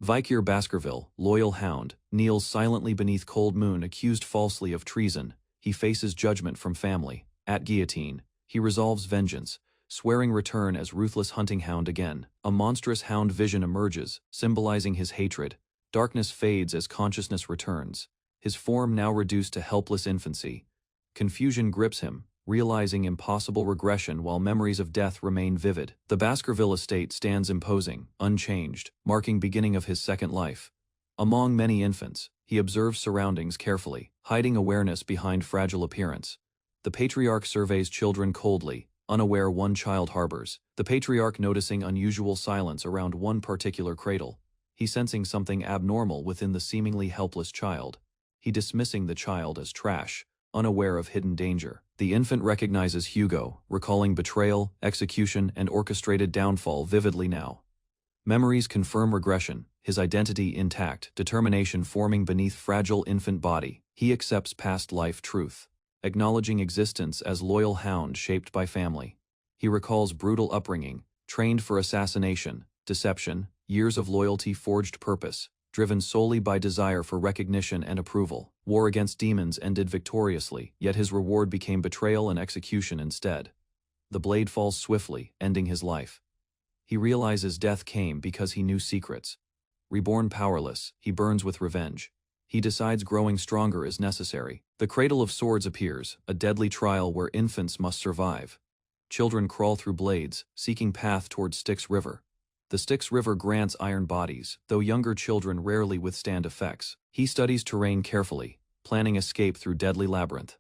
Vikir Baskerville, loyal hound, kneels silently beneath cold moon accused falsely of treason. He faces judgment from family. At guillotine, he resolves vengeance, swearing return as ruthless hunting hound again. A monstrous hound vision emerges, symbolizing his hatred. Darkness fades as consciousness returns, his form now reduced to helpless infancy. Confusion grips him, realizing impossible regression while memories of death remain vivid. The Baskerville estate stands imposing, unchanged, marking beginning of his second life. Among many infants, he observes surroundings carefully, hiding awareness behind fragile appearance. The patriarch surveys children coldly, unaware one child harbors. The patriarch noticing unusual silence around one particular cradle. He sensing something abnormal within the seemingly helpless child. He dismissing the child as trash, unaware of hidden danger. The infant recognizes Hugo, recalling betrayal, execution, and orchestrated downfall vividly now. Memories confirm regression, his identity intact, determination forming beneath fragile infant body. He accepts past life truth, acknowledging existence as loyal hound shaped by family. He recalls brutal upbringing, trained for assassination, deception, years of loyalty forged purpose, driven solely by desire for recognition and approval. War against demons ended victoriously, yet his reward became betrayal and execution instead. The blade falls swiftly, ending his life. He realizes death came because he knew secrets. Reborn powerless, he burns with revenge. He decides growing stronger is necessary. The Cradle of Swords appears, a deadly trial where infants must survive. Children crawl through blades, seeking path toward Styx River. The Styx River grants iron bodies, though younger children rarely withstand effects. He studies terrain carefully, planning escape through deadly labyrinth.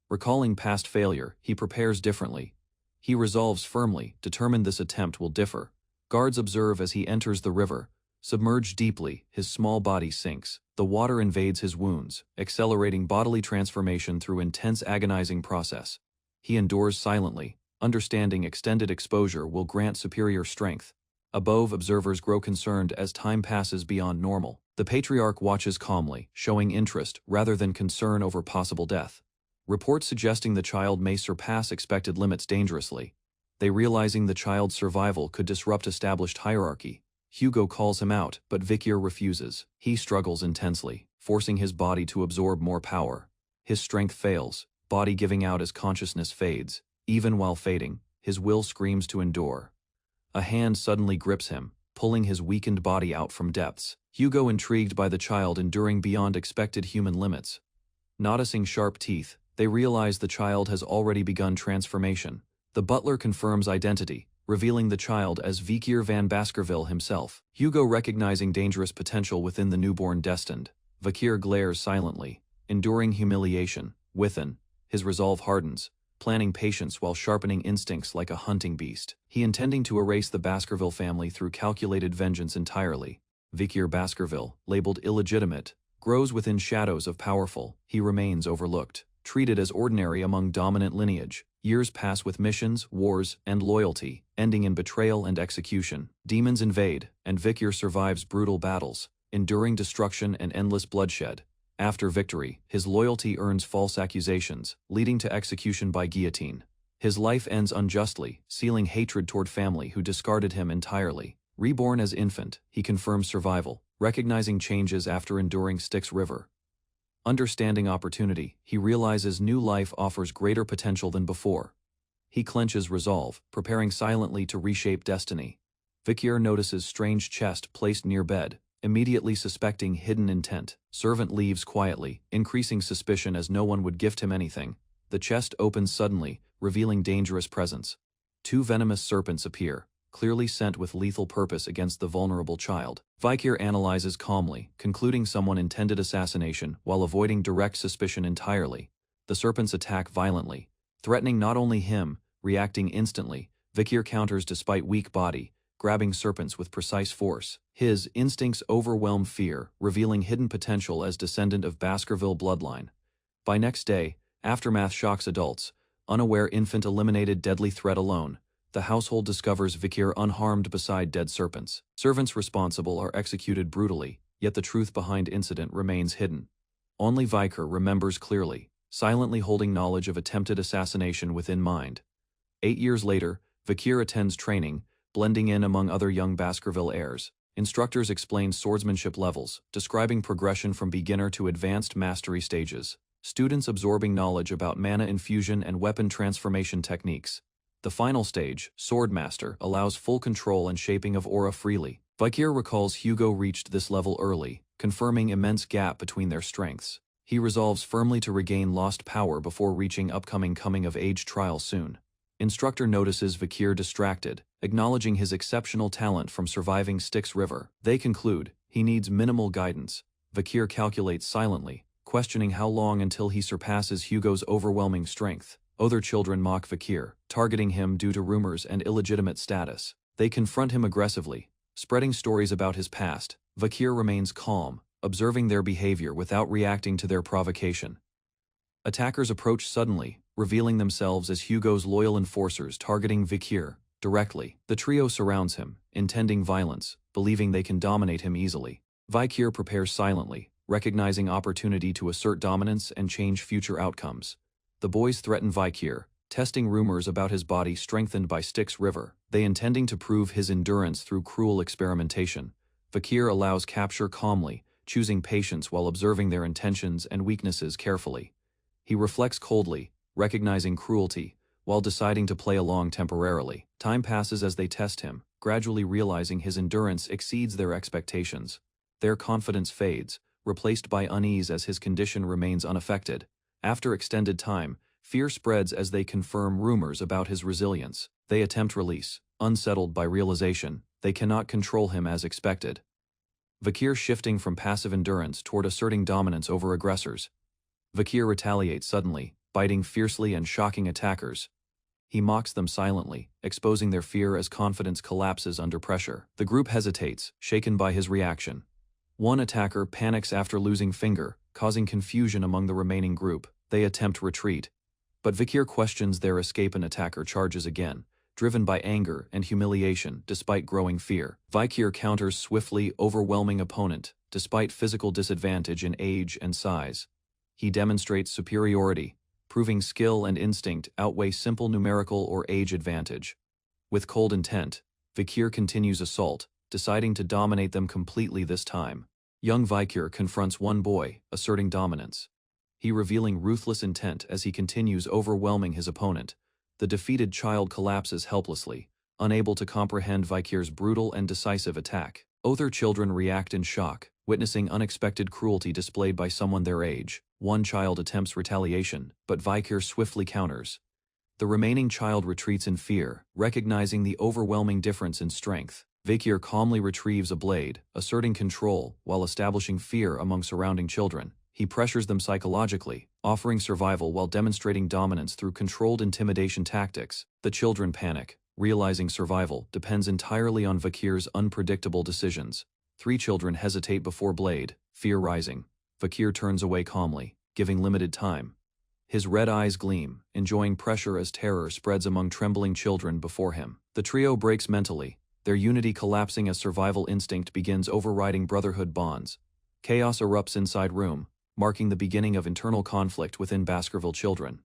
Recalling past failure, he prepares differently. He resolves firmly, determined this attempt will differ. Guards observe as he enters the river. Submerged deeply, his small body sinks. The water invades his wounds, accelerating bodily transformation through intense agonizing process. He endures silently, understanding extended exposure will grant superior strength. Above, observers grow concerned as time passes beyond normal. The patriarch watches calmly, showing interest rather than concern over possible death. Reports suggesting the child may surpass expected limits dangerously. They realizing the child's survival could disrupt established hierarchy. Hugo calls him out, but Vikir refuses. He struggles intensely, forcing his body to absorb more power. His strength fails, body giving out as consciousness fades. Even while fading, his will screams to endure. A hand suddenly grips him, pulling his weakened body out from depths. Hugo intrigued by the child enduring beyond expected human limits. Noticing sharp teeth, they realize the child has already begun transformation. The butler confirms identity, revealing the child as Vikir van Baskerville himself. Hugo recognizing dangerous potential within the newborn destined. Vikir glares silently, enduring humiliation. Within, his resolve hardens, planning patience while sharpening instincts like a hunting beast. He intending to erase the Baskerville family through calculated vengeance entirely. Vikir Baskerville, labeled illegitimate, grows within shadows of powerful. He remains overlooked, treated as ordinary among dominant lineage. Years pass with missions, wars, and loyalty, ending in betrayal and execution. Demons invade, and Vikir survives brutal battles, enduring destruction and endless bloodshed. After victory, his loyalty earns false accusations, leading to execution by guillotine. His life ends unjustly, sealing hatred toward family who discarded him entirely. Reborn as infant, he confirms survival, recognizing changes after enduring Styx River. Understanding opportunity, he realizes new life offers greater potential than before. He clenches resolve, preparing silently to reshape destiny. Vikir notices strange chest placed near bed, immediately suspecting hidden intent. Servant leaves quietly, increasing suspicion as no one would gift him anything. The chest opens suddenly, revealing dangerous presence. Two venomous serpents appear, clearly sent with lethal purpose against the vulnerable child. Vikir analyzes calmly, concluding someone intended assassination while avoiding direct suspicion entirely. The serpents attack violently, threatening not only him, reacting instantly. Vikir counters despite weak body, grabbing serpents with precise force. His instincts overwhelm fear, revealing hidden potential as descendant of Baskerville bloodline. By next day, aftermath shocks adults. Unaware infant eliminated deadly threat alone. The household discovers Vikir unharmed beside dead serpents. Servants responsible are executed brutally, yet the truth behind incident remains hidden. Only Vikir remembers clearly, silently holding knowledge of attempted assassination within mind. 8 years later, Vikir attends training, blending in among other young Baskerville heirs. Instructors explain swordsmanship levels, describing progression from beginner to advanced mastery stages. Students absorbing knowledge about mana infusion and weapon transformation techniques. The final stage, Swordmaster, allows full control and shaping of aura freely. Vikir recalls Hugo reached this level early, confirming immense gap between their strengths. He resolves firmly to regain lost power before reaching upcoming coming-of-age trial soon. Instructor notices Vikir distracted, acknowledging his exceptional talent from surviving Styx River. They conclude he needs minimal guidance. Vikir calculates silently, questioning how long until he surpasses Hugo's overwhelming strength. Other children mock Vikir, targeting him due to rumors and illegitimate status. They confront him aggressively, spreading stories about his past. Vikir remains calm, observing their behavior without reacting to their provocation. Attackers approach suddenly, revealing themselves as Hugo's loyal enforcers targeting Vikir directly. The trio surrounds him, intending violence, believing they can dominate him easily. Vikir prepares silently, recognizing opportunity to assert dominance and change future outcomes. The boys threaten Vikir, testing rumors about his body strengthened by Styx River. They intending to prove his endurance through cruel experimentation. Vikir allows capture calmly, choosing patience while observing their intentions and weaknesses carefully. He reflects coldly, recognizing cruelty, while deciding to play along temporarily. Time passes as they test him, gradually realizing his endurance exceeds their expectations. Their confidence fades, replaced by unease as his condition remains unaffected. After extended time, fear spreads as they confirm rumors about his resilience. They attempt release, unsettled by realization they cannot control him as expected. Vikir shifting from passive endurance toward asserting dominance over aggressors. Vikir retaliates suddenly, biting fiercely and shocking attackers. He mocks them silently, exposing their fear as confidence collapses under pressure. The group hesitates, shaken by his reaction. One attacker panics after losing finger, causing confusion among the remaining group. They attempt retreat. But Vikir questions their escape and attacker charges again, driven by anger and humiliation despite growing fear. Vikir counters swiftly, overwhelming opponent, despite physical disadvantage in age and size. He demonstrates superiority, proving skill and instinct outweigh simple numerical or age advantage. With cold intent, Vikir continues assault, deciding to dominate them completely this time. Young Vikir confronts one boy, asserting dominance. He revealing ruthless intent as he continues overwhelming his opponent. The defeated child collapses helplessly, unable to comprehend Vikir's brutal and decisive attack. Other children react in shock, witnessing unexpected cruelty displayed by someone their age. One child attempts retaliation, but Vikir swiftly counters. The remaining child retreats in fear, recognizing the overwhelming difference in strength. Vikir calmly retrieves a blade, asserting control while establishing fear among surrounding children. He pressures them psychologically, offering survival while demonstrating dominance through controlled intimidation tactics. The children panic, realizing survival depends entirely on Vikir's unpredictable decisions. 3 children hesitate before blade, fear rising. Vikir turns away calmly, giving limited time. His red eyes gleam, enjoying pressure as terror spreads among trembling children before him. The trio breaks mentally, their unity collapsing as survival instinct begins overriding brotherhood bonds. Chaos erupts inside room, marking the beginning of internal conflict within Baskerville children.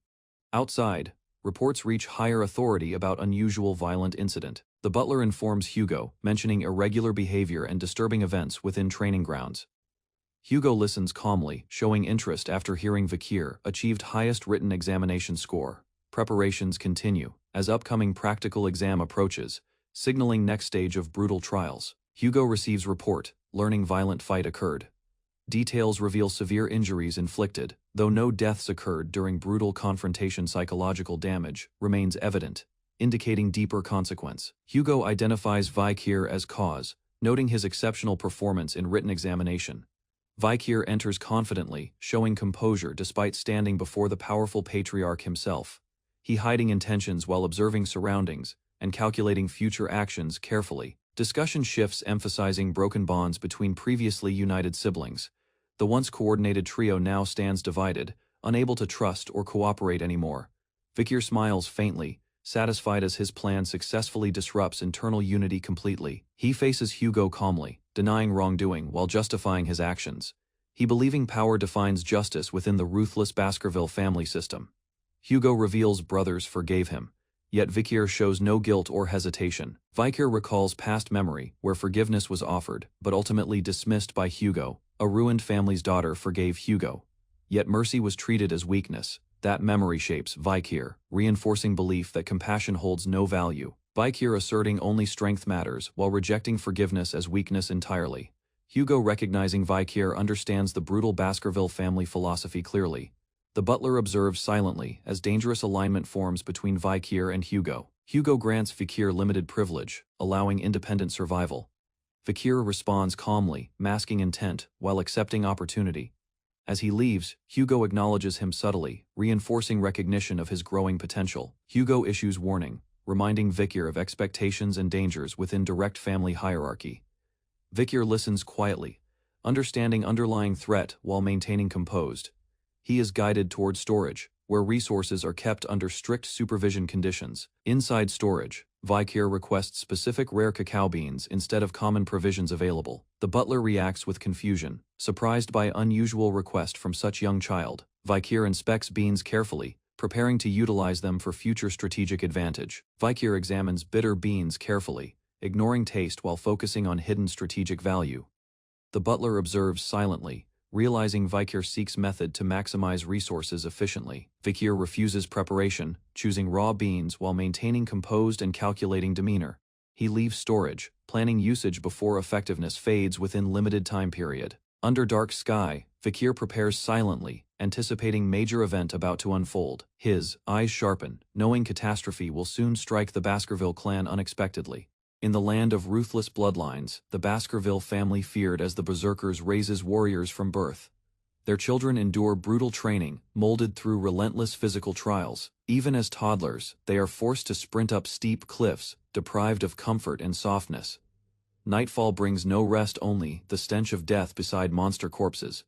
Outside, reports reach higher authority about unusual violent incident. The butler informs Hugo, mentioning irregular behavior and disturbing events within training grounds. Hugo listens calmly, showing interest after hearing Vikir achieved highest written examination score. Preparations continue, as upcoming practical exam approaches, signaling next stage of brutal trials. Hugo receives report, learning violent fight occurred. Details reveal severe injuries inflicted, though no deaths occurred during brutal confrontation. Psychological damage remains evident, indicating deeper consequence. Hugo identifies Vikir as cause, noting his exceptional performance in written examination. Vikir enters confidently, showing composure despite standing before the powerful patriarch himself. He hiding intentions while observing surroundings and calculating future actions carefully. Discussion shifts, emphasizing broken bonds between previously united siblings. The once coordinated trio now stands divided, unable to trust or cooperate anymore. Vikir smiles faintly, satisfied as his plan successfully disrupts internal unity completely. He faces Hugo calmly, denying wrongdoing while justifying his actions. He believing power defines justice within the ruthless Baskerville family system. Hugo reveals brothers forgave him, Yet Vikir shows no guilt or hesitation. Vikir recalls past memory, where forgiveness was offered, but ultimately dismissed by Hugo. A ruined family's daughter forgave Hugo. Yet mercy was treated as weakness. That memory shapes Vikir, reinforcing belief that compassion holds no value. Vikir asserting only strength matters, while rejecting forgiveness as weakness entirely. Hugo, recognizing Vikir, understands the brutal Baskerville family philosophy clearly. The butler observes silently as dangerous alignment forms between Vikir and Hugo. Hugo grants Vikir limited privilege, allowing independent survival. Vikir responds calmly, masking intent, while accepting opportunity. As he leaves, Hugo acknowledges him subtly, reinforcing recognition of his growing potential. Hugo issues warning, reminding Vikir of expectations and dangers within direct family hierarchy. Vikir listens quietly, understanding underlying threat while maintaining composed. He is guided toward storage, where resources are kept under strict supervision conditions. Inside storage, Vikir requests specific rare cacao beans instead of common provisions available. The butler reacts with confusion, surprised by unusual request from such young child. Vikir inspects beans carefully, preparing to utilize them for future strategic advantage. Vikir examines bitter beans carefully, ignoring taste while focusing on hidden strategic value. The butler observes silently, realizing Vikir seeks method to maximize resources efficiently. Vikir refuses preparation, choosing raw beans while maintaining composed and calculating demeanor. He leaves storage, planning usage before effectiveness fades within limited time period. Under dark sky, Vikir prepares silently, anticipating major event about to unfold. His eyes sharpen, knowing catastrophe will soon strike the Baskerville clan unexpectedly. In the land of ruthless bloodlines, the Baskerville family feared as the Berserkers raises warriors from birth. Their children endure brutal training, molded through relentless physical trials. Even as toddlers, they are forced to sprint up steep cliffs, deprived of comfort and softness. Nightfall brings no rest, only the stench of death beside monster corpses.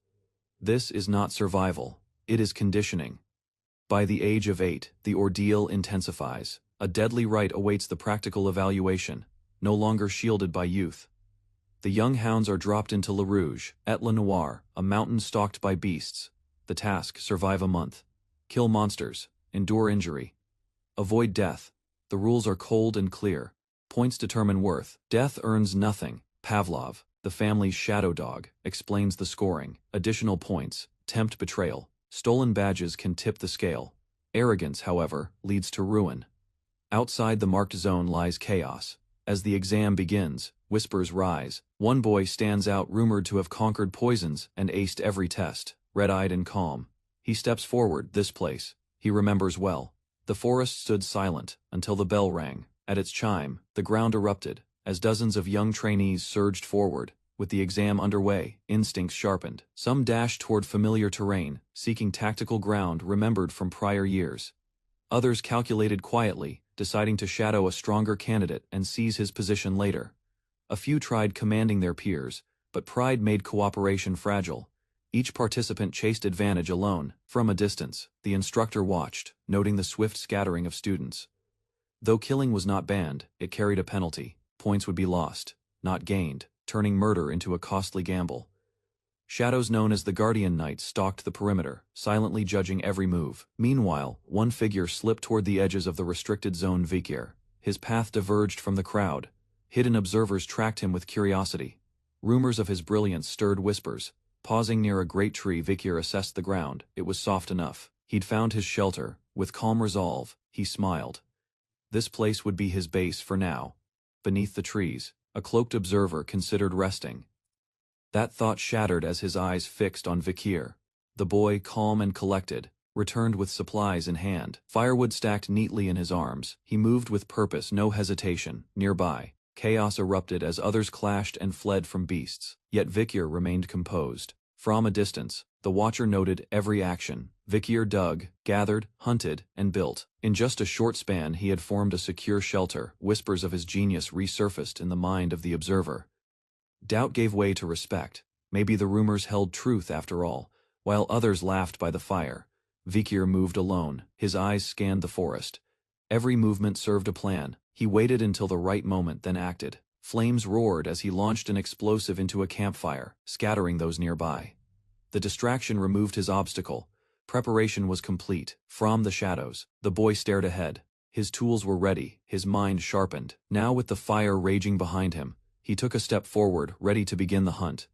This is not survival, it is conditioning. By the age of 8, the ordeal intensifies. A deadly rite awaits the practical evaluation, no longer shielded by youth. The young hounds are dropped into Le Rouge, et Le Noir, a mountain stalked by beasts. The task: survive a month. Kill monsters, endure injury. Avoid death. The rules are cold and clear. Points determine worth. Death earns nothing. Pavlov, the family's shadow dog, explains the scoring. Additional points: tempt betrayal. Stolen badges can tip the scale. Arrogance, however, leads to ruin. Outside the marked zone lies chaos. As the exam begins, whispers rise. One boy stands out, rumored to have conquered poisons and aced every test, red-eyed and calm. He steps forward. This place he remembers well. The forest stood silent until the bell rang. At its chime, the ground erupted, as dozens of young trainees surged forward. With the exam underway, instincts sharpened. Some dashed toward familiar terrain, seeking tactical ground remembered from prior years. Others calculated quietly, deciding to shadow a stronger candidate and seize his position later. A few tried commanding their peers, but pride made cooperation fragile. Each participant chased advantage alone. From a distance, the instructor watched, noting the swift scattering of students. Though killing was not banned, it carried a penalty. Points would be lost, not gained, turning murder into a costly gamble. Shadows known as the Guardian Knights stalked the perimeter, silently judging every move. Meanwhile, one figure slipped toward the edges of the restricted zone. Vikir. His path diverged from the crowd. Hidden observers tracked him with curiosity. Rumors of his brilliance stirred whispers. Pausing near a great tree, Vikir assessed the ground. It was soft enough. He'd found his shelter. With calm resolve, he smiled. This place would be his base for now. Beneath the trees, a cloaked observer considered resting. That thought shattered as his eyes fixed on Vikir. The boy, calm and collected, returned with supplies in hand. Firewood stacked neatly in his arms. He moved with purpose, no hesitation. Nearby, chaos erupted as others clashed and fled from beasts. Yet Vikir remained composed. From a distance, the watcher noted every action. Vikir dug, gathered, hunted, and built. In just a short span, he had formed a secure shelter. Whispers of his genius resurfaced in the mind of the observer. Doubt gave way to respect. Maybe the rumors held truth after all. While others laughed by the fire, Vikir moved alone. His eyes scanned the forest. Every movement served a plan. He waited until the right moment, then acted. Flames roared as he launched an explosive into a campfire, scattering those nearby. The distraction removed his obstacle. Preparation was complete. From the shadows, the boy stared ahead. His tools were ready, his mind sharpened. Now with the fire raging behind him, he took a step forward, ready to begin the hunt.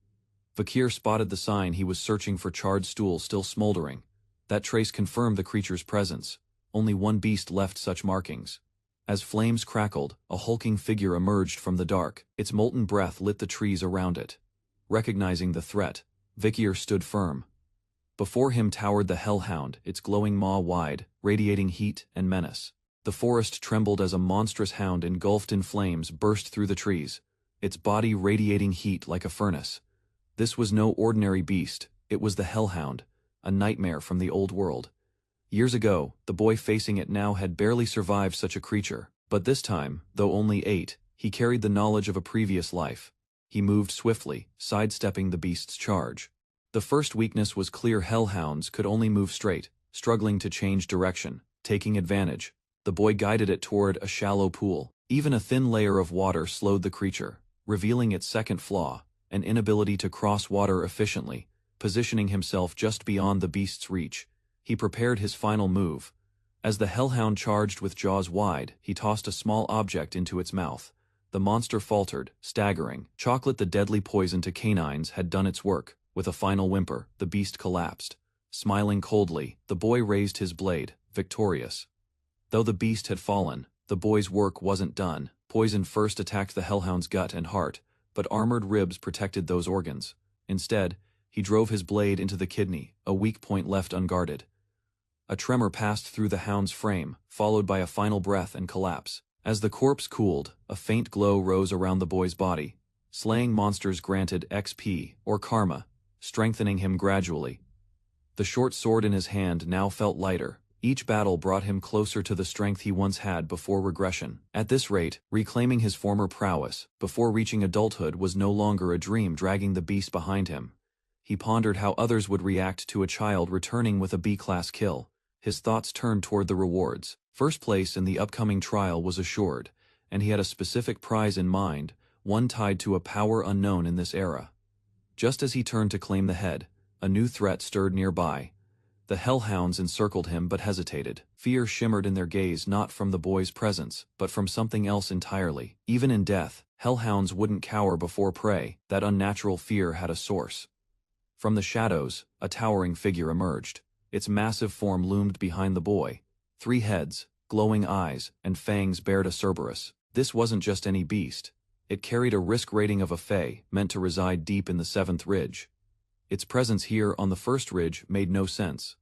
Vakir spotted the sign he was searching for, charred stool still smoldering. That trace confirmed the creature's presence. Only one beast left such markings. As flames crackled, a hulking figure emerged from the dark. Its molten breath lit the trees around it. Recognizing the threat, Vakir stood firm. Before him towered the hellhound, its glowing maw wide, radiating heat and menace. The forest trembled as a monstrous hound engulfed in flames burst through the trees, its body radiating heat like a furnace. This was no ordinary beast, it was the hellhound, a nightmare from the old world. Years ago, the boy facing it now had barely survived such a creature, but this time, though only 8, he carried the knowledge of a previous life. He moved swiftly, sidestepping the beast's charge. The first weakness was clear: hellhounds could only move straight, struggling to change direction. Taking advantage, the boy guided it toward a shallow pool. Even a thin layer of water slowed the creature, revealing its second flaw, an inability to cross water efficiently. Positioning himself just beyond the beast's reach, he prepared his final move. As the hellhound charged with jaws wide, he tossed a small object into its mouth. The monster faltered, staggering. Chocolate, the deadly poison to canines, had done its work. With a final whimper, the beast collapsed. Smiling coldly, the boy raised his blade, victorious. Though the beast had fallen, the boy's work wasn't done. Poison first attacked the hellhound's gut and heart, but armored ribs protected those organs. Instead, he drove his blade into the kidney, a weak point left unguarded. A tremor passed through the hound's frame, followed by a final breath and collapse. As the corpse cooled, a faint glow rose around the boy's body. Slaying monsters granted XP, or karma, strengthening him gradually. The short sword in his hand now felt lighter. Each battle brought him closer to the strength he once had before regression. At this rate, reclaiming his former prowess, before reaching adulthood, was no longer a dream dragging the beast behind him. He pondered how others would react to a child returning with a B-class kill. His thoughts turned toward the rewards. First place in the upcoming trial was assured, and he had a specific prize in mind, one tied to a power unknown in this era. Just as he turned to claim the head, a new threat stirred nearby. The hellhounds encircled him but hesitated. Fear shimmered in their gaze, not from the boy's presence, but from something else entirely. Even in death, hellhounds wouldn't cower before prey. That unnatural fear had a source. From the shadows, a towering figure emerged. Its massive form loomed behind the boy. 3 heads, glowing eyes, and fangs bared a Cerberus. This wasn't just any beast. It carried a risk rating of a Fae, meant to reside deep in the 7th ridge. Its presence here on the 1st ridge made no sense.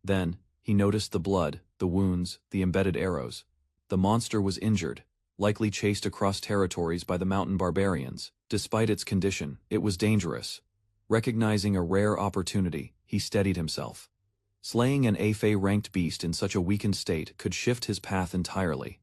Then, he noticed the blood, the wounds, the embedded arrows. The monster was injured, likely chased across territories by the mountain barbarians. Despite its condition, it was dangerous. Recognizing a rare opportunity, he steadied himself. Slaying an Fae-ranked beast in such a weakened state could shift his path entirely.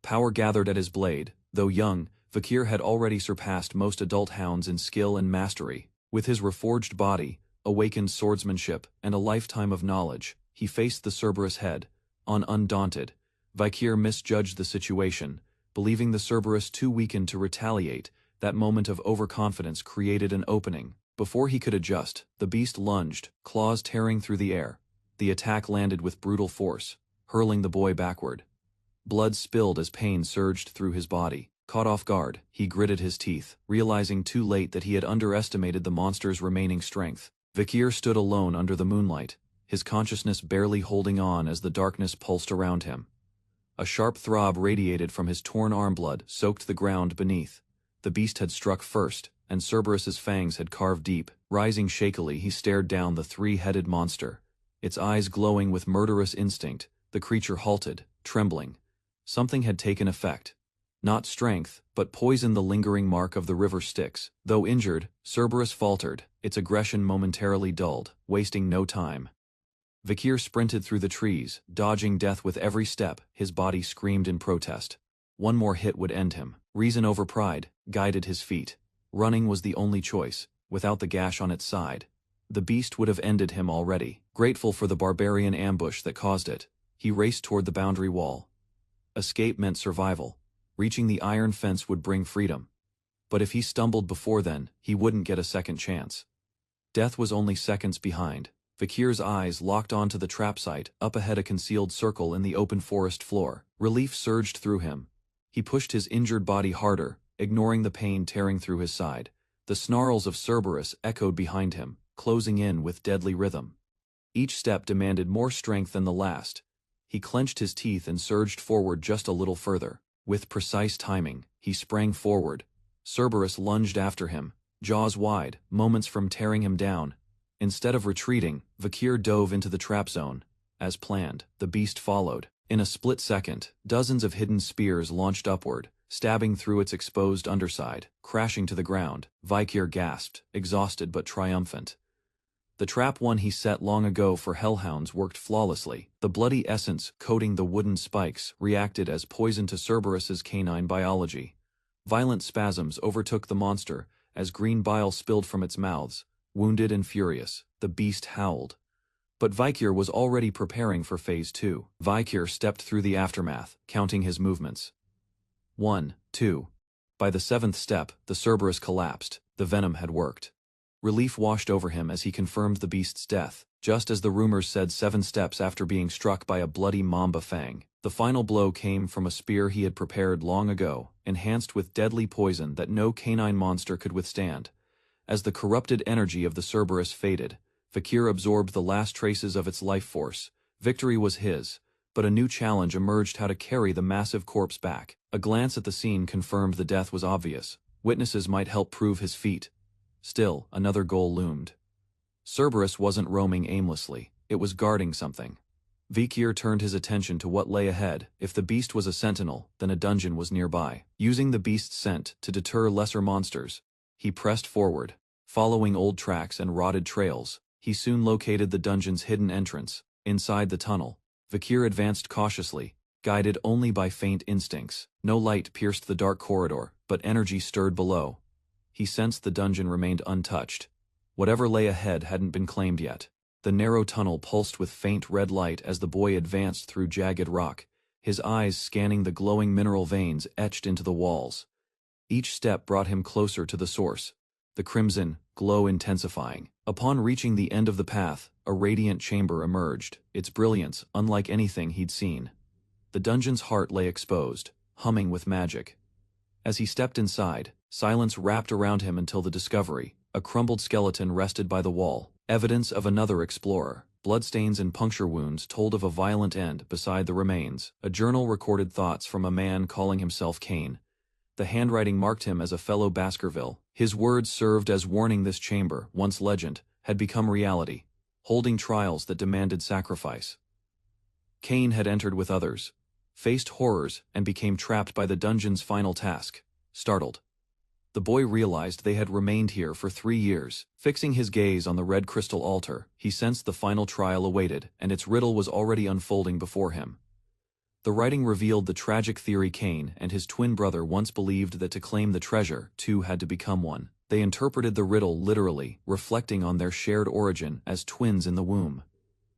Power gathered at his blade. Though young, Vakir had already surpassed most adult hounds in skill and mastery. With his reforged body, awakened swordsmanship, and a lifetime of knowledge, he faced the Cerberus head. Undaunted, Vakir misjudged the situation, believing the Cerberus too weakened to retaliate. That moment of overconfidence created an opening. Before he could adjust, the beast lunged, claws tearing through the air. The attack landed with brutal force, hurling the boy backward. Blood spilled as pain surged through his body. Caught off guard, he gritted his teeth, realizing too late that he had underestimated the monster's remaining strength. Vakir stood alone under the moonlight, his consciousness barely holding on as the darkness pulsed around him. A sharp throb radiated from his torn arm, blood soaked the ground beneath. The beast had struck first, and Cerberus's fangs had carved deep. Rising shakily, he stared down the 3-headed monster. Its eyes glowing with murderous instinct, the creature halted, trembling. Something had taken effect. Not strength, but poison, the lingering mark of the river Styx. Though injured, Cerberus faltered, its aggression momentarily dulled, wasting no time. Vakir sprinted through the trees, dodging death with every step. His body screamed in protest. One more hit would end him. Reason over pride guided his feet. Running was the only choice. Without the gash on its side, the beast would have ended him already. Grateful for the barbarian ambush that caused it, he raced toward the boundary wall. Escape meant survival. Reaching the iron fence would bring freedom. But if he stumbled before then, he wouldn't get a second chance. Death was only seconds behind. Vakir's eyes locked onto the trap site. Up ahead, a concealed circle in the open forest floor. Relief surged through him. He pushed his injured body harder, ignoring the pain tearing through his side. The snarls of Cerberus echoed behind him, closing in with deadly rhythm. Each step demanded more strength than the last. He clenched his teeth and surged forward just a little further. With precise timing, he sprang forward. Cerberus lunged after him, jaws wide, moments from tearing him down. Instead of retreating, Vakir dove into the trap zone. As planned, the beast followed. In a split second, dozens of hidden spears launched upward, stabbing through its exposed underside, crashing to the ground. Vakir gasped, exhausted but triumphant. The trap one he set long ago for hellhounds worked flawlessly. The bloody essence coating the wooden spikes reacted as poison to Cerberus's canine biology. Violent spasms overtook the monster as green bile spilled from its mouths. Wounded and furious, the beast howled. But Vakir was already preparing for Phase 2. Vakir stepped through the aftermath, counting his movements. 1, 2. By the 7th step, the Cerberus collapsed. The venom had worked. Relief washed over him as he confirmed the beast's death, just as the rumors said 7 steps after being struck by a bloody mamba fang. The final blow came from a spear he had prepared long ago, enhanced with deadly poison that no canine monster could withstand. As the corrupted energy of the Cerberus faded, Vakir absorbed the last traces of its life force. Victory was his, but a new challenge emerged: how to carry the massive corpse back. A glance at the scene confirmed the death was obvious. Witnesses might help prove his feat. Still, another goal loomed. Cerberus wasn't roaming aimlessly, it was guarding something. Vakir turned his attention to what lay ahead. If the beast was a sentinel, then a dungeon was nearby. Using the beast's scent to deter lesser monsters, he pressed forward. Following old tracks and rotted trails, he soon located the dungeon's hidden entrance. Inside the tunnel, Vakir advanced cautiously, guided only by faint instincts. No light pierced the dark corridor, but energy stirred below. He sensed the dungeon remained untouched. Whatever lay ahead hadn't been claimed yet. The narrow tunnel pulsed with faint red light as the boy advanced through jagged rock, his eyes scanning the glowing mineral veins etched into the walls. Each step brought him closer to the source, the crimson glow intensifying. Upon reaching the end of the path, a radiant chamber emerged, its brilliance unlike anything he'd seen. The dungeon's heart lay exposed, humming with magic. As he stepped inside, silence wrapped around him until the discovery. A crumbled skeleton rested by the wall, evidence of another explorer. Bloodstains and puncture wounds told of a violent end beside the remains. A journal recorded thoughts from a man calling himself Cain. The handwriting marked him as a fellow Baskerville. His words served as warning: this chamber, once legend, had become reality, holding trials that demanded sacrifice. Cain had entered with others, faced horrors, and became trapped by the dungeon's final task. Startled, the boy realized they had remained here for 3 years. Fixing his gaze on the red crystal altar, he sensed the final trial awaited, and its riddle was already unfolding before him. The writing revealed the tragic theory Cain and his twin brother once believed that to claim the treasure, two had to become one. They interpreted the riddle literally, reflecting on their shared origin as twins in the womb.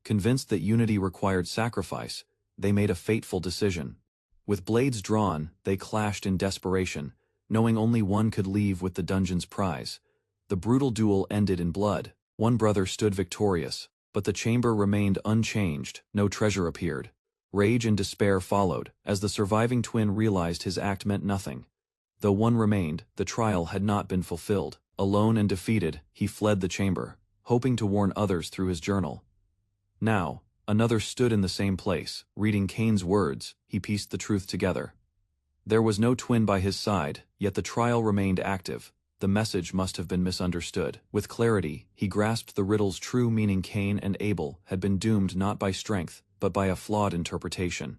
Convinced that unity required sacrifice, they made a fateful decision. With blades drawn, they clashed in desperation, knowing only one could leave with the dungeon's prize. The brutal duel ended in blood. One brother stood victorious, but the chamber remained unchanged. No treasure appeared. Rage and despair followed, as the surviving twin realized his act meant nothing. Though one remained, the trial had not been fulfilled. Alone and defeated, he fled the chamber, hoping to warn others through his journal. Now, another stood in the same place. Reading Cain's words, he pieced the truth together. There was no twin by his side, yet the trial remained active. The message must have been misunderstood. With clarity, he grasped the riddle's true meaning. Cain and Abel had been doomed not by strength, but by a flawed interpretation.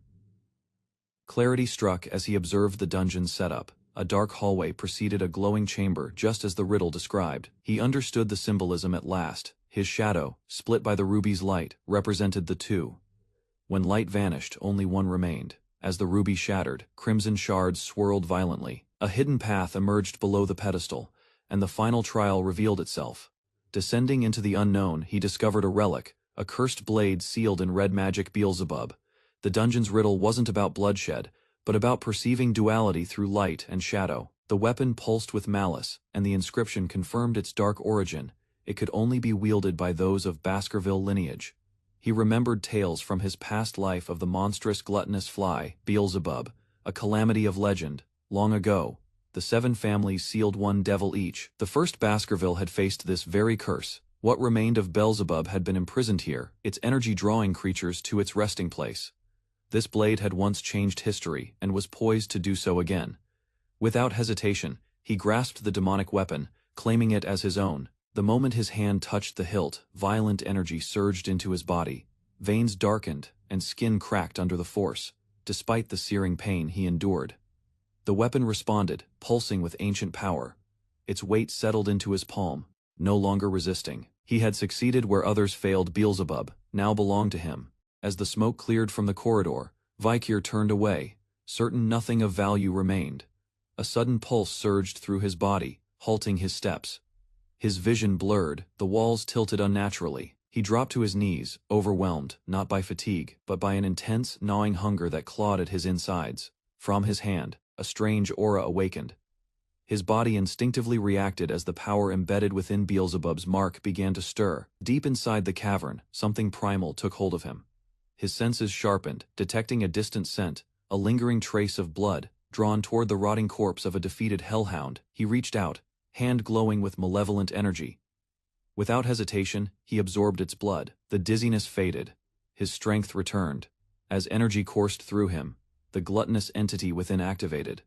Clarity struck as he observed the dungeon's setup. A dark hallway preceded a glowing chamber just as the riddle described. He understood the symbolism at last. His shadow, split by the ruby's light, represented the two. When light vanished, only one remained. As the ruby shattered, crimson shards swirled violently. A hidden path emerged below the pedestal, and the final trial revealed itself. Descending into the unknown, he discovered a relic, a cursed blade sealed in red magic Beelzebub. The dungeon's riddle wasn't about bloodshed, but about perceiving duality through light and shadow. The weapon pulsed with malice, and the inscription confirmed its dark origin. It could only be wielded by those of Baskerville lineage. He remembered tales from his past life of the monstrous gluttonous fly, Beelzebub, a calamity of legend. Long ago, the 7 families sealed one devil each. The first Baskerville had faced this very curse. What remained of Beelzebub had been imprisoned here, its energy drawing creatures to its resting place. This blade had once changed history and was poised to do so again. Without hesitation, he grasped the demonic weapon, claiming it as his own. The moment his hand touched the hilt, violent energy surged into his body. Veins darkened, and skin cracked under the force, despite the searing pain he endured. The weapon responded, pulsing with ancient power. Its weight settled into his palm, no longer resisting. He had succeeded where others failed. Beelzebub now belonged to him. As the smoke cleared from the corridor, Vikir turned away, certain nothing of value remained. A sudden pulse surged through his body, halting his steps. His vision blurred, the walls tilted unnaturally. He dropped to his knees, overwhelmed, not by fatigue, but by an intense, gnawing hunger that clawed at his insides. From his hand, a strange aura awakened. His body instinctively reacted as the power embedded within Beelzebub's mark began to stir. Deep inside the cavern, something primal took hold of him. His senses sharpened, detecting a distant scent, a lingering trace of blood, drawn toward the rotting corpse of a defeated hellhound. He reached out, hand glowing with malevolent energy. Without hesitation, he absorbed its blood. The dizziness faded. His strength returned. As energy coursed through him, the gluttonous entity within activated.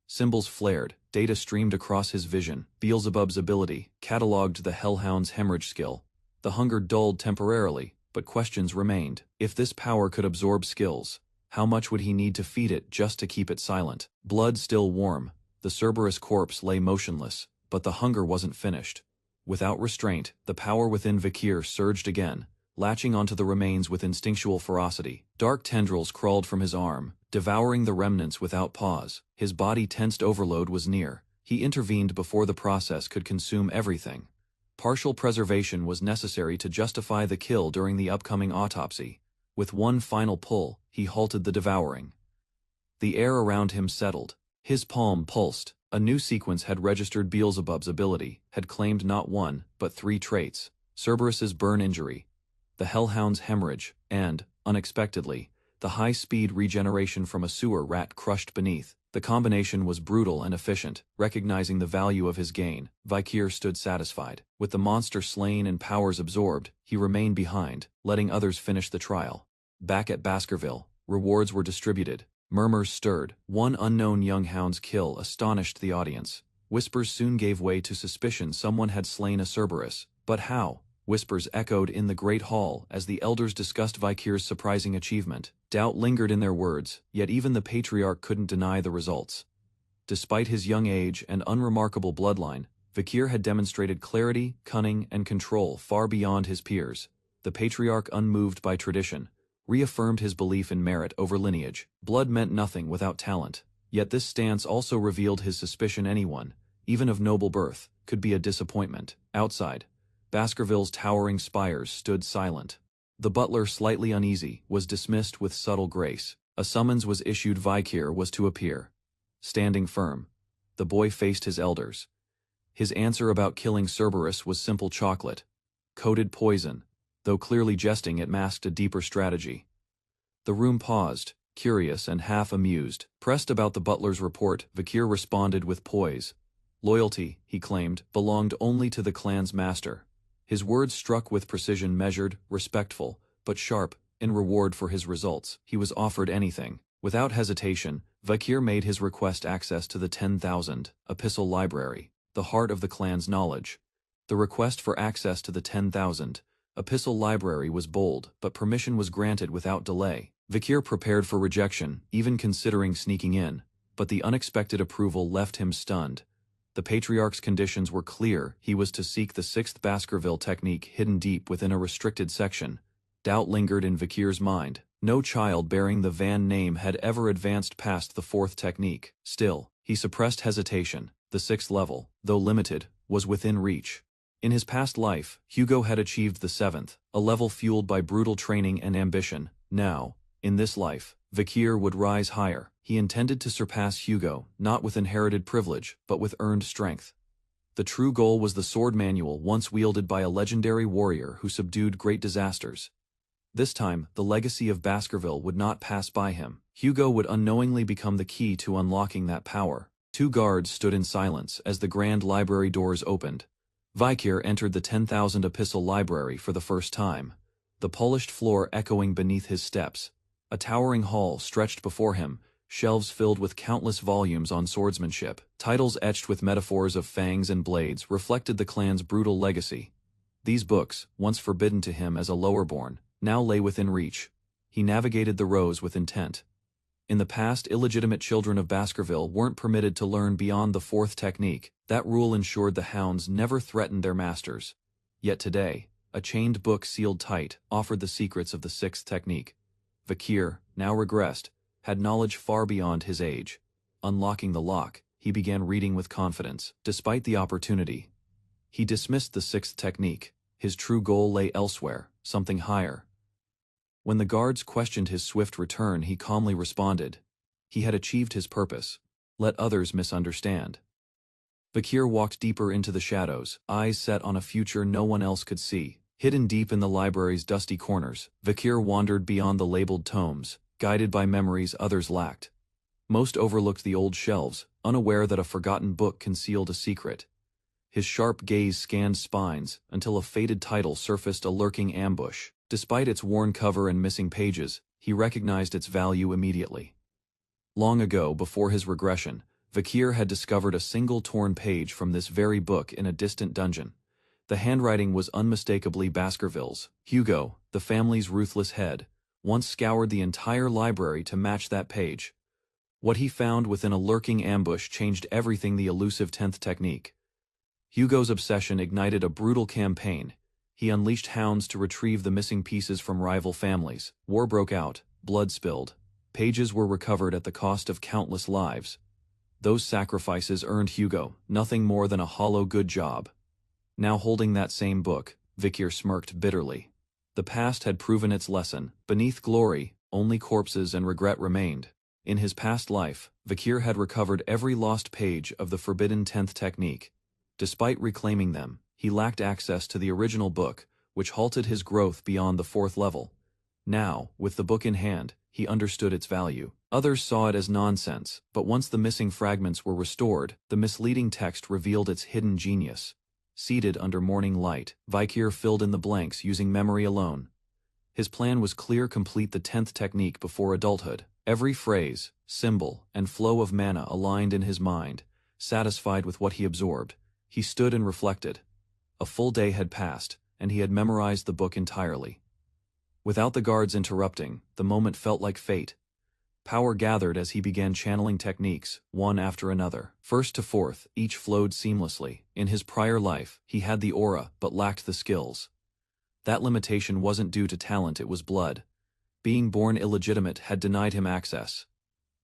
Symbols flared, data streamed across his vision. Beelzebub's ability cataloged the hellhound's hemorrhage skill. The hunger dulled temporarily, but questions remained. If this power could absorb skills, how much would he need to feed it just to keep it silent? Blood still warm, the Cerberus corpse lay motionless, but the hunger wasn't finished. Without restraint, the power within Vikir surged again, latching onto the remains with instinctual ferocity. Dark tendrils crawled from his arm, devouring the remnants without pause. His body tensed. Overload was near. He intervened before the process could consume everything. Partial preservation was necessary to justify the kill during the upcoming autopsy. With one final pull, he halted the devouring. The air around him settled. His palm pulsed. A new sequence had registered Beelzebub's ability, had claimed not 1, but 3 traits: Cerberus's burn injury, the hellhound's hemorrhage, and, unexpectedly, the high-speed regeneration from a sewer rat crushed beneath. The combination was brutal and efficient. Recognizing the value of his gain, Vikir stood satisfied. With the monster slain and powers absorbed, he remained behind, letting others finish the trial. Back at Baskerville, rewards were distributed. Murmurs stirred. One unknown young hound's kill astonished the audience. Whispers soon gave way to suspicion someone had slain a Cerberus. But how? Whispers echoed in the Great Hall as the elders discussed Vikir's surprising achievement. Doubt lingered in their words, yet even the patriarch couldn't deny the results. Despite his young age and unremarkable bloodline, Vikir had demonstrated clarity, cunning, and control far beyond his peers. The patriarch, unmoved by tradition, reaffirmed his belief in merit over lineage. Blood meant nothing without talent. Yet this stance also revealed his suspicion anyone, even of noble birth, could be a disappointment. Outside, Baskerville's towering spires stood silent. The butler, slightly uneasy, was dismissed with subtle grace. A summons was issued. Vikir was to appear. Standing firm, the boy faced his elders. His answer about killing Cerberus was simple: chocolate. Coated poison. Though clearly jesting, it masked a deeper strategy. The room paused, curious and half-amused. Pressed about the butler's report, Vikir responded with poise. Loyalty, he claimed, belonged only to the clan's master. His words struck with precision, measured, respectful, but sharp. In reward for his results, he was offered anything. Without hesitation, Vikir made his request access to the 10,000 epistle library, the heart of the clan's knowledge. The request for access to the 10,000 epistle library was bold, but permission was granted without delay. Vikir prepared for rejection, even considering sneaking in, but the unexpected approval left him stunned. The patriarch's conditions were clear. He was to seek the 6th Baskerville technique hidden deep within a restricted section. Doubt lingered in Vikir's mind. No child bearing the Van name had ever advanced past the 4th technique. Still, he suppressed hesitation. The 6th level, though limited, was within reach. In his past life, Hugo had achieved the 7th, a level fueled by brutal training and ambition. Now, in this life, Vikir would rise higher. He intended to surpass Hugo, not with inherited privilege, but with earned strength. The true goal was the sword manual once wielded by a legendary warrior who subdued great disasters. This time, the legacy of Baskerville would not pass by him. Hugo would unknowingly become the key to unlocking that power. 2 guards stood in silence as the grand library doors opened. Vikir entered the 10,000 epistle library for the first time, the polished floor echoing beneath his steps. A towering hall stretched before him, shelves filled with countless volumes on swordsmanship. Titles etched with metaphors of fangs and blades reflected the clan's brutal legacy. These books, once forbidden to him as a lowerborn, now lay within reach. He navigated the rows with intent. In the past, illegitimate children of Baskerville weren't permitted to learn beyond the 4th technique. That rule ensured the hounds never threatened their masters. Yet today, a chained book sealed tight offered the secrets of the 6th technique. Vikir, now regressed, had knowledge far beyond his age. Unlocking the lock, he began reading with confidence. Despite the opportunity, he dismissed the 6th technique. His true goal lay elsewhere, something higher. When the guards questioned his swift return, he calmly responded. He had achieved his purpose. Let others misunderstand. Vikir walked deeper into the shadows, eyes set on a future no one else could see. Hidden deep in the library's dusty corners, Vikir wandered beyond the labeled tomes, guided by memories others lacked. Most overlooked the old shelves, unaware that a forgotten book concealed a secret. His sharp gaze scanned spines until a faded title surfaced, a lurking ambush. Despite its worn cover and missing pages, he recognized its value immediately. Long ago, before his regression, Vikir had discovered a single torn page from this very book in a distant dungeon. The handwriting was unmistakably Baskerville's. Hugo, the family's ruthless head, once scoured the entire library to match that page. What he found within a lurking ambush changed everything. The elusive 10th technique. Hugo's obsession ignited a brutal campaign. He unleashed hounds to retrieve the missing pieces from rival families. War broke out, blood spilled. Pages were recovered at the cost of countless lives. Those sacrifices earned Hugo nothing more than a hollow good job. Now holding that same book, Vikir smirked bitterly. The past had proven its lesson. Beneath glory, only corpses and regret remained. In his past life, Vikir had recovered every lost page of the forbidden 10th technique. Despite reclaiming them, he lacked access to the original book, which halted his growth beyond the 4th level. Now, with the book in hand, he understood its value. Others saw it as nonsense, but once the missing fragments were restored, the misleading text revealed its hidden genius. Seated under morning light, Vikir filled in the blanks using memory alone. His plan was clear: complete the 10th technique before adulthood. Every phrase, symbol, and flow of mana aligned in his mind. Satisfied with what he absorbed, he stood and reflected. A full day had passed, and he had memorized the book entirely. Without the guards interrupting, the moment felt like fate. Power gathered as he began channeling techniques, one after another. 1st to 4th, each flowed seamlessly. In his prior life, he had the aura but lacked the skills. That limitation wasn't due to talent, it was blood. Being born illegitimate had denied him access.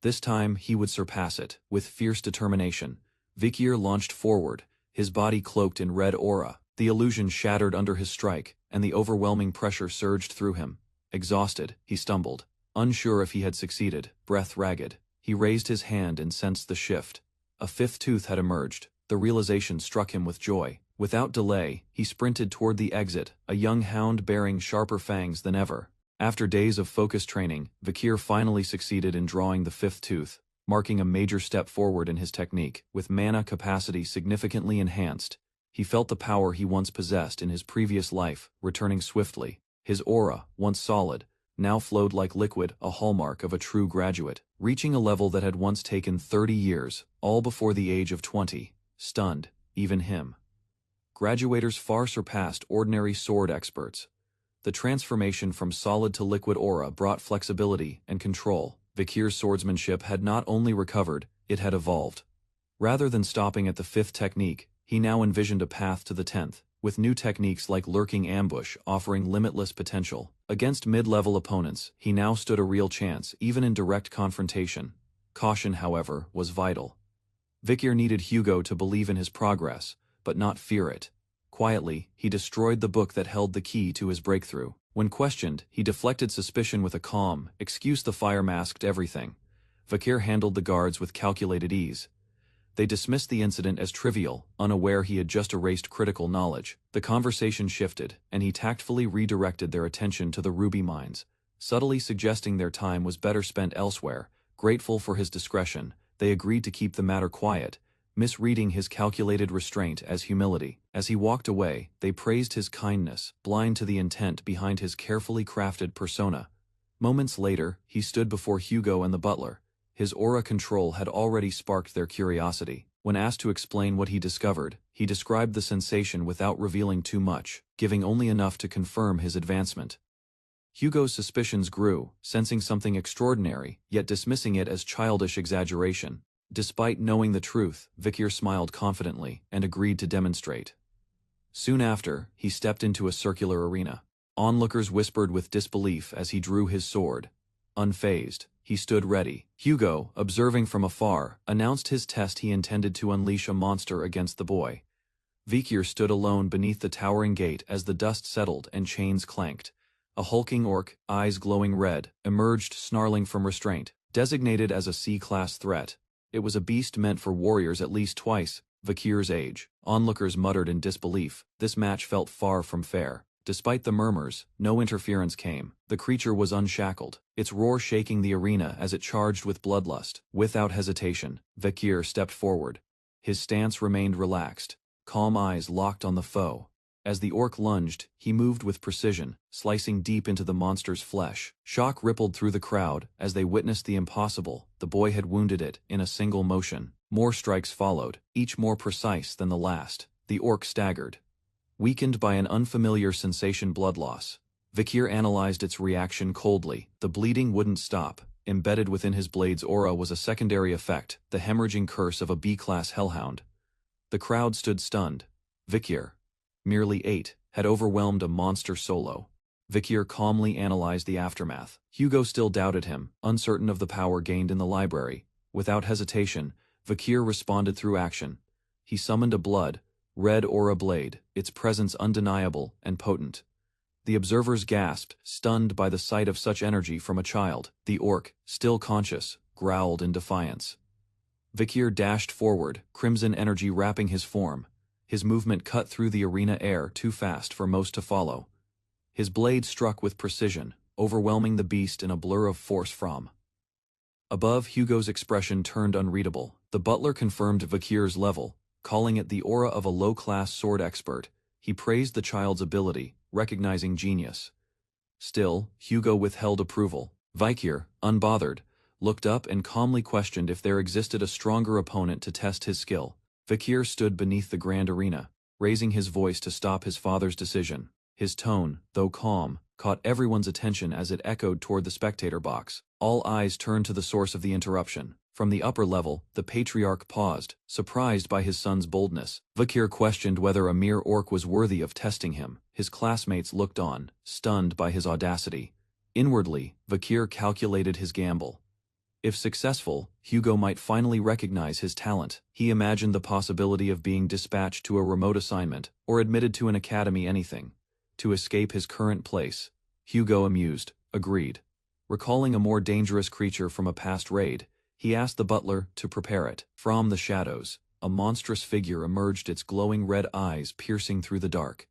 This time, he would surpass it. With fierce determination, Vikir launched forward, his body cloaked in red aura. The illusion shattered under his strike, and the overwhelming pressure surged through him. Exhausted, he stumbled. Unsure if he had succeeded, breath ragged, he raised his hand and sensed the shift. A 5th tooth had emerged. The realization struck him with joy. Without delay, he sprinted toward the exit, a young hound bearing sharper fangs than ever. After days of focused training, Vikir finally succeeded in drawing the 5th tooth, marking a major step forward in his technique. With mana capacity significantly enhanced, he felt the power he once possessed in his previous life, returning swiftly. His aura, once solid, now flowed like liquid, a hallmark of a true graduate. Reaching a level that had once taken 30 years, all before the age of 20, stunned even him. Graduators far surpassed ordinary sword experts. The transformation from solid to liquid aura brought flexibility and control. Vikir's swordsmanship had not only recovered, it had evolved. Rather than stopping at the 5th technique, he now envisioned a path to the 10th, with new techniques like lurking ambush offering limitless potential. Against mid-level opponents, he now stood a real chance, even in direct confrontation. Caution, however, was vital. Vikir needed Hugo to believe in his progress, but not fear it. Quietly, he destroyed the book that held the key to his breakthrough. When questioned, he deflected suspicion with a calm excuse. The fire masked everything. Vikir handled the guards with calculated ease. They dismissed the incident as trivial, unaware he had just erased critical knowledge. The conversation shifted, and he tactfully redirected their attention to the ruby mines, subtly suggesting their time was better spent elsewhere. Grateful for his discretion, they agreed to keep the matter quiet, misreading his calculated restraint as humility. As he walked away, they praised his kindness, blind to the intent behind his carefully crafted persona. Moments later, he stood before Hugo and the butler. His aura control had already sparked their curiosity. When asked to explain what he discovered, he described the sensation without revealing too much, giving only enough to confirm his advancement. Hugo's suspicions grew, sensing something extraordinary, yet dismissing it as childish exaggeration. Despite knowing the truth, Vikir smiled confidently and agreed to demonstrate. Soon after, he stepped into a circular arena. Onlookers whispered with disbelief as he drew his sword. Unfazed, he stood ready. Hugo, observing from afar, announced his test. He intended to unleash a monster against the boy. Vikir stood alone beneath the towering gate as the dust settled and chains clanked. A hulking orc, eyes glowing red, emerged snarling from restraint. Designated as a C-class threat, it was a beast meant for warriors at least twice Vikir's age. Onlookers muttered in disbelief. This match felt far from fair. Despite the murmurs, no interference came. The creature was unshackled, its roar shaking the arena as it charged with bloodlust. Without hesitation, Vikir stepped forward. His stance remained relaxed, calm eyes locked on the foe. As the orc lunged, he moved with precision, slicing deep into the monster's flesh. Shock rippled through the crowd as they witnessed the impossible. The boy had wounded it in a single motion. More strikes followed, each more precise than the last. The orc staggered, weakened by an unfamiliar sensation. Blood loss. Vikir analyzed its reaction coldly. The bleeding wouldn't stop. Embedded within his blade's aura was a secondary effect, the hemorrhaging curse of a B-class hellhound. The crowd stood stunned. Vikir, merely 8, had overwhelmed a monster solo. Vikir calmly analyzed the aftermath. Hugo still doubted him, uncertain of the power gained in the library. Without hesitation, Vikir responded through action. He summoned a red aura blade, its presence undeniable and potent. The observers gasped, stunned by the sight of such energy from a child. The orc, still conscious, growled in defiance. Vikir dashed forward, crimson energy wrapping his form. His movement cut through the arena air too fast for most to follow. His blade struck with precision, overwhelming the beast in a blur of force from. Above, Hugo's expression turned unreadable. The butler confirmed Vikir's level, calling it the aura of a low-class sword expert. He praised the child's ability, recognizing genius. Still, Hugo withheld approval. Vikir, unbothered, looked up and calmly questioned if there existed a stronger opponent to test his skill. Vikir stood beneath the grand arena, raising his voice to stop his father's decision. His tone, though calm, caught everyone's attention as it echoed toward the spectator box. All eyes turned to the source of the interruption. From the upper level, the patriarch paused, surprised by his son's boldness. Vikir questioned whether a mere orc was worthy of testing him. His classmates looked on, stunned by his audacity. Inwardly, Vikir calculated his gamble. If successful, Hugo might finally recognize his talent. He imagined the possibility of being dispatched to a remote assignment, or admitted to an academy, anything to escape his current place. Hugo, amused, agreed. Recalling a more dangerous creature from a past raid, he asked the butler to prepare it. From the shadows, a monstrous figure emerged, its glowing red eyes piercing through the dark.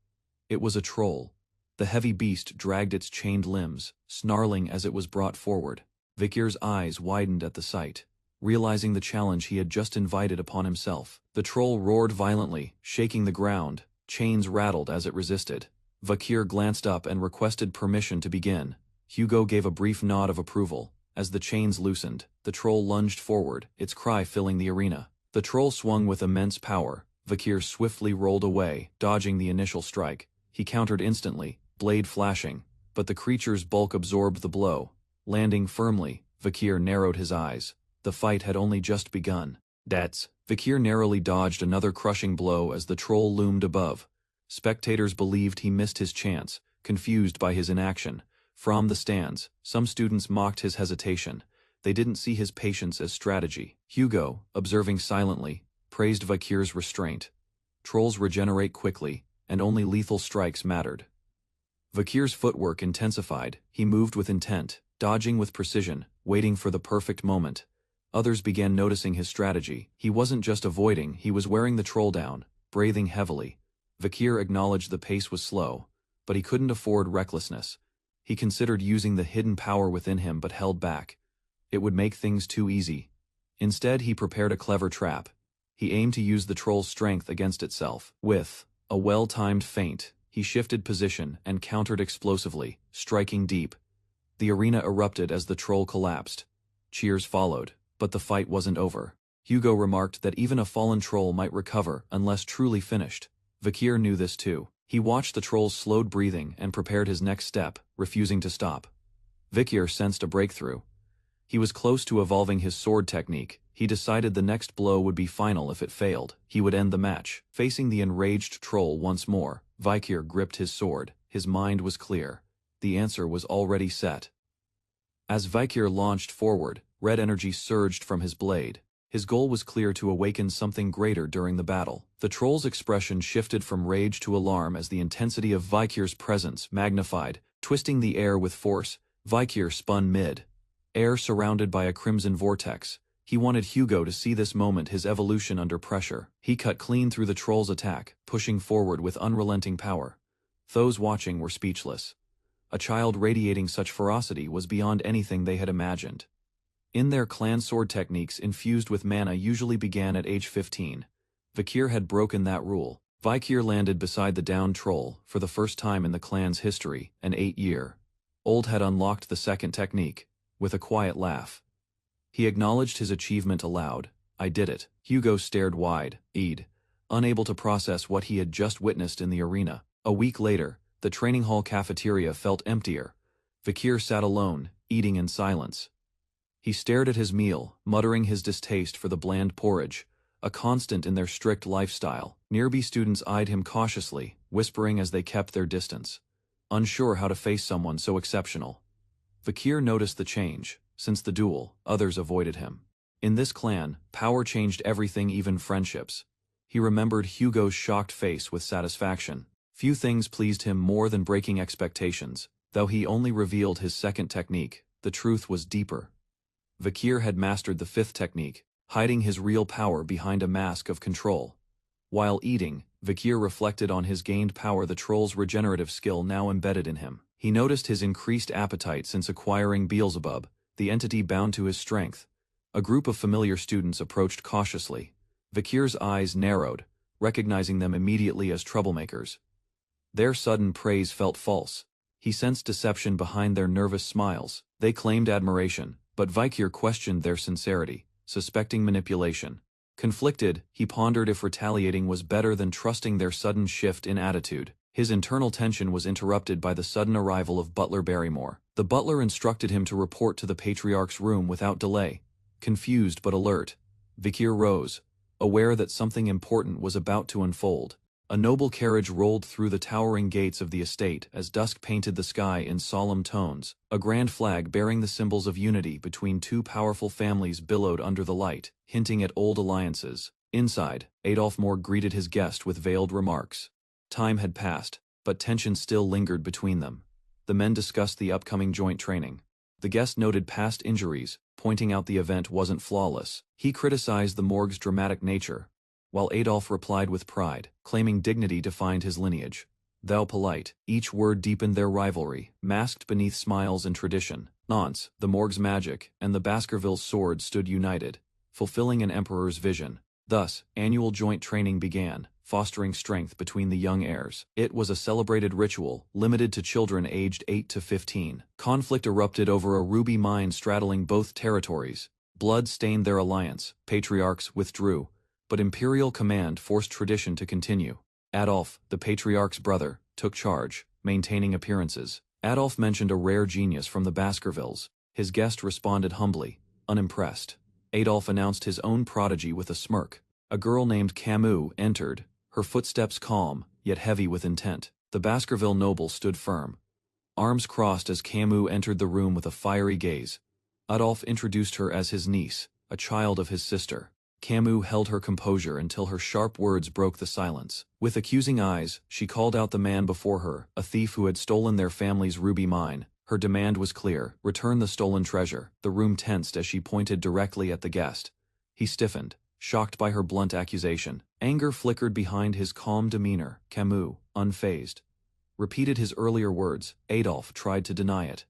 It was a troll. The heavy beast dragged its chained limbs, snarling as it was brought forward. Vikir's eyes widened at the sight, realizing the challenge he had just invited upon himself. The troll roared violently, shaking the ground. Chains rattled as it resisted. Vikir glanced up and requested permission to begin. Hugo gave a brief nod of approval. As the chains loosened, the troll lunged forward, its cry filling the arena. The troll swung with immense power. Vikir swiftly rolled away, dodging the initial strike. He countered instantly, blade flashing, but the creature's bulk absorbed the blow. Landing firmly, Vikir narrowed his eyes. The fight had only just begun. Vikir narrowly dodged another crushing blow as the troll loomed above. Spectators believed he missed his chance, confused by his inaction. From the stands, some students mocked his hesitation. They didn't see his patience as strategy. Hugo, observing silently, praised Vikir's restraint. Trolls regenerate quickly, and only lethal strikes mattered. Vikir's footwork intensified. He moved with intent, dodging with precision, waiting for the perfect moment. Others began noticing his strategy. He wasn't just avoiding, he was wearing the troll down, breathing heavily. Vikir acknowledged the pace was slow, but he couldn't afford recklessness. He considered using the hidden power within him but held back. It would make things too easy. Instead, he prepared a clever trap. He aimed to use the troll's strength against itself. With a well-timed feint, he shifted position and countered explosively, striking deep. The arena erupted as the troll collapsed. Cheers followed, but the fight wasn't over. Hugo remarked that even a fallen troll might recover unless truly finished. Vikir knew this too. He watched the troll's slowed breathing and prepared his next step, refusing to stop. Vikir sensed a breakthrough. He was close to evolving his sword technique. He decided the next blow would be final. If it failed, he would end the match. Facing the enraged troll once more, Vikir gripped his sword. His mind was clear. The answer was already set. As Vikir launched forward, red energy surged from his blade. His goal was clear: to awaken something greater during the battle. The troll's expression shifted from rage to alarm as the intensity of Vikir's presence magnified. Twisting the air with force, Vikir spun mid-air surrounded by a crimson vortex. He wanted Hugo to see this moment, his evolution under pressure. He cut clean through the troll's attack, pushing forward with unrelenting power. Those watching were speechless. A child radiating such ferocity was beyond anything they had imagined. In their clan, sword techniques infused with mana usually began at age 15. Vikir had broken that rule. Vikir landed beside the downed troll for the first time in the clan's history. An 8-year-old had unlocked the second technique. With a quiet laugh, he acknowledged his achievement aloud. "I did it." Hugo stared wide-eyed, unable to process what he had just witnessed in the arena. A week later, the training hall cafeteria felt emptier. Vikir sat alone, eating in silence. He stared at his meal, muttering his distaste for the bland porridge, a constant in their strict lifestyle. Nearby students eyed him cautiously, whispering as they kept their distance, unsure how to face someone so exceptional. Vikir noticed the change. Since the duel, others avoided him. In this clan, power changed everything, even friendships. He remembered Hugo's shocked face with satisfaction. Few things pleased him more than breaking expectations. Though he only revealed his second technique, the truth was deeper. Vikir had mastered the fifth technique, hiding his real power behind a mask of control. While eating, Vikir reflected on his gained power, the troll's regenerative skill now embedded in him. He noticed his increased appetite since acquiring Beelzebub, the entity bound to his strength. A group of familiar students approached cautiously. Vikir's eyes narrowed, recognizing them immediately as troublemakers. Their sudden praise felt false. He sensed deception behind their nervous smiles. They claimed admiration, but Vikir questioned their sincerity, suspecting manipulation. Conflicted, he pondered if retaliating was better than trusting their sudden shift in attitude. His internal tension was interrupted by the sudden arrival of Butler Barrymore. The butler instructed him to report to the Patriarch's room without delay. Confused but alert, Vikir rose, aware that something important was about to unfold. A noble carriage rolled through the towering gates of the estate as dusk painted the sky in solemn tones. A grand flag bearing the symbols of unity between two powerful families billowed under the light, hinting at old alliances. Inside, Adolf Moore greeted his guest with veiled remarks. Time had passed, but tension still lingered between them. The men discussed the upcoming joint training. The guest noted past injuries, pointing out the event wasn't flawless. He criticized the morgue's dramatic nature, while Adolf replied with pride, claiming dignity defined his lineage. Thou polite, each word deepened their rivalry, masked beneath smiles and tradition. Nonce, the morgue's magic, and the Baskerville's sword stood united, fulfilling an emperor's vision. Thus, annual joint training began, fostering strength between the young heirs. It was a celebrated ritual, limited to children aged 8 to 15. Conflict erupted over a ruby mine straddling both territories. Blood stained their alliance. Patriarchs withdrew, but imperial command forced tradition to continue. Adolf, the Patriarch's brother, took charge, maintaining appearances. Adolf mentioned a rare genius from the Baskervilles. His guest responded humbly, unimpressed. Adolf announced his own prodigy with a smirk. A girl named Camus entered, her footsteps calm, yet heavy with intent. The Baskerville noble stood firm, arms crossed as Camus entered the room with a fiery gaze. Adolf introduced her as his niece, a child of his sister. Camus held her composure until her sharp words broke the silence. With accusing eyes, she called out the man before her, a thief who had stolen their family's ruby mine. Her demand was clear: return the stolen treasure. The room tensed as she pointed directly at the guest. He stiffened, shocked by her blunt accusation. Anger flickered behind his calm demeanor. Camus, unfazed, repeated his earlier words. Adolphe tried to deny it,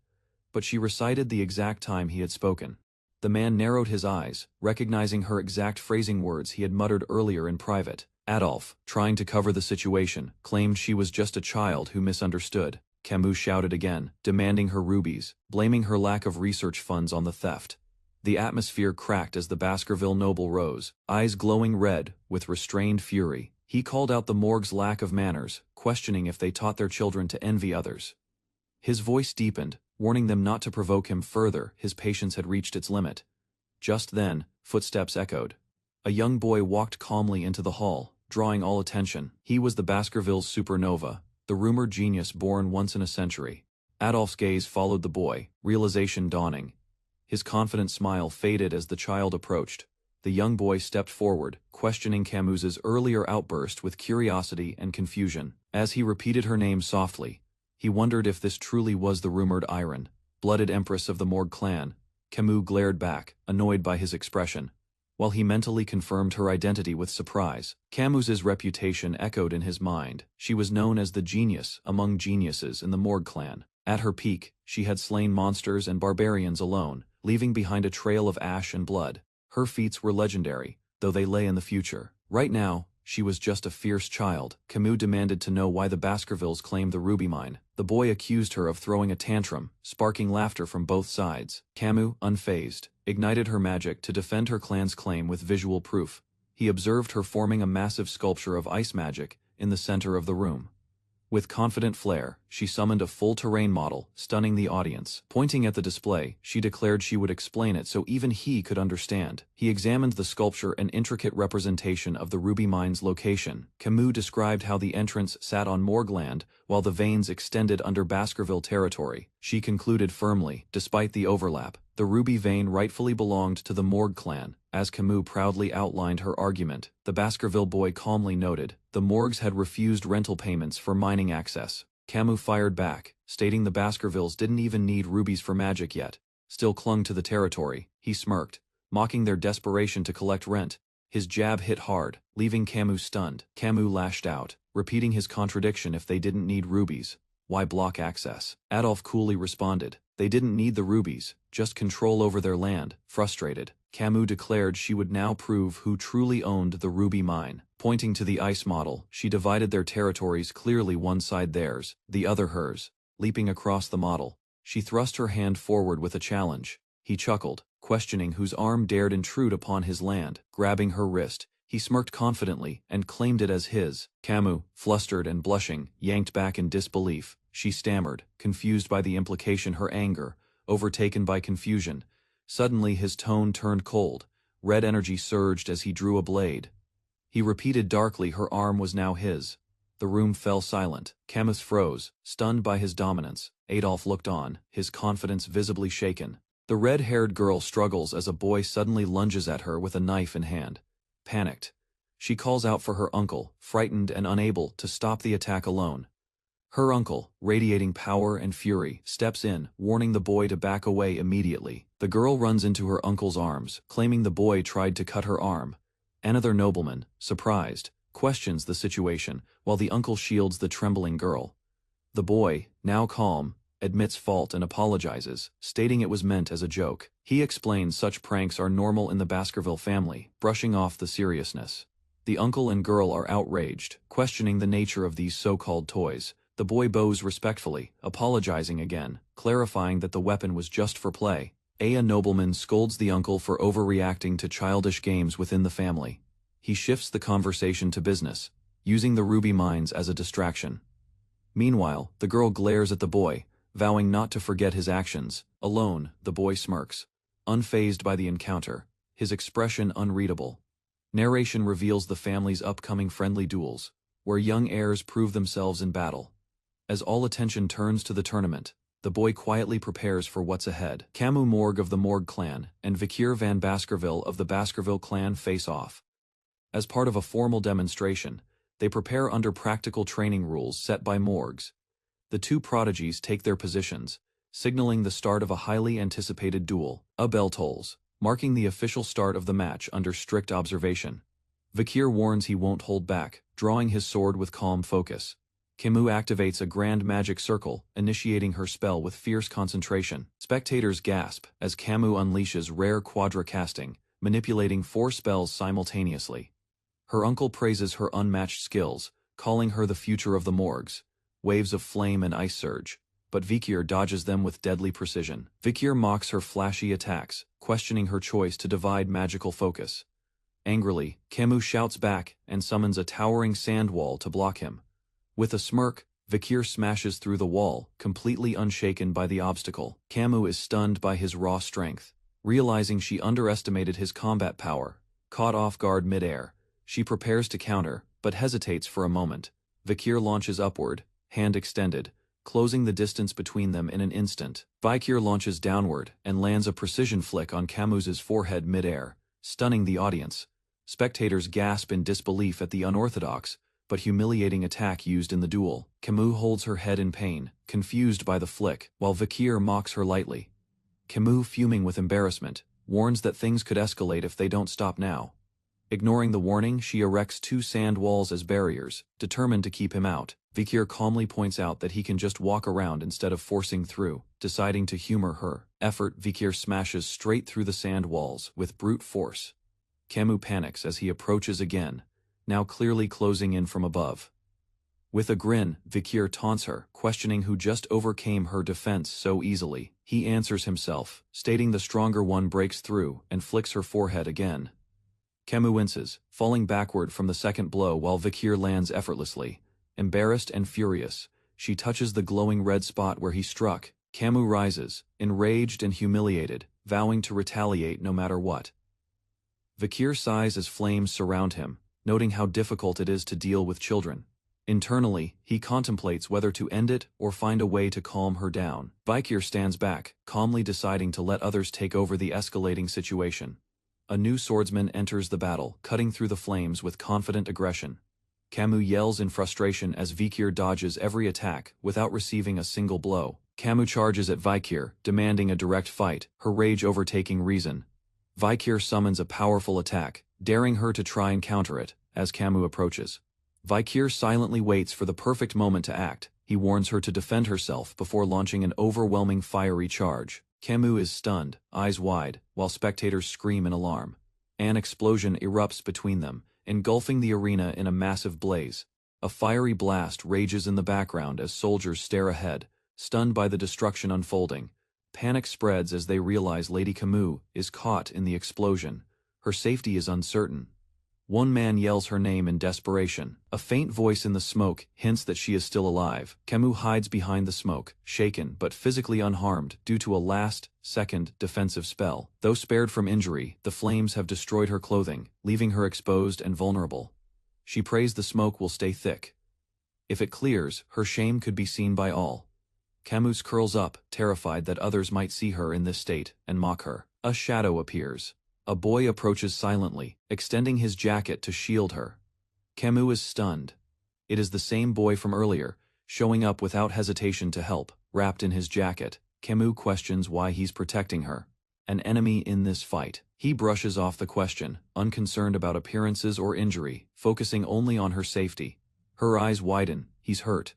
but she recited the exact time he had spoken. The man narrowed his eyes, recognizing her exact phrasing words he had muttered earlier in private. Adolphe, trying to cover the situation, claimed she was just a child who misunderstood. Camus shouted again, demanding her rubies, blaming her lack of research funds on the theft. The atmosphere cracked as the Baskerville noble rose, eyes glowing red with restrained fury. He called out the morgue's lack of manners, questioning if they taught their children to envy others. His voice deepened, warning them not to provoke him further. His patience had reached its limit. Just then, footsteps echoed. A young boy walked calmly into the hall, drawing all attention. He was the Baskervilles' supernova, the rumored genius born once in a century. Adolphe's gaze followed the boy, realization dawning. His confident smile faded as the child approached. The young boy stepped forward, questioning Camus's earlier outburst with curiosity and confusion. As he repeated her name softly, he wondered if this truly was the rumored Iron, blooded empress of the Morgue clan. Camus glared back, annoyed by his expression, while he mentally confirmed her identity with surprise. Camus's reputation echoed in his mind. She was known as the genius among geniuses in the Morgue clan. At her peak, she had slain monsters and barbarians alone, leaving behind a trail of ash and blood. Her feats were legendary, though they lay in the future. Right now, she was just a fierce child. Camus demanded to know why the Baskervilles claimed the ruby mine. The boy accused her of throwing a tantrum, sparking laughter from both sides. Camus, unfazed, ignited her magic to defend her clan's claim with visual proof. He observed her forming a massive sculpture of ice magic in the center of the room. With confident flair, she summoned a full-terrain model, stunning the audience. Pointing at the display, she declared she would explain it so even he could understand. He examined the sculpture, an intricate representation of the ruby mine's location. Camus described how the entrance sat on Morgue land, while the veins extended under Baskerville territory. She concluded firmly, despite the overlap, the ruby vein rightfully belonged to the Morgue clan. As Camus proudly outlined her argument, the Baskerville boy calmly noted, the Morgues had refused rental payments for mining access. Camus fired back, stating the Baskervilles didn't even need rubies for magic yet, still clung to the territory. He smirked, mocking their desperation to collect rent. His jab hit hard, leaving Camus stunned. Camus lashed out, repeating his contradiction: if they didn't need rubies, why block access? Adolphe coolly responded, they didn't need the rubies, just control over their land. Frustrated, Camus declared she would now prove who truly owned the ruby mine. Pointing to the ice model, she divided their territories clearly, one side theirs, the other hers. Leaping across the model, she thrust her hand forward with a challenge. He chuckled, questioning whose arm dared intrude upon his land. Grabbing her wrist, he smirked confidently and claimed it as his. Camus, flustered and blushing, yanked back in disbelief. She stammered, confused by the implication, her anger, overtaken by confusion. Suddenly his tone turned cold. Red energy surged as he drew a blade. He repeated darkly her arm was now his. The room fell silent. Camus froze, stunned by his dominance. Adolphe looked on, his confidence visibly shaken. The red-haired girl struggles as a boy suddenly lunges at her with a knife in hand. Panicked, she calls out for her uncle, frightened and unable to stop the attack alone. Her uncle, radiating power and fury, steps in, warning the boy to back away immediately. The girl runs into her uncle's arms, claiming the boy tried to cut her arm. Another nobleman, surprised, questions the situation, while the uncle shields the trembling girl. The boy, now calm, admits fault and apologizes, stating it was meant as a joke. He explains such pranks are normal in the Baskerville family, brushing off the seriousness. The uncle and girl are outraged, questioning the nature of these so-called toys. The boy bows respectfully, apologizing again, clarifying that the weapon was just for play. A nobleman scolds the uncle for overreacting to childish games within the family. He shifts the conversation to business, using the ruby mines as a distraction. Meanwhile, the girl glares at the boy, vowing not to forget his actions. Alone, the boy smirks, unfazed by the encounter, his expression unreadable. Narration reveals the family's upcoming friendly duels, where young heirs prove themselves in battle. As all attention turns to the tournament, the boy quietly prepares for what's ahead. Camus Morgue of the Morgue clan and Victor van Baskerville of the Baskerville clan face off. As part of a formal demonstration, they prepare under practical training rules set by Morgues. The two prodigies take their positions, signaling the start of a highly anticipated duel. A bell tolls, marking the official start of the match under strict observation. Vikir warns he won't hold back, drawing his sword with calm focus. Camus activates a grand magic circle, initiating her spell with fierce concentration. Spectators gasp as Camus unleashes rare quadra casting, manipulating 4 spells simultaneously. Her uncle praises her unmatched skills, calling her the future of the morgues. Waves of flame and ice surge, but Vikir dodges them with deadly precision. Vikir mocks her flashy attacks, questioning her choice to divide magical focus. Angrily, Camus shouts back and summons a towering sand wall to block him. With a smirk, Vikir smashes through the wall, completely unshaken by the obstacle. Camus is stunned by his raw strength. Realizing she underestimated his combat power, caught off guard mid-air, she prepares to counter, but hesitates for a moment. Vikir launches upward, hand extended, closing the distance between them in an instant. Vikir launches downward and lands a precision flick on Camus's forehead mid-air, stunning the audience. Spectators gasp in disbelief at the unorthodox, but humiliating attack used in the duel. Camus holds her head in pain, confused by the flick, while Vikir mocks her lightly. Camus, fuming with embarrassment, warns that things could escalate if they don't stop now. Ignoring the warning, she erects 2 sand walls as barriers, determined to keep him out. Vikir calmly points out that he can just walk around instead of forcing through. Deciding to humor her effort, Vikir smashes straight through the sand walls with brute force. Camus panics as he approaches again, now clearly closing in from above. With a grin, Vikir taunts her, questioning who just overcame her defense so easily. He answers himself, stating the stronger one breaks through and flicks her forehead again. Camus winces, falling backward from the second blow while Vikir lands effortlessly. Embarrassed and furious, she touches the glowing red spot where he struck. Camus rises, enraged and humiliated, vowing to retaliate no matter what. Vikir sighs as flames surround him, noting how difficult it is to deal with children. Internally, he contemplates whether to end it or find a way to calm her down. Vikir stands back, calmly deciding to let others take over the escalating situation. A new swordsman enters the battle, cutting through the flames with confident aggression. Camus yells in frustration as Vikir dodges every attack without receiving a single blow. Camus charges at Vikir, demanding a direct fight, her rage overtaking reason. Vikir summons a powerful attack, daring her to try and counter it, as Camus approaches. Vikir silently waits for the perfect moment to act. He warns her to defend herself before launching an overwhelming fiery charge. Camus is stunned, eyes wide, while spectators scream in alarm. An explosion erupts between them, engulfing the arena in a massive blaze. A fiery blast rages in the background as soldiers stare ahead, stunned by the destruction unfolding. Panic spreads as they realize Lady Camus is caught in the explosion. Her safety is uncertain. One man yells her name in desperation. A faint voice in the smoke hints that she is still alive. Camus hides behind the smoke, shaken but physically unharmed due to a last-second defensive spell. Though spared from injury, the flames have destroyed her clothing, leaving her exposed and vulnerable. She prays the smoke will stay thick. If it clears, her shame could be seen by all. Camus curls up, terrified that others might see her in this state and mock her. A shadow appears. A boy approaches silently, extending his jacket to shield her. Camus is stunned. It is the same boy from earlier, showing up without hesitation to help. Wrapped in his jacket, Camus questions why he's protecting her. An enemy in this fight. He brushes off the question, unconcerned about appearances or injury, focusing only on her safety. Her eyes widen. He's hurt.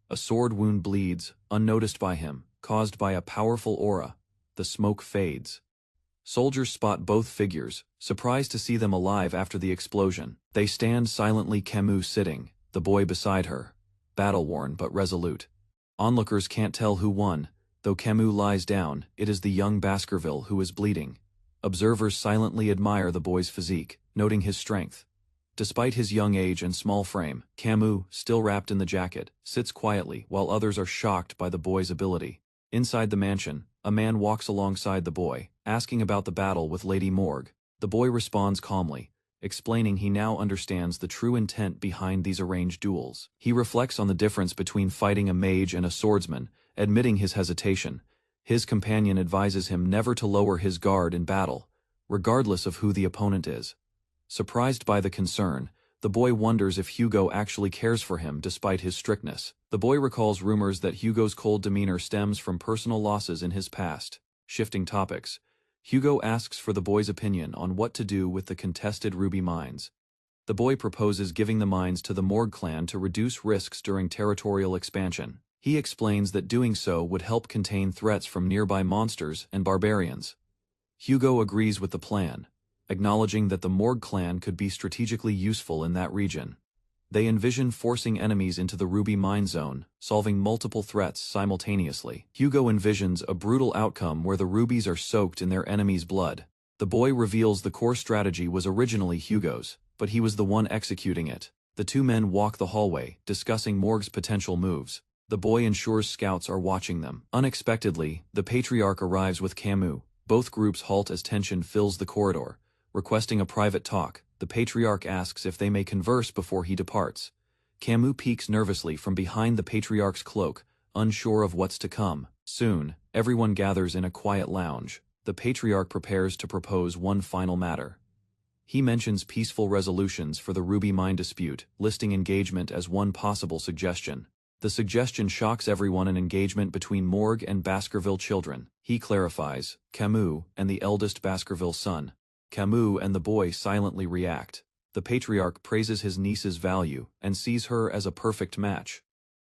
A sword wound bleeds, unnoticed by him, caused by a powerful aura. The smoke fades. Soldiers spot both figures, surprised to see them alive after the explosion. They stand silently, Camus sitting, the boy beside her, battle-worn but resolute. Onlookers can't tell who won. Though Camus lies down, it is the young Baskerville who is bleeding. Observers silently admire the boy's physique, noting his strength. Despite his young age and small frame, Camus, still wrapped in the jacket, sits quietly while others are shocked by the boy's ability. Inside the mansion, a man walks alongside the boy, asking about the battle with Lady Morgue. The boy responds calmly, explaining he now understands the true intent behind these arranged duels. He reflects on the difference between fighting a mage and a swordsman, admitting his hesitation. His companion advises him never to lower his guard in battle, regardless of who the opponent is. Surprised by the concern, The boy wonders if Hugo actually cares for him despite his strictness. The boy recalls rumors that Hugo's cold demeanor stems from personal losses in his past. Shifting topics, Hugo asks for the boy's opinion on what to do with the contested ruby mines. The boy proposes giving the mines to the Morg clan to reduce risks during territorial expansion. He explains that doing so would help contain threats from nearby monsters and barbarians. Hugo agrees with the plan, acknowledging that the Morg clan could be strategically useful in that region. They envision forcing enemies into the Ruby Mine Zone, solving multiple threats simultaneously. Hugo envisions a brutal outcome where the rubies are soaked in their enemy's blood. The boy reveals the core strategy was originally Hugo's, but he was the one executing it. The two men walk the hallway, discussing Morg's potential moves. The boy ensures scouts are watching them. Unexpectedly, the Patriarch arrives with Camus. Both groups halt as tension fills the corridor. Requesting a private talk, the Patriarch asks if they may converse before he departs. Camus peeks nervously from behind the Patriarch's cloak, unsure of what's to come. Soon, everyone gathers in a quiet lounge. The Patriarch prepares to propose one final matter. He mentions peaceful resolutions for the Ruby Mine dispute, listing engagement as one possible suggestion. The suggestion shocks everyone, an engagement between Morg and Baskerville children. He clarifies, Camus and the eldest Baskerville son. Camus and the boy silently react. The Patriarch praises his niece's value and sees her as a perfect match.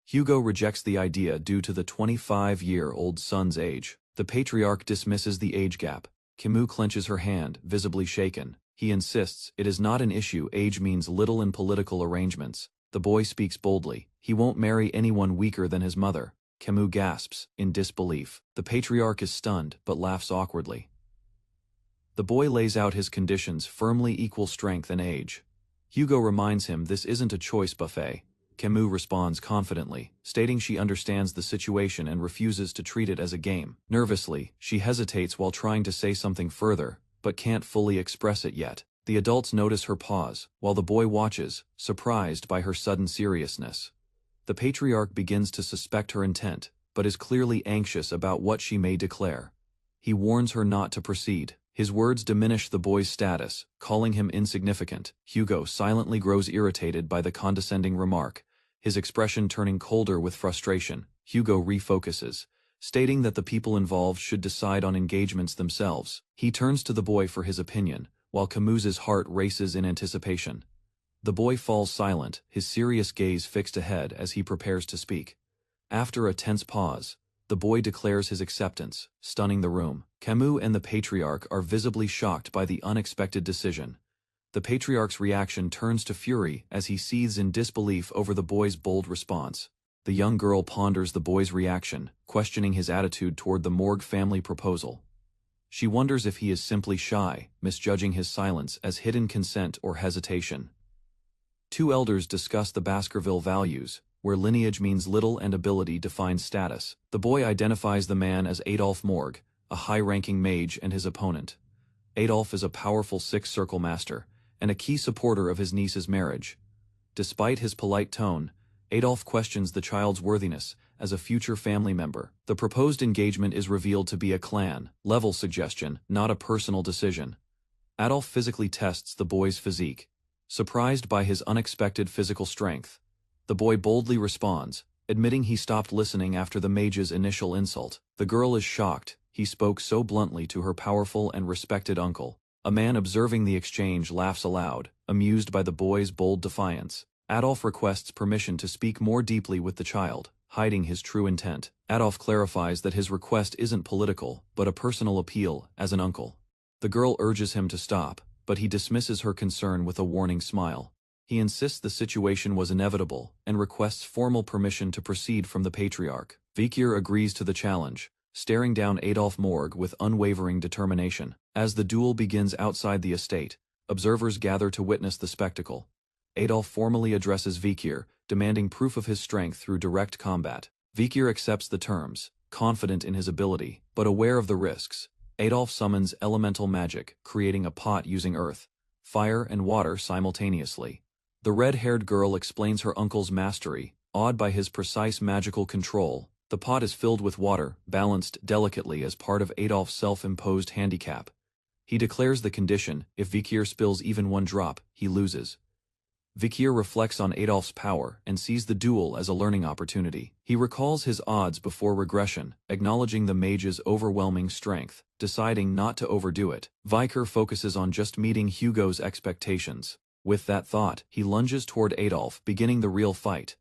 Hugo rejects the idea due to the 25-year-old son's age. The Patriarch dismisses the age gap. Camus clenches her hand, visibly shaken. He insists it is not an issue, age means little in political arrangements. The boy speaks boldly. He won't marry anyone weaker than his mother. Camus gasps, in disbelief. The Patriarch is stunned, but laughs awkwardly. The boy lays out his conditions, firmly equal strength and age. Hugo reminds him this isn't a choice buffet. Camus responds confidently, stating she understands the situation and refuses to treat it as a game. Nervously, she hesitates while trying to say something further, but can't fully express it yet. The adults notice her pause, while the boy watches, surprised by her sudden seriousness. The Patriarch begins to suspect her intent, but is clearly anxious about what she may declare. He warns her not to proceed. His words diminish the boy's status, calling him insignificant. Hugo silently grows irritated by the condescending remark, his expression turning colder with frustration. Hugo refocuses, stating that the people involved should decide on engagements themselves. He turns to the boy for his opinion, while Camus's heart races in anticipation. The boy falls silent, his serious gaze fixed ahead as he prepares to speak. After a tense pause, the boy declares his acceptance, stunning the room. Camus and the Patriarch are visibly shocked by the unexpected decision. The Patriarch's reaction turns to fury as he seethes in disbelief over the boy's bold response. The young girl ponders the boy's reaction, questioning his attitude toward the Morg family proposal. She wonders if he is simply shy, misjudging his silence as hidden consent or hesitation. Two elders discuss the Baskerville values, where lineage means little and ability defines status. The boy identifies the man as Adolphe Morg, a high-ranking mage and his opponent. Adolphe is a powerful six-circle master, and a key supporter of his niece's marriage. Despite his polite tone, Adolphe questions the child's worthiness as a future family member. The proposed engagement is revealed to be a clan-level suggestion, not a personal decision. Adolphe physically tests the boy's physique. Surprised by his unexpected physical strength, the boy boldly responds, admitting he stopped listening after the mage's initial insult. The girl is shocked. He spoke so bluntly to her powerful and respected uncle. A man observing the exchange laughs aloud, amused by the boy's bold defiance. Adolphe requests permission to speak more deeply with the child, hiding his true intent. Adolphe clarifies that his request isn't political, but a personal appeal as an uncle. The girl urges him to stop, but he dismisses her concern with a warning smile. He insists the situation was inevitable and requests formal permission to proceed from the Patriarch. Vikir agrees to the challenge, staring down Adolphe Morg with unwavering determination. As the duel begins outside the estate, observers gather to witness the spectacle. Adolphe formally addresses Vikir, demanding proof of his strength through direct combat. Vikir accepts the terms, confident in his ability, but aware of the risks. Adolphe summons elemental magic, creating a pot using earth, fire, and water simultaneously. The red-haired girl explains her uncle's mastery, awed by his precise magical control. The pot is filled with water, balanced delicately as part of Adolphe's self-imposed handicap. He declares the condition: if Vikir spills even one drop, he loses. Vikir reflects on Adolf's power and sees the duel as a learning opportunity. He recalls his odds before regression, acknowledging the mage's overwhelming strength, deciding not to overdo it. Vikir focuses on just meeting Hugo's expectations. With that thought, he lunges toward Adolf, beginning the real fight.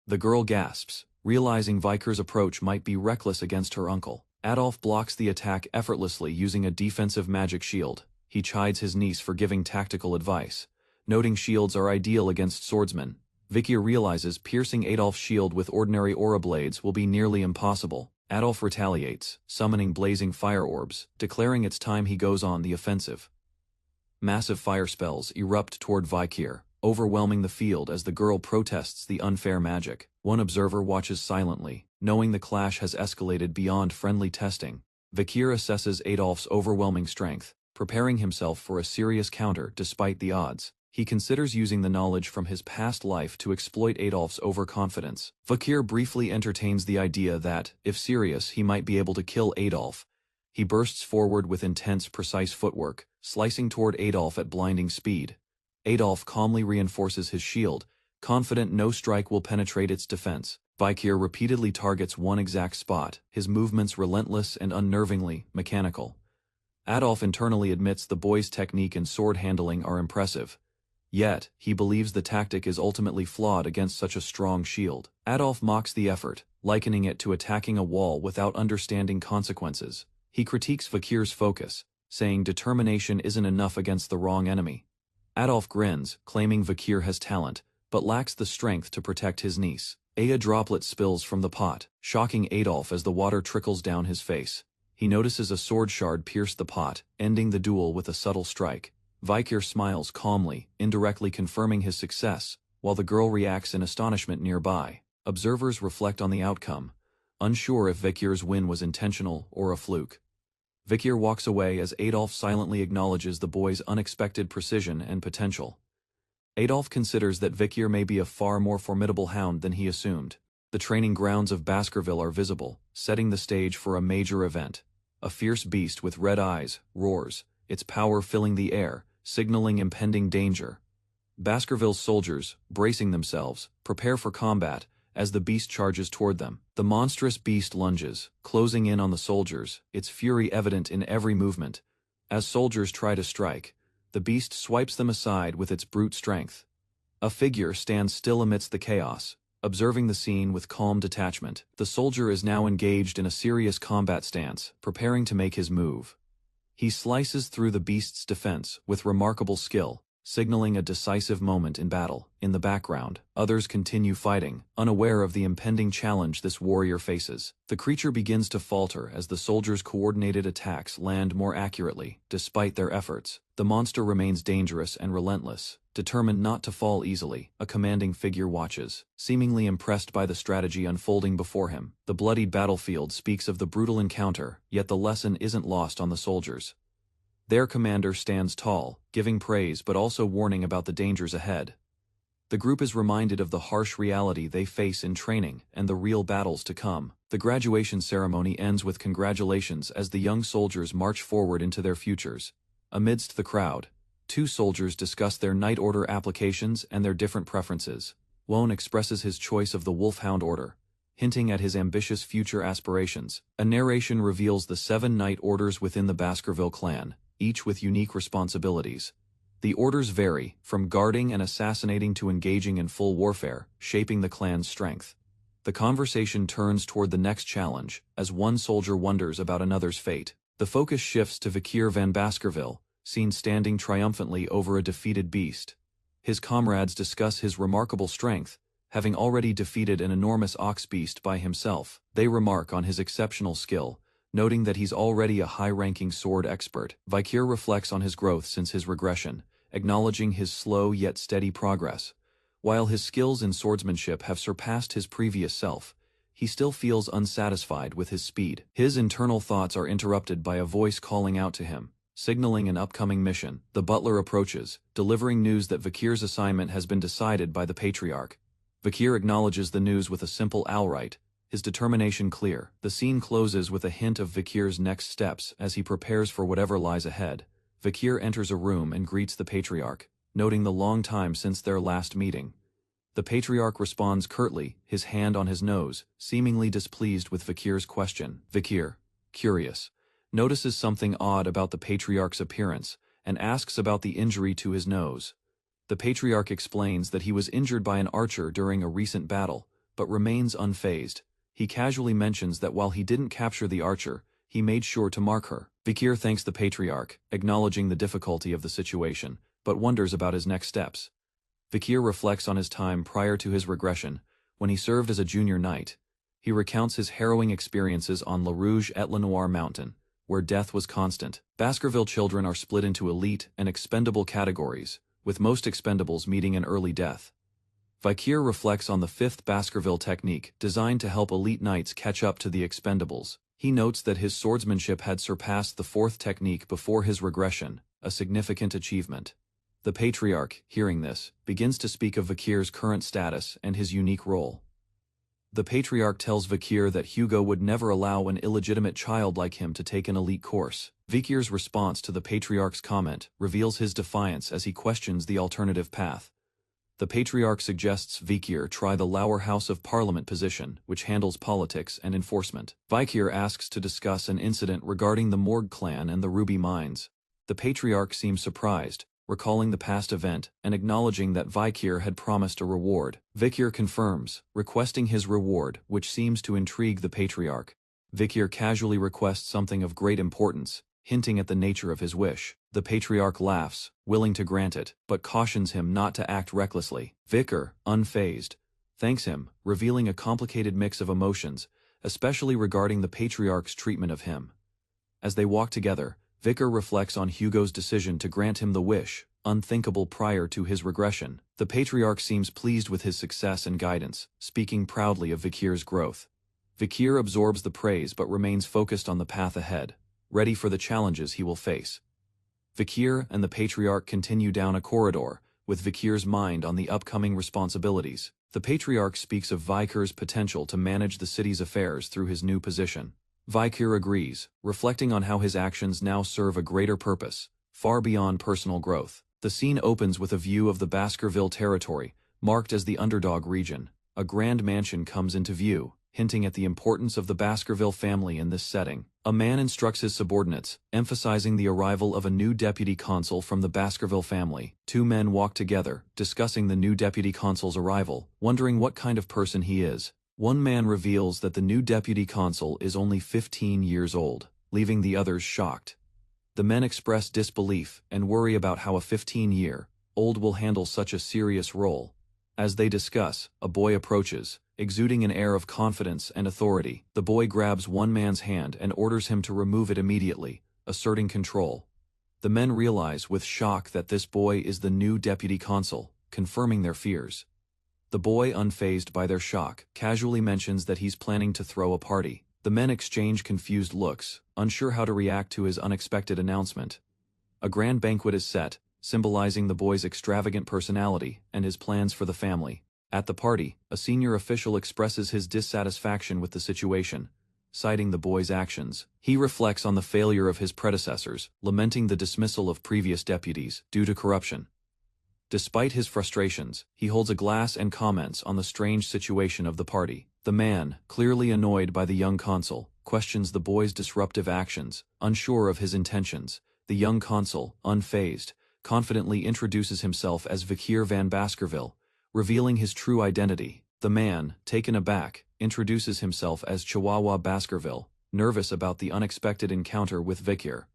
The girl gasps, realizing Vikir's approach might be reckless against her uncle. Adolf blocks the attack effortlessly using a defensive magic shield. He chides his niece for giving tactical advice, noting shields are ideal against swordsmen. Vikir realizes piercing Adolf's shield with ordinary aura blades will be nearly impossible. Adolf retaliates, summoning blazing fire orbs, declaring it's time he goes on the offensive. Massive fire spells erupt toward Vikir, overwhelming the field as the girl protests the unfair magic. One observer watches silently, knowing the clash has escalated beyond friendly testing. Vikir assesses Adolf's overwhelming strength, preparing himself for a serious counter despite the odds. He considers using the knowledge from his past life to exploit Adolf's overconfidence. Vikir briefly entertains the idea that, if serious, he might be able to kill Adolf. He bursts forward with intense, precise footwork, slicing toward Adolf at blinding speed. Adolf calmly reinforces his shield, confident no strike will penetrate its defense. Vikir repeatedly targets one exact spot, his movements relentless and unnervingly mechanical. Adolf internally admits the boy's technique and sword handling are impressive. Yet, he believes the tactic is ultimately flawed against such a strong shield. Adolf mocks the effort, likening it to attacking a wall without understanding consequences. He critiques Vikir's focus, saying determination isn't enough against the wrong enemy. Adolf grins, claiming Vikir has talent, but lacks the strength to protect his niece. A droplet spills from the pot, shocking Adolf as the water trickles down his face. He notices a sword shard pierce the pot, ending the duel with a subtle strike. Vikir smiles calmly, indirectly confirming his success, while the girl reacts in astonishment nearby. Observers reflect on the outcome, unsure if Vikir's win was intentional or a fluke. Vikir walks away as Adolf silently acknowledges the boy's unexpected precision and potential. Adolf considers that Vikir may be a far more formidable hound than he assumed. The training grounds of Baskerville are visible, setting the stage for a major event. A fierce beast with red eyes roars, its power filling the air, signaling impending danger. Baskerville's soldiers, bracing themselves, prepare for combat as the beast charges toward them. The monstrous beast lunges, closing in on the soldiers, its fury evident in every movement. As soldiers try to strike, the beast swipes them aside with its brute strength. A figure stands still amidst the chaos, observing the scene with calm detachment. The soldier is now engaged in a serious combat stance, preparing to make his move. He slices through the beast's defense with remarkable skill, signaling a decisive moment in battle. In the background, others continue fighting, unaware of the impending challenge this warrior faces. The creature begins to falter as the soldiers' coordinated attacks land more accurately, despite their efforts. The monster remains dangerous and relentless, determined not to fall easily. A commanding figure watches, seemingly impressed by the strategy unfolding before him. The bloodied battlefield speaks of the brutal encounter, yet the lesson isn't lost on the soldiers. Their commander stands tall, giving praise but also warning about the dangers ahead. The group is reminded of the harsh reality they face in training and the real battles to come. The graduation ceremony ends with congratulations as the young soldiers march forward into their futures. Amidst the crowd, two soldiers discuss their Knight Order applications and their different preferences. Wone expresses his choice of the Wolfhound Order, hinting at his ambitious future aspirations. A narration reveals the 7 Knight Orders within the Baskerville clan, each with unique responsibilities. The orders vary, from guarding and assassinating to engaging in full warfare, shaping the clan's strength. The conversation turns toward the next challenge, as one soldier wonders about another's fate. The focus shifts to Vikir van Baskerville, seen standing triumphantly over a defeated beast. His comrades discuss his remarkable strength, having already defeated an enormous ox beast by himself. They remark on his exceptional skill, noting that he's already a high-ranking sword expert. Vikir reflects on his growth since his regression, acknowledging his slow yet steady progress. While his skills in swordsmanship have surpassed his previous self, he still feels unsatisfied with his speed. His internal thoughts are interrupted by a voice calling out to him, signaling an upcoming mission. The butler approaches, delivering news that Vikir's assignment has been decided by the Patriarch. Vikir acknowledges the news with a simple "Alright," his determination clear. The scene closes with a hint of Vikir's next steps as he prepares for whatever lies ahead. Vikir enters a room and greets the Patriarch, noting the long time since their last meeting. The patriarch responds curtly, his hand on his nose, seemingly displeased with Vikir's question. Vikir, curious, notices something odd about the patriarch's appearance and asks about the injury to his nose. The patriarch explains that he was injured by an archer during a recent battle, but remains unfazed. He casually mentions that while he didn't capture the archer, he made sure to mark her. Vikir thanks the patriarch, acknowledging the difficulty of the situation, but wonders about his next steps. Vikir reflects on his time prior to his regression, when he served as a junior knight. He recounts his harrowing experiences on La Rouge et La Noire Mountain, where death was constant. Baskerville children are split into elite and expendable categories, with most expendables meeting an early death. Vikir reflects on the 5th Baskerville technique designed to help elite knights catch up to the expendables. He notes that his swordsmanship had surpassed the 4th technique before his regression, a significant achievement. The patriarch, hearing this, begins to speak of Vikir's current status and his unique role. The patriarch tells Vikir that Hugo would never allow an illegitimate child like him to take an elite course. Vikir's response to the patriarch's comment reveals his defiance as he questions the alternative path. The patriarch suggests Vikir try the Lower House of Parliament position, which handles politics and enforcement. Vikir asks to discuss an incident regarding the Morgue clan and the ruby mines. The patriarch seems surprised, recalling the past event and acknowledging that Vikir had promised a reward. Vikir confirms, requesting his reward, which seems to intrigue the patriarch. Vikir casually requests something of great importance, hinting at the nature of his wish. The patriarch laughs, willing to grant it, but cautions him not to act recklessly. Vikir, unfazed, thanks him, revealing a complicated mix of emotions, especially regarding the patriarch's treatment of him. As they walk together, Vikir reflects on Hugo's decision to grant him the wish, unthinkable prior to his regression. The patriarch seems pleased with his success and guidance, speaking proudly of Vikir's growth. Vikir absorbs the praise but remains focused on the path ahead, ready for the challenges he will face. Vikir and the patriarch continue down a corridor, with Vikir's mind on the upcoming responsibilities. The patriarch speaks of Vikir's potential to manage the city's affairs through his new position. Vikir agrees, reflecting on how his actions now serve a greater purpose, far beyond personal growth. The scene opens with a view of the Baskerville territory, marked as the underdog region. A grand mansion comes into view, hinting at the importance of the Baskerville family in this setting. A man instructs his subordinates, emphasizing the arrival of a new deputy consul from the Baskerville family. Two men walk together, discussing the new deputy consul's arrival, wondering what kind of person he is. One man reveals that the new deputy consul is only 15 years old, leaving the others shocked. The men express disbelief and worry about how a 15-year-old will handle such a serious role. As they discuss, a boy approaches, exuding an air of confidence and authority. The boy grabs one man's hand and orders him to remove it immediately, asserting control. The men realize with shock that this boy is the new deputy consul, confirming their fears. The boy, unfazed by their shock, casually mentions that he's planning to throw a party. The men exchange confused looks, unsure how to react to his unexpected announcement. A grand banquet is set, symbolizing the boy's extravagant personality and his plans for the family. At the party, a senior official expresses his dissatisfaction with the situation, citing the boy's actions. He reflects on the failure of his predecessors, lamenting the dismissal of previous deputies due to corruption. Despite his frustrations, he holds a glass and comments on the strange situation of the party. The man, clearly annoyed by the young consul, questions the boy's disruptive actions, unsure of his intentions. The young consul, unfazed, confidently introduces himself as Vikir van Baskerville, revealing his true identity. The man, taken aback, introduces himself as Chihuahua Baskerville, nervous about the unexpected encounter with Vikir.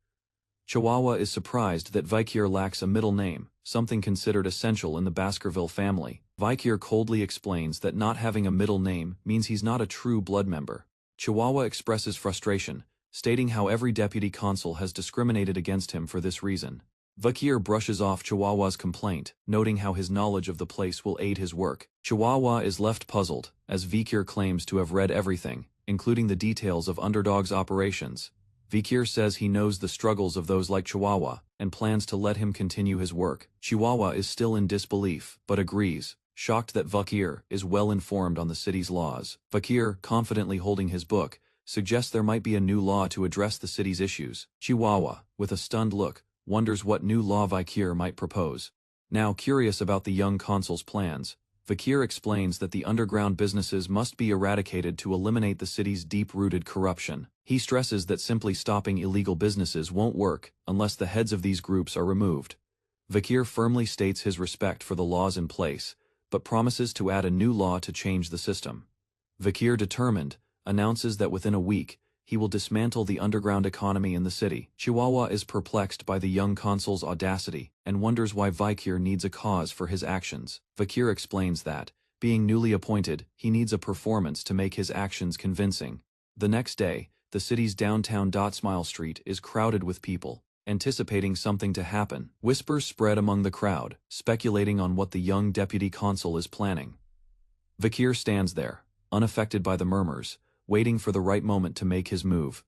Chihuahua is surprised that Vikir lacks a middle name, something considered essential in the Baskerville family. Vikir coldly explains that not having a middle name means he's not a true blood member. Chihuahua expresses frustration, stating how every deputy consul has discriminated against him for this reason. Vikir brushes off Chihuahua's complaint, noting how his knowledge of the place will aid his work. Chihuahua is left puzzled, as Vikir claims to have read everything, including the details of Underdog's operations. Vikir says he knows the struggles of those like Chihuahua, and plans to let him continue his work. Chihuahua is still in disbelief, but agrees, shocked that Vikir is well informed on the city's laws. Vikir, confidently holding his book, suggests there might be a new law to address the city's issues. Chihuahua, with a stunned look, wonders what new law Vikir might propose. Now curious about the young consul's plans, Vakir explains that the underground businesses must be eradicated to eliminate the city's deep-rooted corruption. He stresses that simply stopping illegal businesses won't work unless the heads of these groups are removed. Vakir firmly states his respect for the laws in place, but promises to add a new law to change the system. Vakir, determined, announces that within a week, he will dismantle the underground economy in the city. Chihuahua is perplexed by the young consul's audacity and wonders why Vakir needs a cause for his actions. Vakir explains that, being newly appointed, he needs a performance to make his actions convincing. The next day, the city's downtown Smile Street is crowded with people, anticipating something to happen. Whispers spread among the crowd, speculating on what the young deputy consul is planning. Vakir stands there, unaffected by the murmurs, waiting for the right moment to make his move.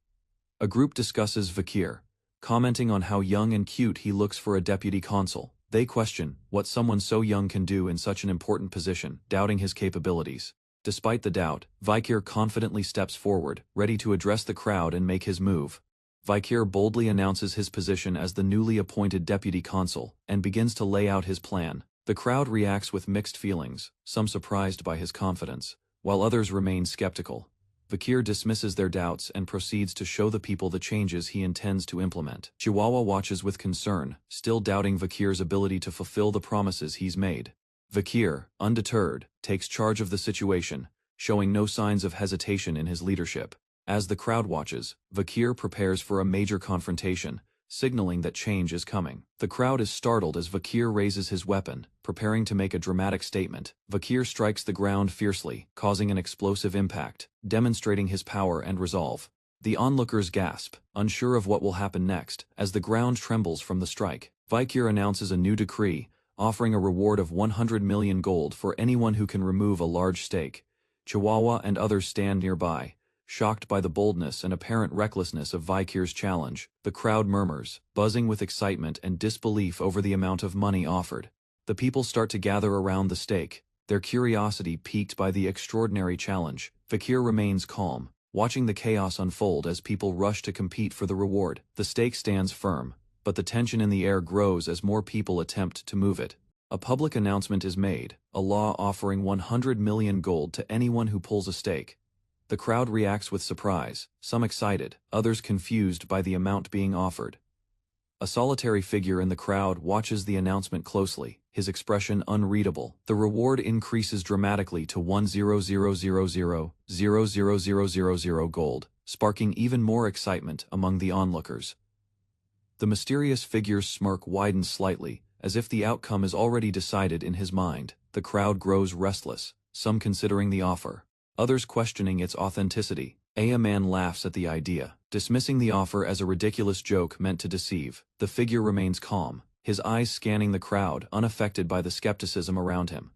A group discusses Vakir, commenting on how young and cute he looks for a deputy consul. They question what someone so young can do in such an important position, doubting his capabilities. Despite the doubt, Vakir confidently steps forward, ready to address the crowd and make his move. Vakir boldly announces his position as the newly appointed deputy consul and begins to lay out his plan. The crowd reacts with mixed feelings, some surprised by his confidence, while others remain skeptical. Vakir dismisses their doubts and proceeds to show the people the changes he intends to implement. Chihuahua watches with concern, still doubting Vakir's ability to fulfill the promises he's made. Vakir, undeterred, takes charge of the situation, showing no signs of hesitation in his leadership. As the crowd watches, Vakir prepares for a major confrontation, signaling that change is coming. The crowd is startled as Vakir raises his weapon, preparing to make a dramatic statement. Vakir strikes the ground fiercely, causing an explosive impact, demonstrating his power and resolve. The onlookers gasp, unsure of what will happen next, as the ground trembles from the strike. Vakir announces a new decree, offering a reward of 100 million gold for anyone who can remove a large stake. Chihuahua and others stand nearby, shocked by the boldness and apparent recklessness of Vakir's challenge. The crowd murmurs, buzzing with excitement and disbelief over the amount of money offered. The people start to gather around the stake, their curiosity piqued by the extraordinary challenge. Vakir remains calm, watching the chaos unfold as people rush to compete for the reward. The stake stands firm, but the tension in the air grows as more people attempt to move it. A public announcement is made, a law offering 100 million gold to anyone who pulls a stake. The crowd reacts with surprise, some excited, others confused by the amount being offered. A solitary figure in the crowd watches the announcement closely, his expression unreadable. The reward increases dramatically to 100,000,000,000 gold, sparking even more excitement among the onlookers. The mysterious figure's smirk widens slightly, as if the outcome is already decided in his mind. The crowd grows restless, some considering the offer, others questioning its authenticity. A man laughs at the idea, dismissing the offer as a ridiculous joke meant to deceive. The figure remains calm, his eyes scanning the crowd, unaffected by the skepticism around him.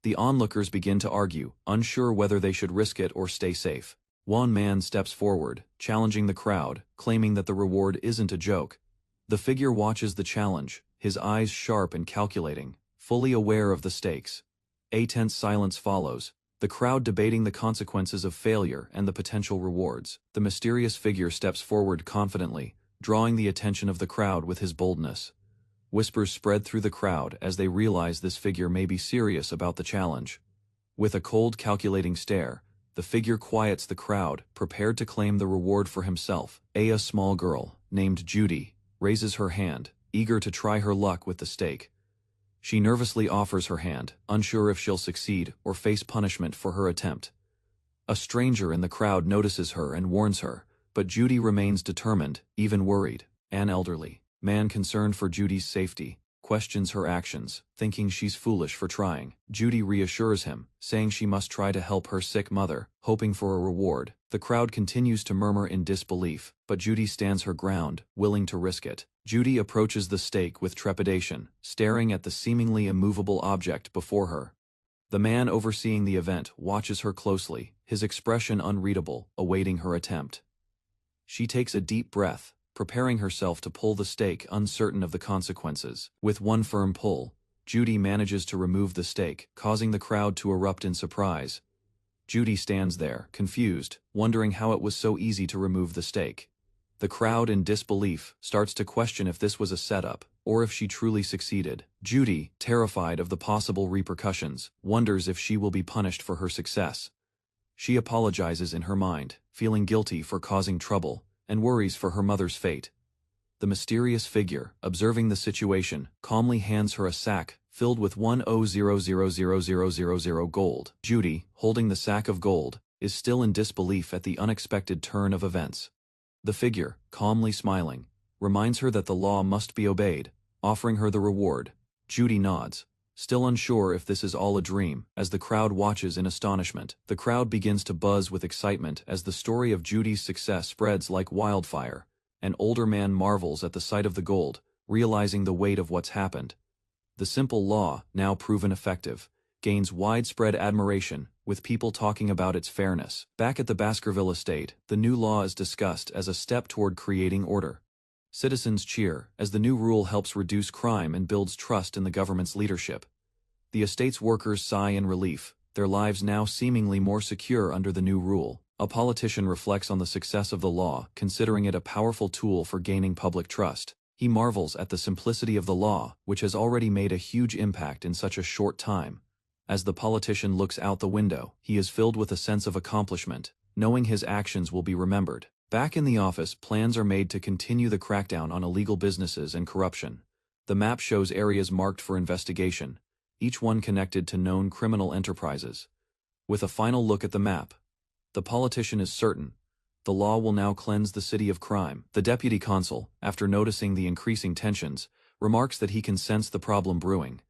The onlookers begin to argue, unsure whether they should risk it or stay safe. One man steps forward, challenging the crowd, claiming that the reward isn't a joke. The figure watches the challenge, his eyes sharp and calculating, fully aware of the stakes. A tense silence follows, the crowd debating the consequences of failure and the potential rewards. The mysterious figure steps forward confidently, drawing the attention of the crowd with his boldness. Whispers spread through the crowd as they realize this figure may be serious about the challenge. With a cold, calculating stare, the figure quiets the crowd, prepared to claim the reward for himself. A small girl, named Judy, raises her hand, eager to try her luck with the stake. She nervously offers her hand, unsure if she'll succeed or face punishment for her attempt. A stranger in the crowd notices her and warns her, but Judy remains determined, even worried. An elderly man concerned for Judy's safety questions her actions, thinking she's foolish for trying. Judy reassures him, saying she must try to help her sick mother, hoping for a reward. The crowd continues to murmur in disbelief, but Judy stands her ground, willing to risk it. Judy approaches the stake with trepidation, staring at the seemingly immovable object before her. The man overseeing the event watches her closely, his expression unreadable, awaiting her attempt. She takes a deep breath, preparing herself to pull the stake, uncertain of the consequences. With one firm pull, Judy manages to remove the stake, causing the crowd to erupt in surprise. Judy stands there, confused, wondering how it was so easy to remove the stake. The crowd, in disbelief, starts to question if this was a setup, or if she truly succeeded. Judy, terrified of the possible repercussions, wonders if she will be punished for her success. She apologizes in her mind, feeling guilty for causing trouble, and worries for her mother's fate. The mysterious figure, observing the situation, calmly hands her a sack filled with 1,000,000 gold. Judy, holding the sack of gold, is still in disbelief at the unexpected turn of events. The figure, calmly smiling, reminds her that the law must be obeyed, offering her the reward. Judy nods, still unsure if this is all a dream, as the crowd watches in astonishment. The crowd begins to buzz with excitement as the story of Judy's success spreads like wildfire. An older man marvels at the sight of the gold, realizing the weight of what's happened. The simple law, now proven effective, gains widespread admiration, with people talking about its fairness. Back at the Baskerville estate, the new law is discussed as a step toward creating order. Citizens cheer, as the new rule helps reduce crime and builds trust in the government's leadership. The estate's workers sigh in relief, their lives now seemingly more secure under the new rule. A politician reflects on the success of the law, considering it a powerful tool for gaining public trust. He marvels at the simplicity of the law, which has already made a huge impact in such a short time. As the politician looks out the window, he is filled with a sense of accomplishment, knowing his actions will be remembered. Back in the office, plans are made to continue the crackdown on illegal businesses and corruption. The map shows areas marked for investigation, each one connected to known criminal enterprises. With a final look at the map, the politician is certain the law will now cleanse the city of crime. The deputy consul, after noticing the increasing tensions, remarks that he can sense the problem brewing.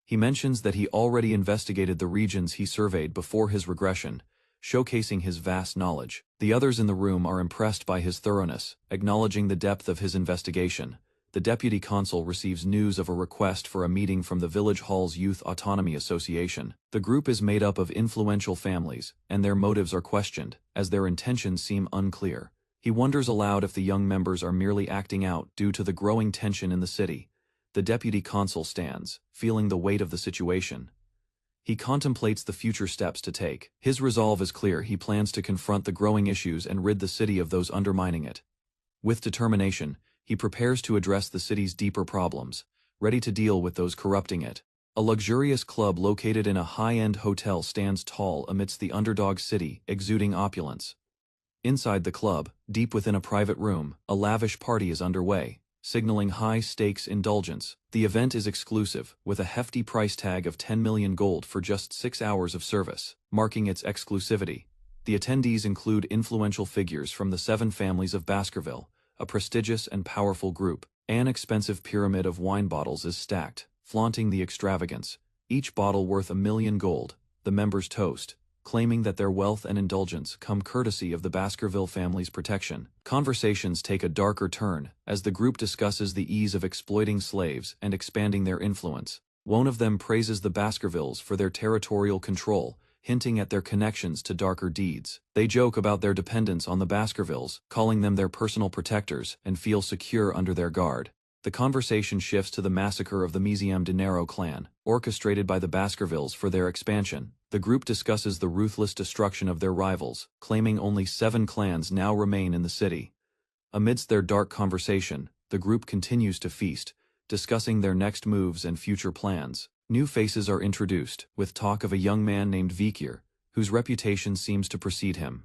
He mentions that he already investigated the regions he surveyed before his regression, showcasing his vast knowledge. The others in the room are impressed by his thoroughness, acknowledging the depth of his investigation. The deputy consul receives news of a request for a meeting from the village hall's Youth Autonomy Association. The group is made up of influential families, and their motives are questioned, as their intentions seem unclear. He wonders aloud if the young members are merely acting out due to the growing tension in the city. The deputy consul stands, feeling the weight of the situation. He contemplates the future steps to take. His resolve is clear. He plans to confront the growing issues and rid the city of those undermining it. With determination, he prepares to address the city's deeper problems, ready to deal with those corrupting it. A luxurious club located in a high-end hotel stands tall amidst the underdog city, exuding opulence. Inside the club, deep within a private room, a lavish party is underway, signaling high-stakes indulgence. The event is exclusive, with a hefty price tag of 10 million gold for just 6 hours of service, marking its exclusivity. The attendees include influential figures from the 7 families of Baskerville, a prestigious and powerful group. An expensive pyramid of wine bottles is stacked, flaunting the extravagance, each bottle worth 1 million gold. The members toast, claiming that their wealth and indulgence come courtesy of the Baskerville family's protection. Conversations take a darker turn, as the group discusses the ease of exploiting slaves and expanding their influence. One of them praises the Baskervilles for their territorial control, hinting at their connections to darker deeds. They joke about their dependence on the Baskervilles, calling them their personal protectors, and feel secure under their guard. The conversation shifts to the massacre of the Museum Dinero clan, orchestrated by the Baskervilles for their expansion. The group discusses the ruthless destruction of their rivals, claiming only 7 clans now remain in the city. Amidst their dark conversation, the group continues to feast, discussing their next moves and future plans. New faces are introduced, with talk of a young man named Vikir, whose reputation seems to precede him.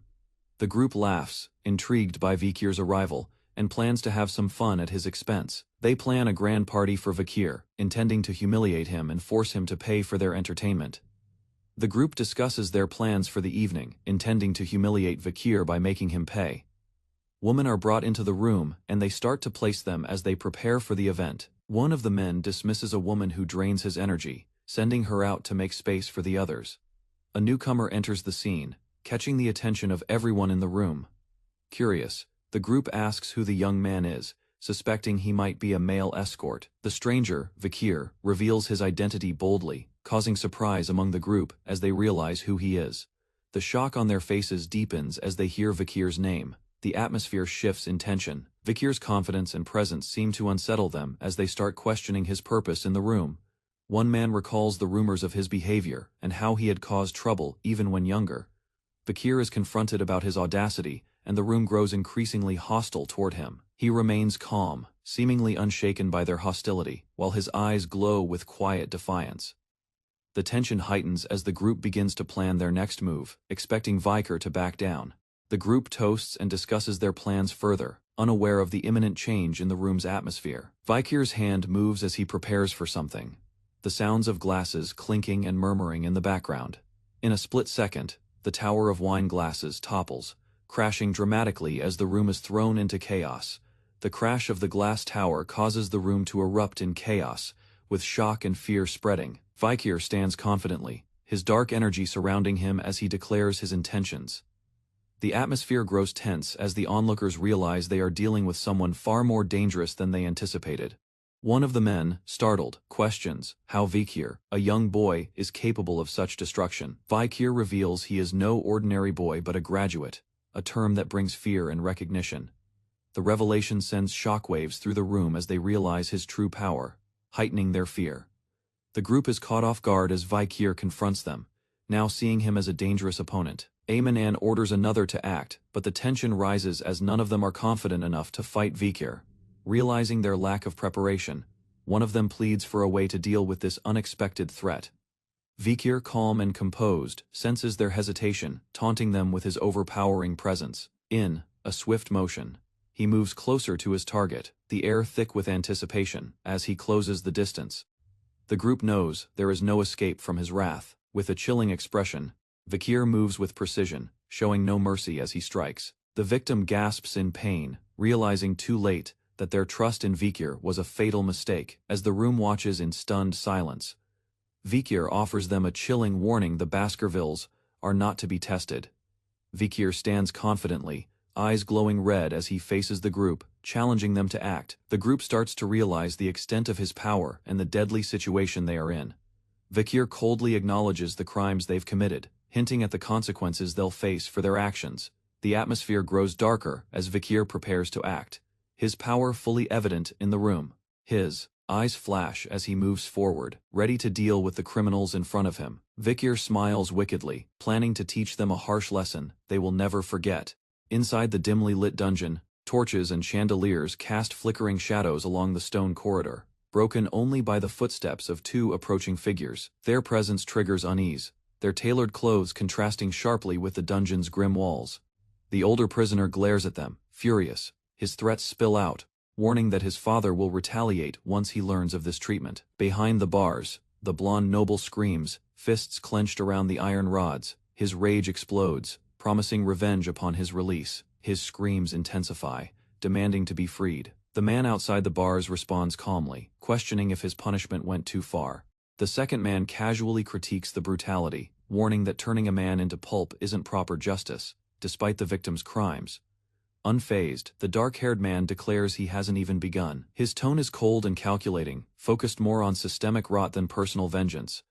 The group laughs, intrigued by Vikir's arrival, and plans to have some fun at his expense. They plan a grand party for Vikir, intending to humiliate him and force him to pay for their entertainment. The group discusses their plans for the evening, intending to humiliate Vikir by making him pay. Women are brought into the room, and they start to place them as they prepare for the event. One of the men dismisses a woman who drains his energy, sending her out to make space for the others. A newcomer enters the scene, catching the attention of everyone in the room. Curious, the group asks who the young man is, suspecting he might be a male escort. The stranger, Vikir, reveals his identity boldly, causing surprise among the group as they realize who he is. The shock on their faces deepens as they hear Vikir's name. The atmosphere shifts in tension. Vikir's confidence and presence seem to unsettle them as they start questioning his purpose in the room. One man recalls the rumors of his behavior and how he had caused trouble even when younger. Vikir is confronted about his audacity, and the room grows increasingly hostile toward him. He remains calm, seemingly unshaken by their hostility, while his eyes glow with quiet defiance. The tension heightens as the group begins to plan their next move, expecting Viker to back down. The group toasts and discusses their plans further, unaware of the imminent change in the room's atmosphere. Vikir's hand moves as he prepares for something, the sounds of glasses clinking and murmuring in the background. In a split second, the tower of wine glasses topples, crashing dramatically as the room is thrown into chaos. The crash of the glass tower causes the room to erupt in chaos, with shock and fear spreading. Vikir stands confidently, his dark energy surrounding him as he declares his intentions. The atmosphere grows tense as the onlookers realize they are dealing with someone far more dangerous than they anticipated. One of the men, startled, questions how Vikir, a young boy, is capable of such destruction. Vikir reveals he is no ordinary boy but a graduate, a term that brings fear and recognition. The revelation sends shockwaves through the room as they realize his true power, heightening their fear. The group is caught off guard as Vikir confronts them, now seeing him as a dangerous opponent. Amanan orders another to act, but the tension rises as none of them are confident enough to fight Vikir. Realizing their lack of preparation, one of them pleads for a way to deal with this unexpected threat. Vikir, calm and composed, senses their hesitation, taunting them with his overpowering presence. In a swift motion, he moves closer to his target, the air thick with anticipation, as he closes the distance. The group knows there is no escape from his wrath. With a chilling expression, Vikir moves with precision, showing no mercy as he strikes. The victim gasps in pain, realizing too late that their trust in Vikir was a fatal mistake. As the room watches in stunned silence, Vikir offers them a chilling warning: the Baskervilles are not to be tested. Vikir stands confidently, eyes glowing red as he faces the group, challenging them to act. The group starts to realize the extent of his power and the deadly situation they are in. Vikir coldly acknowledges the crimes they've committed, hinting at the consequences they'll face for their actions. The atmosphere grows darker as Vikir prepares to act, his power fully evident in the room. His eyes flash as he moves forward, ready to deal with the criminals in front of him. Vikir smiles wickedly, planning to teach them a harsh lesson they will never forget. Inside the dimly lit dungeon, torches and chandeliers cast flickering shadows along the stone corridor, broken only by the footsteps of two approaching figures. Their presence triggers unease, their tailored clothes contrasting sharply with the dungeon's grim walls. The older prisoner glares at them, furious. His threats spill out, warning that his father will retaliate once he learns of this treatment. Behind the bars, the blonde noble screams, fists clenched around the iron rods. His rage explodes, promising revenge upon his release. His screams intensify, demanding to be freed. The man outside the bars responds calmly, questioning if his punishment went too far. The second man casually critiques the brutality, warning that turning a man into pulp isn't proper justice, despite the victim's crimes. Unfazed, the dark-haired man declares he hasn't even begun. His tone is cold and calculating, focused more on systemic rot than personal vengeance.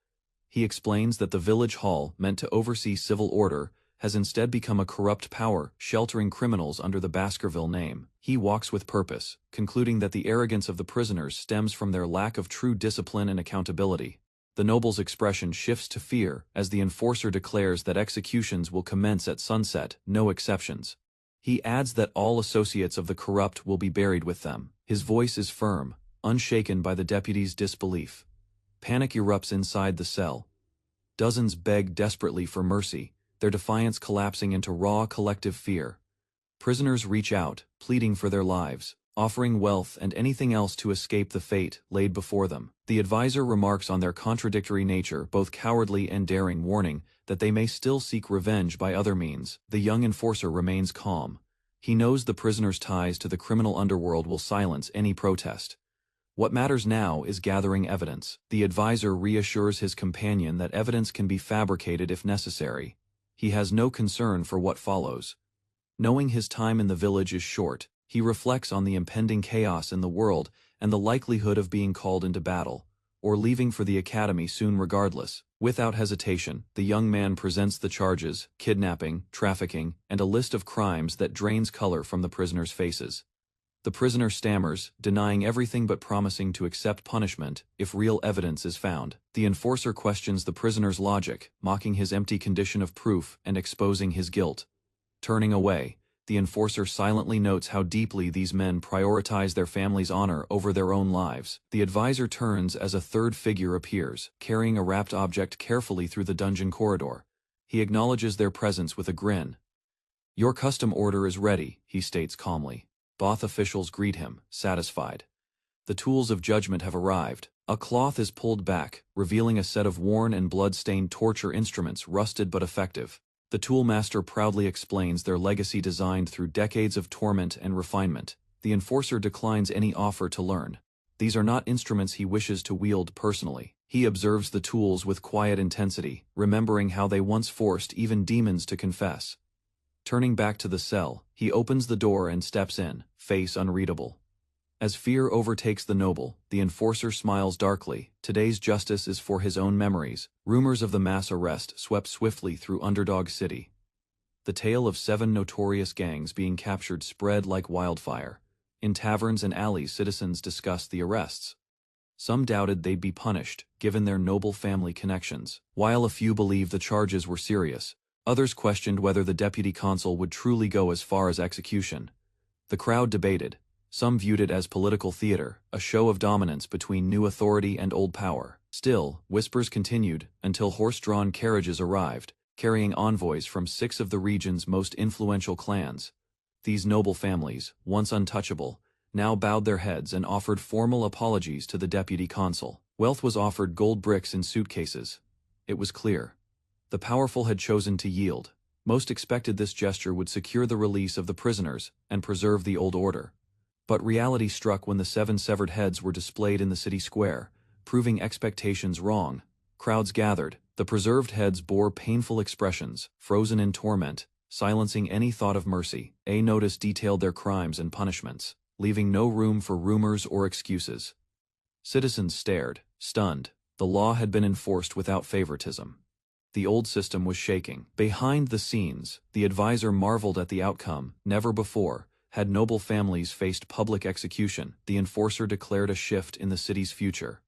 He explains that the village hall, meant to oversee civil order, has instead become a corrupt power, sheltering criminals under the Baskerville name. He walks with purpose, concluding that the arrogance of the prisoners stems from their lack of true discipline and accountability. The noble's expression shifts to fear as the enforcer declares that executions will commence at sunset, no exceptions. He adds that all associates of the corrupt will be buried with them. His voice is firm, unshaken by the deputy's disbelief. Panic erupts inside the cell. Dozens beg desperately for mercy, their defiance collapsing into raw collective fear. Prisoners reach out, pleading for their lives, offering wealth and anything else to escape the fate laid before them. The advisor remarks on their contradictory nature, both cowardly and daring, warning that they may still seek revenge by other means. The young enforcer remains calm. He knows the prisoners' ties to the criminal underworld will silence any protest. What matters now is gathering evidence. The advisor reassures his companion that evidence can be fabricated if necessary. He has no concern for what follows. Knowing his time in the village is short, he reflects on the impending chaos in the world and the likelihood of being called into battle, or leaving for the academy soon regardless. Without hesitation, the young man presents the charges: kidnapping, trafficking, and a list of crimes that drains color from the prisoners' faces. The prisoner stammers, denying everything but promising to accept punishment if real evidence is found. The enforcer questions the prisoner's logic, mocking his empty condition of proof and exposing his guilt. Turning away, The enforcer silently notes how deeply these men prioritize their family's honor over their own lives. The advisor turns as a third figure appears, carrying a wrapped object carefully through the dungeon corridor. He acknowledges their presence with a grin. "Your custom order is ready," he states calmly. Both officials greet him, satisfied. The tools of judgment have arrived. A cloth is pulled back, revealing a set of worn and blood-stained torture instruments, rusted but effective. The toolmaster proudly explains their legacy designed through decades of torment and refinement. The enforcer declines any offer to learn. These are not instruments he wishes to wield personally. He observes the tools with quiet intensity, remembering how they once forced even demons to confess. Turning back to the cell, he opens the door and steps in, face unreadable. As fear overtakes the noble, the enforcer smiles darkly. Today's justice is for his own memories. Rumors of the mass arrest swept swiftly through Underdog City. The tale of 7 notorious gangs being captured spread like wildfire. In taverns and alleys, citizens discussed the arrests. Some doubted they'd be punished, given their noble family connections. While a few believed the charges were serious, others questioned whether the deputy consul would truly go as far as execution. The crowd debated. Some viewed it as political theater, a show of dominance between new authority and old power. Still, whispers continued, until horse-drawn carriages arrived, carrying envoys from 6 of the region's most influential clans. These noble families, once untouchable, now bowed their heads and offered formal apologies to the deputy consul. Wealth was offered, gold bricks in suitcases. It was clear. The powerful had chosen to yield. Most expected this gesture would secure the release of the prisoners and preserve the old order. But reality struck when the 7 severed heads were displayed in the city square, proving expectations wrong. Crowds gathered. The preserved heads bore painful expressions, frozen in torment, silencing any thought of mercy. A notice detailed their crimes and punishments, leaving no room for rumors or excuses. Citizens stared, stunned. The law had been enforced without favoritism. The old system was shaking. Behind the scenes, the advisor marveled at the outcome. Never before had noble families faced public execution. The enforcer declared a shift in the city's future.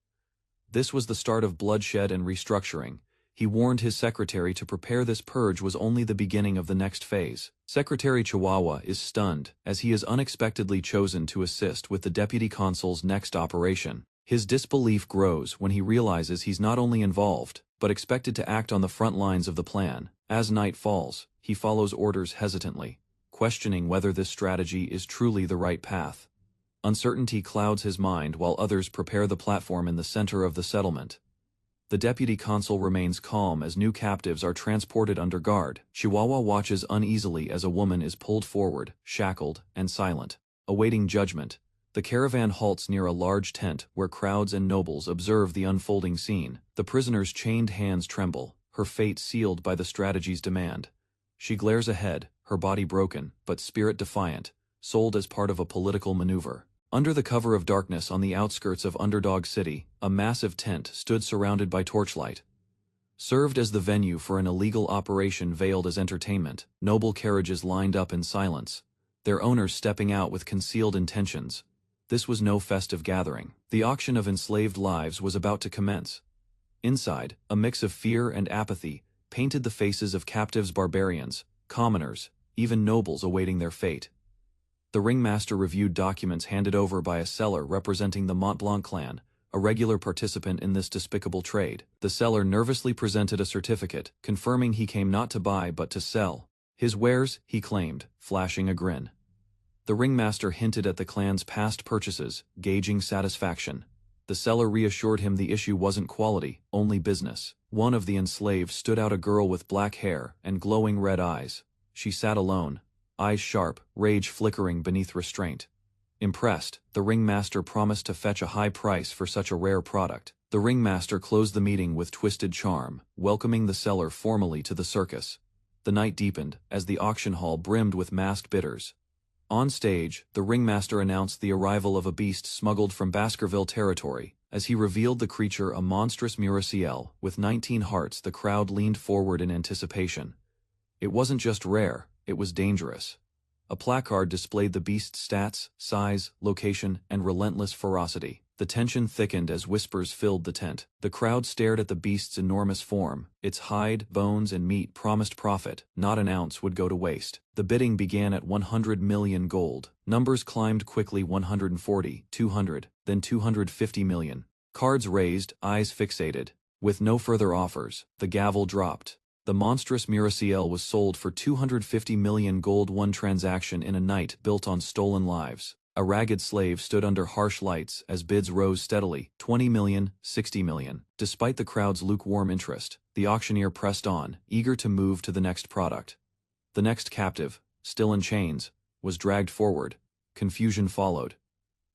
This was the start of bloodshed and restructuring. He warned his secretary to prepare. This purge was only the beginning of the next phase. Secretary Chihuahua is stunned, as he is unexpectedly chosen to assist with the deputy consul's next operation. His disbelief grows when he realizes he's not only involved, but expected to act on the front lines of the plan. As night falls, he follows orders hesitantly, questioning whether this strategy is truly the right path. Uncertainty clouds his mind while others prepare the platform in the center of the settlement. The deputy consul remains calm as new captives are transported under guard. Chihuahua watches uneasily as a woman is pulled forward, shackled and silent, awaiting judgment. The caravan halts near a large tent where crowds and nobles observe the unfolding scene. The prisoner's chained hands tremble, her fate sealed by the strategy's demand. She glares ahead, her body broken, but spirit defiant, sold as part of a political maneuver. Under the cover of darkness on the outskirts of Underdog City, a massive tent stood surrounded by torchlight. Served as the venue for an illegal operation veiled as entertainment, noble carriages lined up in silence, their owners stepping out with concealed intentions. This was no festive gathering. The auction of enslaved lives was about to commence. Inside, a mix of fear and apathy painted the faces of captives, barbarians, commoners, even nobles awaiting their fate. The ringmaster reviewed documents handed over by a seller representing the Montblanc clan, a regular participant in this despicable trade. The seller nervously presented a certificate, confirming he came not to buy but to sell his wares, he claimed, flashing a grin. The ringmaster hinted at the clan's past purchases, gauging satisfaction. The seller reassured him the issue wasn't quality, only business. One of the enslaved stood out, a girl with black hair and glowing red eyes. She sat alone, eyes sharp, rage flickering beneath restraint. Impressed, the ringmaster promised to fetch a high price for such a rare product. The ringmaster closed the meeting with twisted charm, welcoming the seller formally to the circus. The night deepened, as the auction hall brimmed with masked bidders. On stage, the ringmaster announced the arrival of a beast smuggled from Baskerville territory. As he revealed the creature, a monstrous murciel, with 19 hearts, the crowd leaned forward in anticipation. It wasn't just rare, it was dangerous. A placard displayed the beast's stats, size, location, and relentless ferocity. The tension thickened as whispers filled the tent. The crowd stared at the beast's enormous form. Its hide, bones, and meat promised profit. Not an ounce would go to waste. The bidding began at 100 million gold. Numbers climbed quickly: 140, 200, then 250 million. Cards raised, eyes fixated. With no further offers, the gavel dropped. The monstrous Miraciel was sold for 250 million gold. One transaction in a night built on stolen lives. A ragged slave stood under harsh lights as bids rose steadily: 20 million, 60 million. Despite the crowd's lukewarm interest, the auctioneer pressed on, eager to move to the next product. The next captive, still in chains, was dragged forward. Confusion followed.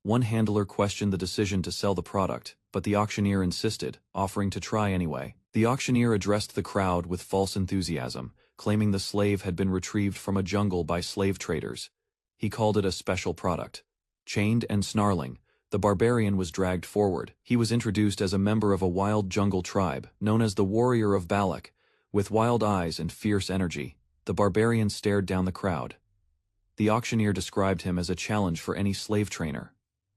One handler questioned the decision to sell the product, but the auctioneer insisted, offering to try anyway. The auctioneer addressed the crowd with false enthusiasm, claiming the slave had been retrieved from a jungle by slave traders. He called it a special product. Chained and snarling, the barbarian was dragged forward. He was introduced as a member of a wild jungle tribe, known as the Warrior of Balak. With wild eyes and fierce energy, the barbarian stared down the crowd. The auctioneer described him as a challenge for any slave trainer.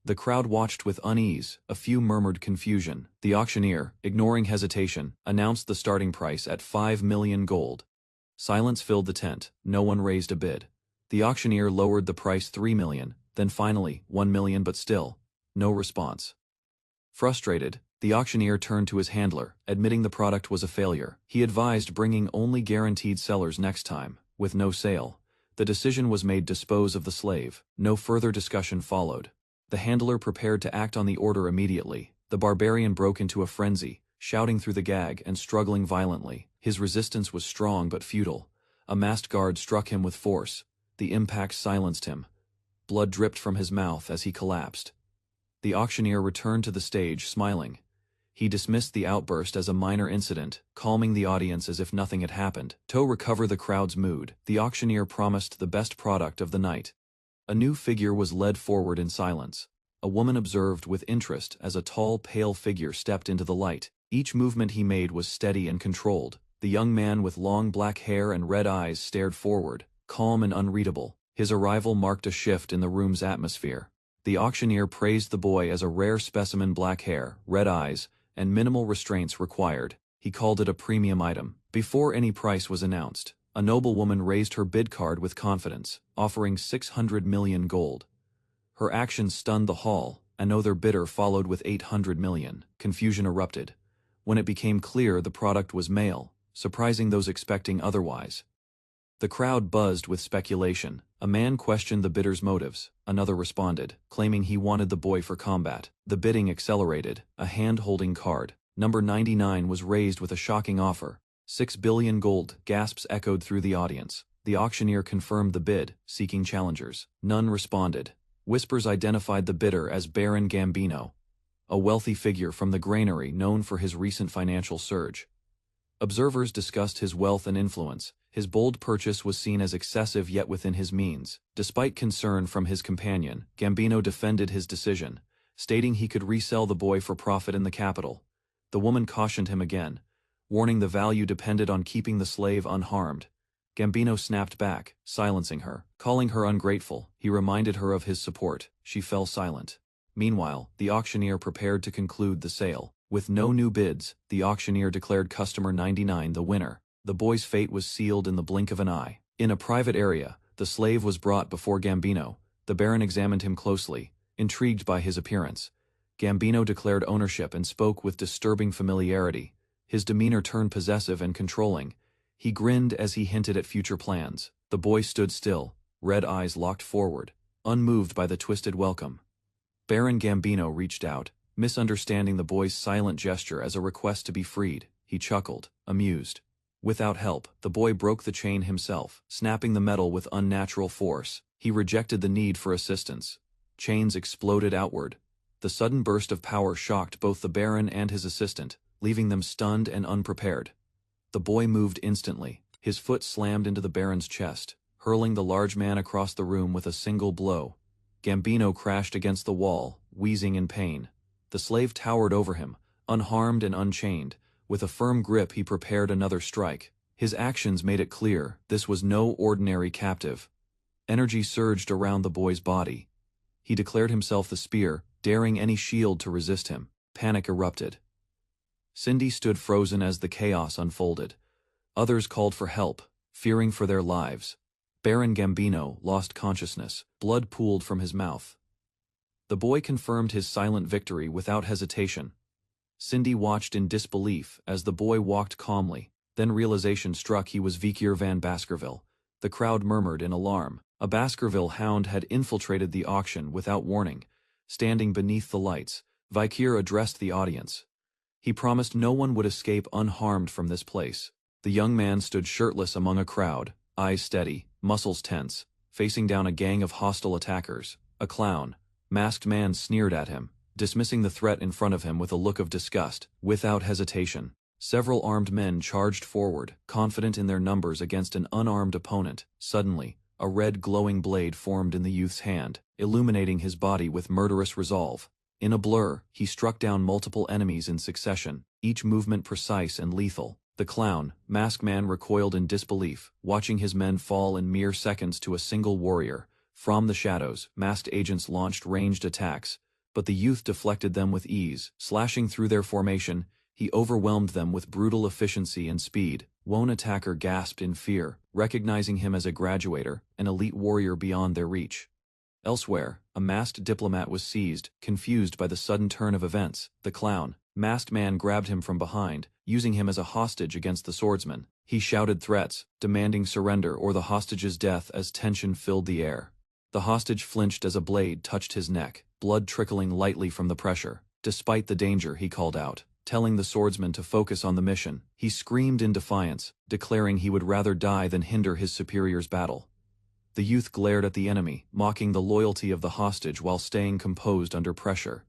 The crowd watched with unease, a few murmured confusion. The auctioneer, ignoring hesitation, announced the starting price at 5 million gold. Silence filled the tent, no one raised a bid. The auctioneer lowered the price 3 million, then finally 1 million, but still, no response. Frustrated, the auctioneer turned to his handler, admitting the product was a failure. He advised bringing only guaranteed sellers next time. With no sale, the decision was made: dispose of the slave. No further discussion followed. The handler prepared to act on the order immediately. The barbarian broke into a frenzy, shouting through the gag and struggling violently. His resistance was strong but futile. A masked guard struck him with force. The impact silenced him. Blood dripped from his mouth as he collapsed. The auctioneer returned to the stage, smiling. He dismissed the outburst as a minor incident, calming the audience as if nothing had happened. To recover the crowd's mood, the auctioneer promised the best product of the night. A new figure was led forward in silence. A woman observed with interest as a tall, pale figure stepped into the light. Each movement he made was steady and controlled. The young man with long black hair and red eyes stared forward, calm and unreadable. His arrival marked a shift in the room's atmosphere. The auctioneer praised the boy as a rare specimen: black hair, red eyes, and minimal restraints required. He called it a premium item. Before any price was announced, a noblewoman raised her bid card with confidence, offering 600 million gold. Her action stunned the hall. Another bidder followed with 800 million. Confusion erupted. When it became clear the product was male, surprising those expecting otherwise. The crowd buzzed with speculation. A man questioned the bidder's motives. Another responded, claiming he wanted the boy for combat. The bidding accelerated. A hand-holding card, number 99, was raised with a shocking offer. 6 billion gold. Gasps echoed through the audience. The auctioneer confirmed the bid, seeking challengers. None responded. Whispers identified the bidder as Baron Gambino, a wealthy figure from the granary known for his recent financial surge. Observers discussed his wealth and influence. His bold purchase was seen as excessive, yet within his means. Despite concern from his companion, Gambino defended his decision, stating he could resell the boy for profit in the capital. The woman cautioned him again, warning the value depended on keeping the slave unharmed. Gambino snapped back, silencing her. Calling her ungrateful, he reminded her of his support. She fell silent. Meanwhile, the auctioneer prepared to conclude the sale. With no new bids, the auctioneer declared customer 99 the winner. The boy's fate was sealed in the blink of an eye. In a private area, the slave was brought before Gambino. The Baron examined him closely, intrigued by his appearance. Gambino declared ownership and spoke with disturbing familiarity. His demeanor turned possessive and controlling. He grinned as he hinted at future plans. The boy stood still, red eyes locked forward, unmoved by the twisted welcome. Baron Gambino reached out, misunderstanding the boy's silent gesture as a request to be freed. He chuckled, amused. Without help, the boy broke the chain himself, snapping the metal with unnatural force. He rejected the need for assistance. Chains exploded outward. The sudden burst of power shocked both the Baron and his assistant, leaving them stunned and unprepared. The boy moved instantly. His foot slammed into the Baron's chest, hurling the large man across the room with a single blow. Gambino crashed against the wall, wheezing in pain. The slave towered over him, unharmed and unchained. With a firm grip he prepared another strike. His actions made it clear this was no ordinary captive. Energy surged around the boy's body. He declared himself the spear, daring any shield to resist him. Panic erupted. Cindy stood frozen as the chaos unfolded. Others called for help, fearing for their lives. Baron Gambino lost consciousness. Blood pooled from his mouth. The boy confirmed his silent victory without hesitation. Cindy watched in disbelief as the boy walked calmly. Then realization struck: he was Vikier van Baskerville. The crowd murmured in alarm. A Baskerville hound had infiltrated the auction without warning. Standing beneath the lights, Vikier addressed the audience. He promised no one would escape unharmed from this place. The young man stood shirtless among a crowd, eyes steady, muscles tense, facing down a gang of hostile attackers. A clown, masked man sneered at him, dismissing the threat in front of him with a look of disgust. Without hesitation, several armed men charged forward, confident in their numbers against an unarmed opponent. Suddenly, a red glowing blade formed in the youth's hand, illuminating his body with murderous resolve. In a blur, he struck down multiple enemies in succession, each movement precise and lethal. The clown, masked man, recoiled in disbelief, watching his men fall in mere seconds to a single warrior. From the shadows, masked agents launched ranged attacks, but the youth deflected them with ease. Slashing through their formation, he overwhelmed them with brutal efficiency and speed. One attacker gasped in fear, recognizing him as a graduator, an elite warrior beyond their reach. Elsewhere, a masked diplomat was seized, confused by the sudden turn of events. The clown, masked man, grabbed him from behind, using him as a hostage against the swordsman. He shouted threats, demanding surrender or the hostage's death as tension filled the air. The hostage flinched as a blade touched his neck, blood trickling lightly from the pressure. Despite the danger, he called out, telling the swordsman to focus on the mission. He screamed in defiance, declaring he would rather die than hinder his superior's battle. The youth glared at the enemy, mocking the loyalty of the hostage while staying composed under pressure.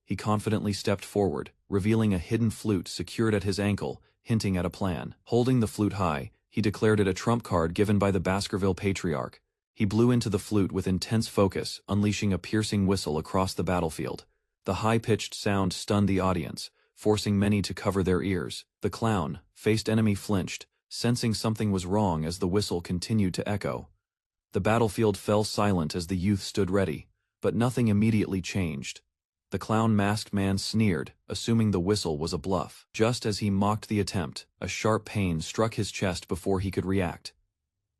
He confidently stepped forward, revealing a hidden flute secured at his ankle, hinting at a plan. Holding the flute high, he declared it a trump card given by the Baskerville patriarch. He blew into the flute with intense focus, unleashing a piercing whistle across the battlefield. The high-pitched sound stunned the audience, forcing many to cover their ears. The clown-faced enemy flinched, sensing something was wrong as the whistle continued to echo. The battlefield fell silent as the youth stood ready, but nothing immediately changed. The clown-masked man sneered, assuming the whistle was a bluff. Just as he mocked the attempt, a sharp pain struck his chest before he could react.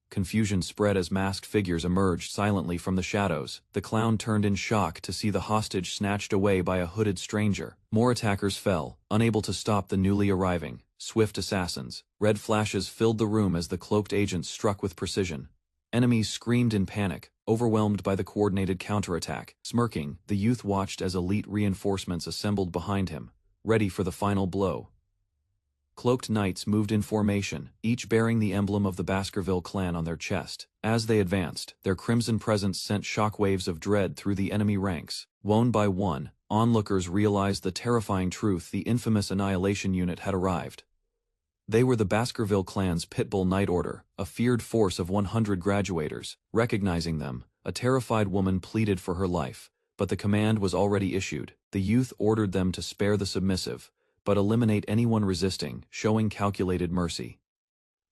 Confusion spread as masked figures emerged silently from the shadows. The clown turned in shock to see the hostage snatched away by a hooded stranger. More attackers fell, unable to stop the newly arriving, swift assassins. Red flashes filled the room as the cloaked agents struck with precision. Enemies screamed in panic, overwhelmed by the coordinated counterattack. Smirking, the youth watched as elite reinforcements assembled behind him, ready for the final blow. Cloaked knights moved in formation, each bearing the emblem of the Baskerville clan on their chest. As they advanced, their crimson presence sent shockwaves of dread through the enemy ranks. One by one, onlookers realized the terrifying truth: the infamous Annihilation Unit had arrived. They were the Baskerville clan's Pitbull Knight Order, a feared force of 100 graduators. Recognizing them, a terrified woman pleaded for her life, but the command was already issued. The youth ordered them to spare the submissive, but eliminate anyone resisting, showing calculated mercy.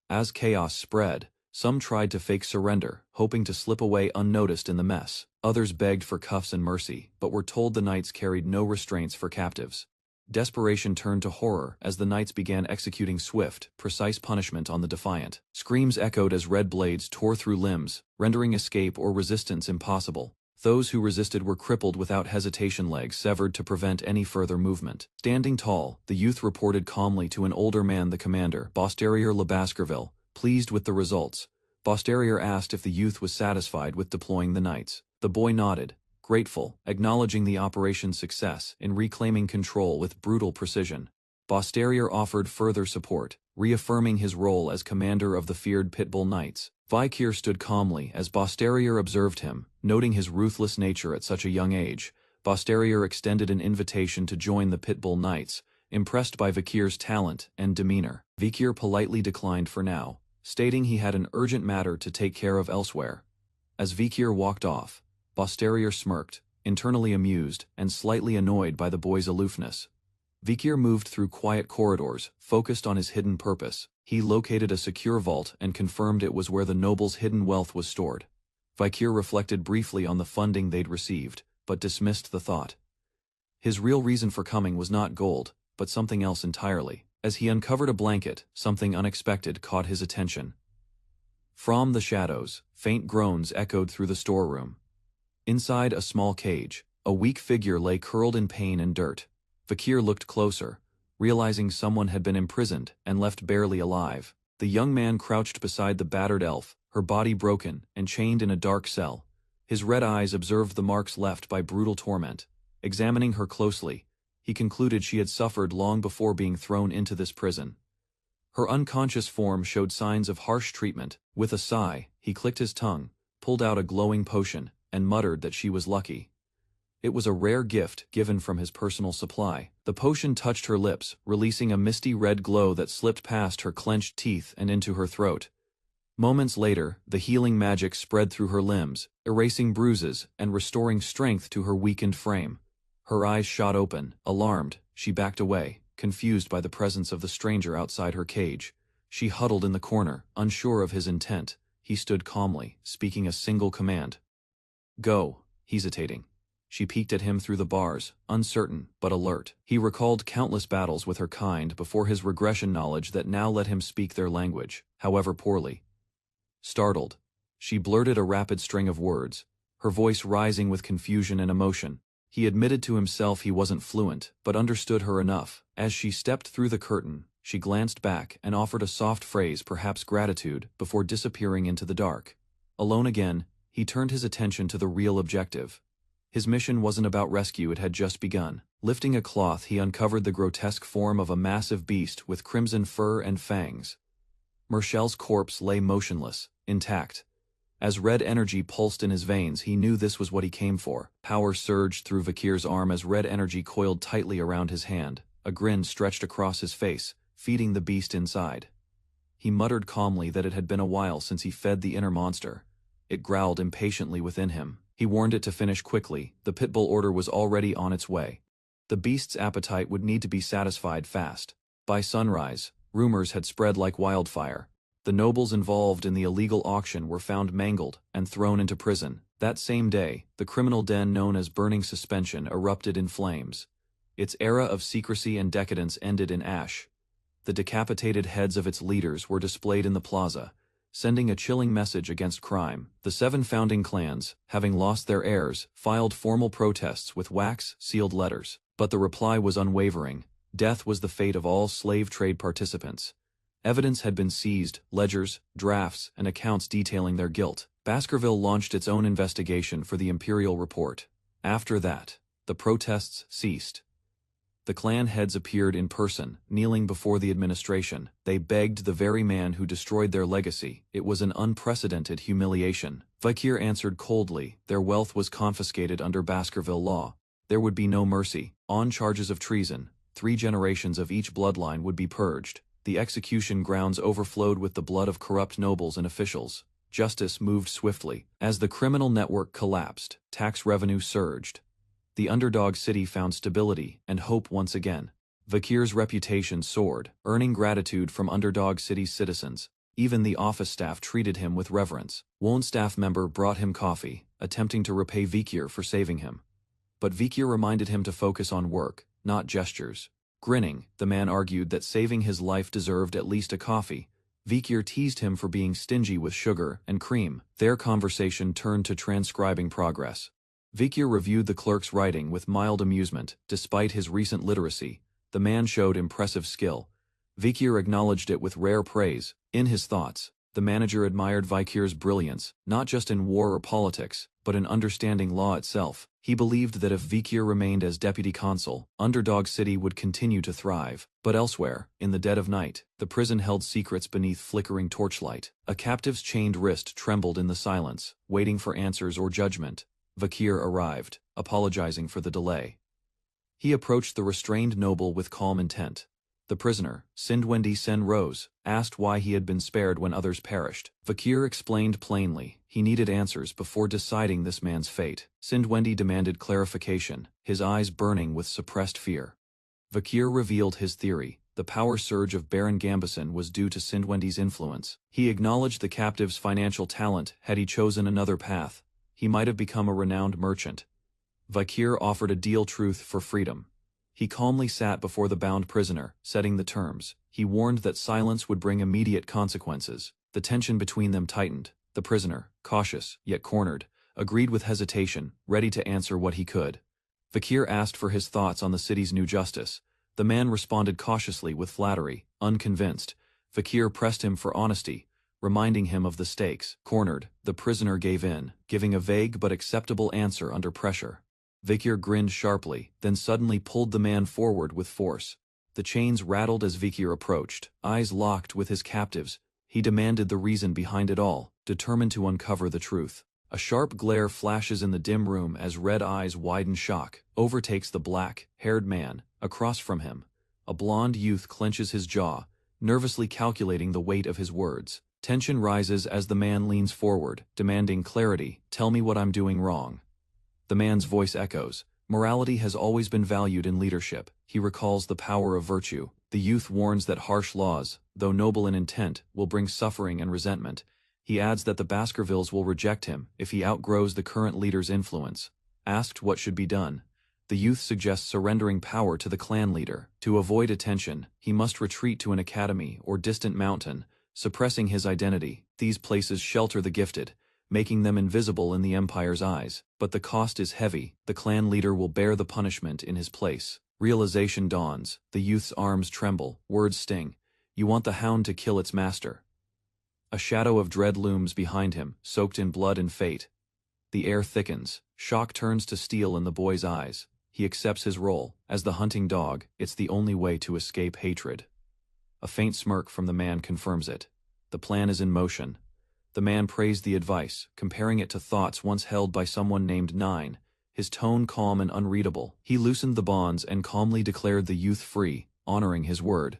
As chaos spread, some tried to fake surrender, hoping to slip away unnoticed in the mess. Others begged for cuffs and mercy, but were told the knights carried no restraints for captives. Desperation turned to horror as the knights began executing swift, precise punishment on the defiant. Screams echoed as red blades tore through limbs, rendering escape or resistance impossible. Those who resisted were crippled without hesitation, legs severed to prevent any further movement. Standing tall, the youth reported calmly to an older man, the commander, Bosterier Le Baskerville. Pleased with the results, Bosterier asked if the youth was satisfied with deploying the knights. The boy nodded, grateful, acknowledging the operation's success in reclaiming control with brutal precision. Bosterier offered further support, reaffirming his role as commander of the feared Pitbull Knights. Vikier stood calmly as Bosterier observed him, noting his ruthless nature at such a young age. Bosterier extended an invitation to join the Pitbull Knights, impressed by Vikir's talent and demeanor. Vikier politely declined for now, stating he had an urgent matter to take care of elsewhere. As Vikier walked off, Bosterier smirked, internally amused and slightly annoyed by the boy's aloofness. Vikier moved through quiet corridors, focused on his hidden purpose. He located a secure vault and confirmed it was where the noble's hidden wealth was stored. Vikier reflected briefly on the funding they'd received, but dismissed the thought. His real reason for coming was not gold, but something else entirely. As he uncovered a blanket, something unexpected caught his attention. From the shadows, faint groans echoed through the storeroom. Inside a small cage, a weak figure lay curled in pain and dirt. Vakir looked closer, realizing someone had been imprisoned and left barely alive. The young man crouched beside the battered elf, her body broken and chained in a dark cell. His red eyes observed the marks left by brutal torment. Examining her closely, he concluded she had suffered long before being thrown into this prison. Her unconscious form showed signs of harsh treatment. With a sigh, he clicked his tongue, pulled out a glowing potion, and muttered that she was lucky. It was a rare gift given from his personal supply. The potion touched her lips, releasing a misty red glow that slipped past her clenched teeth and into her throat. Moments later, the healing magic spread through her limbs, erasing bruises and restoring strength to her weakened frame. Her eyes shot open. Alarmed, she backed away, confused by the presence of the stranger outside her cage. She huddled in the corner, unsure of his intent. He stood calmly, speaking a single command. "Go," hesitating. She peeked at him through the bars, uncertain but alert. He recalled countless battles with her kind before his regression knowledge that now let him speak their language, however poorly. Startled, she blurted a rapid string of words, her voice rising with confusion and emotion. He admitted to himself he wasn't fluent, but understood her enough. As she stepped through the curtain, she glanced back and offered a soft phrase, perhaps gratitude, before disappearing into the dark. Alone again, he turned his attention to the real objective. His mission wasn't about rescue, it had just begun. Lifting a cloth, he uncovered the grotesque form of a massive beast with crimson fur and fangs. Merchel's corpse lay motionless, intact. As red energy pulsed in his veins, he knew this was what he came for. Power surged through Vakir's arm as red energy coiled tightly around his hand. A grin stretched across his face, feeding the beast inside. He muttered calmly that it had been a while since he fed the inner monster. It growled impatiently within him. He warned it to finish quickly. The pitbull order was already on its way. The beast's appetite would need to be satisfied fast. By sunrise, rumors had spread like wildfire. The nobles involved in the illegal auction were found mangled and thrown into prison. That same day, the criminal den known as Burning Suspension erupted in flames. Its era of secrecy and decadence ended in ash. The decapitated heads of its leaders were displayed in the plaza, sending a chilling message against crime. The 7 founding clans, having lost their heirs, filed formal protests with wax-sealed letters. But the reply was unwavering. Death was the fate of all slave trade participants. Evidence had been seized, ledgers, drafts, and accounts detailing their guilt. Baskerville launched its own investigation for the Imperial Report. After that, the protests ceased. The clan heads appeared in person, kneeling before the administration. They begged the very man who destroyed their legacy. It was an unprecedented humiliation. Vakir answered coldly. Their wealth was confiscated under Baskerville law. There would be no mercy. On charges of treason, 3 generations of each bloodline would be purged. The execution grounds overflowed with the blood of corrupt nobles and officials. Justice moved swiftly. As the criminal network collapsed, tax revenue surged. The underdog city found stability and hope once again. Vakir's reputation soared, earning gratitude from underdog city's citizens. Even the office staff treated him with reverence. One staff member brought him coffee, attempting to repay Vakir for saving him. But Vakir reminded him to focus on work, not gestures. Grinning, the man argued that saving his life deserved at least a coffee. Vakir teased him for being stingy with sugar and cream. Their conversation turned to transcribing progress. Vakir reviewed the clerk's writing with mild amusement. Despite his recent literacy, the man showed impressive skill. Vakir acknowledged it with rare praise. In his thoughts, the manager admired Vakir's brilliance, not just in war or politics, but in understanding law itself. He believed that if Vakir remained as deputy consul, Underdog City would continue to thrive. But elsewhere, in the dead of night, the prison held secrets beneath flickering torchlight. A captive's chained wrist trembled in the silence, waiting for answers or judgment. Vakir arrived, apologizing for the delay. He approached the restrained noble with calm intent. The prisoner, Sindwendi Sen Rose, asked why he had been spared when others perished. Vakir explained plainly he needed answers before deciding this man's fate. Sindwendi demanded clarification, his eyes burning with suppressed fear. Vakir revealed his theory. The power surge of Baron Gambison was due to Sindwendi's influence. He acknowledged the captive's financial talent. Had he chosen another path, he might have become a renowned merchant. Vakir offered a deal: truth for freedom. He calmly sat before the bound prisoner, setting the terms. He warned that silence would bring immediate consequences. The tension between them tightened. The prisoner, cautious, yet cornered, agreed with hesitation, ready to answer what he could. Vakir asked for his thoughts on the city's new justice. The man responded cautiously with flattery, unconvinced. Vakir pressed him for honesty, reminding him of the stakes. Cornered, the prisoner gave in, giving a vague but acceptable answer under pressure. Vakir grinned sharply, then suddenly pulled the man forward with force. The chains rattled as Vakir approached, eyes locked with his captives. He demanded the reason behind it all, determined to uncover the truth. A sharp glare flashes in the dim room as red eyes widen. Shock overtakes the black-haired man. Across from him, a blond youth clenches his jaw, nervously calculating the weight of his words. Tension rises as the man leans forward, demanding clarity. Tell me what I'm doing wrong. The man's voice echoes. Morality has always been valued in leadership. He recalls the power of virtue. The youth warns that harsh laws, though noble in intent, will bring suffering and resentment. He adds that the Baskervilles will reject him if he outgrows the current leader's influence. Asked what should be done, the youth suggests surrendering power to the clan leader. To avoid attention, he must retreat to an academy or distant mountain, suppressing his identity. These places shelter the gifted, making them invisible in the Empire's eyes. But the cost is heavy. The clan leader will bear the punishment in his place. Realization dawns. The youth's arms tremble. Words sting. You want the hound to kill its master. A shadow of dread looms behind him, soaked in blood and fate. The air thickens. Shock turns to steel in the boy's eyes. He accepts his role. As the hunting dog, it's the only way to escape hatred. A faint smirk from the man confirms it. The plan is in motion. The man praised the advice, comparing it to thoughts once held by someone named Nine, his tone calm and unreadable. He loosened the bonds and calmly declared the youth free, honoring his word.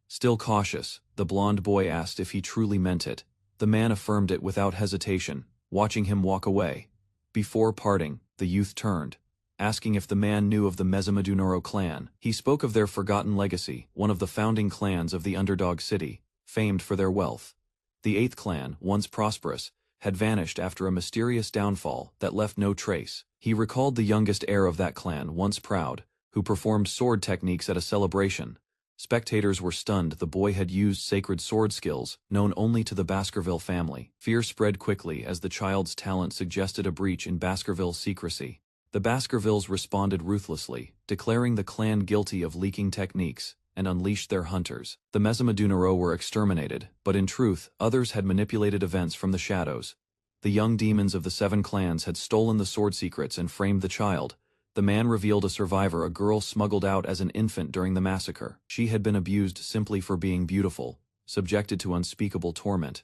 Still cautious, the blond boy asked if he truly meant it. The man affirmed it without hesitation, watching him walk away. Before parting, the youth turned, asking if the man knew of the Mezamadunoro clan. He spoke of their forgotten legacy, one of the founding clans of the underdog city, famed for their wealth. The 8th clan, once prosperous, had vanished after a mysterious downfall that left no trace. He recalled the youngest heir of that clan, once proud, who performed sword techniques at a celebration. Spectators were stunned. The boy had used sacred sword skills, known only to the Baskerville family. Fear spread quickly as the child's talent suggested a breach in Baskerville's secrecy. The Baskervilles responded ruthlessly, declaring the clan guilty of leaking techniques, and unleashed their hunters. The Mezamadunero were exterminated, but in truth, others had manipulated events from the shadows. The young demons of the 7 clans had stolen the sword secrets and framed the child. The man revealed a survivor, a girl smuggled out as an infant during the massacre. She had been abused simply for being beautiful, subjected to unspeakable torment.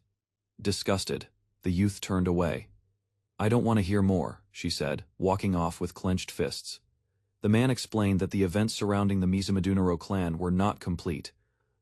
Disgusted, the youth turned away. I don't want to hear more, she said, walking off with clenched fists. The man explained that the events surrounding the Mezamadunero clan were not complete.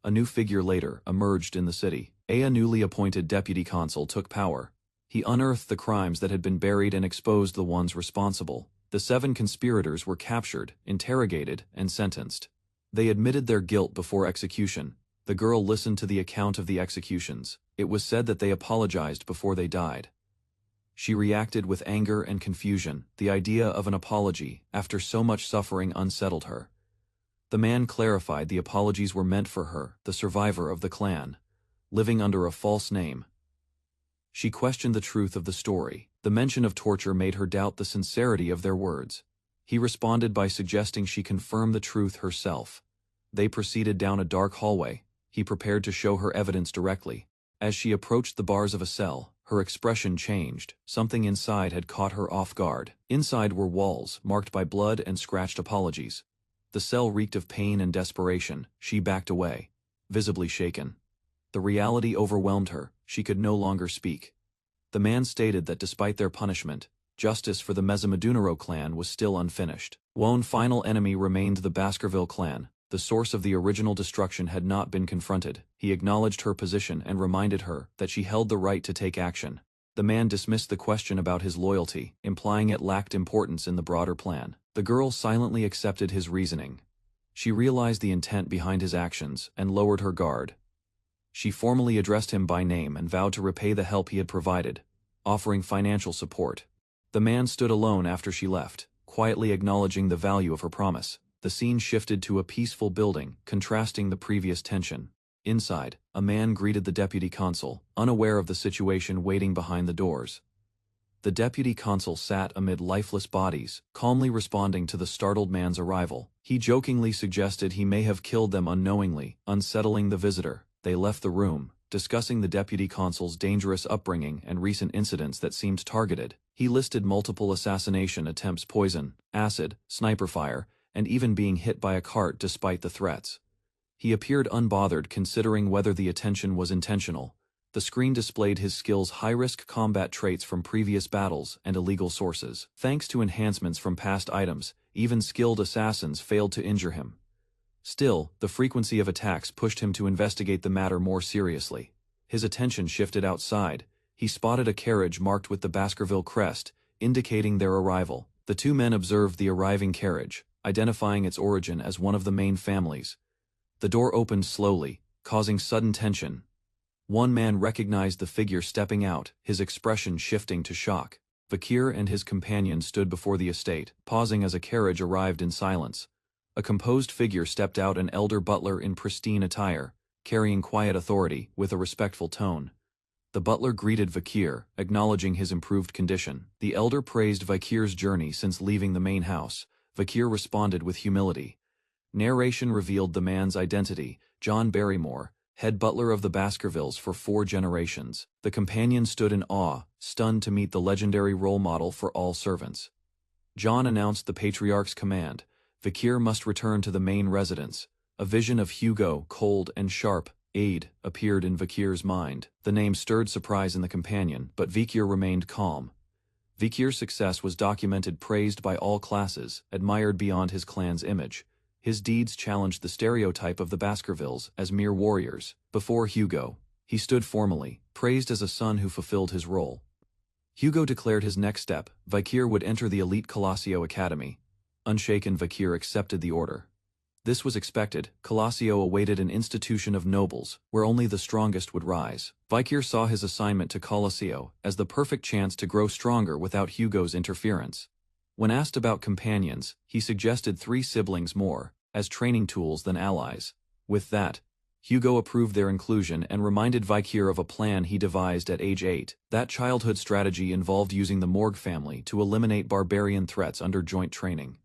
A new figure later emerged in the city. A newly appointed deputy consul took power. He unearthed the crimes that had been buried and exposed the ones responsible. The 7 conspirators were captured, interrogated, and sentenced. They admitted their guilt before execution. The girl listened to the account of the executions. It was said that they apologized before they died. She reacted with anger and confusion. The idea of an apology, after so much suffering, unsettled her. The man clarified the apologies were meant for her, the survivor of the clan, living under a false name. She questioned the truth of the story. The mention of torture made her doubt the sincerity of their words. He responded by suggesting she confirm the truth herself. They proceeded down a dark hallway. He prepared to show her evidence directly. As she approached the bars of a cell, her expression changed. Something inside had caught her off guard. Inside were walls marked by blood and scratched apologies. The cell reeked of pain and desperation. She backed away, visibly shaken. The reality overwhelmed her. She could no longer speak. The man stated that despite their punishment, justice for the Mezamadunero clan was still unfinished. One final enemy remained: the Baskerville clan. The source of the original destruction had not been confronted. He acknowledged her position and reminded her that she held the right to take action. The man dismissed the question about his loyalty, implying it lacked importance in the broader plan. The girl silently accepted his reasoning. She realized the intent behind his actions and lowered her guard. She formally addressed him by name and vowed to repay the help he had provided, offering financial support. The man stood alone after she left, quietly acknowledging the value of her promise. The scene shifted to a peaceful building, contrasting the previous tension. Inside, a man greeted the deputy consul, unaware of the situation waiting behind the doors. The deputy consul sat amid lifeless bodies, calmly responding to the startled man's arrival. He jokingly suggested he may have killed them unknowingly, unsettling the visitor. They left the room, discussing the deputy consul's dangerous upbringing and recent incidents that seemed targeted. He listed multiple assassination attempts, poison, acid, sniper fire, and even being hit by a cart despite the threats. He appeared unbothered, considering whether the attention was intentional. The screen displayed his skills' high-risk combat traits from previous battles and illegal sources. Thanks to enhancements from past items, even skilled assassins failed to injure him. Still, the frequency of attacks pushed him to investigate the matter more seriously. His attention shifted outside. He spotted a carriage marked with the Baskerville crest, indicating their arrival. The two men observed the arriving carriage, identifying its origin as one of the main families. The door opened slowly, causing sudden tension. One man recognized the figure stepping out, his expression shifting to shock. Vakir and his companion stood before the estate, pausing as a carriage arrived in silence. A composed figure stepped out, an elder butler in pristine attire, carrying quiet authority, with a respectful tone. The butler greeted Vakir, acknowledging his improved condition. The elder praised Vakir's journey since leaving the main house. Vakir responded with humility. Narration revealed the man's identity, John Barrymore, head butler of the Baskervilles for 4 generations. The companion stood in awe, stunned to meet the legendary role model for all servants. John announced the patriarch's command. Vakir must return to the main residence. A vision of Hugo, cold and sharp, aide, appeared in Vakir's mind. The name stirred surprise in the companion, but Vakir remained calm. Vakir's success was documented, praised by all classes, admired beyond his clan's image. His deeds challenged the stereotype of the Baskervilles as mere warriors. Before Hugo, he stood formally, praised as a son who fulfilled his role. Hugo declared his next step. Vakir would enter the elite Colosio Academy. Unshaken, Vakir accepted the order. This was expected. Colosio awaited an institution of nobles, where only the strongest would rise. Vakir saw his assignment to Colosio as the perfect chance to grow stronger without Hugo's interference. When asked about companions, he suggested 3 siblings more, as training tools than allies. With that, Hugo approved their inclusion and reminded Vakir of a plan he devised at age 8. That childhood strategy involved using the Morg family to eliminate barbarian threats under joint training.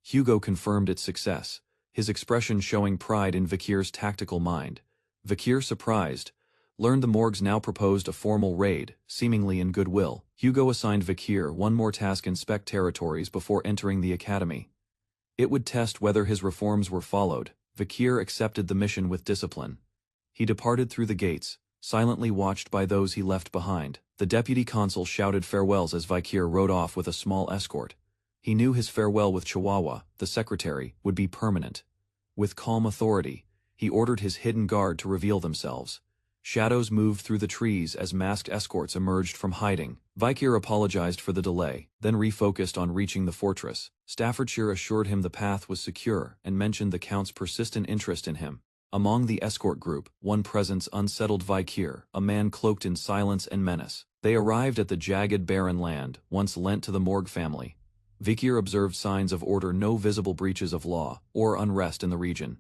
Hugo confirmed its success, his expression showing pride in Vakir's tactical mind. Vakir, surprised, learned the Morgs now proposed a formal raid, seemingly in goodwill. Hugo assigned Vakir one more task: inspect territories before entering the academy. It would test whether his reforms were followed. Vakir accepted the mission with discipline. He departed through the gates, silently watched by those he left behind. The deputy consul shouted farewells as Vakir rode off with a small escort. He knew his farewell with Chihuahua, the secretary, would be permanent. With calm authority, he ordered his hidden guard to reveal themselves. Shadows moved through the trees as masked escorts emerged from hiding. Vakir apologized for the delay, then refocused on reaching the fortress. Staffordshire assured him the path was secure and mentioned the Count's persistent interest in him. Among the escort group, one presence unsettled Vakir, a man cloaked in silence and menace. They arrived at the jagged barren land, once lent to the Morg family. Vakir observed signs of order, no visible breaches of law or unrest in the region.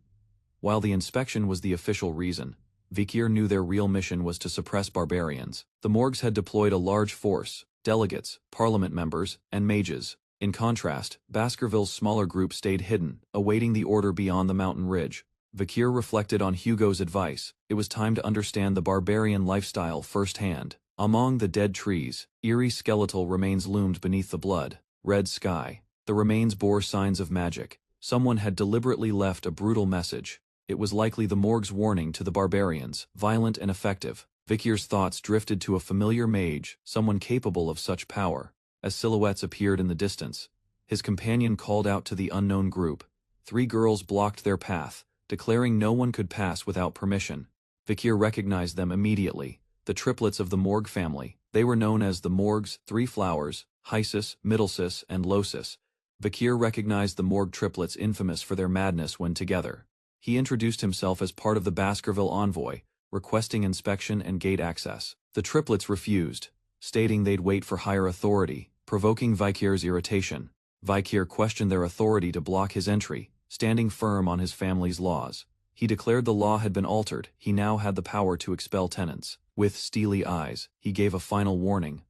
While the inspection was the official reason, Vakir knew their real mission was to suppress barbarians. The Morgs had deployed a large force, delegates, parliament members, and mages. In contrast, Baskerville's smaller group stayed hidden, awaiting the order beyond the mountain ridge. Vakir reflected on Hugo's advice. It was time to understand the barbarian lifestyle firsthand. Among the dead trees, eerie skeletal remains loomed beneath the blood-red sky. The remains bore signs of magic. Someone had deliberately left a brutal message. It was likely the Morg's warning to the barbarians, violent and effective. Vakir's thoughts drifted to a familiar mage, someone capable of such power. As silhouettes appeared in the distance, his companion called out to the unknown group. 3 girls blocked their path, declaring no one could pass without permission. Vakir recognized them immediately, the triplets of the Morg family. They were known as the Morgs, 3 Flowers, Hysis, Middlesis, and Losis. Vakir recognized the Morg triplets, infamous for their madness when together. He introduced himself as part of the Baskerville envoy, requesting inspection and gate access. The triplets refused, stating they'd wait for higher authority, provoking Vakir's irritation. Vikir questioned their authority to block his entry, standing firm on his family's laws. He declared the law had been altered. He now had the power to expel tenants. With steely eyes, he gave a final warning.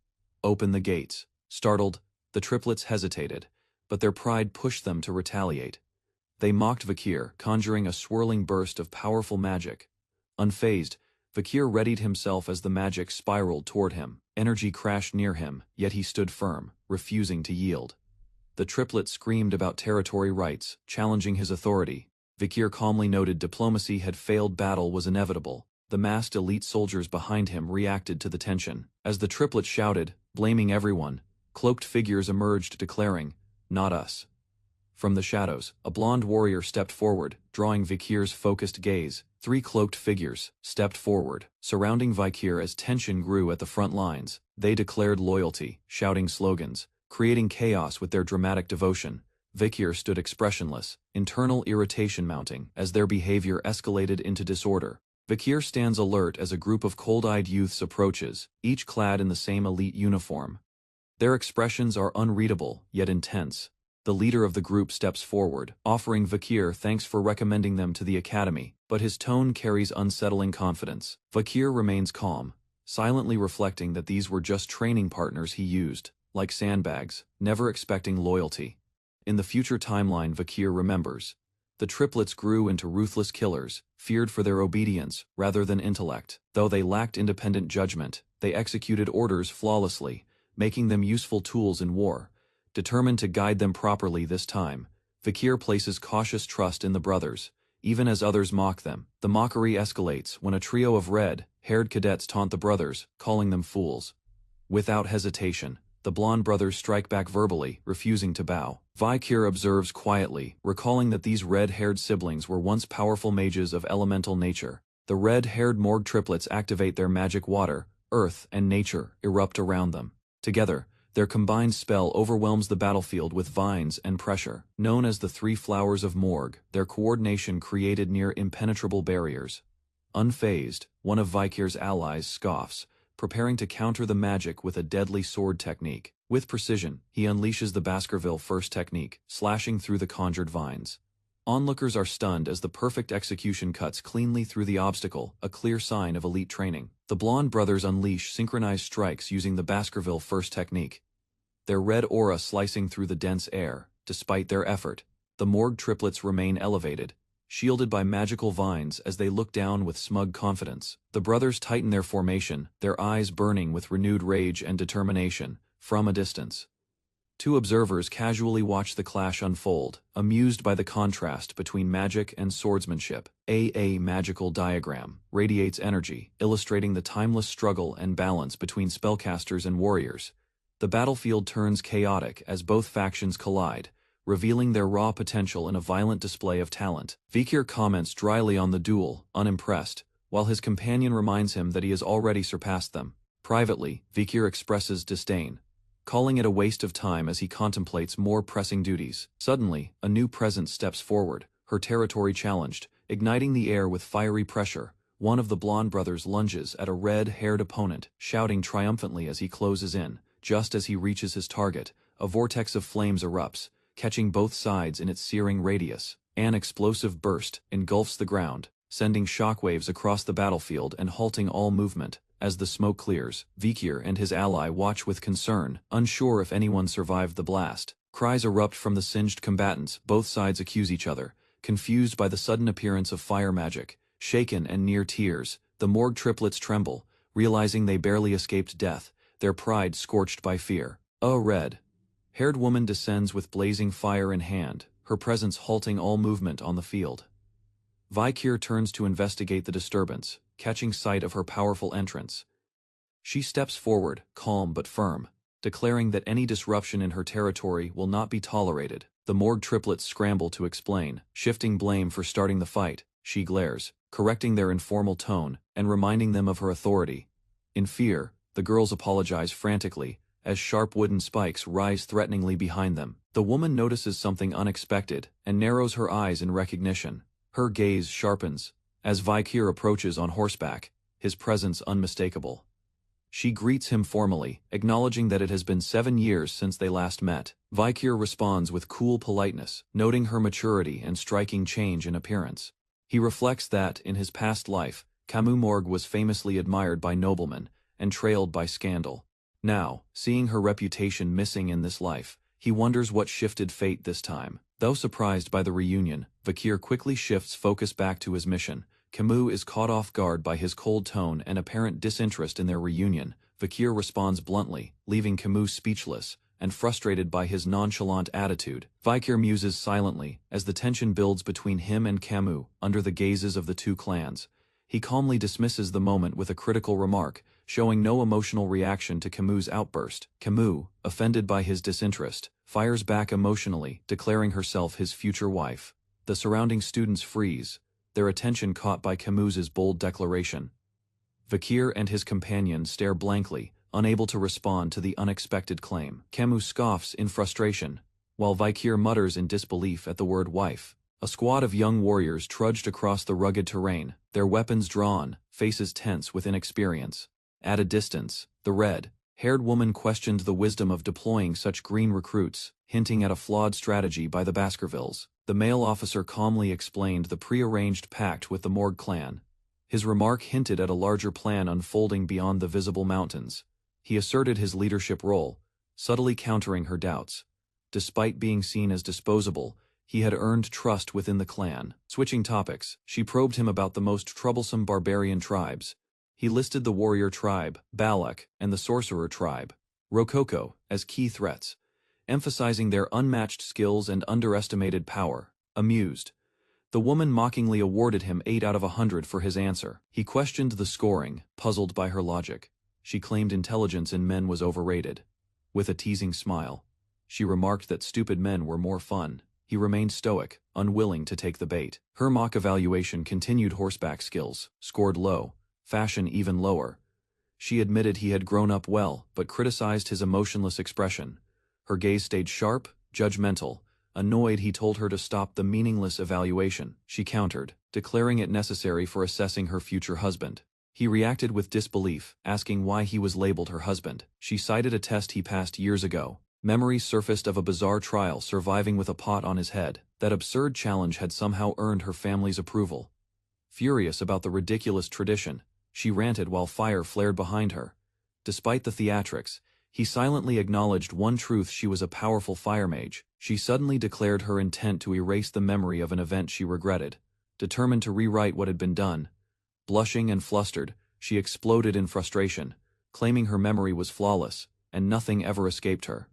Open the gates. Startled, the triplets hesitated, but their pride pushed them to retaliate. They mocked Vikir, conjuring a swirling burst of powerful magic. Unfazed, Vikir readied himself as the magic spiraled toward him. Energy crashed near him, yet he stood firm, refusing to yield. The triplets screamed about territory rights, challenging his authority. Vikir calmly noted diplomacy had failed. Battle was inevitable. The masked elite soldiers behind him reacted to the tension. As the triplets shouted, blaming everyone, cloaked figures emerged declaring, "Not us." From the shadows, a blonde warrior stepped forward, drawing Vikir's focused gaze. 3 cloaked figures stepped forward, surrounding Vikir as tension grew at the front lines. They declared loyalty, shouting slogans, creating chaos with their dramatic devotion. Vikir stood expressionless, internal irritation mounting as their behavior escalated into disorder. Vikir stands alert as a group of cold-eyed youths approaches, each clad in the same elite uniform. Their expressions are unreadable, yet intense. The leader of the group steps forward, offering Vikir thanks for recommending them to the academy, but his tone carries unsettling confidence. Vikir remains calm, silently reflecting that these were just training partners he used, like sandbags, never expecting loyalty. In the future timeline, Vikir remembers. The triplets grew into ruthless killers, feared for their obedience rather than intellect. Though they lacked independent judgment, they executed orders flawlessly, making them useful tools in war. Determined to guide them properly this time, Vikir places cautious trust in the brothers, even as others mock them. The mockery escalates when a trio of red-haired cadets taunt the brothers, calling them fools. Without hesitation, the blonde brothers strike back verbally, refusing to bow. Vikir observes quietly, recalling that these red-haired siblings were once powerful mages of elemental nature. The red-haired Morg triplets activate their magic. Water, earth, and nature erupt around them. Together, their combined spell overwhelms the battlefield with vines and pressure. Known as the 3 Flowers of Morg, their coordination created near impenetrable barriers. Unfazed, one of Vikir's allies scoffs, preparing to counter the magic with a deadly sword technique. With precision, he unleashes the Baskerville First technique, slashing through the conjured vines. Onlookers are stunned as the perfect execution cuts cleanly through the obstacle, a clear sign of elite training. The blonde brothers unleash synchronized strikes using the Baskerville First technique, their red aura slicing through the dense air. Despite their effort, the Morg triplets remain elevated, shielded by magical vines as they look down with smug confidence. The brothers tighten their formation, their eyes burning with renewed rage and determination, from a distance. 2 observers casually watch the clash unfold, amused by the contrast between magic and swordsmanship. A magical diagram radiates energy, illustrating the timeless struggle and balance between spellcasters and warriors. The battlefield turns chaotic as both factions collide, revealing their raw potential in a violent display of talent. Vikir comments dryly on the duel, unimpressed, while his companion reminds him that he has already surpassed them. Privately, Vikir expresses disdain, calling it a waste of time as he contemplates more pressing duties. Suddenly, a new presence steps forward, her territory challenged, igniting the air with fiery pressure. One of the blonde brothers lunges at a red-haired opponent, shouting triumphantly as he closes in. Just as he reaches his target, a vortex of flames erupts, catching both sides in its searing radius. An explosive burst engulfs the ground, sending shockwaves across the battlefield and halting all movement. As the smoke clears, Vikir and his ally watch with concern, unsure if anyone survived the blast. Cries erupt from the singed combatants. Both sides accuse each other, confused by the sudden appearance of fire magic. Shaken and near tears, the Morg triplets tremble, realizing they barely escaped death, their pride scorched by fear. A red-haired woman descends with blazing fire in hand, her presence halting all movement on the field. Vikir turns to investigate the disturbance, catching sight of her powerful entrance. She steps forward, calm but firm, declaring that any disruption in her territory will not be tolerated. The Morg triplets scramble to explain, shifting blame for starting the fight. She glares, correcting their informal tone and reminding them of her authority. In fear, the girls apologize frantically, as sharp wooden spikes rise threateningly behind them. The woman notices something unexpected and narrows her eyes in recognition. Her gaze sharpens, as Vikir approaches on horseback, his presence unmistakable. She greets him formally, acknowledging that it has been 7 years since they last met. Vikir responds with cool politeness, noting her maturity and striking change in appearance. He reflects that, in his past life, Camus Morgue was famously admired by noblemen and trailed by scandal. Now, seeing her reputation missing in this life, he wonders what shifted fate this time. Though surprised by the reunion, Vikir quickly shifts focus back to his mission. Camus is caught off guard by his cold tone and apparent disinterest in their reunion. Vikir responds bluntly, leaving Camus speechless and frustrated by his nonchalant attitude. Vikir muses silently as the tension builds between him and Camus under the gazes of the two clans. He calmly dismisses the moment with a critical remark, showing no emotional reaction to Camus' outburst. Camus, offended by his disinterest, fires back emotionally, declaring herself his future wife. The surrounding students freeze, their attention caught by Camus's bold declaration. Vikir and his companion stare blankly, unable to respond to the unexpected claim. Camus scoffs in frustration, while Vikir mutters in disbelief at the word wife. A squad of young warriors trudged across the rugged terrain, their weapons drawn, faces tense with inexperience. At a distance, the red-haired woman questioned the wisdom of deploying such green recruits, hinting at a flawed strategy by the Baskervilles. The male officer calmly explained the prearranged pact with the Morgue clan. His remark hinted at a larger plan unfolding beyond the visible mountains. He asserted his leadership role, subtly countering her doubts. Despite being seen as disposable, he had earned trust within the clan. Switching topics, she probed him about the most troublesome barbarian tribes. He listed the warrior tribe, Balak, and the sorcerer tribe, Rococo, as key threats, emphasizing their unmatched skills and underestimated power. Amused, the woman mockingly awarded him 8 out of 100 for his answer. He questioned the scoring, puzzled by her logic. She claimed intelligence in men was overrated. With a teasing smile, she remarked that stupid men were more fun. He remained stoic, unwilling to take the bait. Her mock evaluation continued horseback skills, scored low, fashion even lower. She admitted he had grown up well, but criticized his emotionless expression. Her gaze stayed sharp, judgmental. Annoyed, he told her to stop the meaningless evaluation. She countered, declaring it necessary for assessing her future husband. He reacted with disbelief, asking why he was labeled her husband. She cited a test he passed years ago. Memories surfaced of a bizarre trial surviving with a pot on his head. That absurd challenge had somehow earned her family's approval. Furious about the ridiculous tradition, she ranted while fire flared behind her. Despite the theatrics, he silently acknowledged one truth: she was a powerful fire mage. She suddenly declared her intent to erase the memory of an event she regretted, determined to rewrite what had been done. Blushing and flustered, she exploded in frustration, claiming her memory was flawless, and nothing ever escaped her.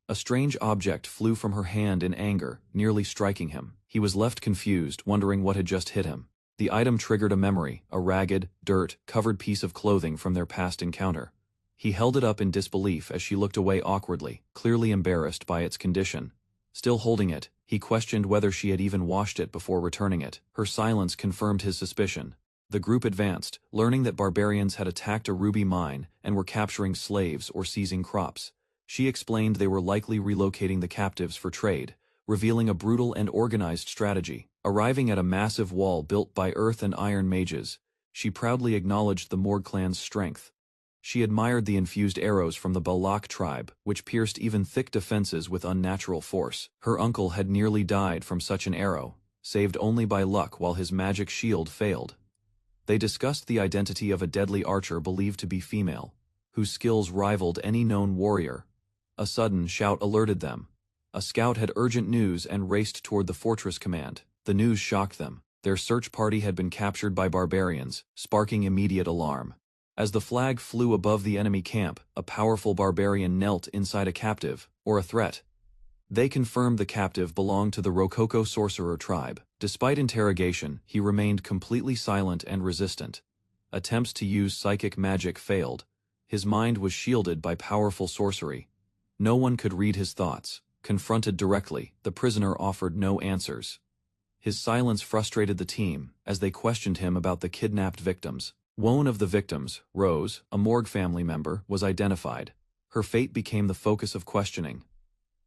A strange object flew from her hand in anger, nearly striking him. He was left confused, wondering what had just hit him. The item triggered a memory, a ragged, dirt-covered piece of clothing from their past encounter. He held it up in disbelief as she looked away awkwardly, clearly embarrassed by its condition. Still holding it, he questioned whether she had even washed it before returning it. Her silence confirmed his suspicion. The group advanced, learning that barbarians had attacked a ruby mine and were capturing slaves or seizing crops. She explained they were likely relocating the captives for trade, revealing a brutal and organized strategy. Arriving at a massive wall built by earth and iron mages, she proudly acknowledged the Morgue clan's strength. She admired the infused arrows from the Balak tribe, which pierced even thick defenses with unnatural force. Her uncle had nearly died from such an arrow, saved only by luck while his magic shield failed. They discussed the identity of a deadly archer believed to be female, whose skills rivaled any known warrior. A sudden shout alerted them. A scout had urgent news and raced toward the fortress command. The news shocked them. Their search party had been captured by barbarians, sparking immediate alarm. As the flag flew above the enemy camp, a powerful barbarian knelt inside a captive, or a threat. They confirmed the captive belonged to the Rococo sorcerer tribe. Despite interrogation, he remained completely silent and resistant. Attempts to use psychic magic failed. His mind was shielded by powerful sorcery. No one could read his thoughts. Confronted directly, the prisoner offered no answers. His silence frustrated the team, as they questioned him about the kidnapped victims. One of the victims, Rose, a Morgue family member, was identified. Her fate became the focus of questioning.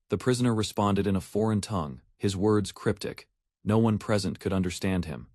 The prisoner responded in a foreign tongue, his words cryptic. No one present could understand him.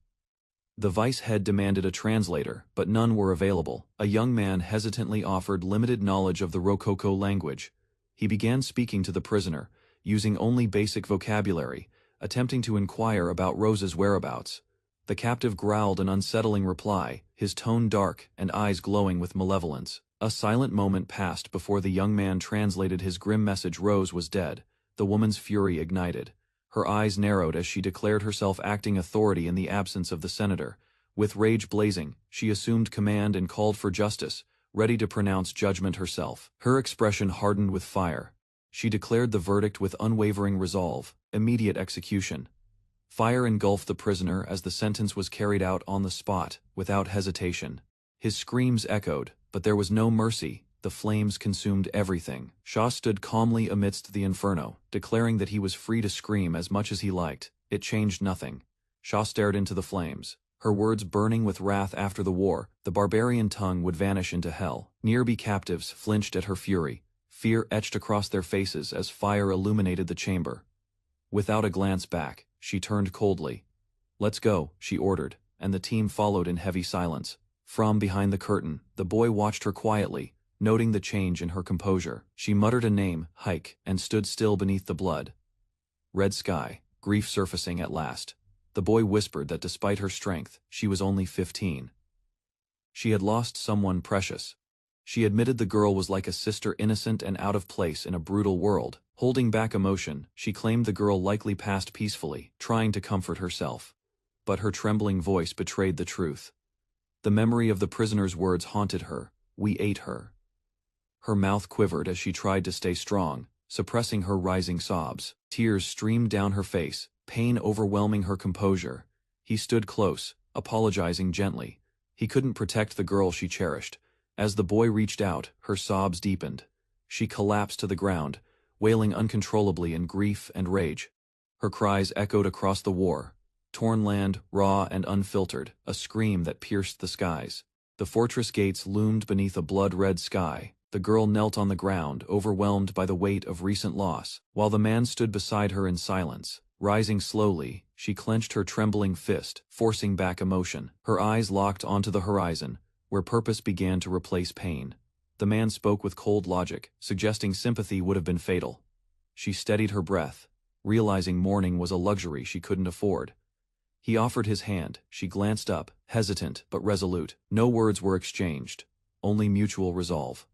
The vice head demanded a translator, but none were available. A young man hesitantly offered limited knowledge of the Rococo language. He began speaking to the prisoner, using only basic vocabulary, attempting to inquire about Rose's whereabouts. The captive growled an unsettling reply, his tone dark and eyes glowing with malevolence. A silent moment passed before the young man translated his grim message. Rose was dead. The woman's fury ignited. Her eyes narrowed as she declared herself acting authority in the absence of the senator. With rage blazing, she assumed command and called for justice, ready to pronounce judgment herself. Her expression hardened with fire. She declared the verdict with unwavering resolve, immediate execution. Fire engulfed the prisoner as the sentence was carried out on the spot, without hesitation. His screams echoed, but there was no mercy. The flames consumed everything. Shah stood calmly amidst the inferno, declaring that he was free to scream as much as he liked. It changed nothing. Shah stared into the flames, her words burning with wrath. After the war, the barbarian tongue would vanish into hell. Nearby captives flinched at her fury. Fear etched across their faces as fire illuminated the chamber. Without a glance back, she turned coldly. "Let's go," she ordered, and the team followed in heavy silence. From behind the curtain, the boy watched her quietly, noting the change in her composure. She muttered a name, Hike, and stood still beneath the blood. Red sky, grief surfacing at last. The boy whispered that despite her strength, she was only 15. She had lost someone precious. She admitted the girl was like a sister, innocent and out of place in a brutal world. Holding back emotion, she claimed the girl likely passed peacefully, trying to comfort herself. But her trembling voice betrayed the truth. The memory of the prisoner's words haunted her. "We ate her." Her mouth quivered as she tried to stay strong, suppressing her rising sobs. Tears streamed down her face, pain overwhelming her composure. He stood close, apologizing gently. He couldn't protect the girl she cherished. As the boy reached out, her sobs deepened. She collapsed to the ground, wailing uncontrollably in grief and rage. Her cries echoed across the war. Torn land, raw and unfiltered, a scream that pierced the skies. The fortress gates loomed beneath a blood-red sky. The girl knelt on the ground, overwhelmed by the weight of recent loss, while the man stood beside her in silence. Rising slowly, she clenched her trembling fist, forcing back emotion. Her eyes locked onto the horizon, where purpose began to replace pain. The man spoke with cold logic, suggesting sympathy would have been fatal. She steadied her breath, realizing mourning was a luxury she couldn't afford. He offered his hand. She glanced up, hesitant but resolute. No words were exchanged, only mutual resolve.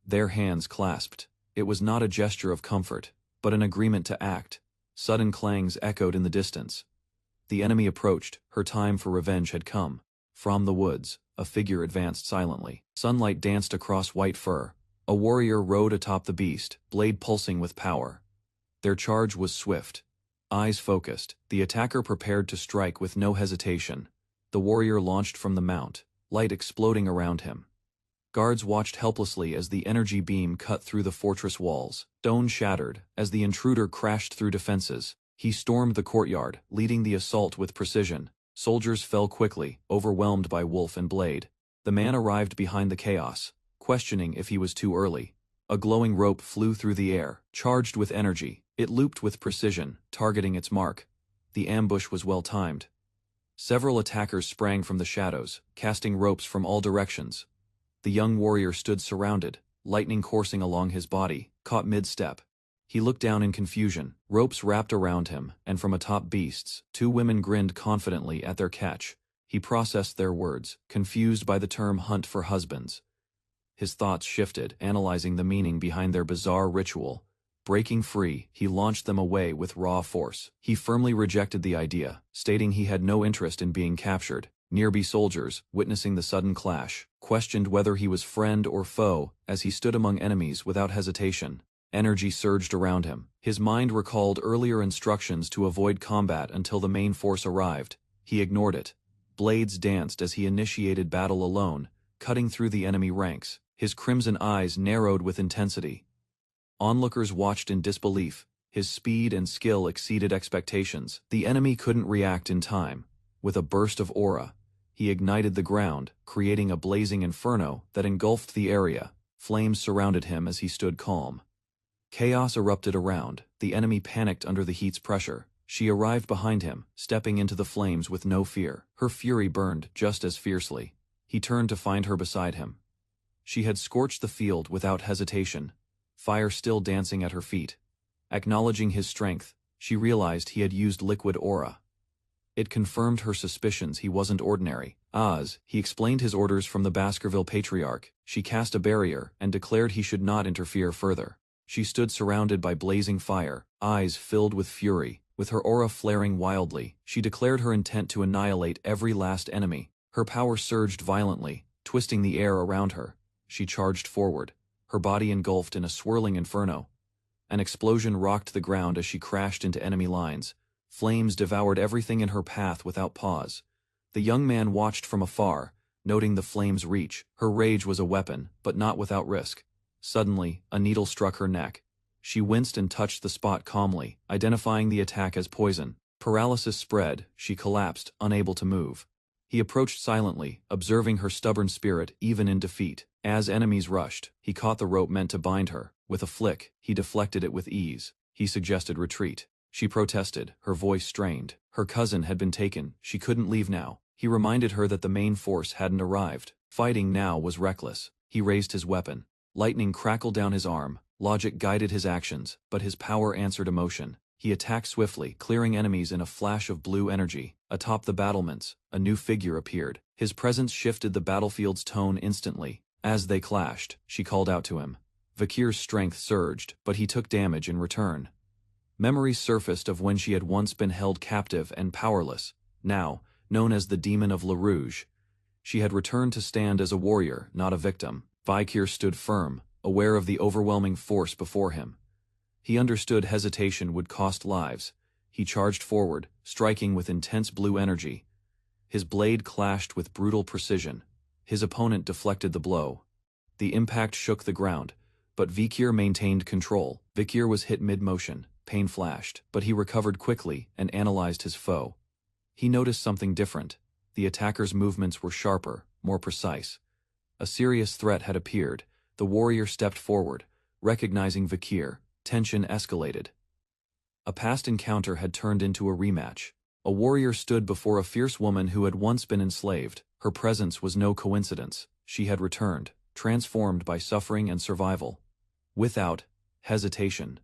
Their hands clasped. It was not a gesture of comfort, but an agreement to act. Sudden clangs echoed in the distance. The enemy approached. Her time for revenge had come. From the woods, a figure advanced silently. Sunlight danced across white fur. A warrior rode atop the beast, blade pulsing with power. Their charge was swift. Eyes focused, the attacker prepared to strike with no hesitation. The warrior launched from the mount, light exploding around him. Guards watched helplessly as the energy beam cut through the fortress walls. Stone shattered as the intruder crashed through defenses. He stormed the courtyard, leading the assault with precision. Soldiers fell quickly, overwhelmed by wolf and blade. The man arrived behind the chaos, questioning if he was too early. A glowing rope flew through the air, charged with energy. It looped with precision, targeting its mark. The ambush was well timed. Several attackers sprang from the shadows, casting ropes from all directions. The young warrior stood surrounded, lightning coursing along his body, caught mid-step. He looked down in confusion, ropes wrapped around him, and from atop beasts, two women grinned confidently at their catch. He processed their words, confused by the term hunt for husbands. His thoughts shifted, analyzing the meaning behind their bizarre ritual. Breaking free, he launched them away with raw force. He firmly rejected the idea, stating he had no interest in being captured. Nearby soldiers, witnessing the sudden clash, questioned whether he was friend or foe as he stood among enemies without hesitation. Energy surged around him. His mind recalled earlier instructions to avoid combat until the main force arrived. He ignored it. Blades danced as he initiated battle alone, cutting through the enemy ranks. His crimson eyes narrowed with intensity. Onlookers watched in disbelief. His speed and skill exceeded expectations. The enemy couldn't react in time. With a burst of aura, he ignited the ground, creating a blazing inferno that engulfed the area. Flames surrounded him as he stood calm. Chaos erupted around. The enemy panicked under the heat's pressure. She arrived behind him, stepping into the flames with no fear. Her fury burned just as fiercely. He turned to find her beside him. She had scorched the field without hesitation, fire still dancing at her feet. Acknowledging his strength, she realized he had used liquid aura. It confirmed her suspicions he wasn't ordinary. He explained his orders from the Baskerville Patriarch. She cast a barrier and declared he should not interfere further. She stood surrounded by blazing fire, eyes filled with fury. With her aura flaring wildly, she declared her intent to annihilate every last enemy. Her power surged violently, twisting the air around her. She charged forward, her body engulfed in a swirling inferno. An explosion rocked the ground as she crashed into enemy lines. Flames devoured everything in her path without pause. The young man watched from afar, noting the flames' reach. Her rage was a weapon, but not without risk. Suddenly, a needle struck her neck. She winced and touched the spot calmly, identifying the attack as poison. Paralysis spread, she collapsed, unable to move. He approached silently, observing her stubborn spirit even in defeat. As enemies rushed, he caught the rope meant to bind her. With a flick, he deflected it with ease. He suggested retreat. She protested, her voice strained. Her cousin had been taken, she couldn't leave now. He reminded her that the main force hadn't arrived. Fighting now was reckless. He raised his weapon. Lightning crackled down his arm. Logic guided his actions, but his power answered emotion. He attacked swiftly, clearing enemies in a flash of blue energy. Atop the battlements, a new figure appeared. His presence shifted the battlefield's tone instantly. As they clashed, she called out to him. Vakir's strength surged, but he took damage in return. Memories surfaced of when she had once been held captive and powerless. Now, known as the Demon of La Rouge, she had returned to stand as a warrior, not a victim. Vakir stood firm, aware of the overwhelming force before him. He understood hesitation would cost lives. He charged forward, striking with intense blue energy. His blade clashed with brutal precision. His opponent deflected the blow. The impact shook the ground, but Vakir maintained control. Vakir was hit mid-motion. Pain flashed, but he recovered quickly and analyzed his foe. He noticed something different. The attacker's movements were sharper, more precise. A serious threat had appeared. The warrior stepped forward, recognizing Vakir. Tension escalated. A past encounter had turned into a rematch. A warrior stood before a fierce woman who had once been enslaved. Her presence was no coincidence. She had returned, transformed by suffering and survival. Without hesitation,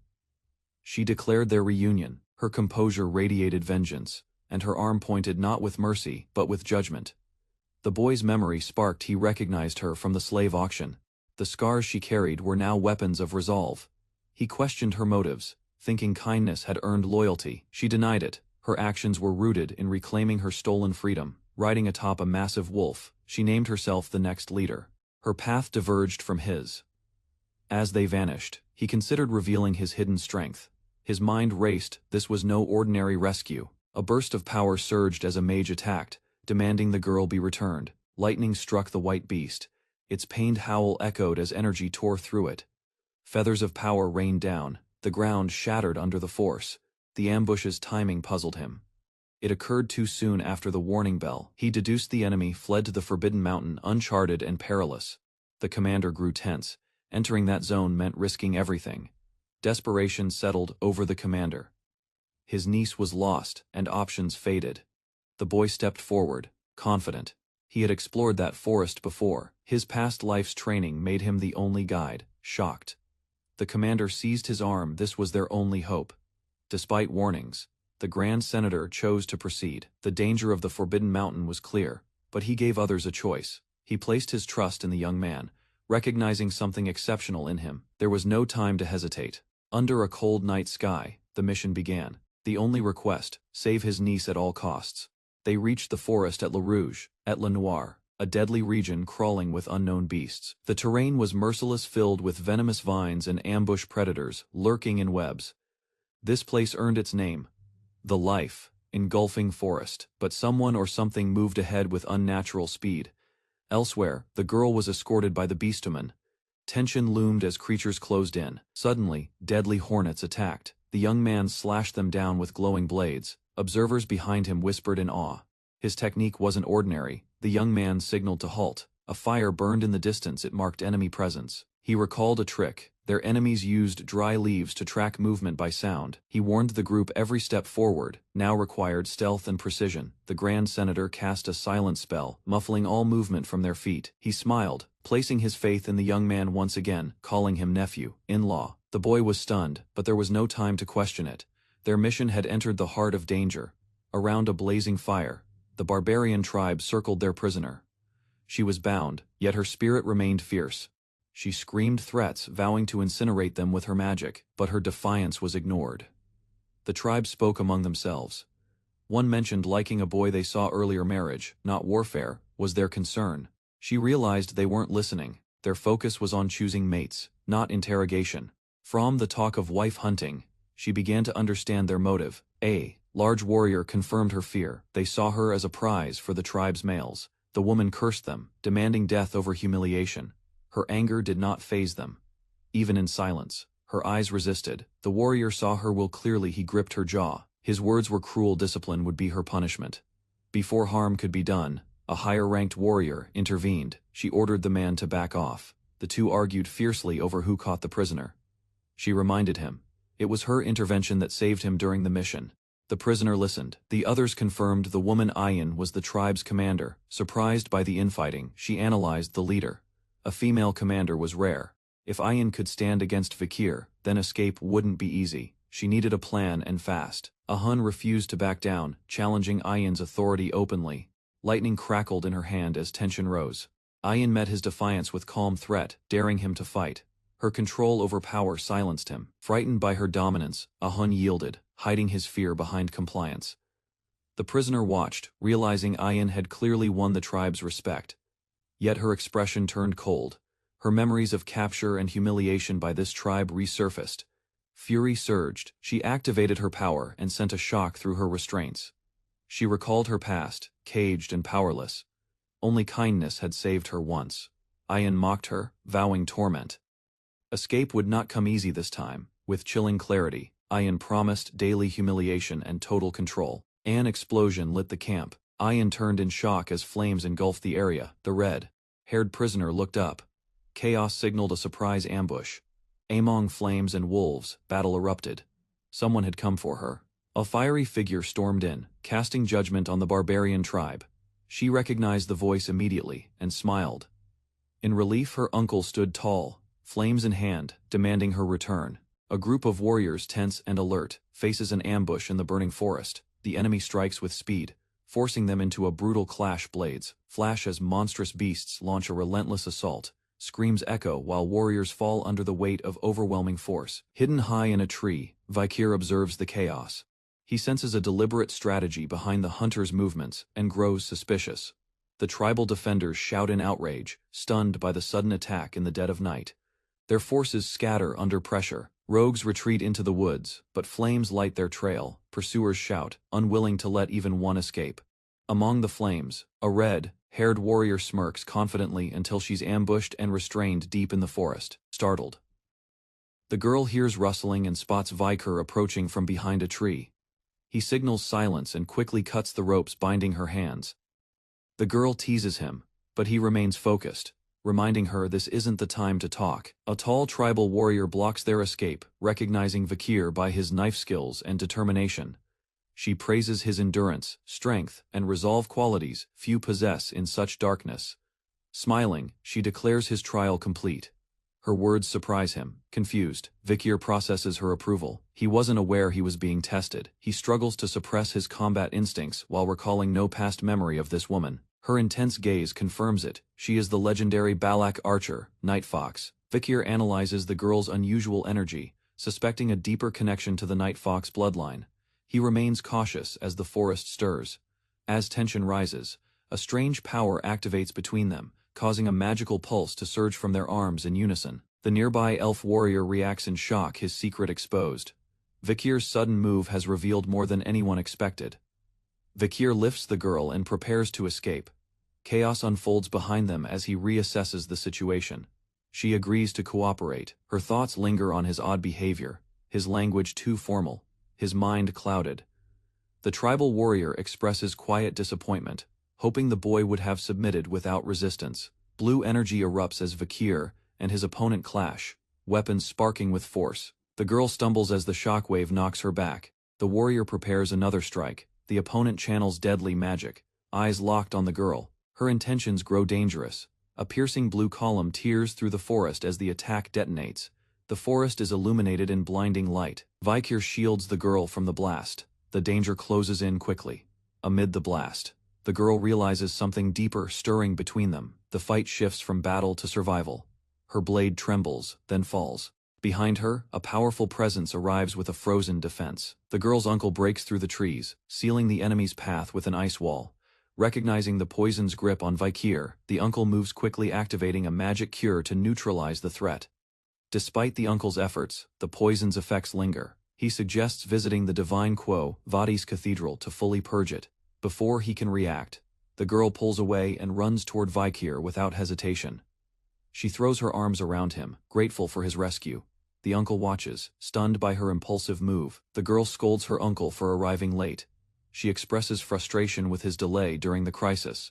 she declared their reunion. Her composure radiated vengeance, and her arm pointed not with mercy, but with judgment. The boy's memory sparked. He recognized her from the slave auction. The scars she carried were now weapons of resolve. He questioned her motives, thinking kindness had earned loyalty. She denied it. Her actions were rooted in reclaiming her stolen freedom. Riding atop a massive wolf, she named herself the next leader. Her path diverged from his. As they vanished, he considered revealing his hidden strength. His mind raced. This was no ordinary rescue. A burst of power surged as a mage attacked, demanding the girl be returned. Lightning struck the white beast. Its pained howl echoed as energy tore through it. Feathers of power rained down. The ground shattered under the force. The ambush's timing puzzled him. It occurred too soon after the warning bell. He deduced the enemy fled to the Forbidden Mountain, uncharted and perilous. The commander grew tense. Entering that zone meant risking everything. Desperation settled over the commander. His niece was lost, and options faded. The boy stepped forward, confident. He had explored that forest before. His past life's training made him the only guide. Shocked, the commander seized his arm. This was their only hope. Despite warnings, the Grand Senator chose to proceed. The danger of the Forbidden Mountain was clear, but he gave others a choice. He placed his trust in the young man, recognizing something exceptional in him. There was no time to hesitate. Under a cold night sky, the mission began. The only request, save his niece at all costs. They reached the forest at La Rouge, at La Noire, a deadly region crawling with unknown beasts. The terrain was merciless, filled with venomous vines and ambush predators lurking in webs. This place earned its name, the life, engulfing forest. But someone or something moved ahead with unnatural speed. Elsewhere, the girl was escorted by the beastwoman. Tension loomed as creatures closed in. Suddenly, deadly hornets attacked. The young man slashed them down with glowing blades. Observers behind him whispered in awe. His technique wasn't ordinary. The young man signaled to halt. A fire burned in the distance. It marked enemy presence. He recalled a trick, Their enemies used dry leaves to track movement by sound. He warned the group every step forward now required stealth and precision. The Grand Senator cast a silent spell, muffling all movement from their feet. He smiled, placing his faith in the young man once again, calling him nephew, in-law. The boy was stunned, but there was no time to question it. Their mission had entered the heart of danger. Around a blazing fire, the barbarian tribe circled their prisoner. She was bound, yet her spirit remained fierce. She screamed threats, vowing to incinerate them with her magic, but her defiance was ignored. The tribe spoke among themselves. One mentioned liking a boy they saw earlier. Marriage, not warfare, was their concern. She realized they weren't listening. Their focus was on choosing mates, not interrogation. From the talk of wife hunting, she began to understand their motive. A large warrior confirmed her fear. They saw her as a prize for the tribe's males. The woman cursed them, demanding death over humiliation. Her anger did not faze them. Even in silence, her eyes resisted. The warrior saw her will clearly. He gripped her jaw. His words were cruel. Discipline would be her punishment. Before harm could be done, a higher-ranked warrior intervened. She ordered the man to back off. The two argued fiercely over who caught the prisoner. She reminded him. It was her intervention that saved him during the mission. The prisoner listened. The others confirmed the woman Ayin was the tribe's commander. Surprised by the infighting, she analyzed the leader. A female commander was rare. If Ayin could stand against Vakir, then escape wouldn't be easy. She needed a plan and fast. Ahun refused to back down, challenging Ayin's authority openly. Lightning crackled in her hand as tension rose. Ayin met his defiance with calm threat, daring him to fight. Her control over power silenced him. Frightened by her dominance, Ahun yielded, hiding his fear behind compliance. The prisoner watched, realizing Ayin had clearly won the tribe's respect. Yet her expression turned cold. Her memories of capture and humiliation by this tribe resurfaced. Fury surged. She activated her power and sent a shock through her restraints. She recalled her past, caged and powerless. Only kindness had saved her once. Ayin mocked her, vowing torment. Escape would not come easy this time. With chilling clarity, Ayin promised daily humiliation and total control. An explosion lit the camp. Ayin turned in shock as flames engulfed the area. The red-haired prisoner looked up. Chaos signaled a surprise ambush. Among flames and wolves, battle erupted. Someone had come for her. A fiery figure stormed in, casting judgment on the barbarian tribe. She recognized the voice immediately, and smiled. In relief, her uncle stood tall, flames in hand, demanding her return. A group of warriors, tense and alert, faces an ambush in the burning forest. The enemy strikes with speed, forcing them into a brutal clash. Blades flash as monstrous beasts launch a relentless assault. Screams echo while warriors fall under the weight of overwhelming force. Hidden high in a tree, Vakir observes the chaos. He senses a deliberate strategy behind the hunter's movements and grows suspicious. The tribal defenders shout in outrage, stunned by the sudden attack in the dead of night. Their forces scatter under pressure. Rogues retreat into the woods, but flames light their trail. Pursuers shout, unwilling to let even one escape. Among the flames, a red-haired warrior smirks confidently until she's ambushed and restrained deep in the forest. Startled, the girl hears rustling and spots Vakir approaching from behind a tree. He signals silence and quickly cuts the ropes binding her hands. The girl teases him, but he remains focused, reminding her this isn't the time to talk. A tall tribal warrior blocks their escape, recognizing Vakir by his knife skills and determination. She praises his endurance, strength, and resolve, qualities few possess in such darkness. Smiling, she declares his trial complete. Her words surprise him. Confused, Vakir processes her approval. He wasn't aware he was being tested. He struggles to suppress his combat instincts while recalling no past memory of this woman. Her intense gaze confirms it. She is the legendary Balak archer, Night Fox. Vakir analyzes the girl's unusual energy, suspecting a deeper connection to the Night Fox bloodline. He remains cautious as the forest stirs. As tension rises, a strange power activates between them, causing a magical pulse to surge from their arms in unison. The nearby elf warrior reacts in shock, his secret exposed. Vakir's sudden move has revealed more than anyone expected. Vakir lifts the girl and prepares to escape. Chaos unfolds behind them as he reassesses the situation. She agrees to cooperate. Her thoughts linger on his odd behavior, his language too formal, his mind clouded. The tribal warrior expresses quiet disappointment, hoping the boy would have submitted without resistance. Blue energy erupts as Vakir and his opponent clash. weapons sparking with force. The girl stumbles as the shockwave knocks her back. The warrior prepares another strike. The opponent channels deadly magic. Eyes locked on the girl. Her intentions grow dangerous. A piercing blue column tears through the forest as the attack detonates. The forest is illuminated in blinding light. Vikir shields the girl from the blast. The danger closes in quickly. Amid the blast, the girl realizes something deeper stirring between them. The fight shifts from battle to survival. Her blade trembles, then falls. Behind her, a powerful presence arrives with a frozen defense. The girl's uncle breaks through the trees, sealing the enemy's path with an ice wall. Recognizing the poison's grip on Vikir, the uncle moves quickly, activating a magic cure to neutralize the threat. Despite the uncle's efforts, the poison's effects linger. He suggests visiting the Divine Quo Vadi's cathedral to fully purge it. Before he can react, the girl pulls away and runs toward Vikir without hesitation. She throws her arms around him, grateful for his rescue. The uncle watches, stunned by her impulsive move. The girl scolds her uncle for arriving late. She expresses frustration with his delay during the crisis.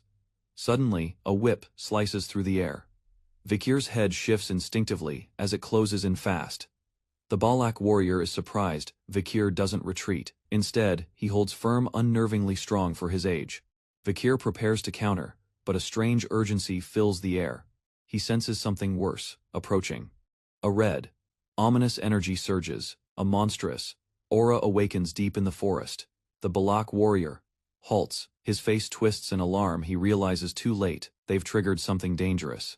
Suddenly, a whip slices through the air. Vikir's head shifts instinctively as it closes in fast. The Balak warrior is surprised. Vikir doesn't retreat. Instead, he holds firm, unnervingly strong for his age. Vikir prepares to counter, but a strange urgency fills the air. He senses something worse, approaching. A red, ominous energy surges. A monstrous aura awakens deep in the forest. The Balak warrior halts. His face twists in alarm. He realizes too late, they've triggered something dangerous.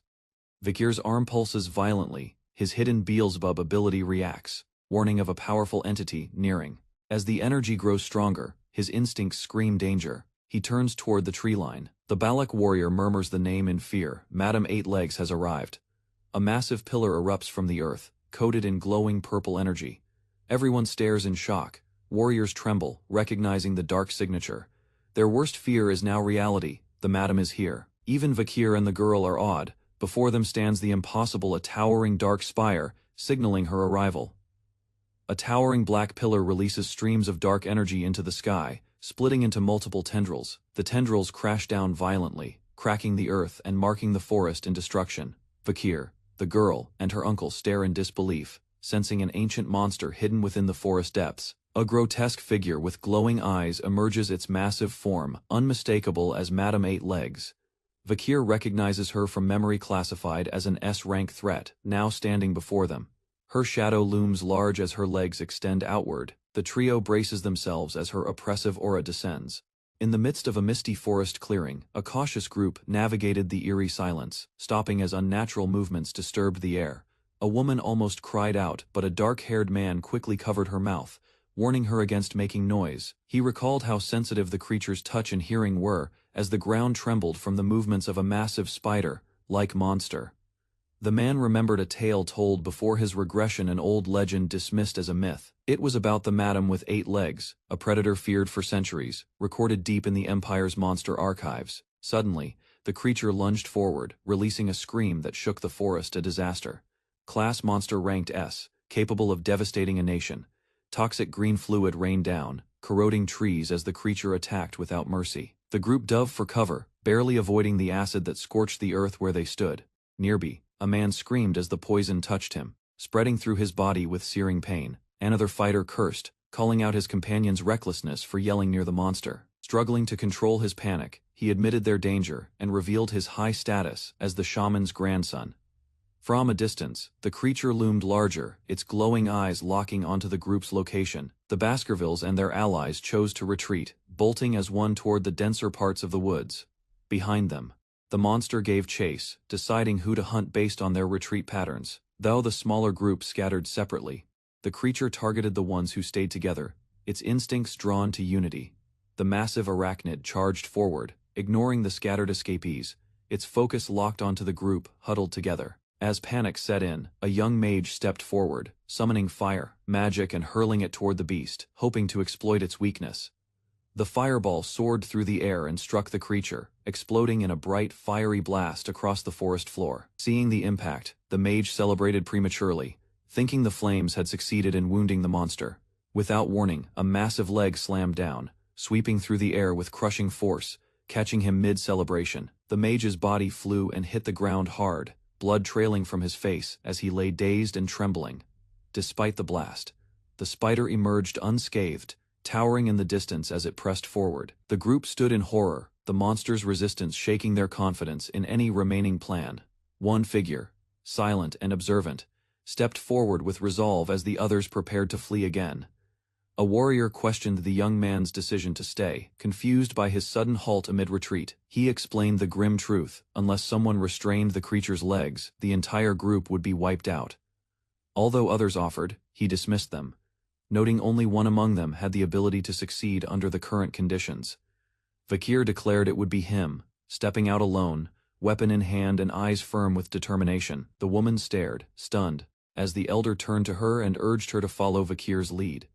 Vikir's arm pulses violently. His hidden Beelzebub ability reacts, warning of a powerful entity nearing. As the energy grows stronger, his instincts scream danger. He turns toward the tree line. The Balak warrior murmurs the name in fear. Madame Eight Legs has arrived. A massive pillar erupts from the earth, coated in glowing purple energy. Everyone stares in shock. Warriors tremble, recognizing the dark signature. Their worst fear is now reality. The madam is here. Even Vikir and the girl are awed. Before them stands the impossible, a towering dark spire, signaling her arrival. A towering black pillar releases streams of dark energy into the sky, splitting into multiple tendrils. The tendrils crash down violently, cracking the earth and marking the forest in destruction. Vikir, the girl, and her uncle stare in disbelief, sensing an ancient monster hidden within the forest depths. A grotesque figure with glowing eyes emerges, its massive form, unmistakable as Madame Eight Legs. Vikir recognizes her from memory, classified as an S-rank threat, now standing before them. Her shadow looms large as her legs extend outward. The trio braces themselves as her oppressive aura descends. In the midst of a misty forest clearing, a cautious group navigated the eerie silence, stopping as unnatural movements disturbed the air. A woman almost cried out, but a dark-haired man quickly covered her mouth, warning her against making noise. He recalled how sensitive the creature's touch and hearing were, as the ground trembled from the movements of a massive spider-like monster. The man remembered a tale told before his regression, an old legend dismissed as a myth. It was about the Madam with 8 legs, a predator feared for centuries, recorded deep in the Empire's monster archives. Suddenly, the creature lunged forward, releasing a scream that shook the forest. A disaster. Class monster ranked S, capable of devastating a nation. Toxic green fluid rained down, corroding trees as the creature attacked without mercy. The group dove for cover, barely avoiding the acid that scorched the earth where they stood. Nearby, a man screamed as the poison touched him, spreading through his body with searing pain. Another fighter cursed, calling out his companion's recklessness for yelling near the monster. Struggling to control his panic, he admitted their danger and revealed his high status as the shaman's grandson. From a distance, the creature loomed larger, its glowing eyes locking onto the group's location. The Baskervilles and their allies chose to retreat, bolting as one toward the denser parts of the woods. Behind them, the monster gave chase, deciding who to hunt based on their retreat patterns. Though the smaller group scattered separately, the creature targeted the ones who stayed together, its instincts drawn to unity. The massive arachnid charged forward, ignoring the scattered escapees, its focus locked onto the group huddled together. As panic set in, a young mage stepped forward, summoning fire, magic and hurling it toward the beast, hoping to exploit its weakness. The fireball soared through the air and struck the creature, exploding in a bright, fiery blast across the forest floor. Seeing the impact, the mage celebrated prematurely, thinking the flames had succeeded in wounding the monster. Without warning, a massive leg slammed down, sweeping through the air with crushing force, catching him mid-celebration. The mage's body flew and hit the ground hard, blood trailing from his face as he lay dazed and trembling. Despite the blast, the spider emerged unscathed, towering in the distance as it pressed forward. The group stood in horror, the monster's resistance shaking their confidence in any remaining plan. One figure, silent and observant, stepped forward with resolve as the others prepared to flee again. A warrior questioned the young man's decision to stay, confused by his sudden halt amid retreat. He explained the grim truth: unless someone restrained the creature's legs, the entire group would be wiped out. Although others offered, he dismissed them, noting only one among them had the ability to succeed under the current conditions. Vakir declared it would be him, stepping out alone, weapon in hand and eyes firm with determination. The woman stared, stunned, as the elder turned to her and urged her to follow Vakir's lead.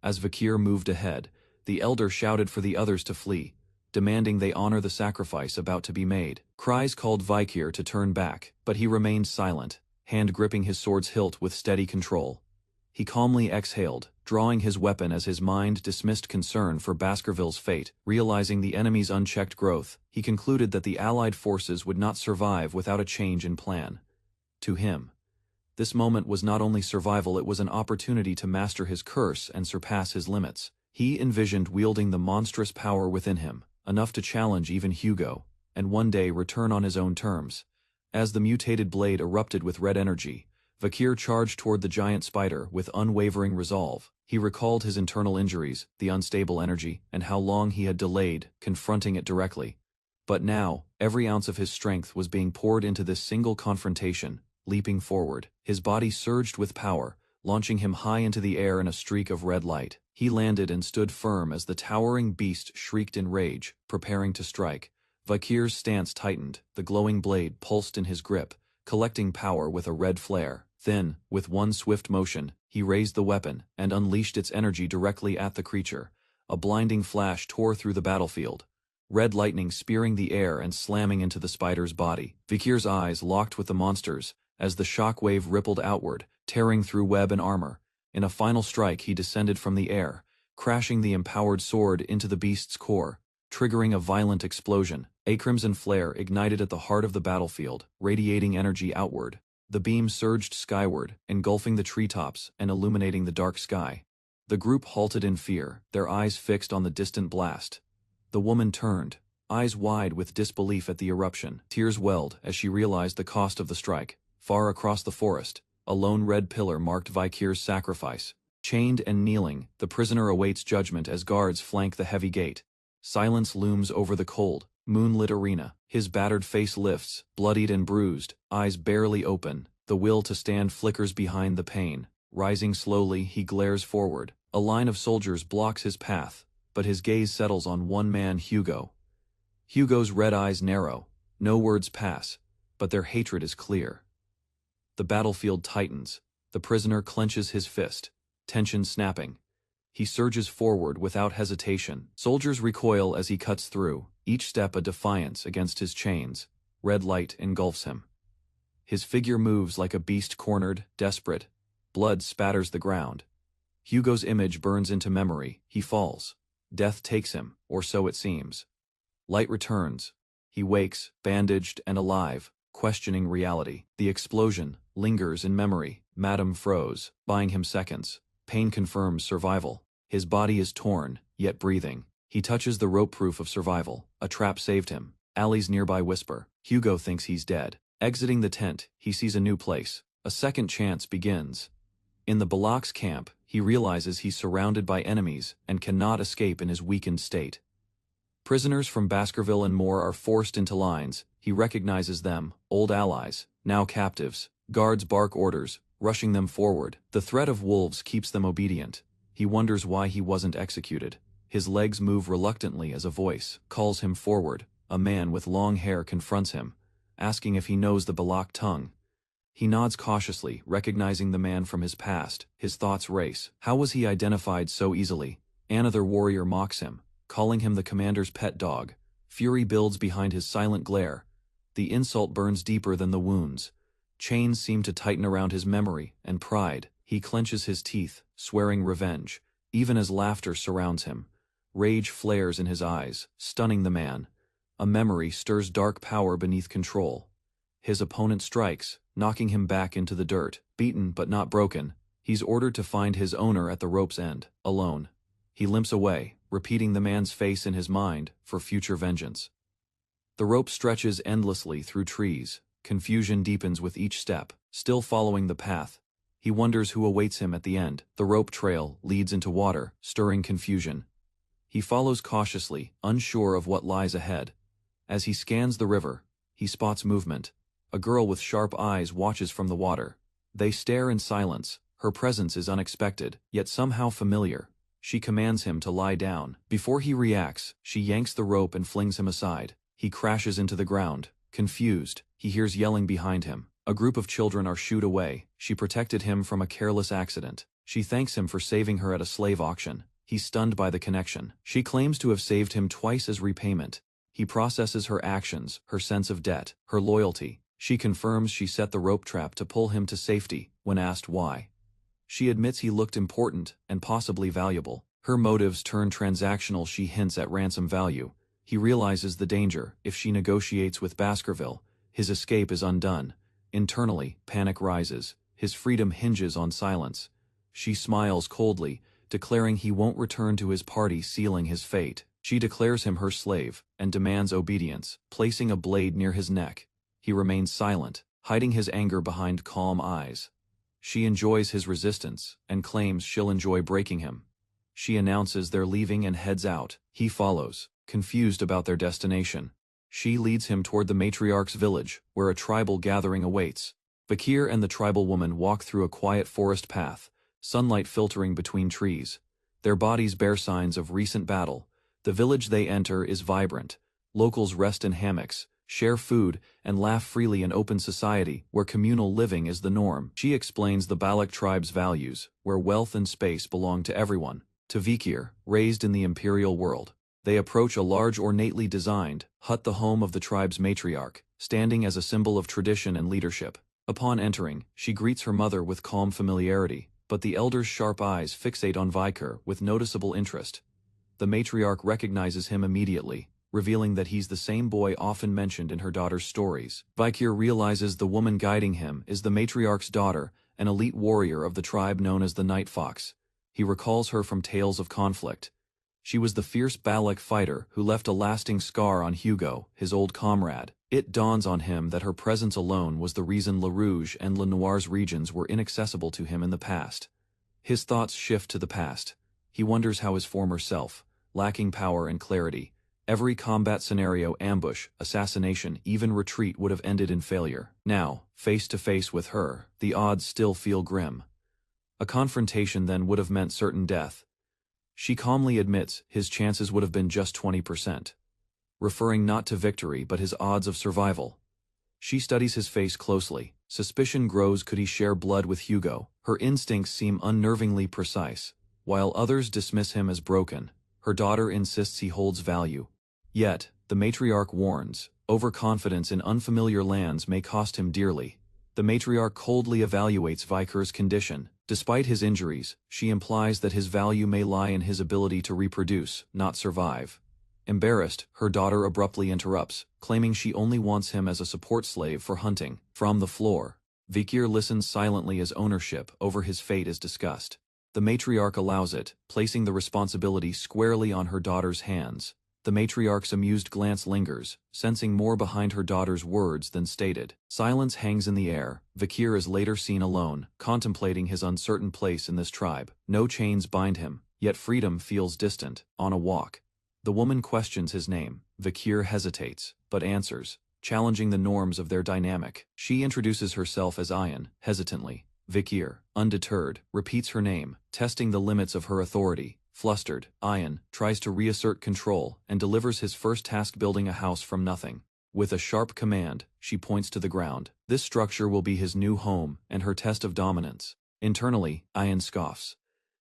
As Vakir moved ahead, the elder shouted for the others to flee, demanding they honor the sacrifice about to be made. Cries called Vakir to turn back, but he remained silent, hand gripping his sword's hilt with steady control. He calmly exhaled, drawing his weapon as his mind dismissed concern for Baskerville's fate. Realizing the enemy's unchecked growth, he concluded that the Allied forces would not survive without a change in plan. To him, this moment was not only survival, it was an opportunity to master his curse and surpass his limits. He envisioned wielding the monstrous power within him, enough to challenge even Hugo, and one day return on his own terms. As the mutated blade erupted with red energy, Vakir charged toward the giant spider with unwavering resolve. He recalled his internal injuries, the unstable energy, and how long he had delayed confronting it directly. But now, every ounce of his strength was being poured into this single confrontation. Leaping forward, his body surged with power, launching him high into the air in a streak of red light. He landed and stood firm as the towering beast shrieked in rage, preparing to strike. Vakir's stance tightened, the glowing blade pulsed in his grip, collecting power with a red flare. Then, with one swift motion, he raised the weapon and unleashed its energy directly at the creature. A blinding flash tore through the battlefield, red lightning spearing the air and slamming into the spider's body. Vakir's eyes locked with the monster's, as the shockwave rippled outward, tearing through web and armor. In a final strike he descended from the air, crashing the empowered sword into the beast's core, triggering a violent explosion. A crimson flare ignited at the heart of the battlefield, radiating energy outward. The beam surged skyward, engulfing the treetops and illuminating the dark sky. The group halted in fear, their eyes fixed on the distant blast. The woman turned, eyes wide with disbelief at the eruption. Tears welled as she realized the cost of the strike. Far across the forest, a lone red pillar marked Vakir's sacrifice. Chained and kneeling, the prisoner awaits judgment as guards flank the heavy gate. Silence looms over the cold, moonlit arena. His battered face lifts, bloodied and bruised, eyes barely open. The will to stand flickers behind the pain. Rising slowly, he glares forward. A line of soldiers blocks his path, but his gaze settles on one man, Hugo. Hugo's red eyes narrow. No words pass, but their hatred is clear. The battlefield tightens. The prisoner clenches his fist, tension snapping. He surges forward without hesitation. Soldiers recoil as he cuts through, each step a defiance against his chains. Red light engulfs him. His figure moves like a beast cornered, desperate. Blood spatters the ground. Hugo's image burns into memory. He falls. Death takes him, or so it seems. Light returns. He wakes, bandaged and alive, questioning reality. The explosion lingers in memory. Madame froze, buying him seconds. Pain confirms survival. His body is torn, yet breathing. He touches the rope proof of survival. A trap saved him. Allie's nearby whisper. Hugo thinks he's dead. Exiting the tent, he sees a new place. A second chance begins. In the Balak's camp, he realizes he's surrounded by enemies and cannot escape in his weakened state. Prisoners from Baskerville and more are forced into lines. He recognizes them, old allies, now captives. Guards bark orders, rushing them forward. The threat of wolves keeps them obedient. He wonders why he wasn't executed. His legs move reluctantly as a voice calls him forward. A man with long hair confronts him, asking if he knows the Balak tongue. He nods cautiously, recognizing the man from his past. His thoughts race. How was he identified so easily? Another warrior mocks him, calling him the commander's pet dog. Fury builds behind his silent glare. The insult burns deeper than the wounds. Chains seem to tighten around his memory and pride. He clenches his teeth, swearing revenge, even as laughter surrounds him. Rage flares in his eyes, stunning the man. A memory stirs dark power beneath control. His opponent strikes, knocking him back into the dirt. Beaten but not broken, he's ordered to find his owner at the rope's end, alone. He limps away, repeating the man's face in his mind for future vengeance. The rope stretches endlessly through trees. Confusion deepens with each step. Still following the path, he wonders who awaits him at the end. The rope trail leads into water, stirring confusion. He follows cautiously, unsure of what lies ahead. As he scans the river, he spots movement. A girl with sharp eyes watches from the water. They stare in silence. Her presence is unexpected, yet somehow familiar. She commands him to lie down. Before he reacts, she yanks the rope and flings him aside. He crashes into the ground. Confused, he hears yelling behind him. A group of children are shooed away. She protected him from a careless accident. She thanks him for saving her at a slave auction. He's stunned by the connection. She claims to have saved him twice as repayment. He processes her actions, her sense of debt, her loyalty. She confirms she set the rope trap to pull him to safety. When asked why, she admits he looked important and possibly valuable. Her motives turn transactional. She hints at ransom value. He realizes the danger. If she negotiates with Baskerville, his escape is undone. Internally, panic rises. His freedom hinges on silence. She smiles coldly, declaring he won't return to his party, sealing his fate. She declares him her slave and demands obedience, placing a blade near his neck. He remains silent, hiding his anger behind calm eyes. She enjoys his resistance and claims she'll enjoy breaking him. She announces they're leaving and heads out. He follows, confused about their destination. She leads him toward the matriarch's village, where a tribal gathering awaits. Bakir and the tribal woman walk through a quiet forest path, sunlight filtering between trees. Their bodies bear signs of recent battle. The village they enter is vibrant. Locals rest in hammocks, share food, and laugh freely in open society, where communal living is the norm. She explains the Balak tribe's values, where wealth and space belong to everyone. To Vikir, raised in the imperial world, they approach a large, ornately designed hut, the home of the tribe's matriarch, standing as a symbol of tradition and leadership. Upon entering, she greets her mother with calm familiarity, but the elder's sharp eyes fixate on Vikir with noticeable interest. The matriarch recognizes him immediately, revealing that he's the same boy often mentioned in her daughter's stories. Vikir realizes the woman guiding him is the matriarch's daughter, an elite warrior of the tribe known as the Night Fox. He recalls her from tales of conflict. She was the fierce Balak fighter who left a lasting scar on Hugo, his old comrade. It dawns on him that her presence alone was the reason Le Rouge and Le Noir's regions were inaccessible to him in the past. His thoughts shift to the past. He wonders how his former self, lacking power and clarity, every combat scenario, ambush, assassination, even retreat would have ended in failure. Now, face to face with her, the odds still feel grim. A confrontation then would have meant certain death. She calmly admits his chances would have been just 20%, referring not to victory but his odds of survival. She studies his face closely. Suspicion grows. Could he share blood with Hugo? Her instincts seem unnervingly precise. While others dismiss him as broken, her daughter insists he holds value. Yet, the matriarch warns, overconfidence in unfamiliar lands may cost him dearly. The matriarch coldly evaluates Vikir's condition. Despite his injuries, she implies that his value may lie in his ability to reproduce, not survive. Embarrassed, her daughter abruptly interrupts, claiming she only wants him as a support slave for hunting. From the floor, Vikir listens silently as ownership over his fate is discussed. The matriarch allows it, placing the responsibility squarely on her daughter's hands. The matriarch's amused glance lingers, sensing more behind her daughter's words than stated. Silence hangs in the air. Vikir is later seen alone, contemplating his uncertain place in this tribe. No chains bind him, yet freedom feels distant. On a walk, the woman questions his name. Vikir hesitates, but answers, challenging the norms of their dynamic. She introduces herself as Ayan, hesitantly. Vikir, undeterred, repeats her name, testing the limits of her authority. Flustered, Ayan tries to reassert control and delivers his first task, building a house from nothing. With a sharp command, she points to the ground. This structure will be his new home and her test of dominance. Internally, Ayan scoffs.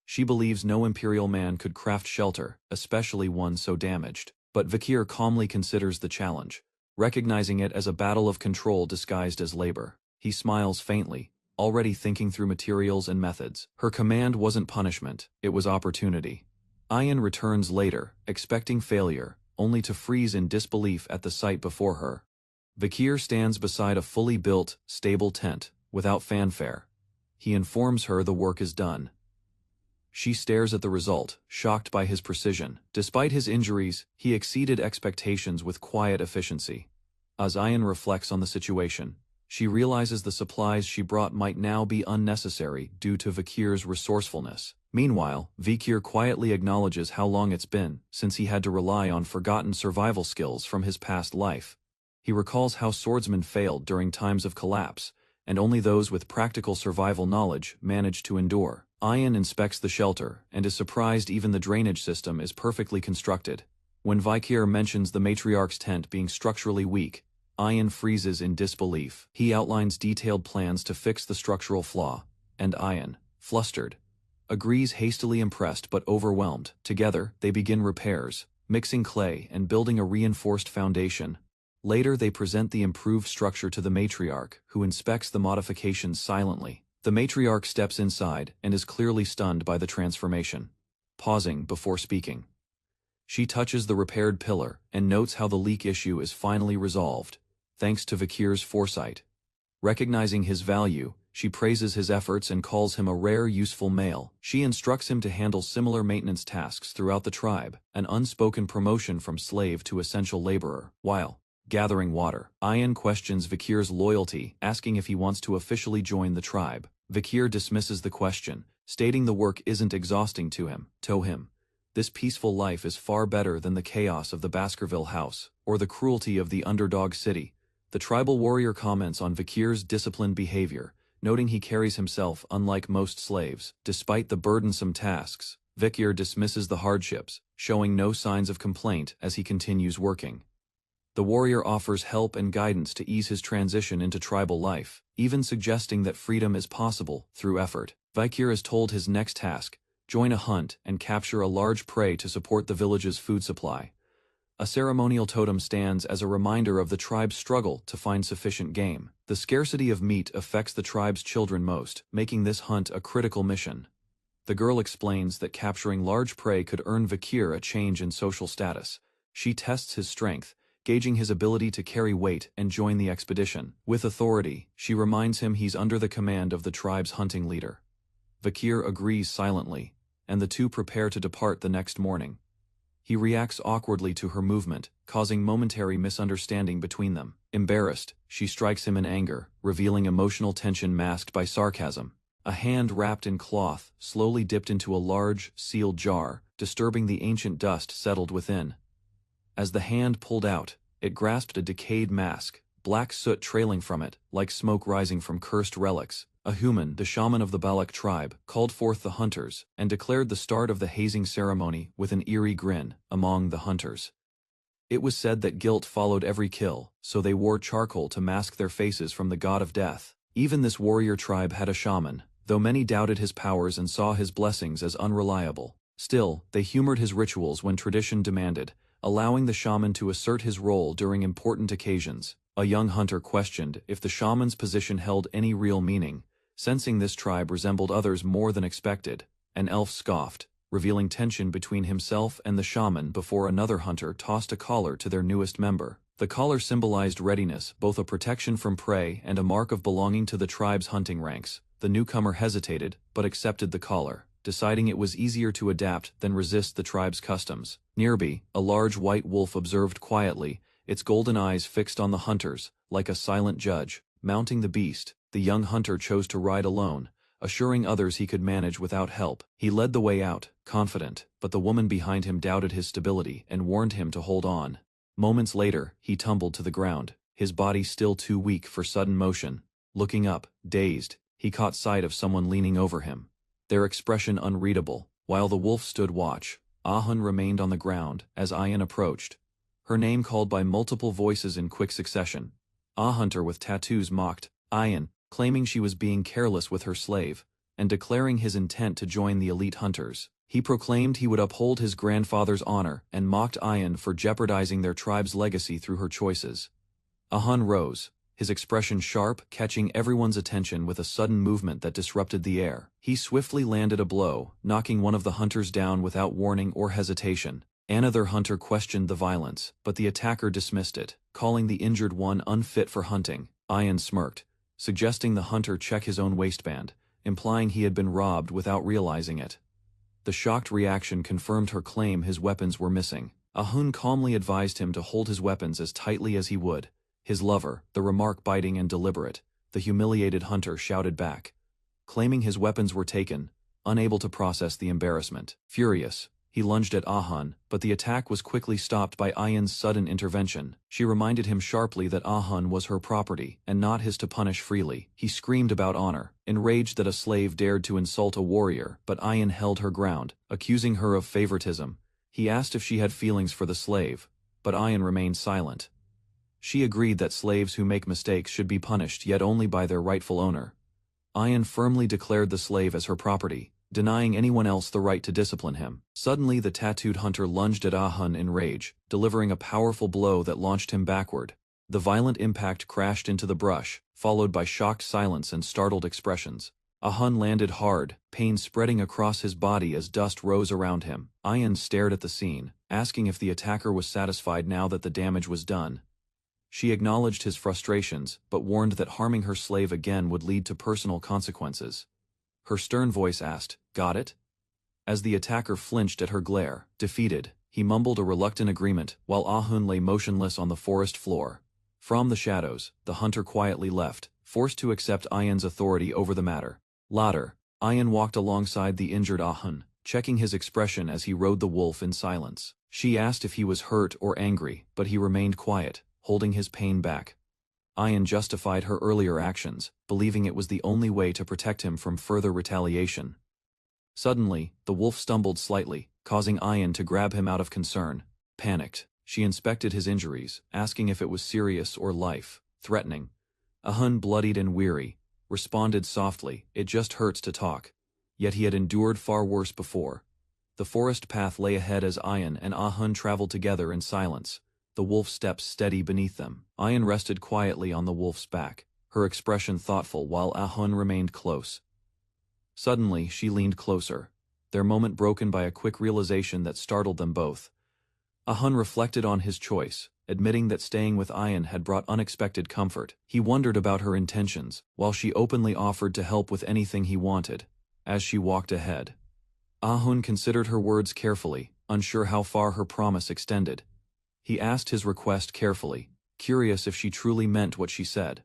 She believes no imperial man could craft shelter, especially one so damaged. But Vikir calmly considers the challenge, recognizing it as a battle of control disguised as labor. He smiles faintly, already thinking through materials and methods. Her command wasn't punishment, it was opportunity. Ayan returns later, expecting failure, only to freeze in disbelief at the sight before her. Vakir stands beside a fully built, stable tent, without fanfare. He informs her the work is done. She stares at the result, shocked by his precision. Despite his injuries, he exceeded expectations with quiet efficiency. As Ayan reflects on the situation, she realizes the supplies she brought might now be unnecessary due to Vakir's resourcefulness. Meanwhile, Vakir quietly acknowledges how long it's been since he had to rely on forgotten survival skills from his past life. He recalls how swordsmen failed during times of collapse, and only those with practical survival knowledge managed to endure. Ayan inspects the shelter and is surprised even the drainage system is perfectly constructed. When Vakir mentions the matriarch's tent being structurally weak, Ayan freezes in disbelief. He outlines detailed plans to fix the structural flaw, and Ayan, flustered, agrees, hastily impressed but overwhelmed. Together, they begin repairs, mixing clay and building a reinforced foundation. Later they present the improved structure to the matriarch, who inspects the modifications silently. The matriarch steps inside and is clearly stunned by the transformation, pausing before speaking. She touches the repaired pillar and notes how the leak issue is finally resolved, thanks to Vakir's foresight. Recognizing his value, she praises his efforts and calls him a rare, useful male. She instructs him to handle similar maintenance tasks throughout the tribe, an unspoken promotion from slave to essential laborer. While gathering water, Ayan questions Vakir's loyalty, asking if he wants to officially join the tribe. Vakir dismisses the question, stating the work isn't exhausting to him. To him, this peaceful life is far better than the chaos of the Baskerville house, or the cruelty of the underdog city. The tribal warrior comments on Vakir's disciplined behavior, noting he carries himself unlike most slaves. Despite the burdensome tasks, Vakir dismisses the hardships, showing no signs of complaint as he continues working. The warrior offers help and guidance to ease his transition into tribal life, even suggesting that freedom is possible through effort. Vakir is told his next task: join a hunt and capture a large prey to support the village's food supply. A ceremonial totem stands as a reminder of the tribe's struggle to find sufficient game. The scarcity of meat affects the tribe's children most, making this hunt a critical mission. The girl explains that capturing large prey could earn Vakir a change in social status. She tests his strength, gauging his ability to carry weight and join the expedition. With authority, she reminds him he's under the command of the tribe's hunting leader. Vakir agrees silently, and the two prepare to depart the next morning. He reacts awkwardly to her movement, causing momentary misunderstanding between them. Embarrassed, she strikes him in anger, revealing emotional tension masked by sarcasm. A hand wrapped in cloth slowly dipped into a large, sealed jar, disturbing the ancient dust settled within. As the hand pulled out, it grasped a decayed mask, black soot trailing from it, like smoke rising from cursed relics. A human, the shaman of the Balak tribe, called forth the hunters and declared the start of the hazing ceremony with an eerie grin among the hunters. It was said that guilt followed every kill, so they wore charcoal to mask their faces from the god of death. Even this warrior tribe had a shaman, though many doubted his powers and saw his blessings as unreliable. Still, they humored his rituals when tradition demanded, allowing the shaman to assert his role during important occasions. A young hunter questioned if the shaman's position held any real meaning, sensing this tribe resembled others more than expected. An elf scoffed, revealing tension between himself and the shaman before another hunter tossed a collar to their newest member. The collar symbolized readiness, both a protection from prey and a mark of belonging to the tribe's hunting ranks. The newcomer hesitated, but accepted the collar, deciding it was easier to adapt than resist the tribe's customs. Nearby, a large white wolf observed quietly, its golden eyes fixed on the hunters, like a silent judge. Mounting the beast, the young hunter chose to ride alone, assuring others he could manage without help. He led the way out, confident, but the woman behind him doubted his stability and warned him to hold on. Moments later, he tumbled to the ground, his body still too weak for sudden motion. Looking up, dazed, he caught sight of someone leaning over him, their expression unreadable. While the wolf stood watch, Ahun remained on the ground as Ayan approached, her name called by multiple voices in quick succession. A hunter with tattoos mocked Ayan, claiming she was being careless with her slave, and declaring his intent to join the elite hunters. He proclaimed he would uphold his grandfather's honor and mocked Ayan for jeopardizing their tribe's legacy through her choices. Ahun rose, his expression sharp, catching everyone's attention with a sudden movement that disrupted the air. He swiftly landed a blow, knocking one of the hunters down without warning or hesitation. Another hunter questioned the violence, but the attacker dismissed it, calling the injured one unfit for hunting. Ian smirked, suggesting the hunter check his own waistband, implying he had been robbed without realizing it. The shocked reaction confirmed her claim his weapons were missing. Ahun calmly advised him to hold his weapons as tightly as he would. His lover, the remark biting and deliberate, the humiliated hunter shouted back, claiming his weapons were taken, unable to process the embarrassment. Furious, he lunged at Ahun, but the attack was quickly stopped by Ayan's sudden intervention. She reminded him sharply that Ahun was her property, and not his to punish freely. He screamed about honor, enraged that a slave dared to insult a warrior, but Ayan held her ground, accusing her of favoritism. He asked if she had feelings for the slave, but Ayan remained silent. She agreed that slaves who make mistakes should be punished, yet only by their rightful owner. Ayan firmly declared the slave as her property, denying anyone else the right to discipline him. Suddenly the tattooed hunter lunged at Ahun in rage, delivering a powerful blow that launched him backward. The violent impact crashed into the brush, followed by shocked silence and startled expressions. Ahun landed hard, pain spreading across his body as dust rose around him. Ayan stared at the scene, asking if the attacker was satisfied now that the damage was done. She acknowledged his frustrations, but warned that harming her slave again would lead to personal consequences. Her stern voice asked, "Got it?" As the attacker flinched at her glare, defeated, he mumbled a reluctant agreement while Ahun lay motionless on the forest floor. From the shadows, the hunter quietly left, forced to accept Ayan's authority over the matter. Later, Ayan walked alongside the injured Ahun, checking his expression as he rode the wolf in silence. She asked if he was hurt or angry, but he remained quiet, holding his pain back. Ayan justified her earlier actions, believing it was the only way to protect him from further retaliation. Suddenly, the wolf stumbled slightly, causing Ayan to grab him out of concern. Panicked, she inspected his injuries, asking if it was serious or life-threatening. Ahun, bloodied and weary, responded softly, "It just hurts to talk." Yet he had endured far worse before. The forest path lay ahead as Ayan and Ahun traveled together in silence, the wolf's steps steady beneath them. Ayan rested quietly on the wolf's back, her expression thoughtful while Ahun remained close. Suddenly, she leaned closer, their moment broken by a quick realization that startled them both. Ahun reflected on his choice, admitting that staying with Ayan had brought unexpected comfort. He wondered about her intentions, while she openly offered to help with anything he wanted. As she walked ahead, Ahun considered her words carefully, unsure how far her promise extended. He asked his request carefully, curious if she truly meant what she said.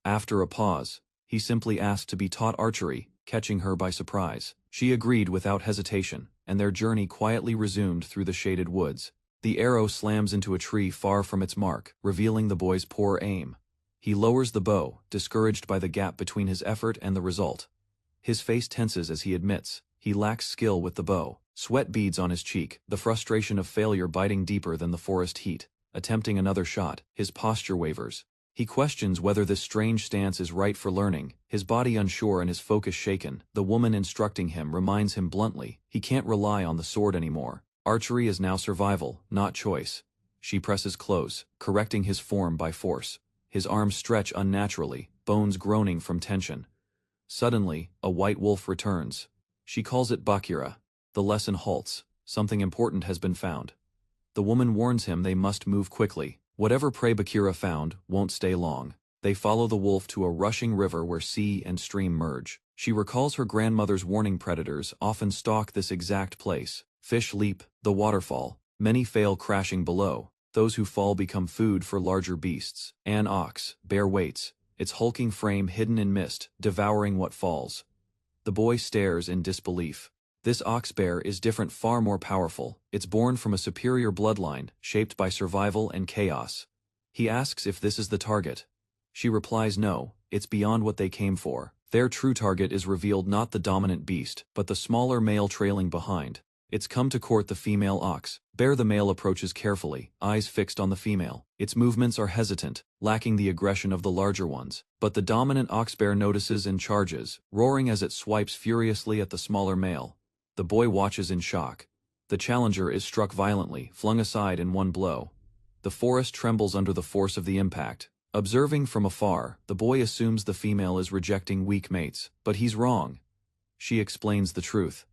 After a pause, he simply asked to be taught archery, catching her by surprise. She agreed without hesitation, and their journey quietly resumed through the shaded woods. The arrow slams into a tree far from its mark, revealing the boy's poor aim. He lowers the bow, discouraged by the gap between his effort and the result. His face tenses as he admits he lacks skill with the bow. Sweat beads on his cheek, the frustration of failure biting deeper than the forest heat. Attempting another shot, his posture wavers. He questions whether this strange stance is right for learning, his body unsure and his focus shaken. The woman instructing him reminds him bluntly he can't rely on the sword anymore. Archery is now survival, not choice. She presses close, correcting his form by force. His arms stretch unnaturally, bones groaning from tension. Suddenly, a white wolf returns. She calls it Bakira. The lesson halts. Something important has been found. The woman warns him they must move quickly. Whatever prey Bakira found won't stay long. They follow the wolf to a rushing river where sea and stream merge. She recalls her grandmother's warning: predators often stalk this exact place. Fish leap the waterfall. Many fail, crashing below. Those who fall become food for larger beasts. An ox, bear waits, its hulking frame hidden in mist, devouring what falls. The boy stares in disbelief. This ox bear is different, far more powerful. It's born from a superior bloodline, shaped by survival and chaos. He asks if this is the target. She replies no, it's beyond what they came for. Their true target is revealed: not the dominant beast, but the smaller male trailing behind. It's come to court the female ox. Bear the male approaches carefully, eyes fixed on the female. Its movements are hesitant, lacking the aggression of the larger ones. But the dominant ox bear notices and charges, roaring as it swipes furiously at the smaller male. The boy watches in shock. The challenger is struck violently, flung aside in one blow. The forest trembles under the force of the impact. Observing from afar, the boy assumes the female is rejecting weak mates, but he's wrong. She explains the truth.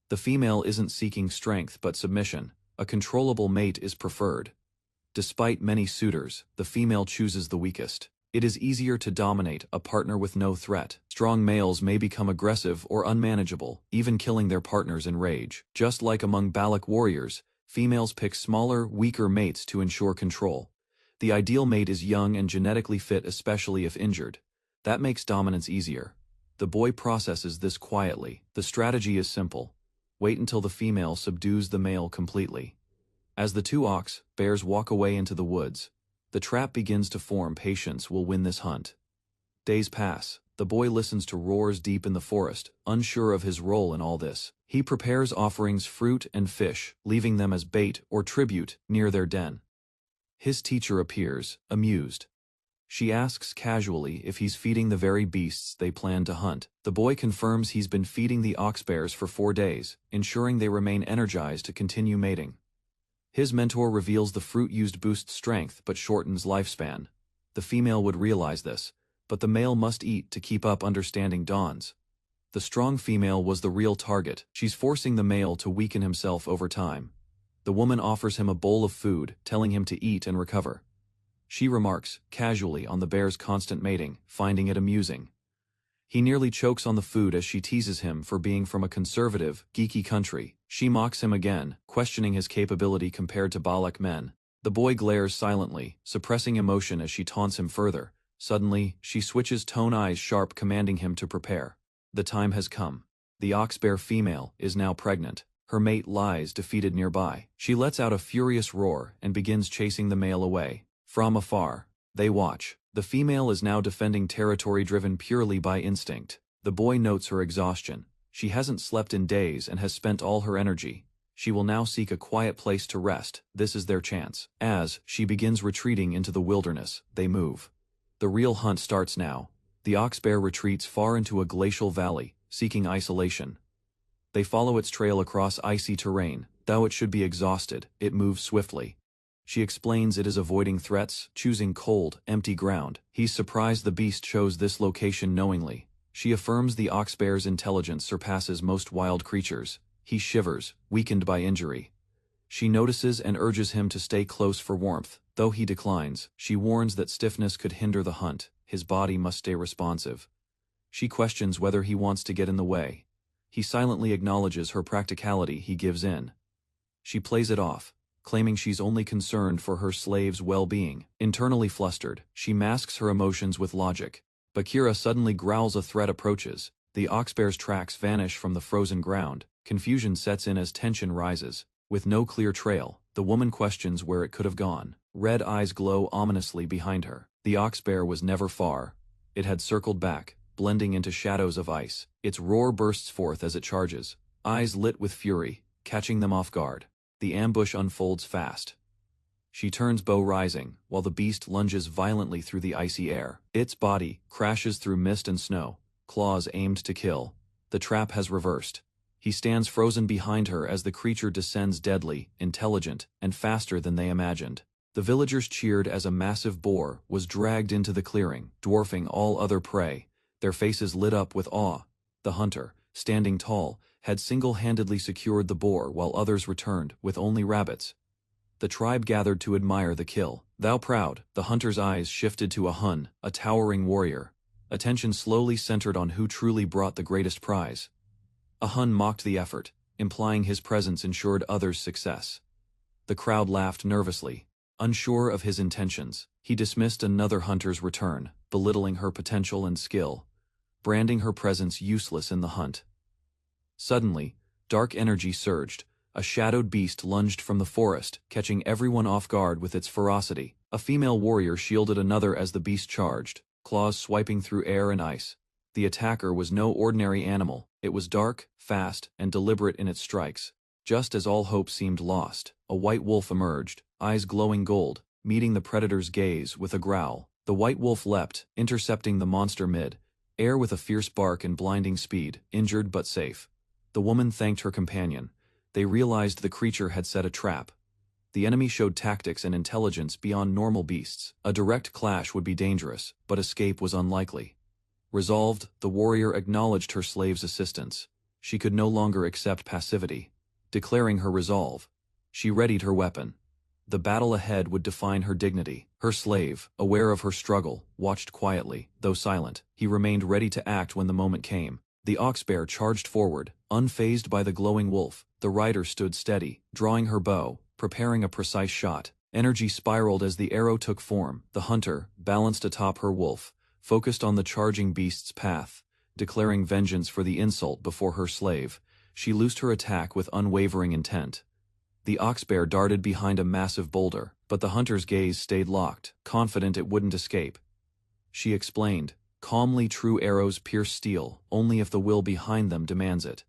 The female isn't seeking strength but submission, A controllable mate is preferred. Despite many suitors, the female chooses the weakest. It is easier to dominate a partner with no threat. Strong males may become aggressive or unmanageable, even killing their partners in rage. Just like among Balak warriors, females pick smaller, weaker mates to ensure control. The ideal mate is young and genetically fit, especially if injured. That makes dominance easier. The boy processes this quietly. The strategy is simple. Wait until the female subdues the male completely. As the two bears walk away into the woods, the trap begins to form. Patience will win this hunt. Days pass. The boy listens to roars deep in the forest, unsure of his role in all this. He prepares offerings, fruit and fish, leaving them as bait or tribute near their den. His teacher appears, amused. She asks casually if he's feeding the very beasts they plan to hunt. The boy confirms he's been feeding the oxbears for 4 days, ensuring they remain energized to continue mating. His mentor reveals the fruit used boosts strength but shortens lifespan. The female would realize this, but the male must eat to keep up. Understanding dawns. The strong female was the real target. She's forcing the male to weaken himself over time. The woman offers him a bowl of food, telling him to eat and recover. She remarks, casually, on the bear's constant mating, finding it amusing. He nearly chokes on the food as she teases him for being from a conservative, geeky country. She mocks him again, questioning his capability compared to Balak men. The boy glares silently, suppressing emotion as she taunts him further. Suddenly, she switches tone, eyes sharp, commanding him to prepare. The time has come. The oxbear female is now pregnant. Her mate lies defeated nearby. She lets out a furious roar and begins chasing the male away. From afar, they watch. The female is now defending territory driven purely by instinct. The boy notes her exhaustion. She hasn't slept in days and has spent all her energy. She will now seek a quiet place to rest. This is their chance. As she begins retreating into the wilderness, they move. The real hunt starts now. The oxbear retreats far into a glacial valley, seeking isolation. They follow its trail across icy terrain. Though it should be exhausted, it moves swiftly. She explains it is avoiding threats, choosing cold, empty ground. He's surprised the beast chose this location knowingly. She affirms the oxbear's intelligence surpasses most wild creatures. He shivers, weakened by injury. She notices and urges him to stay close for warmth. Though he declines, she warns that stiffness could hinder the hunt. His body must stay responsive. She questions whether he wants to get in the way. He silently acknowledges her practicality. He gives in. She plays it off, claiming she's only concerned for her slave's well-being. Internally flustered, she masks her emotions with logic. Bakira suddenly growls. A threat approaches. The oxbear's tracks vanish from the frozen ground. Confusion sets in as tension rises. With no clear trail, the woman questions where it could have gone. Red eyes glow ominously behind her. The oxbear was never far. It had circled back, blending into shadows of ice. Its roar bursts forth as it charges, eyes lit with fury, catching them off guard. The ambush unfolds fast. She turns, bow rising, while the beast lunges violently through the icy air. Its body crashes through mist and snow, claws aimed to kill. The trap has reversed. He stands frozen behind her as the creature descends, deadly, intelligent, and faster than they imagined. The villagers cheered as a massive boar was dragged into the clearing, dwarfing all other prey. Their faces lit up with awe. The hunter, standing tall, had single-handedly secured the boar while others returned with only rabbits. The tribe gathered to admire the kill. Thou proud, the hunter's eyes shifted to a Hun, a towering warrior. Attention slowly centered on who truly brought the greatest prize. A Hun mocked the effort, implying his presence ensured others' success. The crowd laughed nervously. Unsure of his intentions, he dismissed another hunter's return, belittling her potential and skill, branding her presence useless in the hunt. Suddenly, dark energy surged. A shadowed beast lunged from the forest, catching everyone off guard with its ferocity. A female warrior shielded another as the beast charged, claws swiping through air and ice. The attacker was no ordinary animal. It was dark, fast, and deliberate in its strikes. Just as all hope seemed lost, a white wolf emerged, eyes glowing gold, meeting the predator's gaze with a growl. The white wolf leapt, intercepting the monster mid-air with a fierce bark and blinding speed, injured but safe. The woman thanked her companion. They realized the creature had set a trap. The enemy showed tactics and intelligence beyond normal beasts. A direct clash would be dangerous, but escape was unlikely. Resolved, the warrior acknowledged her slave's assistance. She could no longer accept passivity. Declaring her resolve, She readied her weapon. The battle ahead would define her dignity. Her slave, aware of her struggle, watched quietly, though silent. He remained ready to act when the moment came. The ox bear charged forward, unfazed by the glowing wolf. The rider stood steady, drawing her bow, preparing a precise shot. Energy spiraled as the arrow took form. The hunter, balanced atop her wolf, focused on the charging beast's path, declaring vengeance for the insult before her slave. She loosed her attack with unwavering intent. The ox bear darted behind a massive boulder, but the hunter's gaze stayed locked, confident it wouldn't escape. She explained, calmly, true arrows pierce steel, only if the will behind them demands it.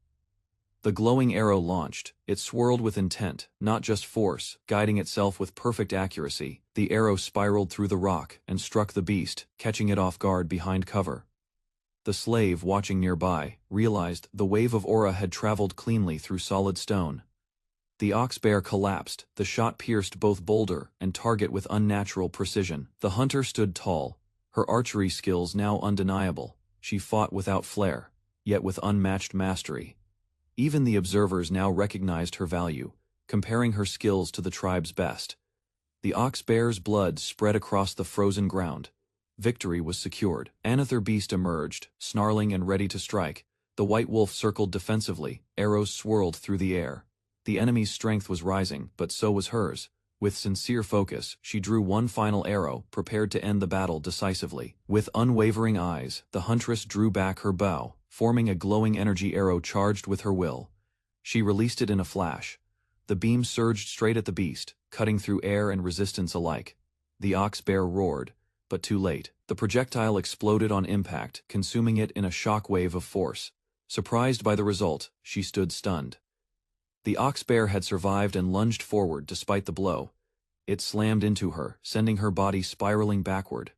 The glowing arrow launched. It swirled with intent, not just force, guiding itself with perfect accuracy. The arrow spiraled through the rock and struck the beast, catching it off guard behind cover. The slave, watching nearby, realized the wave of aura had traveled cleanly through solid stone. The ox bear collapsed. The shot pierced both boulder and target with unnatural precision. The hunter stood tall, her archery skills now undeniable. She fought without flair, yet with unmatched mastery. Even the observers now recognized her value, comparing her skills to the tribe's best. The ox bear's blood spread across the frozen ground. Victory was secured. Another beast emerged, snarling and ready to strike. The white wolf circled defensively. Arrows swirled through the air. The enemy's strength was rising, but so was hers. With sincere focus, she drew one final arrow, prepared to end the battle decisively. With unwavering eyes, the huntress drew back her bow, forming a glowing energy arrow charged with her will. She released it in a flash. The beam surged straight at the beast, cutting through air and resistance alike. The ox bear roared, but too late. The projectile exploded on impact, consuming it in a shock wave of force. Surprised by the result, she stood stunned. The ox bear had survived and lunged forward despite the blow. It slammed into her, sending her body spiraling backward.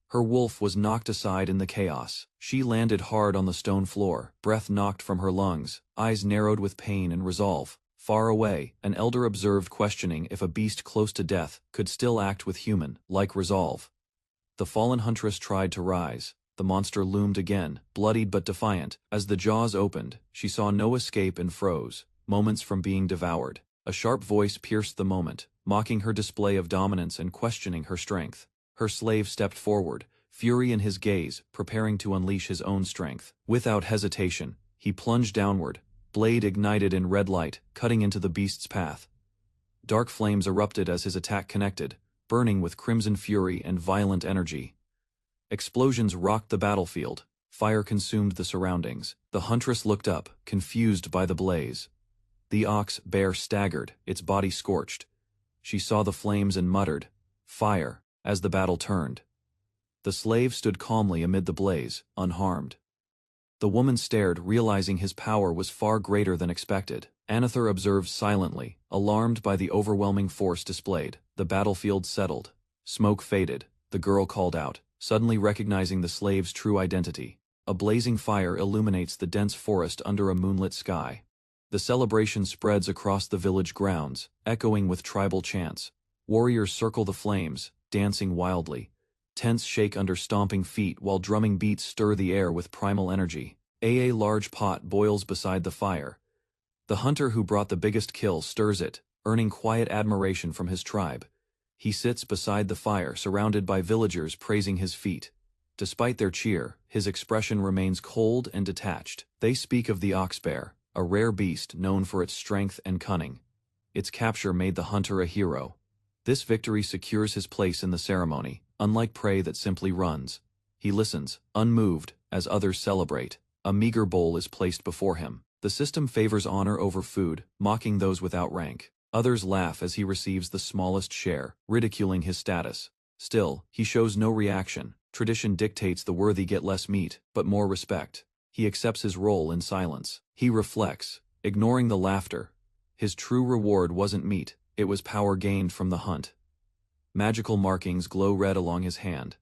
Her wolf was knocked aside in the chaos. She landed hard on the stone floor, breath knocked from her lungs, eyes narrowed with pain and resolve. Far away, an elder observed, questioning if a beast close to death could still act with human-like resolve. The fallen huntress tried to rise. The monster loomed again, bloodied but defiant. As the jaws opened, she saw no escape and froze, moments from being devoured. A sharp voice pierced the moment, mocking her display of dominance and questioning her strength. Her slave stepped forward, fury in his gaze, preparing to unleash his own strength. Without hesitation, he plunged downward, blade ignited in red light, cutting into the beast's path. Dark flames erupted as his attack connected, burning with crimson fury and violent energy. Explosions rocked the battlefield. Fire consumed the surroundings. The huntress looked up, confused by the blaze. The ox bear staggered, its body scorched. She saw the flames and muttered, "Fire," as the battle turned. The slave stood calmly amid the blaze, unharmed. The woman stared, realizing his power was far greater than expected. Anather observed silently, alarmed by the overwhelming force displayed. The battlefield settled. Smoke faded. The girl called out, suddenly recognizing the slave's true identity. A blazing fire illuminates the dense forest under a moonlit sky. The celebration spreads across the village grounds, echoing with tribal chants. Warriors circle the flames, dancing wildly. Tents shake under stomping feet while drumming beats stir the air with primal energy. A large pot boils beside the fire. The hunter who brought the biggest kill stirs it, earning quiet admiration from his tribe. He sits beside the fire, surrounded by villagers praising his feat. Despite their cheer, his expression remains cold and detached. They speak of the ox bear, a rare beast known for its strength and cunning. Its capture made the hunter a hero. This victory secures his place in the ceremony, unlike prey that simply runs. He listens, unmoved, as others celebrate. A meager bowl is placed before him. The system favors honor over food, mocking those without rank. Others laugh as he receives the smallest share, ridiculing his status. Still, he shows no reaction. Tradition dictates the worthy get less meat, but more respect. He accepts his role in silence. He reflects, ignoring the laughter. His true reward wasn't meat, it was power gained from the hunt. Magical markings glow red along his hand.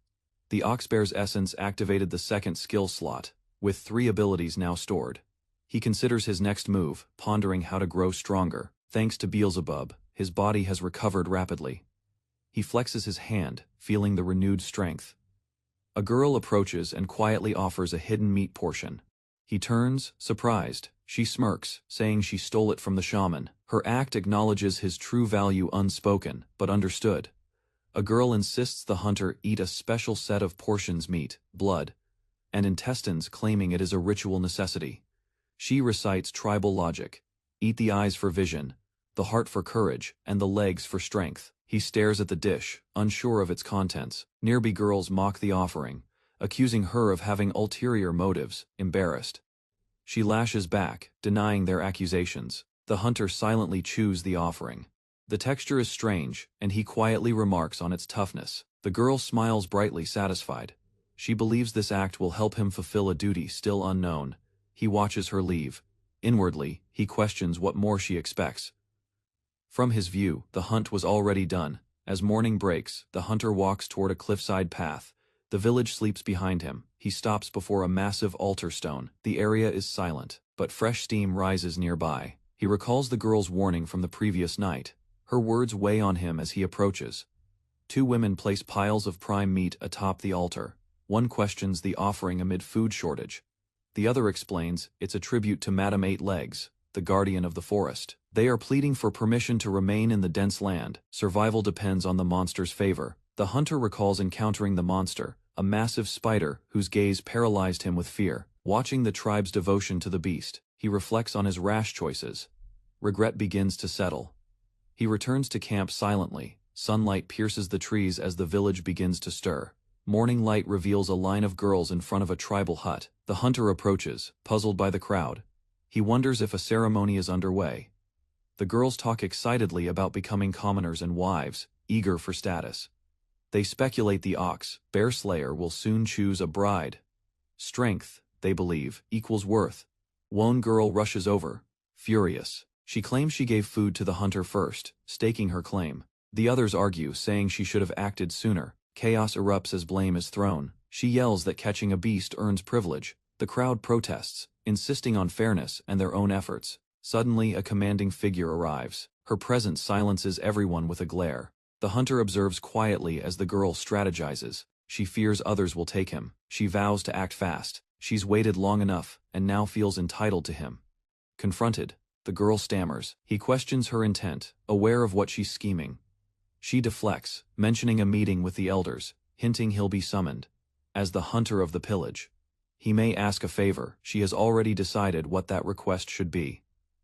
The oxbear's essence activated the second skill slot, with 3 abilities now stored. He considers his next move, pondering how to grow stronger. Thanks to Beelzebub, his body has recovered rapidly. He flexes his hand, feeling the renewed strength. A girl approaches and quietly offers a hidden meat portion. He turns, surprised. She smirks, saying she stole it from the shaman. Her act acknowledges his true value unspoken, but understood. A girl insists the hunter eat a special set of portions meat, blood, and intestines, claiming it is a ritual necessity. She recites tribal logic. Eat the eyes for vision, the heart for courage, and the legs for strength. He stares at the dish, unsure of its contents. Nearby girls mock the offering, accusing her of having ulterior motives, embarrassed. She lashes back, denying their accusations. The hunter silently chews the offering. The texture is strange, and he quietly remarks on its toughness. The girl smiles brightly, satisfied. She believes this act will help him fulfill a duty still unknown. He watches her leave. Inwardly, he questions what more she expects. From his view, the hunt was already done. As morning breaks, the hunter walks toward a cliffside path. The village sleeps behind him. He stops before a massive altar stone. The area is silent, but fresh steam rises nearby. He recalls the girl's warning from the previous night. Her words weigh on him as he approaches. Two women place piles of prime meat atop the altar. One questions the offering amid food shortage. The other explains it's a tribute to Madame Eight Legs, the guardian of the forest. They are pleading for permission to remain in the dense land. Survival depends on the monster's favor. The hunter recalls encountering the monster, a massive spider whose gaze paralyzed him with fear. Watching the tribe's devotion to the beast, he reflects on his rash choices. Regret begins to settle. He returns to camp silently. Sunlight pierces the trees as the village begins to stir. Morning light reveals a line of girls in front of a tribal hut. The hunter approaches, puzzled by the crowd. He wonders if a ceremony is underway. The girls talk excitedly about becoming commoners and wives, eager for status. They speculate the bear slayer will soon choose a bride. Strength, they believe, equals worth. One girl rushes over, furious. She claims she gave food to the hunter first, staking her claim. The others argue, saying she should have acted sooner. Chaos erupts as blame is thrown. She yells that catching a beast earns privilege. The crowd protests, insisting on fairness and their own efforts. Suddenly, a commanding figure arrives. Her presence silences everyone with a glare. The hunter observes quietly as the girl strategizes. She fears others will take him. She vows to act fast. She's waited long enough, and now feels entitled to him. Confronted, the girl stammers. He questions her intent, aware of what she's scheming. She deflects, mentioning a meeting with the elders, hinting he'll be summoned. As the hunter of the pillage, he may ask a favor. She has already decided what that request should be.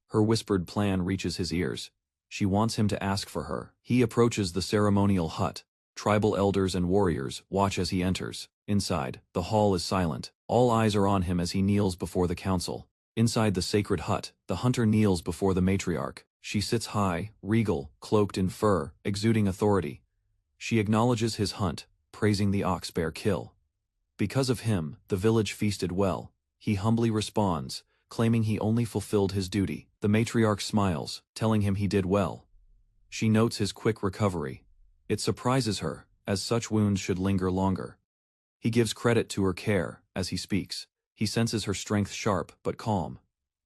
Her whispered plan reaches his ears. She wants him to ask for her. He approaches the ceremonial hut. Tribal elders and warriors watch as he enters. Inside, the hall is silent. All eyes are on him as he kneels before the council. Inside the sacred hut, the hunter kneels before the matriarch. She sits high, regal, cloaked in fur, exuding authority. She acknowledges his hunt, praising the ox-bear kill. Because of him, the village feasted well. He humbly responds, claiming he only fulfilled his duty. The matriarch smiles, telling him he did well. She notes his quick recovery. It surprises her, as such wounds should linger longer. He gives credit to her care, as he speaks. He senses her strength sharp but calm.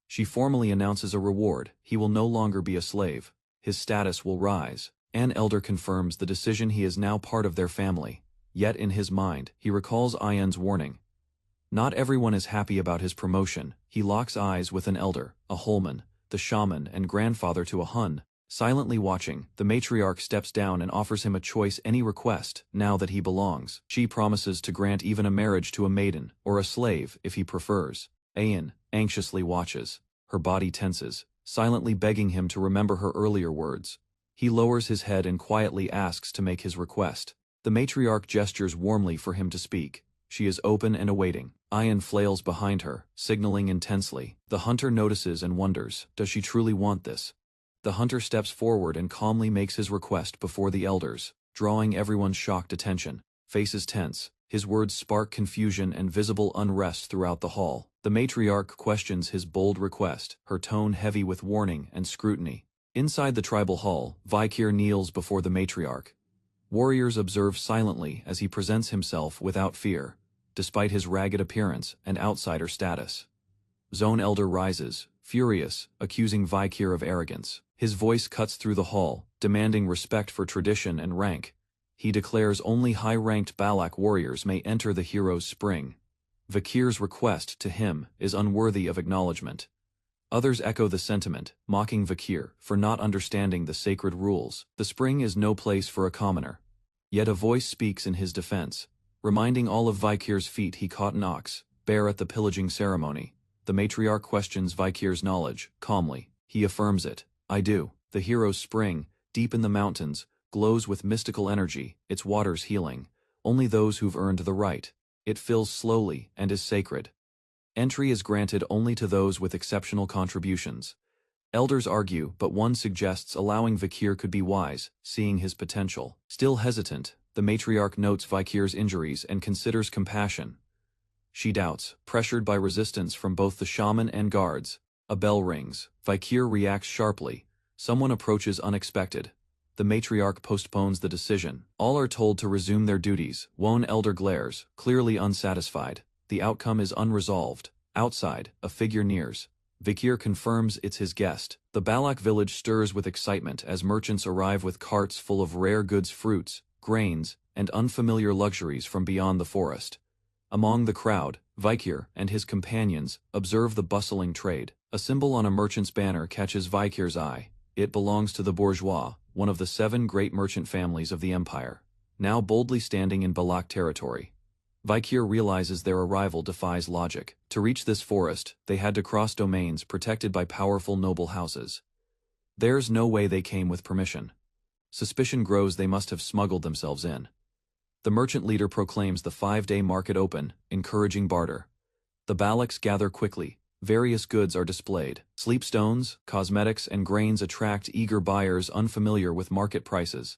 She formally announces a reward. He will no longer be a slave. His status will rise. An elder confirms the decision. He is now part of their family. Yet in his mind, he recalls Ayan's warning. Not everyone is happy about his promotion. He locks eyes with an elder, a Holman, the shaman and grandfather to a Hun. Silently watching, the matriarch steps down and offers him a choice, any request, now that he belongs. She promises to grant even a marriage to a maiden, or a slave if he prefers. Ayan anxiously watches. Her body tenses, silently begging him to remember her earlier words. He lowers his head and quietly asks to make his request. The matriarch gestures warmly for him to speak. She is open and awaiting. Ayan flails behind her, signaling intensely. The hunter notices and wonders, does she truly want this? The hunter steps forward and calmly makes his request before the elders, drawing everyone's shocked attention. Faces tense, his words spark confusion and visible unrest throughout the hall. The matriarch questions his bold request, her tone heavy with warning and scrutiny. Inside the tribal hall, Vikir kneels before the matriarch. Warriors observe silently as he presents himself without fear, despite his ragged appearance and outsider status. Zone Elder rises, furious, accusing Vikir of arrogance. His voice cuts through the hall, demanding respect for tradition and rank. He declares only high-ranked Balak warriors may enter the hero's spring. Vikir's request to him is unworthy of acknowledgement. Others echo the sentiment, mocking Vakir for not understanding the sacred rules. The spring is no place for a commoner. Yet a voice speaks in his defense, reminding all of Vakir's feet he caught an ox, bear at the pillaging ceremony. The matriarch questions Vakir's knowledge, calmly. He affirms it. I do. The hero's spring, deep in the mountains, glows with mystical energy, its waters healing. Only those who've earned the right. It fills slowly and is sacred. Entry is granted only to those with exceptional contributions. Elders argue, but one suggests allowing Vakir could be wise, seeing his potential. Still hesitant, the matriarch notes Vakir's injuries and considers compassion. She doubts, pressured by resistance from both the shaman and guards. A bell rings. Vakir reacts sharply. Someone approaches unexpected. The matriarch postpones the decision. All are told to resume their duties. One elder glares, clearly unsatisfied. The outcome is unresolved. Outside, a figure nears. Vakir confirms it's his guest. The Balak village stirs with excitement as merchants arrive with carts full of rare goods, fruits, grains, and unfamiliar luxuries from beyond the forest. Among the crowd, Vakir and his companions observe the bustling trade. A symbol on a merchant's banner catches Vakir's eye. It belongs to the bourgeois, one of the 7 great merchant families of the empire, now boldly standing in Balak territory. Vakir realizes their arrival defies logic. To reach this forest, they had to cross domains protected by powerful noble houses. There's no way they came with permission. Suspicion grows they must have smuggled themselves in. The merchant leader proclaims the 5-day market open, encouraging barter. The Balaks gather quickly. Various goods are displayed. Sleepstones, cosmetics, and grains attract eager buyers unfamiliar with market prices.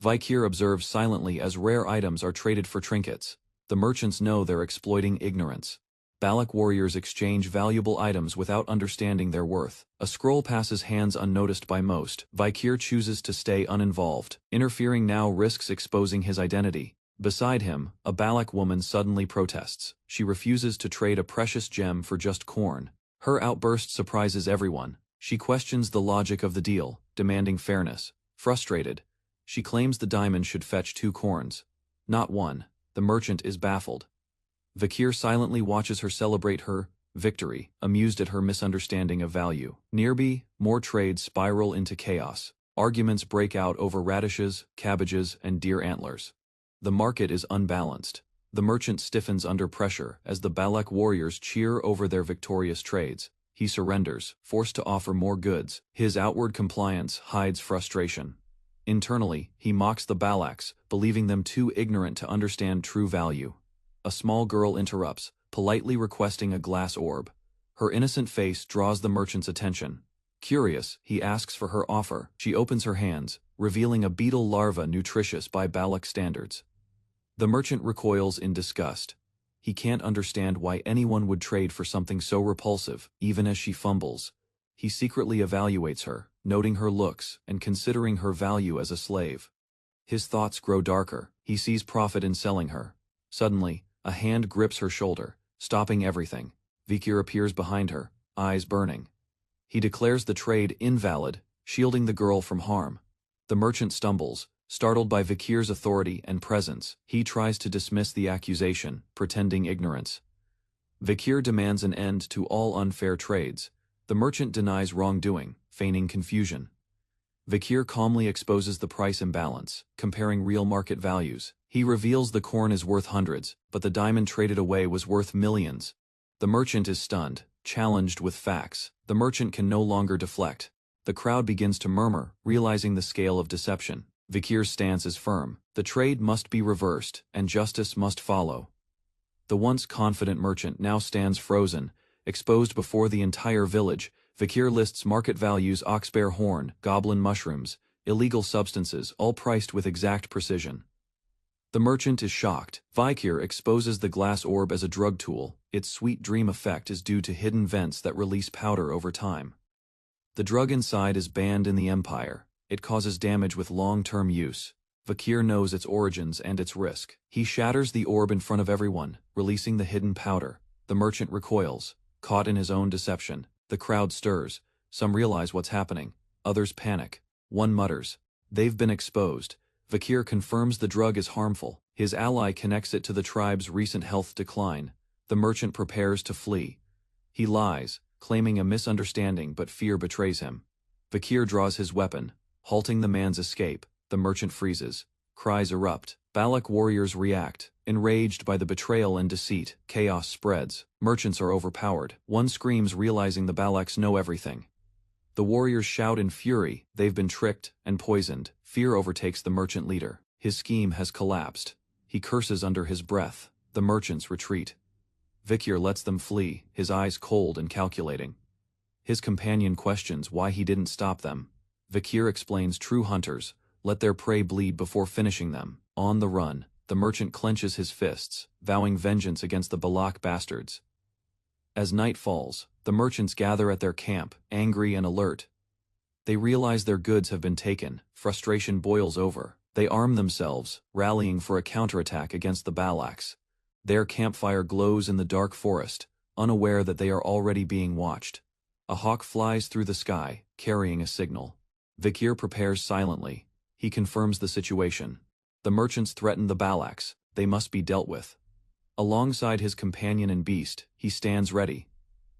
Vakir observes silently as rare items are traded for trinkets. The merchants know they're exploiting ignorance. Balak warriors exchange valuable items without understanding their worth. A scroll passes hands unnoticed by most. Vakir chooses to stay uninvolved. Interfering now risks exposing his identity. Beside him, a Balak woman suddenly protests. She refuses to trade a precious gem for just corn. Her outburst surprises everyone. She questions the logic of the deal, demanding fairness. Frustrated, she claims the diamond should fetch 2 corns, not 1. The merchant is baffled. Vakir silently watches her celebrate her victory, amused at her misunderstanding of value. Nearby, more trades spiral into chaos. Arguments break out over radishes, cabbages, and deer antlers. The market is unbalanced. The merchant stiffens under pressure as the Balak warriors cheer over their victorious trades. He surrenders, forced to offer more goods. His outward compliance hides frustration. Internally, he mocks the Balaks, believing them too ignorant to understand true value. A small girl interrupts, politely requesting a glass orb. Her innocent face draws the merchant's attention. Curious, he asks for her offer. She opens her hands, revealing a beetle larva nutritious by Balak standards. The merchant recoils in disgust. He can't understand why anyone would trade for something so repulsive, even as she fumbles. He secretly evaluates her, noting her looks and considering her value as a slave. His thoughts grow darker. He sees profit in selling her. Suddenly, a hand grips her shoulder, stopping everything. Vakir appears behind her, eyes burning. He declares the trade invalid, shielding the girl from harm. The merchant stumbles, startled by Vakir's authority and presence. He tries to dismiss the accusation, pretending ignorance. Vakir demands an end to all unfair trades. The merchant denies wrongdoing, feigning confusion. Vakir calmly exposes the price imbalance, comparing real market values. He reveals the corn is worth hundreds, but the diamond traded away was worth millions. The merchant is stunned, challenged with facts. The merchant can no longer deflect. The crowd begins to murmur, realizing the scale of deception. Vakir's stance is firm. The trade must be reversed, and justice must follow. The once confident merchant now stands frozen, exposed before the entire village. Vakir lists market values: oxbear horn, goblin mushrooms, illegal substances, all priced with exact precision. The merchant is shocked. Vakir exposes the glass orb as a drug tool. Its sweet dream effect is due to hidden vents that release powder over time. The drug inside is banned in the empire. It causes damage with long-term use. Vakir knows its origins and its risk. He shatters the orb in front of everyone, releasing the hidden powder. The merchant recoils, caught in his own deception. The crowd stirs. Some realize what's happening. Others panic. One mutters, "They've been exposed." Vakir confirms the drug is harmful. His ally connects it to the tribe's recent health decline. The merchant prepares to flee. He lies, claiming a misunderstanding but fear betrays him. Vikir draws his weapon, halting the man's escape. The merchant freezes. Cries erupt. Balak warriors react. Enraged by the betrayal and deceit, chaos spreads. Merchants are overpowered. One screams, realizing the Balaks know everything. The warriors shout in fury, they've been tricked and poisoned. Fear overtakes the merchant leader. His scheme has collapsed. He curses under his breath. The merchants retreat. Vikir lets them flee, his eyes cold and calculating. His companion questions why he didn't stop them. Vikir explains true hunters let their prey bleed before finishing them. On the run, the merchant clenches his fists, vowing vengeance against the Balak bastards. As night falls, the merchants gather at their camp, angry and alert. They realize their goods have been taken. Frustration boils over. They arm themselves, rallying for a counterattack against the Balaks. Their campfire glows in the dark forest, unaware that they are already being watched. A hawk flies through the sky, carrying a signal. Vikir prepares silently. He confirms the situation. The merchants threaten the Balaks. They must be dealt with. Alongside his companion and beast, he stands ready.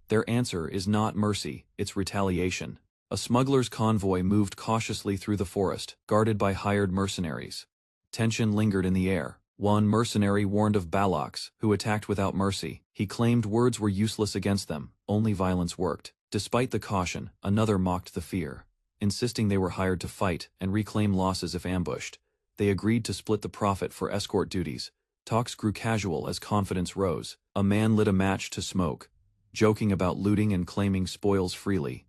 Their answer is not mercy, it's retaliation. A smuggler's convoy moved cautiously through the forest, guarded by hired mercenaries. Tension lingered in the air. One mercenary warned of Balaks, who attacked without mercy. He claimed words were useless against them, only violence worked. Despite the caution, another mocked the fear. Insisting they were hired to fight and reclaim losses if ambushed. They agreed to split the profit for escort duties. Talks grew casual as confidence rose. A man lit a match to smoke, joking about looting and claiming spoils freely.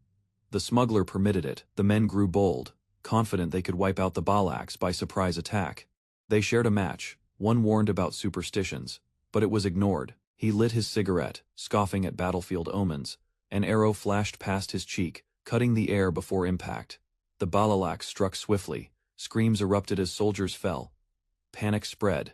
The smuggler permitted it. The men grew bold, confident they could wipe out the Balaks by surprise attack. They shared a match. One warned about superstitions, but it was ignored. He lit his cigarette, scoffing at battlefield omens. An arrow flashed past his cheek, cutting the air before impact. The Balaks struck swiftly. Screams erupted as soldiers fell. Panic spread.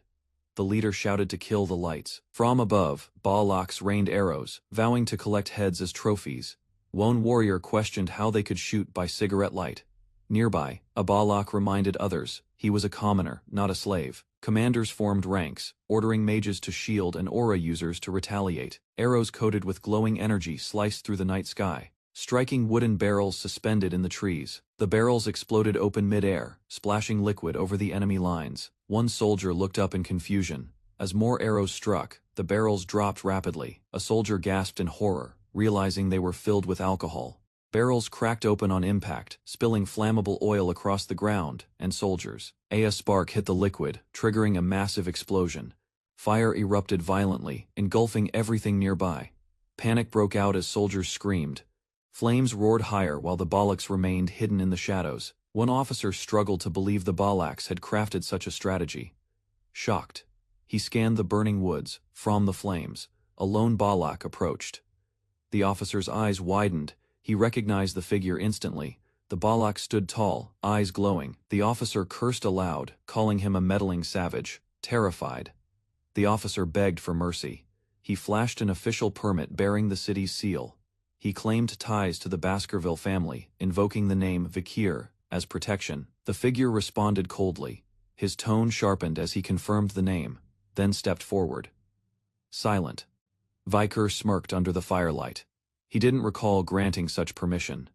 The leader shouted to kill the lights. From above, Balaks rained arrows, vowing to collect heads as trophies. One warrior questioned how they could shoot by cigarette light. Nearby, a Balak reminded others he was a commoner, not a slave. Commanders formed ranks, ordering mages to shield and aura users to retaliate. Arrows coated with glowing energy sliced through the night sky, striking wooden barrels suspended in the trees. The barrels exploded open mid-air, splashing liquid over the enemy lines. One soldier looked up in confusion. As more arrows struck, the barrels dropped rapidly. A soldier gasped in horror, realizing they were filled with alcohol. Barrels cracked open on impact, spilling flammable oil across the ground and soldiers. A spark hit the liquid, triggering a massive explosion. Fire erupted violently, engulfing everything nearby. Panic broke out as soldiers screamed. Flames roared higher while the Balaks remained hidden in the shadows. One officer struggled to believe the Balaks had crafted such a strategy. Shocked, he scanned the burning woods. From the flames, a lone Balak approached. The officer's eyes widened. He recognized the figure instantly. The Balak stood tall, eyes glowing. The officer cursed aloud, calling him a meddling savage. Terrified, the officer begged for mercy. He flashed an official permit bearing the city's seal. He claimed ties to the Baskerville family, invoking the name Vikir as protection. The figure responded coldly. His tone sharpened as he confirmed the name, then stepped forward. Silent. Vikir smirked under the firelight. He didn't recall granting such permission.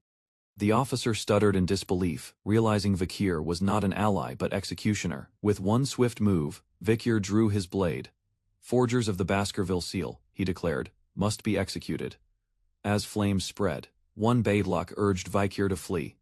The officer stuttered in disbelief, realizing Vikir was not an ally but executioner. With one swift move, Vikir drew his blade. Forgers of the Baskerville seal, he declared, must be executed. As flames spread, one Balak urged Vikir to flee.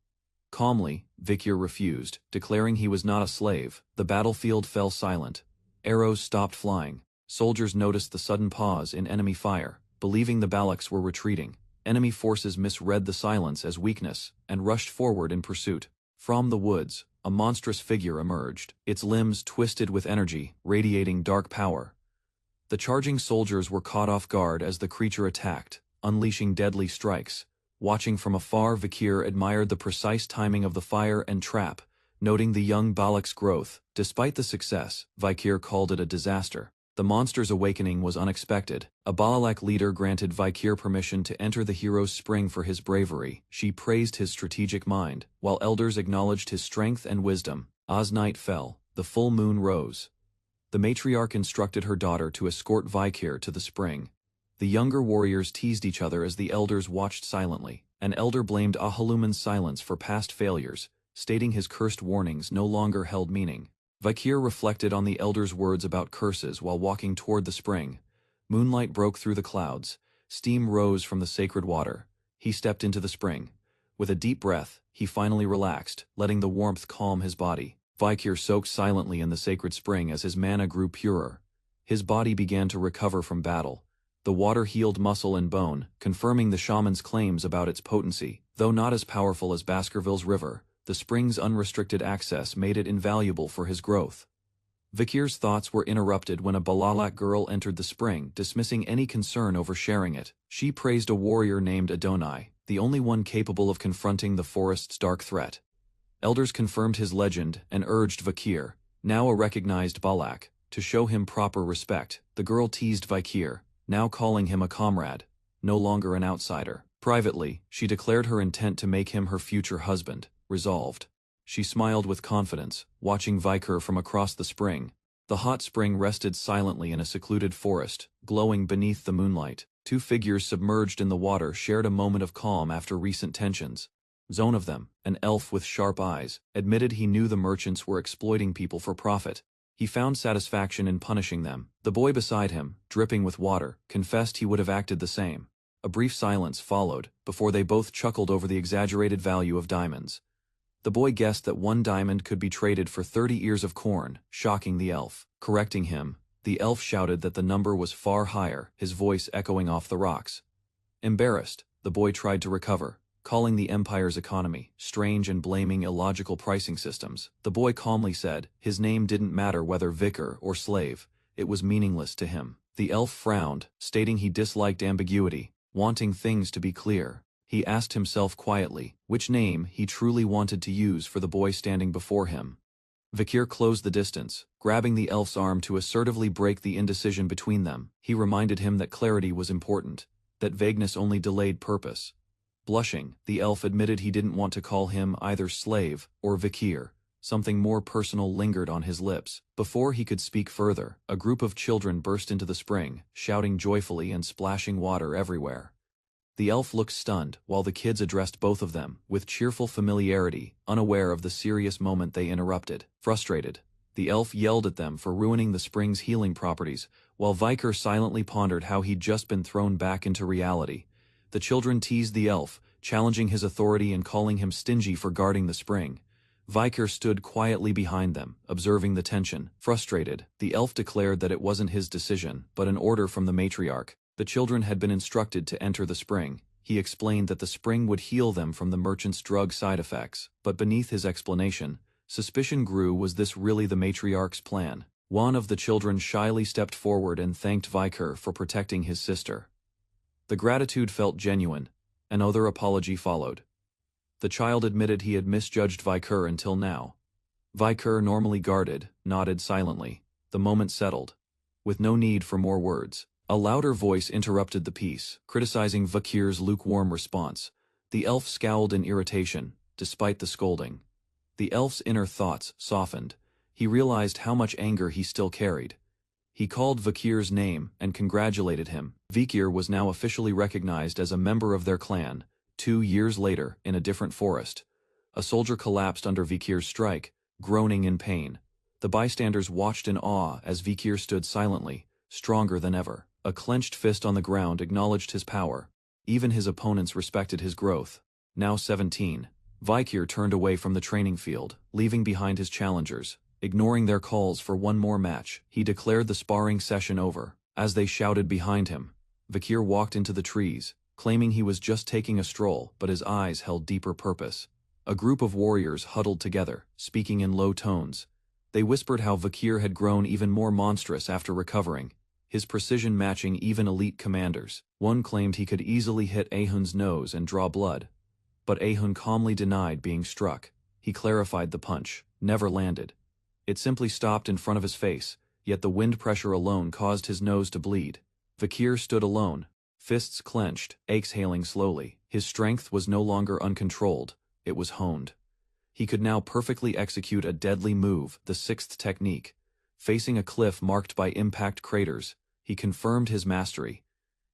Calmly, Vikir refused, declaring he was not a slave. The battlefield fell silent. Arrows stopped flying. Soldiers noticed the sudden pause in enemy fire, believing the Balaks were retreating. Enemy forces misread the silence as weakness and rushed forward in pursuit. From the woods, a monstrous figure emerged, its limbs twisted with energy, radiating dark power. The charging soldiers were caught off guard as the creature attacked, unleashing deadly strikes. Watching from afar, Vikir admired the precise timing of the fire and trap, noting the young Balak's growth. Despite the success, Vikir called it a disaster. The monster's awakening was unexpected. A Balak leader granted Vikir permission to enter the hero's spring for his bravery. She praised his strategic mind, while elders acknowledged his strength and wisdom. As night fell, the full moon rose. The matriarch instructed her daughter to escort Vikir to the spring. The younger warriors teased each other as the elders watched silently. An elder blamed Ahaluman's silence for past failures, stating his cursed warnings no longer held meaning. Vikir reflected on the elder's words about curses while walking toward the spring. Moonlight broke through the clouds. Steam rose from the sacred water. He stepped into the spring. With a deep breath, he finally relaxed, letting the warmth calm his body. Vikir soaked silently in the sacred spring as his mana grew purer. His body began to recover from battle. The water healed muscle and bone, confirming the shaman's claims about its potency. Though not as powerful as Baskerville's river, the spring's unrestricted access made it invaluable for his growth. Vikir's thoughts were interrupted when a Balalak girl entered the spring, dismissing any concern over sharing it. She praised a warrior named Adonai, the only one capable of confronting the forest's dark threat. Elders confirmed his legend and urged Vikir, now a recognized Balak, to show him proper respect. The girl teased Vikir, now calling him a comrade, no longer an outsider. Privately, she declared her intent to make him her future husband, resolved. She smiled with confidence, watching Vikir from across the spring. The hot spring rested silently in a secluded forest, glowing beneath the moonlight. Two figures submerged in the water shared a moment of calm after recent tensions. One of them, an elf with sharp eyes, admitted he knew the merchants were exploiting people for profit. He found satisfaction in punishing them. The boy beside him, dripping with water, confessed he would have acted the same. A brief silence followed, before they both chuckled over the exaggerated value of diamonds. The boy guessed that 1 diamond could be traded for 30 ears of corn, shocking the elf. Correcting him, the elf shouted that the number was far higher, his voice echoing off the rocks. Embarrassed, the boy tried to recover, calling the empire's economy strange and blaming illogical pricing systems. The boy calmly said his name didn't matter whether vicar or slave, it was meaningless to him. The elf frowned, stating he disliked ambiguity, wanting things to be clear. He asked himself quietly which name he truly wanted to use for the boy standing before him. Vikir closed the distance, grabbing the elf's arm to assertively break the indecision between them. He reminded him that clarity was important, that vagueness only delayed purpose. Blushing, the elf admitted he didn't want to call him either slave or Vikir. Something more personal lingered on his lips. Before he could speak further, a group of children burst into the spring, shouting joyfully and splashing water everywhere. The elf looked stunned, while the kids addressed both of them with cheerful familiarity, unaware of the serious moment they interrupted. Frustrated, the elf yelled at them for ruining the spring's healing properties, while Vikir silently pondered how he'd just been thrown back into reality. The children teased the elf, challenging his authority and calling him stingy for guarding the spring. Vikir stood quietly behind them, observing the tension. Frustrated, the elf declared that it wasn't his decision, but an order from the matriarch. The children had been instructed to enter the spring. He explained that the spring would heal them from the merchant's drug side effects, but beneath his explanation, suspicion grew. Was this really the matriarch's plan? One of the children shyly stepped forward and thanked Vikir for protecting his sister. The gratitude felt genuine. Another apology followed. The child admitted he had misjudged Vikir until now. Vikir, normally guarded, nodded silently. The moment settled, with no need for more words. A louder voice interrupted the peace, criticizing Vikir's lukewarm response. The elf scowled in irritation, despite the scolding. The elf's inner thoughts softened. He realized how much anger he still carried. He called Vikir's name and congratulated him. Vikir was now officially recognized as a member of their clan. 2 years later, in a different forest, a soldier collapsed under Vikir's strike, groaning in pain. The bystanders watched in awe as Vikir stood silently, stronger than ever. A clenched fist on the ground acknowledged his power. Even his opponents respected his growth. Now 17, Vikir turned away from the training field, leaving behind his challengers. Ignoring their calls for one more match, he declared the sparring session over. As they shouted behind him, Vikir walked into the trees, claiming he was just taking a stroll, but his eyes held deeper purpose. A group of warriors huddled together, speaking in low tones. They whispered how Vikir had grown even more monstrous after recovering, his precision matching even elite commanders. One claimed he could easily hit Ahun's nose and draw blood. But Ahun calmly denied being struck. He clarified the punch never landed. It simply stopped in front of his face, yet the wind pressure alone caused his nose to bleed. Vikir stood alone, fists clenched, exhaling slowly. His strength was no longer uncontrolled, it was honed. He could now perfectly execute a deadly move, the 6th technique. Facing a cliff marked by impact craters, he confirmed his mastery.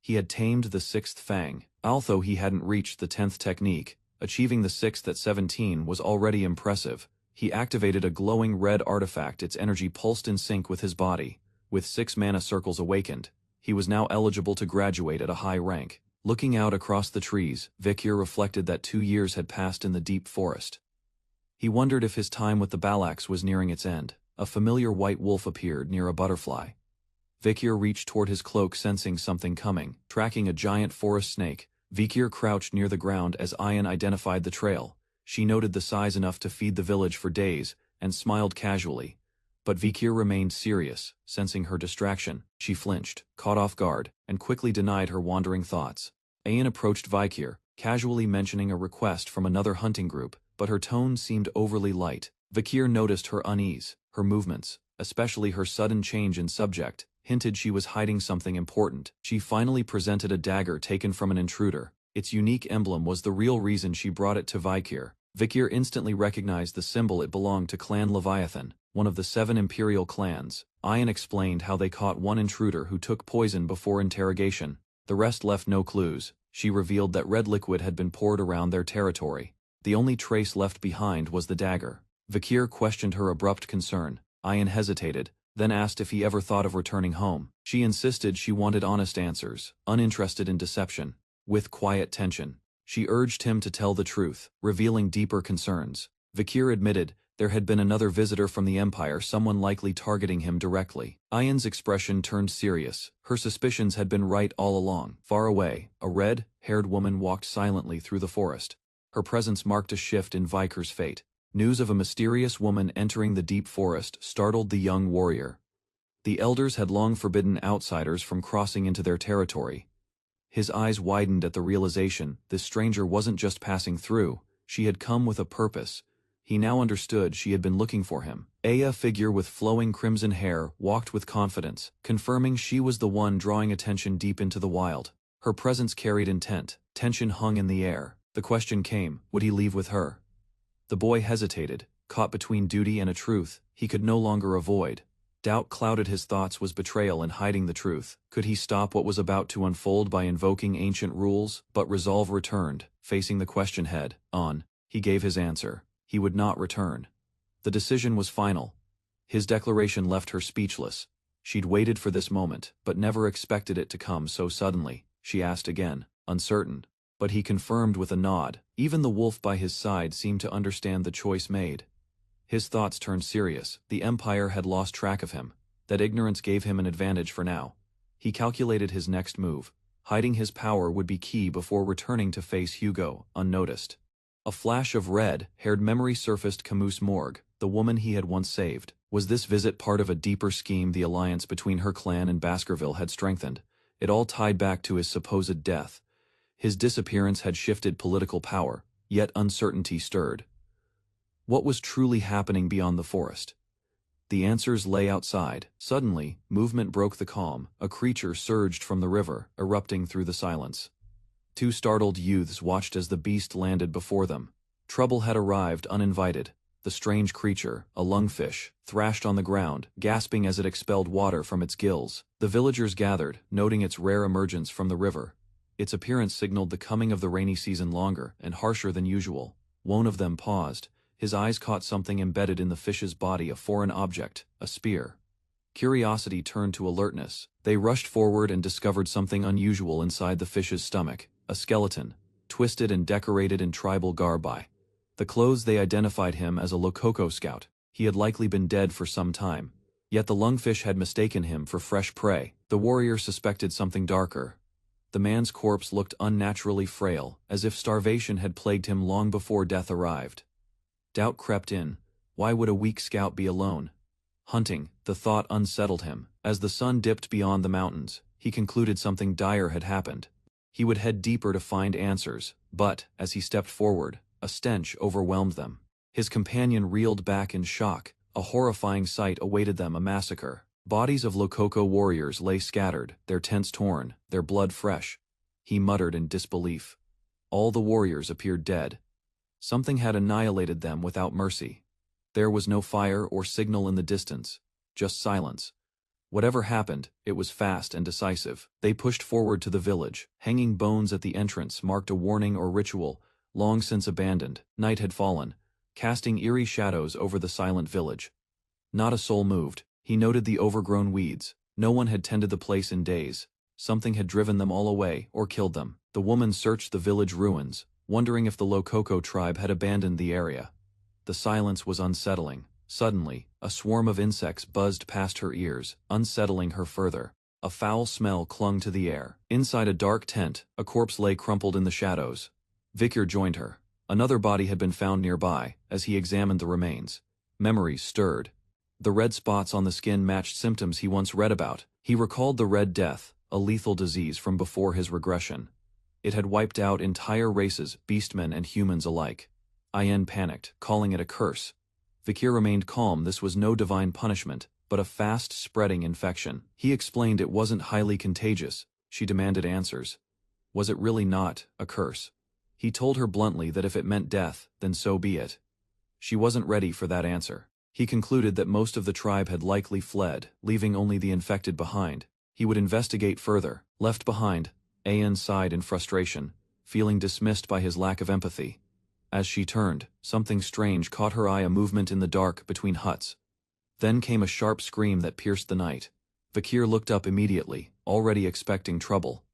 He had tamed the 6th fang, although he hadn't reached the 10th technique. Achieving the 6th at 17 was already impressive. He activated a glowing red artifact, its energy pulsed in sync with his body. With 6 mana circles awakened, he was now eligible to graduate at a high rank. Looking out across the trees, Vikir reflected that 2 years had passed in the deep forest. He wondered if his time with the Balax was nearing its end. A familiar white wolf appeared near a butterfly. Vikir reached toward his cloak, sensing something coming. Tracking a giant forest snake, Vikir crouched near the ground as Ayan identified the trail. She noted the size enough to feed the village for days, and smiled casually. But Vikir remained serious. Sensing her distraction, she flinched, caught off guard, and quickly denied her wandering thoughts. Ayan approached Vikir, casually mentioning a request from another hunting group, but her tone seemed overly light. Vikir noticed her unease. Her movements, especially her sudden change in subject, hinted she was hiding something important. She finally presented a dagger taken from an intruder. Its unique emblem was the real reason she brought it to Vikir. Vikir instantly recognized the symbol. It belonged to Clan Leviathan, one of the 7 imperial clans. Ayan explained how they caught one intruder who took poison before interrogation. The rest left no clues. She revealed that red liquid had been poured around their territory. The only trace left behind was the dagger. Vikir questioned her abrupt concern. Ayan hesitated, then asked if he ever thought of returning home. She insisted she wanted honest answers, uninterested in deception. With quiet tension, she urged him to tell the truth, revealing deeper concerns. Vikir admitted there had been another visitor from the Empire, someone likely targeting him directly. Ayan's expression turned serious. Her suspicions had been right all along. Far away, a red-haired woman walked silently through the forest. Her presence marked a shift in Vikir's fate. News of a mysterious woman entering the deep forest startled the young warrior. The elders had long forbidden outsiders from crossing into their territory. His eyes widened at the realization this stranger wasn't just passing through, she had come with a purpose. He now understood she had been looking for him. A figure with flowing crimson hair walked with confidence, confirming she was the one drawing attention deep into the wild. Her presence carried intent. Tension hung in the air. The question came, would he leave with her? The boy hesitated, caught between duty and a truth he could no longer avoid. Doubt clouded his thoughts. Was betrayal in hiding the truth? Could he stop what was about to unfold by invoking ancient rules? But resolve returned, facing the question head on. He gave his answer. He would not return. The decision was final. His declaration left her speechless. She'd waited for this moment, but never expected it to come so suddenly. She asked again, uncertain. But he confirmed with a nod. Even the wolf by his side seemed to understand the choice made. His thoughts turned serious. The Empire had lost track of him. That ignorance gave him an advantage for now. He calculated his next move. Hiding his power would be key before returning to face Hugo, unnoticed. A flash of red-haired memory surfaced. Camus Morgue, the woman he had once saved. Was this visit part of a deeper scheme? The alliance between her clan and Baskerville had strengthened. It all tied back to his supposed death. His disappearance had shifted political power, yet uncertainty stirred. What was truly happening beyond the forest? The answers lay outside. Suddenly, movement broke the calm. A creature surged from the river, erupting through the silence. 2 startled youths watched as the beast landed before them. Trouble had arrived uninvited. The strange creature, a lungfish, thrashed on the ground, gasping as it expelled water from its gills. The villagers gathered, noting its rare emergence from the river. Its appearance signaled the coming of the rainy season, longer and harsher than usual. One of them paused. His eyes caught something embedded in the fish's body, a foreign object, a spear. Curiosity turned to alertness. They rushed forward and discovered something unusual inside the fish's stomach, a skeleton, twisted and decorated in tribal garb. By the clothes they identified him as a Lococo scout. He had likely been dead for some time. Yet the lungfish had mistaken him for fresh prey. The warrior suspected something darker. The man's corpse looked unnaturally frail, as if starvation had plagued him long before death arrived. Doubt crept in. Why would a weak scout be alone? Hunting, the thought unsettled him. As the sun dipped beyond the mountains, he concluded something dire had happened. He would head deeper to find answers, but, as he stepped forward, a stench overwhelmed them. His companion reeled back in shock. A horrifying sight awaited them, a massacre. Bodies of Lococo warriors lay scattered, their tents torn, their blood fresh. He muttered in disbelief. All the warriors appeared dead. Something had annihilated them without mercy. There was no fire or signal in the distance, just silence. Whatever happened, it was fast and decisive. They pushed forward to the village. Hanging bones at the entrance marked a warning or ritual, long since abandoned. Night had fallen, casting eerie shadows over the silent village. Not a soul moved. He noted the overgrown weeds. No one had tended the place in days. Something had driven them all away or killed them. The woman searched the village ruins, wondering if the Lococo tribe had abandoned the area. The silence was unsettling. Suddenly, a swarm of insects buzzed past her ears, unsettling her further. A foul smell clung to the air. Inside a dark tent, a corpse lay crumpled in the shadows. Vikir joined her. Another body had been found nearby. As he examined the remains, memories stirred. The red spots on the skin matched symptoms he once read about. He recalled the Red Death, a lethal disease from before his regression. It had wiped out entire races, beastmen and humans alike. Ayen panicked, calling it a curse. Vikir remained calm. This was no divine punishment, but a fast-spreading infection. He explained it wasn't highly contagious. She demanded answers. Was it really not a curse? He told her bluntly that if it meant death, then so be it. She wasn't ready for that answer. He concluded that most of the tribe had likely fled, leaving only the infected behind. He would investigate further. Left behind, Ayen sighed in frustration, feeling dismissed by his lack of empathy. As she turned, something strange caught her eye, a movement in the dark between huts. Then came a sharp scream that pierced the night. Vikir looked up immediately, already expecting trouble.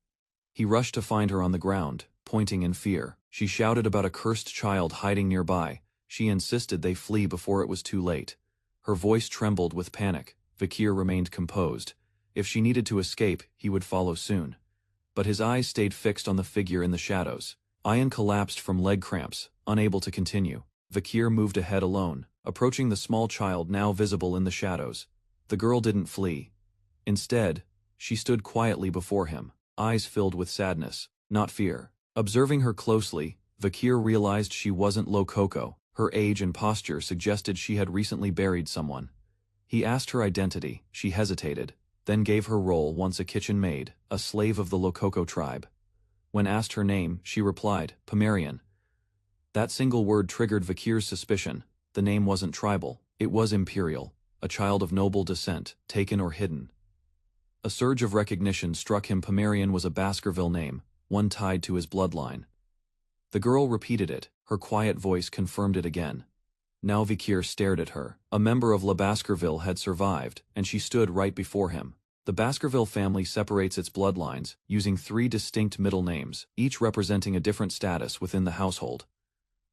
He rushed to find her on the ground, pointing in fear. She shouted about a cursed child hiding nearby. She insisted they flee before it was too late. Her voice trembled with panic. Vikir remained composed. If she needed to escape, he would follow soon. But his eyes stayed fixed on the figure in the shadows. Ayen collapsed from leg cramps, unable to continue. Vikir moved ahead alone, approaching the small child now visible in the shadows. The girl didn't flee. Instead, she stood quietly before him, eyes filled with sadness, not fear. Observing her closely, Vikir realized she wasn't Lococo. Her age and posture suggested she had recently buried someone. He asked her identity. She hesitated, then gave her role once a kitchen maid, a slave of the Lococo tribe. When asked her name, she replied, Pomerian. That single word triggered Vikir's suspicion. The name wasn't tribal, it was imperial, a child of noble descent, taken or hidden. A surge of recognition struck him. Pomerian was a Baskerville name, one tied to his bloodline. The girl repeated it. Her quiet voice confirmed it again. Now Vikir stared at her. A member of La Baskerville had survived, and she stood right before him. The Baskerville family separates its bloodlines, using 3 distinct middle names, each representing a different status within the household.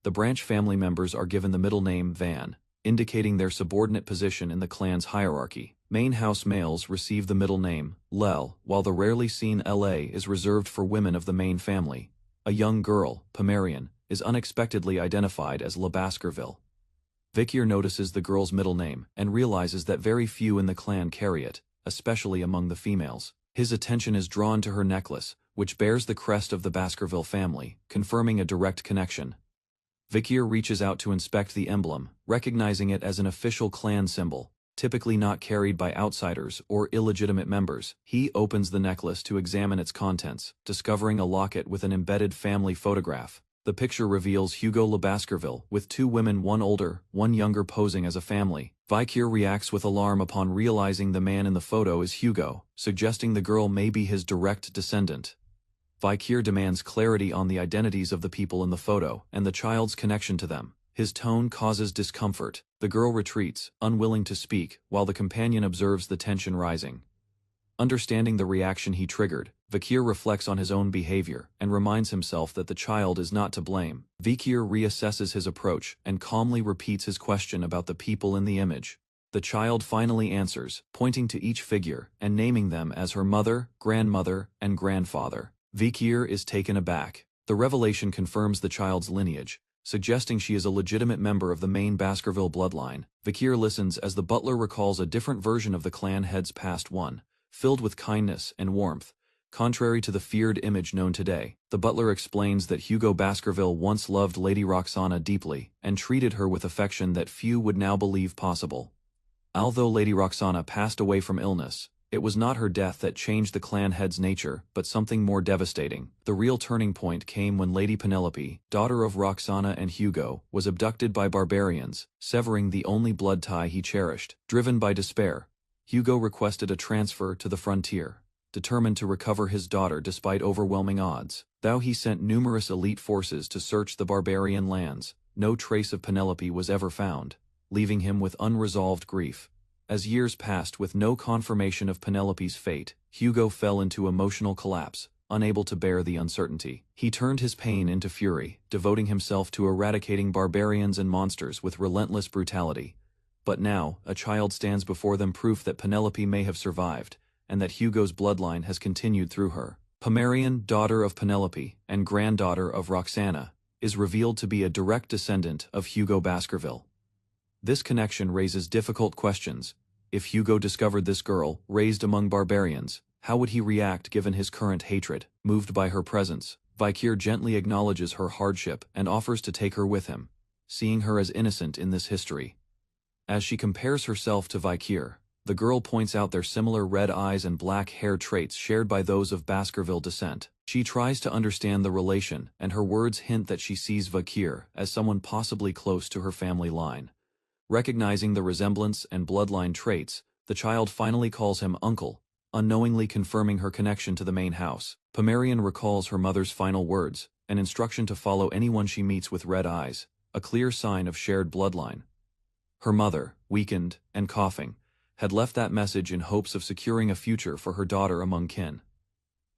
The branch family members are given the middle name Van, indicating their subordinate position in the clan's hierarchy. Main house males receive the middle name Lel, while the rarely seen La is reserved for women of the main family. A young girl, Pomerian, is unexpectedly identified as La Baskerville. Vikir notices the girl's middle name and realizes that very few in the clan carry it, especially among the females. His attention is drawn to her necklace, which bears the crest of the Baskerville family, confirming a direct connection. Vikir reaches out to inspect the emblem, recognizing it as an official clan symbol, typically not carried by outsiders or illegitimate members. He opens the necklace to examine its contents, discovering a locket with an embedded family photograph. The picture reveals Hugo Le Baskerville, with 2 women, one older, one younger, posing as a family. Vikir reacts with alarm upon realizing the man in the photo is Hugo, suggesting the girl may be his direct descendant. Vikir demands clarity on the identities of the people in the photo and the child's connection to them. His tone causes discomfort. The girl retreats, unwilling to speak, while the companion observes the tension rising. Understanding the reaction he triggered, Vikir reflects on his own behavior and reminds himself that the child is not to blame. Vikir reassesses his approach and calmly repeats his question about the people in the image. The child finally answers, pointing to each figure and naming them as her mother, grandmother, and grandfather. Vikir is taken aback. The revelation confirms the child's lineage, suggesting she is a legitimate member of the main Baskerville bloodline. Vikir listens as the butler recalls a different version of the clan head's past one, filled with kindness and warmth. Contrary to the feared image known today, the butler explains that Hugo Baskerville once loved Lady Roxana deeply and treated her with affection that few would now believe possible. Although Lady Roxana passed away from illness, it was not her death that changed the clan head's nature, but something more devastating. The real turning point came when Lady Penelope, daughter of Roxana and Hugo, was abducted by barbarians, severing the only blood tie he cherished. Driven by despair, Hugo requested a transfer to the frontier, determined to recover his daughter despite overwhelming odds. Though he sent numerous elite forces to search the barbarian lands, no trace of Penelope was ever found, leaving him with unresolved grief. As years passed with no confirmation of Penelope's fate, Hugo fell into emotional collapse, unable to bear the uncertainty. He turned his pain into fury, devoting himself to eradicating barbarians and monsters with relentless brutality. But now, a child stands before them, proof that Penelope may have survived, and that Hugo's bloodline has continued through her. Pomerian, daughter of Penelope, and granddaughter of Roxana, is revealed to be a direct descendant of Hugo Baskerville. This connection raises difficult questions. If Hugo discovered this girl, raised among barbarians, how would he react given his current hatred? Moved by her presence, Valkyr gently acknowledges her hardship and offers to take her with him, seeing her as innocent in this history. As she compares herself to Valkyr, the girl points out their similar red eyes and black hair traits shared by those of Baskerville descent. She tries to understand the relation, and her words hint that she sees Valkyr as someone possibly close to her family line. Recognizing the resemblance and bloodline traits, the child finally calls him uncle, unknowingly confirming her connection to the main house. Pomerian recalls her mother's final words, an instruction to follow anyone she meets with red eyes, a clear sign of shared bloodline. Her mother, weakened and coughing, had left that message in hopes of securing a future for her daughter among kin.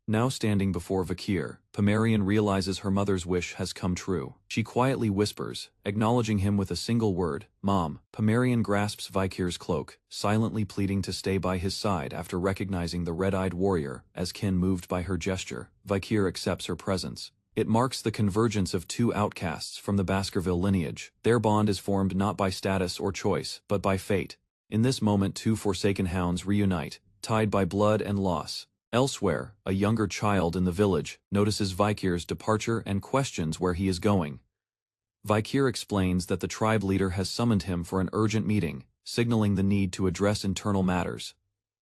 Now standing before Valkyr, Pomerian realizes her mother's wish has come true. She quietly whispers, acknowledging him with a single word, "Mom." Pomerian grasps Valkyr's cloak, silently pleading to stay by his side after recognizing the red-eyed warrior as kin. Moved by her gesture, Valkyr accepts her presence. It marks the convergence of two outcasts from the Baskerville lineage. Their bond is formed not by status or choice, but by fate. In this moment, two forsaken hounds reunite, tied by blood and loss. Elsewhere, a younger child in the village notices Valkyr's departure and questions where he is going. Valkyr explains that the tribe leader has summoned him for an urgent meeting, signaling the need to address internal matters.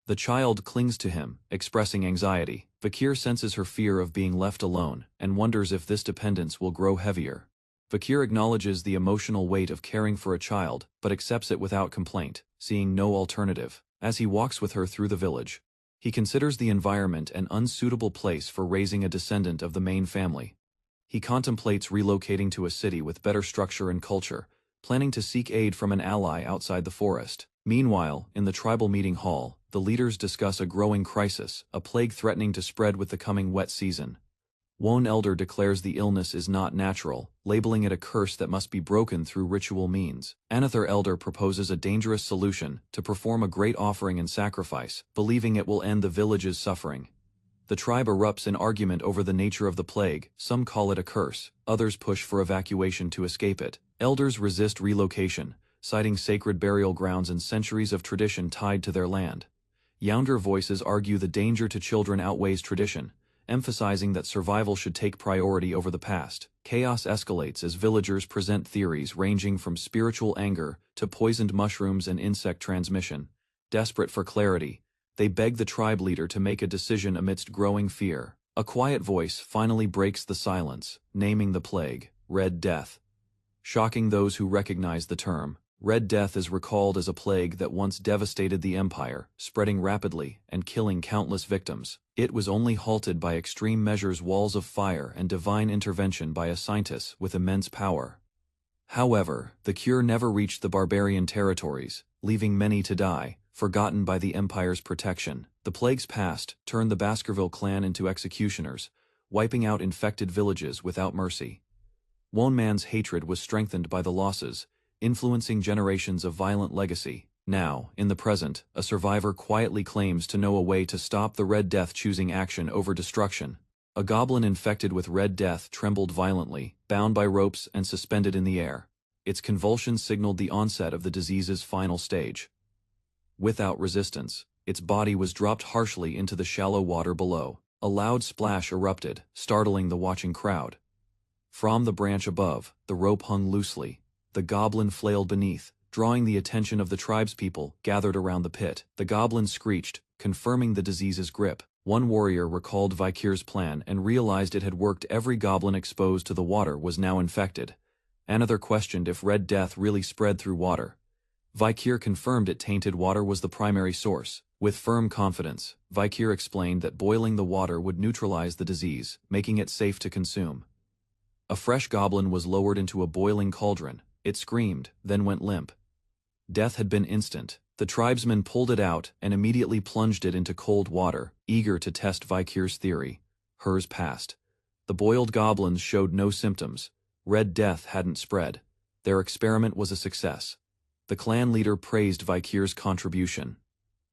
The child clings to him, expressing anxiety. Valkyr senses her fear of being left alone, and wonders if this dependence will grow heavier. Valkyr acknowledges the emotional weight of caring for a child, but accepts it without complaint, seeing no alternative. As he walks with her through the village, he considers the environment an unsuitable place for raising a descendant of the main family. He contemplates relocating to a city with better structure and culture, planning to seek aid from an ally outside the forest. Meanwhile, in the tribal meeting hall, the leaders discuss a growing crisis, a plague threatening to spread with the coming wet season. One elder declares the illness is not natural, labeling it a curse that must be broken through ritual means. Another elder proposes a dangerous solution, to perform a great offering and sacrifice, believing it will end the village's suffering. The tribe erupts in argument over the nature of the plague. Some call it a curse, others push for evacuation to escape it. Elders resist relocation, citing sacred burial grounds and centuries of tradition tied to their land. Younger voices argue the danger to children outweighs tradition, emphasizing that survival should take priority over the past. Chaos escalates as villagers present theories ranging from spiritual anger to poisoned mushrooms and insect transmission. Desperate for clarity, they beg the tribe leader to make a decision amidst growing fear. A quiet voice finally breaks the silence, naming the plague, Red Death. Shocking those who recognize the term, Red Death is recalled as a plague that once devastated the empire, spreading rapidly and killing countless victims. It was only halted by extreme measures, walls of fire, and divine intervention by a scientist with immense power. However, the cure never reached the barbarian territories, leaving many to die, forgotten by the empire's protection. The plague's past turned the Baskerville clan into executioners, wiping out infected villages without mercy. One man's hatred was strengthened by the losses, influencing generations of violent legacy. Now, in the present, a survivor quietly claims to know a way to stop the Red Death, choosing action over destruction. A goblin infected with Red Death trembled violently, bound by ropes and suspended in the air. Its convulsions signaled the onset of the disease's final stage. Without resistance, its body was dropped harshly into the shallow water below. A loud splash erupted, startling the watching crowd. From the branch above, the rope hung loosely. The goblin flailed beneath, drawing the attention of the tribespeople gathered around the pit. The goblin screeched, confirming the disease's grip. One warrior recalled Valkyr's plan and realized it had worked. Every goblin exposed to the water was now infected. Another questioned if Red Death really spread through water. Vikir confirmed it tainted water was the primary source. With firm confidence, Vikir explained that boiling the water would neutralize the disease, making it safe to consume. A fresh goblin was lowered into a boiling cauldron. It screamed, then went limp. Death had been instant. The tribesmen pulled it out and immediately plunged it into cold water, eager to test Vikir's theory. Hers passed. The boiled goblins showed no symptoms. Red Death hadn't spread. Their experiment was a success. The clan leader praised Vikir's contribution.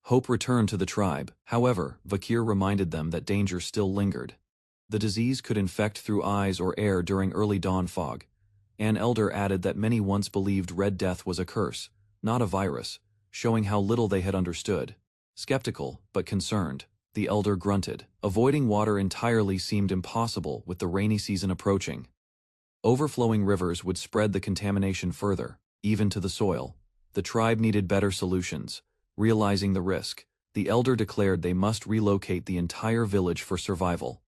Hope returned to the tribe. However, Vikir reminded them that danger still lingered. The disease could infect through eyes or air during early dawn fog. An elder added that many once believed Red Death was a curse, not a virus, showing how little they had understood. Skeptical, but concerned, the elder grunted. Avoiding water entirely seemed impossible with the rainy season approaching. Overflowing rivers would spread the contamination further, even to the soil. The tribe needed better solutions. Realizing the risk, the elder declared they must relocate the entire village for survival.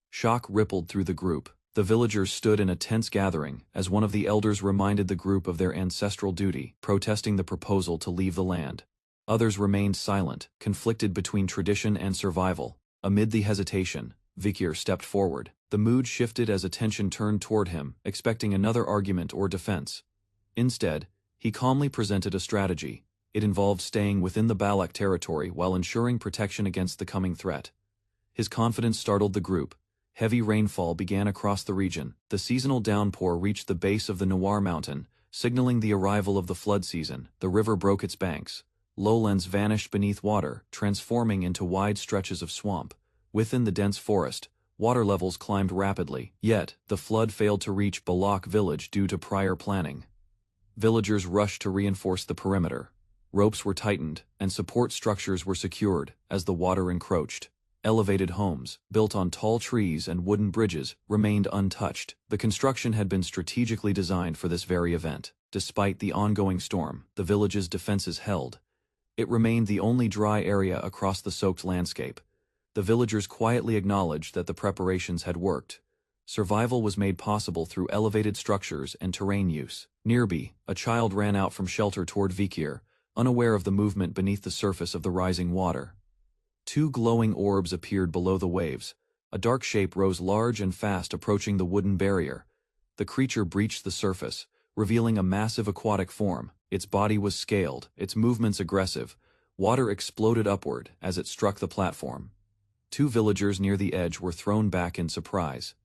Shock rippled through the group. The villagers stood in a tense gathering as one of the elders reminded the group of their ancestral duty, protesting the proposal to leave the land. Others remained silent, conflicted between tradition and survival. Amid the hesitation, Vikir stepped forward. The mood shifted as attention turned toward him, expecting another argument or defense. Instead, he calmly presented a strategy. It involved staying within the Balak territory while ensuring protection against the coming threat. His confidence startled the group. Heavy rainfall began across the region. The seasonal downpour reached the base of the Noir Mountain, signaling the arrival of the flood season. The river broke its banks. Lowlands vanished beneath water, transforming into wide stretches of swamp. Within the dense forest, water levels climbed rapidly. Yet, the flood failed to reach Balak village due to prior planning. Villagers rushed to reinforce the perimeter. Ropes were tightened, and support structures were secured as the water encroached. Elevated homes, built on tall trees and wooden bridges, remained untouched. The construction had been strategically designed for this very event. Despite the ongoing storm, the village's defenses held. It remained the only dry area across the soaked landscape. The villagers quietly acknowledged that the preparations had worked. Survival was made possible through elevated structures and terrain use. Nearby, a child ran out from shelter toward Vikir, unaware of the movement beneath the surface of the rising water. Two glowing orbs appeared below the waves. A dark shape rose large and fast, approaching the wooden barrier. The creature breached the surface, revealing a massive aquatic form. Its body was scaled, its movements aggressive. Water exploded upward as it struck the platform. Two villagers near the edge were thrown back in surprise.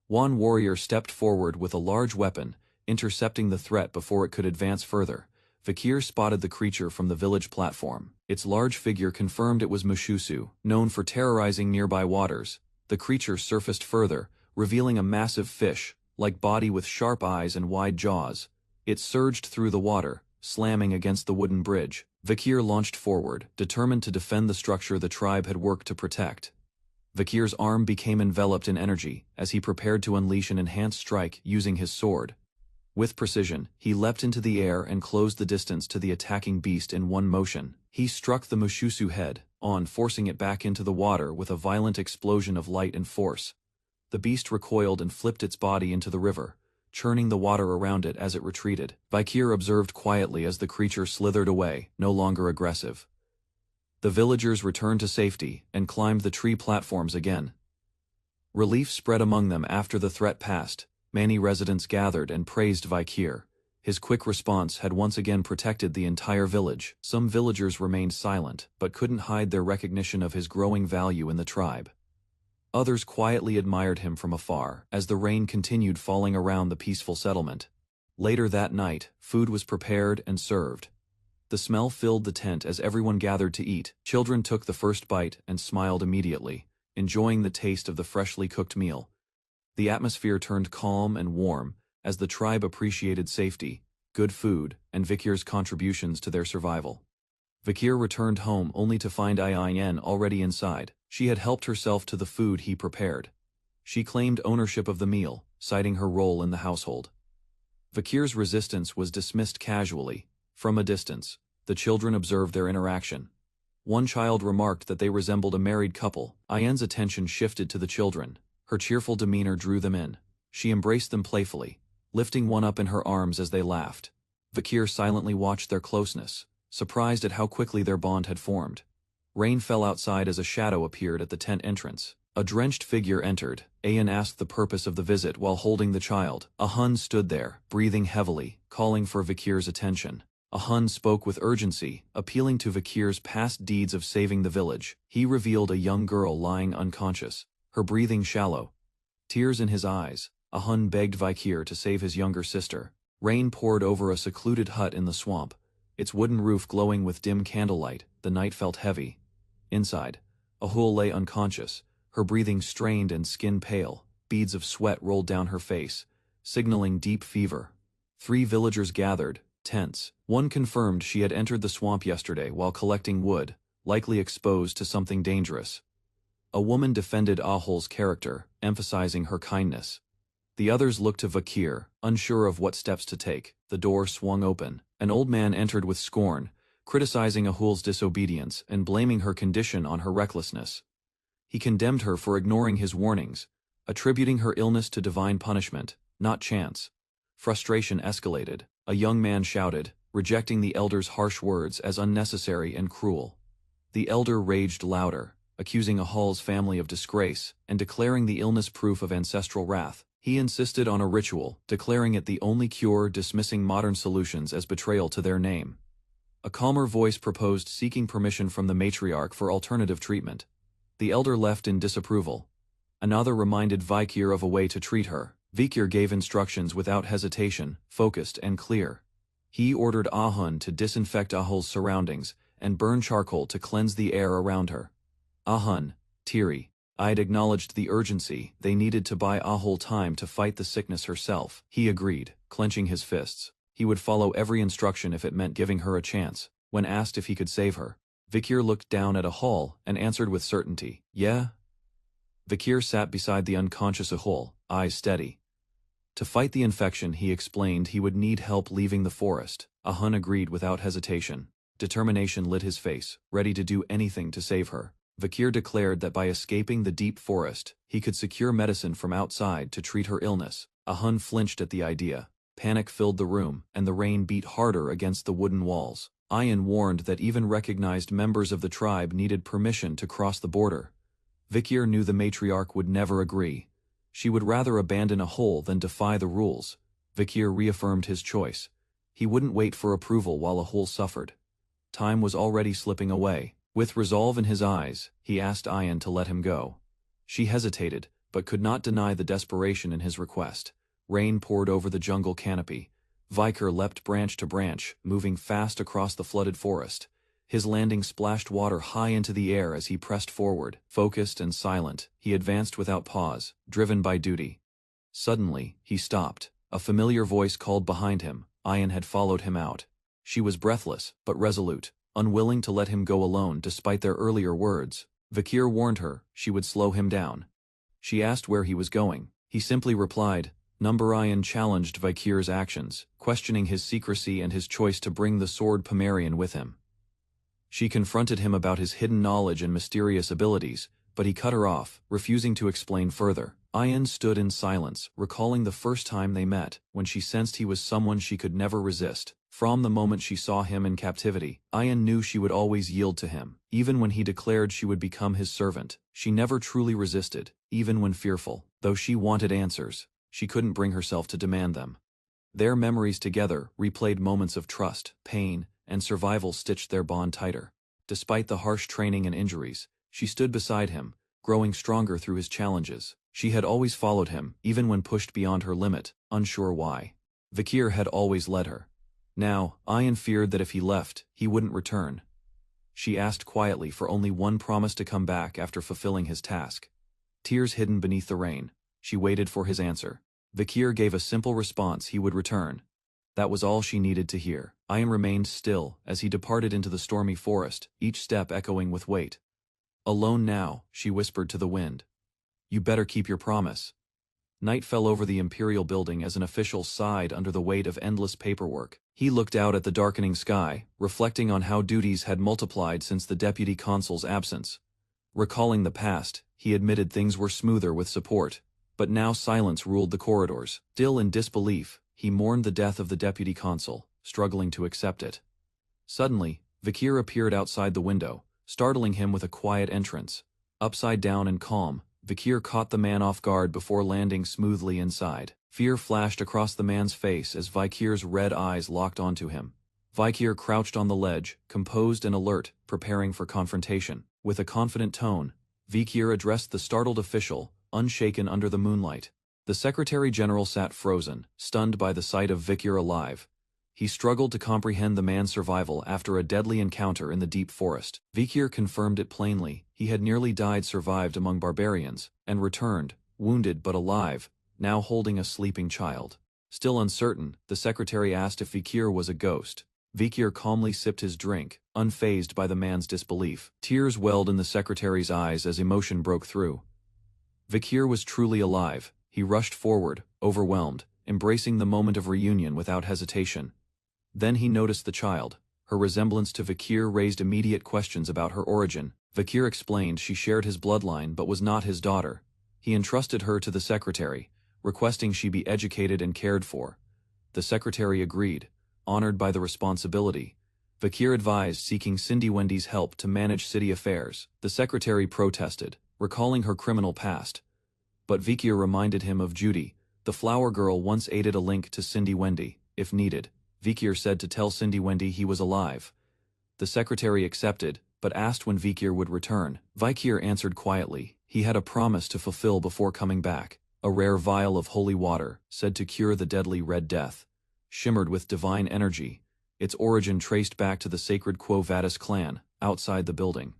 One warrior stepped forward with a large weapon, intercepting the threat before it could advance further. Vikir spotted the creature from the village platform. Its large figure confirmed it was Mushusu, known for terrorizing nearby waters. The creature surfaced further, revealing a massive fish-like body with sharp eyes and wide jaws. It surged through the water, slamming against the wooden bridge. Vikir launched forward, determined to defend the structure the tribe had worked to protect. Vikir's arm became enveloped in energy as he prepared to unleash an enhanced strike using his sword. With precision, he leapt into the air and closed the distance to the attacking beast in one motion. He struck the Mushusu head on, forcing it back into the water with a violent explosion of light and force. The beast recoiled and flipped its body into the river, churning the water around it as it retreated. Vikir observed quietly as the creature slithered away, no longer aggressive. The villagers returned to safety and climbed the tree platforms again. Relief spread among them after the threat passed. Many residents gathered and praised Vikir. His quick response had once again protected the entire village. Some villagers remained silent, but couldn't hide their recognition of his growing value in the tribe. Others quietly admired him from afar, as the rain continued falling around the peaceful settlement. Later that night, food was prepared and served. The smell filled the tent as everyone gathered to eat. Children took the first bite and smiled immediately, enjoying the taste of the freshly cooked meal. The atmosphere turned calm and warm as the tribe appreciated safety, good food, and Vikir's contributions to their survival. Vikir returned home only to find Ayin already inside. She had helped herself to the food he prepared. She claimed ownership of the meal, citing her role in the household. Vikir's resistance was dismissed casually. From a distance, the children observed their interaction. One child remarked that they resembled a married couple. Ayin's attention shifted to the children. Her cheerful demeanor drew them in. She embraced them playfully, lifting one up in her arms as they laughed. Vakir silently watched their closeness, surprised at how quickly their bond had formed. Rain fell outside as a shadow appeared at the tent entrance. A drenched figure entered. Ayan asked the purpose of the visit while holding the child. A Hun stood there, breathing heavily, calling for Vakir's attention. A Hun spoke with urgency, appealing to Vakir's past deeds of saving the village. He revealed a young girl lying unconscious, her breathing shallow. Tears in his eyes, a Hun begged Vakir to save his younger sister. Rain poured over a secluded hut in the swamp, its wooden roof glowing with dim candlelight. The night felt heavy. Inside, Ahul lay unconscious, her breathing strained and skin pale. Beads of sweat rolled down her face, signaling deep fever. 3 villagers gathered, tense. One confirmed she had entered the swamp yesterday while collecting wood, likely exposed to something dangerous. A woman defended Ahul's character, emphasizing her kindness. The others looked to Vakir, unsure of what steps to take. The door swung open. An old man entered with scorn, criticizing Ahul's disobedience and blaming her condition on her recklessness. He condemned her for ignoring his warnings, attributing her illness to divine punishment, not chance. Frustration escalated. A young man shouted, rejecting the elder's harsh words as unnecessary and cruel. The elder raged louder, accusing Ahul's family of disgrace and declaring the illness proof of ancestral wrath. He insisted on a ritual, declaring it the only cure, dismissing modern solutions as betrayal to their name. A calmer voice proposed seeking permission from the matriarch for alternative treatment. The elder left in disapproval. Another reminded Vakir of a way to treat her. Vakir gave instructions without hesitation, focused and clear. He ordered Ahun to disinfect Ahul's surroundings and burn charcoal to cleanse the air around her. Ahun, teary, I'd acknowledged the urgency. They needed to buy Ahul time to fight the sickness herself. He agreed, clenching his fists. He would follow every instruction if it meant giving her a chance. When asked if he could save her, Vakir looked down at Ahul and answered with certainty, "Yeah." Vakir sat beside the unconscious Ahul, eyes steady. To fight the infection, he explained he would need help leaving the forest. Ahun agreed without hesitation. Determination lit his face, ready to do anything to save her. Vakir declared that by escaping the deep forest, he could secure medicine from outside to treat her illness. Ahun flinched at the idea. Panic filled the room, and the rain beat harder against the wooden walls. Ayan warned that even recognized members of the tribe needed permission to cross the border. Vakir knew the matriarch would never agree. She would rather abandon Ahul than defy the rules. Vakir reaffirmed his choice. He wouldn't wait for approval while Ahul suffered. Time was already slipping away. With resolve in his eyes, he asked Ayan to let him go. She hesitated, but could not deny the desperation in his request. Rain poured over the jungle canopy. Vakir leapt branch to branch, moving fast across the flooded forest. His landing splashed water high into the air as he pressed forward. Focused and silent, he advanced without pause, driven by duty. Suddenly, he stopped. A familiar voice called behind him. Ayan had followed him out. She was breathless, but resolute, unwilling to let him go alone despite their earlier words. Vakir warned her she would slow him down. She asked where he was going. He simply replied. Ayan challenged Vakir's actions, questioning his secrecy and his choice to bring the sword Pomerian with him. She confronted him about his hidden knowledge and mysterious abilities, but he cut her off, refusing to explain further. Ayan stood in silence, recalling the first time they met, when she sensed he was someone she could never resist. From the moment she saw him in captivity, Ayan knew she would always yield to him. Even when he declared she would become his servant, she never truly resisted, even when fearful. Though she wanted answers, she couldn't bring herself to demand them. Their memories together replayed moments of trust, pain, and survival stitched their bond tighter. Despite the harsh training and injuries, she stood beside him, growing stronger through his challenges. She had always followed him, even when pushed beyond her limit, unsure why. Vakir had always led her. Now, Ayan feared that if he left, he wouldn't return. She asked quietly for only one promise to come back after fulfilling his task. Tears hidden beneath the rain, she waited for his answer. Vakir gave a simple response: he would return. That was all she needed to hear. Ayan remained still as he departed into the stormy forest, each step echoing with weight. Alone now, she whispered to the wind. You better keep your promise. Night fell over the imperial building as an official sighed under the weight of endless paperwork. He looked out at the darkening sky, reflecting on how duties had multiplied since the deputy consul's absence. Recalling the past, he admitted things were smoother with support, but now silence ruled the corridors. Still in disbelief, he mourned the death of the deputy consul, struggling to accept it. Suddenly, Vikir appeared outside the window, startling him with a quiet entrance. Upside down and calm, Vikir caught the man off guard before landing smoothly inside. Fear flashed across the man's face as Vikir's red eyes locked onto him. Vikir crouched on the ledge, composed and alert, preparing for confrontation. With a confident tone, Vikir addressed the startled official, unshaken under the moonlight. The Secretary-General sat frozen, stunned by the sight of Vikir alive. He struggled to comprehend the man's survival after a deadly encounter in the deep forest. Vikir confirmed it plainly. He had nearly survived among barbarians, and returned, wounded but alive, now holding a sleeping child. Still uncertain, the secretary asked if Vikir was a ghost. Vikir calmly sipped his drink, unfazed by the man's disbelief. Tears welled in the secretary's eyes as emotion broke through. Vikir was truly alive. He rushed forward, overwhelmed, embracing the moment of reunion without hesitation. Then he noticed the child. Her resemblance to Vikir raised immediate questions about her origin. Vikir explained she shared his bloodline but was not his daughter. He entrusted her to the secretary, requesting she be educated and cared for. The secretary agreed, honored by the responsibility. Vikir advised seeking Cindy Wendy's help to manage city affairs. The secretary protested, recalling her criminal past. But Vikir reminded him of Judy, the flower girl once aided a link to Cindy Wendy. If needed, Vikir said to tell Cindy Wendy he was alive. The secretary accepted, but asked when Vikir would return. Vikir answered quietly. He had a promise to fulfill before coming back. A rare vial of holy water, said to cure the deadly Red Death, shimmered with divine energy, its origin traced back to the sacred Quo Vadis clan, outside the building.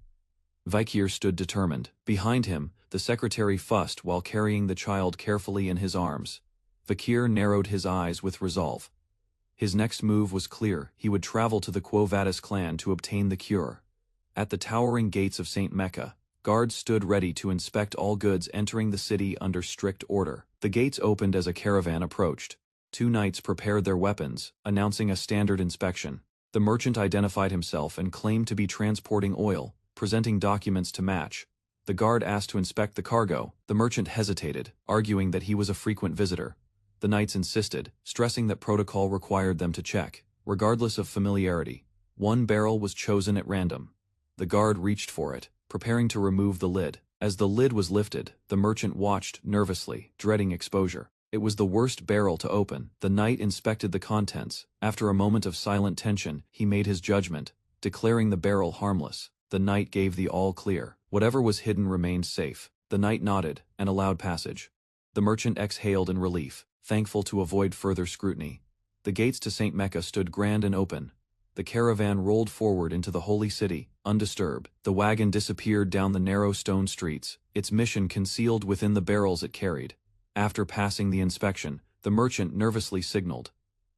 Vikir stood determined. Behind him, the secretary fussed while carrying the child carefully in his arms. Vikir narrowed his eyes with resolve. His next move was clear. He would travel to the Quo Vadis clan to obtain the cure. At the towering gates of St. Mecca, guards stood ready to inspect all goods entering the city under strict order. The gates opened as a caravan approached. 2 knights prepared their weapons, announcing a standard inspection. The merchant identified himself and claimed to be transporting oil, presenting documents to match. The guard asked to inspect the cargo. The merchant hesitated, arguing that he was a frequent visitor. The knights insisted, stressing that protocol required them to check, regardless of familiarity. 1 barrel was chosen at random. The guard reached for it, preparing to remove the lid. As the lid was lifted, the merchant watched nervously, dreading exposure. It was the worst barrel to open. The knight inspected the contents. After a moment of silent tension, he made his judgment, declaring the barrel harmless. The knight gave the all clear. Whatever was hidden remained safe. The knight nodded and allowed passage. The merchant exhaled in relief, thankful to avoid further scrutiny. The gates to St. Mecca stood grand and open. The caravan rolled forward into the holy city, undisturbed. The wagon disappeared down the narrow stone streets, its mission concealed within the barrels it carried. After passing the inspection, the merchant nervously signaled.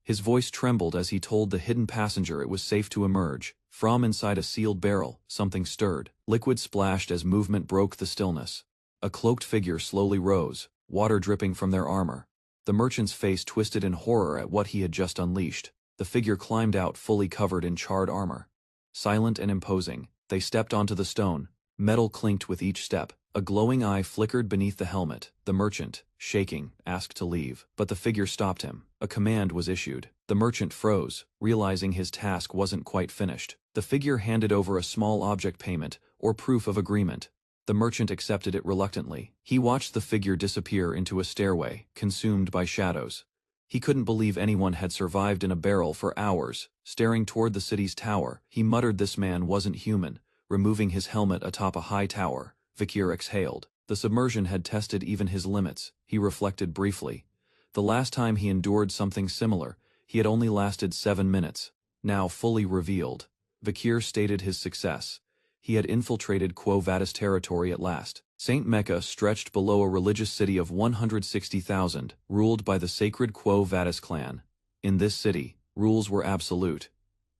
His voice trembled as he told the hidden passenger it was safe to emerge. From inside a sealed barrel, something stirred. Liquid splashed as movement broke the stillness. A cloaked figure slowly rose, water dripping from their armor. The merchant's face twisted in horror at what he had just unleashed. The figure climbed out fully covered in charred armor. Silent and imposing, they stepped onto the stone. Metal clinked with each step. A glowing eye flickered beneath the helmet. The merchant, shaking, asked to leave, but the figure stopped him. A command was issued. The merchant froze, realizing his task wasn't quite finished. The figure handed over a small object payment, or proof of agreement. The merchant accepted it reluctantly. He watched the figure disappear into a stairway, consumed by shadows. He couldn't believe anyone had survived in a barrel for hours. Staring toward the city's tower, he muttered this man wasn't human. Removing his helmet atop a high tower, Vikir exhaled. The submersion had tested even his limits, he reflected briefly. The last time he endured something similar, he had only lasted 7 minutes. Now fully revealed, Vikir stated his success. He had infiltrated Quo Vadis territory at last. St. Mecca stretched below a religious city of 160,000, ruled by the sacred Quo Vadis clan. In this city, rules were absolute.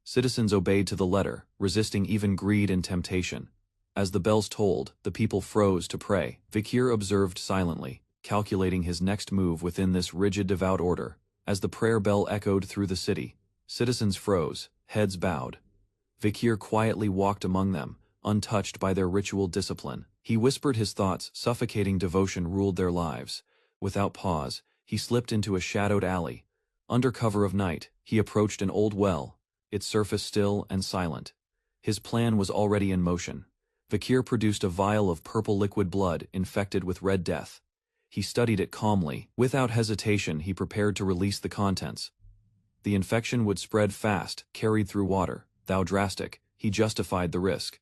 Citizens obeyed to the letter, resisting even greed and temptation. As the bells tolled, the people froze to pray. Vikir observed silently, calculating his next move within this rigid devout order. As the prayer bell echoed through the city, citizens froze, heads bowed. Vikir quietly walked among them, untouched by their ritual discipline. He whispered his thoughts, suffocating devotion ruled their lives. Without pause, he slipped into a shadowed alley. Under cover of night, he approached an old well, its surface still and silent. His plan was already in motion. Vakir produced a vial of purple liquid blood infected with red death. He studied it calmly. Without hesitation, he prepared to release the contents. The infection would spread fast, carried through water. Though drastic, he justified the risk.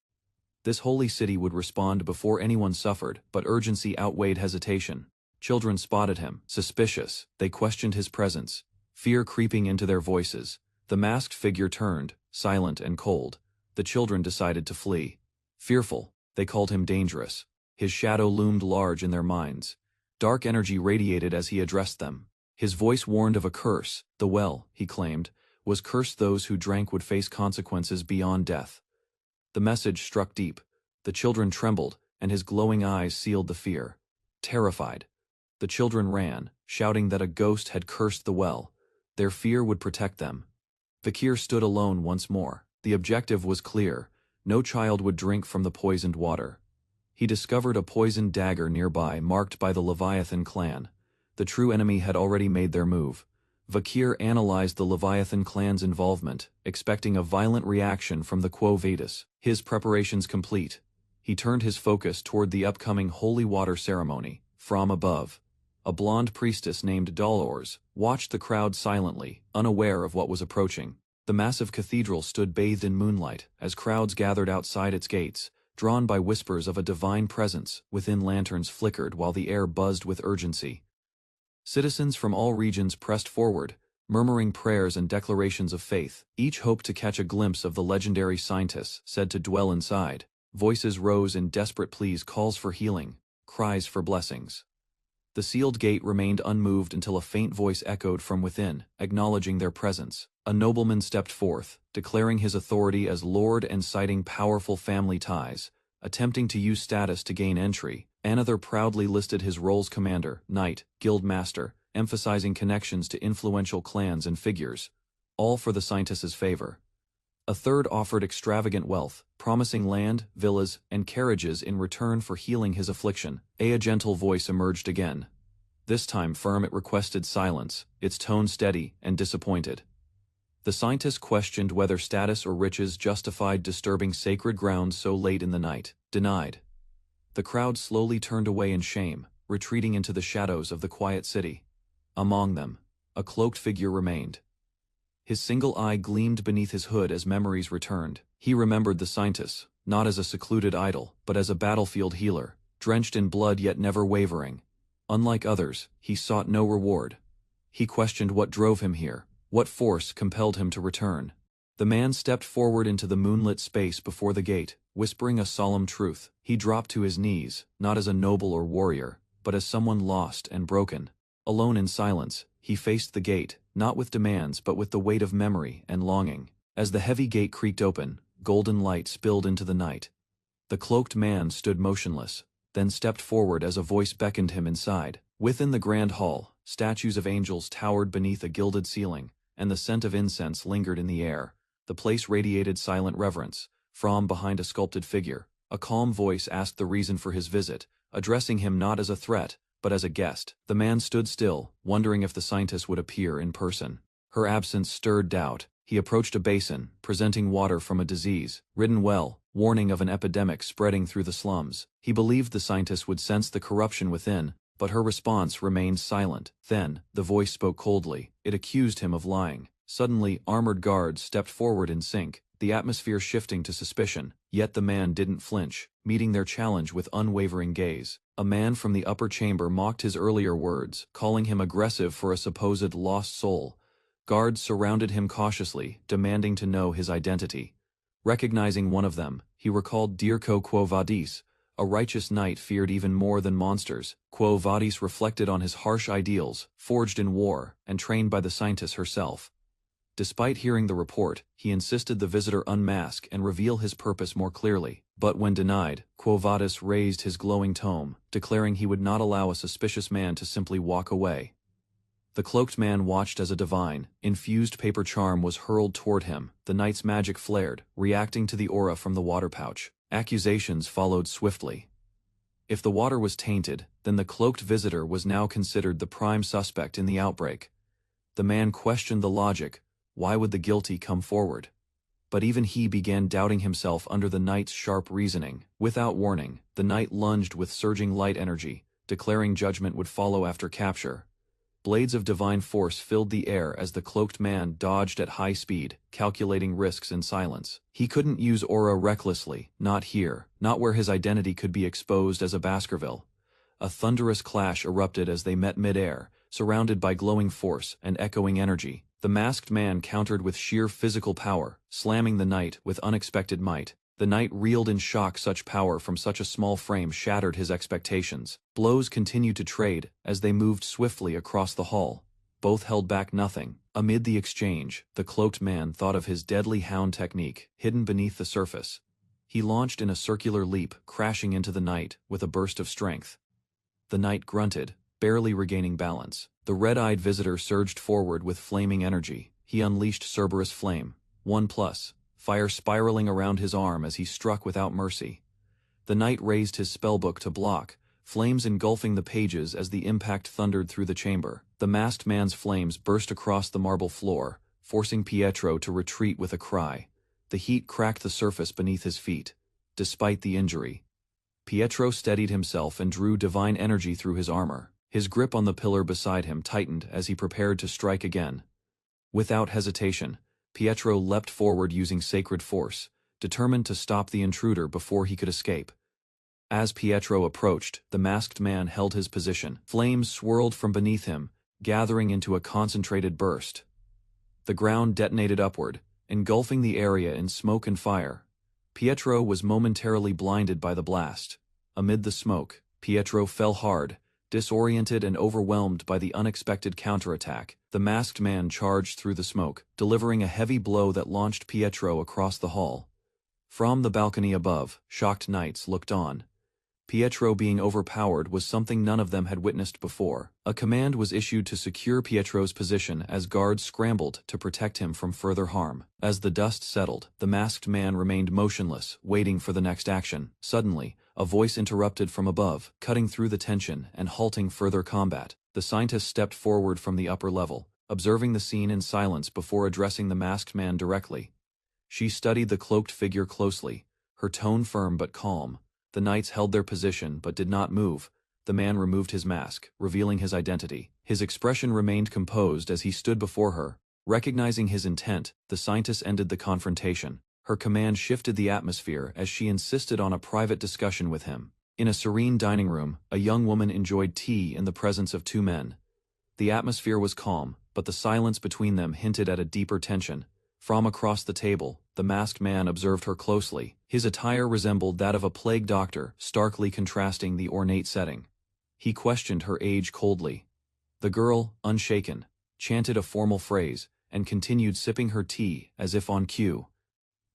This holy city would respond before anyone suffered, but urgency outweighed hesitation. Children spotted him, suspicious. They questioned his presence, fear creeping into their voices. The masked figure turned, silent and cold. The children decided to flee. Fearful, they called him dangerous. His shadow loomed large in their minds. Dark energy radiated as he addressed them. His voice warned of a curse. The well, he claimed, was cursed. Those who drank would face consequences beyond death. The message struck deep. The children trembled, and his glowing eyes sealed the fear. Terrified, the children ran, shouting that a ghost had cursed the well. Their fear would protect them. Vakir stood alone once more. The objective was clear. No child would drink from the poisoned water. He discovered a poisoned dagger nearby marked by the Leviathan clan. The true enemy had already made their move. Vakir analyzed the Leviathan clan's involvement, expecting a violent reaction from the Quo Vadis. His preparations complete, he turned his focus toward the upcoming holy water ceremony. From above, a blonde priestess named Dolores watched the crowd silently, unaware of what was approaching. The massive cathedral stood bathed in moonlight as crowds gathered outside its gates, drawn by whispers of a divine presence. Within, lanterns flickered while the air buzzed with urgency. Citizens from all regions pressed forward, murmuring prayers and declarations of faith. Each hoped to catch a glimpse of the legendary scientist said to dwell inside. Voices rose in desperate pleas, calls for healing, cries for blessings. The sealed gate remained unmoved until a faint voice echoed from within, acknowledging their presence. A nobleman stepped forth, declaring his authority as lord and citing powerful family ties. Attempting to use status to gain entry, another proudly listed his roles: commander, knight, guild master, emphasizing connections to influential clans and figures, all for the scientist's favor. A third offered extravagant wealth, promising land, villas, and carriages in return for healing his affliction. A gentle voice emerged again. This time firm, it requested silence, its tone steady and disappointed. The scientist questioned whether status or riches justified disturbing sacred grounds so late in the night. Denied. The crowd slowly turned away in shame, retreating into the shadows of the quiet city. Among them, a cloaked figure remained. His single eye gleamed beneath his hood as memories returned. He remembered the scientist, not as a secluded idol, but as a battlefield healer, drenched in blood yet never wavering. Unlike others, he sought no reward. He questioned what drove him here, what force compelled him to return. The man stepped forward into the moonlit space before the gate, whispering a solemn truth. He dropped to his knees, not as a noble or warrior, but as someone lost and broken. Alone in silence, he faced the gate, not with demands but with the weight of memory and longing. As the heavy gate creaked open, golden light spilled into the night. The cloaked man stood motionless, then stepped forward as a voice beckoned him inside. Within the grand hall, statues of angels towered beneath a gilded ceiling, and the scent of incense lingered in the air. The place radiated silent reverence. From behind a sculpted figure, a calm voice asked the reason for his visit, addressing him not as a threat, but as a guest. The man stood still, wondering if the scientist would appear in person. Her absence stirred doubt. He approached a basin, presenting water from a disease-ridden well, warning of an epidemic spreading through the slums. He believed the scientist would sense the corruption within, but her response remained silent. Then, the voice spoke coldly. It accused him of lying. Suddenly, armored guards stepped forward in sync, the atmosphere shifting to suspicion. Yet the man didn't flinch, meeting their challenge with unwavering gaze. A man from the upper chamber mocked his earlier words, calling him aggressive for a supposed lost soul. Guards surrounded him cautiously, demanding to know his identity. Recognizing one of them, he recalled Dirko Quo Vadis, a righteous knight feared even more than monsters. Quo Vadis reflected on his harsh ideals, forged in war, and trained by the scientist herself. Despite hearing the report, he insisted the visitor unmask and reveal his purpose more clearly. But when denied, Quo Vadis raised his glowing tome, declaring he would not allow a suspicious man to simply walk away. The cloaked man watched as a divine, infused paper charm was hurled toward him. The knight's magic flared, reacting to the aura from the water pouch. Accusations followed swiftly. If the water was tainted, then the cloaked visitor was now considered the prime suspect in the outbreak. The man questioned the logic. Why would the guilty come forward? But even he began doubting himself under the knight's sharp reasoning. Without warning, the knight lunged with surging light energy, declaring judgment would follow after capture. Blades of divine force filled the air as the cloaked man dodged at high speed, calculating risks in silence. He couldn't use aura recklessly, not here, not where his identity could be exposed as a Baskerville. A thunderous clash erupted as they met mid-air, surrounded by glowing force and echoing energy. The masked man countered with sheer physical power, slamming the knight with unexpected might. The knight reeled in shock. Such power from such a small frame shattered his expectations. Blows continued to trade as they moved swiftly across the hall. Both held back nothing. Amid the exchange, the cloaked man thought of his deadly hound technique, hidden beneath the surface. He launched in a circular leap, crashing into the knight with a burst of strength. The knight grunted, barely regaining balance. The red-eyed visitor surged forward with flaming energy. He unleashed Cerberus Flame, 1+, fire spiraling around his arm as he struck without mercy. The knight raised his spellbook to block, flames engulfing the pages as the impact thundered through the chamber. The masked man's flames burst across the marble floor, forcing Pietro to retreat with a cry. The heat cracked the surface beneath his feet. Despite the injury, Pietro steadied himself and drew divine energy through his armor. His grip on the pillar beside him tightened as he prepared to strike again. Without hesitation, Pietro leapt forward using sacred force, determined to stop the intruder before he could escape. As Pietro approached, the masked man held his position. Flames swirled from beneath him, gathering into a concentrated burst. The ground detonated upward, engulfing the area in smoke and fire. Pietro was momentarily blinded by the blast. Amid the smoke, Pietro fell hard, disoriented and overwhelmed by the unexpected counterattack. The masked man charged through the smoke, delivering a heavy blow that launched Pietro across the hall. From the balcony above, shocked knights looked on. Pietro being overpowered was something none of them had witnessed before. A command was issued to secure Pietro's position as guards scrambled to protect him from further harm. As the dust settled, the masked man remained motionless, waiting for the next action. Suddenly, a voice interrupted from above, cutting through the tension and halting further combat. The scientist stepped forward from the upper level, observing the scene in silence before addressing the masked man directly. She studied the cloaked figure closely, her tone firm but calm. The knights held their position but did not move. The man removed his mask, revealing his identity. His expression remained composed as he stood before her. Recognizing his intent, the scientist ended the confrontation. Her command shifted the atmosphere as she insisted on a private discussion with him. In a serene dining room, a young woman enjoyed tea in the presence of two men. The atmosphere was calm, but the silence between them hinted at a deeper tension. From across the table, the masked man observed her closely. His attire resembled that of a plague doctor, starkly contrasting the ornate setting. He questioned her age coldly. The girl, unshaken, chanted a formal phrase, and continued sipping her tea as if on cue.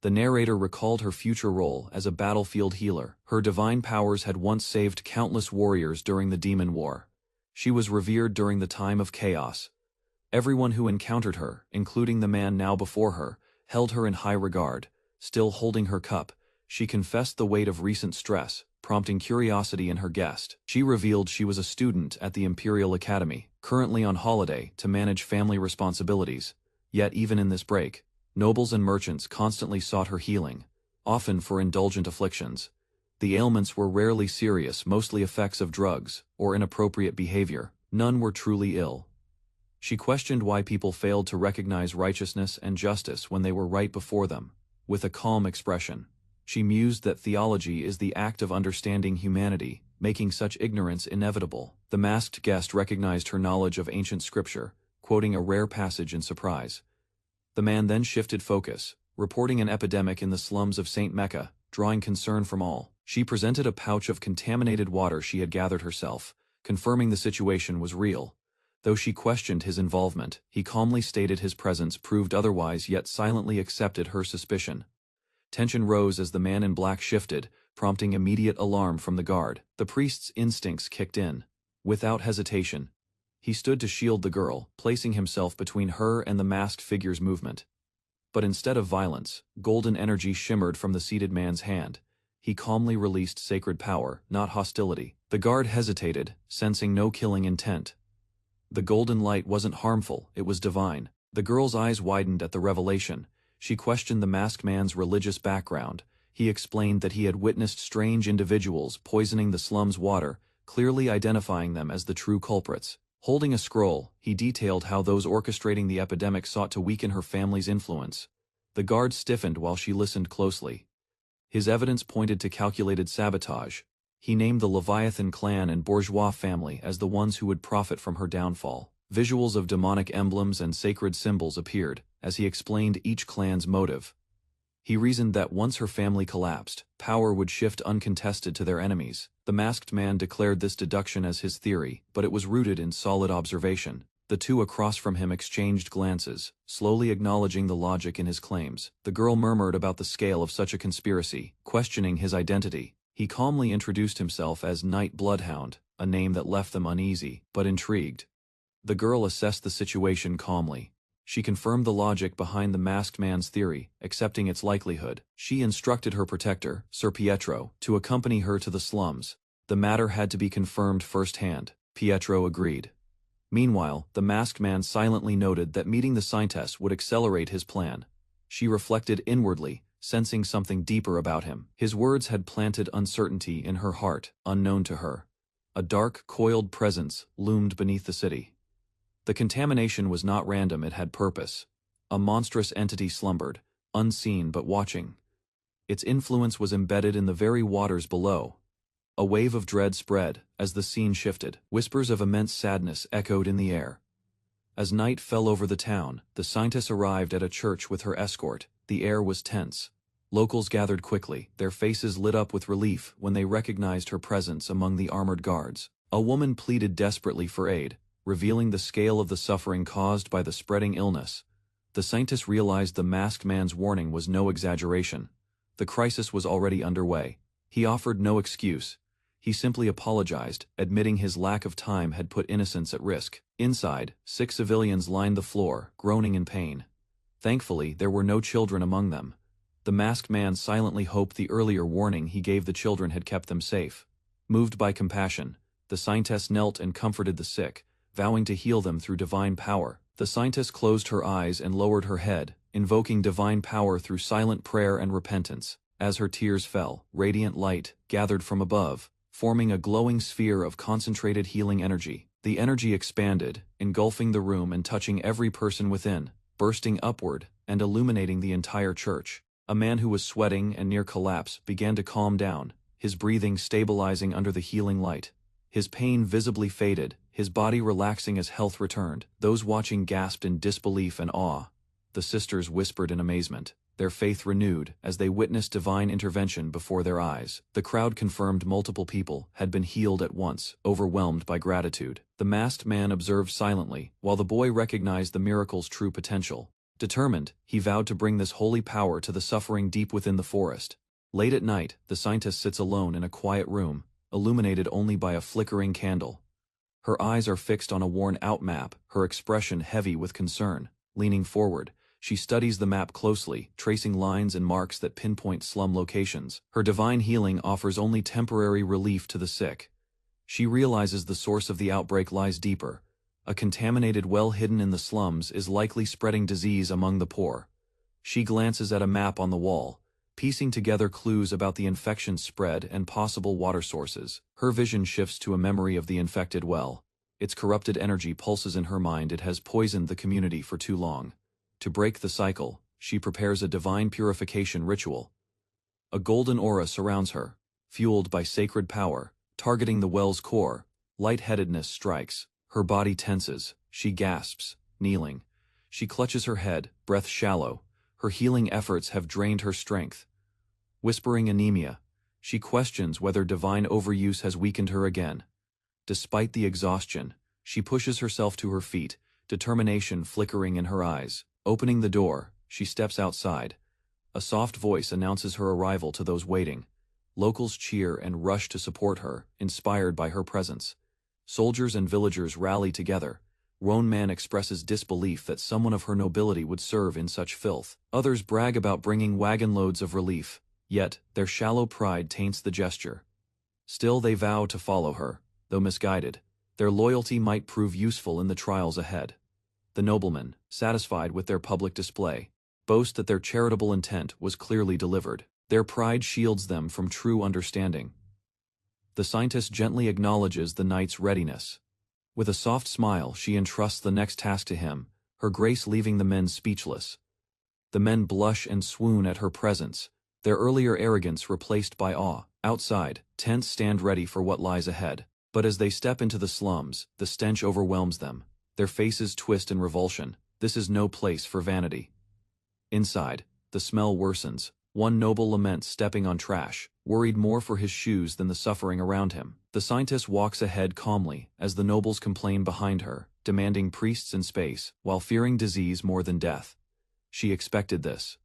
The narrator recalled her future role as a battlefield healer. Her divine powers had once saved countless warriors during the Demon War. She was revered during the time of chaos. Everyone who encountered her, including the man now before her, held her in high regard. Still holding her cup, she confessed the weight of recent stress, prompting curiosity in her guest. She revealed she was a student at the Imperial Academy, currently on holiday to manage family responsibilities. Yet even in this break, nobles and merchants constantly sought her healing, often for indulgent afflictions. The ailments were rarely serious, mostly effects of drugs or inappropriate behavior. None were truly ill. She questioned why people failed to recognize righteousness and justice when they were right before them. With a calm expression, she mused that theology is the act of understanding humanity, making such ignorance inevitable. The masked guest recognized her knowledge of ancient scripture, quoting a rare passage in surprise. The man then shifted focus, reporting an epidemic in the slums of St. Mecca, drawing concern from all. She presented a pouch of contaminated water she had gathered herself, confirming the situation was real. Though she questioned his involvement, he calmly stated his presence proved otherwise, yet silently accepted her suspicion. Tension rose as the man in black shifted, prompting immediate alarm from the guard. The priest's instincts kicked in. Without hesitation, he stood to shield the girl, placing himself between her and the masked figure's movement. But instead of violence, golden energy shimmered from the seated man's hand. He calmly released sacred power, not hostility. The guard hesitated, sensing no killing intent. The golden light wasn't harmful, it was divine. The girl's eyes widened at the revelation. She questioned the masked man's religious background. He explained that he had witnessed strange individuals poisoning the slum's water, clearly identifying them as the true culprits. Holding a scroll, he detailed how those orchestrating the epidemic sought to weaken her family's influence. The guard stiffened while she listened closely. His evidence pointed to calculated sabotage. He named the Leviathan clan and bourgeois family as the ones who would profit from her downfall. Visuals of demonic emblems and sacred symbols appeared, as he explained each clan's motive. He reasoned that once her family collapsed, power would shift uncontested to their enemies. The masked man declared this deduction as his theory, but it was rooted in solid observation. The two across from him exchanged glances, slowly acknowledging the logic in his claims. The girl murmured about the scale of such a conspiracy, questioning his identity. He calmly introduced himself as Night Bloodhound, a name that left them uneasy, but intrigued. The girl assessed the situation calmly. She confirmed the logic behind the masked man's theory, accepting its likelihood. She instructed her protector, Sir Pietro, to accompany her to the slums. The matter had to be confirmed firsthand. Pietro agreed. Meanwhile, the masked man silently noted that meeting the scientist would accelerate his plan. She reflected inwardly, sensing something deeper about him. His words had planted uncertainty in her heart, unknown to her. A dark, coiled presence loomed beneath the city. The contamination was not random, it had purpose. A monstrous entity slumbered, unseen but watching. Its influence was embedded in the very waters below. A wave of dread spread as the scene shifted. Whispers of immense sadness echoed in the air. As night fell over the town, the scientist arrived at a church with her escort. The air was tense. Locals gathered quickly, their faces lit up with relief when they recognized her presence among the armored guards. A woman pleaded desperately for aid, revealing the scale of the suffering caused by the spreading illness. The scientist realized the masked man's warning was no exaggeration. The crisis was already underway. He offered no excuse. He simply apologized, admitting his lack of time had put innocents at risk. Inside, 6 civilians lined the floor, groaning in pain. Thankfully, there were no children among them. The masked man silently hoped the earlier warning he gave the children had kept them safe. Moved by compassion, the scientist knelt and comforted the sick, vowing to heal them through divine power. The scientist closed her eyes and lowered her head, invoking divine power through silent prayer and repentance. As her tears fell, radiant light gathered from above, forming a glowing sphere of concentrated healing energy. The energy expanded, engulfing the room and touching every person within, bursting upward and illuminating the entire church. A man who was sweating and near collapse began to calm down, his breathing stabilizing under the healing light. His pain visibly faded, his body relaxing as health returned. Those watching gasped in disbelief and awe. The sisters whispered in amazement, their faith renewed as they witnessed divine intervention before their eyes. The crowd confirmed multiple people had been healed at once, overwhelmed by gratitude. The masked man observed silently, while the boy recognized the miracle's true potential. Determined, he vowed to bring this holy power to the suffering deep within the forest. Late at night, the scientist sits alone in a quiet room, illuminated only by a flickering candle. Her eyes are fixed on a worn-out map, her expression heavy with concern. Leaning forward, she studies the map closely, tracing lines and marks that pinpoint slum locations. Her divine healing offers only temporary relief to the sick. She realizes the source of the outbreak lies deeper. A contaminated well hidden in the slums is likely spreading disease among the poor. She glances at a map on the wall, piecing together clues about the infection's spread and possible water sources. Her vision shifts to a memory of the infected well. Its corrupted energy pulses in her mind. It has poisoned the community for too long. To break the cycle, she prepares a divine purification ritual. A golden aura surrounds her, fueled by sacred power, targeting the well's core. Lightheadedness strikes. Her body tenses. She gasps, kneeling. She clutches her head, breath shallow. Her healing efforts have drained her strength. Whispering anemia, she questions whether divine overuse has weakened her again. Despite the exhaustion, she pushes herself to her feet, determination flickering in her eyes. Opening the door, she steps outside. A soft voice announces her arrival to those waiting. Locals cheer and rush to support her, inspired by her presence. Soldiers and villagers rally together. One man expresses disbelief that someone of her nobility would serve in such filth. Others brag about bringing wagon loads of relief, yet their shallow pride taints the gesture. Still they vow to follow her, though misguided. Their loyalty might prove useful in the trials ahead. The noblemen, satisfied with their public display, boast that their charitable intent was clearly delivered. Their pride shields them from true understanding. The scientist gently acknowledges the knight's readiness. With a soft smile, she entrusts the next task to him, her grace leaving the men speechless. The men blush and swoon at her presence, their earlier arrogance replaced by awe. Outside, tents stand ready for what lies ahead. But as they step into the slums, the stench overwhelms them. Their faces twist in revulsion. This is no place for vanity. Inside, the smell worsens. One noble laments stepping on trash, worried more for his shoes than the suffering around him. The scientist walks ahead calmly as the nobles complain behind her, demanding priests and space, while fearing disease more than death. She expected this.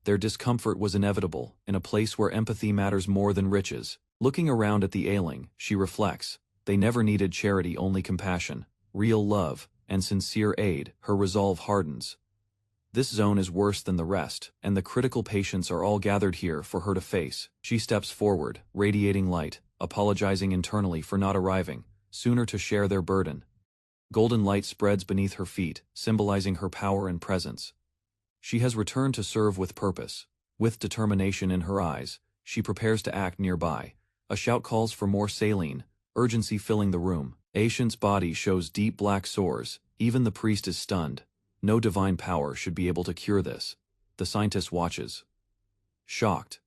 Their discomfort was inevitable, in a place where empathy matters more than riches. Looking around at the ailing, she reflects. They never needed charity, only compassion, real love, and sincere aid. Her resolve hardens. This zone is worse than the rest, and the critical patients are all gathered here for her to face. She steps forward, radiating light, apologizing internally for not arriving sooner to share their burden. Golden light spreads beneath her feet, symbolizing her power and presence. She has returned to serve with purpose. With determination in her eyes, she prepares to act nearby. A shout calls for more saline, urgency filling the room. Ancient's body shows deep black sores. Even the priest is stunned. No divine power should be able to cure this. The scientist watches, shocked.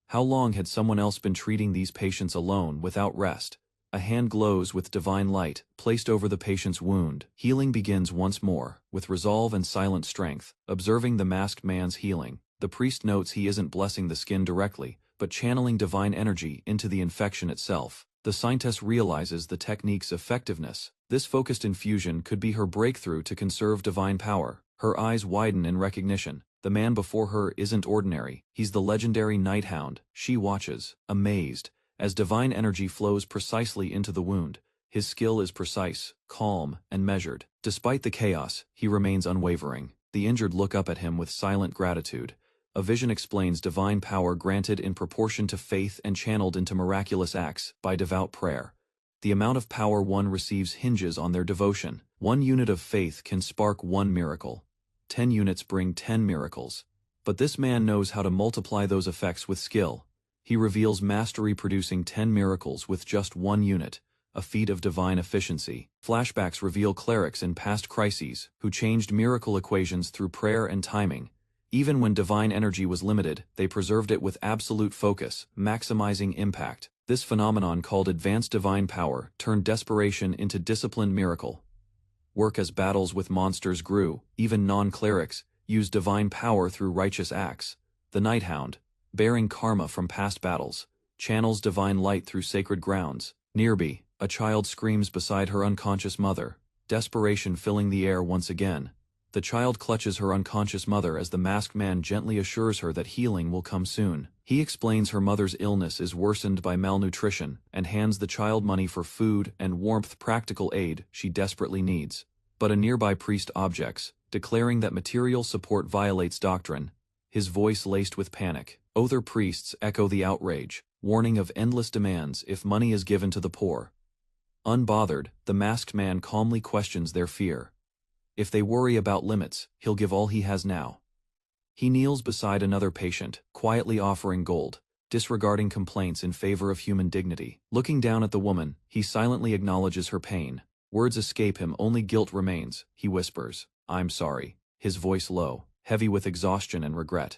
How long had someone else been treating these patients alone without rest? A hand glows with divine light, placed over the patient's wound. Healing begins once more, with resolve and silent strength. Observing the masked man's healing, the priest notes he isn't blessing the skin directly, but channeling divine energy into the infection itself. The scientist realizes the technique's effectiveness. This focused infusion could be her breakthrough to conserve divine power. Her eyes widen in recognition. The man before her isn't ordinary. He's the legendary Night Hound. She watches, amazed, as divine energy flows precisely into the wound. His skill is precise, calm, and measured. Despite the chaos, he remains unwavering. The injured look up at him with silent gratitude. A vision explains divine power granted in proportion to faith and channeled into miraculous acts by devout prayer. The amount of power one receives hinges on their devotion. 1 unit of faith can spark 1 miracle. 10 units bring 10 miracles. But this man knows how to multiply those effects with skill. He reveals mastery producing 10 miracles with just 1 unit, a feat of divine efficiency. Flashbacks reveal clerics in past crises who changed miracle equations through prayer and timing. Even when divine energy was limited, they preserved it with absolute focus, maximizing impact. This phenomenon, called advanced divine power, turned desperation into disciplined miracle. Work as battles with monsters grew. Even non-clerics used divine power through righteous acts. The Night Hound, bearing karma from past battles, channels divine light through sacred grounds. Nearby, a child screams beside her unconscious mother, desperation filling the air once again. The child clutches her unconscious mother as the masked man gently assures her that healing will come soon. He explains her mother's illness is worsened by malnutrition and hands the child money for food and warmth, practical aid she desperately needs. But a nearby priest objects, declaring that material support violates doctrine, his voice laced with panic. Other priests echo the outrage, warning of endless demands if money is given to the poor. Unbothered, the masked man calmly questions their fear. If they worry about limits, he'll give all he has now. He kneels beside another patient, quietly offering gold, disregarding complaints in favor of human dignity. Looking down at the woman, he silently acknowledges her pain. Words escape him, only guilt remains. He whispers, "I'm sorry," his voice low, heavy with exhaustion and regret.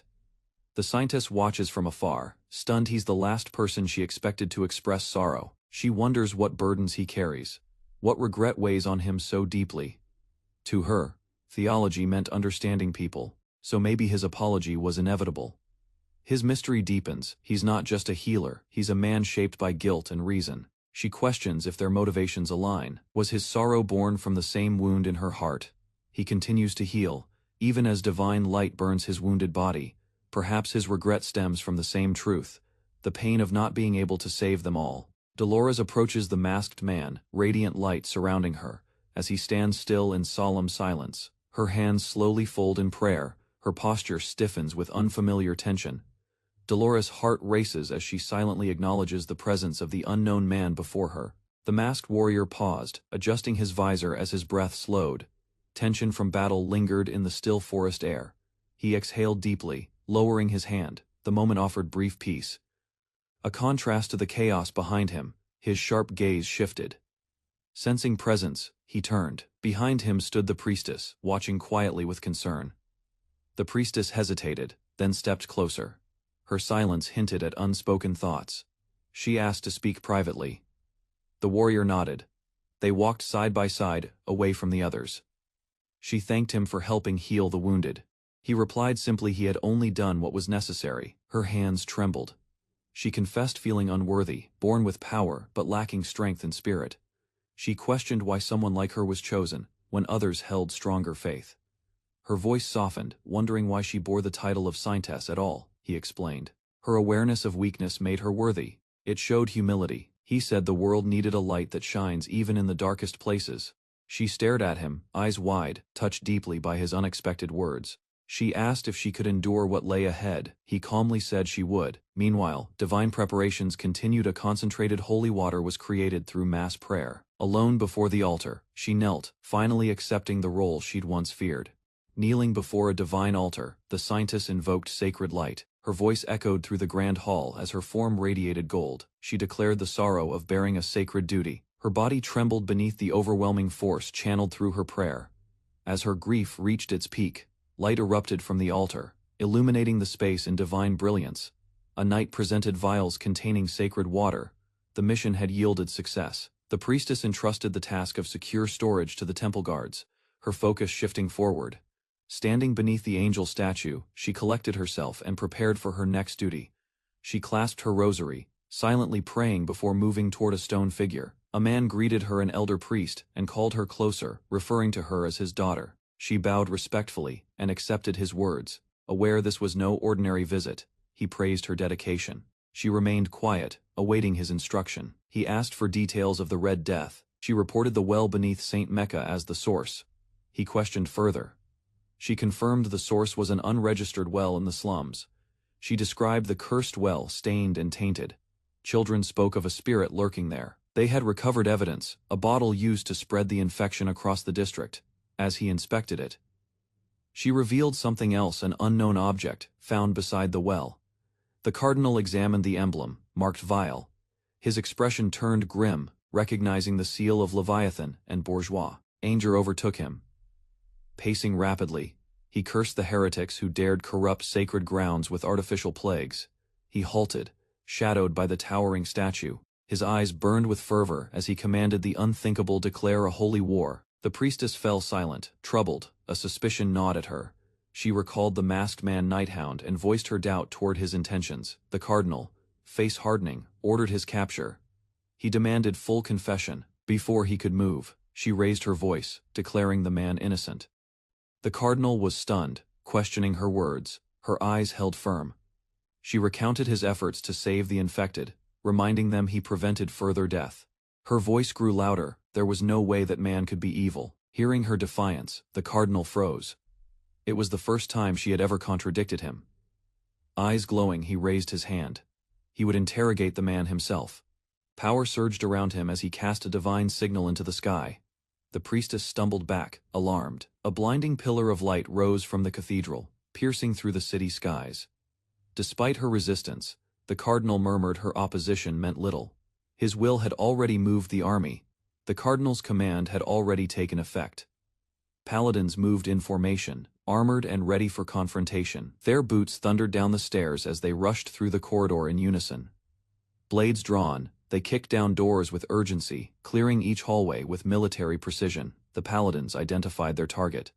The scientist watches from afar, stunned. He's the last person she expected to express sorrow. She wonders what burdens he carries, what regret weighs on him so deeply. To her, theology meant understanding people, so maybe his apology was inevitable. His mystery deepens. He's not just a healer, he's a man shaped by guilt and reason. She questions if their motivations align. Was his sorrow born from the same wound in her heart? He continues to heal, even as divine light burns his wounded body. Perhaps his regret stems from the same truth, the pain of not being able to save them all. Dolores approaches the masked man, radiant light surrounding her, as he stands still in solemn silence. Her hands slowly fold in prayer, her posture stiffens with unfamiliar tension. Dolores' heart races as she silently acknowledges the presence of the unknown man before her. The masked warrior paused, adjusting his visor as his breath slowed. Tension from battle lingered in the still forest air. He exhaled deeply, lowering his hand. The moment offered brief peace. A contrast to the chaos behind him, his sharp gaze shifted. Sensing presence, he turned. Behind him stood the priestess, watching quietly with concern. The priestess hesitated, then stepped closer. Her silence hinted at unspoken thoughts. She asked to speak privately. The warrior nodded. They walked side by side, away from the others. She thanked him for helping heal the wounded. He replied simply he had only done what was necessary. Her hands trembled. She confessed feeling unworthy, born with power but lacking strength and spirit. She questioned why someone like her was chosen, when others held stronger faith. Her voice softened, wondering why she bore the title of saintess at all, he explained. Her awareness of weakness made her worthy. It showed humility. He said the world needed a light that shines even in the darkest places. She stared at him, eyes wide, touched deeply by his unexpected words. She asked if she could endure what lay ahead. He calmly said she would. Meanwhile, divine preparations continued. A concentrated holy water was created through mass prayer. Alone before the altar, she knelt, finally accepting the role she'd once feared. Kneeling before a divine altar, the saintess invoked sacred light. Her voice echoed through the grand hall as her form radiated gold. She declared the sorrow of bearing a sacred duty. Her body trembled beneath the overwhelming force channeled through her prayer. As her grief reached its peak, light erupted from the altar, illuminating the space in divine brilliance. A knight presented vials containing sacred water. The mission had yielded success. The priestess entrusted the task of secure storage to the temple guards, her focus shifting forward. Standing beneath the angel statue, she collected herself and prepared for her next duty. She clasped her rosary, silently praying before moving toward a stone figure. A man greeted her, an elder priest, and called her closer, referring to her as his daughter. She bowed respectfully and accepted his words. Aware this was no ordinary visit, he praised her dedication. She remained quiet, awaiting his instruction. He asked for details of the Red Death. She reported the well beneath St. Mecca as the source. He questioned further. She confirmed the source was an unregistered well in the slums. She described the cursed well, stained and tainted. Children spoke of a spirit lurking there. They had recovered evidence, a bottle used to spread the infection across the district. As he inspected it, she revealed something else, an unknown object, found beside the well. The cardinal examined the emblem, marked vile. His expression turned grim, recognizing the seal of Leviathan and Bourgeois. Anger overtook him. Pacing rapidly, he cursed the heretics who dared corrupt sacred grounds with artificial plagues. He halted, shadowed by the towering statue. His eyes burned with fervor as he commanded the unthinkable, declare a holy war. The priestess fell silent, troubled, a suspicion gnawed at her. She recalled the masked man Nighthound and voiced her doubt toward his intentions. The cardinal, face hardening, ordered his capture. He demanded full confession. Before he could move, she raised her voice, declaring the man innocent. The cardinal was stunned, questioning her words. Her eyes held firm. She recounted his efforts to save the infected, reminding them he prevented further death. Her voice grew louder. There was no way that man could be evil. Hearing her defiance, the cardinal froze. It was the first time she had ever contradicted him. Eyes glowing, he raised his hand. He would interrogate the man himself. Power surged around him as he cast a divine signal into the sky. The priestess stumbled back, alarmed. A blinding pillar of light rose from the cathedral, piercing through the city skies. Despite her resistance, the cardinal murmured her opposition meant little. His will had already moved the army. The cardinal's command had already taken effect. Paladins moved in formation, armored and ready for confrontation. Their boots thundered down the stairs as they rushed through the corridor in unison. Blades drawn, they kicked down doors with urgency, clearing each hallway with military precision. The paladins identified their target.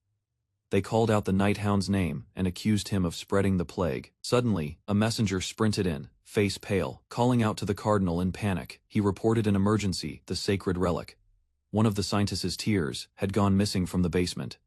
They called out the Nighthound's name and accused him of spreading the plague. Suddenly, a messenger sprinted in, face pale, calling out to the cardinal in panic. He reported an emergency, the sacred relic. One of the scientist's tears had gone missing from the basement.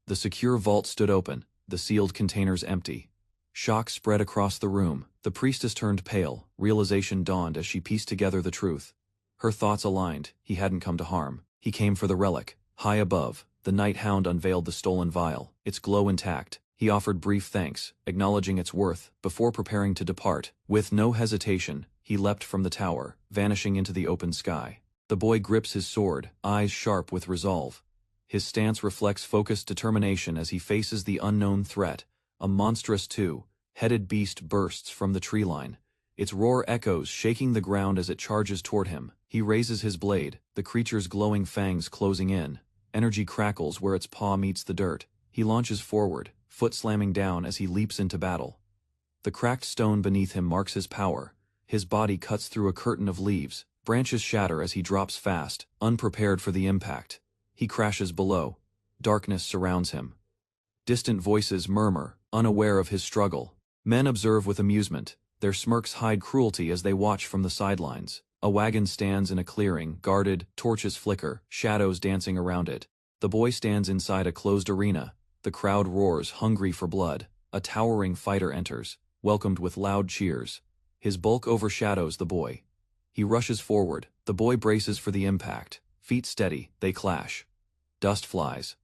The secure vault stood open, the sealed containers empty. Shock spread across the room. The priestess turned pale. Realization dawned as she pieced together the truth. Her thoughts aligned. He hadn't come to harm. He came for the relic. High above, the Nighthound unveiled the stolen vial, its glow intact. He offered brief thanks, acknowledging its worth, before preparing to depart. With no hesitation, he leapt from the tower, vanishing into the open sky. The boy grips his sword, eyes sharp with resolve. His stance reflects focused determination as he faces the unknown threat. A monstrous two-headed beast bursts from the tree line. Its roar echoes, shaking the ground as it charges toward him. He raises his blade, the creature's glowing fangs closing in. Energy crackles where its paw meets the dirt. He launches forward, foot slamming down as he leaps into battle. The cracked stone beneath him marks his power. His body cuts through a curtain of leaves. Branches shatter as he drops fast, unprepared for the impact. He crashes below. Darkness surrounds him. Distant voices murmur, unaware of his struggle. Men observe with amusement. Their smirks hide cruelty as they watch from the sidelines. A wagon stands in a clearing, guarded, torches flicker, shadows dancing around it. The boy stands inside a closed arena. The crowd roars, hungry for blood. A towering fighter enters, welcomed with loud cheers. His bulk overshadows the boy. He rushes forward. The boy braces for the impact. Feet steady, they clash. Dust flies.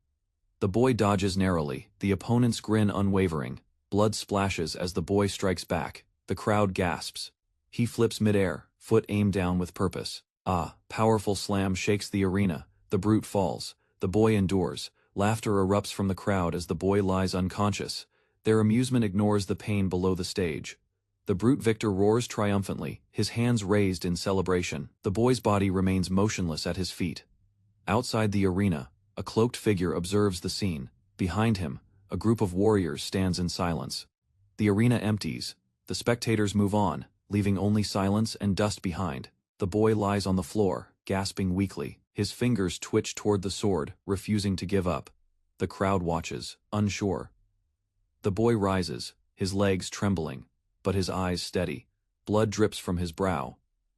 The boy dodges narrowly, the opponent's grin unwavering. Blood splashes as the boy strikes back. The crowd gasps. He flips midair, foot aimed down with purpose. Powerful slam shakes the arena. The brute falls. The boy endures. Laughter erupts from the crowd as the boy lies unconscious. Their amusement ignores the pain below the stage. The brute victor roars triumphantly, his hands raised in celebration. The boy's body remains motionless at his feet. Outside the arena, a cloaked figure observes the scene. Behind him, a group of warriors stands in silence. The arena empties. The spectators move on, leaving only silence and dust behind. The boy lies on the floor, gasping weakly. His fingers twitch toward the sword, refusing to give up. The crowd watches, unsure. The boy rises, his legs trembling, but his eyes steady. Blood drips from his brow.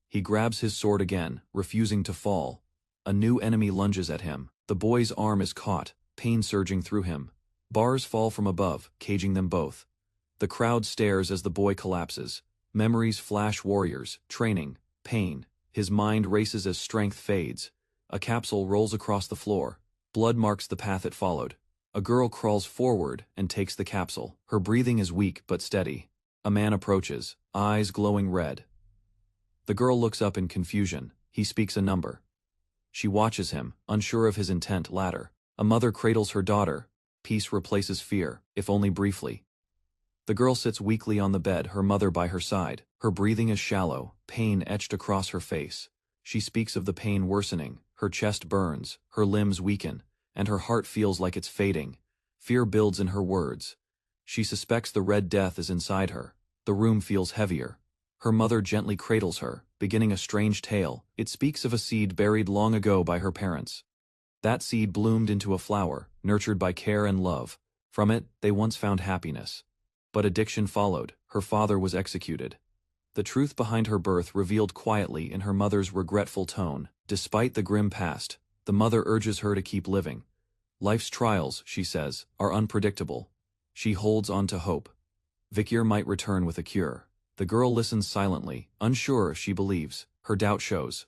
He grabs his sword again, refusing to fall. A new enemy lunges at him. The boy's arm is caught, pain surging through him. Bars fall from above, caging them both. The crowd stares as the boy collapses. Memories flash warriors, training, pain. His mind races as strength fades. A capsule rolls across the floor. Blood marks the path it followed. A girl crawls forward and takes the capsule. Her breathing is weak but steady. A man approaches, eyes glowing red. The girl looks up in confusion. He speaks a number. She watches him, unsure of his intent. Ladder. A mother cradles her daughter. Peace replaces fear, if only briefly. The girl sits weakly on the bed, her mother by her side. Her breathing is shallow, pain etched across her face. She speaks of the pain worsening. Her chest burns, her limbs weaken, and her heart feels like it's fading. Fear builds in her words. She suspects the Red Death is inside her. The room feels heavier. Her mother gently cradles her, beginning a strange tale. It speaks of a seed buried long ago by her parents. That seed bloomed into a flower, nurtured by care and love. From it, they once found happiness. But addiction followed. Her father was executed. The truth behind her birth revealed quietly in her mother's regretful tone. Despite the grim past, the mother urges her to keep living. Life's trials, she says, are unpredictable. She holds on to hope. Vikir might return with a cure. The girl listens silently, unsure if she believes. Her doubt shows.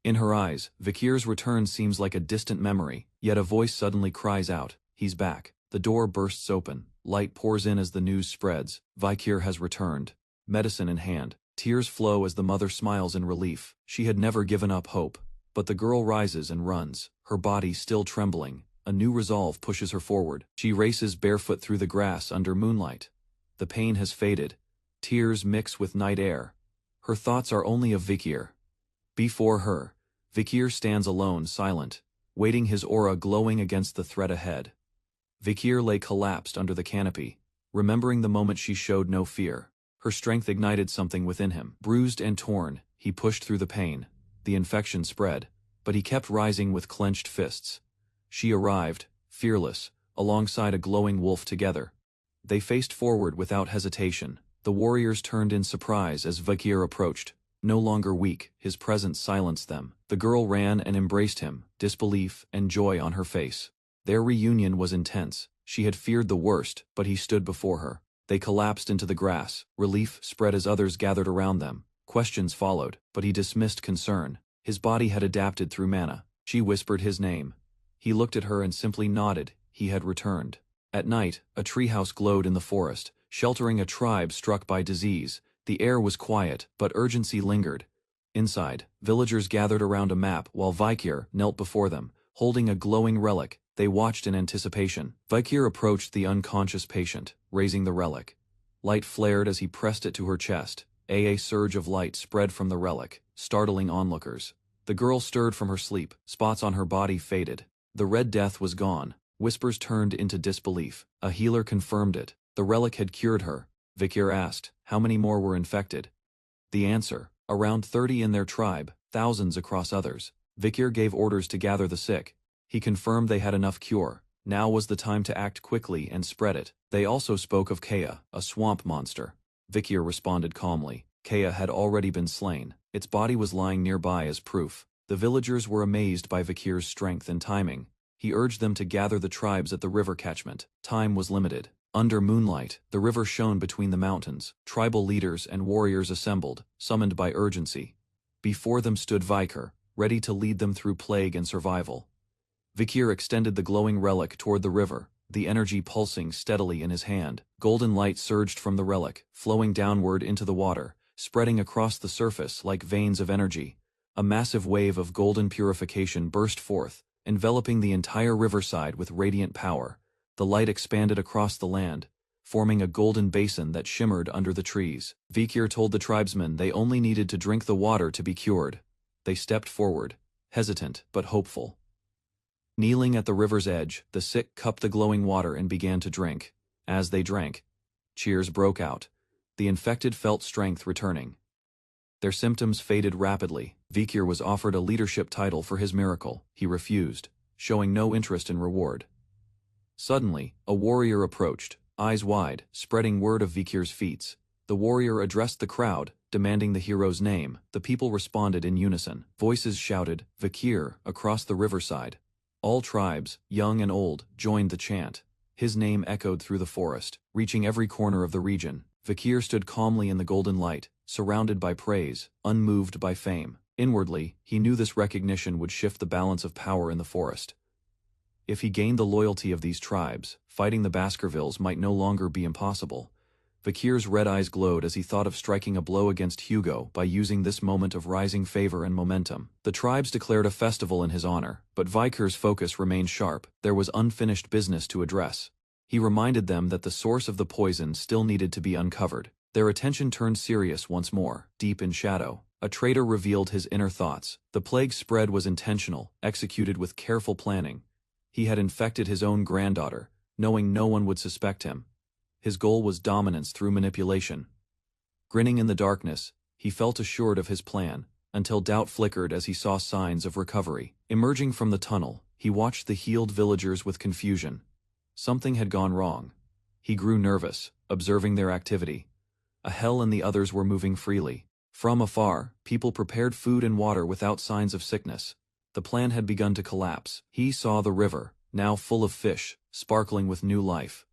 In her eyes, Vikir's return seems like a distant memory, yet a voice suddenly cries out, "He's back." The door bursts open. Light pours in as the news spreads. Vikir has returned. Medicine in hand. Tears flow as the mother smiles in relief. She had never given up hope. But the girl rises and runs, her body still trembling. A new resolve pushes her forward. She races barefoot through the grass under moonlight. The pain has faded. Tears mix with night air. Her thoughts are only of Vikir. Before her, Vikir stands alone, silent, waiting, his aura glowing against the threat ahead. Vikir lay collapsed under the canopy, remembering the moment she showed no fear. Her strength ignited something within him. Bruised and torn, he pushed through the pain. The infection spread, but he kept rising with clenched fists. She arrived, fearless, alongside a glowing wolf together. They faced forward without hesitation. The warriors turned in surprise as Vikir approached. No longer weak, his presence silenced them. The girl ran and embraced him, disbelief and joy on her face. Their reunion was intense. She had feared the worst, but he stood before her. They collapsed into the grass. Relief spread as others gathered around them. Questions followed, but he dismissed concern. His body had adapted through mana. She whispered his name. He looked at her and simply nodded. He had returned. At night, a treehouse glowed in the forest, sheltering a tribe struck by disease. The air was quiet, but urgency lingered. Inside, villagers gathered around a map while Vikir knelt before them, holding a glowing relic. They watched in anticipation. Vikir approached the unconscious patient, raising the relic. Light flared as he pressed it to her chest. A surge of light spread from the relic, startling onlookers. The girl stirred from her sleep. Spots on her body faded. The Red Death was gone. Whispers turned into disbelief. A healer confirmed it. The relic had cured her. Vikir asked, how many more were infected? The answer, around 30 in their tribe, thousands across others. Vikir gave orders to gather the sick. He confirmed they had enough cure. Now was the time to act quickly and spread it. They also spoke of Kea, a swamp monster. Vikir responded calmly. Kea had already been slain. Its body was lying nearby as proof. The villagers were amazed by Vikir's strength and timing. He urged them to gather the tribes at the river catchment. Time was limited. Under moonlight, the river shone between the mountains. Tribal leaders and warriors assembled, summoned by urgency. Before them stood Vikir, ready to lead them through plague and survival. Vikir extended the glowing relic toward the river, the energy pulsing steadily in his hand. Golden light surged from the relic, flowing downward into the water, spreading across the surface like veins of energy. A massive wave of golden purification burst forth, enveloping the entire riverside with radiant power. The light expanded across the land, forming a golden basin that shimmered under the trees. Vikir told the tribesmen they only needed to drink the water to be cured. They stepped forward, hesitant but hopeful. Kneeling at the river's edge, the sick cupped the glowing water and began to drink. As they drank, cheers broke out. The infected felt strength returning. Their symptoms faded rapidly. Vikir was offered a leadership title for his miracle. He refused, showing no interest in reward. Suddenly, a warrior approached, eyes wide, spreading word of Vikir's feats. The warrior addressed the crowd, demanding the hero's name. The people responded in unison. Voices shouted, Vikir, across the riverside. All tribes, young and old, joined the chant. His name echoed through the forest, reaching every corner of the region. Vikir stood calmly in the golden light, surrounded by praise, unmoved by fame. Inwardly, he knew this recognition would shift the balance of power in the forest. If he gained the loyalty of these tribes, fighting the Baskervilles might no longer be impossible. Vikir's red eyes glowed as he thought of striking a blow against Hugo by using this moment of rising favor and momentum. The tribes declared a festival in his honor, but Vikir's focus remained sharp. There was unfinished business to address. He reminded them that the source of the poison still needed to be uncovered. Their attention turned serious once more. Deep in shadow, a traitor revealed his inner thoughts. The plague spread was intentional, executed with careful planning. He had infected his own granddaughter, knowing no one would suspect him. His goal was dominance through manipulation. Grinning in the darkness, he felt assured of his plan, until doubt flickered as he saw signs of recovery. Emerging from the tunnel, he watched the healed villagers with confusion. Something had gone wrong. He grew nervous, observing their activity. Ahel and the others were moving freely. From afar, people prepared food and water without signs of sickness. The plan had begun to collapse. He saw the river, now full of fish, sparkling with new life.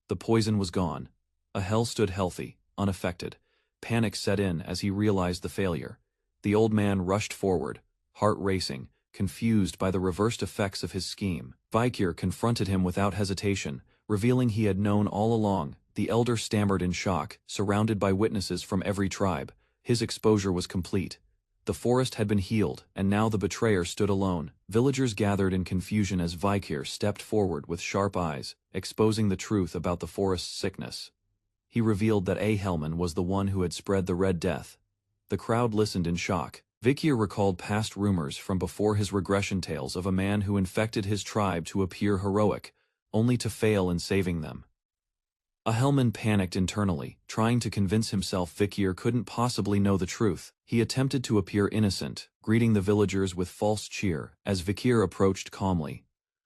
The poison was gone. Ahel stood healthy, unaffected. Panic set in as he realized the failure. The old man rushed forward, heart racing, confused by the reversed effects of his scheme. Vikir confronted him without hesitation, revealing he had known all along. The elder stammered in shock, surrounded by witnesses from every tribe. His exposure was complete. The forest had been healed, and now the betrayer stood alone. Villagers gathered in confusion as Vikir stepped forward with sharp eyes, exposing the truth about the forest's sickness. He revealed that Ahelman was the one who had spread the Red Death. The crowd listened in shock. Vikir recalled past rumors from before his regression tales of a man who infected his tribe to appear heroic, only to fail in saving them. Ahelman panicked internally, trying to convince himself Vikir couldn't possibly know the truth. He attempted to appear innocent, greeting the villagers with false cheer, as Vikir approached calmly.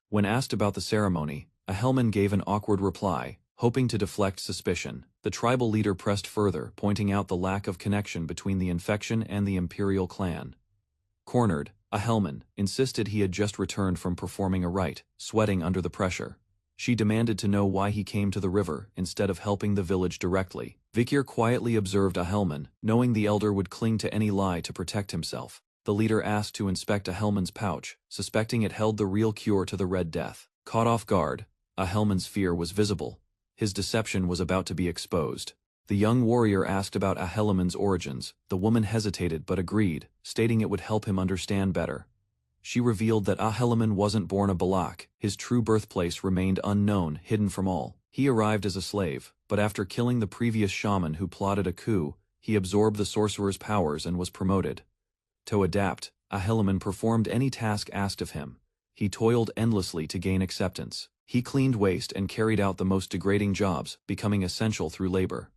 When asked about the ceremony, Ahelman gave an awkward reply, hoping to deflect suspicion. The tribal leader pressed further, pointing out the lack of connection between the infection and the imperial clan. Cornered, Ahelman insisted he had just returned from performing a rite, sweating under the pressure. She demanded to know why he came to the river instead of helping the village directly. Vikir quietly observed Ahelman, knowing the elder would cling to any lie to protect himself. The leader asked to inspect Ahelman's pouch, suspecting it held the real cure to the Red Death. Caught off guard, Ahelman's fear was visible. His deception was about to be exposed. The young warrior asked about Ahelaman's origins. The woman hesitated but agreed, stating it would help him understand better. She revealed that Ahelaman wasn't born a Balak. His true birthplace remained unknown, hidden from all. He arrived as a slave, but after killing the previous shaman who plotted a coup, he absorbed the sorcerer's powers and was promoted. To adapt, Ahelaman performed any task asked of him. He toiled endlessly to gain acceptance. He cleaned waste and carried out the most degrading jobs, becoming essential through labor.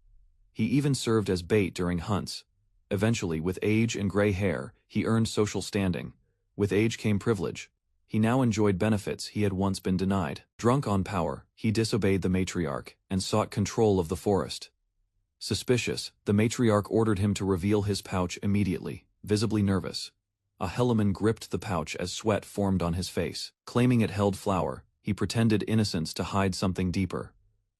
He even served as bait during hunts. Eventually, with age and gray hair, he earned social standing. With age came privilege. He now enjoyed benefits he had once been denied. Drunk on power, he disobeyed the matriarch and sought control of the forest. Suspicious, the matriarch ordered him to reveal his pouch immediately, visibly nervous. Ahelaman gripped the pouch as sweat formed on his face. Claiming it held flour, he pretended innocence to hide something deeper.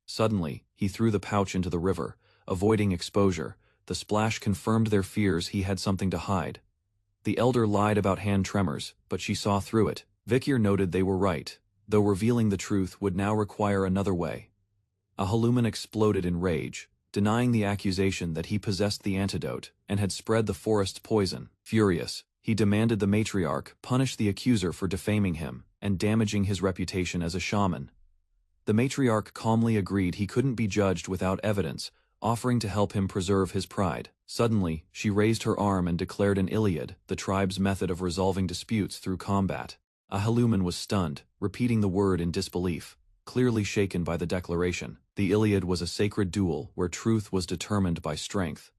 Suddenly, he threw the pouch into the river, avoiding exposure. The splash confirmed their fears he had something to hide. The elder lied about hand tremors, but she saw through it. Vikir noted they were right, though revealing the truth would now require another way. Ahelaman exploded in rage, denying the accusation that he possessed the antidote and had spread the forest's poison. Furious, he demanded the matriarch punish the accuser for defaming him and damaging his reputation as a shaman. The matriarch calmly agreed he couldn't be judged without evidence, offering to help him preserve his pride. Suddenly, she raised her arm and declared an Iliad, the tribe's method of resolving disputes through combat. Ahelaman was stunned, repeating the word in disbelief, clearly shaken by the declaration. The Iliad was a sacred duel where truth was determined by strength.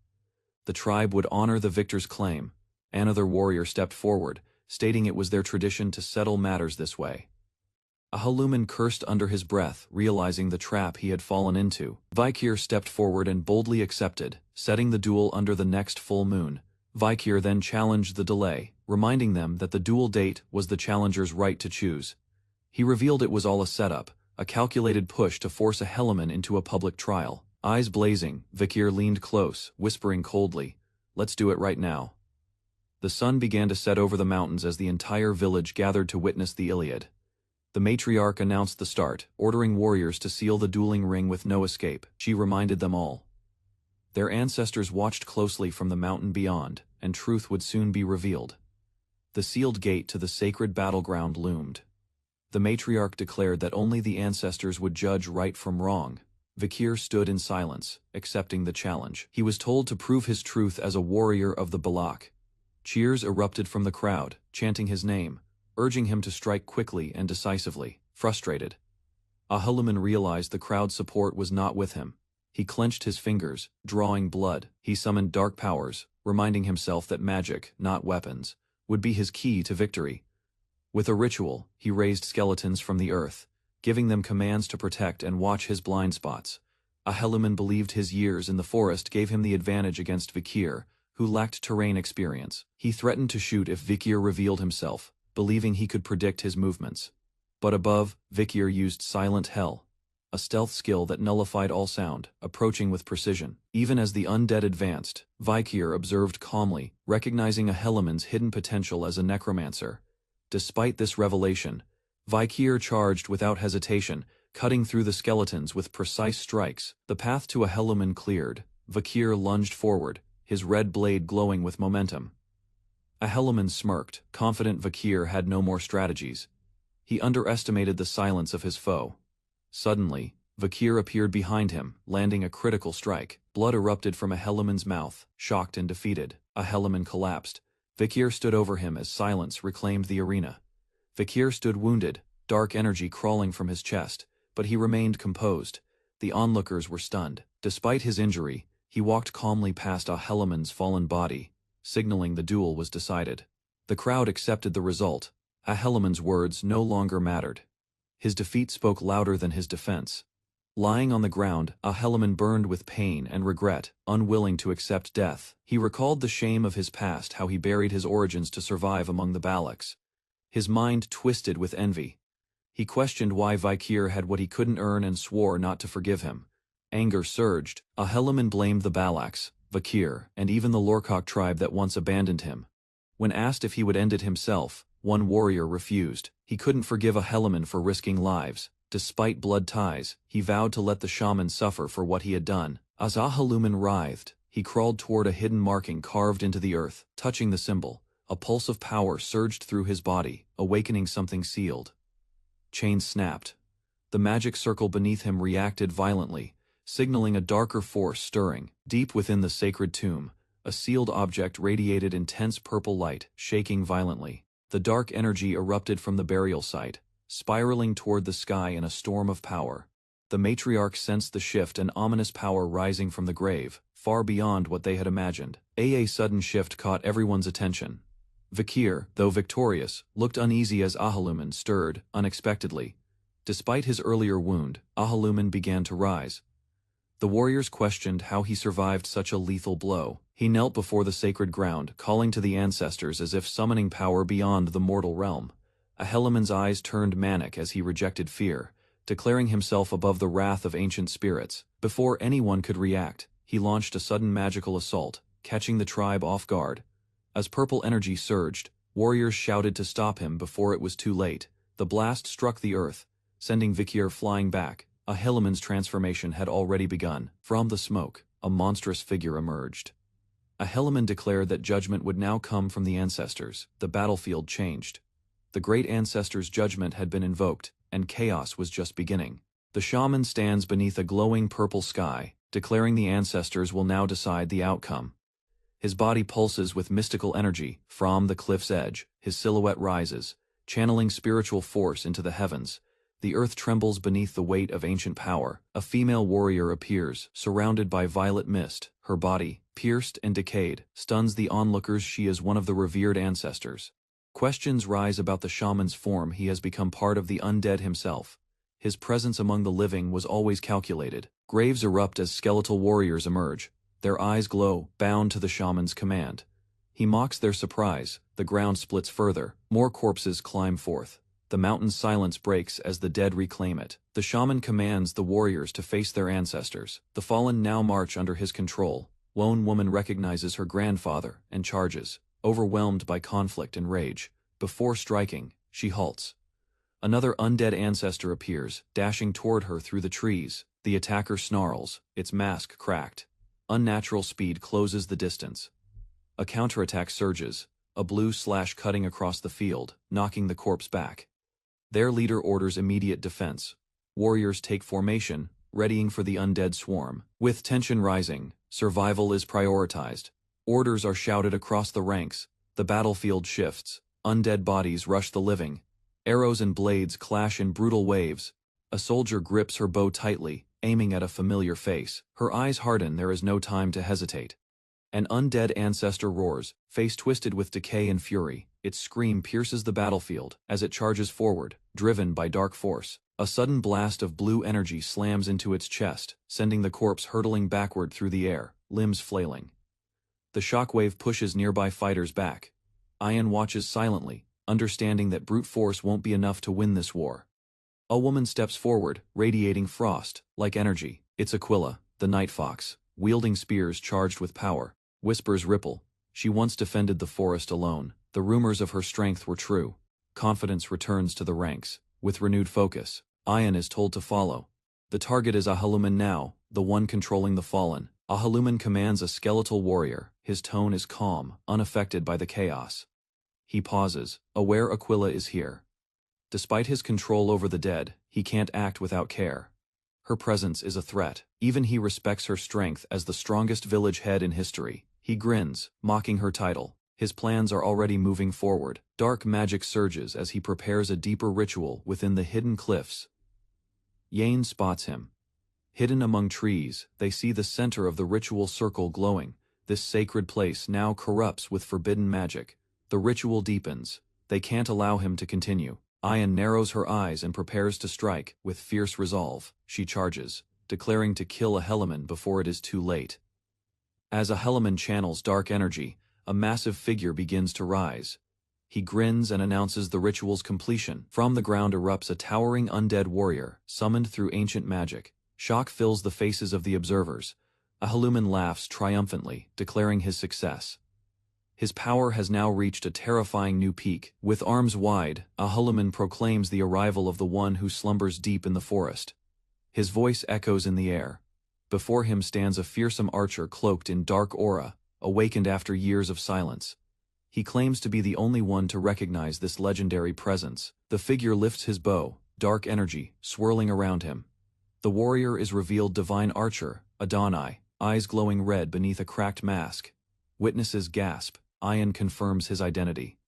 The tribe would honor the victor's claim. Another warrior stepped forward, stating it was their tradition to settle matters this way. Ahelaman cursed under his breath, realizing the trap he had fallen into. Vikir stepped forward and boldly accepted, setting the duel under the next full moon. Vikir then challenged the delay, reminding them that the duel date was the challenger's right to choose. He revealed it was all a setup, a calculated push to force Ahelaman into a public trial. Eyes blazing, Vikir leaned close, whispering coldly, "Let's do it right now." The sun began to set over the mountains as the entire village gathered to witness the Iliad. The matriarch announced the start, ordering warriors to seal the dueling ring with no escape. She reminded them all. Their ancestors watched closely from the mountain beyond, and truth would soon be revealed. The sealed gate to the sacred battleground loomed. The matriarch declared that only the ancestors would judge right from wrong. Vikir stood in silence, accepting the challenge. He was told to prove his truth as a warrior of the Balak. Cheers erupted from the crowd, chanting his name, urging him to strike quickly and decisively. Frustrated, Ahelaman realized the crowd's support was not with him. He clenched his fingers, drawing blood. He summoned dark powers, reminding himself that magic, not weapons, would be his key to victory. With a ritual, he raised skeletons from the earth, giving them commands to protect and watch his blind spots. Ahelaman believed his years in the forest gave him the advantage against Vikir, who lacked terrain experience. He threatened to shoot if Vikir revealed himself, believing he could predict his movements. But above, Vikir used Silent Hell, a stealth skill that nullified all sound, approaching with precision. Even as the undead advanced, Vikir observed calmly, recognizing Ahelaman's hidden potential as a necromancer. Despite this revelation, Vikir charged without hesitation, cutting through the skeletons with precise strikes. The path to Ahelaman cleared. Vikir lunged forward, his red blade glowing with momentum. Ahelaman smirked, confident Vikir had no more strategies. He underestimated the silence of his foe. Suddenly, Vikir appeared behind him, landing a critical strike. Blood erupted from Ahelaman's mouth. Shocked and defeated, Ahelaman collapsed. Vikir stood over him as silence reclaimed the arena. Vikir stood wounded, dark energy crawling from his chest, but he remained composed. The onlookers were stunned. Despite his injury, he walked calmly past Ahelaman's fallen body, signaling the duel was decided. The crowd accepted the result. Ahelaman's words no longer mattered. His defeat spoke louder than his defense. Lying on the ground, Ahelaman burned with pain and regret, unwilling to accept death. He recalled the shame of his past, how he buried his origins to survive among the Balaks. His mind twisted with envy. He questioned why Vikir had what he couldn't earn and swore not to forgive him. Anger surged. Ahelaman blamed the Balaks, Vikir, and even the Lorkhok tribe that once abandoned him. When asked if he would end it himself, one warrior refused. He couldn't forgive Ahelaman for risking lives. Despite blood ties, he vowed to let the shaman suffer for what he had done. As Ahaluman writhed, he crawled toward a hidden marking carved into the earth. Touching the symbol, a pulse of power surged through his body, awakening something sealed. Chains snapped. The magic circle beneath him reacted violently, signaling a darker force stirring. Deep within the sacred tomb, a sealed object radiated intense purple light, shaking violently. The dark energy erupted from the burial site, spiraling toward the sky in a storm of power. The matriarch sensed the shift, an ominous power rising from the grave, far beyond what they had imagined. A sudden shift caught everyone's attention. Vikir, though victorious, looked uneasy as Ahaluman stirred, unexpectedly. Despite his earlier wound, Ahaluman began to rise. The warriors questioned how he survived such a lethal blow. He knelt before the sacred ground, calling to the ancestors as if summoning power beyond the mortal realm. Ahaluman's eyes turned manic as he rejected fear, declaring himself above the wrath of ancient spirits. Before anyone could react, he launched a sudden magical assault, catching the tribe off guard. As purple energy surged, warriors shouted to stop him before it was too late. The blast struck the earth, sending Vikir flying back. Ahaluman's transformation had already begun. From the smoke, a monstrous figure emerged. Ahaluman declared that judgment would now come from the ancestors. The battlefield changed. The great ancestors' judgment had been invoked, and chaos was just beginning. The shaman stands beneath a glowing purple sky, declaring the ancestors will now decide the outcome. His body pulses with mystical energy. From the cliff's edge, his silhouette rises, channeling spiritual force into the heavens. The earth trembles beneath the weight of ancient power. A female warrior appears, surrounded by violet mist. Her body, pierced and decayed, stuns the onlookers. She is one of the revered ancestors. Questions rise about the shaman's form. He has become part of the undead himself. His presence among the living was always calculated. Graves erupt as skeletal warriors emerge. Their eyes glow, bound to the shaman's command. He mocks their surprise. The ground splits further. More corpses climb forth. The mountain's silence breaks as the dead reclaim it. The shaman commands the warriors to face their ancestors. The fallen now march under his control. Lone woman recognizes her grandfather and charges, overwhelmed by conflict and rage. Before striking, she halts. Another undead ancestor appears, dashing toward her through the trees. The attacker snarls, its mask cracked. Unnatural speed closes the distance. A counterattack surges, a blue slash cutting across the field, knocking the corpse back. Their leader orders immediate defense. Warriors take formation, readying for the undead swarm. With tension rising, survival is prioritized. Orders are shouted across the ranks. The battlefield shifts. Undead bodies rush the living. Arrows and blades clash in brutal waves. A soldier grips her bow tightly, aiming at a familiar face. Her eyes harden. There is no time to hesitate. An undead ancestor roars, face twisted with decay and fury. Its scream pierces the battlefield as it charges forward, driven by dark force. A sudden blast of blue energy slams into its chest, sending the corpse hurtling backward through the air, limbs flailing. The shockwave pushes nearby fighters back. Ian watches silently, understanding that brute force won't be enough to win this war. A woman steps forward, radiating frost, like energy. It's Aquila, the night fox, wielding spears charged with power. Whispers ripple. She once defended the forest alone. The rumors of her strength were true. Confidence returns to the ranks. With renewed focus, Ian is told to follow. The target is Ahaluman now, the one controlling the fallen. Ahaluman commands a skeletal warrior. His tone is calm, unaffected by the chaos. He pauses, aware Aquila is here. Despite his control over the dead, he can't act without care. Her presence is a threat. Even he respects her strength as the strongest village head in history. He grins, mocking her title. His plans are already moving forward. Dark magic surges as he prepares a deeper ritual within the hidden cliffs. Yane spots him. Hidden among trees, they see the center of the ritual circle glowing. This sacred place now corrupts with forbidden magic. The ritual deepens. They can't allow him to continue. Ian narrows her eyes and prepares to strike. With fierce resolve, she charges, declaring to kill Ahaluman before it is too late. As Ahaluman channels dark energy, a massive figure begins to rise. He grins and announces the ritual's completion. From the ground erupts a towering undead warrior, summoned through ancient magic. Shock fills the faces of the observers. Ahaluman laughs triumphantly, declaring his success. His power has now reached a terrifying new peak. With arms wide, Ahuluman proclaims the arrival of the one who slumbers deep in the forest. His voice echoes in the air. Before him stands a fearsome archer cloaked in dark aura, awakened after years of silence. He claims to be the only one to recognize this legendary presence. The figure lifts his bow, dark energy swirling around him. The warrior is revealed divine archer, Adonai, eyes glowing red beneath a cracked mask. Witnesses gasp. Ian confirms his identity.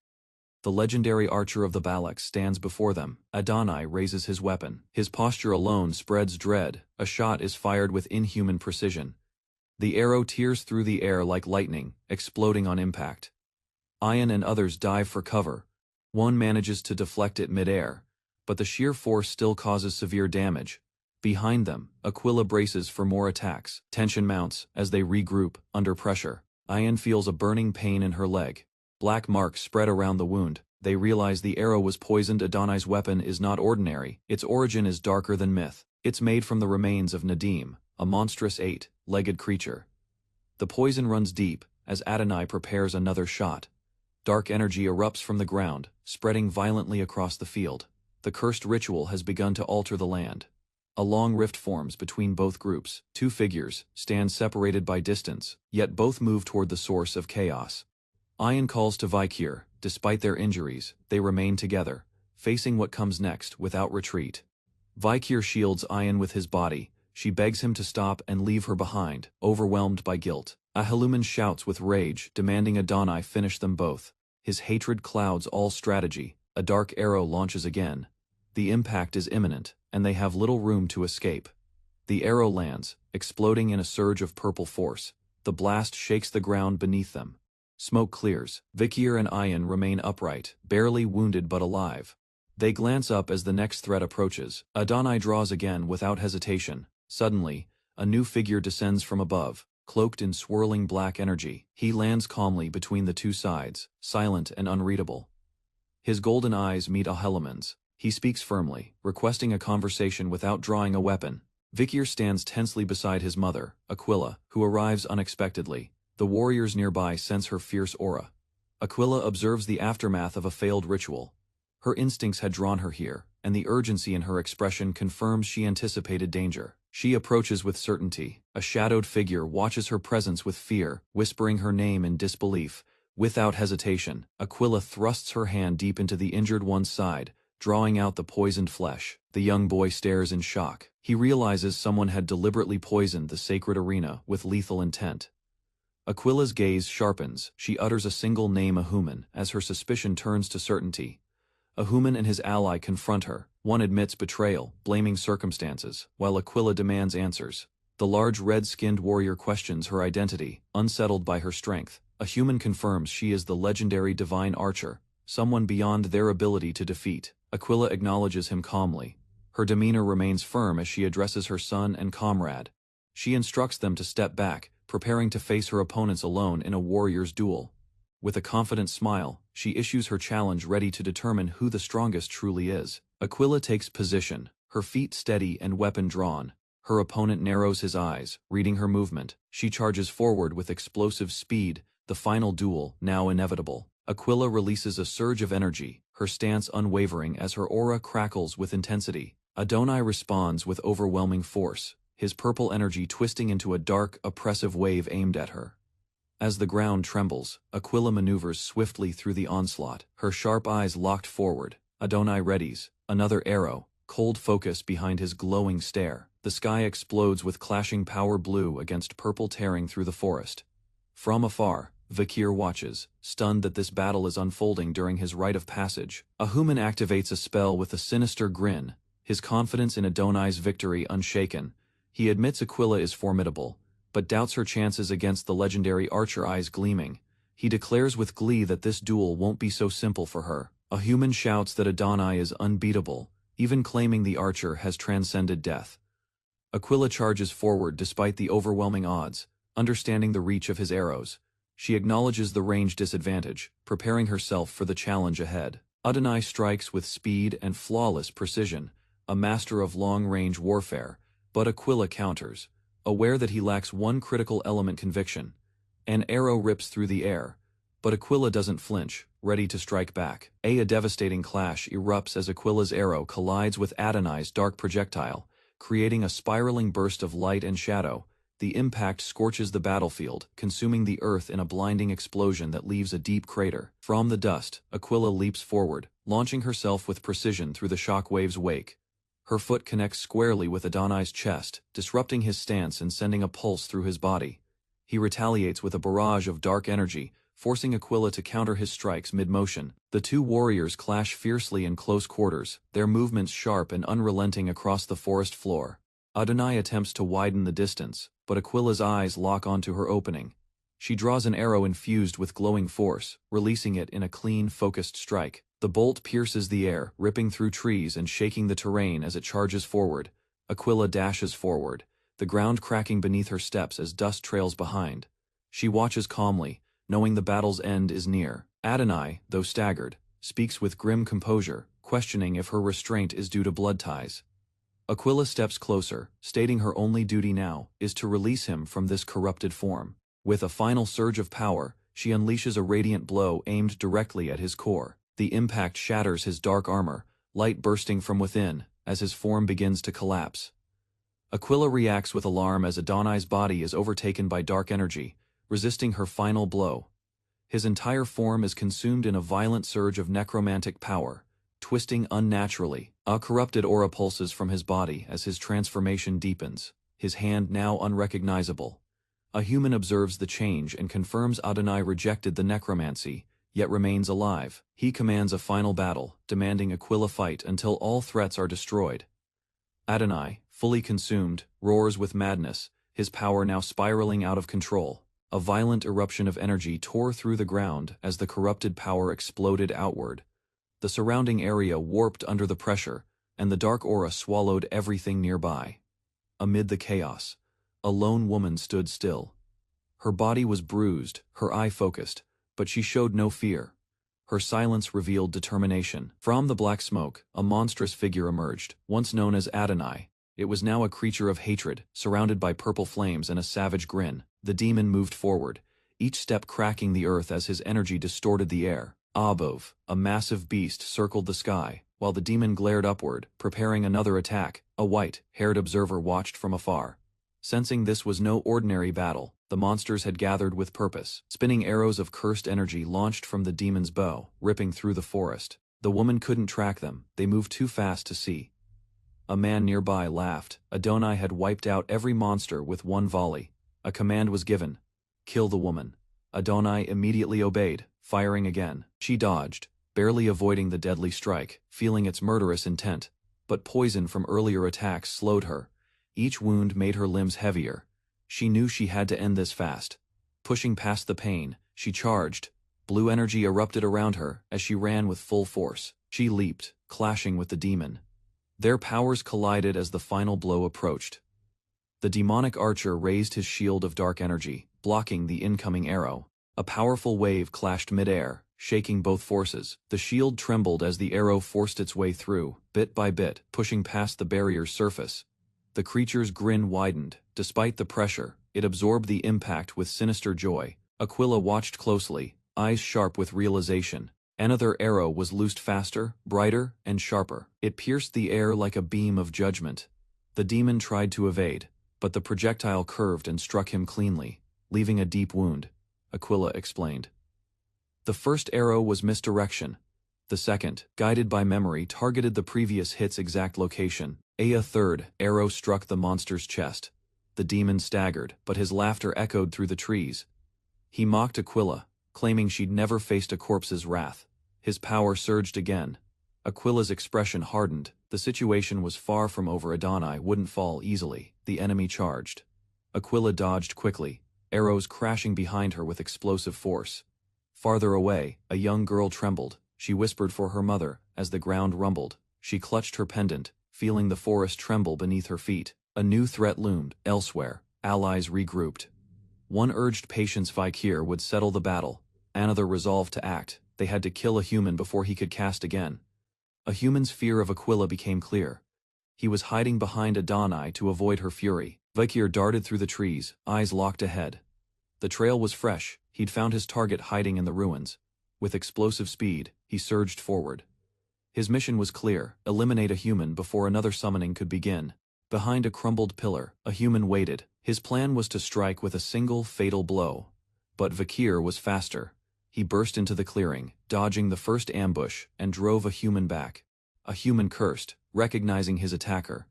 The legendary archer of the Balak stands before them. Adonai raises his weapon. His posture alone spreads dread. A shot is fired with inhuman precision. The arrow tears through the air like lightning, exploding on impact. Ian and others dive for cover. One manages to deflect it mid-air, but the sheer force still causes severe damage. Behind them, Aquila braces for more attacks. Tension mounts as they regroup, under pressure. Ian feels a burning pain in her leg. Black marks spread around the wound. They realize the arrow was poisoned. Adonai's weapon is not ordinary. Its origin is darker than myth. It's made from the remains of Nadim, a monstrous eight-legged creature. The poison runs deep, as Adonai prepares another shot. Dark energy erupts from the ground, spreading violently across the field. The cursed ritual has begun to alter the land. A long rift forms between both groups. Two figures stand separated by distance, yet both move toward the source of chaos. Ian calls to Vikir. Despite their injuries, they remain together, facing what comes next without retreat. Vikir shields Ian with his body. She begs him to stop and leave her behind, overwhelmed by guilt. Ahuluman shouts with rage, demanding Adonai finish them both. His hatred clouds all strategy. A dark arrow launches again. The impact is imminent, and they have little room to escape. The arrow lands, exploding in a surge of purple force. The blast shakes the ground beneath them. Smoke clears. Vikir and Ian remain upright, barely wounded but alive. They glance up as the next threat approaches. Adonai draws again without hesitation. Suddenly, a new figure descends from above, cloaked in swirling black energy. He lands calmly between the two sides, silent and unreadable. His golden eyes meet Ahuluman's. He speaks firmly, requesting a conversation without drawing a weapon. Vikir stands tensely beside his mother, Aquila, who arrives unexpectedly. The warriors nearby sense her fierce aura. Aquila observes the aftermath of a failed ritual. Her instincts had drawn her here, and the urgency in her expression confirms she anticipated danger. She approaches with certainty. A shadowed figure watches her presence with fear, whispering her name in disbelief. Without hesitation, Aquila thrusts her hand deep into the injured one's side, drawing out the poisoned flesh. The young boy stares in shock. He realizes someone had deliberately poisoned the sacred arena with lethal intent. Aquila's gaze sharpens. She utters a single name, Ahuman, as her suspicion turns to certainty. Ahuman and his ally confront her. One admits betrayal, blaming circumstances, while Aquila demands answers. The large red-skinned warrior questions her identity, unsettled by her strength. Ahuman confirms she is the legendary divine archer, someone beyond their ability to defeat. Aquila acknowledges him calmly. Her demeanor remains firm as she addresses her son and comrade. She instructs them to step back, preparing to face her opponents alone in a warrior's duel. With a confident smile, she issues her challenge, ready to determine who the strongest truly is. Aquila takes position, her feet steady and weapon drawn. Her opponent narrows his eyes, reading her movement. She charges forward with explosive speed, the final duel now inevitable. Aquila releases a surge of energy, her stance unwavering as her aura crackles with intensity. Adonai responds with overwhelming force, his purple energy twisting into a dark, oppressive wave aimed at her. As the ground trembles, Aquila maneuvers swiftly through the onslaught, her sharp eyes locked forward. Adonai readies, another arrow, cold focus behind his glowing stare. The sky explodes with clashing power, blue against purple tearing through the forest. From afar, Vikir watches, stunned that this battle is unfolding during his rite of passage. Ahuman activates a spell with a sinister grin, his confidence in Adonai's victory unshaken. He admits Aquila is formidable, but doubts her chances against the legendary archer, eyes gleaming. He declares with glee that this duel won't be so simple for her. Ahuman shouts that Adonai is unbeatable, even claiming the archer has transcended death. Aquila charges forward despite the overwhelming odds, understanding the reach of his arrows. She acknowledges the range disadvantage, preparing herself for the challenge ahead. Adonai strikes with speed and flawless precision, a master of long-range warfare, but Aquila counters, aware that he lacks one critical element: conviction. An arrow rips through the air, But Aquila doesn't flinch, ready to strike back. A devastating clash erupts as Aquila's arrow collides with Adonai's dark projectile, creating a spiraling burst of light and shadow. The impact scorches the battlefield, consuming the earth in a blinding explosion that leaves a deep crater. From the dust, Aquila leaps forward, launching herself with precision through the shockwave's wake. Her foot connects squarely with Adonai's chest, disrupting his stance and sending a pulse through his body. He retaliates with a barrage of dark energy, forcing Aquila to counter his strikes mid-motion. The two warriors clash fiercely in close quarters, their movements sharp and unrelenting across the forest floor. Adonai attempts to widen the distance, but Aquila's eyes lock onto her opening. She draws an arrow infused with glowing force, releasing it in a clean, focused strike. The bolt pierces the air, ripping through trees and shaking the terrain as it charges forward. Aquila dashes forward, the ground cracking beneath her steps as dust trails behind. She watches calmly, knowing the battle's end is near. Adonai, though staggered, speaks with grim composure, questioning if her restraint is due to blood ties. Aquila steps closer, stating her only duty now is to release him from this corrupted form. With a final surge of power, she unleashes a radiant blow aimed directly at his core. The impact shatters his dark armor, light bursting from within, as his form begins to collapse. Aquila reacts with alarm as Adonai's body is overtaken by dark energy, resisting her final blow. His entire form is consumed in a violent surge of necromantic power, twisting unnaturally. A corrupted aura pulses from his body as his transformation deepens, his hand now unrecognizable. A human observes the change and confirms Adonai rejected the necromancy, yet remains alive. He commands a final battle, demanding Aquila fight until all threats are destroyed. Adonai, fully consumed, roars with madness, his power now spiraling out of control. A violent eruption of energy tore through the ground as the corrupted power exploded outward. The surrounding area warped under the pressure, and the dark aura swallowed everything nearby. Amid the chaos, a lone woman stood still. Her body was bruised, her eye focused, but she showed no fear. Her silence revealed determination. From the black smoke, a monstrous figure emerged, once known as Adonai. It was now a creature of hatred, surrounded by purple flames and a savage grin. The demon moved forward, each step cracking the earth as his energy distorted the air. Above, a massive beast circled the sky, while the demon glared upward, preparing another attack. A white-haired observer watched from afar. Sensing this was no ordinary battle, the monsters had gathered with purpose. Spinning arrows of cursed energy launched from the demon's bow, ripping through the forest. The woman couldn't track them, they moved too fast to see. A man nearby laughed. Adonai had wiped out every monster with one volley. A command was given: kill the woman. Adonai immediately obeyed, firing again. She dodged, barely avoiding the deadly strike, feeling its murderous intent. But poison from earlier attacks slowed her. Each wound made her limbs heavier. She knew she had to end this fast. Pushing past the pain, she charged. Blue energy erupted around her as she ran with full force. She leaped, clashing with the demon. Their powers collided as the final blow approached. The demonic archer raised his shield of dark energy, blocking the incoming arrow. A powerful wave clashed mid-air, shaking both forces. The shield trembled as the arrow forced its way through, bit by bit, pushing past the barrier's surface. The creature's grin widened. Despite the pressure, it absorbed the impact with sinister joy. Aquila watched closely, eyes sharp with realization. Another arrow was loosed faster, brighter, and sharper. It pierced the air like a beam of judgment. The demon tried to evade, but the projectile curved and struck him cleanly, leaving a deep wound. Aquila explained. The first arrow was misdirection. The second, guided by memory, targeted the previous hit's exact location. A third arrow struck the monster's chest. The demon staggered, but his laughter echoed through the trees. He mocked Aquila, claiming she'd never faced a corpse's wrath. His power surged again. Aquila's expression hardened. The situation was far from over. Adonai wouldn't fall easily. The enemy charged. Aquila dodged quickly, arrows crashing behind her with explosive force. Farther away, a young girl trembled. She whispered for her mother as the ground rumbled. She clutched her pendant, feeling the forest tremble beneath her feet. A new threat loomed. Elsewhere, allies regrouped. One urged patience. Vikir would settle the battle. Another resolved to act. They had to kill a human before he could cast again. A human's fear of Aquila became clear. He was hiding behind Adonai to avoid her fury. Vikir darted through the trees, eyes locked ahead. The trail was fresh, he'd found his target hiding in the ruins. With explosive speed, he surged forward. His mission was clear: eliminate a human before another summoning could begin. Behind a crumbled pillar, a human waited. His plan was to strike with a single fatal blow. But Vakir was faster. He burst into the clearing, dodging the first ambush, and drove a human back. A human cursed, recognizing his attacker.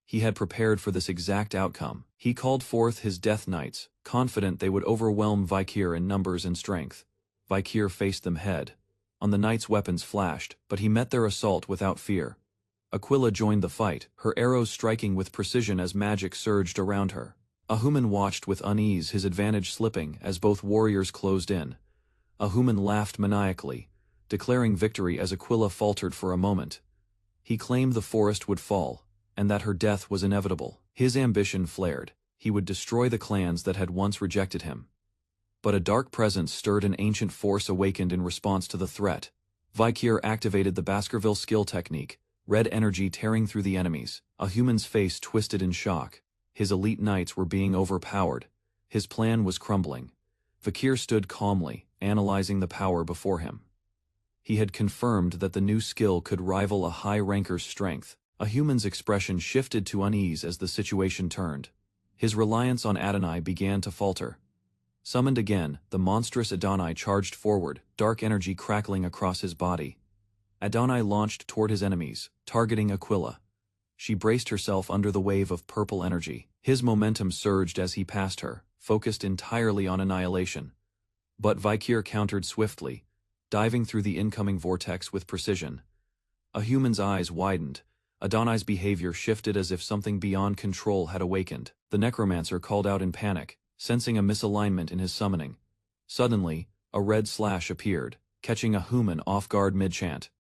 He had prepared for this exact outcome. He called forth his Death Knights, confident they would overwhelm Vakir in numbers and strength. Vakir faced them head. On the knights' weapons flashed, but he met their assault without fear. Aquila joined the fight, her arrows striking with precision as magic surged around her. Ahuman watched with unease, his advantage slipping as both warriors closed in. Ahuman laughed maniacally, declaring victory as Aquila faltered for a moment. He claimed the forest would fall, and that her death was inevitable. His ambition flared. He would destroy the clans that had once rejected him. But a dark presence stirred, an ancient force awakened in response to the threat. Vakir activated the Baskerville skill technique, red energy tearing through the enemies. Ahuman's face twisted in shock. His elite knights were being overpowered. His plan was crumbling. Vakir stood calmly, analyzing the power before him. He had confirmed that the new skill could rival a high ranker's strength. Ahuman's expression shifted to unease as the situation turned. His reliance on Adonai began to falter. Summoned again, the monstrous Adonai charged forward, dark energy crackling across his body. Adonai launched toward his enemies, targeting Aquila. She braced herself under the wave of purple energy. His momentum surged as he passed her, focused entirely on annihilation. But Vakir countered swiftly, diving through the incoming vortex with precision. Ahuman's eyes widened. Adonai's behavior shifted as if something beyond control had awakened. The necromancer called out in panic, sensing a misalignment in his summoning. Suddenly, a red slash appeared, catching Ahuman off guard mid-chant.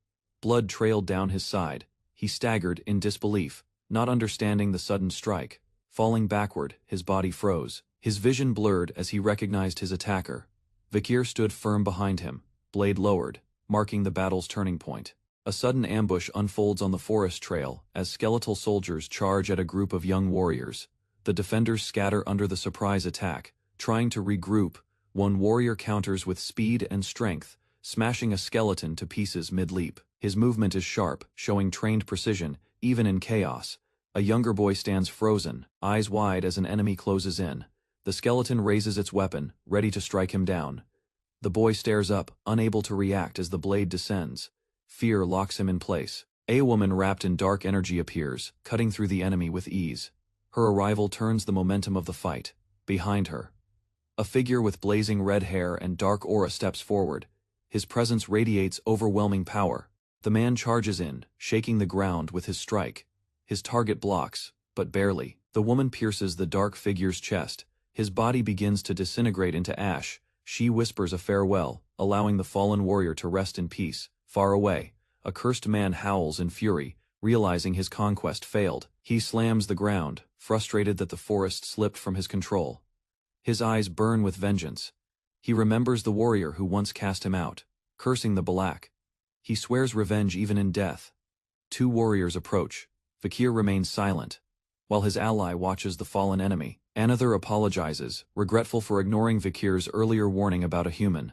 Blood trailed down his side. He staggered in disbelief, not understanding the sudden strike. Falling backward, his body froze. His vision blurred as he recognized his attacker. Vakir stood firm behind him, blade lowered, marking the battle's turning point. A sudden ambush unfolds on the forest trail as skeletal soldiers charge at a group of young warriors. The defenders scatter under the surprise attack. Trying to regroup, one warrior counters with speed and strength, smashing a skeleton to pieces mid-leap. His movement is sharp, showing trained precision, even in chaos. A younger boy stands frozen, eyes wide as an enemy closes in. The skeleton raises its weapon, ready to strike him down. The boy stares up, unable to react as the blade descends. Fear locks him in place. A woman wrapped in dark energy appears, cutting through the enemy with ease. Her arrival turns the momentum of the fight. Behind her, a figure with blazing red hair and dark aura steps forward. His presence radiates overwhelming power. The man charges in, shaking the ground with his strike. His target blocks, but barely. The woman pierces the dark figure's chest. His body begins to disintegrate into ash. She whispers a farewell, allowing the fallen warrior to rest in peace. Far away, a cursed man howls in fury, realizing his conquest failed. He slams the ground, frustrated that the forest slipped from his control. His eyes burn with vengeance. He remembers the warrior who once cast him out, cursing the Balak. He swears revenge even in death. Two warriors approach. Vakir remains silent, while his ally watches the fallen enemy. Another apologizes, regretful for ignoring Vakir's earlier warning about a human.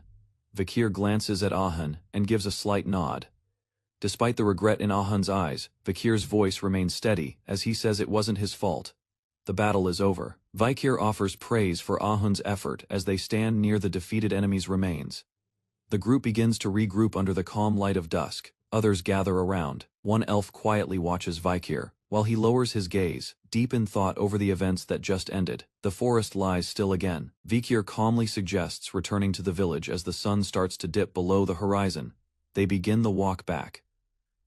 Vakir glances at Ahun and gives a slight nod. Despite the regret in Ahun's eyes, Vakir's voice remains steady as he says it wasn't his fault. The battle is over. Vakir offers praise for Ahun's effort as they stand near the defeated enemy's remains. The group begins to regroup under the calm light of dusk. Others gather around. One elf quietly watches Vakir, while he lowers his gaze, deep in thought over the events that just ended. The forest lies still again. Vakir calmly suggests returning to the village as the sun starts to dip below the horizon. They begin the walk back.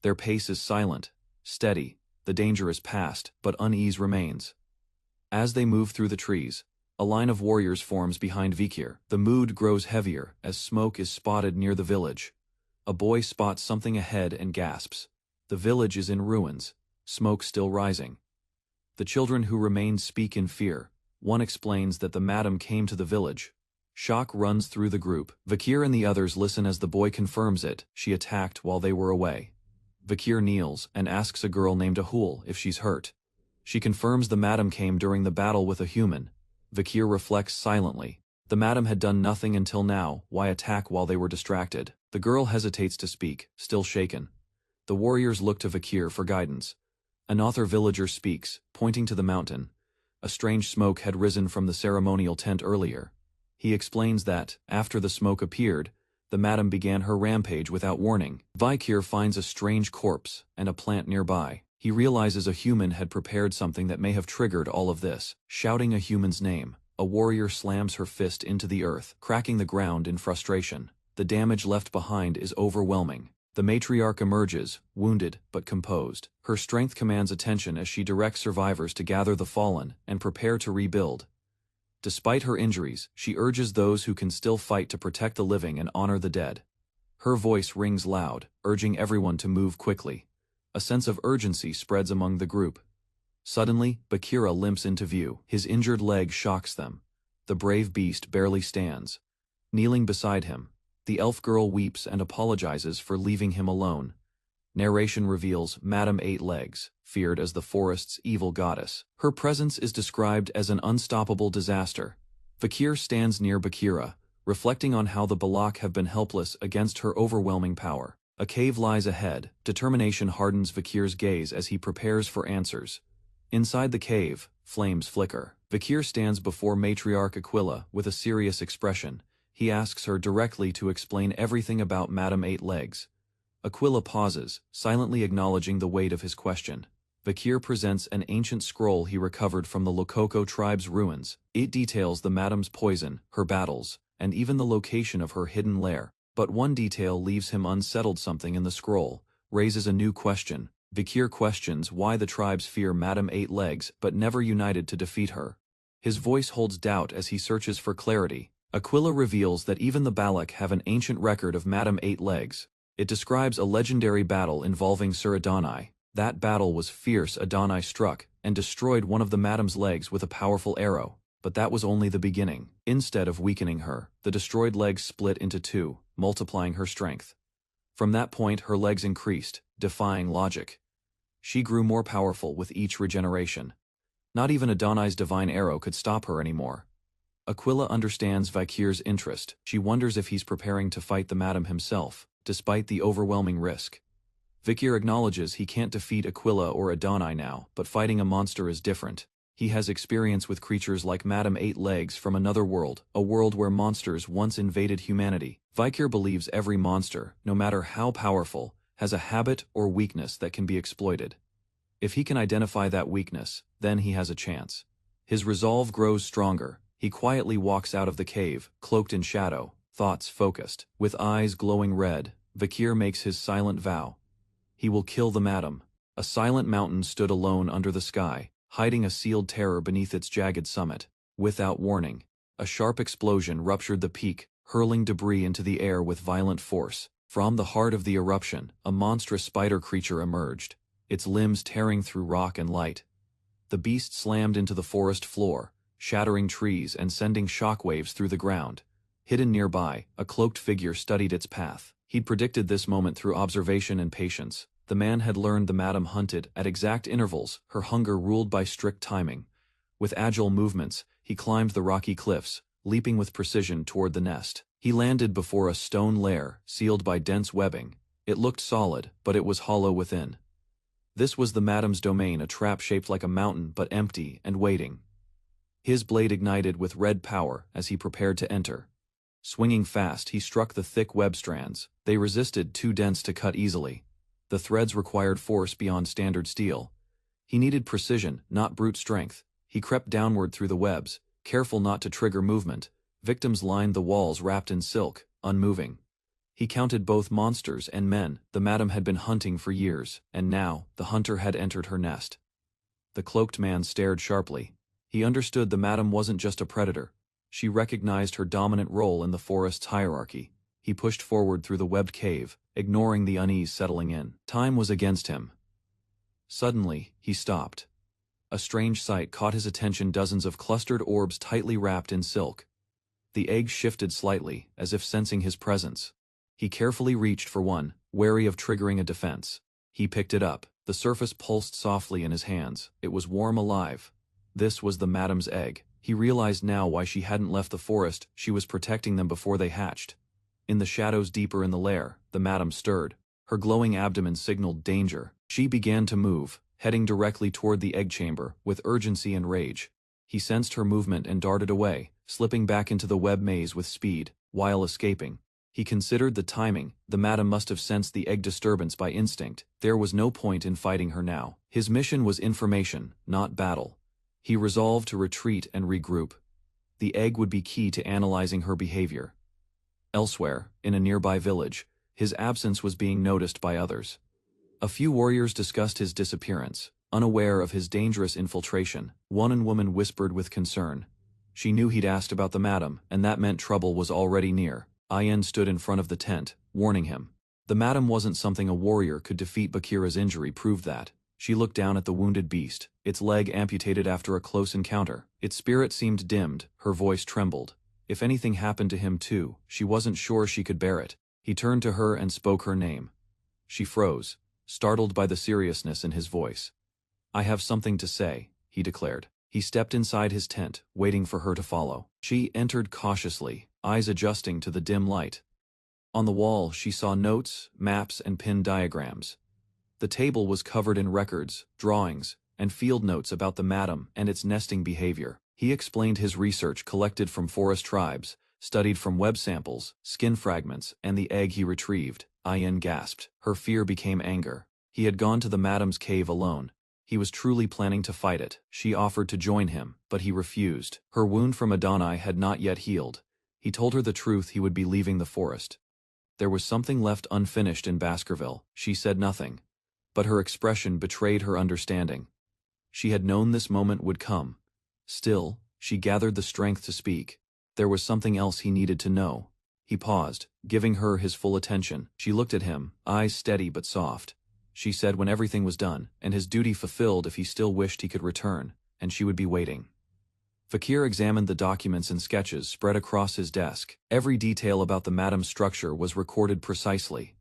Their pace is silent, steady. The danger is past, but unease remains. As they move through the trees, a line of warriors forms behind Vakir. The mood grows heavier as smoke is spotted near the village. A boy spots something ahead and gasps. The village is in ruins, smoke still rising. The children who remain speak in fear. One explains that the madam came to the village. Shock runs through the group. Vakir and the others listen as the boy confirms it. She attacked while they were away. Vakir kneels and asks a girl named Ahul if she's hurt. She confirms the madam came during the battle with a human. Vakir reflects silently. The madam had done nothing until now, why attack while they were distracted? The girl hesitates to speak, still shaken. The warriors look to Vakir for guidance. Another villager speaks, pointing to the mountain. A strange smoke had risen from the ceremonial tent earlier. He explains that, after the smoke appeared, the madam began her rampage without warning. Vakir finds a strange corpse and a plant nearby. He realizes a human had prepared something that may have triggered all of this. Shouting a human's name, a warrior slams her fist into the earth, cracking the ground in frustration. The damage left behind is overwhelming. The matriarch emerges, wounded but composed. Her strength commands attention as she directs survivors to gather the fallen and prepare to rebuild. Despite her injuries, she urges those who can still fight to protect the living and honor the dead. Her voice rings loud, urging everyone to move quickly. A sense of urgency spreads among the group. Suddenly, Bakira limps into view. His injured leg shocks them. The brave beast barely stands. Kneeling beside him, the elf girl weeps and apologizes for leaving him alone. Narration reveals Madame Eight Legs, feared as the forest's evil goddess. Her presence is described as an unstoppable disaster. Vakir stands near Bakira, reflecting on how the Balak have been helpless against her overwhelming power. A cave lies ahead. Determination hardens Vakir's gaze as he prepares for answers. Inside the cave, flames flicker. Vakir stands before Matriarch Aquila with a serious expression. He asks her directly to explain everything about Madame Eight Legs. Aquila pauses, silently acknowledging the weight of his question. Vakir presents an ancient scroll he recovered from the Lokoko tribe's ruins. It details the Madame's poison, her battles, and even the location of her hidden lair. But one detail leaves him unsettled. Something in the scroll raises a new question. Vakir questions why the tribes fear Madame Eight Legs but never united to defeat her. His voice holds doubt as he searches for clarity. Aquila reveals that even the Balak have an ancient record of Madame Eight Legs. It describes a legendary battle involving Sir Adonai. That battle was fierce. Adonai struck and destroyed one of the Madame's legs with a powerful arrow. But that was only the beginning. Instead of weakening her, the destroyed legs split into two, multiplying her strength. From that point her legs increased, defying logic. She grew more powerful with each regeneration. Not even Adonai's divine arrow could stop her anymore. Aquila understands Vakir's interest. She wonders if he's preparing to fight the madam himself, despite the overwhelming risk. Vakir acknowledges he can't defeat Aquila or Adonai now, but fighting a monster is different. He has experience with creatures like Madame Eight Legs from another world, a world where monsters once invaded humanity. Vakir believes every monster, no matter how powerful, has a habit or weakness that can be exploited. If he can identify that weakness, then he has a chance. His resolve grows stronger. He quietly walks out of the cave, cloaked in shadow, thoughts focused. With eyes glowing red, Vakir makes his silent vow. He will kill the madam. A silent mountain stood alone under the sky, hiding a sealed terror beneath its jagged summit. Without warning, a sharp explosion ruptured the peak, hurling debris into the air with violent force. From the heart of the eruption, a monstrous spider creature emerged, its limbs tearing through rock and light. The beast slammed into the forest floor, shattering trees and sending shockwaves through the ground. Hidden nearby, a cloaked figure studied its path. He'd predicted this moment through observation and patience. The man had learned the madam hunted at exact intervals, her hunger ruled by strict timing. With agile movements, he climbed the rocky cliffs, leaping with precision toward the nest. He landed before a stone lair, sealed by dense webbing. It looked solid, but it was hollow within. This was the madam's domain, a trap shaped like a mountain but empty and waiting. His blade ignited with red power as he prepared to enter. Swinging fast, he struck the thick web strands. They resisted, too dense to cut easily. The threads required force beyond standard steel. He needed precision, not brute strength. He crept downward through the webs, careful not to trigger movement. Victims lined the walls wrapped in silk, unmoving. He counted both monsters and men. The madam had been hunting for years, and now, the hunter had entered her nest. The cloaked man stared sharply. He understood the madam wasn't just a predator. She recognized her dominant role in the forest's hierarchy. He pushed forward through the webbed cave, ignoring the unease settling in. Time was against him. Suddenly, he stopped. A strange sight caught his attention: dozens of clustered orbs tightly wrapped in silk. The eggs shifted slightly, as if sensing his presence. He carefully reached for one, wary of triggering a defense. He picked it up. The surface pulsed softly in his hands. It was warm, alive. This was the madam's egg. He realized now why she hadn't left the forest. She was protecting them before they hatched. In the shadows deeper in the lair, the madam stirred. Her glowing abdomen signaled danger. She began to move, heading directly toward the egg chamber, with urgency and rage. He sensed her movement and darted away, slipping back into the web maze with speed, while escaping. He considered the timing. The madam must have sensed the egg disturbance by instinct. There was no point in fighting her now. His mission was information, not battle. He resolved to retreat and regroup. The egg would be key to analyzing her behavior. Elsewhere, in a nearby village, his absence was being noticed by others. A few warriors discussed his disappearance, unaware of his dangerous infiltration. One woman whispered with concern. She knew he'd asked about the madam, and that meant trouble was already near. Ayan stood in front of the tent, warning him. The madam wasn't something a warrior could defeat. Bakira's injury proved that. She looked down at the wounded beast, its leg amputated after a close encounter. Its spirit seemed dimmed, her voice trembled. If anything happened to him too, she wasn't sure she could bear it. He turned to her and spoke her name. She froze, startled by the seriousness in his voice. "I have something to say," he declared. He stepped inside his tent, waiting for her to follow. She entered cautiously, eyes adjusting to the dim light. On the wall, she saw notes, maps, and pinned diagrams. The table was covered in records, drawings, and field notes about the madam and its nesting behavior. He explained his research collected from forest tribes, studied from web samples, skin fragments, and the egg he retrieved. Ayan gasped. Her fear became anger. He had gone to the madam's cave alone. He was truly planning to fight it. She offered to join him, but he refused. Her wound from Adonai had not yet healed. He told her the truth. He would be leaving the forest. There was something left unfinished in Baskerville. She said nothing, but her expression betrayed her understanding. She had known this moment would come. Still, she gathered the strength to speak. There was something else he needed to know. He paused, giving her his full attention. She looked at him, eyes steady but soft. She said when everything was done, and his duty fulfilled, if he still wished he could return, and she would be waiting. Fakir examined the documents and sketches spread across his desk. Every detail about the madam's structure was recorded precisely.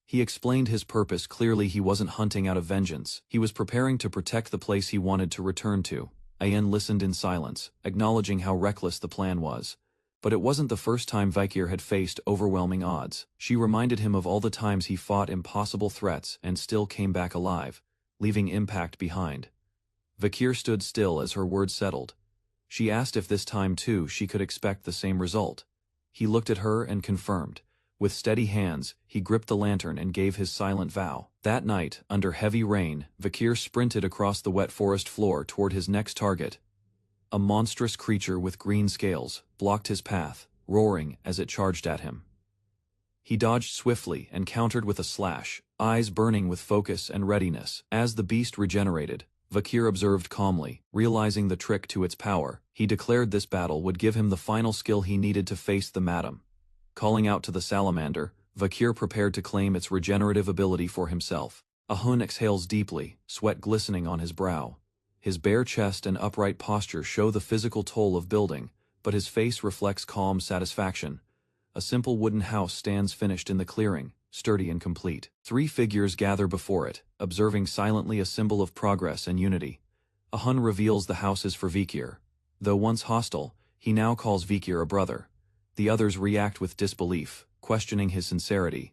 He explained his purpose clearly. He wasn't hunting out of vengeance. He was preparing to protect the place he wanted to return to. Ayan listened in silence, acknowledging how reckless the plan was. But it wasn't the first time Fakir had faced overwhelming odds. She reminded him of all the times he fought impossible threats and still came back alive, leaving impact behind. Fakir stood still as her words settled. She asked if this time too she could expect the same result. He looked at her and confirmed. With steady hands, he gripped the lantern and gave his silent vow. That night, under heavy rain, Fakir sprinted across the wet forest floor toward his next target. A monstrous creature with green scales blocked his path, roaring as it charged at him. He dodged swiftly and countered with a slash, eyes burning with focus and readiness. As the beast regenerated, Fakir observed calmly, realizing the trick to its power. He declared this battle would give him the final skill he needed to face the madam. Calling out to the salamander, Fakir prepared to claim its regenerative ability for himself. Ahun exhales deeply, sweat glistening on his brow. His bare chest and upright posture show the physical toll of building, but his face reflects calm satisfaction. A simple wooden house stands finished in the clearing, sturdy and complete. 3 figures gather before it, observing silently, a symbol of progress and unity. Ahun reveals the house is for Fakir. Though once hostile, he now calls Fakir a brother. The others react with disbelief, questioning his sincerity.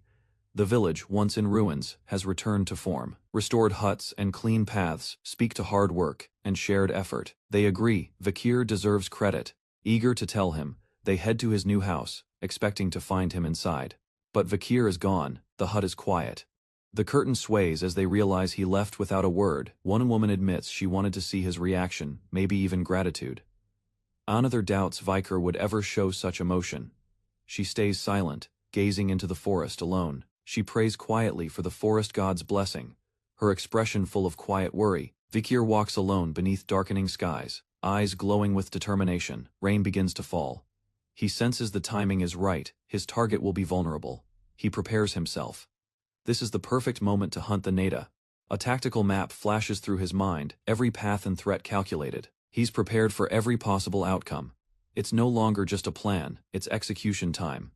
The village, once in ruins, has returned to form. Restored huts and clean paths speak to hard work and shared effort. They agree Fakir deserves credit. Eager to tell him, they head to his new house, expecting to find him inside. But Fakir is gone. The hut is quiet. The curtain sways as they realize he left without a word. One woman admits she wanted to see his reaction, maybe even gratitude. Another doubts Fakir would ever show such emotion. She stays silent, gazing into the forest alone. She prays quietly for the forest god's blessing, her expression full of quiet worry. Fakir walks alone beneath darkening skies, eyes glowing with determination. Rain begins to fall. He senses the timing is right. His target will be vulnerable. He prepares himself. This is the perfect moment to hunt the Neda. A tactical map flashes through his mind, every path and threat calculated. He's prepared for every possible outcome. It's no longer just a plan, it's execution time.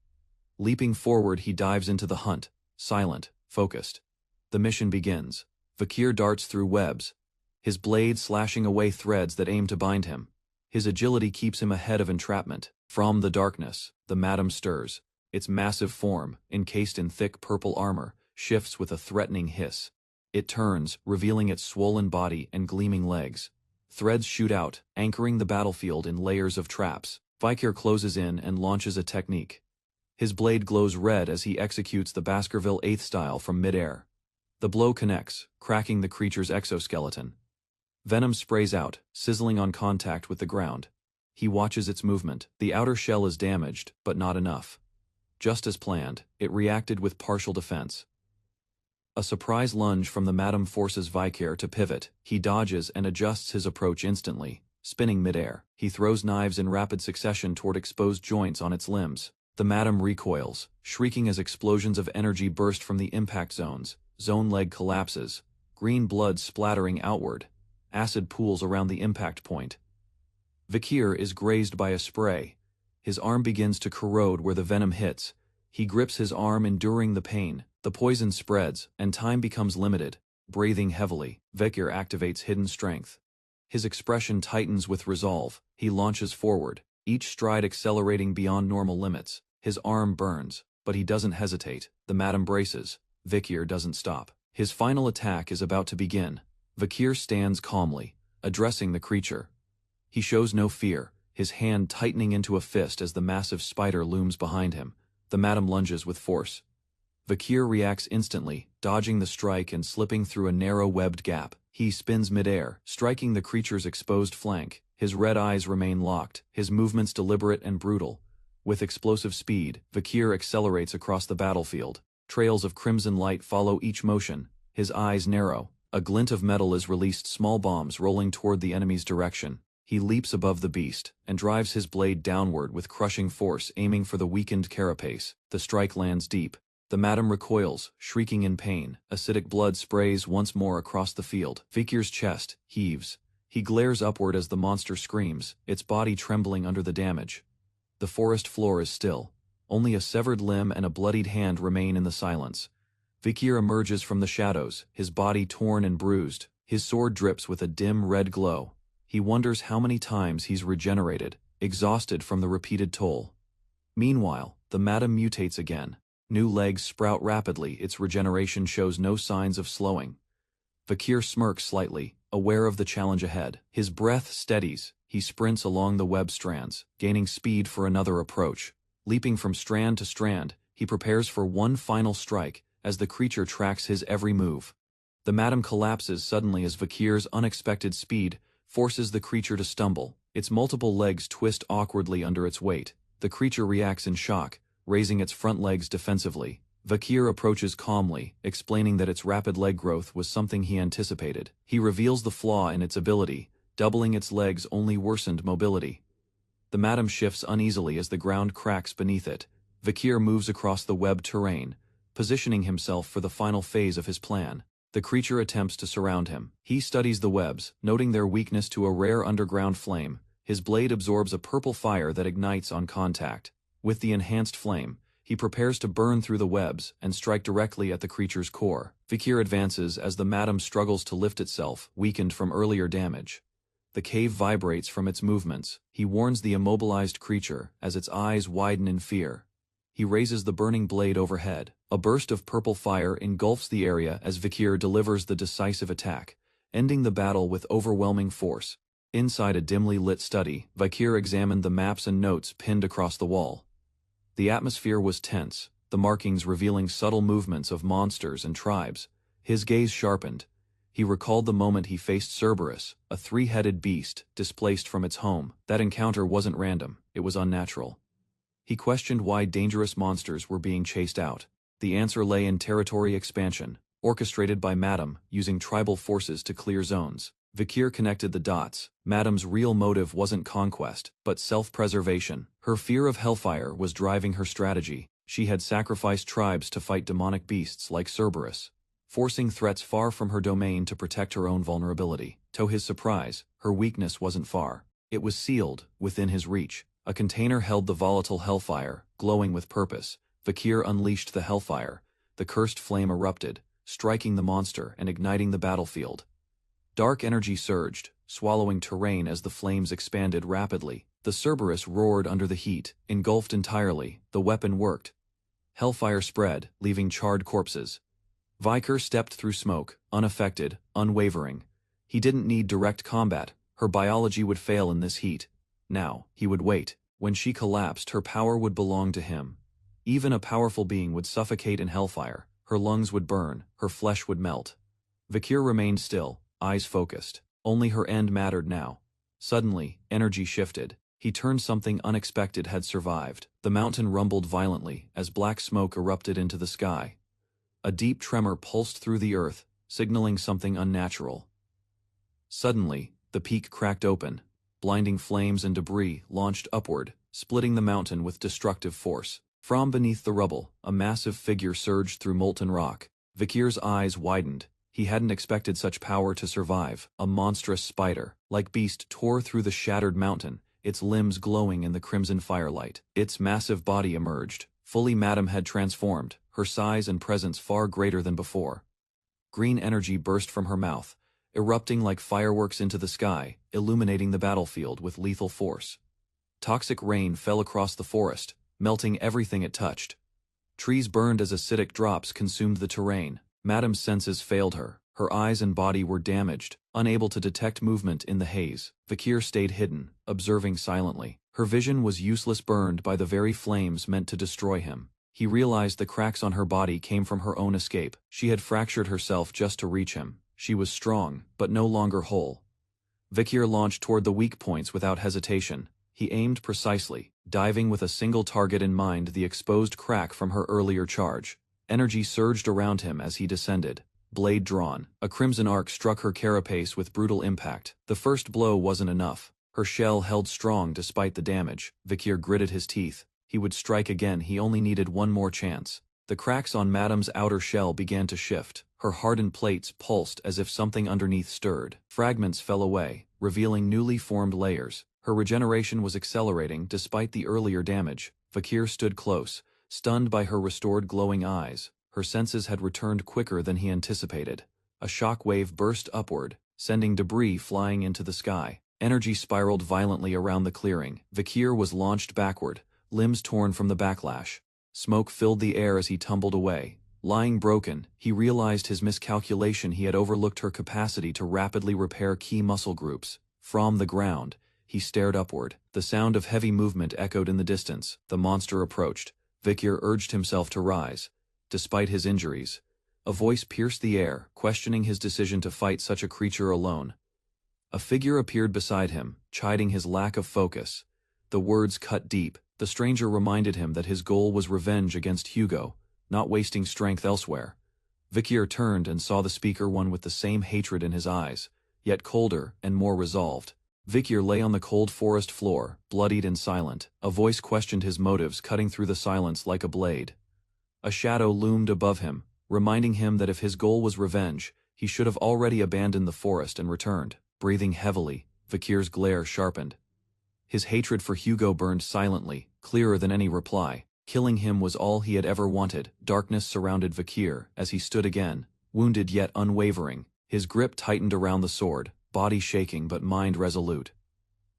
Leaping forward, he dives into the hunt, silent, focused. The mission begins. Fakir darts through webs, his blade slashing away threads that aim to bind him. His agility keeps him ahead of entrapment. From the darkness, the madam stirs. Its massive form, encased in thick purple armor, shifts with a threatening hiss. It turns, revealing its swollen body and gleaming legs. Threads shoot out, anchoring the battlefield in layers of traps. Vikir closes in and launches a technique. His blade glows red as he executes the Baskerville 8th style from midair. The blow connects, cracking the creature's exoskeleton. Venom sprays out, sizzling on contact with the ground. He watches its movement. The outer shell is damaged, but not enough. Just as planned, it reacted with partial defense. A surprise lunge from the madam forces Vikir to pivot. He dodges and adjusts his approach instantly, spinning midair. He throws knives in rapid succession toward exposed joints on its limbs. The madam recoils, shrieking as explosions of energy burst from the impact zones. Zone leg collapses, green blood splattering outward. Acid pools around the impact point. Vikir is grazed by a spray. His arm begins to corrode where the venom hits. He grips his arm, enduring the pain. The poison spreads, and time becomes limited. Breathing heavily, Vikir activates hidden strength. His expression tightens with resolve. He launches forward, each stride accelerating beyond normal limits. His arm burns, but he doesn't hesitate. The madam braces. Vikir doesn't stop. His final attack is about to begin. Vikir stands calmly, addressing the creature. He shows no fear, his hand tightening into a fist as the massive spider looms behind him. The madam lunges with force. Vikir reacts instantly, dodging the strike and slipping through a narrow webbed gap. He spins midair, striking the creature's exposed flank. His red eyes remain locked, his movements deliberate and brutal. With explosive speed, Vikir accelerates across the battlefield. Trails of crimson light follow each motion. His eyes narrow. A glint of metal is released, small bombs rolling toward the enemy's direction. He leaps above the beast, and drives his blade downward with crushing force, aiming for the weakened carapace. The strike lands deep. The madam recoils, shrieking in pain. Acidic blood sprays once more across the field. Vikir's chest heaves. He glares upward as the monster screams, its body trembling under the damage. The forest floor is still. Only a severed limb and a bloodied hand remain in the silence. Vikir emerges from the shadows, his body torn and bruised. His sword drips with a dim red glow. He wonders how many times he's regenerated, exhausted from the repeated toll. Meanwhile, the madam mutates again. New legs sprout rapidly, its regeneration shows no signs of slowing. Vikir smirks slightly, aware of the challenge ahead. His breath steadies. He sprints along the web strands, gaining speed for another approach. Leaping from strand to strand, he prepares for one final strike as the creature tracks his every move. The madam collapses suddenly as Vikir's unexpected speed forces the creature to stumble. Its multiple legs twist awkwardly under its weight. The creature reacts in shock, raising its front legs defensively. Vikir approaches calmly, explaining that its rapid leg growth was something he anticipated. He reveals the flaw in its ability. Doubling its legs only worsened mobility. The madam shifts uneasily as the ground cracks beneath it. Vikir moves across the webbed terrain, positioning himself for the final phase of his plan. The creature attempts to surround him. He studies the webs, noting their weakness to a rare underground flame. His blade absorbs a purple fire that ignites on contact. With the enhanced flame, he prepares to burn through the webs and strike directly at the creature's core. Vikir advances as the madam struggles to lift itself, weakened from earlier damage. The cave vibrates from its movements. He warns the immobilized creature as its eyes widen in fear. He raises the burning blade overhead. A burst of purple fire engulfs the area as Vikir delivers the decisive attack, ending the battle with overwhelming force. Inside a dimly lit study, Vikir examined the maps and notes pinned across the wall. The atmosphere was tense, the markings revealing subtle movements of monsters and tribes. His gaze sharpened. He recalled the moment he faced Cerberus, a three-headed beast displaced from its home. That encounter wasn't random, it was unnatural. He questioned why dangerous monsters were being chased out. The answer lay in territory expansion, orchestrated by Madam, using tribal forces to clear zones. Vikir connected the dots. Madam's real motive wasn't conquest, but self-preservation. Her fear of hellfire was driving her strategy. She had sacrificed tribes to fight demonic beasts like Cerberus, forcing threats far from her domain to protect her own vulnerability. To his surprise, her weakness wasn't far. It was sealed, within his reach. A container held the volatile hellfire, glowing with purpose. Vikir unleashed the hellfire. The cursed flame erupted, striking the monster and igniting the battlefield. Dark energy surged, swallowing terrain as the flames expanded rapidly. The Cerberus roared under the heat, engulfed entirely. The weapon worked. Hellfire spread, leaving charred corpses. Viker stepped through smoke, unaffected, unwavering. He didn't need direct combat. Her biology would fail in this heat. Now, he would wait. When she collapsed, her power would belong to him. Even a powerful being would suffocate in hellfire. Her lungs would burn, her flesh would melt. Vikir remained still, eyes focused. Only her end mattered now. Suddenly, energy shifted. He turned. Something unexpected had survived. The mountain rumbled violently as black smoke erupted into the sky. A deep tremor pulsed through the earth, signaling something unnatural. Suddenly, the peak cracked open. Blinding flames and debris launched upward, splitting the mountain with destructive force. From beneath the rubble, a massive figure surged through molten rock. Vikir's eyes widened. He hadn't expected such power to survive. A monstrous spider-like beast tore through the shattered mountain, its limbs glowing in the crimson firelight. Its massive body emerged. Fully, Madame had transformed, her size and presence far greater than before. Green energy burst from her mouth, erupting like fireworks into the sky, illuminating the battlefield with lethal force. Toxic rain fell across the forest, melting everything it touched. Trees burned as acidic drops consumed the terrain. Madame's senses failed her. Her eyes and body were damaged, unable to detect movement in the haze. Vikir stayed hidden, observing silently. Her vision was useless, burned by the very flames meant to destroy him. He realized the cracks on her body came from her own escape. She had fractured herself just to reach him. She was strong, but no longer whole. Vikir launched toward the weak points without hesitation. He aimed precisely, diving with a single target in mind: the exposed crack from her earlier charge. Energy surged around him as he descended. Blade drawn, a crimson arc struck her carapace with brutal impact. The first blow wasn't enough. Her shell held strong despite the damage. Vikir gritted his teeth. He would strike again. He only needed one more chance. The cracks on Madame's outer shell began to shift. Her hardened plates pulsed as if something underneath stirred. Fragments fell away, revealing newly formed layers. Her regeneration was accelerating despite the earlier damage. Vikir stood close, stunned by her restored glowing eyes. Her senses had returned quicker than he anticipated. A shock wave burst upward, sending debris flying into the sky. Energy spiraled violently around the clearing. Vikir was launched backward, limbs torn from the backlash. Smoke filled the air as he tumbled away. Lying broken, he realized his miscalculation. He had overlooked her capacity to rapidly repair key muscle groups. From the ground, he stared upward. The sound of heavy movement echoed in the distance. The monster approached. Vikir urged himself to rise. Despite his injuries, a voice pierced the air, questioning his decision to fight such a creature alone. A figure appeared beside him, chiding his lack of focus. The words cut deep. The stranger reminded him that his goal was revenge against Hugo, not wasting strength elsewhere. Vikir turned and saw the speaker, one with the same hatred in his eyes, yet colder and more resolved. Vikir lay on the cold forest floor, bloodied and silent. A voice questioned his motives, cutting through the silence like a blade. A shadow loomed above him, reminding him that if his goal was revenge, he should have already abandoned the forest and returned. Breathing heavily, Vikir's glare sharpened. His hatred for Hugo burned silently, clearer than any reply. Killing him was all he had ever wanted. Darkness surrounded Vikir as he stood again, wounded yet unwavering. His grip tightened around the sword, body shaking but mind resolute.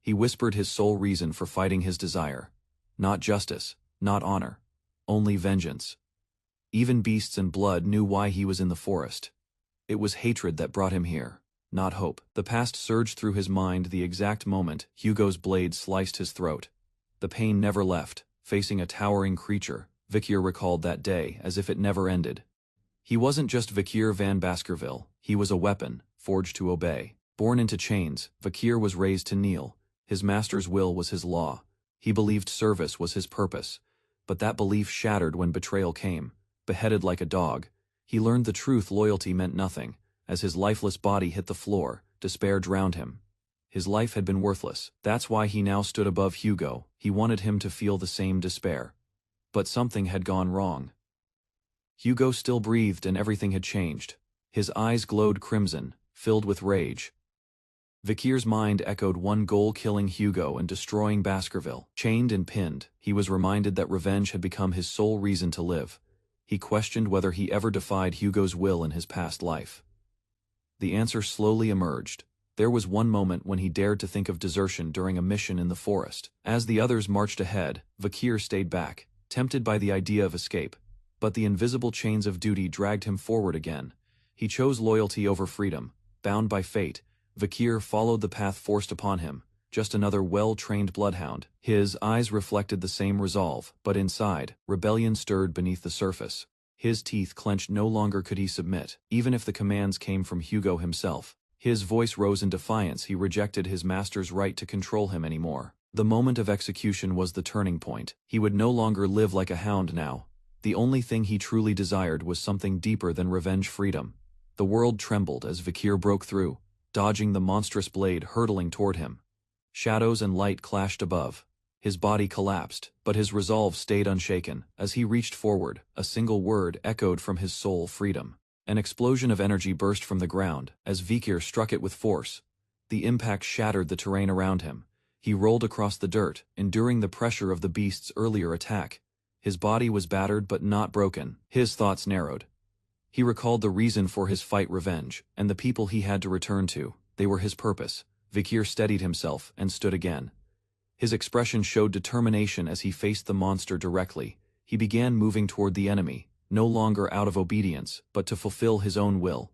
He whispered his sole reason for fighting: his desire. Not justice, not honor, only vengeance. Even beasts and blood knew why he was in the forest. It was hatred that brought him here, not hope. The past surged through his mind. The exact moment Hugo's blade sliced his throat. The pain never left. Facing a towering creature, Vikir recalled that day as if it never ended. He wasn't just Vikir van Baskerville, he was a weapon, forged to obey. Born into chains, Vikir was raised to kneel. His master's will was his law. He believed service was his purpose. But that belief shattered when betrayal came. Beheaded like a dog, he learned the truth: loyalty meant nothing. As his lifeless body hit the floor, despair drowned him. His life had been worthless. That's why he now stood above Hugo. He wanted him to feel the same despair. But something had gone wrong. Hugo still breathed and everything had changed. His eyes glowed crimson, filled with rage. Vikir's mind echoed one goal: killing Hugo and destroying Baskerville. Chained and pinned, he was reminded that revenge had become his sole reason to live. He questioned whether he ever defied Hugo's will in his past life. The answer slowly emerged. There was one moment when he dared to think of desertion during a mission in the forest. As the others marched ahead, Vakir stayed back, tempted by the idea of escape. But the invisible chains of duty dragged him forward again. He chose loyalty over freedom. Bound by fate, Vakir followed the path forced upon him, just another well-trained bloodhound. His eyes reflected the same resolve, but inside, rebellion stirred beneath the surface. His teeth clenched. No longer could he submit, even if the commands came from Hugo himself. His voice rose in defiance. He rejected his master's right to control him anymore. The moment of execution was the turning point. He would no longer live like a hound now. The only thing he truly desired was something deeper than revenge. Freedom. The world trembled as Vakir broke through, dodging the monstrous blade hurtling toward him. Shadows and light clashed above. His body collapsed, but his resolve stayed unshaken. As he reached forward, a single word echoed from his soul: freedom. An explosion of energy burst from the ground as Vakir struck it with force. The impact shattered the terrain around him. He rolled across the dirt, enduring the pressure of the beast's earlier attack. His body was battered but not broken. His thoughts narrowed. He recalled the reason for his fight: revenge, and the people he had to return to. They were his purpose. Vakir steadied himself and stood again. His expression showed determination as he faced the monster directly. He began moving toward the enemy, no longer out of obedience, but to fulfill his own will.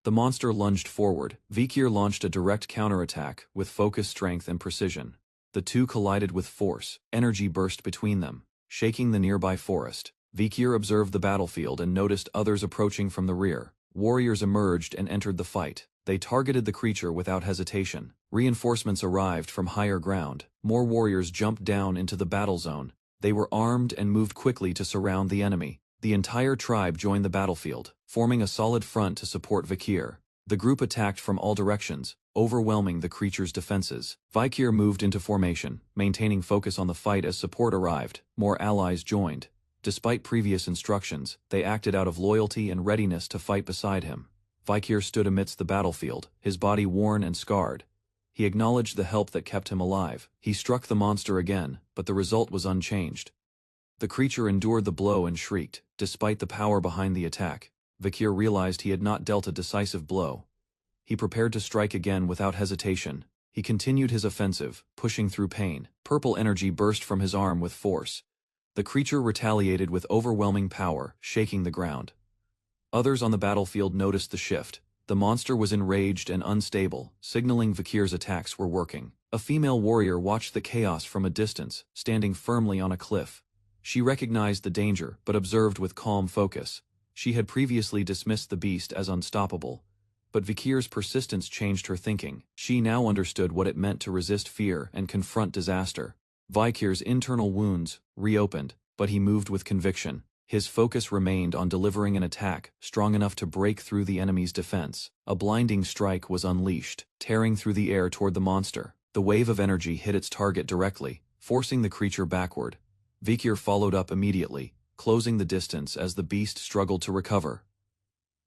The monster lunged forward. Vakir launched a direct counterattack with focus, strength, and precision. The two collided with force. Energy burst between them, shaking the nearby forest. Vakir observed the battlefield and noticed others approaching from the rear. Warriors emerged and entered the fight. They targeted the creature without hesitation. Reinforcements arrived from higher ground. More warriors jumped down into the battle zone. They were armed and moved quickly to surround the enemy. The entire tribe joined the battlefield, forming a solid front to support Vakir. The group attacked from all directions, overwhelming the creature's defenses. Vakir moved into formation, maintaining focus on the fight as support arrived. More allies joined. Despite previous instructions, they acted out of loyalty and readiness to fight beside him. Vakir stood amidst the battlefield, his body worn and scarred. He acknowledged the help that kept him alive. He struck the monster again, but the result was unchanged. The creature endured the blow and shrieked, despite the power behind the attack. Vakir realized he had not dealt a decisive blow. He prepared to strike again without hesitation. He continued his offensive, pushing through pain. Purple energy burst from his arm with force. The creature retaliated with overwhelming power, shaking the ground. Others on the battlefield noticed the shift. The monster was enraged and unstable, signaling Vakir's attacks were working. A female warrior watched the chaos from a distance, standing firmly on a cliff. She recognized the danger, but observed with calm focus. She had previously dismissed the beast as unstoppable. But Vakir's persistence changed her thinking. She now understood what it meant to resist fear and confront disaster. Vakir's internal wounds reopened, but he moved with conviction. His focus remained on delivering an attack strong enough to break through the enemy's defense. A blinding strike was unleashed, tearing through the air toward the monster. The wave of energy hit its target directly, forcing the creature backward. Vakir followed up immediately, closing the distance as the beast struggled to recover.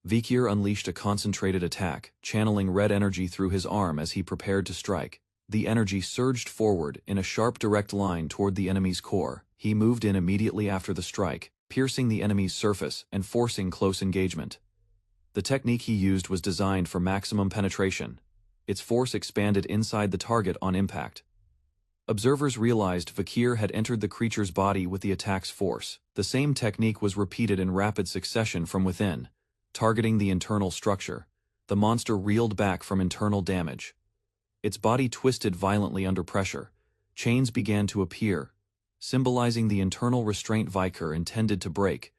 Vakir unleashed a concentrated attack, channeling red energy through his arm as he prepared to strike. The energy surged forward in a sharp direct line toward the enemy's core. He moved in immediately after the strike, piercing the enemy's surface and forcing close engagement. The technique he used was designed for maximum penetration. Its force expanded inside the target on impact. Observers realized Vakir had entered the creature's body with the attack's force. The same technique was repeated in rapid succession from within, targeting the internal structure. The monster reeled back from internal damage. Its body twisted violently under pressure. Chains began to appear, symbolizing the internal restraint Vakir intended to break.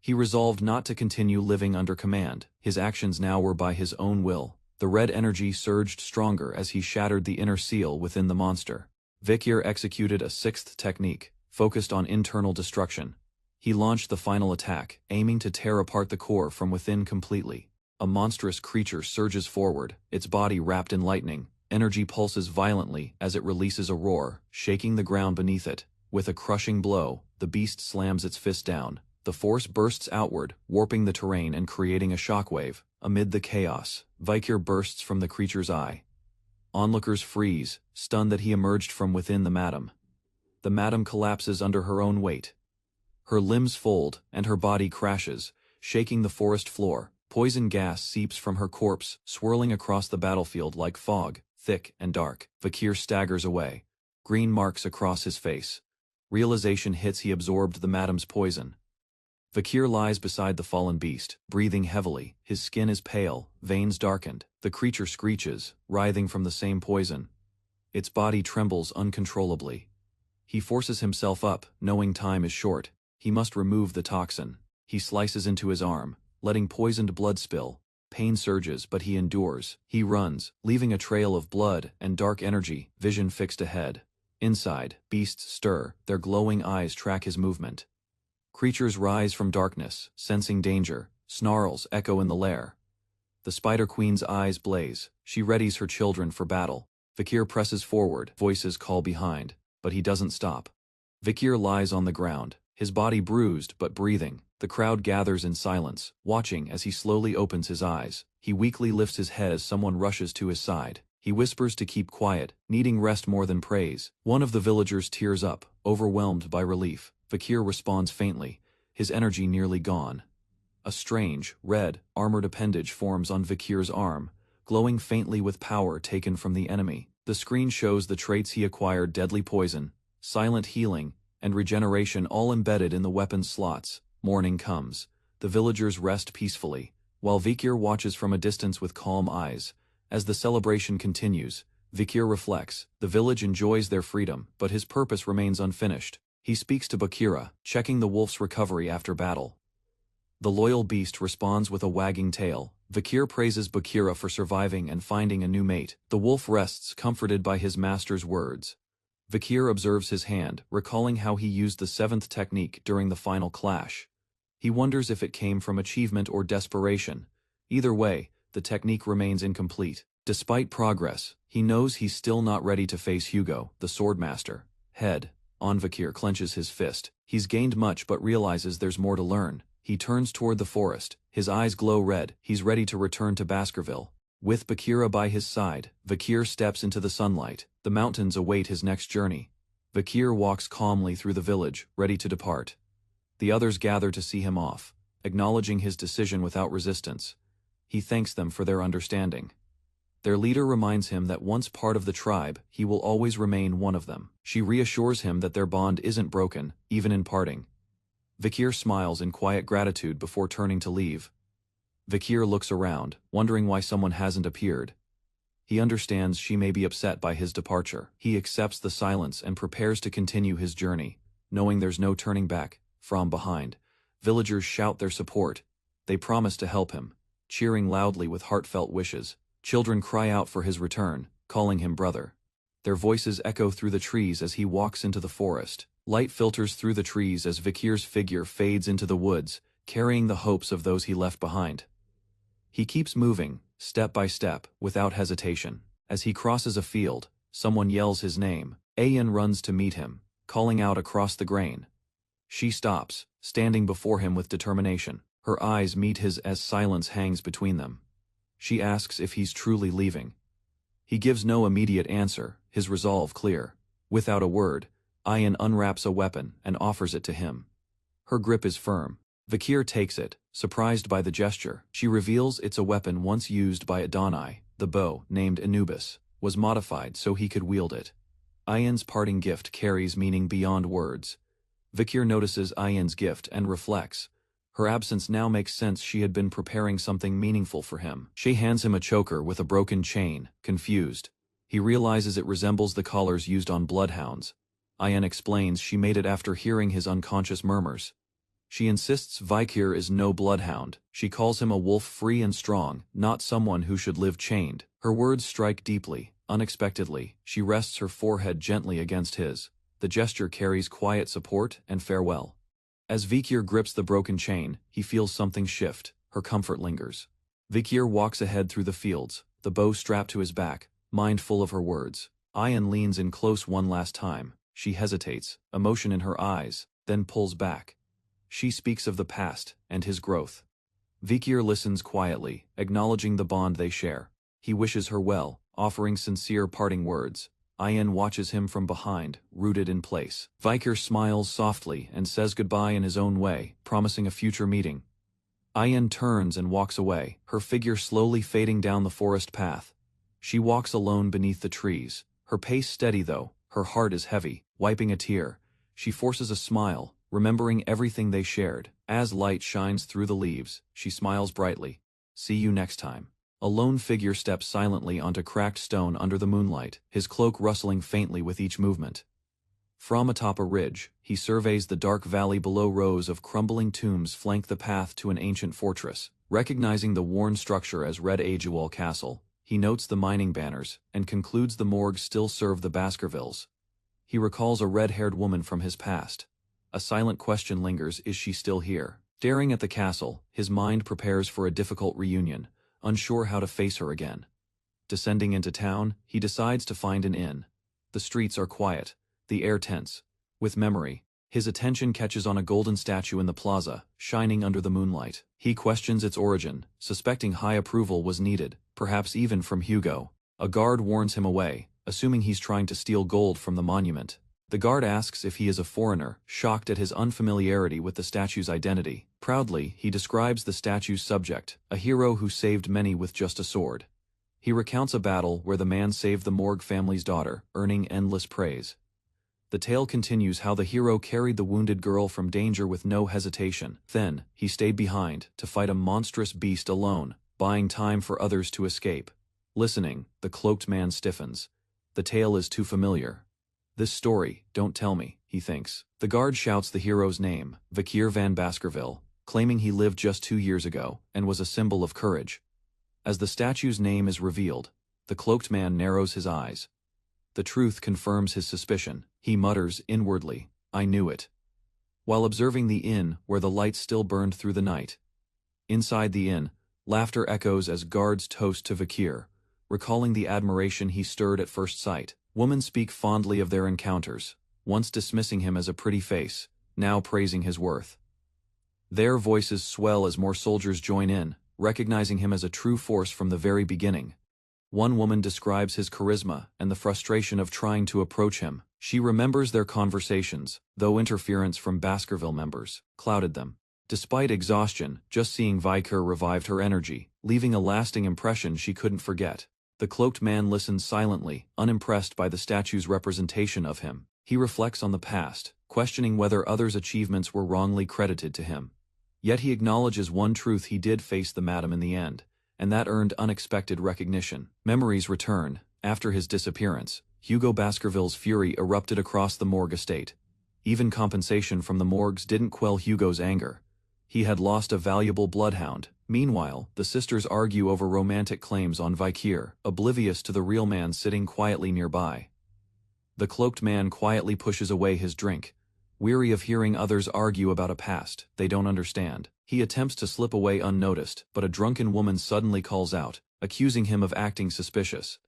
He resolved not to continue living under command. His actions now were by his own will. The red energy surged stronger as he shattered the inner seal within the monster. Vakir executed a sixth technique, focused on internal destruction. He launched the final attack, aiming to tear apart the core from within completely. A monstrous creature surges forward, its body wrapped in lightning. Energy pulses violently as it releases a roar, shaking the ground beneath it. With a crushing blow, the beast slams its fist down. The force bursts outward, warping the terrain and creating a shockwave. Amid the chaos, Vakir bursts from the creature's eye. Onlookers freeze, stunned that he emerged from within the madam. The madam collapses under her own weight. Her limbs fold, and her body crashes, shaking the forest floor. Poison gas seeps from her corpse, swirling across the battlefield like fog, thick and dark. Vakir staggers away. Green marks across his face. Realization hits he absorbed the madam's poison. Vakir lies beside the fallen beast, breathing heavily. His skin is pale, veins darkened. The creature screeches, writhing from the same poison. Its body trembles uncontrollably. He forces himself up, knowing time is short. He must remove the toxin. He slices into his arm, letting poisoned blood spill. Pain surges, but he endures. He runs, leaving a trail of blood and dark energy, vision fixed ahead. Inside, beasts stir, their glowing eyes track his movement. Creatures rise from darkness, sensing danger. Snarls echo in the lair. The Spider Queen's eyes blaze. She readies her children for battle. Vakir presses forward, voices call behind, but he doesn't stop. Vakir lies on the ground, his body bruised but breathing. The crowd gathers in silence, watching as he slowly opens his eyes. He weakly lifts his head as someone rushes to his side. He whispers to keep quiet, needing rest more than praise. One of the villagers tears up, overwhelmed by relief. Vakir responds faintly, his energy nearly gone. A strange, red, armored appendage forms on Vakir's arm, glowing faintly with power taken from the enemy. The screen shows the traits he acquired: deadly poison, silent healing, and regeneration, all embedded in the weapon's slots. Morning comes. The villagers rest peacefully, while Vakir watches from a distance with calm eyes. As the celebration continues, Vakir reflects. The village enjoys their freedom, but his purpose remains unfinished. He speaks to Bakira, checking the wolf's recovery after battle. The loyal beast responds with a wagging tail. Vakir praises Bakira for surviving and finding a new mate. The wolf rests, comforted by his master's words. Vakir observes his hand, recalling how he used the 7th technique during the final clash. He wonders if it came from achievement or desperation. Either way, the technique remains incomplete. Despite progress, he knows he's still not ready to face Hugo, the swordmaster. Head on. Vakir clenches his fist. He's gained much but realizes there's more to learn. He turns toward the forest. His eyes glow red. He's ready to return to Baskerville. With Bakira by his side, Vakir steps into the sunlight. The mountains await his next journey. Vakir walks calmly through the village, ready to depart. The others gather to see him off, acknowledging his decision without resistance. He thanks them for their understanding. Their leader reminds him that once part of the tribe, he will always remain one of them. She reassures him that their bond isn't broken, even in parting. Vakir smiles in quiet gratitude before turning to leave. Vakir looks around, wondering why someone hasn't appeared. He understands she may be upset by his departure. He accepts the silence and prepares to continue his journey, knowing there's no turning back. From behind, villagers shout their support. They promise to help him, cheering loudly with heartfelt wishes. Children cry out for his return, calling him brother. Their voices echo through the trees as he walks into the forest. Light filters through the trees as Vakir's figure fades into the woods, carrying the hopes of those he left behind. He keeps moving, step by step, without hesitation. As he crosses a field, someone yells his name. Ayan runs to meet him, calling out across the grain. She stops, standing before him with determination. Her eyes meet his as silence hangs between them. She asks if he's truly leaving. He gives no immediate answer, his resolve clear. Without a word, Ayan unwraps a weapon and offers it to him. Her grip is firm. Vakir takes it, surprised by the gesture. She reveals it's a weapon once used by Adonai. The bow, named Anubis, was modified so he could wield it. Ayan's parting gift carries meaning beyond words. Vakir notices Ayan's gift and reflects. Her absence now makes sense. She had been preparing something meaningful for him. She hands him a choker with a broken chain, confused. He realizes it resembles the collars used on bloodhounds. Ayan explains she made it after hearing his unconscious murmurs. She insists Vakir is no bloodhound. She calls him a wolf free and strong, not someone who should live chained. Her words strike deeply. Unexpectedly, she rests her forehead gently against his. The gesture carries quiet support and farewell. As Vakir grips the broken chain, he feels something shift. Her comfort lingers. Vakir walks ahead through the fields, the bow strapped to his back, mindful of her words. Ayan leans in close one last time. She hesitates, emotion in her eyes, then pulls back. She speaks of the past and his growth. Vakir listens quietly, acknowledging the bond they share. He wishes her well, offering sincere parting words. Ayan watches him from behind, rooted in place. Vakir smiles softly and says goodbye in his own way, promising a future meeting. Ayan turns and walks away, her figure slowly fading down the forest path. She walks alone beneath the trees, her pace steady though, her heart is heavy. Wiping a tear, she forces a smile, remembering everything they shared. As light shines through the leaves, she smiles brightly. See you next time. A lone figure steps silently onto cracked stone under the moonlight, his cloak rustling faintly with each movement. From atop a ridge, he surveys the dark valley below. Rows of crumbling tombs flank the path to an ancient fortress. Recognizing the worn structure as Red Aguel Castle, he notes the mining banners, and concludes the morgue still serve the Baskervilles. He recalls a red-haired woman from his past. A silent question lingers: is she still here? Staring at the castle, his mind prepares for a difficult reunion, unsure how to face her again. Descending into town, he decides to find an inn. The streets are quiet, the air tense. With memory, his attention catches on a golden statue in the plaza, shining under the moonlight. He questions its origin, suspecting high approval was needed, perhaps even from Hugo. A guard warns him away, assuming he's trying to steal gold from the monument. The guard asks if he is a foreigner, shocked at his unfamiliarity with the statue's identity. Proudly, he describes the statue's subject, a hero who saved many with just a sword. He recounts a battle where the man saved the Morgue family's daughter, earning endless praise. The tale continues how the hero carried the wounded girl from danger with no hesitation. Then, he stayed behind to fight a monstrous beast alone, buying time for others to escape. Listening, the cloaked man stiffens. The tale is too familiar. This story, don't tell me, he thinks. The guard shouts the hero's name, Vakir van Baskerville, claiming he lived just 2 years ago, and was a symbol of courage. As the statue's name is revealed, the cloaked man narrows his eyes. The truth confirms his suspicion. He mutters inwardly, I knew it. While observing the inn where the lights still burned through the night. Inside the inn, laughter echoes as guards toast to Vakir, recalling the admiration he stirred at first sight. Women speak fondly of their encounters, once dismissing him as a pretty face, now praising his worth. Their voices swell as more soldiers join in, recognizing him as a true force from the very beginning. One woman describes his charisma and the frustration of trying to approach him. She remembers their conversations, though interference from Baskerville members clouded them. Despite exhaustion, just seeing Vakir revived her energy, leaving a lasting impression she couldn't forget. The cloaked man listens silently, unimpressed by the statue's representation of him. He reflects on the past, questioning whether others' achievements were wrongly credited to him. Yet he acknowledges one truth: he did face the madam in the end, and that earned unexpected recognition. Memories return. After his disappearance, Hugo Baskerville's fury erupted across the Morgue estate. Even compensation from the morgues didn't quell Hugo's anger. He had lost a valuable bloodhound. Meanwhile, the sisters argue over romantic claims on Vakir, oblivious to the real man sitting quietly nearby. The cloaked man quietly pushes away his drink, weary of hearing others argue about a past they don't understand. He attempts to slip away unnoticed, but a drunken woman suddenly calls out, accusing him of acting suspicious.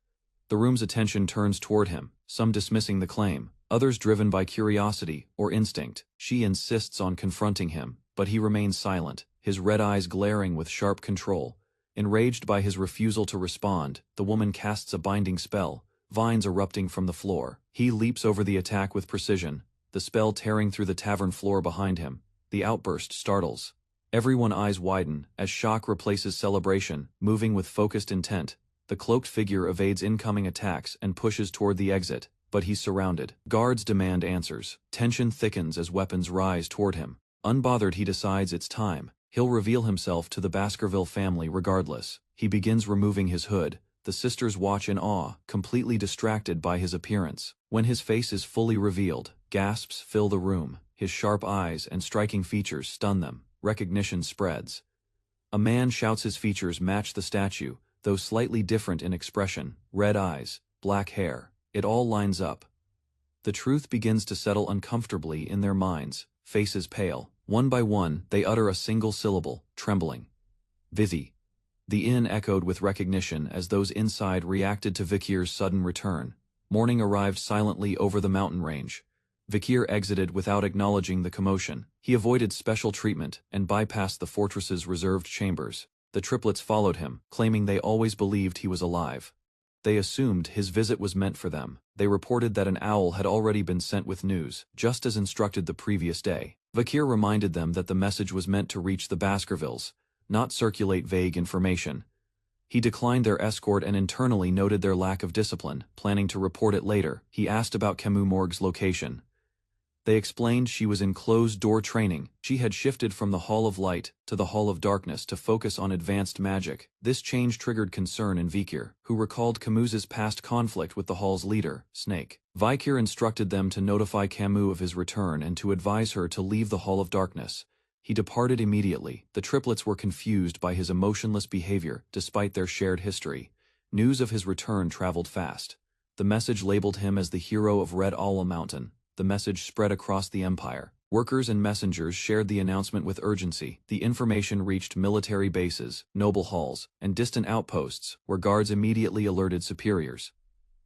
The room's attention turns toward him, some dismissing the claim, others driven by curiosity or instinct. She insists on confronting him, but he remains silent, his red eyes glaring with sharp control. Enraged by his refusal to respond, the woman casts a binding spell, vines erupting from the floor. He leaps over the attack with precision, the spell tearing through the tavern floor behind him. The outburst startles. Everyone's eyes widen as shock replaces celebration, moving with focused intent. The cloaked figure evades incoming attacks and pushes toward the exit, but he's surrounded. Guards demand answers. Tension thickens as weapons rise toward him. Unbothered, he decides it's time. He'll reveal himself to the Baskerville family regardless. He begins removing his hood. The sisters watch in awe, completely distracted by his appearance. When his face is fully revealed, gasps fill the room. His sharp eyes and striking features stun them. Recognition spreads. A man shouts. His features match the statue, though slightly different in expression. Red eyes, black hair, it all lines up. The truth begins to settle uncomfortably in their minds. Faces pale. One by one, they utter a single syllable, trembling. Vivi. The inn echoed with recognition as those inside reacted to Vakir's sudden return. Morning arrived silently over the mountain range. Vakir exited without acknowledging the commotion. He avoided special treatment and bypassed the fortress's reserved chambers. The triplets followed him, claiming they always believed he was alive. They assumed his visit was meant for them. They reported that an owl had already been sent with news, just as instructed the previous day. Vakir reminded them that the message was meant to reach the Baskervilles, not circulate vague information. He declined their escort and internally noted their lack of discipline, planning to report it later. He asked about Camus Morgue's location. They explained she was in closed-door training. She had shifted from the Hall of Light to the Hall of Darkness to focus on advanced magic. This change triggered concern in Vikir, who recalled Camus's past conflict with the Hall's leader, Snake. Vikir instructed them to notify Camus of his return and to advise her to leave the Hall of Darkness. He departed immediately. The triplets were confused by his emotionless behavior, despite their shared history. News of his return traveled fast. The message labeled him as the hero of Red Owl Mountain. The message spread across the empire. Workers and messengers shared the announcement with urgency. The information reached military bases, noble halls, and distant outposts, where guards immediately alerted superiors.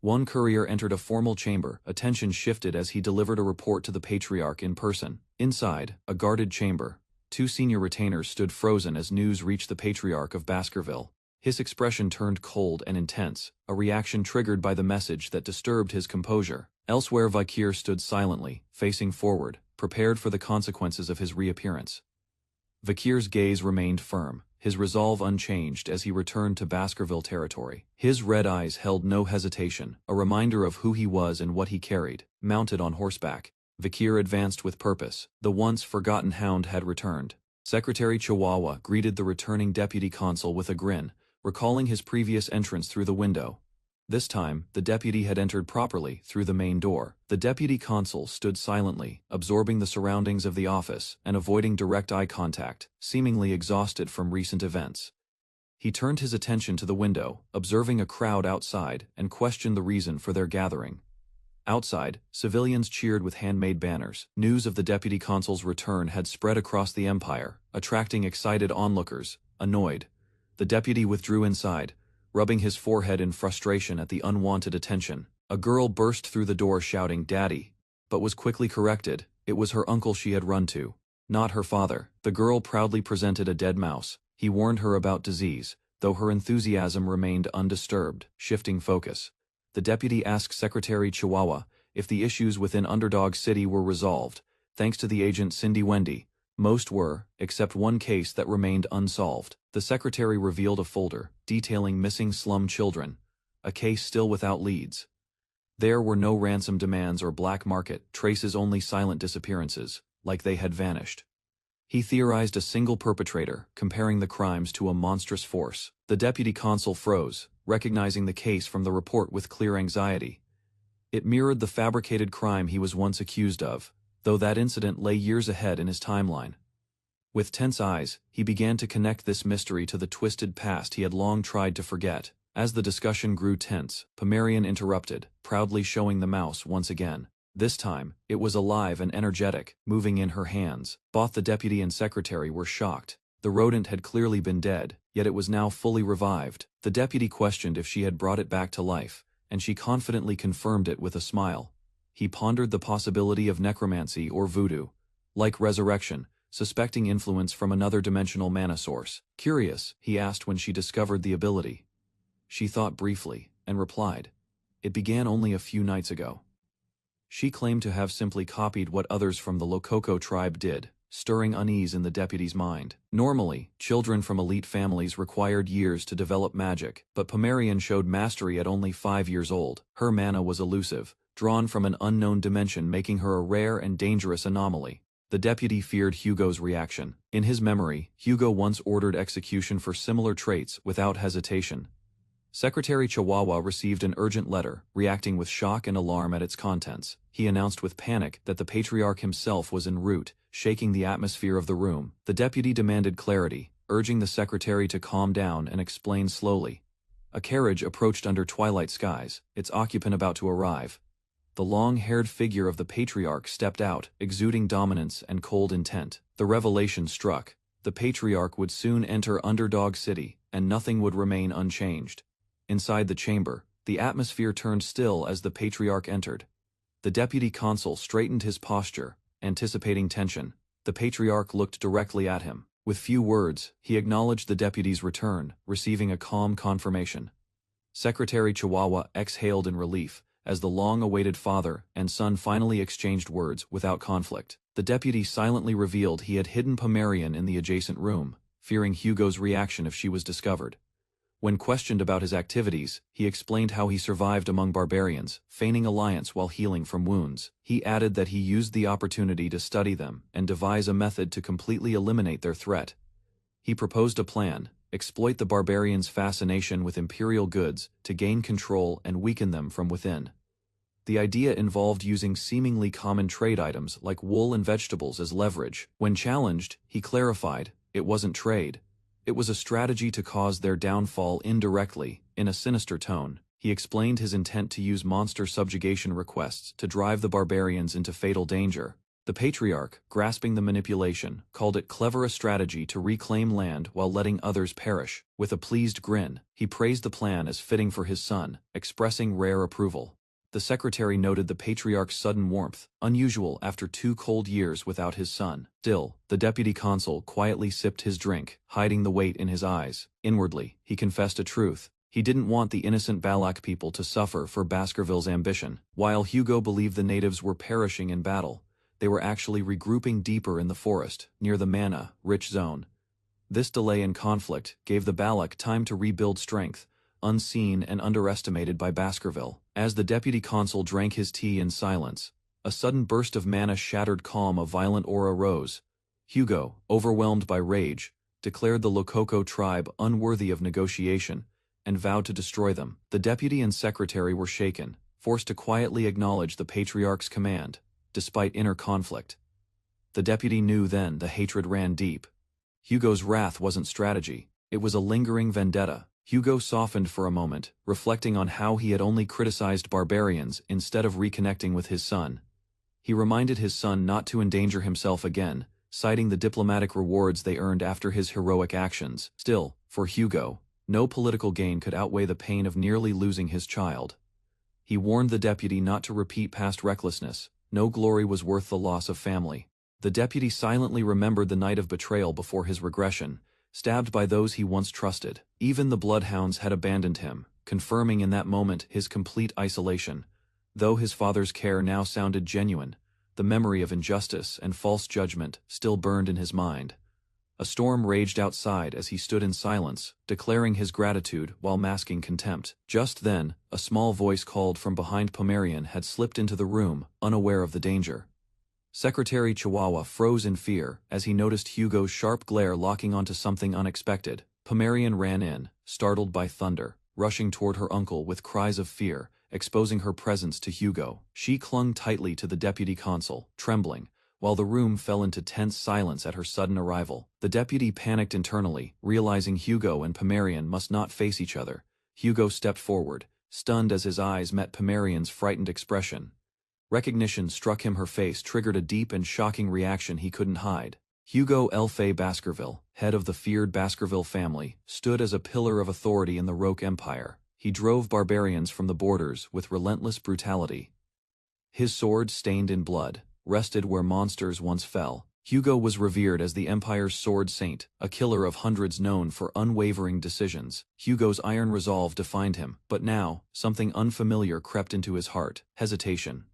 One courier entered a formal chamber. Attention shifted as he delivered a report to the Patriarch in person. Inside, a guarded chamber, 2 senior retainers stood frozen as news reached the Patriarch of Baskerville. His expression turned cold and intense, a reaction triggered by the message that disturbed his composure. Elsewhere, Vikir stood silently, facing forward, prepared for the consequences of his reappearance. Vikir's gaze remained firm, his resolve unchanged as he returned to Baskerville territory. His red eyes held no hesitation, a reminder of who he was and what he carried. Mounted on horseback, Vikir advanced with purpose. The once forgotten hound had returned. Secretary Chihuahua greeted the returning deputy consul with a grin, recalling his previous entrance through the window. This time, the deputy had entered properly, through the main door. The deputy consul stood silently, absorbing the surroundings of the office and avoiding direct eye contact, seemingly exhausted from recent events. He turned his attention to the window, observing a crowd outside, and questioned the reason for their gathering. Outside, civilians cheered with handmade banners. News of the deputy consul's return had spread across the empire, attracting excited onlookers. Annoyed, the deputy withdrew inside, rubbing his forehead in frustration at the unwanted attention. A girl burst through the door shouting, "Daddy," but was quickly corrected. It was her uncle she had run to, not her father. The girl proudly presented a dead mouse. He warned her about disease, though her enthusiasm remained undisturbed. Shifting focus, the deputy asked Secretary Chihuahua if the issues within Underdog City were resolved. Thanks to the agent Cindy Wendy, most were, except one case that remained unsolved. The secretary revealed a folder detailing missing slum children, a case still without leads. There were no ransom demands or black market traces, only silent disappearances, like they had vanished. He theorized a single perpetrator, comparing the crimes to a monstrous force. The deputy consul froze, recognizing the case from the report with clear anxiety. It mirrored the fabricated crime he was once accused of, though that incident lay years ahead in his timeline. With tense eyes, he began to connect this mystery to the twisted past he had long tried to forget. As the discussion grew tense, Pomerian interrupted, proudly showing the mouse once again. This time, it was alive and energetic, moving in her hands. Both the deputy and secretary were shocked. The rodent had clearly been dead, yet it was now fully revived. The deputy questioned if she had brought it back to life, and she confidently confirmed it with a smile. He pondered the possibility of necromancy or voodoo, like resurrection, suspecting influence from another dimensional mana source. Curious, he asked when she discovered the ability. She thought briefly, and replied, "It began only a few nights ago." She claimed to have simply copied what others from the Lococo tribe did, stirring unease in the deputy's mind. Normally, children from elite families required years to develop magic, but Pomerian showed mastery at only 5 years old. Her mana was elusive, drawn from an unknown dimension, making her a rare and dangerous anomaly. The deputy feared Hugo's reaction. In his memory, Hugo once ordered execution for similar traits without hesitation. Secretary Chihuahua received an urgent letter, reacting with shock and alarm at its contents. He announced with panic that the Patriarch himself was en route, shaking the atmosphere of the room. The deputy demanded clarity, urging the secretary to calm down and explain slowly. A carriage approached under twilight skies, its occupant about to arrive. The long-haired figure of the Patriarch stepped out, exuding dominance and cold intent. The revelation struck. The Patriarch would soon enter Underdog City, and nothing would remain unchanged. Inside the chamber, the atmosphere turned still as the Patriarch entered. The deputy consul straightened his posture, anticipating tension. The Patriarch looked directly at him. With few words, he acknowledged the deputy's return, receiving a calm confirmation. Secretary Chihuahua exhaled in relief, as the long-awaited father and son finally exchanged words without conflict. The deputy silently revealed he had hidden Pomerian in the adjacent room, fearing Hugo's reaction if she was discovered. When questioned about his activities, he explained how he survived among barbarians, feigning alliance while healing from wounds. He added that he used the opportunity to study them and devise a method to completely eliminate their threat. He proposed a plan: exploit the barbarians' fascination with imperial goods to gain control and weaken them from within. The idea involved using seemingly common trade items like wool and vegetables as leverage. When challenged, he clarified, it wasn't trade. It was a strategy to cause their downfall indirectly. In a sinister tone, he explained his intent to use monster subjugation requests to drive the barbarians into fatal danger. The patriarch, grasping the manipulation, called it clever a strategy to reclaim land while letting others perish. With a pleased grin, he praised the plan as fitting for his son, expressing rare approval. The secretary noted the patriarch's sudden warmth, unusual after 2 cold years without his son. Still, the deputy consul quietly sipped his drink, hiding the weight in his eyes. Inwardly, he confessed a truth. He didn't want the innocent Balak people to suffer for Baskerville's ambition. While Hugo believed the natives were perishing in battle, they were actually regrouping deeper in the forest, near the mana-rich zone. This delay in conflict gave the Balak time to rebuild strength, unseen and underestimated by Baskerville. As the deputy consul drank his tea in silence, a sudden burst of mana shattered calm. A violent aura rose. Hugo, overwhelmed by rage, declared the Lococo tribe unworthy of negotiation, and vowed to destroy them. The deputy and secretary were shaken, forced to quietly acknowledge the patriarch's command, despite inner conflict. The deputy knew then the hatred ran deep. Hugo's wrath wasn't strategy, it was a lingering vendetta. Hugo softened for a moment, reflecting on how he had only criticized barbarians instead of reconnecting with his son. He reminded his son not to endanger himself again, citing the diplomatic rewards they earned after his heroic actions. Still, for Hugo, no political gain could outweigh the pain of nearly losing his child. He warned the deputy not to repeat past recklessness. No glory was worth the loss of family. The deputy silently remembered the night of betrayal before his regression, stabbed by those he once trusted. Even the bloodhounds had abandoned him, confirming in that moment his complete isolation. Though his father's care now sounded genuine, the memory of injustice and false judgment still burned in his mind. A storm raged outside as he stood in silence, declaring his gratitude while masking contempt. Just then, a small voice called from behind. Pomerian had slipped into the room, unaware of the danger. Secretary Chihuahua froze in fear as he noticed Hugo's sharp glare locking onto something unexpected. Pomerian ran in, startled by thunder, rushing toward her uncle with cries of fear, exposing her presence to Hugo. She clung tightly to the deputy consul, trembling, while the room fell into tense silence at her sudden arrival. The deputy panicked internally, realizing Hugo and Pomerian must not face each other. Hugo stepped forward, stunned as his eyes met Pomerian's frightened expression. Recognition struck him. Her face triggered a deep and shocking reaction he couldn't hide. Hugo Elfay Baskerville, head of the feared Baskerville family, stood as a pillar of authority in the Roque Empire. He drove barbarians from the borders with relentless brutality. His sword, stained in blood, rested where monsters once fell. Hugo was revered as the Empire's sword saint, a killer of hundreds known for unwavering decisions. Hugo's iron resolve defined him, but now, something unfamiliar crept into his heart: hesitation.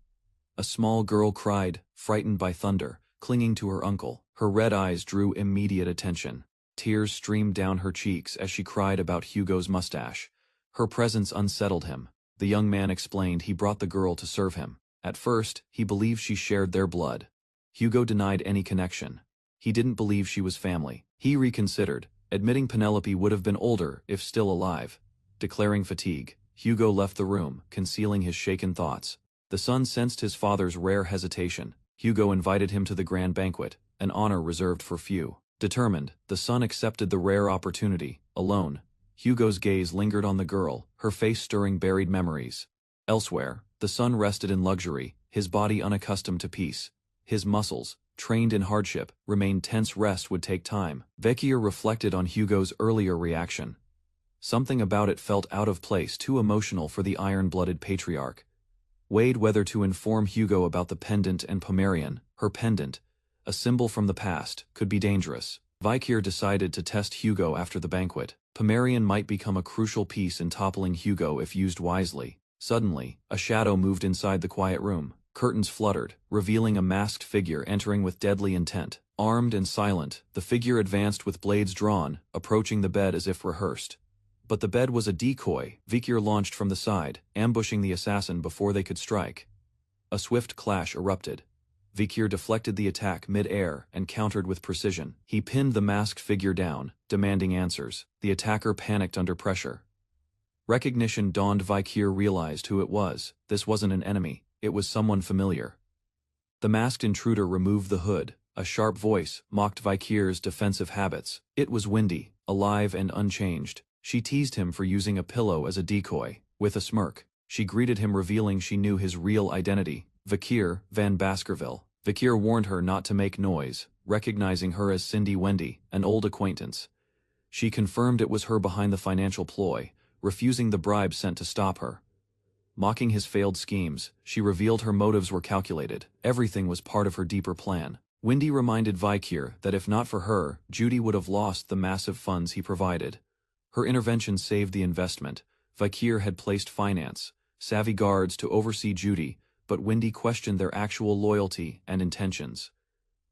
A small girl cried, frightened by thunder, clinging to her uncle. Her red eyes drew immediate attention. Tears streamed down her cheeks as she cried about Hugo's mustache. Her presence unsettled him. The young man explained he brought the girl to serve him. At first, he believed she shared their blood. Hugo denied any connection. He didn't believe she was family. He reconsidered, admitting Penelope would have been older if still alive. Declaring fatigue, Hugo left the room, concealing his shaken thoughts. The son sensed his father's rare hesitation. Hugo invited him to the grand banquet, an honor reserved for few. Determined, the son accepted the rare opportunity. Alone, Hugo's gaze lingered on the girl, her face stirring buried memories. Elsewhere, the son rested in luxury, his body unaccustomed to peace. His muscles, trained in hardship, remained tense. Rest would take time. Vecchia reflected on Hugo's earlier reaction. Something about it felt out of place, too emotional for the iron-blooded patriarch. Weighed whether to inform Hugo about the pendant and Pomerian, her pendant, a symbol from the past, could be dangerous. Vecchia decided to test Hugo after the banquet. Pomerian might become a crucial piece in toppling Hugo if used wisely. Suddenly, a shadow moved inside the quiet room. Curtains fluttered, revealing a masked figure entering with deadly intent. Armed and silent, the figure advanced with blades drawn, approaching the bed as if rehearsed. But the bed was a decoy. Vikir launched from the side, ambushing the assassin before they could strike. A swift clash erupted. Vikir deflected the attack mid-air and countered with precision. He pinned the masked figure down, demanding answers. The attacker panicked under pressure. Recognition dawned. Vikir realized who it was. This wasn't an enemy, it was someone familiar. The masked intruder removed the hood. A sharp voice mocked Vikir's defensive habits. It was Wendy, alive and unchanged. She teased him for using a pillow as a decoy. With a smirk, she greeted him, revealing she knew his real identity. Vikir Van Baskerville. Vikir warned her not to make noise, recognizing her as Cindy Wendy, an old acquaintance. She confirmed it was her behind the financial ploy, refusing the bribe sent to stop her. Mocking his failed schemes, she revealed her motives were calculated. Everything was part of her deeper plan. Wendy reminded Vikir that if not for her, Judy would have lost the massive funds he provided. Her intervention saved the investment. Vikir had placed finance, savvy guards to oversee Judy, but Wendy questioned their actual loyalty and intentions.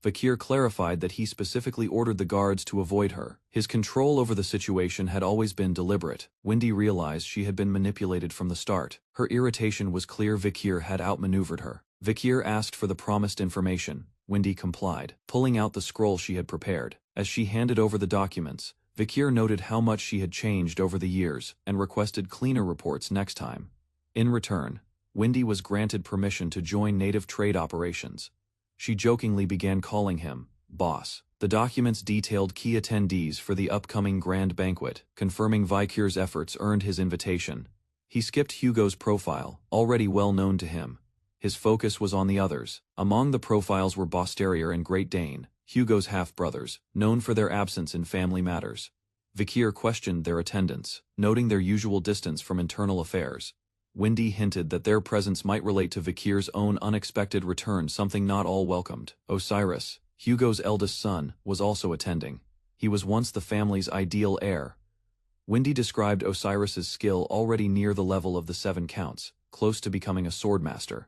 Vikir clarified that he specifically ordered the guards to avoid her. His control over the situation had always been deliberate. Wendy realized she had been manipulated from the start. Her irritation was clear. Vikir had outmaneuvered her. Vikir asked for the promised information. Wendy complied, pulling out the scroll she had prepared. As she handed over the documents, Vikir noted how much she had changed over the years and requested cleaner reports next time. In return, Wendy was granted permission to join native trade operations. She jokingly began calling him boss. The documents detailed key attendees for the upcoming grand banquet, confirming Vikir's efforts earned his invitation. He skipped Hugo's profile, already well known to him. His focus was on the others. Among the profiles were Boss Terrier and Great Dane, Hugo's half-brothers, known for their absence in family matters. Vikir questioned their attendance, noting their usual distance from internal affairs. Wendy hinted that their presence might relate to Vikir's own unexpected return, something not all welcomed. Osiris, Hugo's eldest son, was also attending. He was once the family's ideal heir. Wendy described Osiris's skill already near the level of the 7 counts, close to becoming a swordmaster.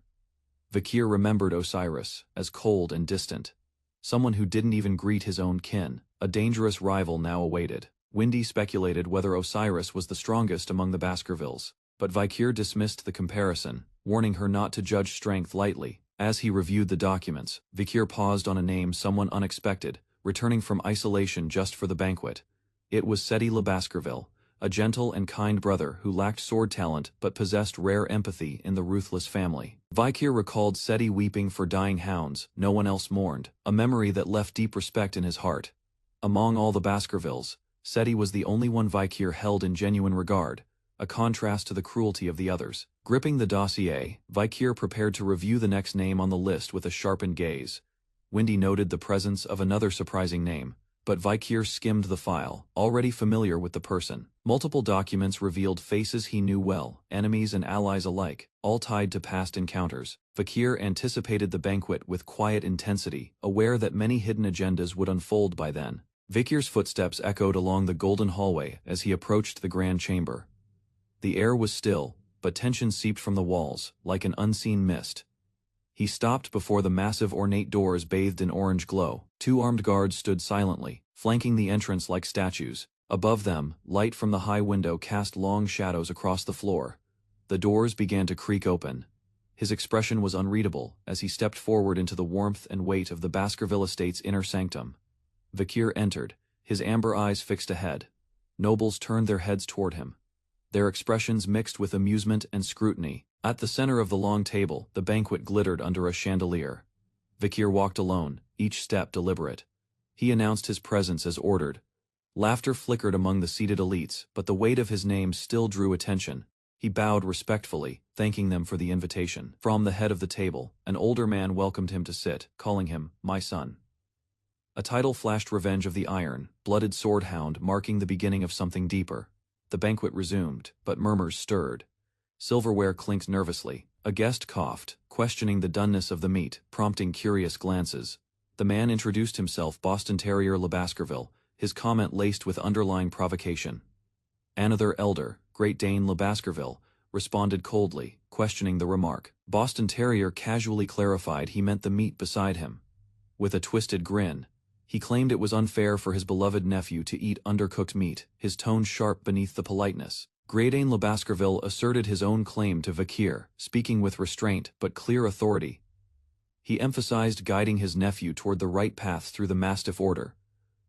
Vikir remembered Osiris as cold and distant, someone who didn't even greet his own kin. A dangerous rival now awaited. Wendy speculated whether Osiris was the strongest among the Baskervilles, but Vikir dismissed the comparison, warning her not to judge strength lightly. As he reviewed the documents, Vikir paused on a name, someone unexpected, returning from isolation just for the banquet. It was Seti Le Baskerville, a gentle and kind brother who lacked sword talent but possessed rare empathy in the ruthless family. Vikir recalled Seti weeping for dying hounds. No one else mourned, a memory that left deep respect in his heart. Among all the Baskervilles, Seti was the only one Vikir held in genuine regard, a contrast to the cruelty of the others. Gripping the dossier, Vikir prepared to review the next name on the list with a sharpened gaze. Wendy noted the presence of another surprising name, but Vikir skimmed the file, already familiar with the person. Multiple documents revealed faces he knew well, enemies and allies alike, all tied to past encounters. Vikir anticipated the banquet with quiet intensity, aware that many hidden agendas would unfold by then. Vikir's footsteps echoed along the golden hallway as he approached the grand chamber. The air was still, but tension seeped from the walls, like an unseen mist. He stopped before the massive ornate doors bathed in orange glow. 2 armed guards stood silently, flanking the entrance like statues. Above them, light from the high window cast long shadows across the floor. The doors began to creak open. His expression was unreadable as he stepped forward into the warmth and weight of the Baskerville estate's inner sanctum. Vikir entered, his amber eyes fixed ahead. Nobles turned their heads toward him, their expressions mixed with amusement and scrutiny. At the center of the long table, the banquet glittered under a chandelier. Vikir walked alone, each step deliberate. He announced his presence as ordered. Laughter flickered among the seated elites, but the weight of his name still drew attention. He bowed respectfully, thanking them for the invitation. From the head of the table, an older man welcomed him to sit, calling him, "My son." A title flashed, Revenge of the Iron, Blooded Swordhound, marking the beginning of something deeper. The banquet resumed, but murmurs stirred. Silverware clinked nervously. A guest coughed, questioning the doneness of the meat, prompting curious glances. The man introduced himself, Boston Terrier Le Baskerville, his comment laced with underlying provocation. Another elder, Great Dane Le Baskerville, responded coldly, questioning the remark. Boston Terrier casually clarified he meant the meat beside him. With a twisted grin, he claimed it was unfair for his beloved nephew to eat undercooked meat, his tone sharp beneath the politeness. Gradane Le Baskerville asserted his own claim to Vakir, speaking with restraint but clear authority. He emphasized guiding his nephew toward the right path through the Mastiff order.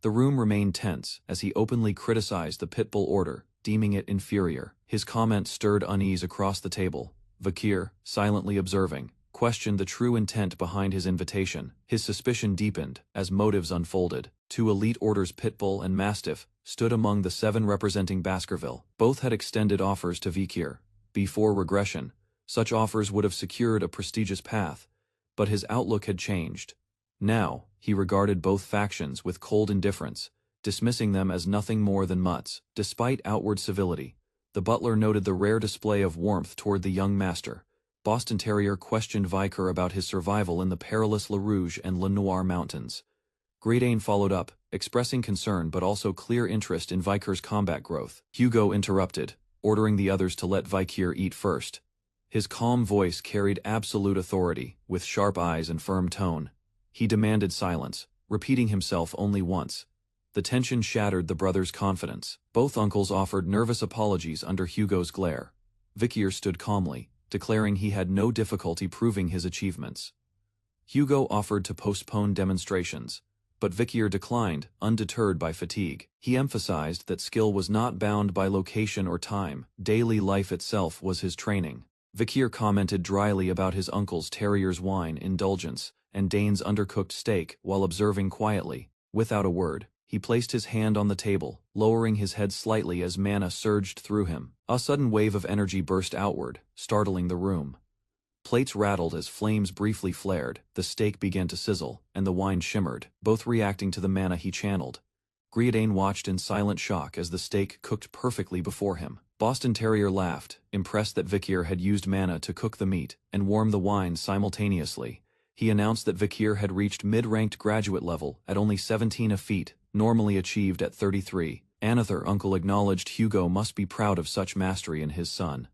The room remained tense as he openly criticized the Pitbull order, deeming it inferior. His comment stirred unease across the table. Vakir, silently observing, questioned the true intent behind his invitation. His suspicion deepened as motives unfolded. 2 elite orders, Pitbull and Mastiff, stood among the 7 representing Baskerville. Both had extended offers to Vakir. Before regression, such offers would have secured a prestigious path, but his outlook had changed. Now, he regarded both factions with cold indifference, dismissing them as nothing more than mutts. Despite outward civility, the butler noted the rare display of warmth toward the young master. Boston Terrier questioned Vakir about his survival in the perilous La Rouge and Le Noir mountains. Gradane followed up, expressing concern but also clear interest in Vakir's combat growth. Hugo interrupted, ordering the others to let Vakir eat first. His calm voice carried absolute authority, with sharp eyes and firm tone. He demanded silence, repeating himself only once. The tension shattered the brothers' confidence. Both uncles offered nervous apologies under Hugo's glare. Vakir stood calmly, declaring he had no difficulty proving his achievements. Hugo offered to postpone demonstrations, but Vakir declined, undeterred by fatigue. He emphasized that skill was not bound by location or time. Daily life itself was his training. Vakir commented dryly about his uncle's terrier's wine indulgence and Dane's undercooked steak while observing quietly. Without a word, he placed his hand on the table, lowering his head slightly as mana surged through him. A sudden wave of energy burst outward, startling the room. Plates rattled as flames briefly flared, the steak began to sizzle, and the wine shimmered, both reacting to the mana he channeled. Gradane watched in silent shock as the steak cooked perfectly before him. Boston Terrier laughed, impressed that Vakir had used mana to cook the meat and warm the wine simultaneously. He announced that Vakir had reached mid-ranked graduate level at only 17 a feat, normally achieved at 33. Another uncle acknowledged Hugo must be proud of such mastery in his son.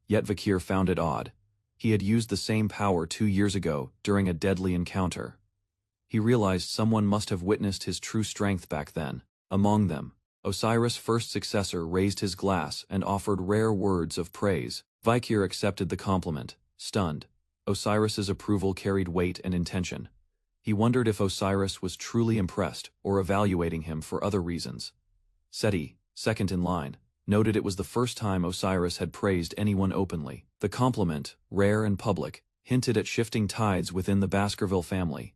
Yet Vakir found it odd. He had used the same power 2 years ago during a deadly encounter. He realized someone must have witnessed his true strength back then. Among them, Osiris' first successor raised his glass and offered rare words of praise. Vakir accepted the compliment, stunned. Osiris's approval carried weight and intention. He wondered if Osiris was truly impressed or evaluating him for other reasons. Seti, second in line, noted it was the first time Osiris had praised anyone openly. The compliment, rare and public, hinted at shifting tides within the Baskerville family.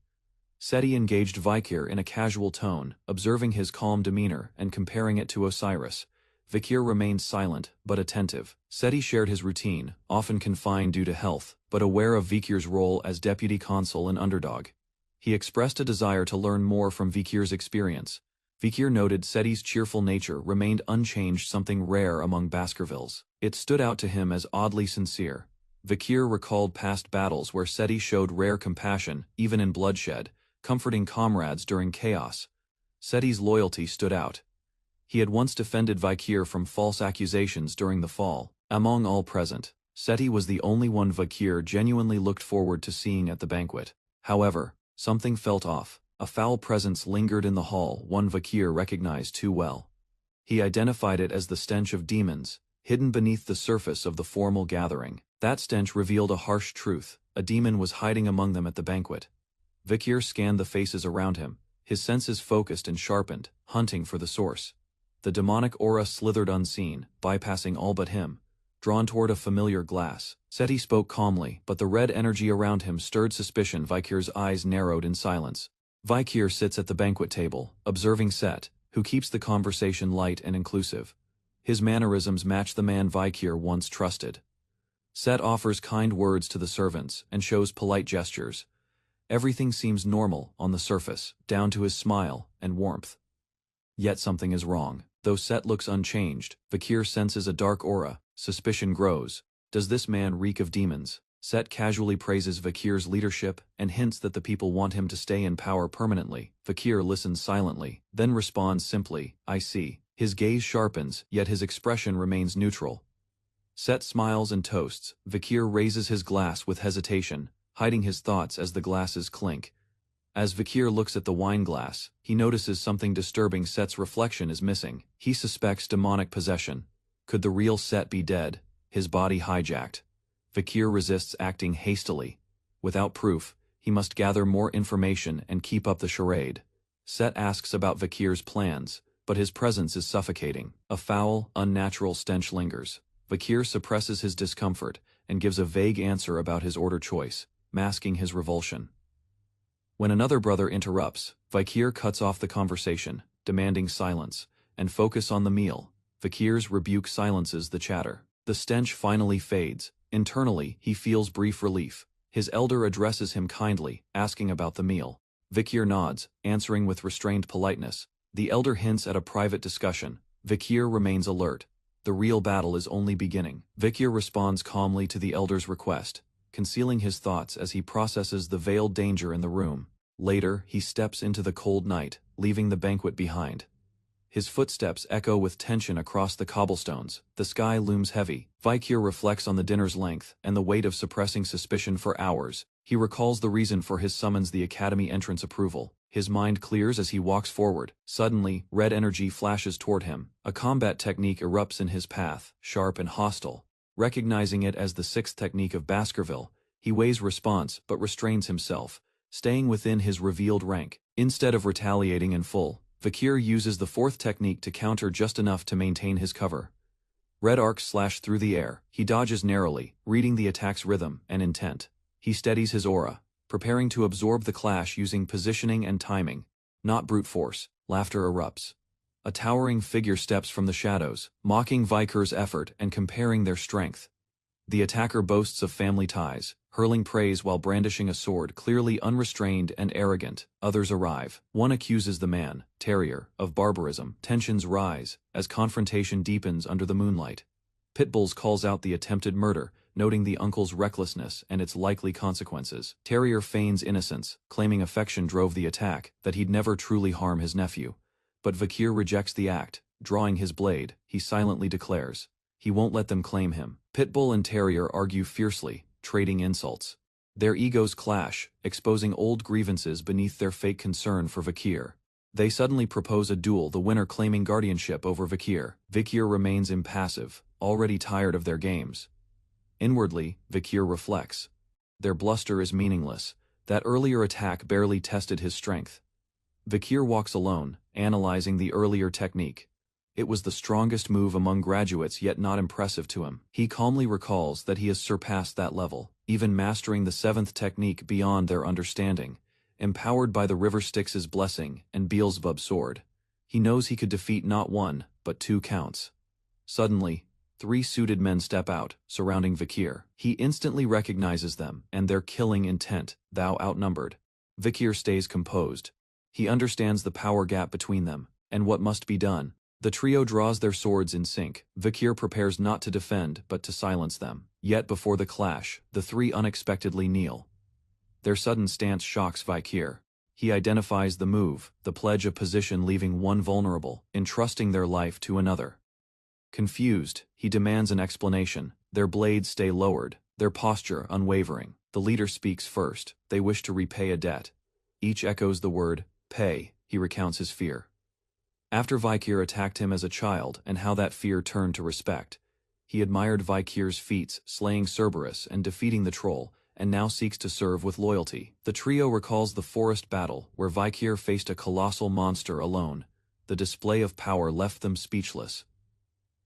Seti engaged Vakir in a casual tone, observing his calm demeanor and comparing it to Osiris. Vakir remained silent, but attentive. Seti shared his routine, often confined due to health, but aware of Vakir's role as deputy consul and underdog. He expressed a desire to learn more from Vakir's experience. Vakir noted Seti's cheerful nature remained unchanged, something rare among Baskervilles. It stood out to him as oddly sincere. Vakir recalled past battles where Seti showed rare compassion, even in bloodshed, comforting comrades during chaos. Seti's loyalty stood out. He had once defended Vakir from false accusations during the fall. Among all present, Seti was the only one Vakir genuinely looked forward to seeing at the banquet. However, something felt off. A foul presence lingered in the hall, one Vakir recognized too well. He identified it as the stench of demons, hidden beneath the surface of the formal gathering. That stench revealed a harsh truth. A demon was hiding among them at the banquet. Vakir scanned the faces around him, his senses focused and sharpened, hunting for the source. The demonic aura slithered unseen, bypassing all but him, drawn toward a familiar glass. Seti spoke calmly, but the red energy around him stirred suspicion. Vakir's eyes narrowed in silence. Vakir sits at the banquet table, observing Set, who keeps the conversation light and inclusive. His mannerisms match the man Vakir once trusted. Set offers kind words to the servants and shows polite gestures. Everything seems normal on the surface, down to his smile and warmth. Yet something is wrong. Though Set looks unchanged, Vakir senses a dark aura. Suspicion grows. Does this man reek of demons? Set casually praises Vakir's leadership and hints that the people want him to stay in power permanently. Vakir listens silently, then responds simply, "I see." His gaze sharpens, yet his expression remains neutral. Set smiles and toasts. Vakir raises his glass with hesitation, hiding his thoughts as the glasses clink. As Vakir looks at the wine glass, he notices something disturbing. Set's reflection is missing. He suspects demonic possession. Could the real Set be dead, his body hijacked? Vakir resists acting hastily. Without proof, he must gather more information and keep up the charade. Set asks about Vakir's plans, but his presence is suffocating. A foul, unnatural stench lingers. Vakir suppresses his discomfort and gives a vague answer about his order choice, masking his revulsion. When another brother interrupts, Vakir cuts off the conversation, demanding silence and focus on the meal. Vakir's rebuke silences the chatter. The stench finally fades. Internally, he feels brief relief. His elder addresses him kindly, asking about the meal. Vakir nods, answering with restrained politeness. The elder hints at a private discussion. Vakir remains alert. The real battle is only beginning. Vakir responds calmly to the elder's request, concealing his thoughts as he processes the veiled danger in the room. Later, he steps into the cold night, leaving the banquet behind. His footsteps echo with tension across the cobblestones. The sky looms heavy. Vakir reflects on the dinner's length and the weight of suppressing suspicion for hours. He recalls the reason for his summons, the academy entrance approval. His mind clears as he walks forward. Suddenly, red energy flashes toward him. A combat technique erupts in his path, sharp and hostile. Recognizing it as the sixth technique of Baskerville, he weighs response but restrains himself, staying within his revealed rank. Instead of retaliating in full, Vakir uses the fourth technique to counter just enough to maintain his cover. Red arcs slash through the air. He dodges narrowly, reading the attack's rhythm and intent. He steadies his aura, preparing to absorb the clash using positioning and timing, not brute force. Laughter erupts. A towering figure steps from the shadows, mocking Vakir's effort and comparing their strength. The attacker boasts of family ties, hurling praise while brandishing a sword, clearly unrestrained and arrogant. Others arrive. One accuses the man, Terrier, of barbarism. Tensions rise as confrontation deepens under the moonlight. Pitbulls calls out the attempted murder, noting the uncle's recklessness and its likely consequences. Terrier feigns innocence, claiming affection drove the attack, that he'd never truly harm his nephew. But Vakir rejects the act. Drawing his blade, he silently declares he won't let them claim him. Pitbull and Terrier argue fiercely, trading insults. Their egos clash, exposing old grievances beneath their fake concern for Vakir. They suddenly propose a duel, the winner claiming guardianship over Vakir. Vakir remains impassive, already tired of their games. Inwardly, Vakir reflects. Their bluster is meaningless. That earlier attack barely tested his strength. Vakir walks alone, analyzing the earlier technique. It was the strongest move among graduates, yet not impressive to him. He calmly recalls that he has surpassed that level, even mastering the seventh technique beyond their understanding. Empowered by the River Styx's blessing and Beelzebub's sword, he knows he could defeat not one, but two counts. Suddenly, 3 suited men step out, surrounding Vakir. He instantly recognizes them and their killing intent. Thou outnumbered. Vakir stays composed. He understands the power gap between them, and what must be done. The trio draws their swords in sync. Vakir prepares not to defend, but to silence them. Yet before the clash, the 3 unexpectedly kneel. Their sudden stance shocks Vakir. He identifies the move, the pledge of position, leaving one vulnerable, entrusting their life to another. Confused, he demands an explanation. Their blades stay lowered, their posture unwavering. The leader speaks first. They wish to repay a debt. Each echoes the word, pay. He recounts his fear. After Vakir attacked him as a child and how that fear turned to respect. He admired Vakir's feats, slaying Cerberus and defeating the troll, and now seeks to serve with loyalty. The trio recalls the forest battle, where Vakir faced a colossal monster alone. The display of power left them speechless.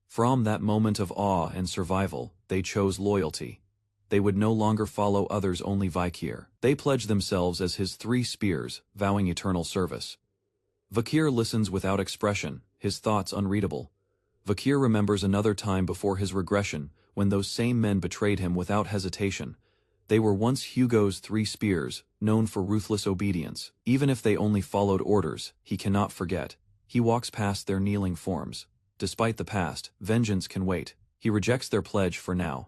From that moment of awe and survival, they chose loyalty. They would no longer follow others, only Vakir. They pledged themselves as his 3 spears, vowing eternal service. Vakir listens without expression, his thoughts unreadable. Vakir remembers another time before his regression, when those same men betrayed him without hesitation. They were once Hugo's 3 spears, known for ruthless obedience. Even if they only followed orders, he cannot forget. He walks past their kneeling forms. Despite the past, vengeance can wait. He rejects their pledge for now.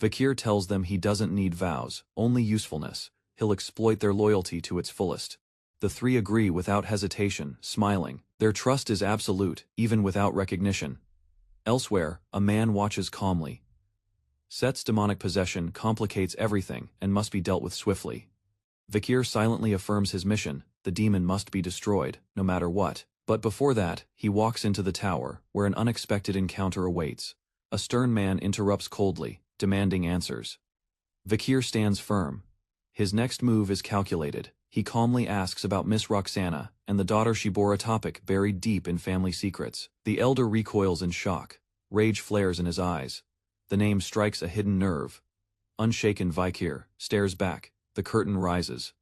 Vakir tells them he doesn't need vows, only usefulness. He'll exploit their loyalty to its fullest. The 3 agree without hesitation, smiling. Their trust is absolute, even without recognition. Elsewhere, a man watches calmly. Set's demonic possession complicates everything and must be dealt with swiftly. Vikir silently affirms his mission: the demon must be destroyed, no matter what. But before that, he walks into the tower, where an unexpected encounter awaits. A stern man interrupts coldly, demanding answers. Vikir stands firm. His next move is calculated. He calmly asks about Miss Roxana and the daughter she bore, a topic buried deep in family secrets. The elder recoils in shock. Rage flares in his eyes. The name strikes a hidden nerve. Unshaken, Vikir stares back. The curtain rises.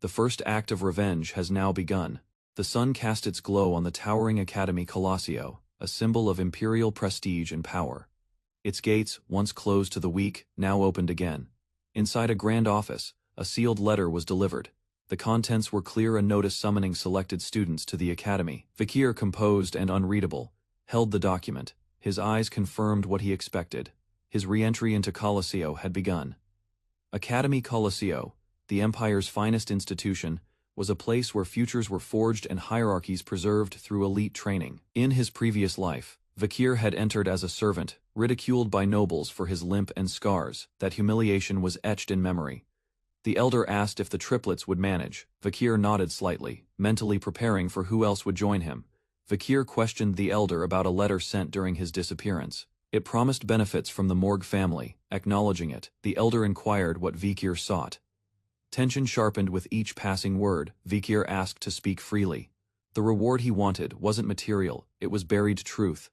The first act of revenge has now begun. The sun casts its glow on the towering Academy Colosseo, a symbol of imperial prestige and power. Its gates, once closed to the weak, now opened again. Inside a grand office, a sealed letter was delivered. The contents were clear: a notice summoning selected students to the academy. Vikir, composed and unreadable, held the document. His eyes confirmed what he expected. His re-entry into Colosseo had begun. Academy Colosseo, the Empire's finest institution, was a place where futures were forged and hierarchies preserved through elite training. In his previous life, Vikir had entered as a servant, ridiculed by nobles for his limp and scars. That humiliation was etched in memory. The elder asked if the triplets would manage. Vikir nodded slightly, mentally preparing for who else would join him. Vikir questioned the elder about a letter sent during his disappearance. It promised benefits from the Morg family. Acknowledging it, the elder inquired what Vikir sought. Tension sharpened with each passing word. Vikir asked to speak freely. The reward he wanted wasn't material, it was buried truth.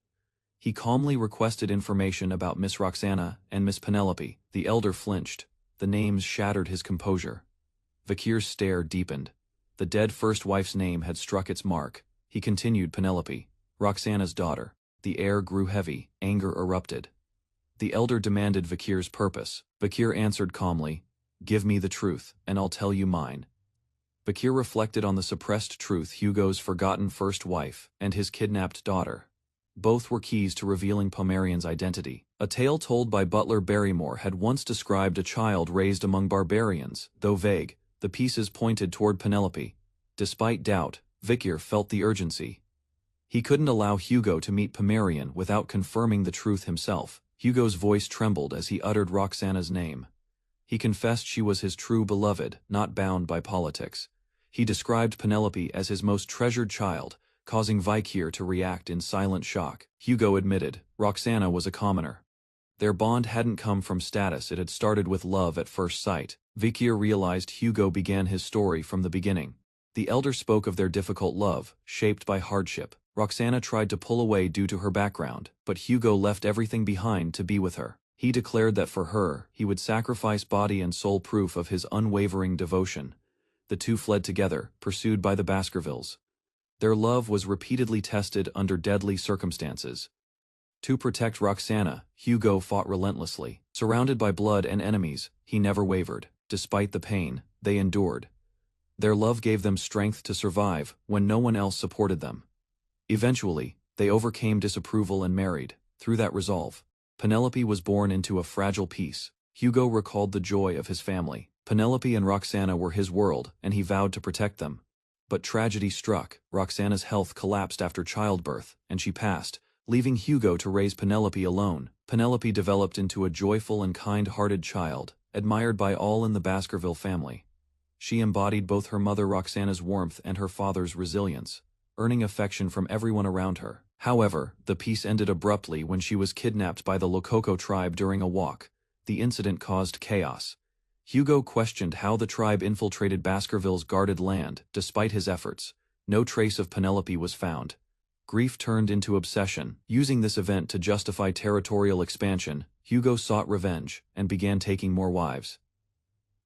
He calmly requested information about Miss Roxana and Miss Penelope. The elder flinched. The names shattered his composure. Vikir's stare deepened. The dead first wife's name had struck its mark. He continued: Penelope, Roxana's daughter. The air grew heavy, anger erupted. The elder demanded Vikir's purpose. Vikir answered calmly, "Give me the truth, and I'll tell you mine." Vikir reflected on the suppressed truth: Hugo's forgotten first wife and his kidnapped daughter. Both were keys to revealing Pomerian's identity. A tale told by Butler Barrymore had once described a child raised among barbarians. Though vague, the pieces pointed toward Penelope. Despite doubt, Vikir felt the urgency. He couldn't allow Hugo to meet Pomerian without confirming the truth himself. Hugo's voice trembled as he uttered Roxana's name. He confessed she was his true beloved, not bound by politics. He described Penelope as his most treasured child, causing Vikir to react in silent shock. Hugo admitted Roxana was a commoner. Their bond hadn't come from status, it had started with love at first sight. Vikir realized Hugo began his story from the beginning. The elder spoke of their difficult love, shaped by hardship. Roxana tried to pull away due to her background, but Hugo left everything behind to be with her. He declared that for her, he would sacrifice body and soul, proof of his unwavering devotion. The two fled together, pursued by the Baskervilles. Their love was repeatedly tested under deadly circumstances. To protect Roxana, Hugo fought relentlessly. Surrounded by blood and enemies, he never wavered. Despite the pain, they endured. Their love gave them strength to survive when no one else supported them. Eventually, they overcame disapproval and married. Through that resolve, Penelope was born into a fragile peace. Hugo recalled the joy of his family. Penelope and Roxana were his world, and he vowed to protect them. But tragedy struck. Roxana's health collapsed after childbirth, and she passed, leaving Hugo to raise Penelope alone. Penelope developed into a joyful and kind-hearted child, admired by all in the Baskerville family. She embodied both her mother Roxana's warmth and her father's resilience, earning affection from everyone around her. However, the peace ended abruptly when she was kidnapped by the Lococo tribe during a walk. The incident caused chaos. Hugo questioned how the tribe infiltrated Baskerville's guarded land. Despite his efforts, no trace of Penelope was found. Grief turned into obsession. Using this event to justify territorial expansion, Hugo sought revenge and began taking more wives.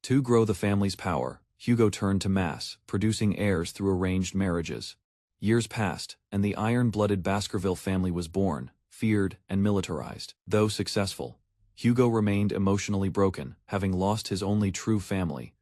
To grow the family's power, Hugo turned to mass, producing heirs through arranged marriages. Years passed, and the iron-blooded Baskerville family was born, feared, and militarized. Though successful, Hugo remained emotionally broken, having lost his only true family.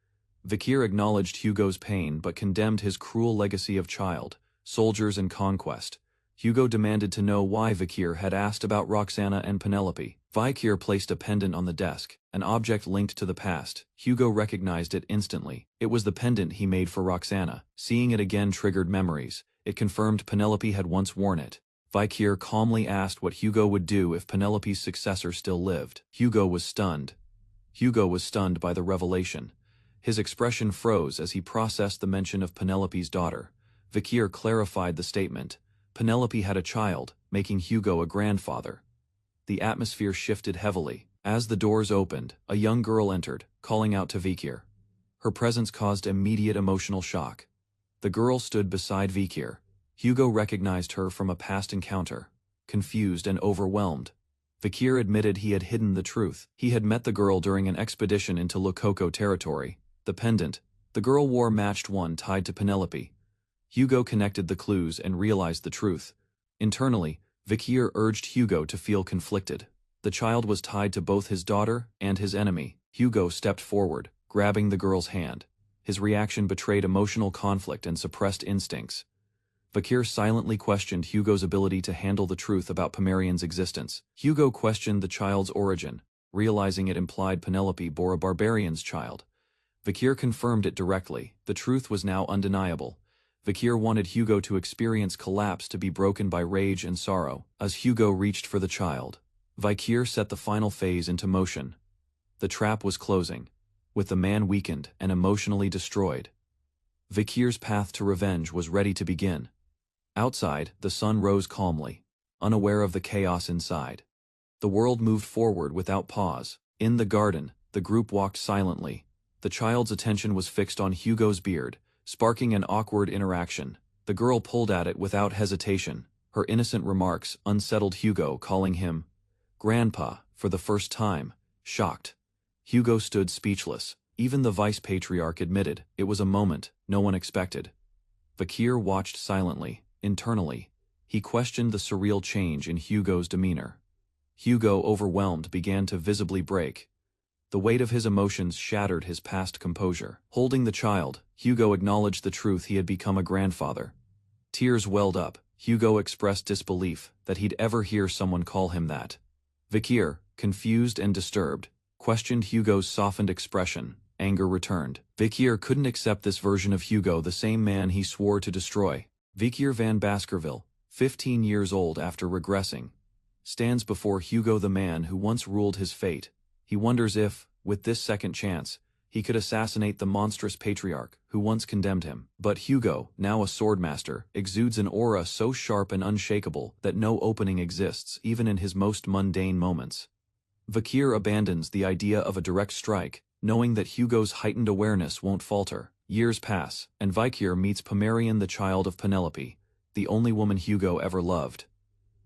Vikir acknowledged Hugo's pain but condemned his cruel legacy of child, soldiers, and conquest. Hugo demanded to know why Vikir had asked about Roxana and Penelope. Vikir placed a pendant on the desk, an object linked to the past. Hugo recognized it instantly. It was the pendant he made for Roxana. Seeing it again triggered memories. It confirmed Penelope had once worn it. Vikir calmly asked what Hugo would do if Penelope's successor still lived. Hugo was stunned. Hugo was stunned by the revelation. His expression froze as he processed the mention of Penelope's daughter. Vikir clarified the statement. Penelope had a child, making Hugo a grandfather. The atmosphere shifted heavily. As the doors opened, a young girl entered, calling out to Vikir. Her presence caused immediate emotional shock. The girl stood beside Vikir. Hugo recognized her from a past encounter. Confused and overwhelmed, Vikir admitted he had hidden the truth. He had met the girl during an expedition into Lokoko territory. The pendant the girl wore matched one tied to Penelope. Hugo connected the clues and realized the truth. Internally, Vikir urged Hugo to feel conflicted. The child was tied to both his daughter and his enemy. Hugo stepped forward, grabbing the girl's hand. His reaction betrayed emotional conflict and suppressed instincts. Vikir silently questioned Hugo's ability to handle the truth about Pomerian's existence. Hugo questioned the child's origin, realizing it implied Penelope bore a barbarian's child. Vikir confirmed it directly. The truth was now undeniable. Vikir wanted Hugo to experience collapse to be broken by rage and sorrow. As Hugo reached for the child, Vikir set the final phase into motion. The trap was closing, with the man weakened and emotionally destroyed. Vikir's path to revenge was ready to begin. Outside, the sun rose calmly, unaware of the chaos inside. The world moved forward without pause. In the garden, the group walked silently. The child's attention was fixed on Hugo's beard, sparking an awkward interaction. The girl pulled at it without hesitation. Her innocent remarks unsettled Hugo, calling him Grandpa for the first time. Shocked, Hugo stood speechless. Even the vice-patriarch admitted it was a moment no one expected. Vikir watched silently. Internally, he questioned the surreal change in Hugo's demeanor. Hugo, overwhelmed, began to visibly break. The weight of his emotions shattered his past composure. Holding the child, Hugo acknowledged the truth: he had become a grandfather. Tears welled up. Hugo expressed disbelief that he'd ever hear someone call him that. Vikir, confused and disturbed, questioned Hugo's softened expression. Anger returned. Vikir couldn't accept this version of Hugo, the same man he swore to destroy. Vikir van Baskerville, 15 years old after regressing, stands before Hugo, the man who once ruled his fate. He wonders if, with this second chance, he could assassinate the monstrous patriarch who once condemned him. But Hugo, now a swordmaster, exudes an aura so sharp and unshakable that no opening exists, even in his most mundane moments. Vikir abandons the idea of a direct strike, knowing that Hugo's heightened awareness won't falter. Years pass, and Vikir meets Pomerian, the child of Penelope, the only woman Hugo ever loved.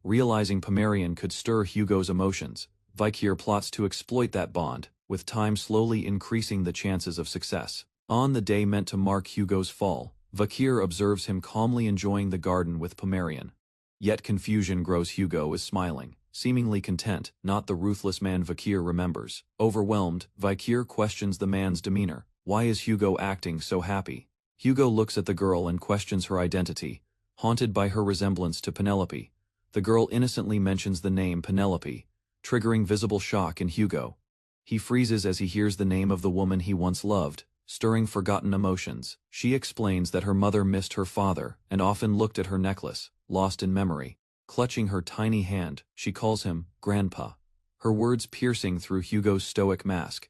Realizing Pomerian could stir Hugo's emotions, Vikir plots to exploit that bond, with time slowly increasing the chances of success. On the day meant to mark Hugo's fall, Vikir observes him calmly enjoying the garden with Pomerian. Yet confusion grows. Hugo is smiling, seemingly content, not the ruthless man Vikir remembers. Overwhelmed, Vikir questions the man's demeanor. Why is Hugo acting so happy? Hugo looks at the girl and questions her identity. Haunted by her resemblance to Penelope, the girl innocently mentions the name Penelope, triggering visible shock in Hugo. He freezes as he hears the name of the woman he once loved, stirring forgotten emotions. She explains that her mother missed her father and often looked at her necklace, lost in memory. Clutching her tiny hand, she calls him Grandpa, her words piercing through Hugo's stoic mask.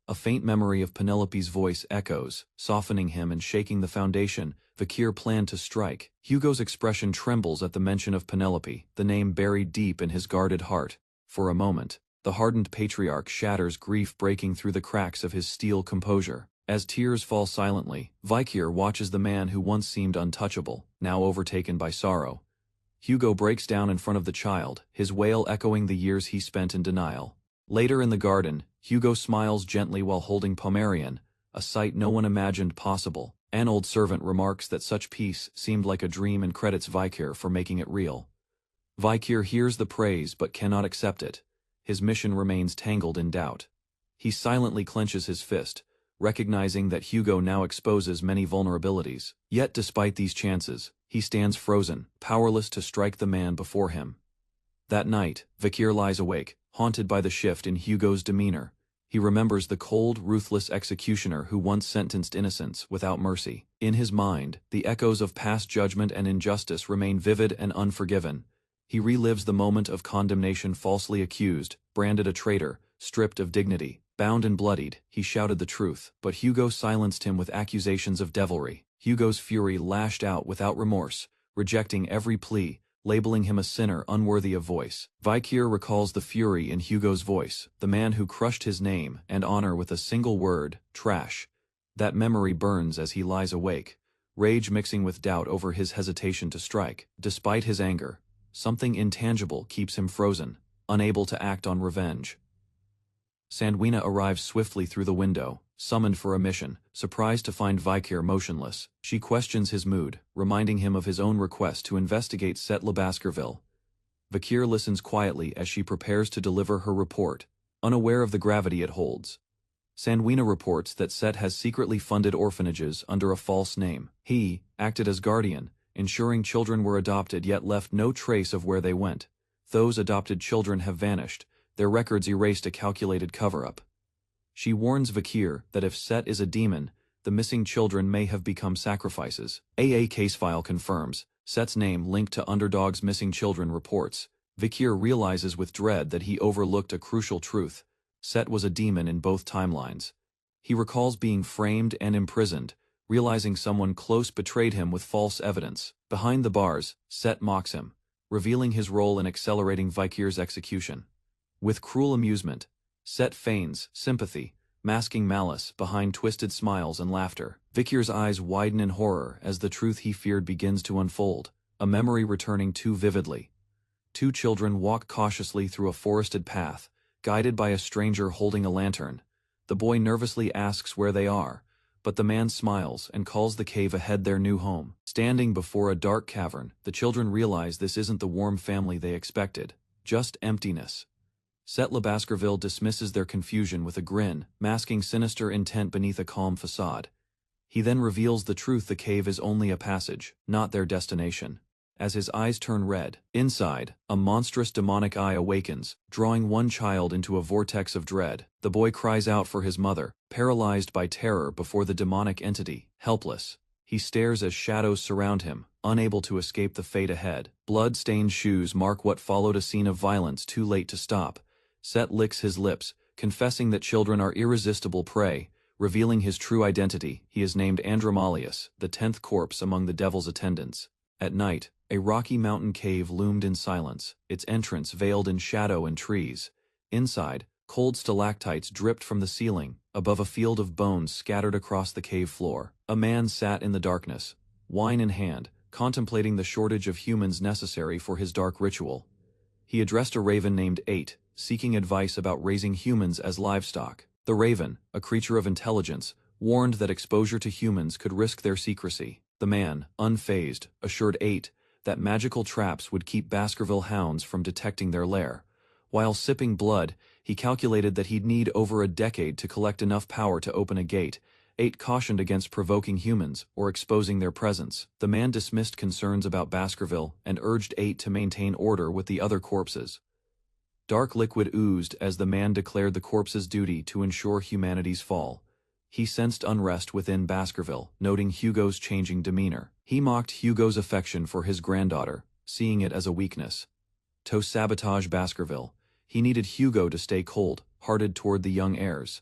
A faint memory of Penelope's voice echoes, softening him and shaking the foundation Vikir planned to strike. Hugo's expression trembles at the mention of Penelope, the name buried deep in his guarded heart. For a moment, the hardened patriarch shatters, grief breaking through the cracks of his steel composure. As tears fall silently, Vikir watches the man who once seemed untouchable, now overtaken by sorrow. Hugo breaks down in front of the child, his wail echoing the years he spent in denial. Later in the garden, Hugo smiles gently while holding Pomerian, a sight no one imagined possible. An old servant remarks that such peace seemed like a dream and credits Vikir for making it real. Vikir hears the praise but cannot accept it. His mission remains tangled in doubt. He silently clenches his fist, recognizing that Hugo now exposes many vulnerabilities. Yet despite these chances, he stands frozen, powerless to strike the man before him. That night, Vikir lies awake, haunted by the shift in Hugo's demeanor. He remembers the cold, ruthless executioner who once sentenced innocents without mercy. In his mind, the echoes of past judgment and injustice remain vivid and unforgiven. He relives the moment of condemnation, falsely accused, branded a traitor, stripped of dignity. Bound and bloodied, he shouted the truth, but Hugo silenced him with accusations of devilry. Hugo's fury lashed out without remorse, rejecting every plea, labeling him a sinner unworthy of voice. Vikir recalls the fury in Hugo's voice, the man who crushed his name and honor with a single word, trash. That memory burns as he lies awake, rage mixing with doubt over his hesitation to strike. Despite his anger, something intangible keeps him frozen, unable to act on revenge. Sandwina arrives swiftly through the window, summoned for a mission, surprised to find Vikir motionless. She questions his mood, reminding him of his own request to investigate Set Le Baskerville. Vikir listens quietly as she prepares to deliver her report, unaware of the gravity it holds. Sandwina reports that Set has secretly funded orphanages under a false name. He acted as guardian, ensuring children were adopted yet left no trace of where they went. Those adopted children have vanished, their records erased, a calculated cover-up. She warns Vikir that if Set is a demon, the missing children may have become sacrifices. AA case file confirms, Set's name linked to Underdog's missing children reports. Vikir realizes with dread that he overlooked a crucial truth. Set was a demon in both timelines. He recalls being framed and imprisoned, realizing someone close betrayed him with false evidence. Behind the bars, Set mocks him, revealing his role in accelerating Vikir's execution. With cruel amusement, Set feigns sympathy, masking malice behind twisted smiles and laughter. Vikir's eyes widen in horror as the truth he feared begins to unfold, a memory returning too vividly. Two children walk cautiously through a forested path, guided by a stranger holding a lantern. The boy nervously asks where they are, but the man smiles and calls the cave ahead their new home. Standing before a dark cavern, the children realize this isn't the warm family they expected, just emptiness. Set Le Baskerville dismisses their confusion with a grin, masking sinister intent beneath a calm facade. He then reveals the truth: the cave is only a passage, not their destination. As his eyes turn red, inside, a monstrous demonic eye awakens, drawing one child into a vortex of dread. The boy cries out for his mother, paralyzed by terror before the demonic entity. Helpless, he stares as shadows surround him, unable to escape the fate ahead. Blood-stained shoes mark what followed, a scene of violence too late to stop. Set licks his lips, confessing that children are irresistible prey, revealing his true identity. He is named Andromalius, the 10th corpse among the devil's attendants. At night, a rocky mountain cave loomed in silence, its entrance veiled in shadow and trees. Inside, cold stalactites dripped from the ceiling, above a field of bones scattered across the cave floor. A man sat in the darkness, wine in hand, contemplating the shortage of humans necessary for his dark ritual. He addressed a raven named 8, seeking advice about raising humans as livestock. The raven, a creature of intelligence, warned that exposure to humans could risk their secrecy. The man, unfazed, assured 8 that magical traps would keep Baskerville hounds from detecting their lair. While sipping blood, he calculated that he'd need over a decade to collect enough power to open a gate. 8 cautioned against provoking humans or exposing their presence. The man dismissed concerns about Baskerville and urged 8 to maintain order with the other corpses. Dark liquid oozed as the man declared the corpse's duty to ensure humanity's fall. He sensed unrest within Baskerville, noting Hugo's changing demeanor. He mocked Hugo's affection for his granddaughter, seeing it as a weakness. To sabotage Baskerville, he needed Hugo to stay cold-hearted toward the young heirs.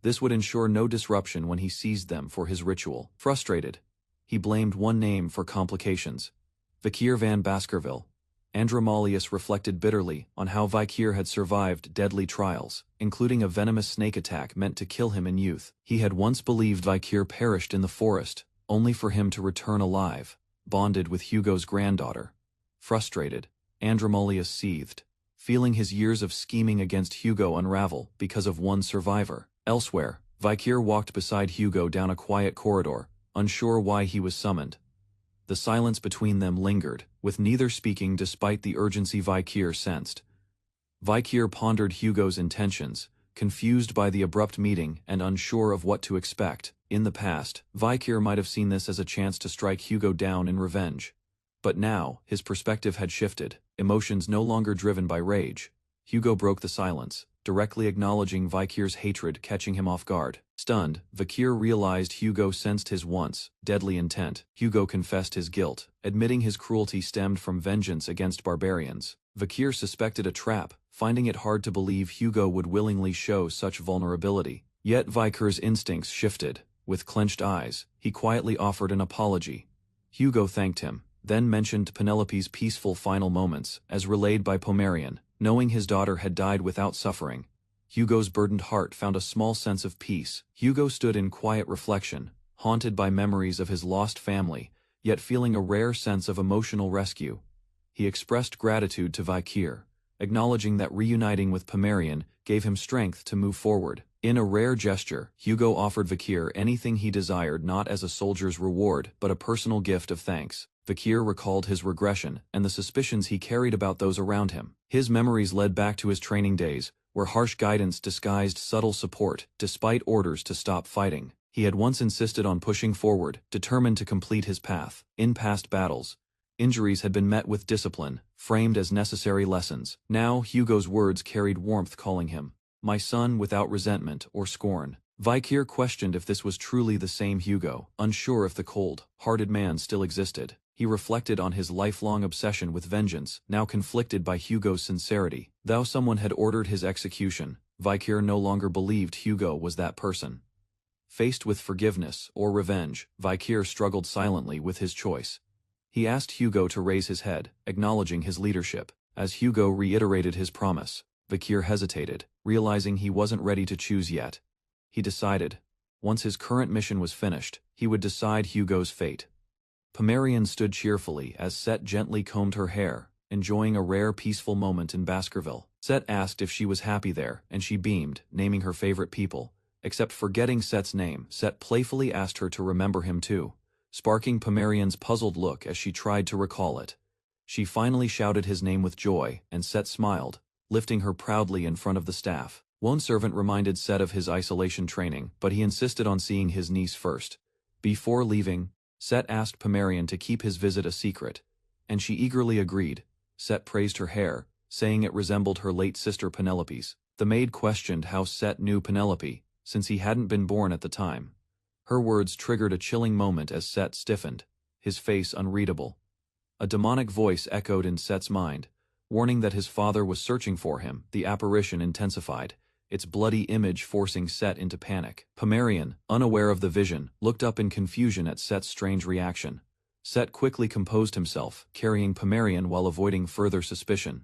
This would ensure no disruption when he seized them for his ritual. Frustrated, he blamed one name for complications: Vikir van Baskerville. Andromalius reflected bitterly on how Vikir had survived deadly trials, including a venomous snake attack meant to kill him in youth. He had once believed Vikir perished in the forest, only for him to return alive, bonded with Hugo's granddaughter. Frustrated, Andromalius seethed, feeling his years of scheming against Hugo unravel because of one survivor. Elsewhere, Vikir walked beside Hugo down a quiet corridor, unsure why he was summoned. The silence between them lingered, with neither speaking despite the urgency Vikir sensed. Vikir pondered Hugo's intentions, confused by the abrupt meeting and unsure of what to expect. In the past, Vikir might have seen this as a chance to strike Hugo down in revenge. But now, his perspective had shifted, emotions no longer driven by rage. Hugo broke the silence, directly acknowledging Vikir's hatred, catching him off guard. Stunned, Vikir realized Hugo sensed his once deadly intent. Hugo confessed his guilt, admitting his cruelty stemmed from vengeance against barbarians. Vikir suspected a trap, finding it hard to believe Hugo would willingly show such vulnerability. Yet Vikir's instincts shifted. With clenched eyes, he quietly offered an apology. Hugo thanked him, then mentioned Penelope's peaceful final moments, as relayed by Pomerian. Knowing his daughter had died without suffering, Hugo's burdened heart found a small sense of peace. Hugo stood in quiet reflection, haunted by memories of his lost family, yet feeling a rare sense of emotional rescue. He expressed gratitude to Vikir, acknowledging that reuniting with Pomerian gave him strength to move forward. In a rare gesture, Hugo offered Vikir anything he desired, not as a soldier's reward but a personal gift of thanks. Vikir recalled his regression and the suspicions he carried about those around him. His memories led back to his training days, where harsh guidance disguised subtle support, despite orders to stop fighting. He had once insisted on pushing forward, determined to complete his path. In past battles, injuries had been met with discipline, framed as necessary lessons. Now Hugo's words carried warmth, calling him my son, without resentment or scorn. Vikir questioned if this was truly the same Hugo, unsure if the cold-hearted man still existed. He reflected on his lifelong obsession with vengeance, now conflicted by Hugo's sincerity. Though someone had ordered his execution, Vikir no longer believed Hugo was that person. Faced with forgiveness or revenge, Vikir struggled silently with his choice. He asked Hugo to raise his head, acknowledging his leadership. As Hugo reiterated his promise, Vikir hesitated, realizing he wasn't ready to choose yet. He decided, once his current mission was finished, he would decide Hugo's fate. Pomerian stood cheerfully as Set gently combed her hair, enjoying a rare peaceful moment in Baskerville. Set asked if she was happy there, and she beamed, naming her favorite people. Except forgetting Set's name, Set playfully asked her to remember him too, sparking Pomerian's puzzled look as she tried to recall it. She finally shouted his name with joy, and Set smiled, lifting her proudly in front of the staff. One servant reminded Set of his isolation training, but he insisted on seeing his niece first. Before leaving, Set asked Pomerian to keep his visit a secret, and she eagerly agreed. Set praised her hair, saying it resembled her late sister Penelope's. The maid questioned how Set knew Penelope, since he hadn't been born at the time. Her words triggered a chilling moment as Set stiffened, his face unreadable. A demonic voice echoed in Set's mind, warning that his father was searching for him. The apparition intensified, its bloody image forcing Set into panic. Pomerian, unaware of the vision, looked up in confusion at Set's strange reaction. Set quickly composed himself, carrying Pomerian while avoiding further suspicion.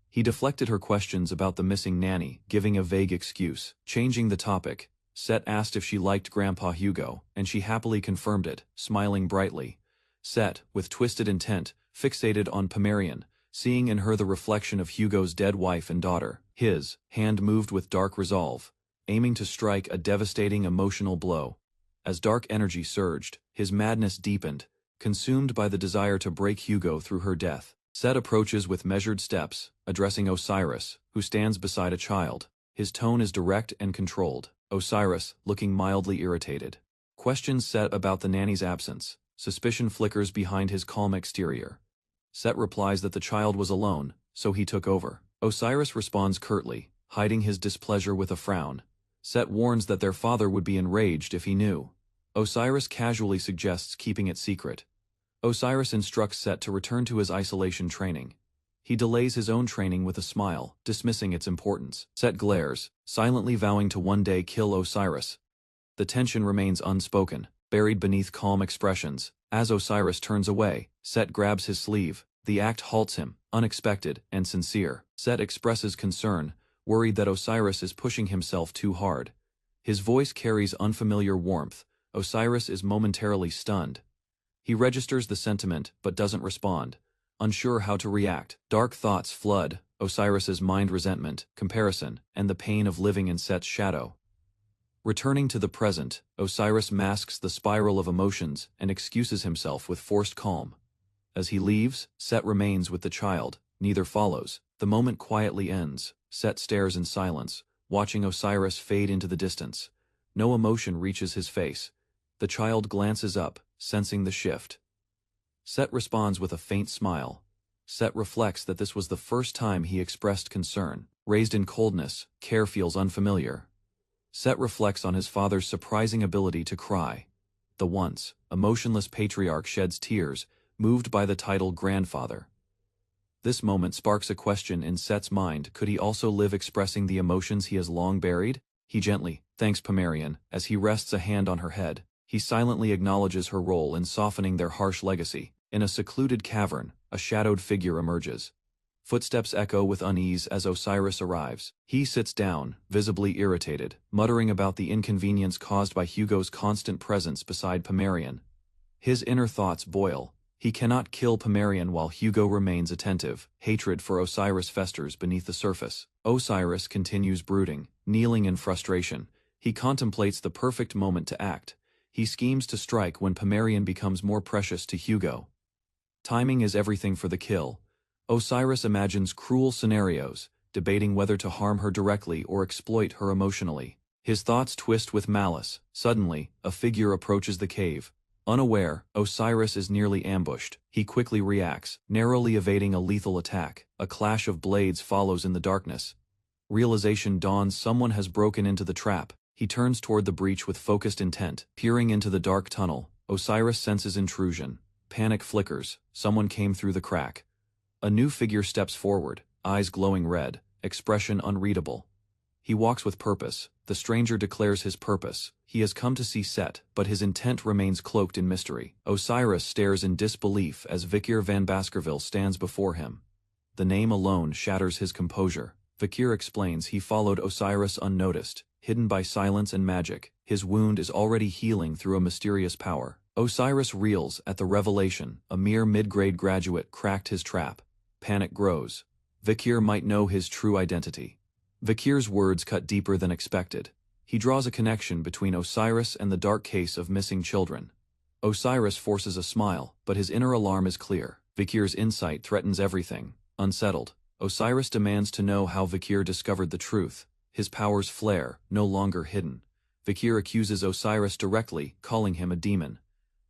He deflected her questions about the missing nanny, giving a vague excuse. Changing the topic, Set asked if she liked Grandpa Hugo, and she happily confirmed it, smiling brightly. Set, with twisted intent, fixated on Pomerian, seeing in her the reflection of Hugo's dead wife and daughter. His hand moved with dark resolve, aiming to strike a devastating emotional blow. As dark energy surged, his madness deepened, consumed by the desire to break Hugo through her death. Set approaches with measured steps, addressing Osiris, who stands beside a child. His tone is direct and controlled. Osiris, looking mildly irritated, questions Set about the nanny's absence. Suspicion flickers behind his calm exterior. Set replies that the child was alone, so he took over. Osiris responds curtly, hiding his displeasure with a frown. Set warns that their father would be enraged if he knew. Osiris casually suggests keeping it secret. Osiris instructs Set to return to his isolation training. He delays his own training with a smile, dismissing its importance. Set glares, silently vowing to one day kill Osiris. The tension remains unspoken, buried beneath calm expressions. As Osiris turns away, Set grabs his sleeve. The act halts him, unexpected and sincere. Set expresses concern, worried that Osiris is pushing himself too hard. His voice carries unfamiliar warmth. Osiris is momentarily stunned. He registers the sentiment but doesn't respond, unsure how to react. Dark thoughts flood Osiris's mind: resentment, comparison, and the pain of living in Set's shadow. Returning to the present, Osiris masks the spiral of emotions and excuses himself with forced calm. As he leaves, Set remains with the child. Neither follows. The moment quietly ends. Set stares in silence, watching Osiris fade into the distance. No emotion reaches his face. The child glances up, sensing the shift. Set responds with a faint smile. Set reflects that this was the first time he expressed concern. Raised in coldness, care feels unfamiliar. Set reflects on his father's surprising ability to cry. The once emotionless patriarch sheds tears, moved by the title grandfather. This moment sparks a question in Set's mind: could he also live expressing the emotions he has long buried? He gently thanks Pomerian as he rests a hand on her head. He silently acknowledges her role in softening their harsh legacy. In a secluded cavern, a shadowed figure emerges. Footsteps echo with unease as Osiris arrives. He sits down, visibly irritated, muttering about the inconvenience caused by Hugo's constant presence beside Pomerian. His inner thoughts boil. He cannot kill Pomerian while Hugo remains attentive. Hatred for Osiris festers beneath the surface. Osiris continues brooding, kneeling in frustration. He contemplates the perfect moment to act. He schemes to strike when Pomerian becomes more precious to Hugo. Timing is everything for the kill. Osiris imagines cruel scenarios, debating whether to harm her directly or exploit her emotionally. His thoughts twist with malice. Suddenly, a figure approaches the cave. Unaware, Osiris is nearly ambushed. He quickly reacts, narrowly evading a lethal attack. A clash of blades follows in the darkness. Realization dawns: someone has broken into the trap. He turns toward the breach with focused intent. Peering into the dark tunnel, Osiris senses intrusion. Panic flickers. Someone came through the crack. A new figure steps forward, eyes glowing red, expression unreadable. He walks with purpose. The stranger declares his purpose. He has come to see Set, but his intent remains cloaked in mystery. Osiris stares in disbelief as Vikir van Baskerville stands before him. The name alone shatters his composure. Vikir explains he followed Osiris unnoticed, hidden by silence and magic. His wound is already healing through a mysterious power. Osiris reels at the revelation. A mere mid-grade graduate cracked his trap. Panic grows. Vikir might know his true identity. Vikir's words cut deeper than expected. He draws a connection between Osiris and the dark case of missing children. Osiris forces a smile, but his inner alarm is clear. Vikir's insight threatens everything. Unsettled, Osiris demands to know how Vikir discovered the truth. His powers flare, no longer hidden. Vikir accuses Osiris directly, calling him a demon.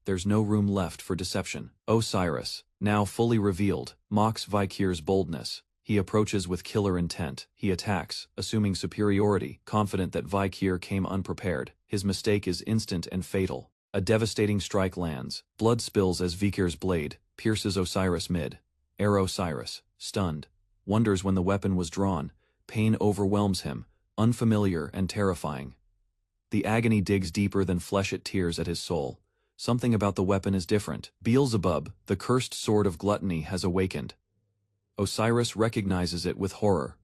There's no room left for deception. Osiris, now fully revealed, mocks Vikir's boldness. He approaches with killer intent. He attacks, assuming superiority, confident that Vikir came unprepared. His mistake is instant and fatal. A devastating strike lands. Blood spills as Vikir's blade pierces Osiris mid. Osiris, stunned, wonders when the weapon was drawn. Pain overwhelms him, unfamiliar and terrifying. The agony digs deeper than flesh. It tears at his soul. Something about the weapon is different. Beelzebub, the cursed sword of gluttony, has awakened. Osiris recognizes it with horror.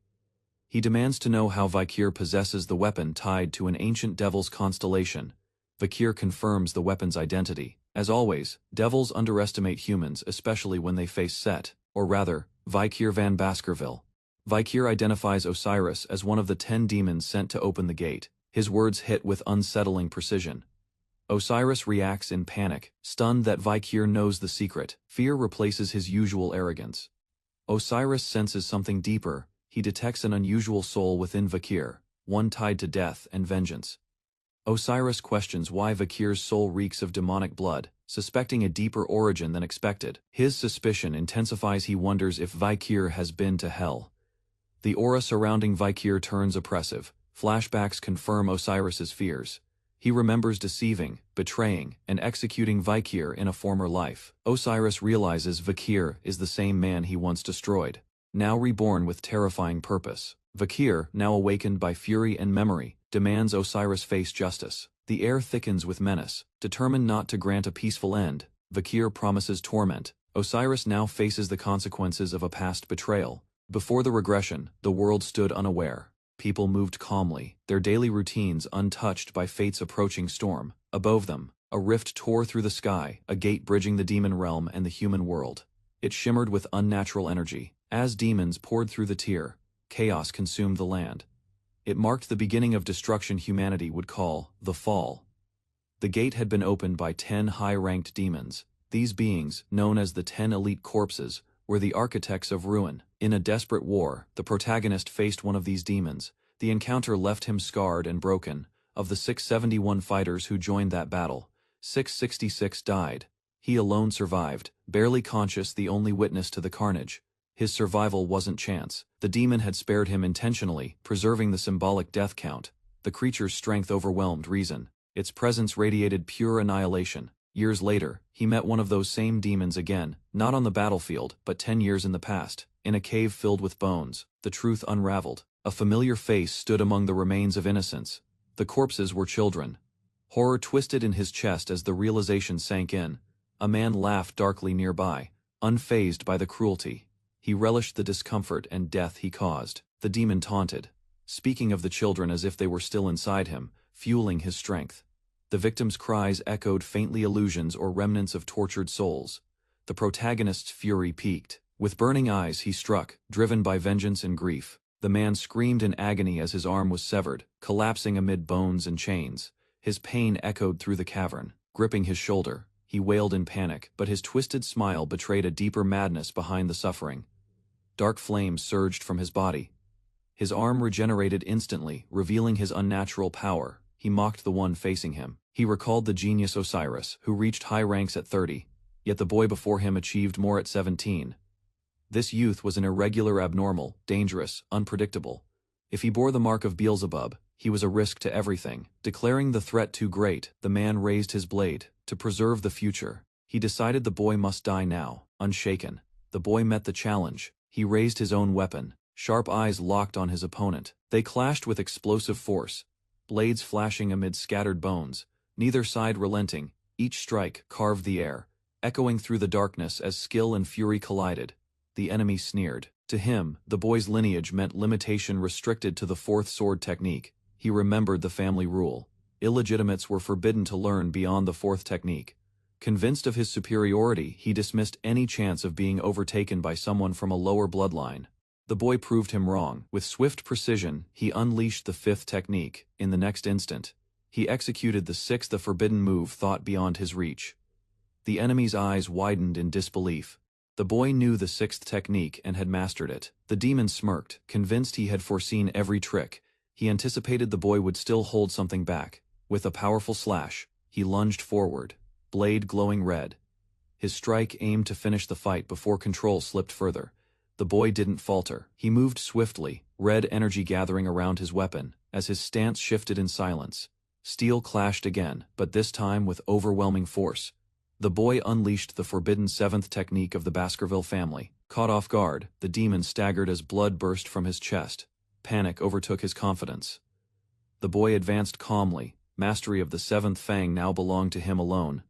He demands to know how Vikir possesses the weapon tied to an ancient devil's constellation. Vikir confirms the weapon's identity. As always, devils underestimate humans, especially when they face Set, or rather, Vikir van Baskerville. Vikir identifies Osiris as one of the 10 demons sent to open the gate. His words hit with unsettling precision. Osiris reacts in panic, stunned that Vikir knows the secret. Fear replaces his usual arrogance. Osiris senses something deeper. He detects an unusual soul within Vikir, one tied to death and vengeance. Osiris questions why Vikir's soul reeks of demonic blood, suspecting a deeper origin than expected. His suspicion intensifies. He wonders if Vikir has been to hell. The aura surrounding Vikir turns oppressive. Flashbacks confirm Osiris's fears. He remembers deceiving, betraying, and executing Vikir in a former life. Osiris realizes Vikir is the same man he once destroyed, now reborn with terrifying purpose. Vikir, now awakened by fury and memory, demands Osiris face justice. The air thickens with menace. Determined not to grant a peaceful end, Vikir promises torment. Osiris now faces the consequences of a past betrayal. Before the regression, the world stood unaware. People moved calmly, their daily routines untouched by fate's approaching storm. Above them, a rift tore through the sky, a gate bridging the demon realm and the human world. It shimmered with unnatural energy. As demons poured through the tier, chaos consumed the land. It marked the beginning of destruction humanity would call the Fall. The gate had been opened by 10 high-ranked demons. These beings, known as the 10 elite corpses, were the architects of ruin. In a desperate war, the protagonist faced one of these demons. The encounter left him scarred and broken. Of the 671 fighters who joined that battle, 666 died. He alone survived, barely conscious, the only witness to the carnage. His survival wasn't chance. The demon had spared him intentionally, preserving the symbolic death count. The creature's strength overwhelmed reason. Its presence radiated pure annihilation. Years later, he met one of those same demons again, not on the battlefield, but 10 years in the past, in a cave filled with bones. The truth unraveled. A familiar face stood among the remains of innocence. The corpses were children. Horror twisted in his chest as the realization sank in. A man laughed darkly nearby, unfazed by the cruelty. He relished the discomfort and death he caused. The demon taunted, speaking of the children as if they were still inside him, fueling his strength. The victims' cries echoed faintly illusions or remnants of tortured souls. The protagonist's fury peaked. With burning eyes he struck, driven by vengeance and grief. The man screamed in agony as his arm was severed, collapsing amid bones and chains. His pain echoed through the cavern. Gripping his shoulder, he wailed in panic, but his twisted smile betrayed a deeper madness behind the suffering. Dark flames surged from his body. His arm regenerated instantly, revealing his unnatural power. He mocked the one facing him. He recalled the genius Osiris, who reached high ranks at 30, yet the boy before him achieved more at 17. This youth was an irregular, abnormal, dangerous, unpredictable. If he bore the mark of Beelzebub, he was a risk to everything. Declaring the threat too great, the man raised his blade. To preserve the future, he decided the boy must die now, unshaken. The boy met the challenge. He raised his own weapon. Sharp eyes locked on his opponent. They clashed with explosive force, blades flashing amid scattered bones, neither side relenting. Each strike carved the air, echoing through the darkness as skill and fury collided. The enemy sneered. To him, the boy's lineage meant limitation restricted to the fourth sword technique. He remembered the family rule. Illegitimates were forbidden to learn beyond the fourth technique. Convinced of his superiority, he dismissed any chance of being overtaken by someone from a lower bloodline. The boy proved him wrong. With swift precision, he unleashed the fifth technique. In the next instant, he executed the sixth, a forbidden move thought beyond his reach. The enemy's eyes widened in disbelief. The boy knew the sixth technique and had mastered it. The demon smirked, convinced he had foreseen every trick. He anticipated the boy would still hold something back. With a powerful slash, he lunged forward, blade glowing red. His strike aimed to finish the fight before control slipped further. The boy didn't falter. He moved swiftly, red energy gathering around his weapon. As his stance shifted in silence, steel clashed again, but this time with overwhelming force. The boy unleashed the forbidden seventh technique of the Baskerville family. Caught off guard, the demon staggered as blood burst from his chest. Panic overtook his confidence. The boy advanced calmly. Mastery of the seventh fang now belonged to him alone.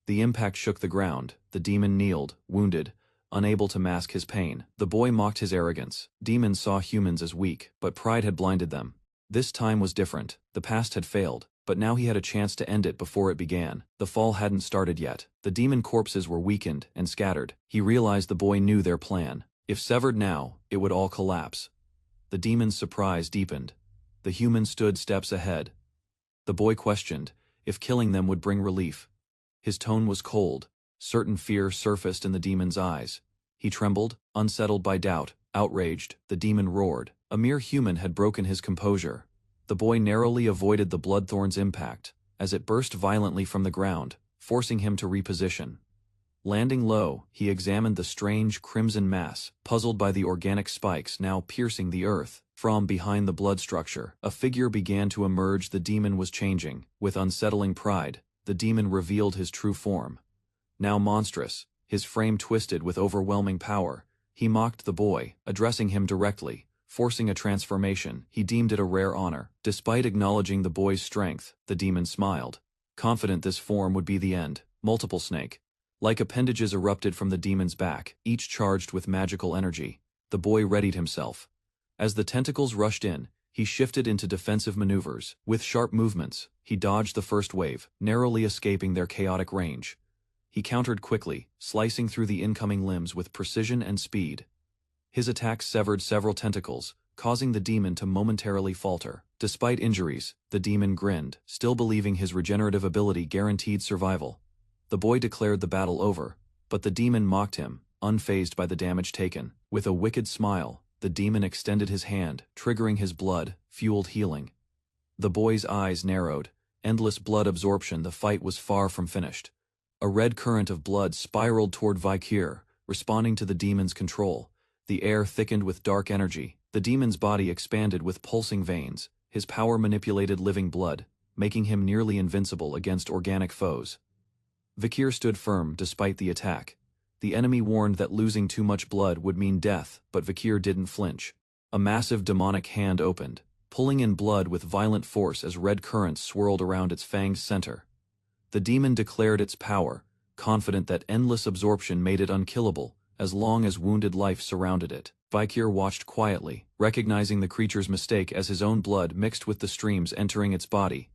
The impact shook the ground. The demon kneeled, wounded, unable to mask his pain. The boy mocked his arrogance. Demons saw humans as weak, but pride had blinded them. This time was different. The past had failed, but now he had a chance to end it before it began. The fall hadn't started yet. The demon corpses were weakened and scattered. He realized the boy knew their plan. If severed now, it would all collapse. The demon's surprise deepened. The human stood steps ahead. The boy questioned if killing them would bring relief. His tone was cold. Certain fear surfaced in the demon's eyes. He trembled, unsettled by doubt. Outraged, the demon roared. A mere human had broken his composure. The boy narrowly avoided the bloodthorn's impact, as it burst violently from the ground, forcing him to reposition. Landing low, he examined the strange crimson mass, puzzled by the organic spikes now piercing the earth. From behind the blood structure, a figure began to emerge. The demon was changing. With unsettling pride, the demon revealed his true form. Now monstrous, his frame twisted with overwhelming power, he mocked the boy, addressing him directly. Forcing a transformation, he deemed it a rare honor. Despite acknowledging the boy's strength, the demon smiled, confident this form would be the end. Multiple snake like appendages erupted from the demon's back, each charged with magical energy. The boy readied himself. As the tentacles rushed in, he shifted into defensive maneuvers. With sharp movements, he dodged the first wave, narrowly escaping their chaotic range. He countered quickly, slicing through the incoming limbs with precision and speed. His attacks severed several tentacles, causing the demon to momentarily falter. Despite injuries, the demon grinned, still believing his regenerative ability guaranteed survival. The boy declared the battle over, but the demon mocked him, unfazed by the damage taken. With a wicked smile, the demon extended his hand, triggering his blood-fueled healing. The boy's eyes narrowed. Endless blood absorption. The fight was far from finished. A red current of blood spiraled toward Vikir, responding to the demon's control. The air thickened with dark energy. The demon's body expanded with pulsing veins. His power manipulated living blood, making him nearly invincible against organic foes. Vikir stood firm despite the attack. The enemy warned that losing too much blood would mean death, but Vikir didn't flinch. A massive demonic hand opened, pulling in blood with violent force as red currents swirled around its fang's center. The demon declared its power, confident that endless absorption made it unkillable, as long as wounded life surrounded it. Vikir watched quietly, recognizing the creature's mistake as his own blood mixed with the streams entering its body.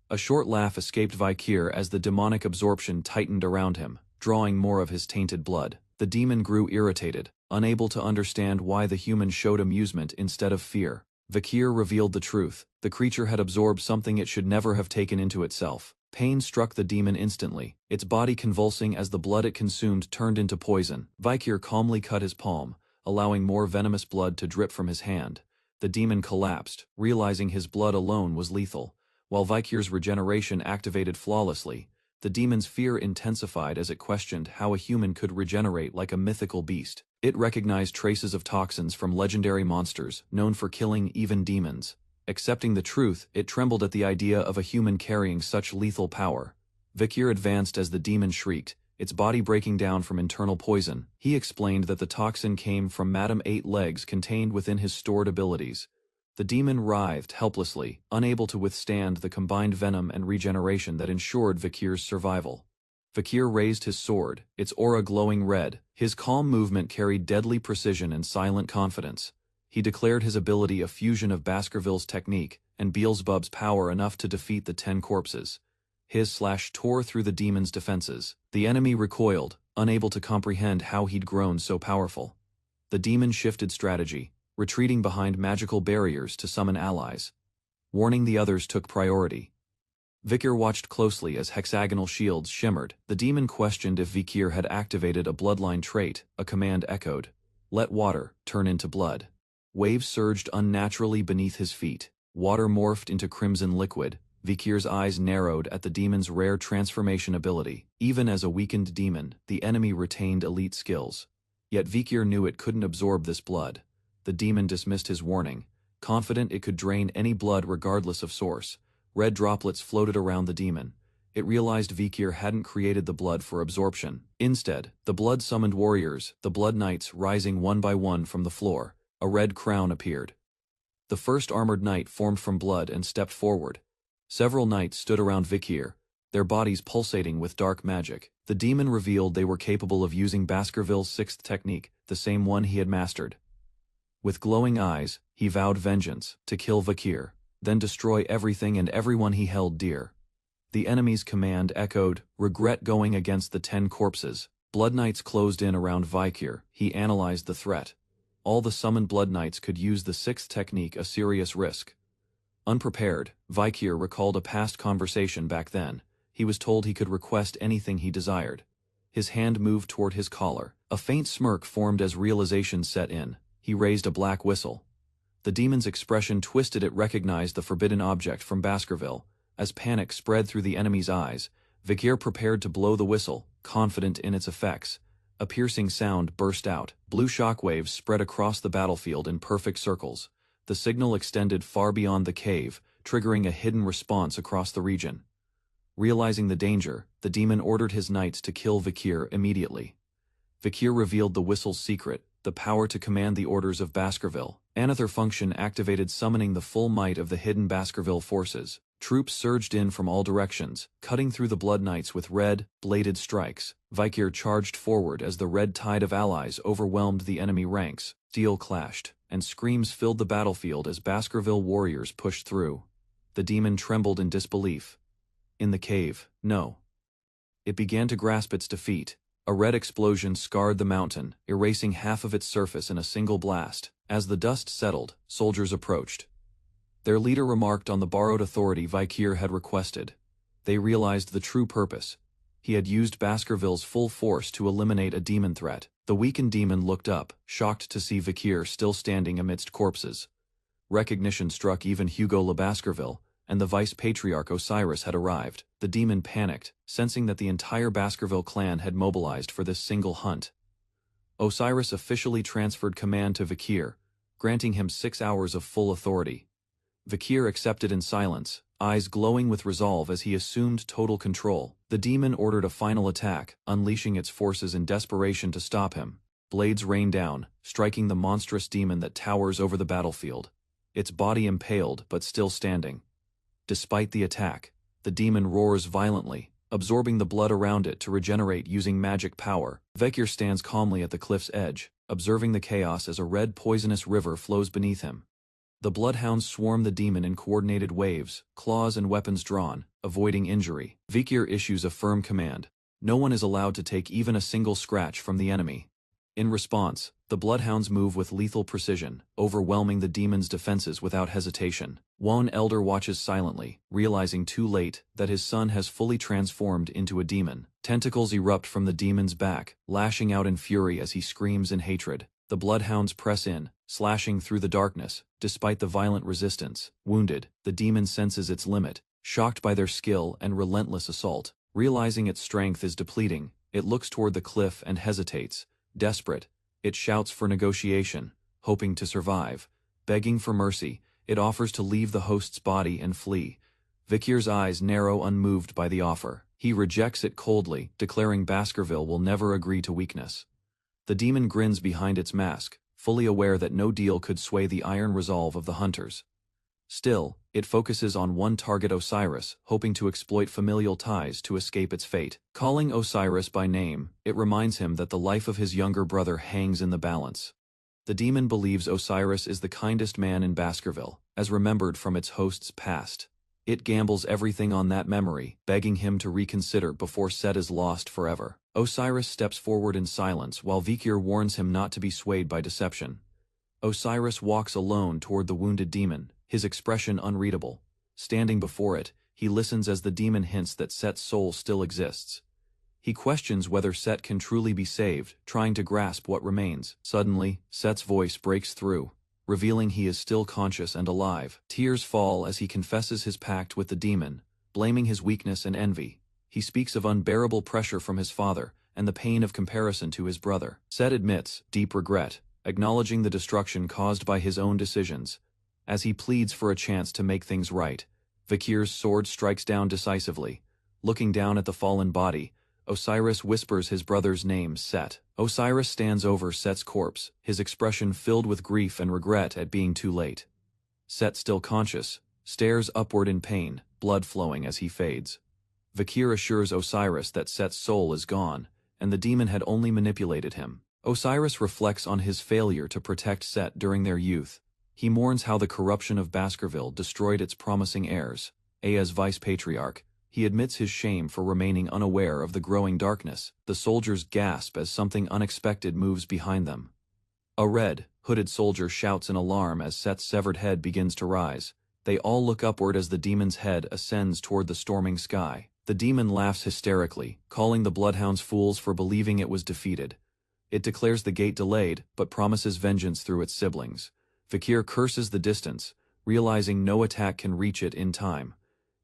A short laugh escaped Vikir as the demonic absorption tightened around him, drawing more of his tainted blood. The demon grew irritated, unable to understand why the human showed amusement instead of fear. Vikir revealed the truth. The creature had absorbed something it should never have taken into itself. Pain struck the demon instantly, its body convulsing as the blood it consumed turned into poison. Vikir calmly cut his palm, allowing more venomous blood to drip from his hand. The demon collapsed, realizing his blood alone was lethal. While Vikir's regeneration activated flawlessly, the demon's fear intensified as it questioned how a human could regenerate like a mythical beast. It recognized traces of toxins from legendary monsters, known for killing even demons. Accepting the truth, it trembled at the idea of a human carrying such lethal power. Vikir advanced as the demon shrieked, its body breaking down from internal poison. He explained that the toxin came from Madame Eight Legs contained within his stored abilities. The demon writhed helplessly, unable to withstand the combined venom and regeneration that ensured Vikir's survival. Vikir raised his sword, its aura glowing red. His calm movement carried deadly precision and silent confidence. He declared his ability a fusion of Baskerville's technique and Beelzebub's power enough to defeat the 10 corpses. His slash tore through the demon's defenses. The enemy recoiled, unable to comprehend how he'd grown so powerful. The demon shifted strategy, retreating behind magical barriers to summon allies. Warning the others took priority. Vikir watched closely as hexagonal shields shimmered. The demon questioned if Vikir had activated a bloodline trait. A command echoed. Let water turn into blood. Waves surged unnaturally beneath his feet. Water morphed into crimson liquid. Vikir's eyes narrowed at the demon's rare transformation ability. Even as a weakened demon, the enemy retained elite skills. Yet Vikir knew it couldn't absorb this blood. The demon dismissed his warning, confident it could drain any blood regardless of source. Red droplets floated around the demon. It realized Vikir hadn't created the blood for absorption. Instead, the blood summoned warriors, the blood knights rising one by one from the floor. A red crown appeared. The first armored knight formed from blood and stepped forward. Several knights stood around Vikir, their bodies pulsating with dark magic. The demon revealed they were capable of using Baskerville's 6th technique, the same one he had mastered. With glowing eyes, he vowed vengeance, to kill Vikir, then destroy everything and everyone he held dear. The enemy's command echoed, regret going against the 10 corpses. Blood Knights closed in around Vikir. He analyzed the threat. All the summoned Blood Knights could use the 6th technique, a serious risk. Unprepared, Vikir recalled a past conversation back then. He was told he could request anything he desired. His hand moved toward his collar. A faint smirk formed as realization set in. He raised a black whistle. The demon's expression twisted. It recognized the forbidden object from Baskerville. As panic spread through the enemy's eyes, Vikir prepared to blow the whistle, confident in its effects. A piercing sound burst out. Blue shockwaves spread across the battlefield in perfect circles. The signal extended far beyond the cave, triggering a hidden response across the region. Realizing the danger, the demon ordered his knights to kill Vikir immediately. Vikir revealed the whistle's secret, the power to command the orders of Baskerville. Another function activated, summoning the full might of the hidden Baskerville forces. Troops surged in from all directions, cutting through the Blood Knights with red, bladed strikes. Vikir charged forward as the red tide of allies overwhelmed the enemy ranks. Steel clashed, and screams filled the battlefield as Baskerville warriors pushed through. The demon trembled in disbelief. In the cave, no. It began to grasp its defeat. A red explosion scarred the mountain, erasing half of its surface in a single blast. As the dust settled, soldiers approached. Their leader remarked on the borrowed authority Vikir had requested. They realized the true purpose. He had used Baskerville's full force to eliminate a demon threat. The weakened demon looked up, shocked to see Vikir still standing amidst corpses. Recognition struck even Hugo Le Baskerville, and the vice-patriarch Osiris had arrived. The demon panicked, sensing that the entire Baskerville clan had mobilized for this single hunt. Osiris officially transferred command to Vakir, granting him 6 hours of full authority. Vakir accepted in silence, eyes glowing with resolve as he assumed total control. The demon ordered a final attack, unleashing its forces in desperation to stop him. Blades rained down, striking the monstrous demon that towers over the battlefield, its body impaled but still standing. Despite the attack, the demon roars violently, absorbing the blood around it to regenerate using magic power. Vakir stands calmly at the cliff's edge, observing the chaos as a red poisonous river flows beneath him. The bloodhounds swarm the demon in coordinated waves, claws and weapons drawn, avoiding injury. Vakir issues a firm command. No one is allowed to take even a single scratch from the enemy. In response, the bloodhounds move with lethal precision, overwhelming the demon's defenses without hesitation. One elder watches silently, realizing too late that his son has fully transformed into a demon. Tentacles erupt from the demon's back, lashing out in fury as he screams in hatred. The bloodhounds press in, slashing through the darkness, despite the violent resistance. Wounded, the demon senses its limit, shocked by their skill and relentless assault. Realizing its strength is depleting, it looks toward the cliff and hesitates. Desperate, it shouts for negotiation, hoping to survive. Begging for mercy, it offers to leave the host's body and flee. Vakir's eyes narrow, unmoved by the offer. He rejects it coldly, declaring Baskerville will never agree to weakness. The demon grins behind its mask, fully aware that no deal could sway the iron resolve of the hunters. Still, it focuses on one target, Osiris, hoping to exploit familial ties to escape its fate. Calling Osiris by name, it reminds him that the life of his younger brother hangs in the balance. The demon believes Osiris is the kindest man in Baskerville, as remembered from its host's past. It gambles everything on that memory, begging him to reconsider before Set is lost forever. Osiris steps forward in silence while Vakir warns him not to be swayed by deception. Osiris walks alone toward the wounded demon, his expression unreadable. Standing before it, he listens as the demon hints that Set's soul still exists. He questions whether Set can truly be saved, trying to grasp what remains. Suddenly, Set's voice breaks through, revealing he is still conscious and alive. Tears fall as he confesses his pact with the demon, blaming his weakness and envy. He speaks of unbearable pressure from his father, and the pain of comparison to his brother. Set admits deep regret, acknowledging the destruction caused by his own decisions. As he pleads for a chance to make things right, Vakir's sword strikes down decisively. Looking down at the fallen body, Osiris whispers his brother's name, Set. Osiris stands over Set's corpse, his expression filled with grief and regret at being too late. Set, still conscious, stares upward in pain, blood flowing as he fades. Vakir assures Osiris that Set's soul is gone, and the demon had only manipulated him. Osiris reflects on his failure to protect Set during their youth. He mourns how the corruption of Baskerville destroyed its promising heirs. As vice-patriarch, he admits his shame for remaining unaware of the growing darkness. The soldiers gasp as something unexpected moves behind them. A red, hooded soldier shouts in alarm as Set's severed head begins to rise. They all look upward as the demon's head ascends toward the storming sky. The demon laughs hysterically, calling the bloodhounds fools for believing it was defeated. It declares the gate delayed, but promises vengeance through its siblings. Vakir curses the distance, realizing no attack can reach it in time.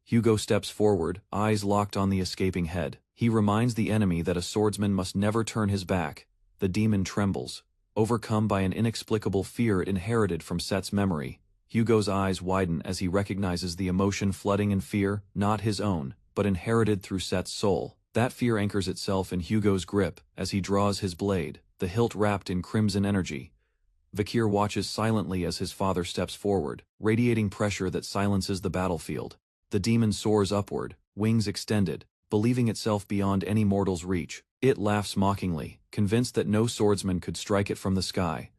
Hugo steps forward, eyes locked on the escaping head. He reminds the enemy that a swordsman must never turn his back. The demon trembles, overcome by an inexplicable fear it inherited from Set's memory. Hugo's eyes widen as he recognizes the emotion flooding in fear, not his own, but inherited through Set's soul. That fear anchors itself in Hugo's grip as he draws his blade, the hilt wrapped in crimson energy. Vakir watches silently as his father steps forward, radiating pressure that silences the battlefield. The demon soars upward, wings extended, believing itself beyond any mortal's reach. It laughs mockingly, convinced that no swordsman could strike it from the sky.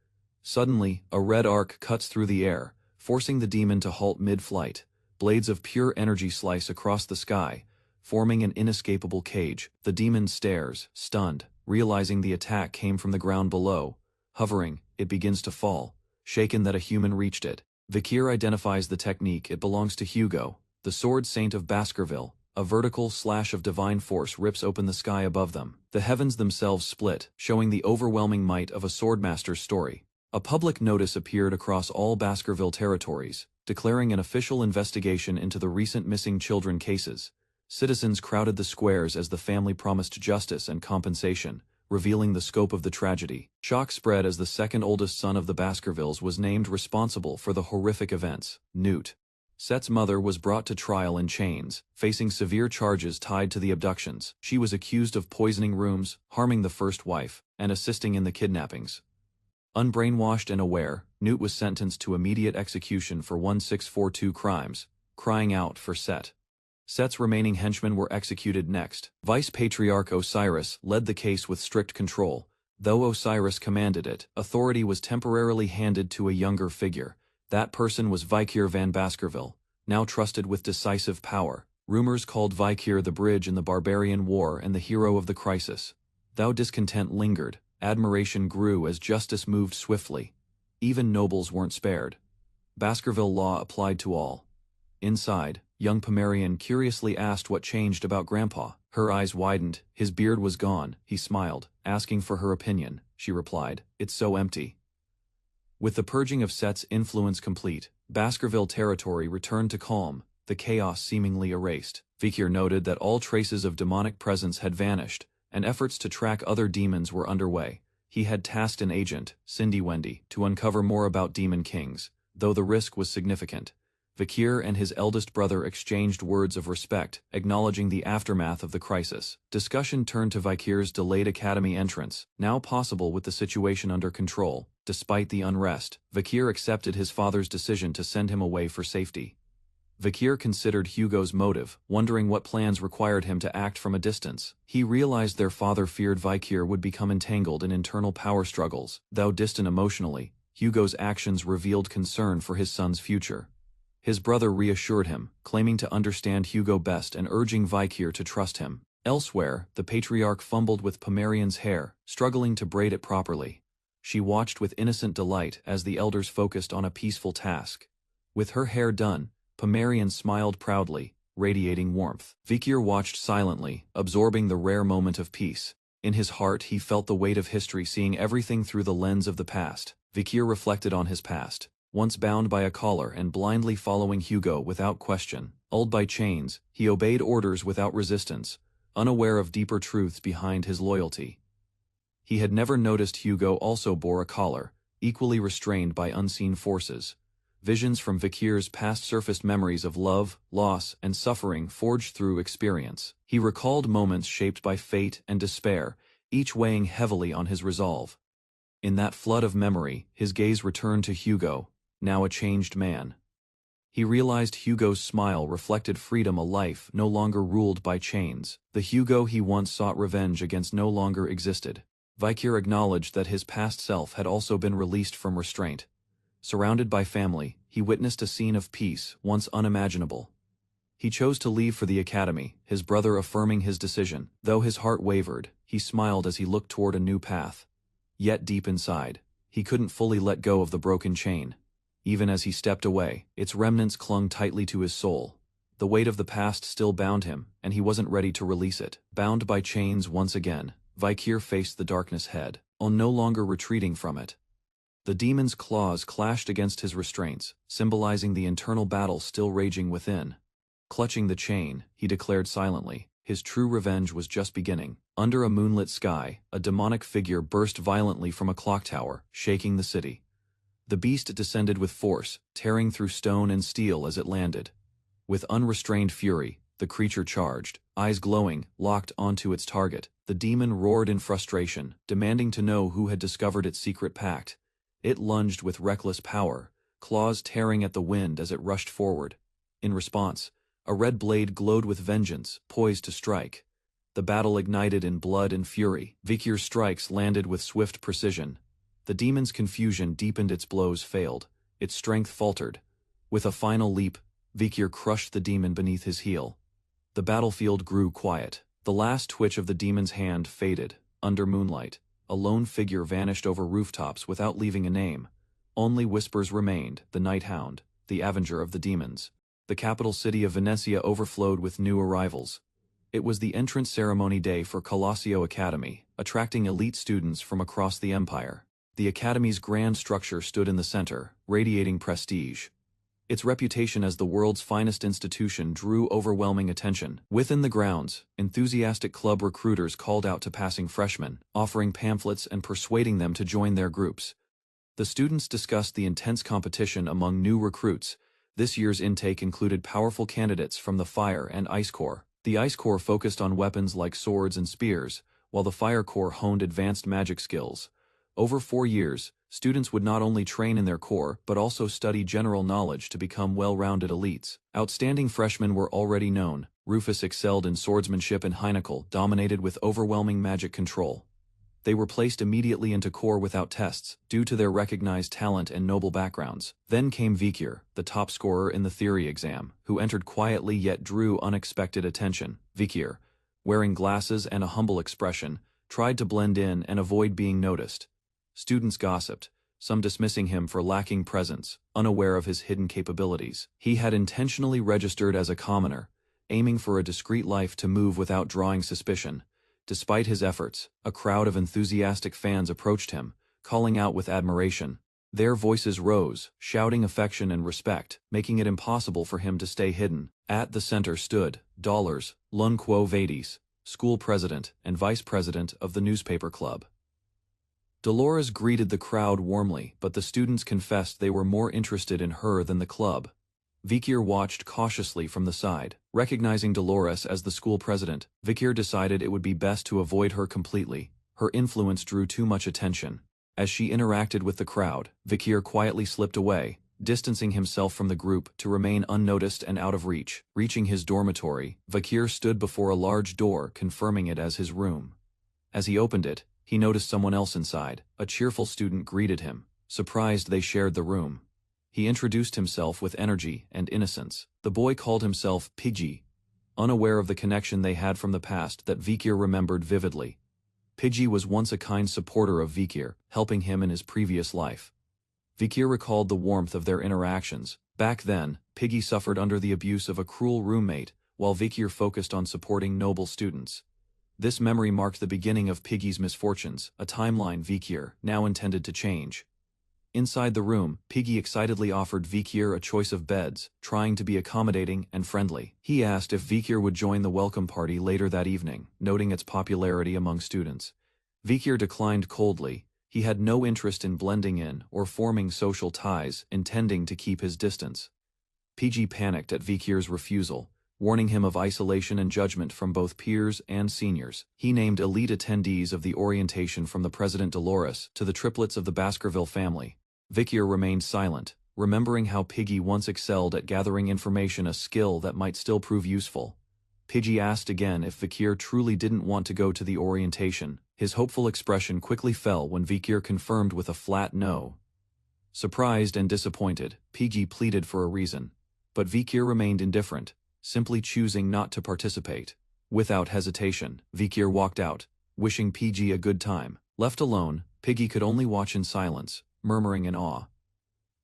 Suddenly, a red arc cuts through the air, forcing the demon to halt mid-flight. Blades of pure energy slice across the sky, forming an inescapable cage. The demon stares, stunned, realizing the attack came from the ground below. Hovering, it begins to fall, shaken that a human reached it. Vakir identifies the technique. It belongs to Hugo, the sword saint of Baskerville. A vertical slash of divine force rips open the sky above them. The heavens themselves split, showing the overwhelming might of a swordmaster's story. A public notice appeared across all Baskerville territories, declaring an official investigation into the recent missing children cases. Citizens crowded the squares as the family promised justice and compensation, revealing the scope of the tragedy. Shock spread as the second oldest son of the Baskervilles was named responsible for the horrific events. Newt. Set's mother was brought to trial in chains, facing severe charges tied to the abductions. She was accused of poisoning rooms, harming the first wife, and assisting in the kidnappings. Unbrainwashed and aware, Newt was sentenced to immediate execution for 1642 crimes, crying out for Set. Set's remaining henchmen were executed next. Vice-Patriarch Osiris led the case with strict control. Though Osiris commanded it, authority was temporarily handed to a younger figure. That person was Vikier van Baskerville, now trusted with decisive power. Rumors called Vikier the bridge in the barbarian war and the hero of the crisis. Though discontent lingered, admiration grew as justice moved swiftly. Even nobles weren't spared. Baskerville law applied to all. Inside, young Pomerian curiously asked what changed about Grandpa. Her eyes widened, his beard was gone. He smiled, asking for her opinion. She replied, "It's so empty." With the purging of Set's influence complete, Baskerville territory returned to calm, the chaos seemingly erased. Vikier noted that all traces of demonic presence had vanished, and efforts to track other demons were underway. He had tasked an agent, Cindy Wendy, to uncover more about demon kings, though the risk was significant. Vikier and his eldest brother exchanged words of respect, acknowledging the aftermath of the crisis. Discussion turned to Vikir's delayed academy entrance, now possible with the situation under control. Despite the unrest, Vikier accepted his father's decision to send him away for safety. Vikier considered Hugo's motive, wondering what plans required him to act from a distance. He realized their father feared Vikier would become entangled in internal power struggles. Though distant emotionally, Hugo's actions revealed concern for his son's future. His brother reassured him, claiming to understand Hugo best and urging Vikier to trust him. Elsewhere, the patriarch fumbled with Pomerian's hair, struggling to braid it properly. She watched with innocent delight as the elders focused on a peaceful task. With her hair done, Pomerian smiled proudly, radiating warmth. Vikier watched silently, absorbing the rare moment of peace. In his heart he felt the weight of history, seeing everything through the lens of the past. Vikier reflected on his past, once bound by a collar and blindly following Hugo without question. Lulled by chains, he obeyed orders without resistance, unaware of deeper truths behind his loyalty. He had never noticed Hugo also bore a collar, equally restrained by unseen forces. Visions from Vikir's past surfaced, memories of love, loss, and suffering forged through experience. He recalled moments shaped by fate and despair, each weighing heavily on his resolve. In that flood of memory, his gaze returned to Hugo, now a changed man. He realized Hugo's smile reflected freedom, a life no longer ruled by chains. The Hugo he once sought revenge against no longer existed. Vikier acknowledged that his past self had also been released from restraint. Surrounded by family, he witnessed a scene of peace once unimaginable. He chose to leave for the academy, his brother affirming his decision. Though his heart wavered, he smiled as he looked toward a new path. Yet deep inside, he couldn't fully let go of the broken chain. Even as he stepped away, its remnants clung tightly to his soul. The weight of the past still bound him, and he wasn't ready to release it. Bound by chains once again, Vikier faced the darkness head, no longer retreating from it. The demon's claws clashed against his restraints, symbolizing the internal battle still raging within. Clutching the chain, he declared silently, his true revenge was just beginning. Under a moonlit sky, a demonic figure burst violently from a clock tower, shaking the city. The beast descended with force, tearing through stone and steel as it landed. With unrestrained fury, the creature charged, eyes glowing, locked onto its target. The demon roared in frustration, demanding to know who had discovered its secret pact. It lunged with reckless power, claws tearing at the wind as it rushed forward. In response, a red blade glowed with vengeance, poised to strike. The battle ignited in blood and fury. Vikir's strikes landed with swift precision. The demon's confusion deepened, its blows failed, its strength faltered. With a final leap, Vikir crushed the demon beneath his heel. The battlefield grew quiet. The last twitch of the demon's hand faded. Under moonlight, a lone figure vanished over rooftops without leaving a name. Only whispers remained, the Night Hound, the avenger of the demons. The capital city of Venetia overflowed with new arrivals. It was the entrance ceremony day for Colosseo Academy, attracting elite students from across the empire. The academy's grand structure stood in the center, radiating prestige. Its reputation as the world's finest institution drew overwhelming attention. Within the grounds, enthusiastic club recruiters called out to passing freshmen, offering pamphlets and persuading them to join their groups. The students discussed the intense competition among new recruits. This year's intake included powerful candidates from the Fire and Ice Corps. The Ice Corps focused on weapons like swords and spears, while the Fire Corps honed advanced magic skills. Over 4 years, students would not only train in their corps but also study general knowledge to become well-rounded elites. Outstanding freshmen were already known. Rufus excelled in swordsmanship and Heinkel dominated with overwhelming magic control. They were placed immediately into corps without tests, due to their recognized talent and noble backgrounds. Then came Vikir, the top scorer in the theory exam, who entered quietly yet drew unexpected attention. Vikir, wearing glasses and a humble expression, tried to blend in and avoid being noticed. Students gossiped, some dismissing him for lacking presence, unaware of his hidden capabilities. He had intentionally registered as a commoner, aiming for a discreet life to move without drawing suspicion. Despite his efforts, a crowd of enthusiastic fans approached him, calling out with admiration. Their voices rose, shouting affection and respect, making it impossible for him to stay hidden. At the center stood Dollars, Lunquo Vades, school president and vice president of the newspaper club. Dolores greeted the crowd warmly, but the students confessed they were more interested in her than the club. Vikir watched cautiously from the side. Recognizing Dolores as the school president, Vikir decided it would be best to avoid her completely. Her influence drew too much attention. As she interacted with the crowd, Vikir quietly slipped away, distancing himself from the group to remain unnoticed and out of reach. Reaching his dormitory, Vikir stood before a large door confirming it as his room. As he opened it, he noticed someone else inside. A cheerful student greeted him, surprised they shared the room. He introduced himself with energy and innocence. The boy called himself Pidgey, unaware of the connection they had from the past that Vikir remembered vividly. Pidgey was once a kind supporter of Vikir, helping him in his previous life. Vikir recalled the warmth of their interactions. Back then, Pidgey suffered under the abuse of a cruel roommate, while Vikir focused on supporting noble students. This memory marked the beginning of Piggy's misfortunes, a timeline Vikir now intended to change. Inside the room, Piggy excitedly offered Vikir a choice of beds, trying to be accommodating and friendly. He asked if Vikir would join the welcome party later that evening, noting its popularity among students. Vikir declined coldly. He had no interest in blending in or forming social ties, intending to keep his distance. Piggy panicked at Vikir's refusal, warning him of isolation and judgment from both peers and seniors. He named elite attendees of the orientation from the President Dolores to the triplets of the Baskerville family. Vikir remained silent, remembering how Piggy once excelled at gathering information, a skill that might still prove useful. Piggy asked again if Vikir truly didn't want to go to the orientation. His hopeful expression quickly fell when Vikir confirmed with a flat no. Surprised and disappointed, Piggy pleaded for a reason. But Vikir remained indifferent, simply choosing not to participate. Without hesitation, Vikir walked out, wishing Piggy a good time. Left alone, Piggy could only watch in silence, murmuring in awe.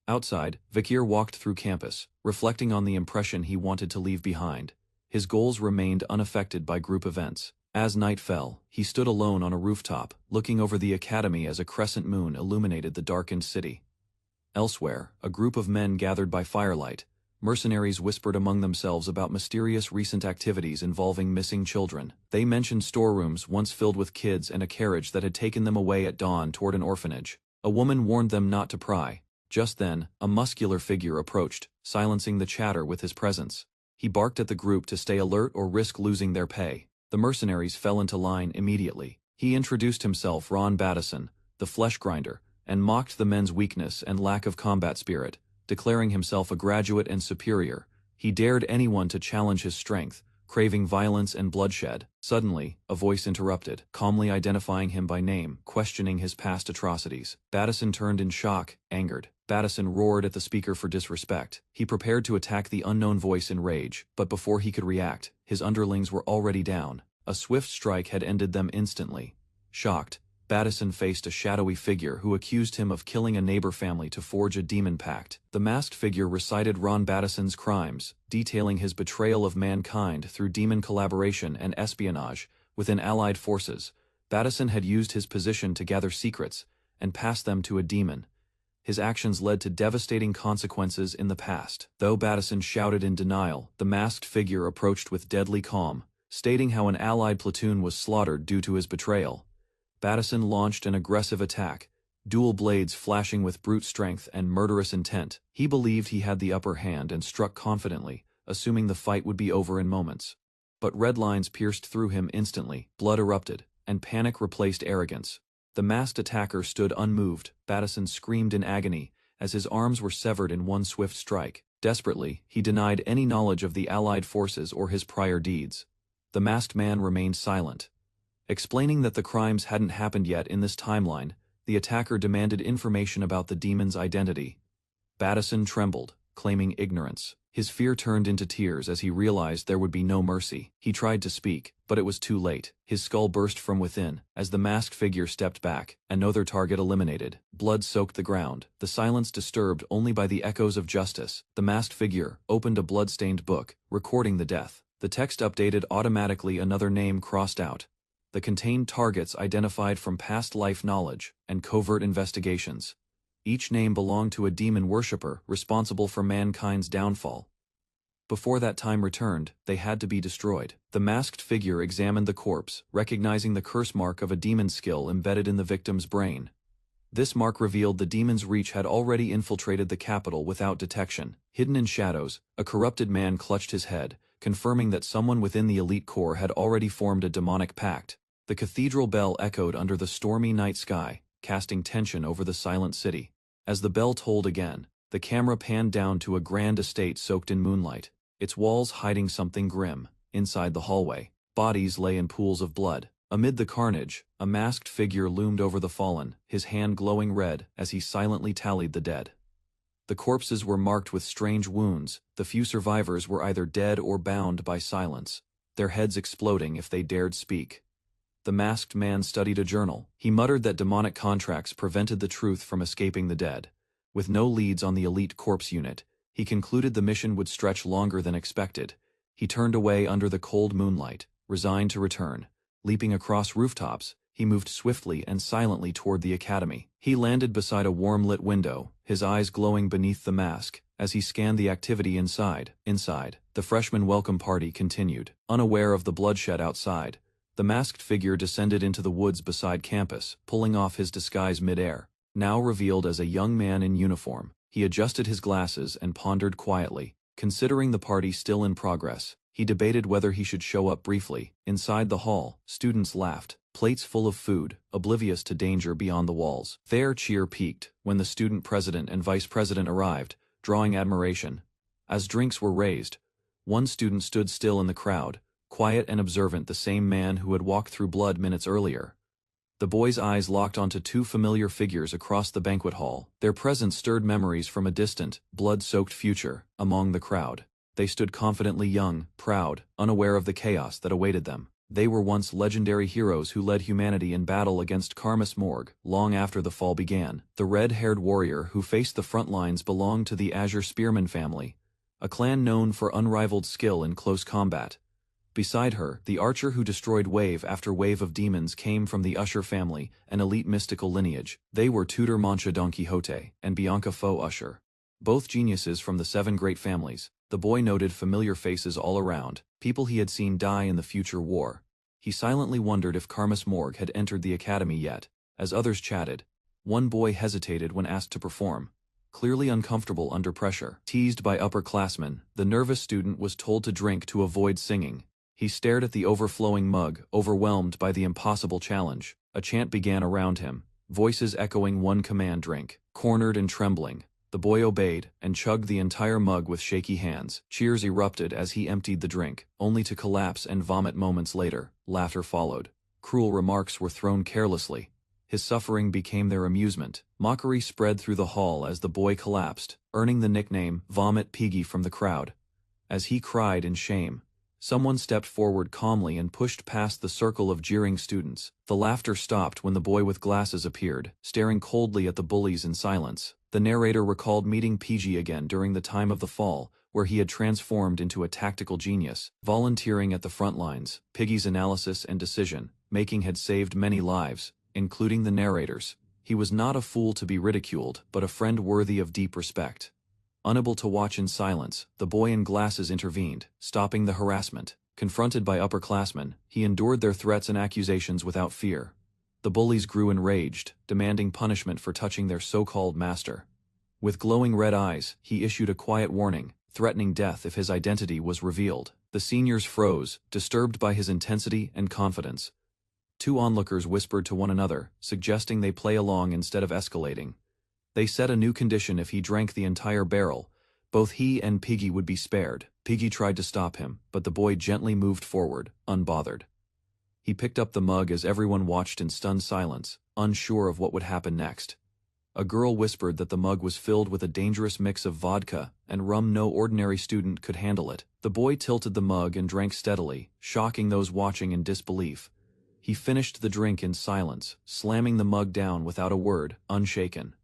Outside, Vikir walked through campus, reflecting on the impression he wanted to leave behind. His goals remained unaffected by group events. As night fell, he stood alone on a rooftop, looking over the academy as a crescent moon illuminated the darkened city. Elsewhere, a group of men gathered by firelight. Mercenaries whispered among themselves about mysterious recent activities involving missing children. They mentioned storerooms once filled with kids and a carriage that had taken them away at dawn toward an orphanage. A woman warned them not to pry. Just then, a muscular figure approached, silencing the chatter with his presence. He barked at the group to stay alert or risk losing their pay. The mercenaries fell into line immediately. He introduced himself Ron Battison, the flesh grinder, and mocked the men's weakness and lack of combat spirit. Declaring himself a graduate and superior, he dared anyone to challenge his strength, craving violence and bloodshed. Suddenly, a voice interrupted, calmly identifying him by name, questioning his past atrocities. Battison turned in shock, angered. Battison roared at the speaker for disrespect. He prepared to attack the unknown voice in rage, but before he could react, his underlings were already down. A swift strike had ended them instantly. Shocked, Battison faced a shadowy figure who accused him of killing a neighbor family to forge a demon pact. The masked figure recited Ron Battison's crimes, detailing his betrayal of mankind through demon collaboration and espionage within allied forces. Battison had used his position to gather secrets and pass them to a demon. His actions led to devastating consequences in the past. Though Battison shouted in denial, the masked figure approached with deadly calm, stating how an allied platoon was slaughtered due to his betrayal. Battison launched an aggressive attack, dual blades flashing with brute strength and murderous intent. He believed he had the upper hand and struck confidently, assuming the fight would be over in moments. But red lines pierced through him instantly, blood erupted, and panic replaced arrogance. The masked attacker stood unmoved. Battison screamed in agony, as his arms were severed in one swift strike. Desperately, he denied any knowledge of the Allied forces or his prior deeds. The masked man remained silent. Explaining that the crimes hadn't happened yet in this timeline, the attacker demanded information about the demon's identity. Battison trembled, claiming ignorance. His fear turned into tears as he realized there would be no mercy. He tried to speak, but it was too late. His skull burst from within, as the masked figure stepped back, another target eliminated. Blood soaked the ground, the silence disturbed only by the echoes of justice. The masked figure opened a blood-stained book, recording the death. The text updated automatically, another name crossed out. The contained targets identified from past life knowledge and covert investigations. Each name belonged to a demon worshipper responsible for mankind's downfall. Before that time returned, they had to be destroyed. The masked figure examined the corpse, recognizing the curse mark of a demon skill embedded in the victim's brain. This mark revealed the demon's reach had already infiltrated the capital without detection. Hidden in shadows, a corrupted man clutched his head, confirming that someone within the elite corps had already formed a demonic pact. The cathedral bell echoed under the stormy night sky, casting tension over the silent city. As the bell tolled again, the camera panned down to a grand estate soaked in moonlight, its walls hiding something grim. Inside the hallway, bodies lay in pools of blood. Amid the carnage, a masked figure loomed over the fallen, his hand glowing red as he silently tallied the dead. The corpses were marked with strange wounds. The few survivors were either dead or bound by silence, their heads exploding if they dared speak. The masked man studied a journal. He muttered that demonic contracts prevented the truth from escaping the dead. With no leads on the elite corpse unit, he concluded the mission would stretch longer than expected. He turned away under the cold moonlight, resigned to return. Leaping across rooftops, he moved swiftly and silently toward the academy. He landed beside a warm-lit window, his eyes glowing beneath the mask, as he scanned the activity inside. Inside, the freshman welcome party continued. Unaware of the bloodshed outside, the masked figure descended into the woods beside campus, pulling off his disguise mid-air. Now revealed as a young man in uniform, he adjusted his glasses and pondered quietly. Considering the party still in progress, he debated whether he should show up briefly. Inside the hall, students laughed, plates full of food, oblivious to danger beyond the walls. Their cheer peaked when the student president and vice president arrived, drawing admiration. As drinks were raised, one student stood still in the crowd, quiet and observant, the same man who had walked through blood minutes earlier. The boy's eyes locked onto two familiar figures across the banquet hall. Their presence stirred memories from a distant, blood-soaked future. Among the crowd, they stood confidently, young, proud, unaware of the chaos that awaited them. They were once legendary heroes who led humanity in battle against Karmas Morg long after the fall began. The red-haired warrior who faced the front lines belonged to the Azure Spearman family, a clan known for unrivaled skill in close combat. Beside her, the archer who destroyed wave after wave of demons came from the Usher family, an elite mystical lineage. They were Tutor Mancha Don Quixote and Bianca Foe Usher, both geniuses from the 7 great families. The boy noted familiar faces all around, people he had seen die in the future war. He silently wondered if Karmas Morg had entered the academy yet. As others chatted, one boy hesitated when asked to perform, clearly uncomfortable under pressure. Teased by upperclassmen, the nervous student was told to drink to avoid singing. He stared at the overflowing mug, overwhelmed by the impossible challenge. A chant began around him, voices echoing one command: drink. Cornered and trembling, the boy obeyed and chugged the entire mug with shaky hands. Cheers erupted as he emptied the drink, only to collapse and vomit moments later. Laughter followed. Cruel remarks were thrown carelessly. His suffering became their amusement. Mockery spread through the hall as the boy collapsed, earning the nickname Vomit Piggy from the crowd. As he cried in shame, someone stepped forward calmly and pushed past the circle of jeering students. The laughter stopped when the boy with glasses appeared, staring coldly at the bullies in silence. The narrator recalled meeting PG again during the time of the fall, where he had transformed into a tactical genius. Volunteering at the front lines, Piggy's analysis and decision-making had saved many lives, including the narrator's. He was not a fool to be ridiculed, but a friend worthy of deep respect. Unable to watch in silence, the boy in glasses intervened, stopping the harassment. Confronted by upperclassmen, he endured their threats and accusations without fear. The bullies grew enraged, demanding punishment for touching their so-called master. With glowing red eyes, he issued a quiet warning, threatening death if his identity was revealed. The seniors froze, disturbed by his intensity and confidence. Two onlookers whispered to one another, suggesting they play along instead of escalating. They set a new condition: if he drank the entire barrel, both he and Piggy would be spared. Piggy tried to stop him, but the boy gently moved forward, unbothered. He picked up the mug as everyone watched in stunned silence, unsure of what would happen next. A girl whispered that the mug was filled with a dangerous mix of vodka and rum. No ordinary student could handle it. The boy tilted the mug and drank steadily, shocking those watching in disbelief. He finished the drink in silence, slamming the mug down without a word, unshaken.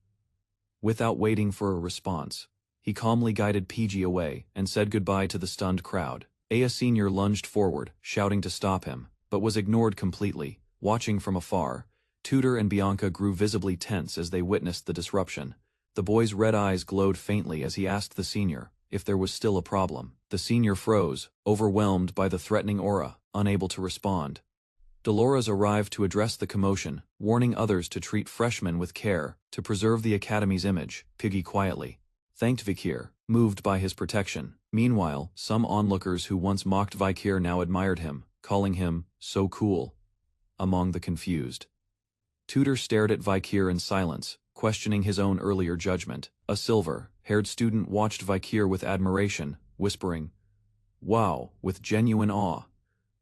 Without waiting for a response, he calmly guided PG away and said goodbye to the stunned crowd. A senior lunged forward, shouting to stop him, but was ignored completely. Watching from afar, Tudor and Bianca grew visibly tense as they witnessed the disruption. The boy's red eyes glowed faintly as he asked the senior if there was still a problem. The senior froze, overwhelmed by the threatening aura, unable to respond. Dolores arrived to address the commotion, warning others to treat freshmen with care to preserve the academy's image. Piggy quietly thanked Vikir, moved by his protection. Meanwhile, some onlookers who once mocked Vikir now admired him, calling him so cool. Among the confused, Tudor stared at Vikir in silence, questioning his own earlier judgment. A silver-haired student watched Vikir with admiration, whispering, "Wow," with genuine awe.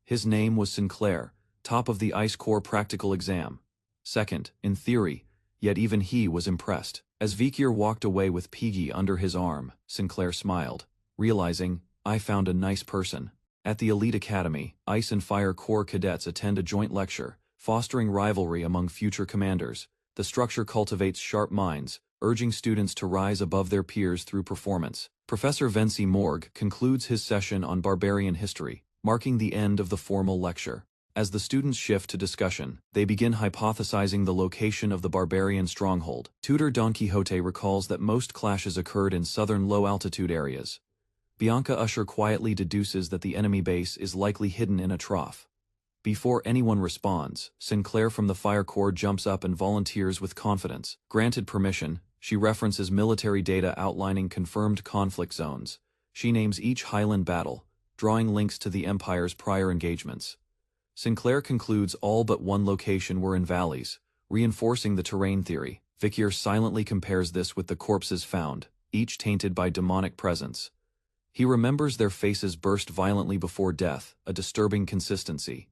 His name was Sinclair, top of the Ice Corps practical exam. Second, in theory, yet even he was impressed. As Vikir walked away with Piggy under his arm, Sinclair smiled, realizing, "I found a nice person." At the elite academy, Ice and Fire Corps cadets attend a joint lecture, fostering rivalry among future commanders. The structure cultivates sharp minds, urging students to rise above their peers through performance. Professor Vinci Morgue concludes his session on barbarian history, marking the end of the formal lecture. As the students shift to discussion, they begin hypothesizing the location of the barbarian stronghold. Tutor Don Quixote recalls that most clashes occurred in southern low-altitude areas. Bianca Usher quietly deduces that the enemy base is likely hidden in a trough. Before anyone responds, Sinclair from the Fire Corps jumps up and volunteers with confidence. Granted permission, she references military data outlining confirmed conflict zones. She names each Highland battle, drawing links to the Empire's prior engagements. Sinclair concludes all but one location were in valleys, reinforcing the terrain theory. Vikir silently compares this with the corpses found, each tainted by demonic presence. He remembers their faces burst violently before death, a disturbing consistency.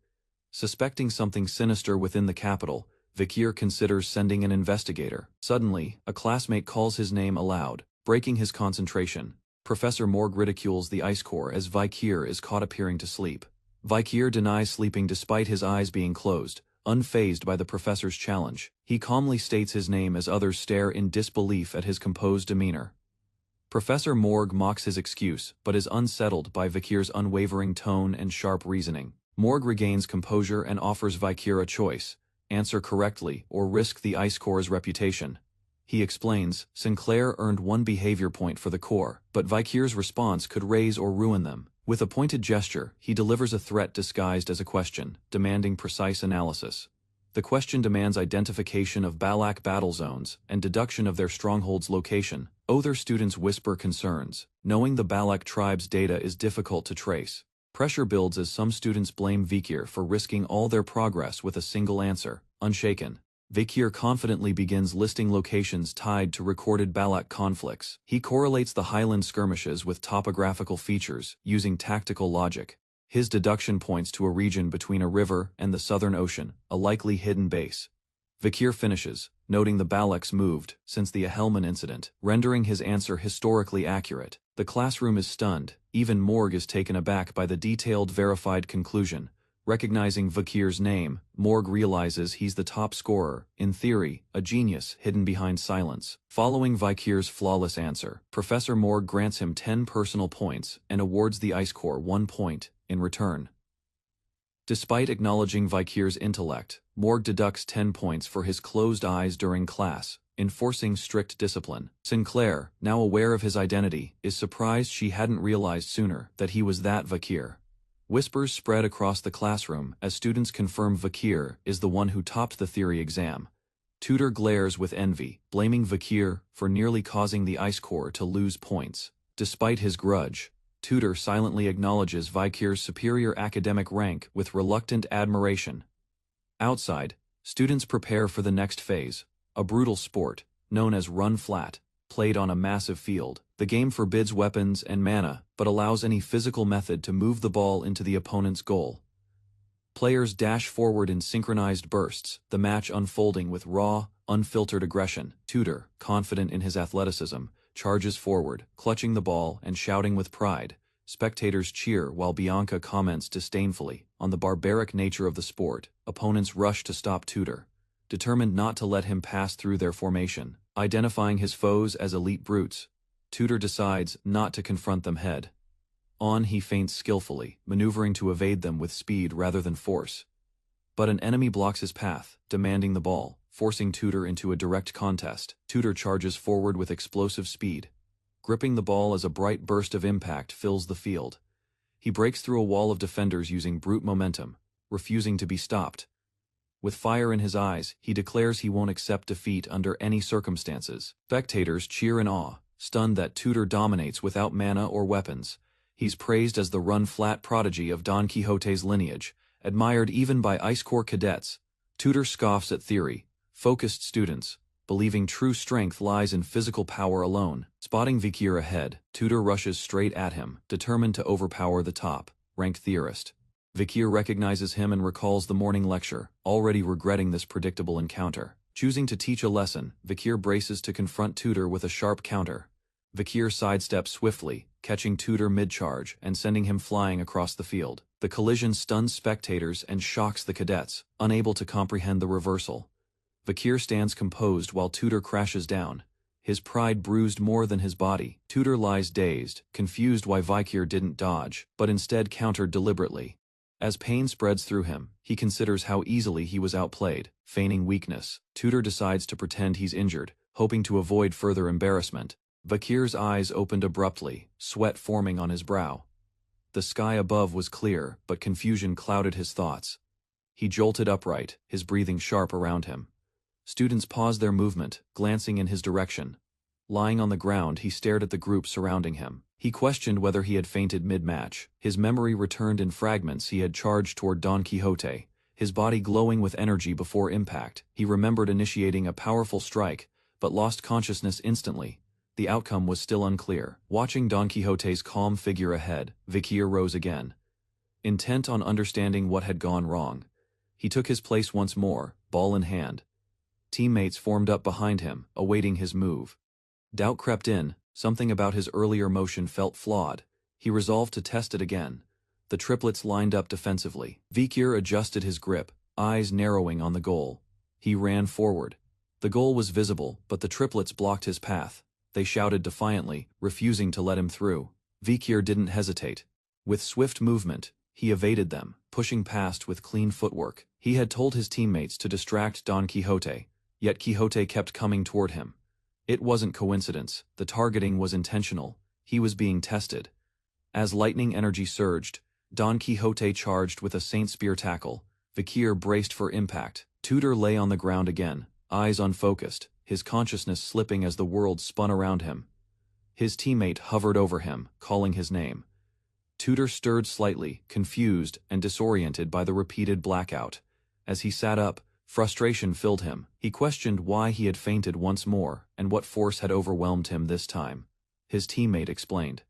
Suspecting something sinister within the capital, Vikir considers sending an investigator. Suddenly, a classmate calls his name aloud, breaking his concentration. Professor Morgue ridicules the Ice Corps as Vikir is caught appearing to sleep. Vikir denies sleeping despite his eyes being closed, unfazed by the professor's challenge. He calmly states his name as others stare in disbelief at his composed demeanor. Professor Morgue mocks his excuse, but is unsettled by Vikir's unwavering tone and sharp reasoning. Morgue regains composure and offers Vikir a choice: answer correctly or risk the Ice Corps' reputation. He explains, Sinclair earned one behavior point for the Corps, but Vikir's response could raise or ruin them. With a pointed gesture, he delivers a threat disguised as a question, demanding precise analysis. The question demands identification of Balak battle zones and deduction of their stronghold's location. Other students whisper concerns, knowing the Balak tribe's data is difficult to trace. Pressure builds as some students blame Vikir for risking all their progress with a single answer. Unshaken, Vikir confidently begins listing locations tied to recorded Balak conflicts. He correlates the highland skirmishes with topographical features, using tactical logic. His deduction points to a region between a river and the Southern Ocean, a likely hidden base. Vikir finishes, noting the Balaks moved since the Ahelman incident, rendering his answer historically accurate. The classroom is stunned. Even Morgue is taken aback by the detailed verified conclusion. Recognizing Vikir's name, Morgue realizes he's the top scorer, in theory, a genius hidden behind silence. Following Vikir's flawless answer, Professor Morgue grants him 10 personal points and awards the Ice Corps 1 point in return. Despite acknowledging Vikir's intellect, Morg deducts 10 points for his closed eyes during class, enforcing strict discipline. Sinclair, now aware of his identity, is surprised she hadn't realized sooner that he was that Vikir. Whispers spread across the classroom as students confirm Vikir is the one who topped the theory exam. Tutor glares with envy, blaming Vikir for nearly causing the Ice Corps to lose points. Despite his grudge, Tutor silently acknowledges Vikir's superior academic rank with reluctant admiration. Outside, students prepare for the next phase, a brutal sport, known as Run Flat, played on a massive field. The game forbids weapons and mana, but allows any physical method to move the ball into the opponent's goal. Players dash forward in synchronized bursts, the match unfolding with raw, unfiltered aggression. Tutor, confident in his athleticism, charges forward, clutching the ball and shouting with pride. Spectators cheer while Bianca comments disdainfully on the barbaric nature of the sport. Opponents rush to stop Tutor, determined not to let him pass through their formation. Identifying his foes as elite brutes, Tutor decides not to confront them head on. He feints skillfully, maneuvering to evade them with speed rather than force. But an enemy blocks his path, demanding the ball, forcing Tutor into a direct contest. Tutor charges forward with explosive speed, gripping the ball as a bright burst of impact fills the field. He breaks through a wall of defenders using brute momentum, refusing to be stopped. With fire in his eyes, he declares he won't accept defeat under any circumstances. Spectators cheer in awe, stunned that Tutor dominates without mana or weapons. He's praised as the run-flat prodigy of Don Quixote's lineage, admired even by Ice Corps cadets. Tutor scoffs at theory, focused students, believing true strength lies in physical power alone. Spotting Vikir ahead, Tutor rushes straight at him, determined to overpower the top-ranked theorist. Vikir recognizes him and recalls the morning lecture, already regretting this predictable encounter. Choosing to teach a lesson, Vikir braces to confront Tutor with a sharp counter. Vikir sidesteps swiftly, catching Tutor mid-charge and sending him flying across the field. The collision stuns spectators and shocks the cadets, unable to comprehend the reversal. Vikir stands composed while Tutor crashes down, his pride bruised more than his body. Tutor lies dazed, confused why Vikir didn't dodge, but instead countered deliberately. As pain spreads through him, he considers how easily he was outplayed. Feigning weakness, Tutor decides to pretend he's injured, hoping to avoid further embarrassment. Vikir's eyes opened abruptly, sweat forming on his brow. The sky above was clear, but confusion clouded his thoughts. He jolted upright, his breathing sharp around him. Students paused their movement, glancing in his direction. Lying on the ground, he stared at the group surrounding him. He questioned whether he had fainted mid-match. His memory returned in fragments. He had charged toward Don Quixote, his body glowing with energy before impact. He remembered initiating a powerful strike, but lost consciousness instantly. The outcome was still unclear. Watching Don Quixote's calm figure ahead, Vikir rose again. Intent on understanding what had gone wrong, he took his place once more, ball in hand. Teammates formed up behind him, awaiting his move. Doubt crept in. Something about his earlier motion felt flawed. He resolved to test it again. The triplets lined up defensively. Vikir adjusted his grip, eyes narrowing on the goal. He ran forward. The goal was visible, but the triplets blocked his path. They shouted defiantly, refusing to let him through. Vikir didn't hesitate. With swift movement, he evaded them, pushing past with clean footwork. He had told his teammates to distract Don Quixote, yet Quixote kept coming toward him. It wasn't coincidence. The targeting was intentional. He was being tested. As lightning energy surged, Don Quixote charged with a Saint Spear tackle. Vikir braced for impact. Tutor lay on the ground again, eyes unfocused, his consciousness slipping as the world spun around him. His teammate hovered over him, calling his name. Tutor stirred slightly, confused and disoriented by the repeated blackout. As he sat up, frustration filled him. He questioned why he had fainted once more and what force had overwhelmed him this time. His teammate explained.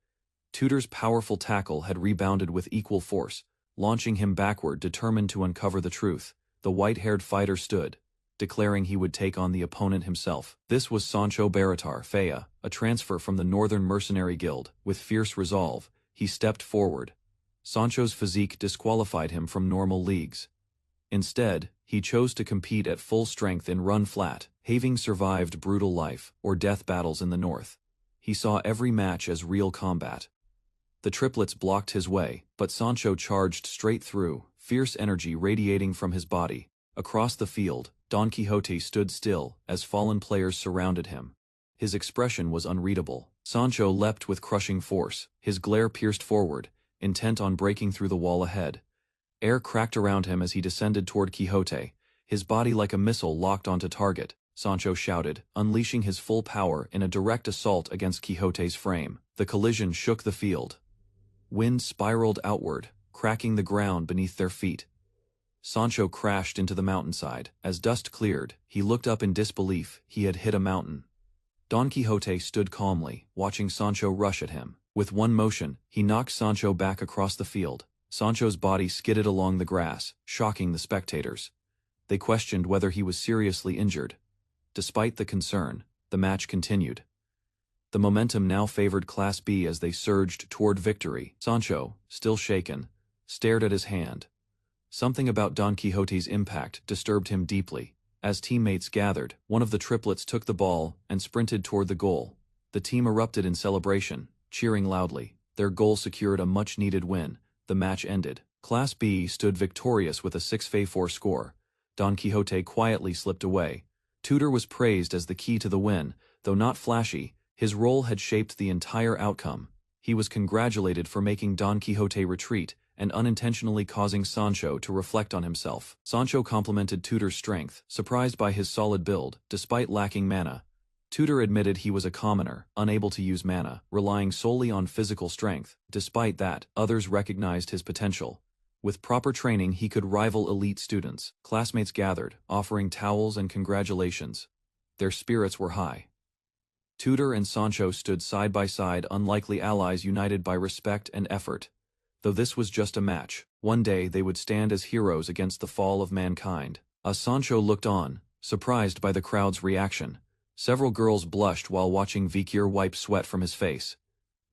Tutor's powerful tackle had rebounded with equal force, launching him backward, determined to uncover the truth. The white-haired fighter stood, declaring he would take on the opponent himself. This was Sancho Baratar Fea, a transfer from the Northern Mercenary Guild. With fierce resolve, he stepped forward. Sancho's physique disqualified him from normal leagues. Instead, he chose to compete at full strength in Run Flat, having survived brutal life or death battles in the north. He saw every match as real combat. The triplets blocked his way, but Sancho charged straight through, fierce energy radiating from his body. Across the field, Don Quixote stood still as fallen players surrounded him. His expression was unreadable. Sancho leapt with crushing force, his glare pierced forward, intent on breaking through the wall ahead. Air cracked around him as he descended toward Quixote, his body like a missile locked onto target. Sancho shouted, unleashing his full power in a direct assault against Quixote's frame. The collision shook the field. Wind spiraled outward, cracking the ground beneath their feet. Sancho crashed into the mountainside. As dust cleared, he looked up in disbelief. He had hit a mountain. Don Quixote stood calmly, watching Sancho rush at him. With one motion, he knocked Sancho back across the field. Sancho's body skidded along the grass, shocking the spectators. They questioned whether he was seriously injured. Despite the concern, the match continued. The momentum now favored Class B as they surged toward victory. Sancho, still shaken, stared at his hand. Something about Don Quixote's impact disturbed him deeply. As teammates gathered, one of the triplets took the ball and sprinted toward the goal. The team erupted in celebration, cheering loudly. Their goal secured a much-needed win. The match ended. Class B stood victorious with a 6-4 score. Don Quixote quietly slipped away. Tutor was praised as the key to the win, though not flashy. His role had shaped the entire outcome. He was congratulated for making Don Quixote retreat and unintentionally causing Sancho to reflect on himself. Sancho complimented Tutor's strength, surprised by his solid build, despite lacking mana. Tutor admitted he was a commoner, unable to use mana, relying solely on physical strength. Despite that, others recognized his potential. With proper training, he could rival elite students. Classmates gathered, offering towels and congratulations. Their spirits were high. Tutor and Sancho stood side by side, unlikely allies united by respect and effort. Though this was just a match, one day they would stand as heroes against the fall of mankind. As Sancho looked on, surprised by the crowd's reaction. Several girls blushed while watching Vikir wipe sweat from his face.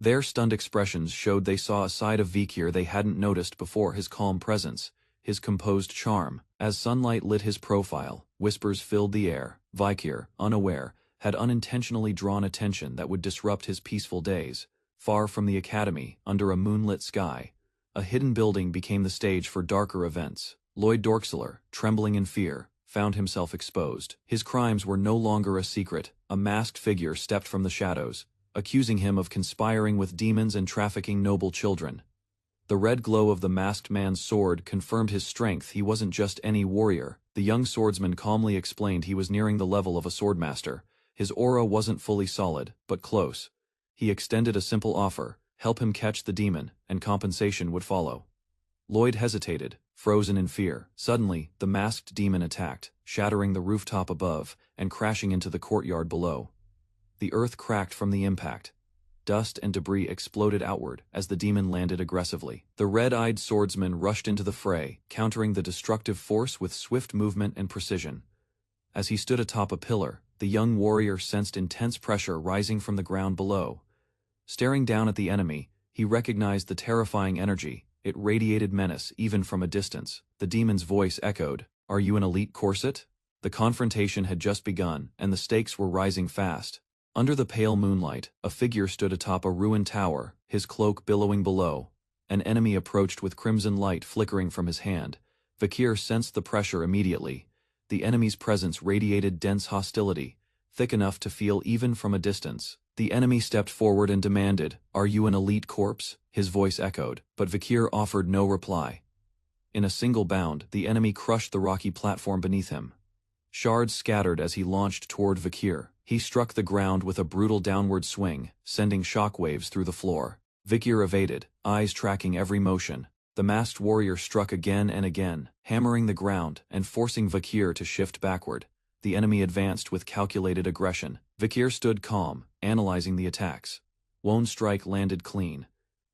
Their stunned expressions showed they saw a side of Vikir they hadn't noticed before: his calm presence, his composed charm. As sunlight lit his profile, whispers filled the air. Vikir, unaware, had unintentionally drawn attention that would disrupt his peaceful days. Far from the academy, under a moonlit sky, a hidden building became the stage for darker events. Lloyd Dorkseler, trembling in fear, found himself exposed. His crimes were no longer a secret. A masked figure stepped from the shadows, accusing him of conspiring with demons and trafficking noble children. The red glow of the masked man's sword confirmed his strength. He wasn't just any warrior. The young swordsman calmly explained he was nearing the level of a swordmaster. His aura wasn't fully solid, but close. He extended a simple offer: help him catch the demon, and compensation would follow. Lloyd hesitated, frozen in fear. Suddenly, the masked demon attacked, shattering the rooftop above and crashing into the courtyard below. The earth cracked from the impact. Dust and debris exploded outward as the demon landed aggressively. The red-eyed swordsman rushed into the fray, countering the destructive force with swift movement and precision. As he stood atop a pillar, the young warrior sensed intense pressure rising from the ground below. Staring down at the enemy, he recognized the terrifying energy. It radiated menace even from a distance. The demon's voice echoed, "Are you an elite corset?" The confrontation had just begun, and the stakes were rising fast. Under the pale moonlight, a figure stood atop a ruined tower, his cloak billowing below. An enemy approached with crimson light flickering from his hand. Vikir sensed the pressure immediately. The enemy's presence radiated dense hostility, thick enough to feel even from a distance. The enemy stepped forward and demanded, "Are you an elite corpse?" His voice echoed, but Vikir offered no reply. In a single bound, the enemy crushed the rocky platform beneath him. Shards scattered as he launched toward Vikir. He struck the ground with a brutal downward swing, sending shockwaves through the floor. Vikir evaded, eyes tracking every motion. The masked warrior struck again and again, hammering the ground and forcing Vikir to shift backward. The enemy advanced with calculated aggression. Vikir stood calm, analyzing the attacks. One strike landed clean.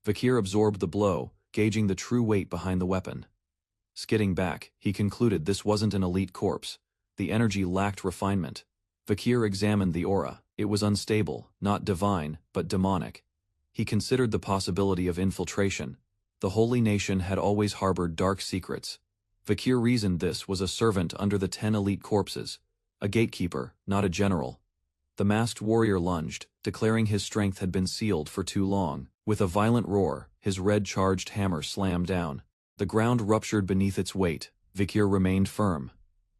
Vikir absorbed the blow, gauging the true weight behind the weapon. Skidding back, he concluded this wasn't an elite corpse. The energy lacked refinement. Vikir examined the aura. It was unstable, not divine, but demonic. He considered the possibility of infiltration. The Holy Nation had always harbored dark secrets. Vikir reasoned this was a servant under the 10 elite corpses. A gatekeeper, not a general. The masked warrior lunged, declaring his strength had been sealed for too long. With a violent roar, his red-charged hammer slammed down. The ground ruptured beneath its weight. Vikir remained firm.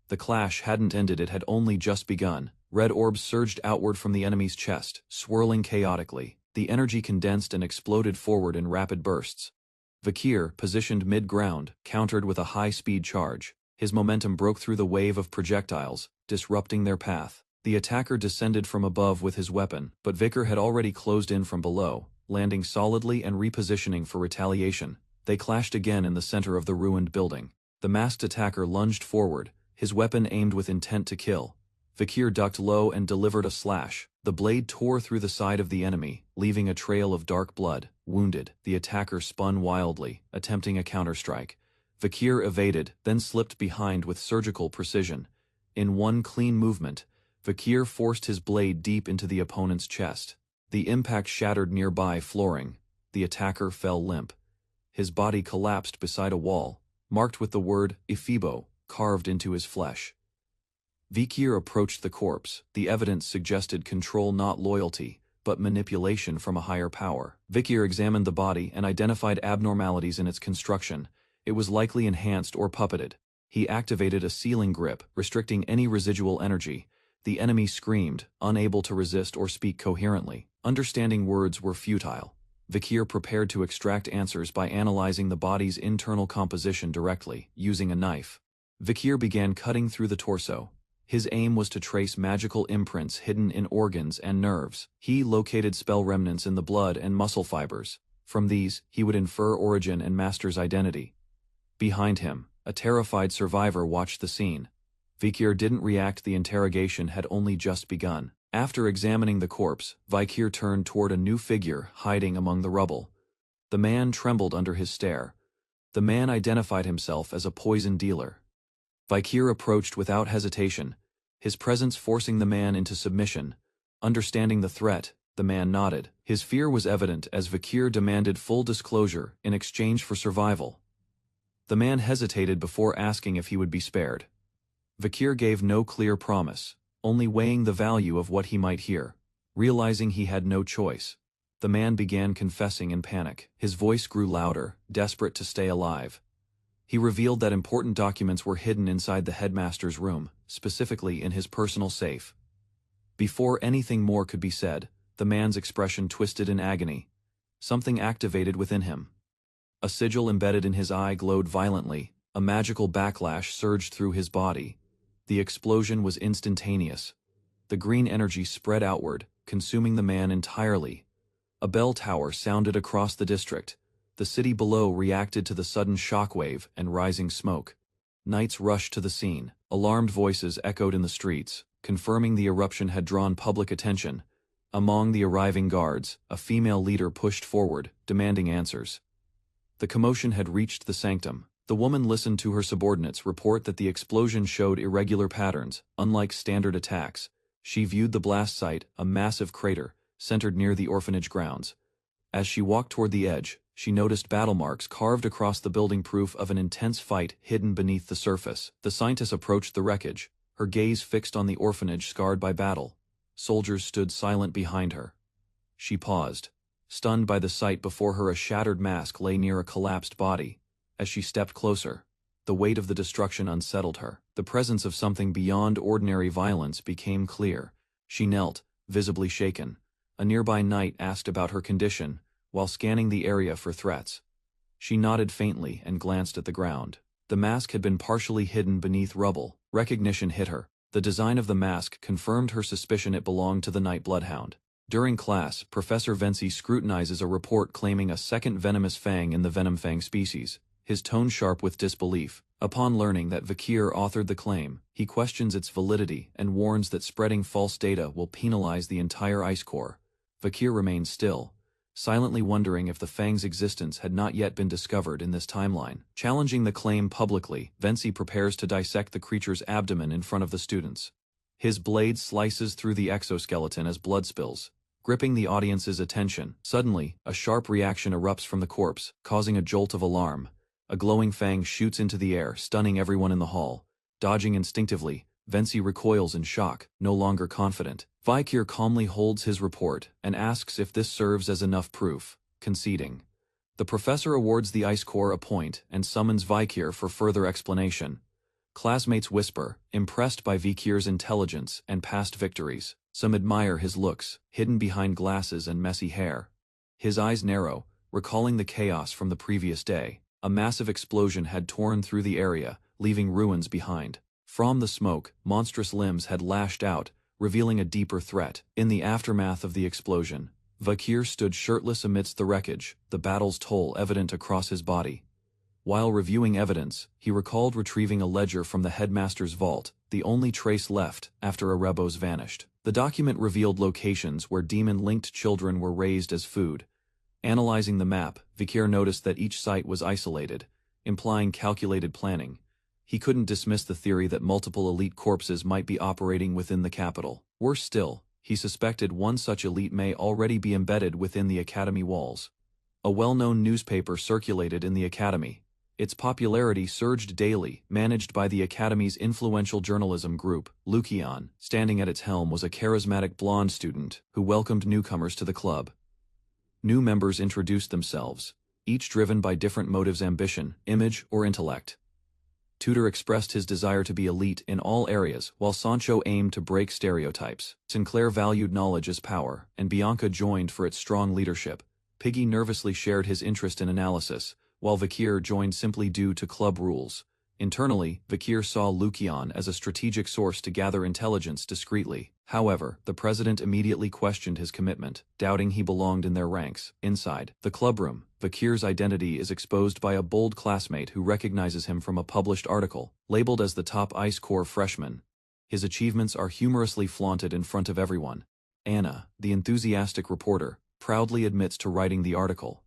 The clash hadn't ended, it had only just begun. Red orbs surged outward from the enemy's chest, swirling chaotically. The energy condensed and exploded forward in rapid bursts. Vikir, positioned mid-ground, countered with a high-speed charge. His momentum broke through the wave of projectiles, disrupting their path. The attacker descended from above with his weapon, but Vikir had already closed in from below, landing solidly and repositioning for retaliation. They clashed again in the center of the ruined building. The masked attacker lunged forward, his weapon aimed with intent to kill. Vikir ducked low and delivered a slash. The blade tore through the side of the enemy, leaving a trail of dark blood. Wounded, the attacker spun wildly, attempting a counterstrike. Vikir evaded, then slipped behind with surgical precision. In one clean movement, Vikir forced his blade deep into the opponent's chest. The impact shattered nearby flooring. The attacker fell limp. His body collapsed beside a wall, marked with the word Ifibo carved into his flesh. Vikir approached the corpse. The evidence suggested control, not loyalty, but manipulation from a higher power. Vikir examined the body and identified abnormalities in its construction. It was likely enhanced or puppeted. He activated a sealing grip, restricting any residual energy. The enemy screamed, unable to resist or speak coherently. Understanding words were futile. Vikir prepared to extract answers by analyzing the body's internal composition directly, using a knife. Vikir began cutting through the torso. His aim was to trace magical imprints hidden in organs and nerves. He located spell remnants in the blood and muscle fibers. From these, he would infer origin and master's identity. Behind him, a terrified survivor watched the scene. Vikir didn't react. The interrogation had only just begun. After examining the corpse, Vikir turned toward a new figure hiding among the rubble. The man trembled under his stare. The man identified himself as a poison dealer. Vikir approached without hesitation, his presence forcing the man into submission. Understanding the threat, the man nodded. His fear was evident as Vikir demanded full disclosure in exchange for survival. The man hesitated before asking if he would be spared. Vikir gave no clear promise, only weighing the value of what he might hear. Realizing he had no choice, the man began confessing in panic. His voice grew louder, desperate to stay alive. He revealed that important documents were hidden inside the headmaster's room, specifically in his personal safe. Before anything more could be said, the man's expression twisted in agony. Something activated within him. A sigil embedded in his eye glowed violently. A magical backlash surged through his body. The explosion was instantaneous. The green energy spread outward, consuming the man entirely. A bell tower sounded across the district. The city below reacted to the sudden shockwave and rising smoke. Knights rushed to the scene. Alarmed voices echoed in the streets, confirming the eruption had drawn public attention. Among the arriving guards, a female leader pushed forward, demanding answers. The commotion had reached the sanctum. The woman listened to her subordinates report that the explosion showed irregular patterns, unlike standard attacks. She viewed the blast site, a massive crater, centered near the orphanage grounds. As she walked toward the edge, she noticed battle marks carved across the building, proof of an intense fight hidden beneath the surface. The scientist approached the wreckage, her gaze fixed on the orphanage scarred by battle. Soldiers stood silent behind her. She paused. Stunned by the sight before her, a shattered mask lay near a collapsed body. As she stepped closer, the weight of the destruction unsettled her. The presence of something beyond ordinary violence became clear. She knelt, visibly shaken. A nearby knight asked about her condition, while scanning the area for threats. She nodded faintly and glanced at the ground. The mask had been partially hidden beneath rubble. Recognition hit her. The design of the mask confirmed her suspicion it belonged to the Night Bloodhound. During class, Professor Venci scrutinizes a report claiming a second venomous fang in the Venomfang species, his tone sharp with disbelief. Upon learning that Vikir authored the claim, he questions its validity and warns that spreading false data will penalize the entire Ice Corps. Vikir remains still, silently wondering if the fang's existence had not yet been discovered in this timeline. Challenging the claim publicly, Venci prepares to dissect the creature's abdomen in front of the students. His blade slices through the exoskeleton as blood spills, gripping the audience's attention. Suddenly, a sharp reaction erupts from the corpse, causing a jolt of alarm. A glowing fang shoots into the air, stunning everyone in the hall. Dodging instinctively, Venci recoils in shock, no longer confident. Vikir calmly holds his report and asks if this serves as enough proof, conceding. The professor awards the Ice Corps a point and summons Vikir for further explanation. Classmates whisper, impressed by Vikir's intelligence and past victories. Some admire his looks, hidden behind glasses and messy hair. His eyes narrow, recalling the chaos from the previous day. A massive explosion had torn through the area, leaving ruins behind. From the smoke, monstrous limbs had lashed out, revealing a deeper threat. In the aftermath of the explosion, Vikir stood shirtless amidst the wreckage, the battle's toll evident across his body. While reviewing evidence, he recalled retrieving a ledger from the headmaster's vault, the only trace left after Erebos vanished. The document revealed locations where demon-linked children were raised as food. Analyzing the map, Vikir noticed that each site was isolated, implying calculated planning. He couldn't dismiss the theory that multiple elite corpses might be operating within the capital. Worse still, he suspected one such elite may already be embedded within the academy walls. A well-known newspaper circulated in the academy. Its popularity surged daily, managed by the Academy's influential journalism group. Lukian, standing at its helm, was a charismatic blonde student who welcomed newcomers to the club. New members introduced themselves, each driven by different motives: ambition, image, or intellect. Tudor expressed his desire to be elite in all areas, while Sancho aimed to break stereotypes. Sinclair valued knowledge as power, and Bianca joined for its strong leadership. Piggy nervously shared his interest in analysis, while Vikir joined simply due to club rules. Internally, Vikir saw Lukian as a strategic source to gather intelligence discreetly. However, the president immediately questioned his commitment, doubting he belonged in their ranks. Inside the clubroom, Vikir's identity is exposed by a bold classmate who recognizes him from a published article. Labeled as the top Ice Corps freshman, his achievements are humorously flaunted in front of everyone. Anna, the enthusiastic reporter, proudly admits to writing the article.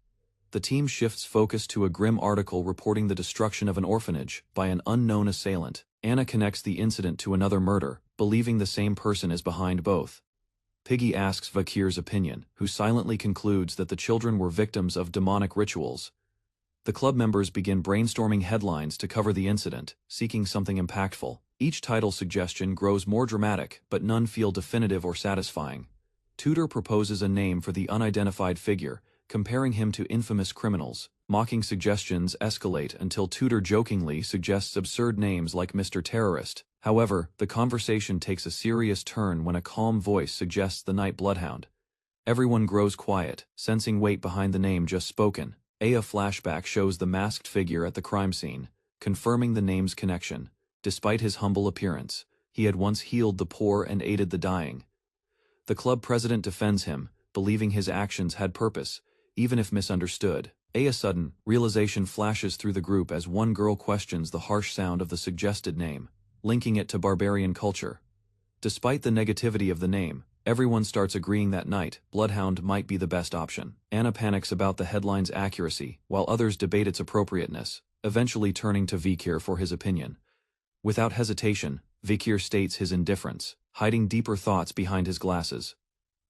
The team shifts focus to a grim article reporting the destruction of an orphanage by an unknown assailant. Anna connects the incident to another murder, believing the same person is behind both. Piggy asks Vikir's opinion, who silently concludes that the children were victims of demonic rituals. The club members begin brainstorming headlines to cover the incident, seeking something impactful. Each title suggestion grows more dramatic, but none feel definitive or satisfying. Tudor proposes a name for the unidentified figure, comparing him to infamous criminals. Mocking suggestions escalate until Tudor jokingly suggests absurd names like Mr. Terrorist. However, the conversation takes a serious turn when a calm voice suggests the Night Bloodhound. Everyone grows quiet, sensing weight behind the name just spoken. A flashback shows the masked figure at the crime scene, confirming the name's connection. Despite his humble appearance, he had once healed the poor and aided the dying. The club president defends him, believing his actions had purpose, even if misunderstood. A sudden realization flashes through the group as one girl questions the harsh sound of the suggested name, linking it to barbarian culture. Despite the negativity of the name, everyone starts agreeing that Night Bloodhound might be the best option. Anna panics about the headline's accuracy, while others debate its appropriateness, eventually turning to Vikir for his opinion. Without hesitation, Vikir states his indifference, hiding deeper thoughts behind his glasses.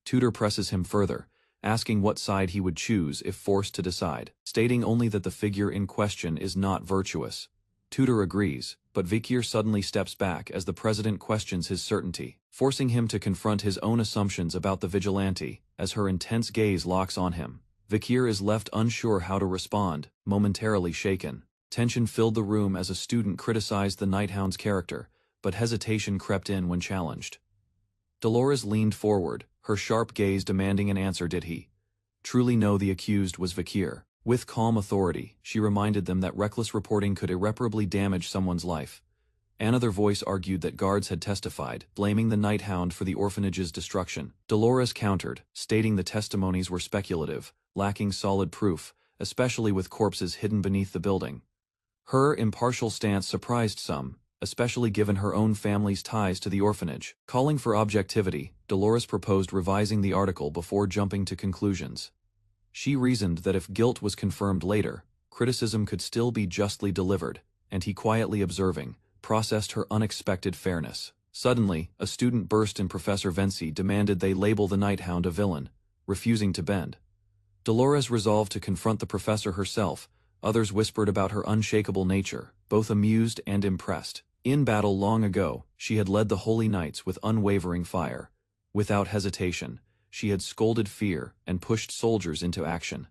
Tudor presses him further, asking what side he would choose if forced to decide, stating only that the figure in question is not virtuous. Tudor agrees, but Vikir suddenly steps back as the president questions his certainty, forcing him to confront his own assumptions about the vigilante. As her intense gaze locks on him, Vikir is left unsure how to respond, momentarily shaken. Tension filled the room as a student criticized the Nighthound's character, but hesitation crept in when challenged. Dolores leaned forward, her sharp gaze demanding an answer. Did he truly know the accused was Vikir? With calm authority, she reminded them that reckless reporting could irreparably damage someone's life. Another voice argued that guards had testified, blaming the Nighthound for the orphanage's destruction. Dolores countered, stating the testimonies were speculative, lacking solid proof, especially with corpses hidden beneath the building. Her impartial stance surprised some, especially given her own family's ties to the orphanage. Calling for objectivity, Dolores proposed revising the article before jumping to conclusions. She reasoned that if guilt was confirmed later, criticism could still be justly delivered, and he, quietly observing, processed her unexpected fairness. Suddenly, a student burst in. Professor Vinci demanded they label the Nighthound a villain, refusing to bend. Dolores resolved to confront the professor herself. Others whispered about her unshakable nature, both amused and impressed. In battle long ago, she had led the Holy Knights with unwavering fire. Without hesitation, she had scolded fear and pushed soldiers into action.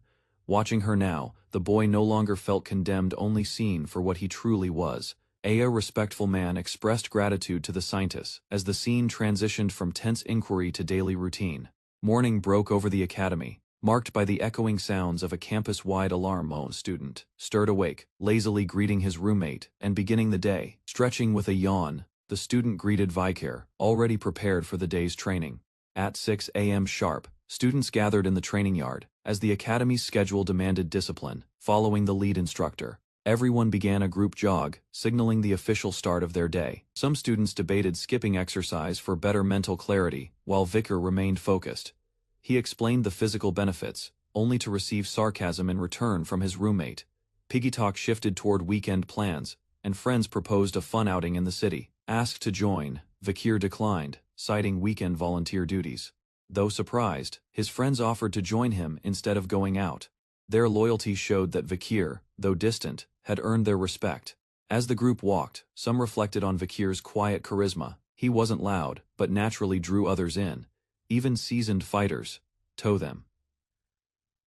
Watching her now, the boy no longer felt condemned, only seen for what he truly was. A respectful man expressed gratitude to the scientists as the scene transitioned from tense inquiry to daily routine. Morning broke over the academy, marked by the echoing sounds of a campus-wide alarm. Student stirred awake, lazily greeting his roommate and beginning the day. Stretching with a yawn, the student greeted Vicar, already prepared for the day's training. At 6 a.m. sharp, students gathered in the training yard, as the academy's schedule demanded discipline, following the lead instructor. Everyone began a group jog, signaling the official start of their day. Some students debated skipping exercise for better mental clarity, while Vicar remained focused. He explained the physical benefits, only to receive sarcasm in return from his roommate. Piggy talk shifted toward weekend plans, and friends proposed a fun outing in the city. Asked to join, Vicar declined, citing weekend volunteer duties. Though surprised, his friends offered to join him instead of going out. Their loyalty showed that Vicar, though distant, had earned their respect. As the group walked, some reflected on Vicar's quiet charisma. He wasn't loud, but naturally drew others in. Even seasoned fighters tow them.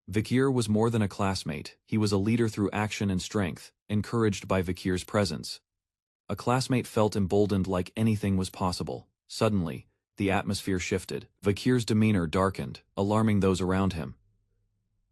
Vicar was more than a classmate, he was a leader through action and strength, encouraged by Vicar's presence. A classmate felt emboldened like anything was possible. Suddenly, the atmosphere shifted. Vicar's demeanor darkened, alarming those around him.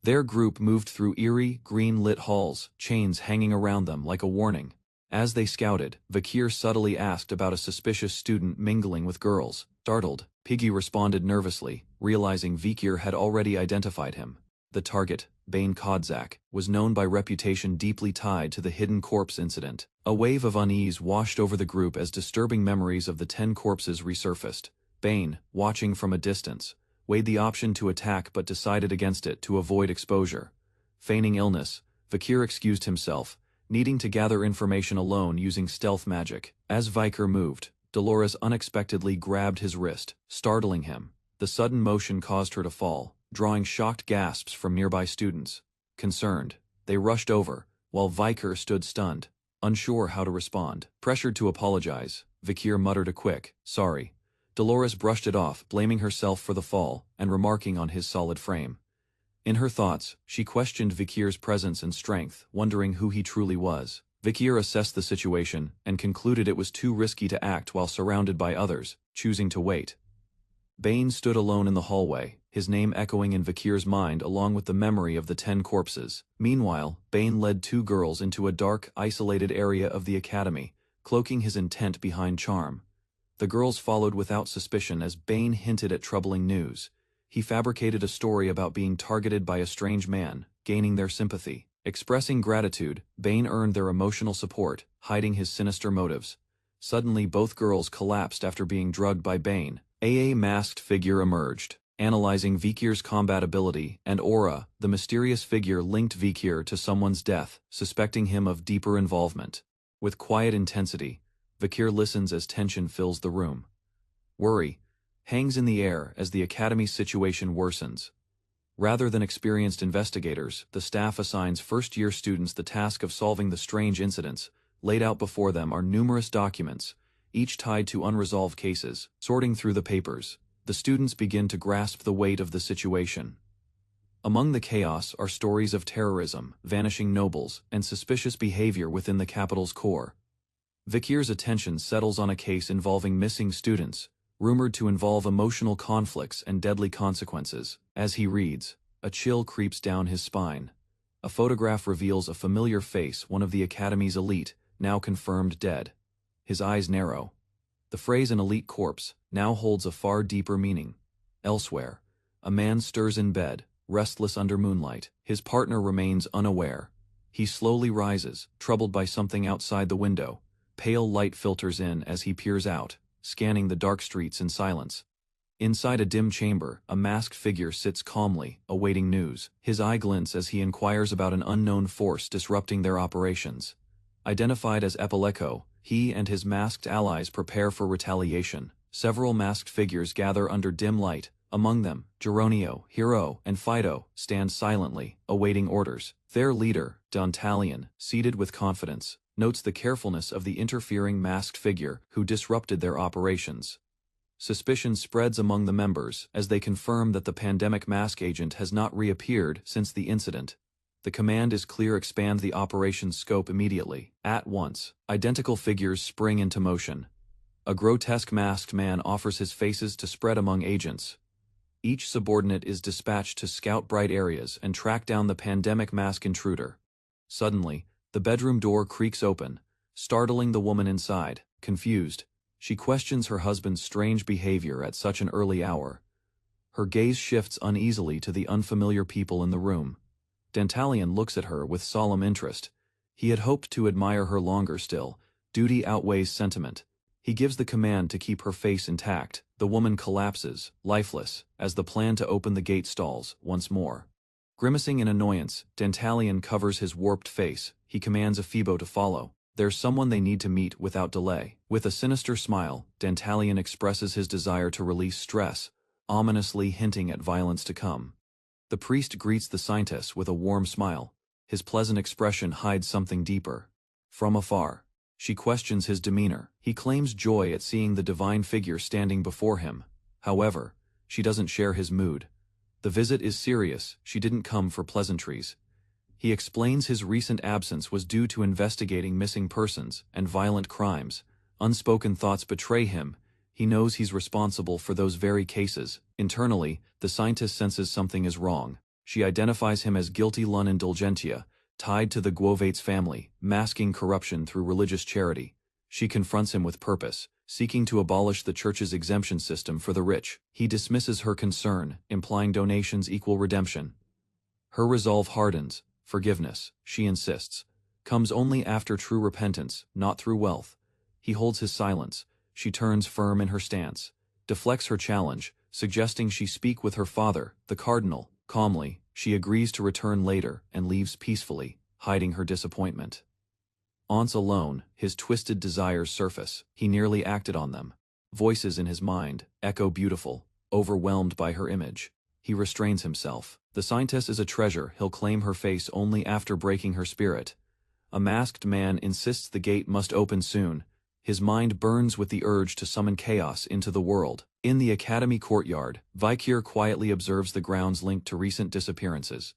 Their group moved through eerie, green-lit halls, chains hanging around them like a warning. As they scouted, Vicar subtly asked about a suspicious student mingling with girls. Startled, Piggy responded nervously, realizing Vicar had already identified him. The target, Bane Kodzak, was known by reputation deeply tied to the hidden corpse incident. A wave of unease washed over the group as disturbing memories of the 10 corpses resurfaced. Bane, watching from a distance, weighed the option to attack but decided against it to avoid exposure. Feigning illness, Vicar excused himself, needing to gather information alone using stealth magic. As Vicar moved, Dolores unexpectedly grabbed his wrist, startling him. The sudden motion caused her to fall, drawing shocked gasps from nearby students. Concerned, they rushed over, while Vicar stood stunned, unsure how to respond. Pressured to apologize, Vicar muttered a quick, "Sorry." Dolores brushed it off, blaming herself for the fall, and remarking on his solid frame. In her thoughts, she questioned Vicar's presence and strength, wondering who he truly was. Vicar assessed the situation, and concluded it was too risky to act while surrounded by others, choosing to wait. Bane stood alone in the hallway, his name echoing in Vicar's mind along with the memory of the 10 corpses. Meanwhile, Bane led 2 girls into a dark, isolated area of the academy, cloaking his intent behind charm. The girls followed without suspicion as Bane hinted at troubling news. He fabricated a story about being targeted by a strange man, gaining their sympathy. Expressing gratitude, Bane earned their emotional support, hiding his sinister motives. Suddenly both girls collapsed after being drugged by Bane. A masked figure emerged. Analyzing Vicar's combat ability and aura, the mysterious figure linked Vicar to someone's death, suspecting him of deeper involvement. With quiet intensity, Vicar listens as tension fills the room. Worry hangs in the air as the academy's situation worsens. Rather than experienced investigators, the staff assigns first-year students the task of solving the strange incidents. Laid out before them are numerous documents, each tied to unresolved cases. Sorting through the papers, the students begin to grasp the weight of the situation. Among the chaos are stories of terrorism, vanishing nobles, and suspicious behavior within the capital's core. Vicar's attention settles on a case involving missing students, rumored to involve emotional conflicts and deadly consequences. As he reads, a chill creeps down his spine. A photograph reveals a familiar face, one of the academy's elite, now confirmed dead. His eyes narrow. The phrase "an elite corpse" now holds a far deeper meaning. Elsewhere, a man stirs in bed, restless under moonlight. His partner remains unaware. He slowly rises, troubled by something outside the window. Pale light filters in as he peers out, scanning the dark streets in silence. Inside a dim chamber, a masked figure sits calmly, awaiting news. His eye glints as he inquires about an unknown force disrupting their operations. Identified as Epileko, he and his masked allies prepare for retaliation. Several masked figures gather under dim light. Among them, Geronio, Hiro, and Fido stand silently, awaiting orders. Their leader, Dantalion, seated with confidence, notes the carefulness of the interfering masked figure who disrupted their operations. Suspicion spreads among the members as they confirm that the pandemic mask agent has not reappeared since the incident. The command is clear: expand the operation's scope immediately. At once, identical figures spring into motion. A grotesque masked man offers his faces to spread among agents. Each subordinate is dispatched to scout bright areas and track down the pandemic mask intruder. Suddenly, the bedroom door creaks open, startling the woman inside. Confused, she questions her husband's strange behavior at such an early hour. Her gaze shifts uneasily to the unfamiliar people in the room. Dantalion looks at her with solemn interest. He had hoped to admire her longer still. Duty outweighs sentiment. He gives the command to keep her face intact. The woman collapses, lifeless, as the plan to open the gate stalls once more. Grimacing in annoyance, Dantalion covers his warped face. He commands Ephibo to follow. There's someone they need to meet without delay. With a sinister smile, Dantalion expresses his desire to release stress, ominously hinting at violence to come. The priest greets the scientist with a warm smile. His pleasant expression hides something deeper. From afar, she questions his demeanor. He claims joy at seeing the divine figure standing before him. However, she doesn't share his mood. The visit is serious. She didn't come for pleasantries. He explains his recent absence was due to investigating missing persons and violent crimes. Unspoken thoughts betray him. He knows he's responsible for those very cases. Internally, the scientist senses something is wrong. She identifies him as guilty lun indulgentia, tied to the Guovates family, masking corruption through religious charity. She confronts him with purpose, seeking to abolish the church's exemption system for the rich. He dismisses her concern, implying donations equal redemption. Her resolve hardens. Forgiveness, she insists, comes only after true repentance, not through wealth. He holds his silence. She turns firm in her stance, deflects her challenge, suggesting she speak with her father, the cardinal. Calmly, she agrees to return later and leaves peacefully, hiding her disappointment. Once alone, his twisted desires surface. He nearly acted on them. Voices in his mind echo beautiful, overwhelmed by her image. He restrains himself. The scientist is a treasure. He'll claim her face only after breaking her spirit. A masked man insists the gate must open soon. His mind burns with the urge to summon chaos into the world. In the academy courtyard, Vikir quietly observes the grounds linked to recent disappearances.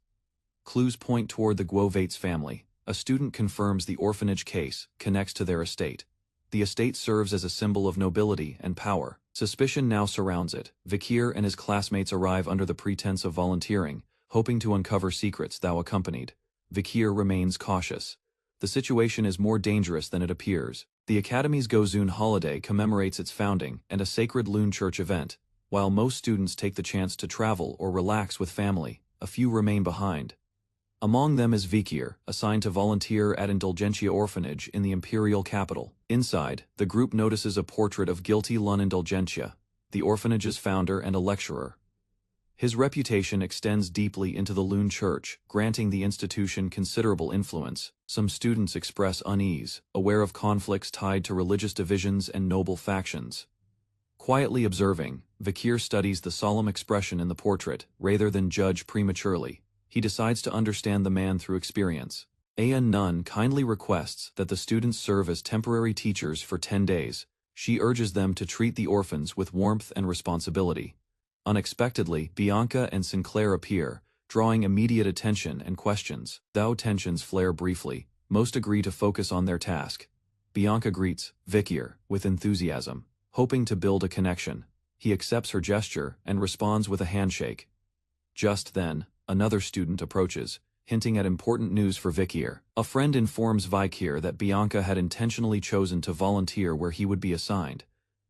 Clues point toward the Guovates family. A student confirms the orphanage case connects to their estate. The estate serves as a symbol of nobility and power. Suspicion now surrounds it. Vikir and his classmates arrive under the pretense of volunteering, hoping to uncover secrets thou accompanied. Vikir remains cautious. The situation is more dangerous than it appears. The Academy's Gozun holiday commemorates its founding and a sacred Loon Church event. While most students take the chance to travel or relax with family, a few remain behind. Among them is Vikir, assigned to volunteer at Indulgentia Orphanage in the imperial capital. Inside, the group notices a portrait of guilty Lun Indulgentia, the orphanage's founder and a lecturer. His reputation extends deeply into the Loon Church, granting the institution considerable influence. Some students express unease, aware of conflicts tied to religious divisions and noble factions. Quietly observing, Vikir studies the solemn expression in the portrait, rather than judge prematurely. He decides to understand the man through experience. Ayan Nun kindly requests that the students serve as temporary teachers for 10 days. She urges them to treat the orphans with warmth and responsibility. Unexpectedly, Bianca and Sinclair appear, drawing immediate attention and questions. Though tensions flare briefly, most agree to focus on their task. Bianca greets Vikir with enthusiasm, hoping to build a connection. He accepts her gesture and responds with a handshake. Just then, another student approaches, hinting at important news for Vikir. A friend informs Vikir that Bianca had intentionally chosen to volunteer where he would be assigned.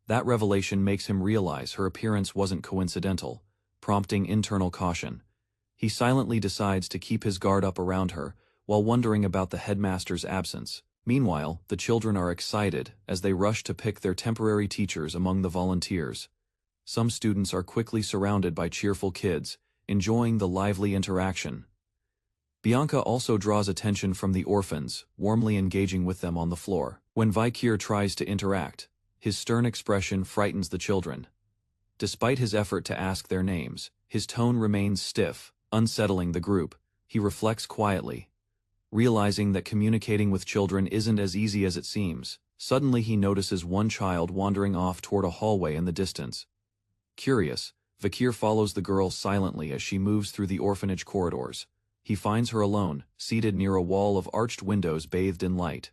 That revelation makes him realize her appearance wasn't coincidental, prompting internal caution. He silently decides to keep his guard up around her, while wondering about the headmaster's absence. Meanwhile, the children are excited as they rush to pick their temporary teachers among the volunteers. Some students are quickly surrounded by cheerful kids, enjoying the lively interaction. Bianca also draws attention from the orphans, warmly engaging with them on the floor. When Vikir tries to interact, his stern expression frightens the children. Despite his effort to ask their names, his tone remains stiff, unsettling the group. He reflects quietly, realizing that communicating with children isn't as easy as it seems. Suddenly he notices one child wandering off toward a hallway in the distance. Curious, Vikir follows the girl silently as she moves through the orphanage corridors. He finds her alone, seated near a wall of arched windows bathed in light.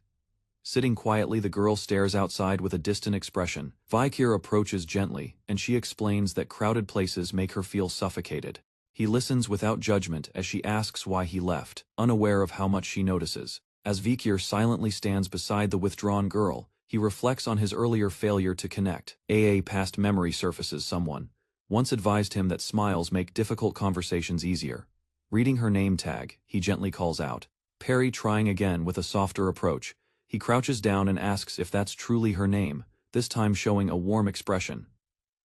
Sitting quietly, the girl stares outside with a distant expression. Vikir approaches gently, and she explains that crowded places make her feel suffocated. He listens without judgment as she asks why he left, unaware of how much she notices. As Vikir silently stands beside the withdrawn girl, he reflects on his earlier failure to connect. A past memory surfaces. Someone once advised him that smiles make difficult conversations easier. Reading her name tag, he gently calls out, Perry. Trying again with a softer approach, he crouches down and asks if that's truly her name, this time showing a warm expression.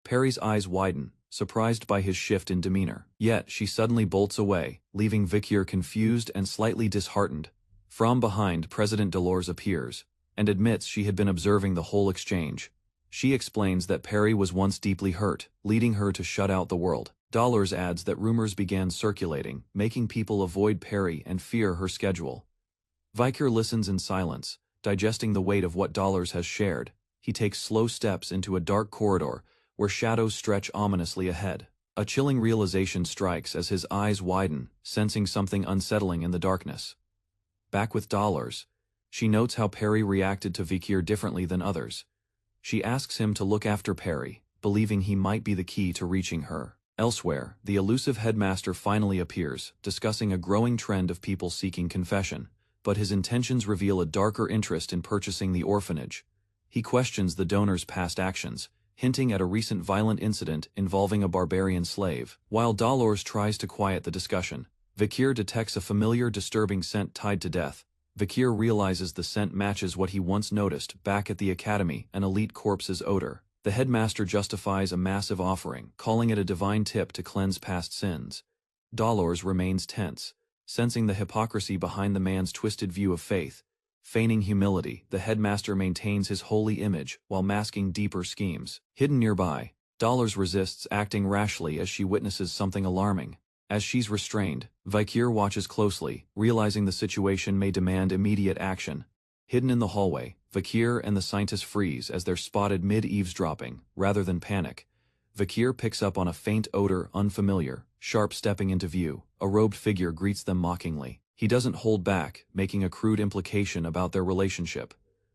Perry's eyes widen, surprised by his shift in demeanor. Yet she suddenly bolts away, leaving Vikir confused and slightly disheartened. From behind, President Dolores appears, and admits she had been observing the whole exchange. She explains that Perry was once deeply hurt, leading her to shut out the world. Dolores adds that rumors began circulating, making people avoid Perry and fear her schedule. Vikir listens in silence, digesting the weight of what Dolores has shared. He takes slow steps into a dark corridor, where shadows stretch ominously ahead. A chilling realization strikes as his eyes widen, sensing something unsettling in the darkness. Back with Dolores, she notes how Perry reacted to Vikir differently than others. She asks him to look after Perry, believing he might be the key to reaching her. Elsewhere, the elusive headmaster finally appears, discussing a growing trend of people seeking confession, but his intentions reveal a darker interest in purchasing the orphanage. He questions the donor's past actions, hinting at a recent violent incident involving a barbarian slave. While Dolores tries to quiet the discussion, Vikir detects a familiar disturbing scent tied to death. Vikir realizes the scent matches what he once noticed back at the academy, an elite corpse's odor. The headmaster justifies a massive offering, calling it a divine tip to cleanse past sins. Dolores remains tense, sensing the hypocrisy behind the man's twisted view of faith. Feigning humility, the headmaster maintains his holy image while masking deeper schemes. Hidden nearby, Dolores resists acting rashly as she witnesses something alarming. As she's restrained, Vikir watches closely, realizing the situation may demand immediate action. Hidden in the hallway, Vikir and the scientist freeze as they're spotted mid-eavesdropping, rather than panic. Vikir picks up on a faint odor, unfamiliar. Sharp stepping into view, a robed figure greets them mockingly. He doesn't hold back, making a crude implication about their relationship.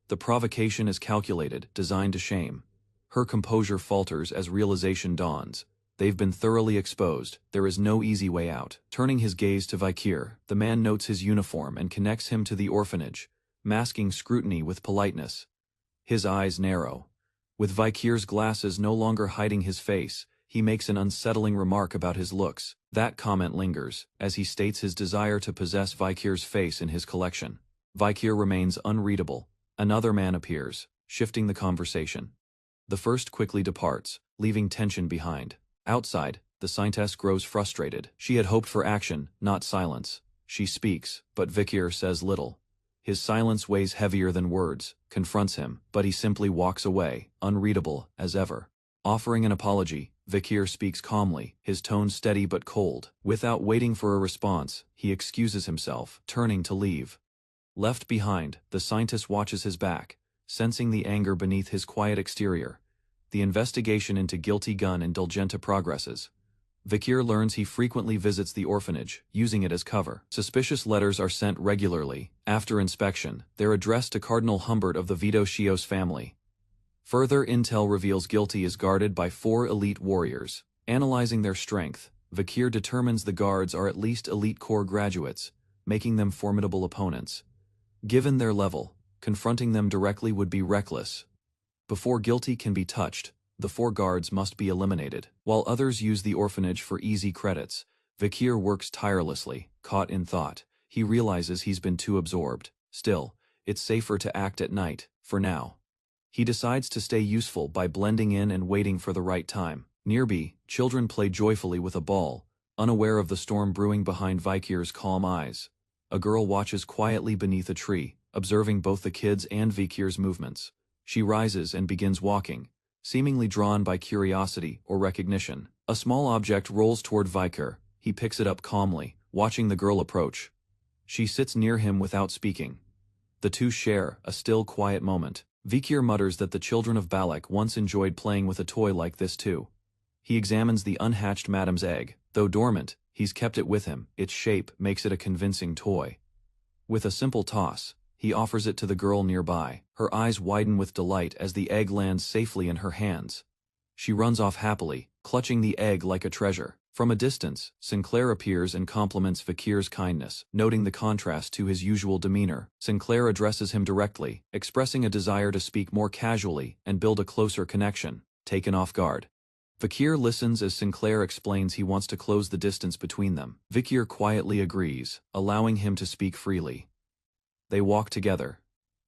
The provocation is calculated, designed to shame. Her composure falters as realization dawns. They've been thoroughly exposed, there is no easy way out. Turning his gaze to Vikir, the man notes his uniform and connects him to the orphanage, masking scrutiny with politeness. His eyes narrow. With Vikir's glasses no longer hiding his face, he makes an unsettling remark about his looks. That comment lingers, as he states his desire to possess Vikir's face in his collection. Vikir remains unreadable. Another man appears, shifting the conversation. The first quickly departs, leaving tension behind. Outside, the scientess grows frustrated. She had hoped for action, not silence. She speaks, but Vikir says little. His silence weighs heavier than words, confronts him, but he simply walks away, unreadable as ever. Offering an apology, Vikir speaks calmly, his tone steady but cold. Without waiting for a response, he excuses himself, turning to leave. Left behind, the scientist watches his back, sensing the anger beneath his quiet exterior. The investigation into guilty gun indulgenta progresses. Vikir learns he frequently visits the orphanage, using it as cover. Suspicious letters are sent regularly. After inspection, they're addressed to Cardinal Humbert of the Vito Shios family. Further intel reveals guilty is guarded by 4 elite warriors. Analyzing their strength, Vikir determines the guards are at least elite corps graduates, making them formidable opponents. Given their level, confronting them directly would be reckless. Before guilty can be touched, the 4 guards must be eliminated. While others use the orphanage for easy credits, Vikir works tirelessly, caught in thought. He realizes he's been too absorbed. Still, it's safer to act at night, for now. He decides to stay useful by blending in and waiting for the right time. Nearby, children play joyfully with a ball, unaware of the storm brewing behind Vikir's calm eyes. A girl watches quietly beneath a tree, observing both the kids and Vikir's movements. She rises and begins walking, seemingly drawn by curiosity or recognition. A small object rolls toward Vikir. He picks it up calmly, watching the girl approach. She sits near him without speaking. The two share a still, quiet moment. Vikir mutters that the children of Balak once enjoyed playing with a toy like this too. He examines the unhatched madam's egg. Though dormant, he's kept it with him. Its shape makes it a convincing toy. With a simple toss, he offers it to the girl nearby. Her eyes widen with delight as the egg lands safely in her hands. She runs off happily, clutching the egg like a treasure. From a distance, Sinclair appears and compliments Vikir's kindness. Noting the contrast to his usual demeanor, Sinclair addresses him directly, expressing a desire to speak more casually and build a closer connection. Taken off guard, Vikir listens as Sinclair explains he wants to close the distance between them. Vikir quietly agrees, allowing him to speak freely. They walk together,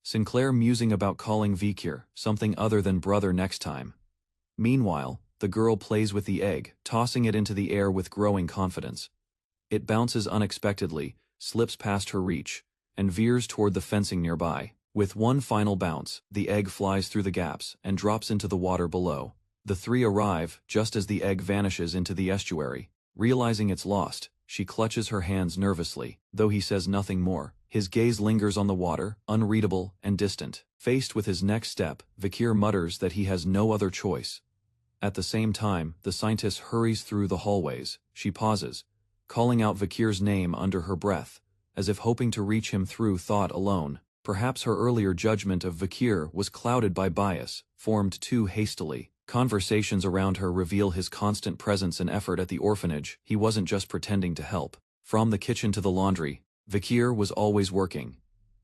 Sinclair musing about calling Vikir something other than brother next time. Meanwhile, the girl plays with the egg, tossing it into the air with growing confidence. It bounces unexpectedly, slips past her reach, and veers toward the fencing nearby. With one final bounce, the egg flies through the gaps and drops into the water below. The three arrive just as the egg vanishes into the estuary. Realizing it's lost, she clutches her hands nervously. Though he says nothing more, his gaze lingers on the water, unreadable and distant. Faced with his next step, Vikir mutters that he has no other choice. At the same time, the scientist hurries through the hallways. She pauses, calling out Vikir's name under her breath, as if hoping to reach him through thought alone. Perhaps her earlier judgment of Vikir was clouded by bias, formed too hastily. Conversations around her reveal his constant presence and effort at the orphanage. He wasn't just pretending to help. From the kitchen to the laundry, Vikir was always working.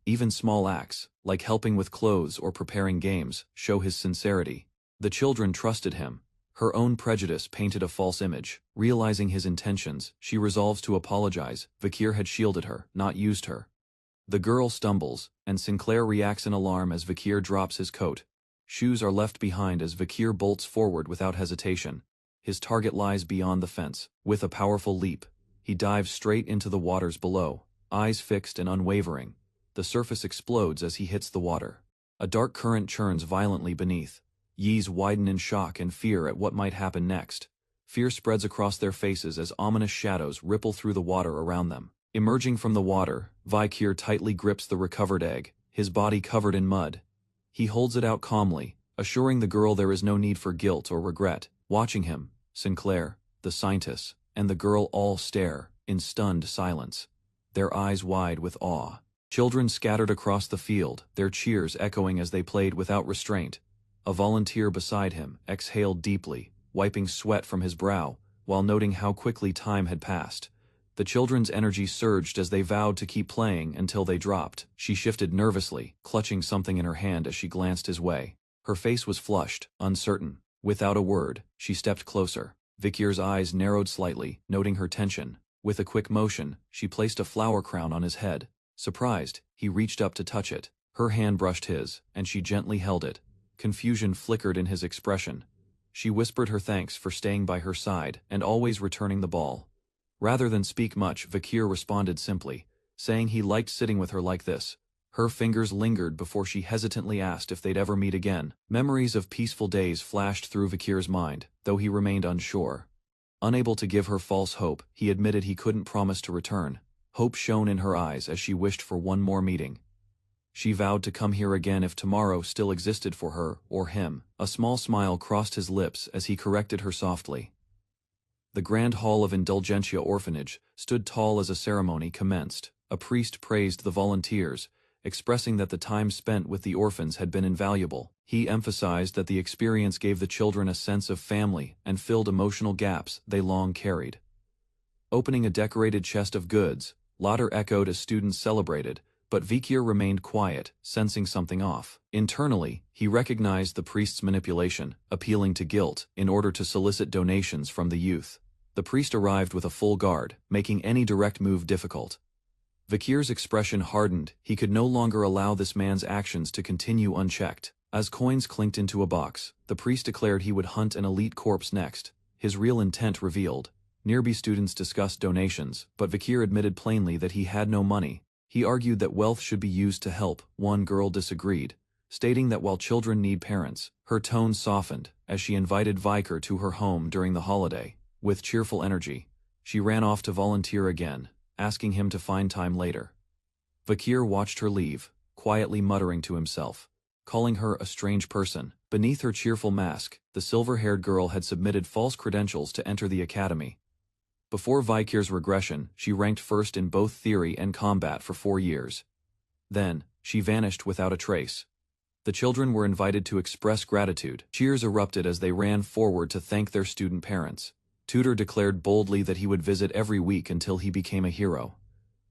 Even small acts, like helping with clothes or preparing games, show his sincerity. The children trusted him. Her own prejudice painted a false image. Realizing his intentions, she resolves to apologize. Vikir had shielded her, not used her. The girl stumbles, and Sinclair reacts in alarm as Vikir drops his coat. Shoes are left behind as Vikir bolts forward without hesitation. His target lies beyond the fence. With a powerful leap, he dives straight into the waters below, eyes fixed and unwavering. The surface explodes as he hits the water. A dark current churns violently beneath. Yees widen in shock and fear at what might happen next. Fear spreads across their faces as ominous shadows ripple through the water around them. Emerging from the water, Vikir tightly grips the recovered egg, his body covered in mud. He holds it out calmly, assuring the girl there is no need for guilt or regret. Watching him, Sinclair, the scientist, and the girl all stare, in stunned silence, their eyes wide with awe. Children scattered across the field, their cheers echoing as they played without restraint. A volunteer beside him exhaled deeply, wiping sweat from his brow, while noting how quickly time had passed. The children's energy surged as they vowed to keep playing until they dropped. She shifted nervously, clutching something in her hand as she glanced his way. Her face was flushed, uncertain. Without a word, she stepped closer. Vikir's eyes narrowed slightly, noting her tension. With a quick motion, she placed a flower crown on his head. Surprised, he reached up to touch it. Her hand brushed his, and she gently held it. Confusion flickered in his expression. She whispered her thanks for staying by her side and always returning the ball. Rather than speak much, Vikir responded simply, saying he liked sitting with her like this. Her fingers lingered before she hesitantly asked if they'd ever meet again. Memories of peaceful days flashed through Vikir's mind, though he remained unsure. Unable to give her false hope, he admitted he couldn't promise to return. Hope shone in her eyes as she wished for one more meeting. She vowed to come here again if tomorrow still existed for her, or him. A small smile crossed his lips as he corrected her softly. The grand hall of Indulgentia Orphanage stood tall as a ceremony commenced. A priest praised the volunteers, expressing that the time spent with the orphans had been invaluable. He emphasized that the experience gave the children a sense of family and filled emotional gaps they long carried. Opening a decorated chest of goods, laughter echoed as students celebrated, but Vikir remained quiet, sensing something off. Internally, he recognized the priest's manipulation, appealing to guilt, in order to solicit donations from the youth. The priest arrived with a full guard, making any direct move difficult. Vikir's expression hardened. He could no longer allow this man's actions to continue unchecked. As coins clinked into a box, the priest declared he would hunt an elite corpse next. His real intent revealed. Nearby students discussed donations, but Vikir admitted plainly that he had no money. He argued that wealth should be used to help. One girl disagreed, stating that while children need parents, her tone softened as she invited Vikir to her home during the holiday. With cheerful energy, she ran off to volunteer again, asking him to find time later. Vikir watched her leave, quietly muttering to himself, calling her a strange person. Beneath her cheerful mask, the silver-haired girl had submitted false credentials to enter the academy. Before Vikir's regression, she ranked first in both theory and combat for 4 years. Then, she vanished without a trace. The children were invited to express gratitude. Cheers erupted as they ran forward to thank their student parents. Tutor declared boldly that he would visit every week until he became a hero.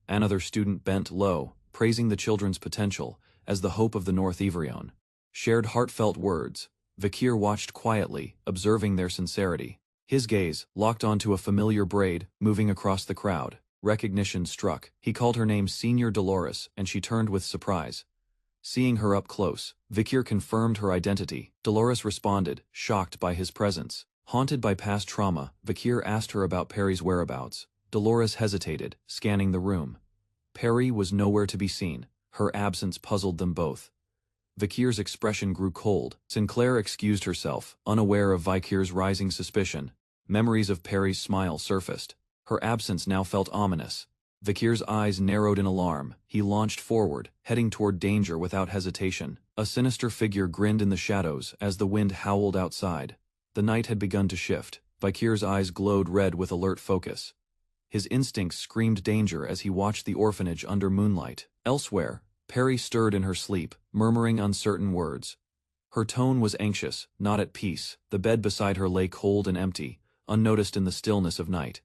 Another student bent low, praising the children's potential as the hope of the North Ivorion. Shared heartfelt words. Vikir watched quietly, observing their sincerity. His gaze locked onto a familiar braid, moving across the crowd. Recognition struck. He called her name Senior Dolores, and she turned with surprise. Seeing her up close, Vikir confirmed her identity. Dolores responded, shocked by his presence. Haunted by past trauma, Vikir asked her about Perry's whereabouts. Dolores hesitated, scanning the room. Perry was nowhere to be seen. Her absence puzzled them both. Vikir's expression grew cold. Sinclair excused herself, unaware of Vikir's rising suspicion. Memories of Perry's smile surfaced. Her absence now felt ominous. Vikir's eyes narrowed in alarm. He launched forward, heading toward danger without hesitation. A sinister figure grinned in the shadows as the wind howled outside. The night had begun to shift. Vikir's eyes glowed red with alert focus. His instincts screamed danger as he watched the orphanage under moonlight. Elsewhere, Perry stirred in her sleep, murmuring uncertain words. Her tone was anxious, not at peace. The bed beside her lay cold and empty, unnoticed in the stillness of night.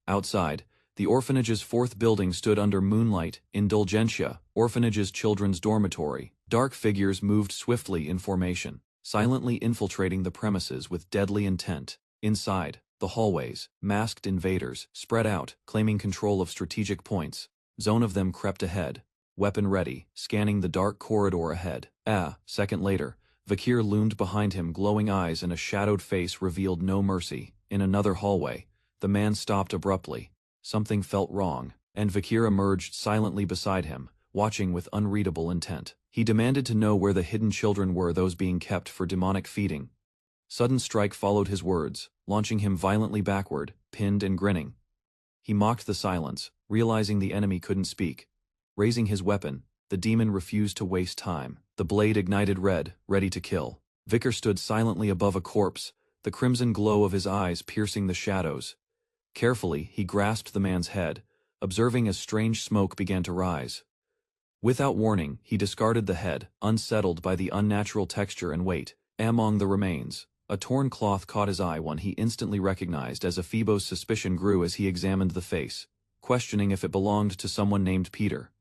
Outside, the orphanage's 4th building stood under moonlight. Indulgentia, orphanage's children's dormitory. Dark figures moved swiftly in formation, silently infiltrating the premises with deadly intent. Inside, the hallways, masked invaders, spread out, claiming control of strategic points. Zone of them crept ahead, weapon ready, scanning the dark corridor ahead. A second later, Vikir loomed behind him, glowing eyes and a shadowed face revealed no mercy. In another hallway, the man stopped abruptly. Something felt wrong, and Vikir emerged silently beside him, watching with unreadable intent. He demanded to know where the hidden children were, those being kept for demonic feeding. Sudden strike followed his words, launching him violently backward, pinned and grinning. He mocked the silence, realizing the enemy couldn't speak. Raising his weapon, the demon refused to waste time. The blade ignited red, ready to kill. Vikir stood silently above a corpse, the crimson glow of his eyes piercing the shadows. Carefully, he grasped the man's head, observing as strange smoke began to rise. Without warning, he discarded the head, unsettled by the unnatural texture and weight. Among the remains, a torn cloth caught his eye, one he instantly recognized as Ephibo's suspicion grew as he examined the face, questioning if it belonged to someone named Peter.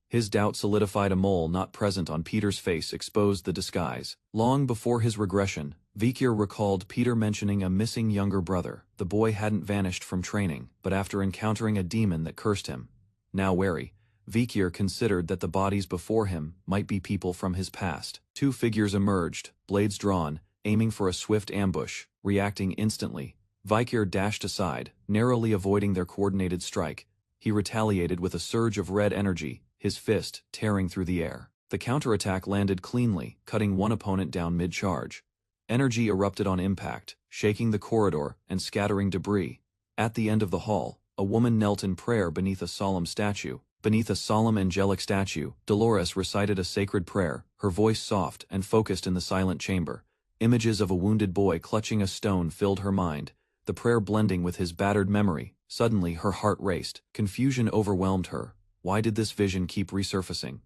His doubt solidified. A mole not present on Peter's face exposed the disguise. Long before his regression, Vikir recalled Peter mentioning a missing younger brother. The boy hadn't vanished from training, but after encountering a demon that cursed him. Now wary, Vikir considered that the bodies before him might be people from his past. 2 figures emerged, blades drawn, aiming for a swift ambush. Reacting instantly, Vikir dashed aside, narrowly avoiding their coordinated strike. He retaliated with a surge of red energy, his fist tearing through the air. The counterattack landed cleanly, cutting one opponent down mid-charge. Energy erupted on impact, shaking the corridor and scattering debris. At the end of the hall, a woman knelt in prayer beneath a solemn statue. Beneath a solemn angelic statue, Dolores recited a sacred prayer, her voice soft and focused in the silent chamber. Images of a wounded boy clutching a stone filled her mind, the prayer blending with his battered memory. Suddenly her heart raced. Confusion overwhelmed her. Why did this vision keep resurfacing?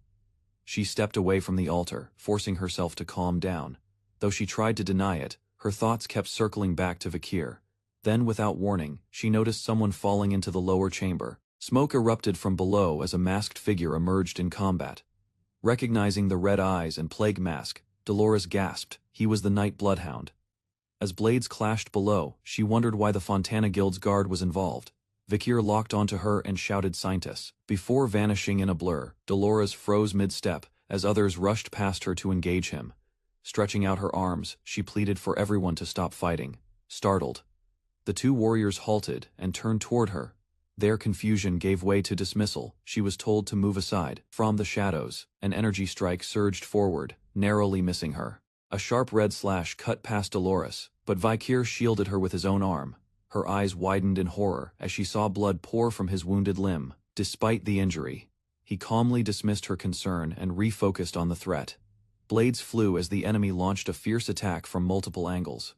She stepped away from the altar, forcing herself to calm down. Though she tried to deny it, her thoughts kept circling back to Vikir. Then, without warning, she noticed someone falling into the lower chamber. Smoke erupted from below as a masked figure emerged in combat. Recognizing the red eyes and plague mask, Dolores gasped. He was the Night Bloodhound. As blades clashed below, she wondered why the Fontana Guild's guard was involved. Vikir locked onto her and shouted scientists. Before vanishing in a blur, Dolores froze mid-step as others rushed past her to engage him. Stretching out her arms, she pleaded for everyone to stop fighting. Startled, the 2 warriors halted and turned toward her. Their confusion gave way to dismissal. She was told to move aside. From the shadows, an energy strike surged forward, narrowly missing her. A sharp red slash cut past Dolores, but Vikir shielded her with his own arm. Her eyes widened in horror as she saw blood pour from his wounded limb. Despite the injury, he calmly dismissed her concern and refocused on the threat. Blades flew as the enemy launched a fierce attack from multiple angles.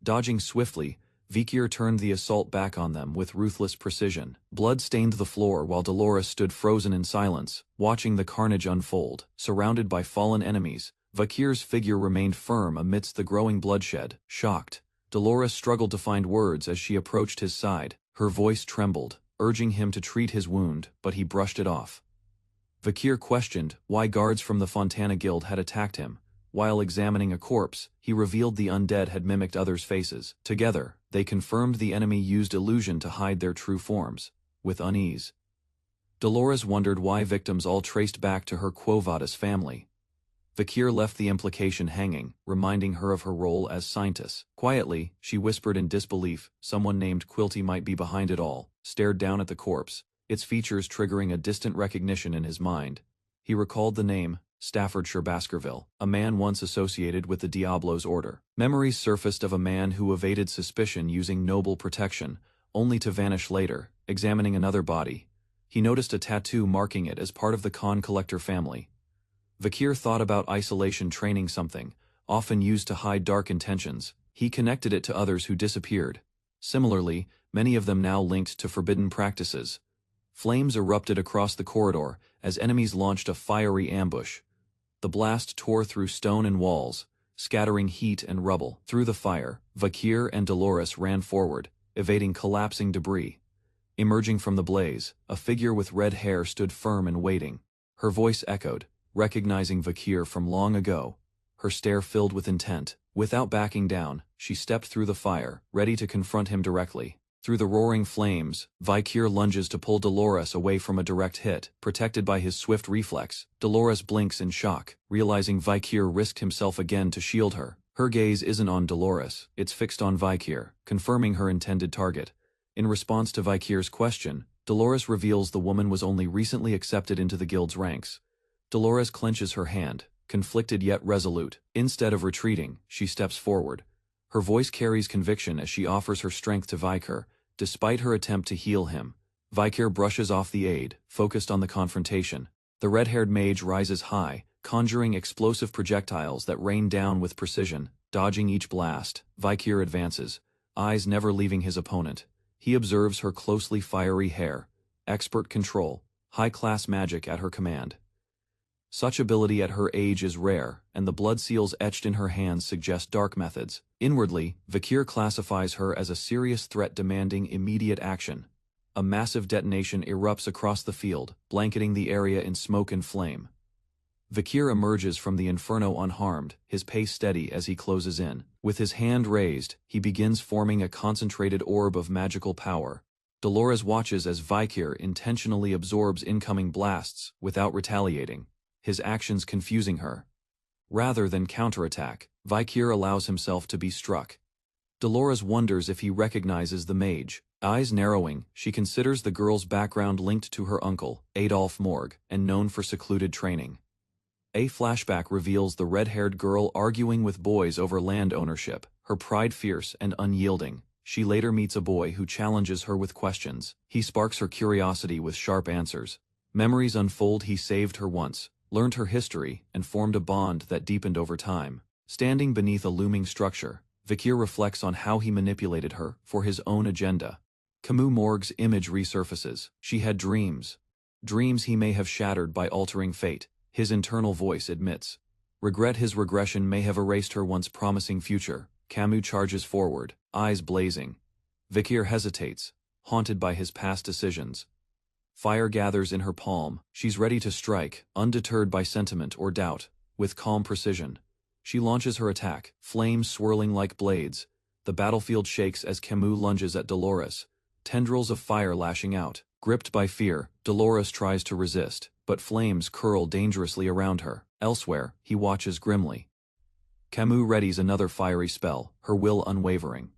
Dodging swiftly, Vikir turned the assault back on them with ruthless precision. Blood stained the floor while Dolores stood frozen in silence, watching the carnage unfold. Surrounded by fallen enemies, Vikir's figure remained firm amidst the growing bloodshed. Shocked, Dolores struggled to find words as she approached his side. Her voice trembled, urging him to treat his wound, but he brushed it off. Vikir questioned why guards from the Fontana Guild had attacked him. While examining a corpse, he revealed the undead had mimicked others' faces. Together, they confirmed the enemy used illusion to hide their true forms. With unease, Dolores wondered why victims all traced back to her Quo Vadis family. Vikir left the implication hanging, reminding her of her role as scientist. Quietly, she whispered in disbelief, someone named Quilty might be behind it all, stared down at the corpse, its features triggering a distant recognition in his mind. He recalled the name, Staffordshire Baskerville, a man once associated with the Diablo's order. Memories surfaced of a man who evaded suspicion using noble protection, only to vanish later. Examining another body, he noticed a tattoo marking it as part of the Khan collector family. Vikir thought about isolation training, something often used to hide dark intentions. He connected it to others who disappeared. Similarly, many of them now linked to forbidden practices. Flames erupted across the corridor as enemies launched a fiery ambush. The blast tore through stone and walls, scattering heat and rubble. Through the fire, Vikir and Dolores ran forward, evading collapsing debris. Emerging from the blaze, a figure with red hair stood firm and waiting. Her voice echoed, recognizing Vikir from long ago. Her stare filled with intent. Without backing down, she stepped through the fire, ready to confront him directly. Through the roaring flames, Vikir lunges to pull Dolores away from a direct hit. Protected by his swift reflex, Dolores blinks in shock, realizing Vikir risked himself again to shield her. Her gaze isn't on Dolores, it's fixed on Vikir, confirming her intended target. In response to Vikir's question, Dolores reveals the woman was only recently accepted into the guild's ranks. Dolores clenches her hand, conflicted yet resolute. Instead of retreating, she steps forward. Her voice carries conviction as she offers her strength to Vikir. Despite her attempt to heal him, Vikir brushes off the aid, focused on the confrontation. The red-haired mage rises high, conjuring explosive projectiles that rain down with precision. Dodging each blast, Vikir advances, eyes never leaving his opponent. He observes her closely, fiery hair, expert control, high-class magic at her command. Such ability at her age is rare, and the blood seals etched in her hands suggest dark methods. Inwardly, Vikir classifies her as a serious threat demanding immediate action. A massive detonation erupts across the field, blanketing the area in smoke and flame. Vikir emerges from the inferno unharmed, his pace steady as he closes in. With his hand raised, he begins forming a concentrated orb of magical power. Dolores watches as Vikir intentionally absorbs incoming blasts without retaliating, his actions confusing her. Rather than counterattack, Vikir allows himself to be struck. Dolores wonders if he recognizes the mage. Eyes narrowing, she considers the girl's background linked to her uncle, Adolphe Morgue, and known for secluded training. A flashback reveals the red-haired girl arguing with boys over land ownership, her pride fierce and unyielding. She later meets a boy who challenges her with questions. He sparks her curiosity with sharp answers. Memories unfold. He saved her once, learned her history, and formed a bond that deepened over time. Standing beneath a looming structure, Vikir reflects on how he manipulated her for his own agenda. Camus Morgue's image resurfaces. She had dreams. Dreams he may have shattered by altering fate. His internal voice admits. Regret his regression may have erased her once promising future. Camus charges forward, eyes blazing. Vikir hesitates, haunted by his past decisions. Fire gathers in her palm. She's ready to strike, undeterred by sentiment or doubt. With calm precision, she launches her attack, flames swirling like blades. The battlefield shakes as Camus lunges at Dolores, tendrils of fire lashing out. Gripped by fear, Dolores tries to resist, but flames curl dangerously around her. Elsewhere, he watches grimly. Camus readies another fiery spell, her will unwavering.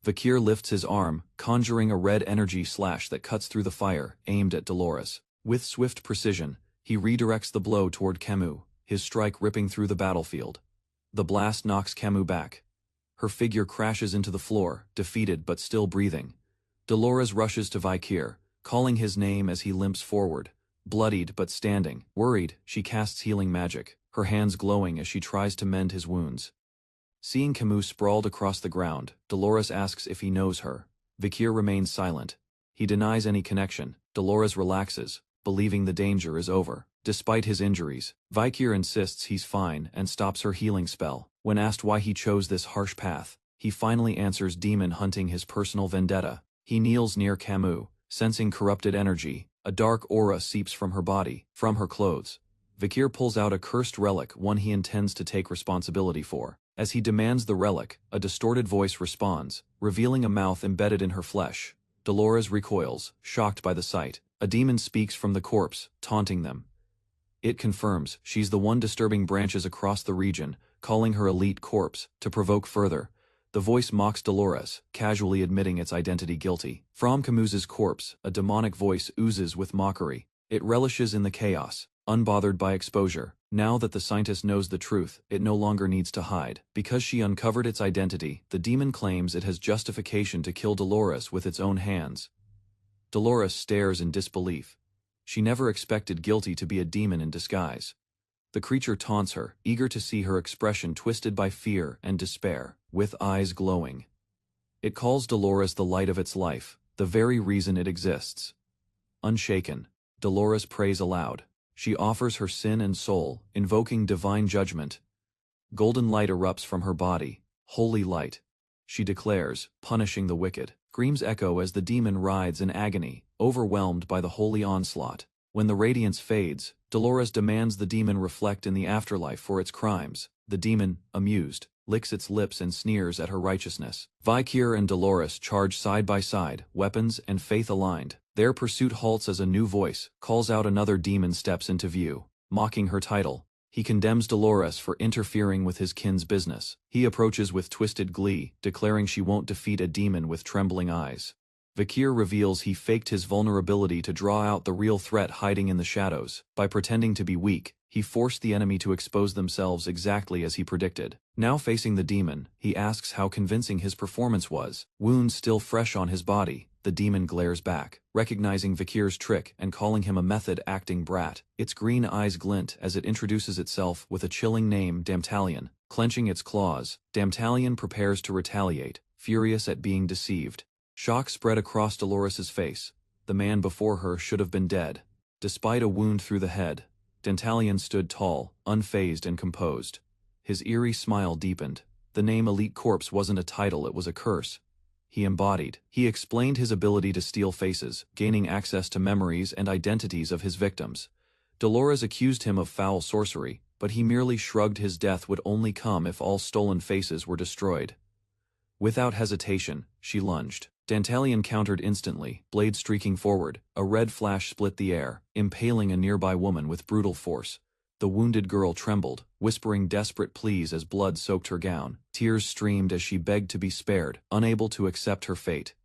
Vikir lifts his arm, conjuring a red energy slash that cuts through the fire, aimed at Dolores. With swift precision, he redirects the blow toward Camus, his strike ripping through the battlefield. The blast knocks Camus back. Her figure crashes into the floor, defeated but still breathing. Dolores rushes to Vikir, calling his name as he limps forward. Bloodied but standing. Worried, she casts healing magic, her hands glowing as she tries to mend his wounds. Seeing Camus sprawled across the ground, Dolores asks if he knows her. Vikir remains silent. He denies any connection. Dolores relaxes, believing the danger is over. Despite his injuries, Vikir insists he's fine and stops her healing spell. When asked why he chose this harsh path, he finally answers demon hunting his personal vendetta. He kneels near Camus, sensing corrupted energy. A dark aura seeps from her body, from her clothes. Vikir pulls out a cursed relic, one he intends to take responsibility for. As he demands the relic, a distorted voice responds, revealing a mouth embedded in her flesh. Dolores recoils, shocked by the sight. A demon speaks from the corpse, taunting them. It confirms she's the one disturbing branches across the region, calling her elite corpse, to provoke further. The voice mocks Dolores, casually admitting its identity guilty. From Camus's corpse, a demonic voice oozes with mockery. It relishes in the chaos, unbothered by exposure. Now that the scientist knows the truth, it no longer needs to hide. Because she uncovered its identity, the demon claims it has justification to kill Dolores with its own hands. Dolores stares in disbelief. She never expected guilty to be a demon in disguise. The creature taunts her, eager to see her expression twisted by fear and despair, with eyes glowing. It calls Dolores the light of its life, the very reason it exists. Unshaken, Dolores prays aloud. She offers her sin and soul, invoking divine judgment. Golden light erupts from her body, holy light. She declares, punishing the wicked. Screams echo as the demon writhes in agony, overwhelmed by the holy onslaught. When the radiance fades, Dolores demands the demon reflect in the afterlife for its crimes. The demon, amused, licks its lips and sneers at her righteousness. Vikir and Dolores charge side by side, weapons and faith aligned. Their pursuit halts as a new voice calls out. Another demon steps into view, mocking her title. He condemns Dolores for interfering with his kin's business. He approaches with twisted glee, declaring she won't defeat a demon with trembling eyes. Vikir reveals he faked his vulnerability to draw out the real threat hiding in the shadows. By pretending to be weak, he forced the enemy to expose themselves exactly as he predicted. Now facing the demon, he asks how convincing his performance was. Wounds still fresh on his body, the demon glares back, recognizing Vikir's trick and calling him a method-acting brat. Its green eyes glint as it introduces itself with a chilling name, Damtalion. Clenching its claws, Damtalion prepares to retaliate, furious at being deceived. Shock spread across Dolores's face. The man before her should have been dead. Despite a wound through the head, Damtalion stood tall, unfazed and composed. His eerie smile deepened. The name Elite Corpse wasn't a title, it was a curse. He explained his ability to steal faces, gaining access to memories and identities of his victims. Dolores accused him of foul sorcery, but he merely shrugged. His death would only come if all stolen faces were destroyed. Without hesitation, she lunged. Damtalion countered instantly, blade streaking forward. A red flash split the air, impaling a nearby woman with brutal force. The wounded girl trembled, whispering desperate pleas as blood soaked her gown. Tears streamed as she begged to be spared, unable to accept her fate.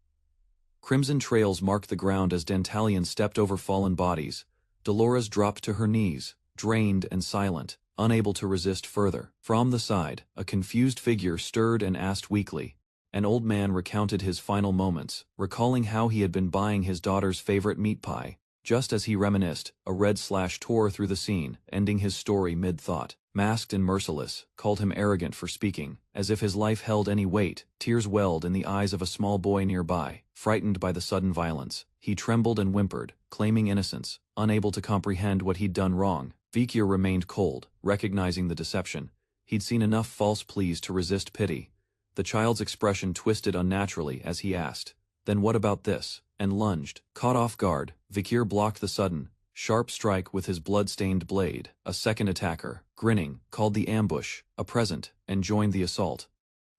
Crimson trails marked the ground as Damtalion stepped over fallen bodies. Dolores dropped to her knees, drained and silent, unable to resist further. From the side, a confused figure stirred and asked weakly. An old man recounted his final moments, recalling how he had been buying his daughter's favorite meat pie. Just as he reminisced, a red slash tore through the scene, ending his story mid-thought. Masked and merciless, called him arrogant for speaking, as if his life held any weight. Tears welled in the eyes of a small boy nearby, frightened by the sudden violence. He trembled and whimpered, claiming innocence, unable to comprehend what he'd done wrong. Vikir remained cold, recognizing the deception. He'd seen enough false pleas to resist pity. The child's expression twisted unnaturally as he asked, "Then what about this?" and lunged. Caught off guard, Vikir blocked the sudden, sharp strike with his blood-stained blade. A second attacker, grinning, called the ambush a present, and joined the assault.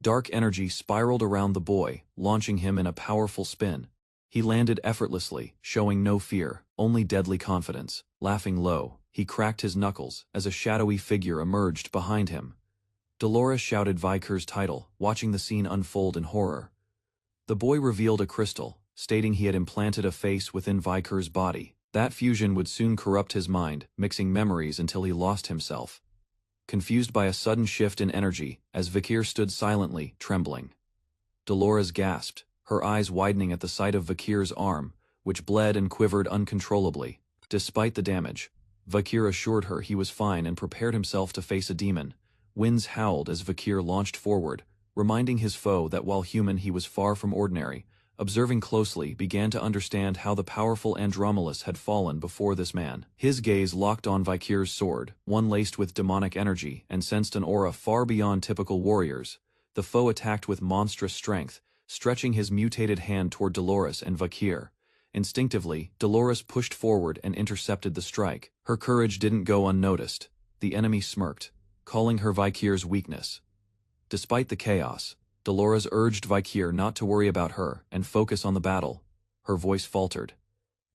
Dark energy spiraled around the boy, launching him in a powerful spin. He landed effortlessly, showing no fear, only deadly confidence. Laughing low, he cracked his knuckles as a shadowy figure emerged behind him. Dolores shouted Vikir's title, watching the scene unfold in horror. The boy revealed a crystal, stating he had implanted a face within Vikir's body. That fusion would soon corrupt his mind, mixing memories until he lost himself. Confused by a sudden shift in energy, as Vikir stood silently, trembling. Dolores gasped, her eyes widening at the sight of Vikir's arm, which bled and quivered uncontrollably. Despite the damage, Vikir assured her he was fine and prepared himself to face a demon. Winds howled as Vakir launched forward, reminding his foe that while human he was far from ordinary. Observing closely, began to understand how the powerful Andromedus had fallen before this man. His gaze locked on Vakir's sword, one laced with demonic energy, and sensed an aura far beyond typical warriors. The foe attacked with monstrous strength, stretching his mutated hand toward Dolores and Vakir. Instinctively, Dolores pushed forward and intercepted the strike. Her courage didn't go unnoticed. The enemy smirked, calling her Vakir's weakness. Despite the chaos, Dolores urged Vakir not to worry about her and focus on the battle. Her voice faltered,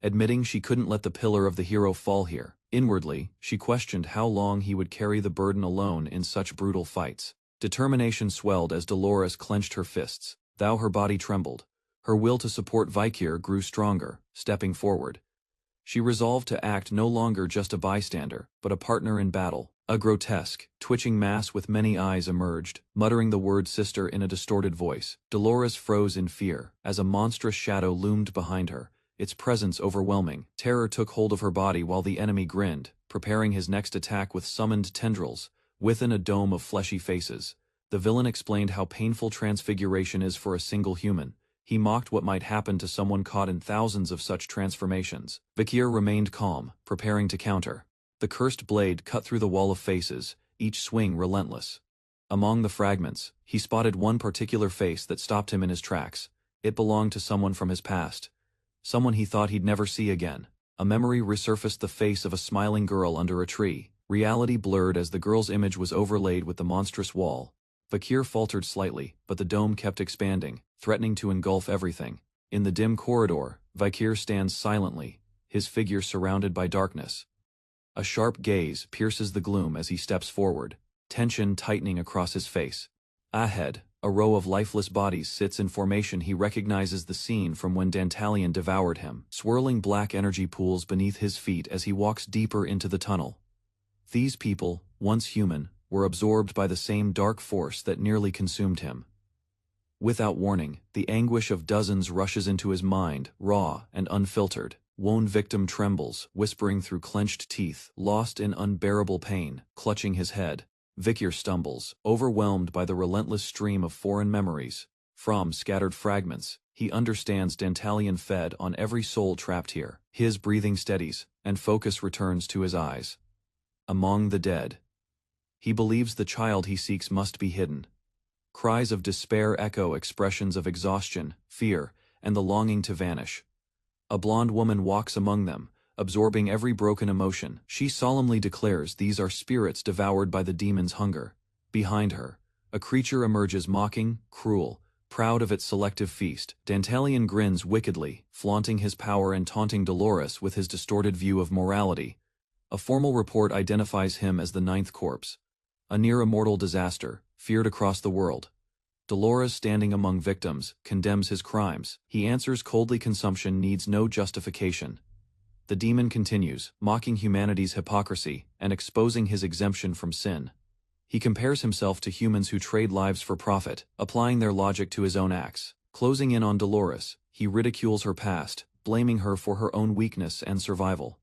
admitting she couldn't let the pillar of the hero fall here. Inwardly, she questioned how long he would carry the burden alone in such brutal fights. Determination swelled as Dolores clenched her fists, though her body trembled. Her will to support Vakir grew stronger, stepping forward. She resolved to act no longer just a bystander, but a partner in battle. A grotesque, twitching mass with many eyes emerged, muttering the word sister in a distorted voice. Dolores froze in fear, as a monstrous shadow loomed behind her, its presence overwhelming. Terror took hold of her body while the enemy grinned, preparing his next attack with summoned tendrils, within a dome of fleshy faces. The villain explained how painful transfiguration is for a single human. He mocked what might happen to someone caught in thousands of such transformations. Vakir remained calm, preparing to counter. The cursed blade cut through the wall of faces, each swing relentless. Among the fragments, he spotted one particular face that stopped him in his tracks. It belonged to someone from his past. Someone he thought he'd never see again. A memory resurfaced, the face of a smiling girl under a tree. Reality blurred as the girl's image was overlaid with the monstrous wall. Vakir faltered slightly, but the dome kept expanding, threatening to engulf everything. In the dim corridor, Vakir stands silently, his figure surrounded by darkness. A sharp gaze pierces the gloom as he steps forward, tension tightening across his face. Ahead, a row of lifeless bodies sits in formation. He recognizes the scene from when Dantalion devoured him, swirling black energy pools beneath his feet as he walks deeper into the tunnel. These people, once human, were absorbed by the same dark force that nearly consumed him. Without warning, the anguish of dozens rushes into his mind, raw and unfiltered. Lone victim trembles, whispering through clenched teeth, lost in unbearable pain, clutching his head. Vakir stumbles, overwhelmed by the relentless stream of foreign memories. From scattered fragments, he understands Dantalion fed on every soul trapped here. His breathing steadies, and focus returns to his eyes. Among the dead, he believes the child he seeks must be hidden. Cries of despair echo expressions of exhaustion, fear, and the longing to vanish. A blonde woman walks among them, absorbing every broken emotion. She solemnly declares these are spirits devoured by the demon's hunger. Behind her, a creature emerges, mocking, cruel, proud of its selective feast. Dantalion grins wickedly, flaunting his power and taunting Dolores with his distorted view of morality. A formal report identifies him as the ninth corpse, a near-immortal disaster, feared across the world. Dolores, standing among victims, condemns his crimes. He answers coldly, consumption needs no justification. The demon continues, mocking humanity's hypocrisy and exposing his exemption from sin. He compares himself to humans who trade lives for profit, applying their logic to his own acts. Closing in on Dolores, he ridicules her past, blaming her for her own weakness and survival.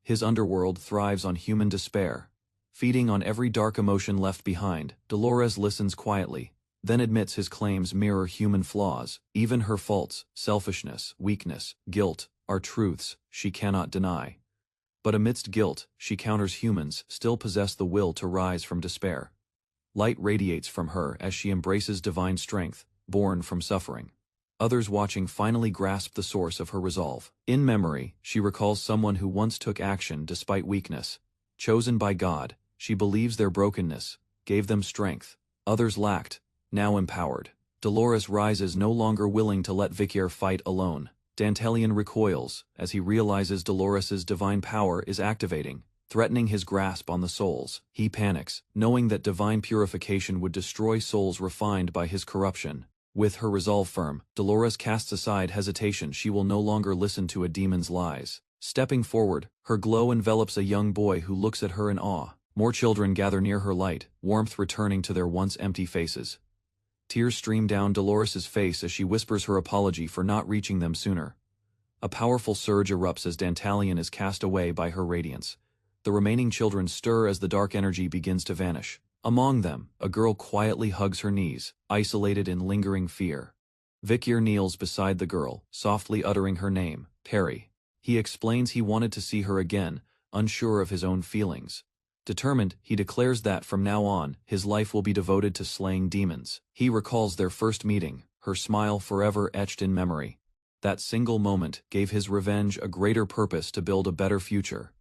His underworld thrives on human despair, feeding on every dark emotion left behind. Dolores listens quietly, then admits his claims mirror human flaws. Even her faults, selfishness, weakness, guilt, are truths she cannot deny. But amidst guilt, she counters humans still possess the will to rise from despair. Light radiates from her as she embraces divine strength, born from suffering. Others watching finally grasp the source of her resolve. In memory, she recalls someone who once took action despite weakness. Chosen by God, she believes their brokenness gave them strength. Others lacked, now empowered. Dolores rises, no longer willing to let Vakir fight alone. Dantalion recoils as he realizes Dolores's divine power is activating, threatening his grasp on the souls. He panics, knowing that divine purification would destroy souls refined by his corruption. With her resolve firm, Dolores casts aside hesitation. She will no longer listen to a demon's lies. Stepping forward, her glow envelops a young boy who looks at her in awe. More children gather near her light, warmth returning to their once empty faces. Tears stream down Dolores's face as she whispers her apology for not reaching them sooner. A powerful surge erupts as Dantalion is cast away by her radiance. The remaining children stir as the dark energy begins to vanish. Among them, a girl quietly hugs her knees, isolated in lingering fear. Vikir kneels beside the girl, softly uttering her name, Perry. He explains he wanted to see her again, unsure of his own feelings. Determined, he declares that from now on, his life will be devoted to slaying demons. He recalls their first meeting, her smile forever etched in memory. That single moment gave his revenge a greater purpose to build a better future.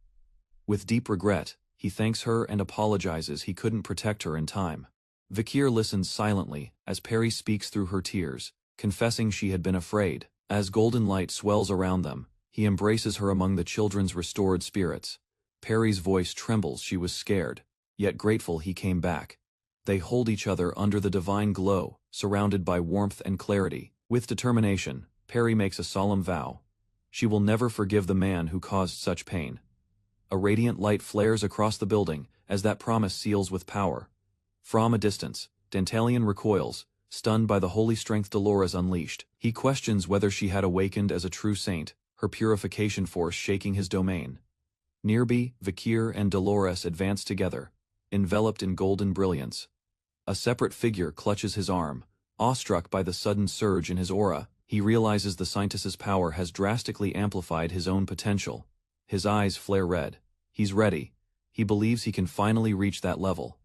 With deep regret, he thanks her and apologizes he couldn't protect her in time. Vikir listens silently as Perry speaks through her tears, confessing she had been afraid. As golden light swells around them, he embraces her among the children's restored spirits. Perry's voice trembles. She was scared, yet grateful he came back. They hold each other under the divine glow, surrounded by warmth and clarity. With determination, Perry makes a solemn vow. She will never forgive the man who caused such pain. A radiant light flares across the building as that promise seals with power. From a distance, Dantalion recoils, stunned by the holy strength Dolores unleashed. He questions whether she had awakened as a true saint, her purification force shaking his domain. Nearby, Vikir and Dolores advance together, enveloped in golden brilliance. A separate figure clutches his arm. Awestruck by the sudden surge in his aura, he realizes the scientist's power has drastically amplified his own potential. His eyes flare red. He's ready. He believes he can finally reach that level.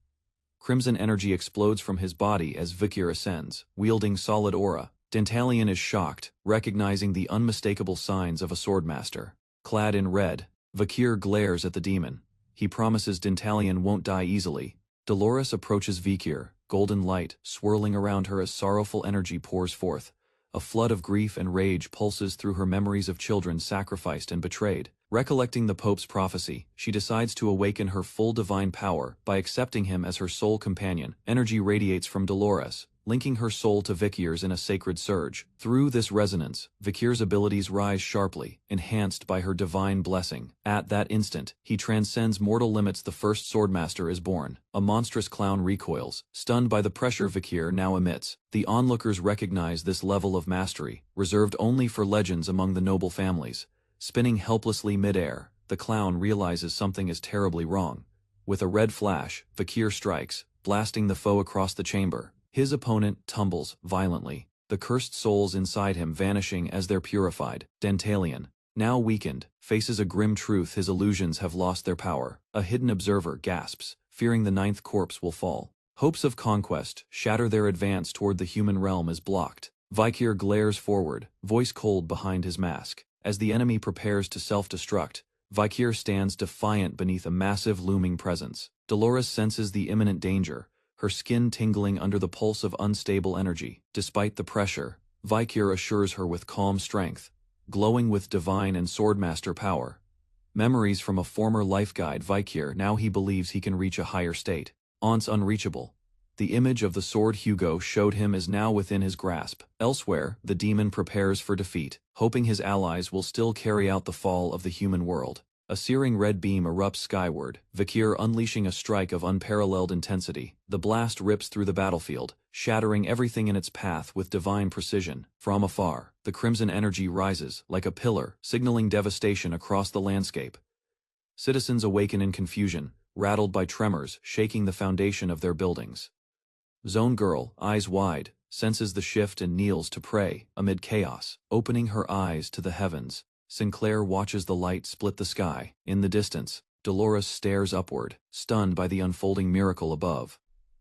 Crimson energy explodes from his body as Vikir ascends, wielding solid aura. Dantalion is shocked, recognizing the unmistakable signs of a swordmaster. Clad in red, Vikir glares at the demon. He promises Dantalion won't die easily. Dolores approaches Vikir, golden light swirling around her as sorrowful energy pours forth. A flood of grief and rage pulses through her memories of children sacrificed and betrayed. Recollecting the Pope's prophecy, she decides to awaken her full divine power by accepting him as her sole companion. Energy radiates from Dolores, linking her soul to Vikir's in a sacred surge. Through this resonance, Vikir's abilities rise sharply, enhanced by her divine blessing. At that instant, he transcends mortal limits. The first swordmaster is born. A monstrous clown recoils, stunned by the pressure Vikir now emits. The onlookers recognize this level of mastery, reserved only for legends among the noble families. Spinning helplessly mid-air, the clown realizes something is terribly wrong. With a red flash, Vikir strikes, blasting the foe across the chamber. His opponent tumbles violently, the cursed souls inside him vanishing as they're purified. Dantalion, now weakened, faces a grim truth: his illusions have lost their power. A hidden observer gasps, fearing the ninth corpse will fall. Hopes of conquest shatter. Their advance toward the human realm is blocked. Vikir glares forward, voice cold behind his mask. As the enemy prepares to self-destruct, Vikir stands defiant beneath a massive looming presence. Dolores senses the imminent danger, her skin tingling under the pulse of unstable energy. Despite the pressure, Vikir assures her with calm strength, glowing with divine and swordmaster power. Memories from a former life guide Vikir. Now he believes he can reach a higher state. Once unreachable, the image of the sword Hugo showed him is now within his grasp. Elsewhere, the demon prepares for defeat, hoping his allies will still carry out the fall of the human world. A searing red beam erupts skyward, Vikir unleashing a strike of unparalleled intensity. The blast rips through the battlefield, shattering everything in its path with divine precision. From afar, the crimson energy rises, like a pillar, signaling devastation across the landscape. Citizens awaken in confusion, rattled by tremors shaking the foundation of their buildings. Zone Girl, eyes wide, senses the shift and kneels to pray. Amid chaos, opening her eyes to the heavens, Sinclair watches the light split the sky. In the distance, Dolores stares upward, stunned by the unfolding miracle above.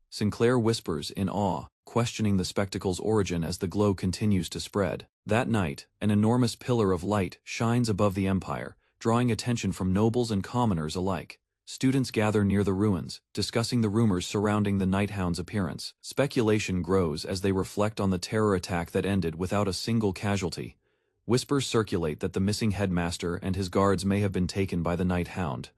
Sinclair whispers in awe, questioning the spectacle's origin as the glow continues to spread. That night, an enormous pillar of light shines above the Empire, drawing attention from nobles and commoners alike. Students gather near the ruins, discussing the rumors surrounding the Nighthound's appearance. Speculation grows as they reflect on the terror attack that ended without a single casualty. Whispers circulate that the missing headmaster and his guards may have been taken by the Nighthound.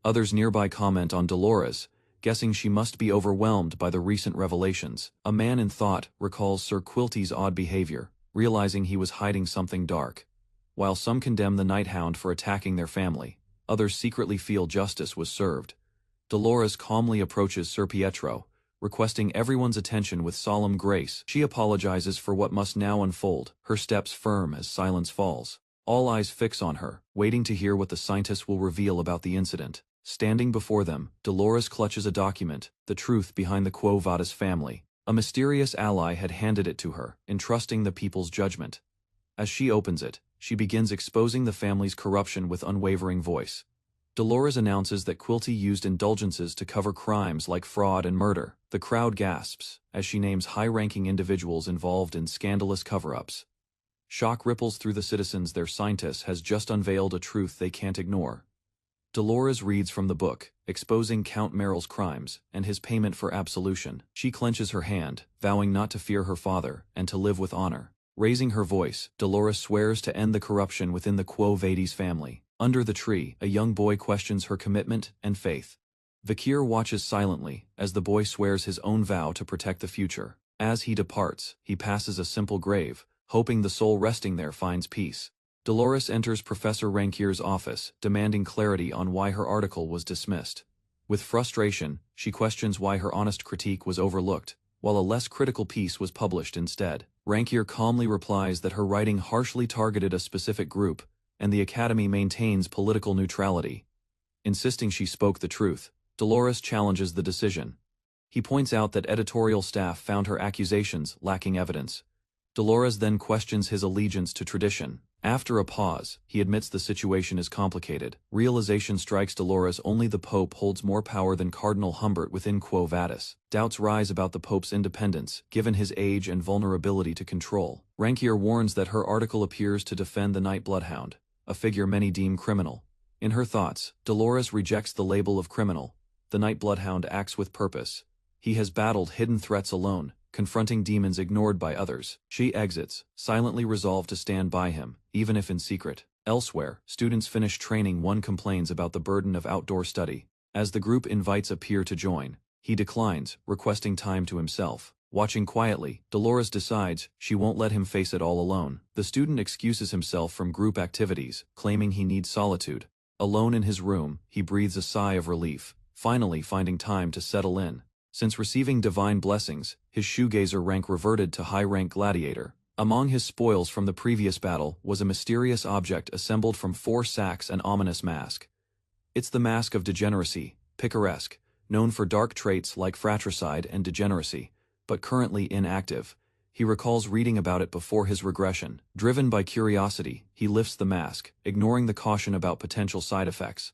Others nearby comment on Dolores, guessing she must be overwhelmed by the recent revelations. A man in thought recalls Sir Quilty's odd behavior, realizing he was hiding something dark. While some condemn the Nighthound for attacking their family, others secretly feel justice was served. Dolores calmly approaches Sir Pietro, requesting everyone's attention with solemn grace. She apologizes for what must now unfold, her steps firm as silence falls. All eyes fix on her, waiting to hear what the scientist will reveal about the incident. Standing before them, Dolores clutches a document, the truth behind the Quo Vadis family. A mysterious ally had handed it to her, entrusting the people's judgment. As she opens it, she begins exposing the family's corruption with unwavering voice. Dolores announces that Quilty used indulgences to cover crimes like fraud and murder. The crowd gasps, as she names high-ranking individuals involved in scandalous cover-ups. Shock ripples through the citizens. Their scientist has just unveiled a truth they can't ignore. Dolores reads from the book, exposing Count Meryl's crimes and his payment for absolution. She clenches her hand, vowing not to fear her father and to live with honor. Raising her voice, Dolores swears to end the corruption within the Quo Vadis family. Under the tree, a young boy questions her commitment and faith. Vakir watches silently as the boy swears his own vow to protect the future. As he departs, he passes a simple grave, hoping the soul resting there finds peace. Dolores enters Professor Rankier's office, demanding clarity on why her article was dismissed. With frustration, she questions why her honest critique was overlooked, while a less critical piece was published instead. Rankier calmly replies that her writing harshly targeted a specific group, and the Academy maintains political neutrality. Insisting she spoke the truth, Dolores challenges the decision. He points out that editorial staff found her accusations lacking evidence. Dolores then questions his allegiance to tradition. After a pause, he admits the situation is complicated. Realization strikes Dolores only the Pope holds more power than Cardinal Humbert within Quo Vadis. Doubts rise about the Pope's independence, given his age and vulnerability to control. Rankier warns that her article appears to defend the Night Bloodhound, a figure many deem criminal. In her thoughts, Dolores rejects the label of criminal. The Night Bloodhound acts with purpose. He has battled hidden threats alone, confronting demons ignored by others. She exits, silently resolved to stand by him, even if in secret. Elsewhere, students finish training. One complains about the burden of outdoor study. As the group invites a peer to join, he declines, requesting time to himself. Watching quietly, Dolores decides she won't let him face it all alone. The student excuses himself from group activities, claiming he needs solitude. Alone in his room, he breathes a sigh of relief, finally finding time to settle in. Since receiving divine blessings, his shoegazer rank reverted to high-rank gladiator. Among his spoils from the previous battle was a mysterious object assembled from 4 sacks and ominous mask. It's the mask of degeneracy, picaresque, known for dark traits like fratricide and degeneracy, but currently inactive. He recalls reading about it before his regression. Driven by curiosity, he lifts the mask, ignoring the caution about potential side effects.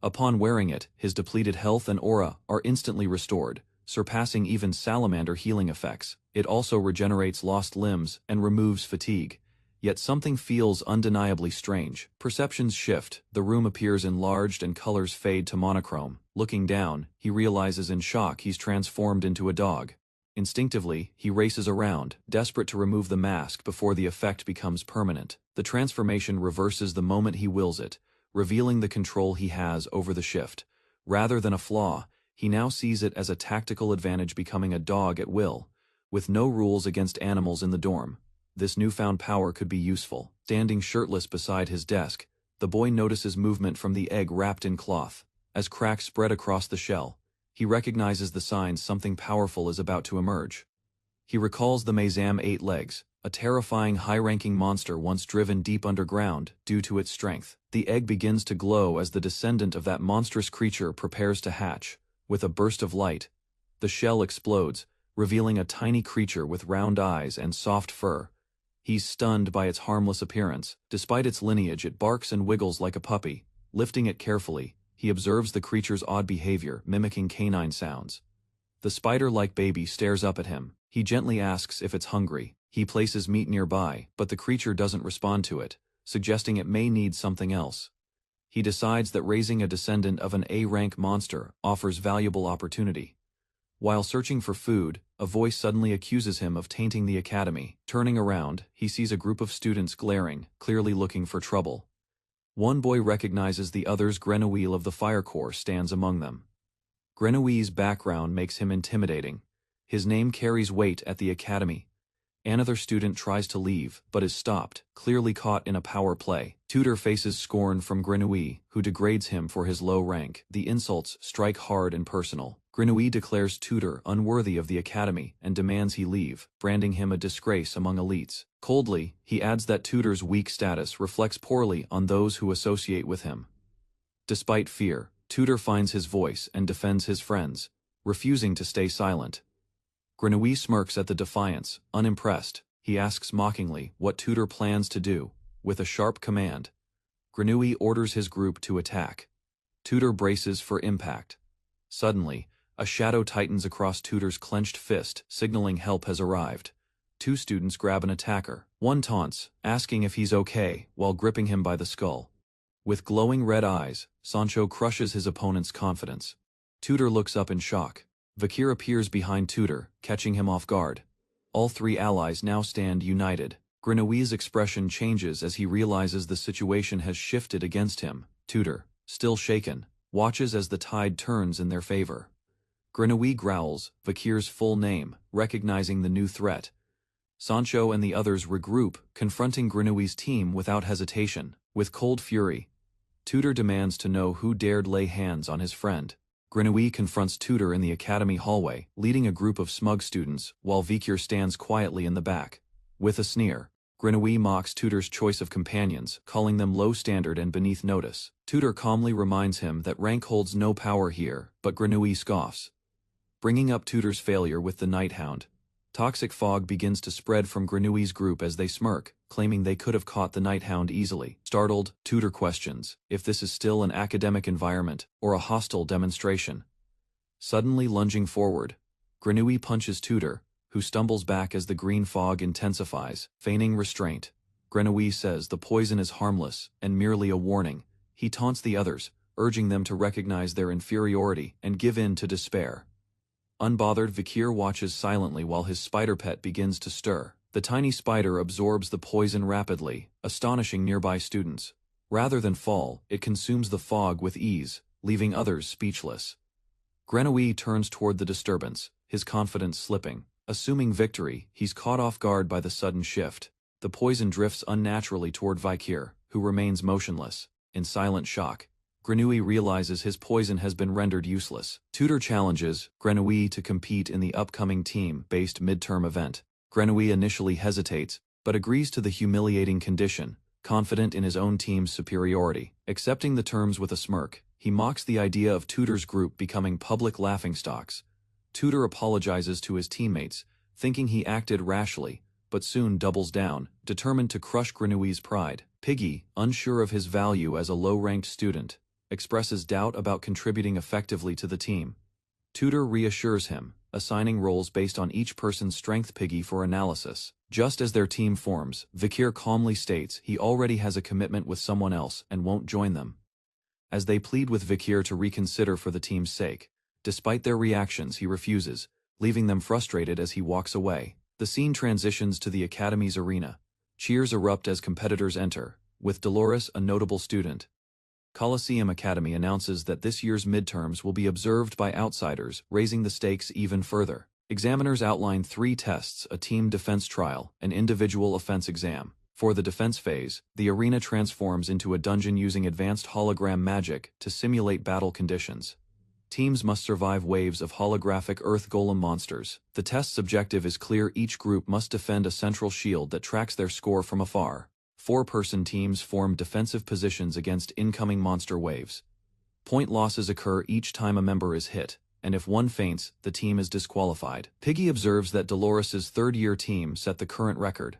Upon wearing it, his depleted health and aura are instantly restored, surpassing even salamander healing effects. It also regenerates lost limbs and removes fatigue. Yet something feels undeniably strange. Perceptions shift, the room appears enlarged and colors fade to monochrome. Looking down, he realizes in shock he's transformed into a dog. Instinctively, he races around, desperate to remove the mask before the effect becomes permanent. The transformation reverses the moment he wills it, revealing the control he has over the shift. Rather than a flaw, he now sees it as a tactical advantage, becoming a dog at will, with no rules against animals in the dorm. This newfound power could be useful. Standing shirtless beside his desk, the boy notices movement from the egg wrapped in cloth. As cracks spread across the shell, he recognizes the signs something powerful is about to emerge. He recalls the Mazam 8 legs, a terrifying high-ranking monster once driven deep underground due to its strength. The egg begins to glow as the descendant of that monstrous creature prepares to hatch. With a burst of light, the shell explodes, revealing a tiny creature with round eyes and soft fur. He's stunned by its harmless appearance. Despite its lineage, it barks and wiggles like a puppy. Lifting it carefully, he observes the creature's odd behavior, mimicking canine sounds. The spider-like baby stares up at him. He gently asks if it's hungry. He places meat nearby, but the creature doesn't respond to it, suggesting it may need something else. He decides that raising a descendant of an A-rank monster offers valuable opportunity. While searching for food, a voice suddenly accuses him of tainting the academy. Turning around, he sees a group of students glaring, clearly looking for trouble. One boy recognizes the other's. Grenouille of the Fire Corps stands among them. Grenouille's background makes him intimidating. His name carries weight at the academy. Another student tries to leave, but is stopped, clearly caught in a power play. Tutor faces scorn from Grenouille, who degrades him for his low rank. The insults strike hard and personal. Grenouille declares Tutor unworthy of the academy and demands he leave, branding him a disgrace among elites. Coldly, he adds that Tutor's weak status reflects poorly on those who associate with him. Despite fear, Tutor finds his voice and defends his friends, refusing to stay silent. Grenouille smirks at the defiance, unimpressed. He asks mockingly what Tutor plans to do. With a sharp command, Grenouille orders his group to attack. Tutor braces for impact. Suddenly, a shadow tightens across Tutor's clenched fist, signaling help has arrived. Two students grab an attacker. One taunts, asking if he's okay, while gripping him by the skull. With glowing red eyes, Sancho crushes his opponent's confidence. Tutor looks up in shock. Vakir appears behind Tutor, catching him off guard. All three allies now stand united. Grenouille's expression changes as he realizes the situation has shifted against him. Tutor, still shaken, watches as the tide turns in their favor. Grenouille growls Vakir's full name, recognizing the new threat. Sancho and the others regroup, confronting Grenouille's team without hesitation. With cold fury, Tutor demands to know who dared lay hands on his friend. Grenouille confronts Tutor in the academy hallway, leading a group of smug students, while Vakir stands quietly in the back. With a sneer, Grenouille mocks Tutor's choice of companions, calling them low standard and beneath notice. Tutor calmly reminds him that rank holds no power here, but Grenouille scoffs, bringing up Tutor's failure with the Night Hound. Toxic fog begins to spread from Grenouille's group as they smirk, claiming they could have caught the Night Hound easily. Startled, Tutor questions if this is still an academic environment or a hostile demonstration. Suddenly lunging forward, Grenouille punches Tutor, who stumbles back as the green fog intensifies, feigning restraint. Grenouille says the poison is harmless and merely a warning. He taunts the others, urging them to recognize their inferiority and give in to despair. Unbothered, Vakir watches silently while his spider pet begins to stir. The tiny spider absorbs the poison rapidly, astonishing nearby students. Rather than fall, it consumes the fog with ease, leaving others speechless. Grenouille turns toward the disturbance, his confidence slipping. Assuming victory, he's caught off guard by the sudden shift. The poison drifts unnaturally toward Vakir, who remains motionless, in silent shock. Grenouille realizes his poison has been rendered useless. Tutor challenges Grenouille to compete in the upcoming team-based midterm event. Grenouille initially hesitates, but agrees to the humiliating condition, confident in his own team's superiority. Accepting the terms with a smirk, he mocks the idea of Tutor's group becoming public laughingstocks. Tutor apologizes to his teammates, thinking he acted rashly, but soon doubles down, determined to crush Grenouille's pride. Piggy, unsure of his value as a low-ranked student, expresses doubt about contributing effectively to the team. Tutor reassures him, assigning roles based on each person's strength. Piggy for analysis. Just as their team forms, Vakir calmly states he already has a commitment with someone else and won't join them. As they plead with Vakir to reconsider for the team's sake, despite their reactions he refuses, leaving them frustrated as he walks away. The scene transitions to the academy's arena. Cheers erupt as competitors enter, with Dolores a notable student. Coliseum Academy announces that this year's midterms will be observed by outsiders, raising the stakes even further. Examiners outline 3 tests: a team defense trial, an individual offense exam. For the defense phase, the arena transforms into a dungeon using advanced hologram magic to simulate battle conditions. Teams must survive waves of holographic earth golem monsters. The test's objective is clear: each group must defend a central shield that tracks their score from afar. 4-person teams form defensive positions against incoming monster waves. Point losses occur each time a member is hit, and if one faints, the team is disqualified. Piggy observes that Dolores's third-year team set the current record.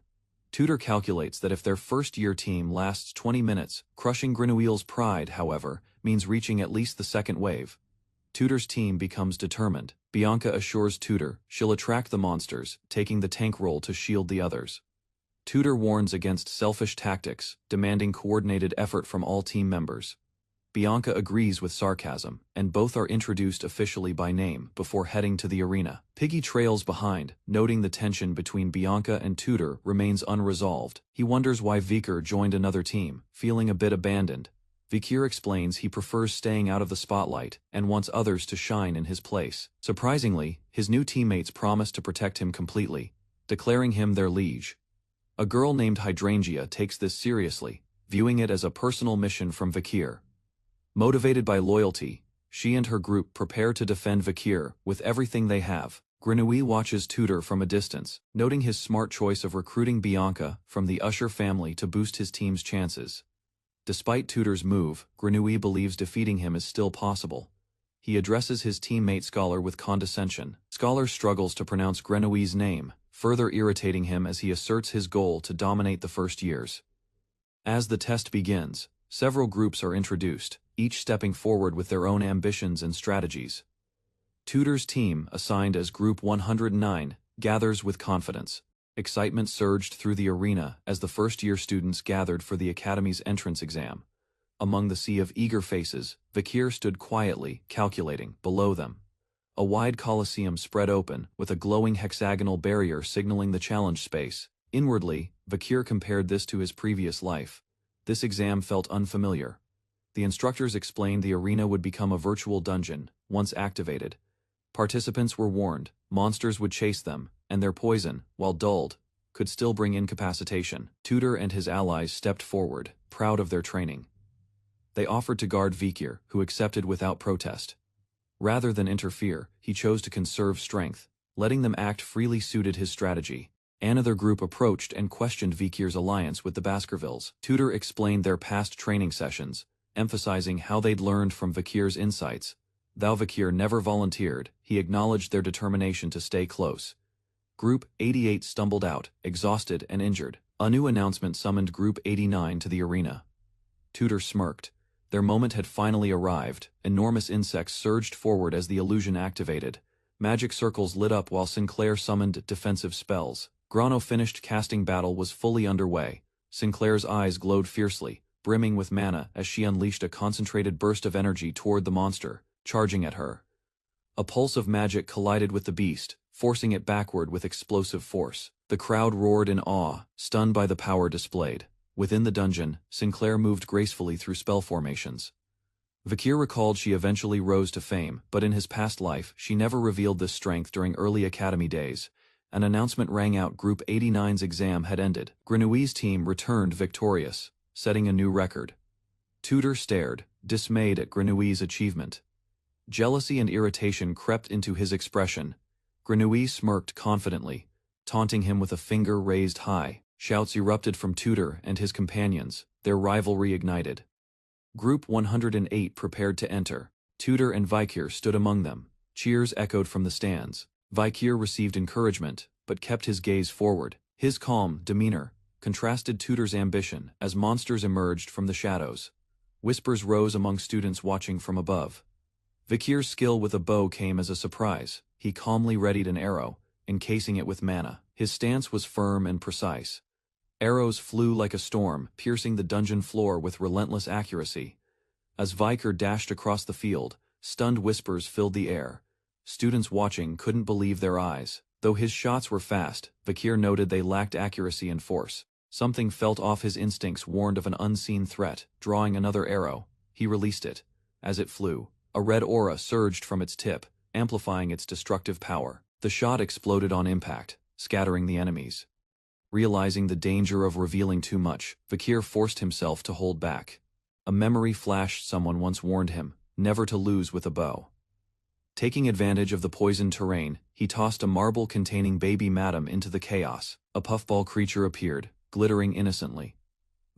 Tutor calculates that if their first-year team lasts 20 minutes, crushing Grenouille's pride, however, means reaching at least the second wave. Tutor's team becomes determined. Bianca assures Tutor she'll attract the monsters, taking the tank role to shield the others. Tutor warns against selfish tactics, demanding coordinated effort from all team members. Bianca agrees with sarcasm, and both are introduced officially by name before heading to the arena. Piggy trails behind, noting the tension between Bianca and Tutor remains unresolved. He wonders why Vakir joined another team, feeling a bit abandoned. Vakir explains he prefers staying out of the spotlight and wants others to shine in his place. Surprisingly, his new teammates promise to protect him completely, declaring him their liege. A girl named Hydrangea takes this seriously, viewing it as a personal mission from Vakir. Motivated by loyalty, she and her group prepare to defend Vakir with everything they have. Grenouille watches Tutor from a distance, noting his smart choice of recruiting Bianca from the Usher family to boost his team's chances. Despite Tutor's move, Grenouille believes defeating him is still possible. He addresses his teammate Scholar with condescension. Scholar struggles to pronounce Grenouille's name, further irritating him as he asserts his goal to dominate the first years. As the test begins, several groups are introduced, each stepping forward with their own ambitions and strategies. Tutor's team, assigned as Group 109, gathers with confidence. Excitement surged through the arena as the first-year students gathered for the Academy's entrance exam. Among the sea of eager faces, Vakir stood quietly, calculating, below them. A wide coliseum spread open, with a glowing hexagonal barrier signaling the challenge space. Inwardly, Vakir compared this to his previous life. This exam felt unfamiliar. The instructors explained the arena would become a virtual dungeon, once activated. Participants were warned, monsters would chase them, and their poison, while dulled, could still bring incapacitation. Tutor and his allies stepped forward, proud of their training. They offered to guard Vakir, who accepted without protest. Rather than interfere, he chose to conserve strength. Letting them act freely suited his strategy. Another group approached and questioned Vakir's alliance with the Baskervilles. Tutor explained their past training sessions, emphasizing how they'd learned from Vakir's insights. Though Vakir never volunteered, he acknowledged their determination to stay close. Group 88 stumbled out, exhausted and injured. A new announcement summoned Group 89 to the arena. Tutor smirked. Their moment had finally arrived. Enormous insects surged forward as the illusion activated. Magic circles lit up while Sinclair summoned defensive spells. Grano finished casting. Battle was fully underway. Sinclair's eyes glowed fiercely, brimming with mana as she unleashed a concentrated burst of energy toward the monster, charging at her. A pulse of magic collided with the beast, forcing it backward with explosive force. The crowd roared in awe, stunned by the power displayed. Within the dungeon, Sinclair moved gracefully through spell formations. Vakir recalled she eventually rose to fame, but in his past life, she never revealed this strength during early academy days. An announcement rang out: Group 89's exam had ended. Grenouille's team returned victorious, setting a new record. Tutor stared, dismayed at Grenouille's achievement. Jealousy and irritation crept into his expression. Grenouille smirked confidently, taunting him with a finger raised high. Shouts erupted from Tutor and his companions, their rivalry ignited. Group 108 prepared to enter. Tutor and Vakir stood among them. Cheers echoed from the stands. Vakir received encouragement, but kept his gaze forward. His calm demeanor contrasted Tutor's ambition as monsters emerged from the shadows. Whispers rose among students watching from above. Vakir's skill with a bow came as a surprise. He calmly readied an arrow, encasing it with mana. His stance was firm and precise. Arrows flew like a storm, piercing the dungeon floor with relentless accuracy. As Vakir dashed across the field, stunned whispers filled the air. Students watching couldn't believe their eyes. Though his shots were fast, Vakir noted they lacked accuracy and force. Something felt off. His instincts warned of an unseen threat. Drawing another arrow, he released it. As it flew, a red aura surged from its tip, amplifying its destructive power. The shot exploded on impact, scattering the enemies. Realizing the danger of revealing too much, Vakir forced himself to hold back. A memory flashed. Someone once warned him, never to lose with a bow. Taking advantage of the poisoned terrain, he tossed a marble containing baby Madam into the chaos. A puffball creature appeared, glittering innocently.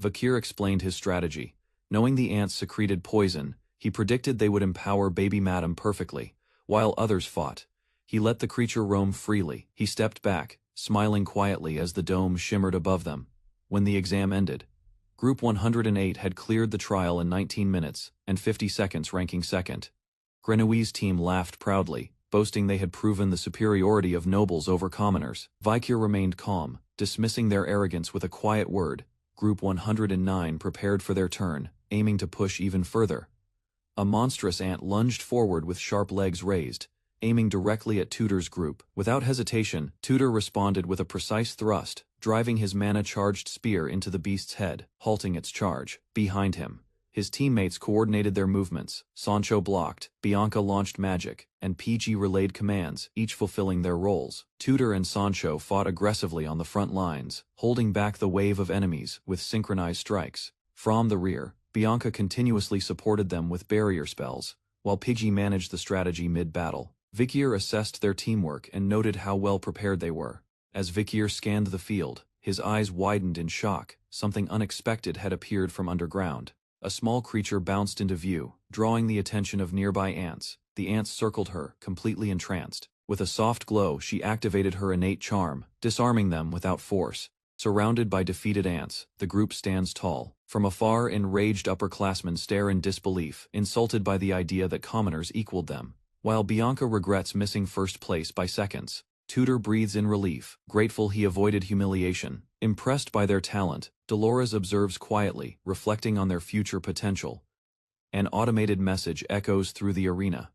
Vakir explained his strategy. Knowing the ants secreted poison, he predicted they would empower baby Madam perfectly. While others fought, he let the creature roam freely. He stepped back, smiling quietly as the dome shimmered above them. When the exam ended, Group 108 had cleared the trial in 19 minutes and 50 seconds, ranking second. Grenouille's team laughed proudly, boasting they had proven the superiority of nobles over commoners. Vakir remained calm, dismissing their arrogance with a quiet word. Group 109 prepared for their turn, aiming to push even further. A monstrous ant lunged forward with sharp legs raised, aiming directly at Tutor's group. Without hesitation, Tutor responded with a precise thrust, driving his mana-charged spear into the beast's head, halting its charge. Behind him, his teammates coordinated their movements. Sancho blocked, Bianca launched magic, and PG relayed commands, each fulfilling their roles. Tutor and Sancho fought aggressively on the front lines, holding back the wave of enemies with synchronized strikes. From the rear, Bianca continuously supported them with barrier spells, while PG managed the strategy mid-battle. Vakir assessed their teamwork and noted how well prepared they were. As Vakir scanned the field, his eyes widened in shock. Something unexpected had appeared from underground. A small creature bounced into view, drawing the attention of nearby ants. The ants circled her, completely entranced. With a soft glow, she activated her innate charm, disarming them without force. Surrounded by defeated ants, the group stands tall. From afar, enraged upperclassmen stare in disbelief, insulted by the idea that commoners equaled them. While Bianca regrets missing first place by seconds, Tutor breathes in relief, grateful he avoided humiliation. Impressed by their talent, Dolores observes quietly, reflecting on their future potential. An automated message echoes through the arena.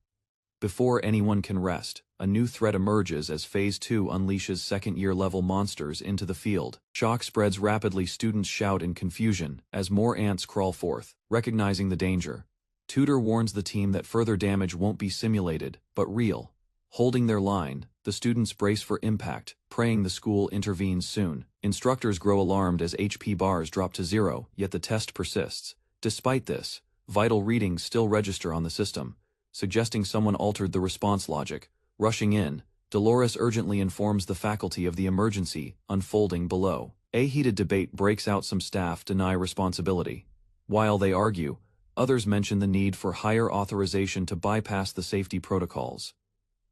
Before anyone can rest, a new threat emerges as Phase 2 unleashes second-year level monsters into the field. Shock spreads rapidly, students shout in confusion as more ants crawl forth. Recognizing the danger, Tutor warns the team that further damage won't be simulated, but real. Holding their line, the students brace for impact, praying the school intervenes soon. Instructors grow alarmed as HP bars drop to 0, yet the test persists. Despite this, vital readings still register on the system, suggesting someone altered the response logic. Rushing in, Dolores urgently informs the faculty of the emergency unfolding below. A heated debate breaks out. Some staff deny responsibility. While they argue, others mention the need for higher authorization to bypass the safety protocols.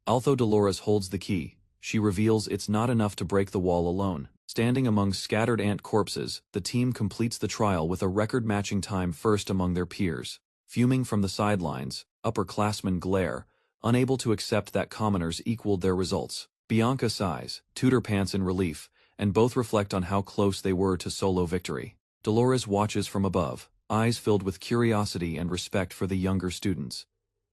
Although Dolores holds the key, she reveals it's not enough to break the wall alone. Standing among scattered ant corpses, the team completes the trial with a record-matching time, first among their peers. Fuming from the sidelines, upperclassmen glare, unable to accept that commoners equaled their results. Bianca sighs, Tutor pants in relief, and both reflect on how close they were to solo victory. Dolores watches from above, eyes filled with curiosity and respect for the younger students.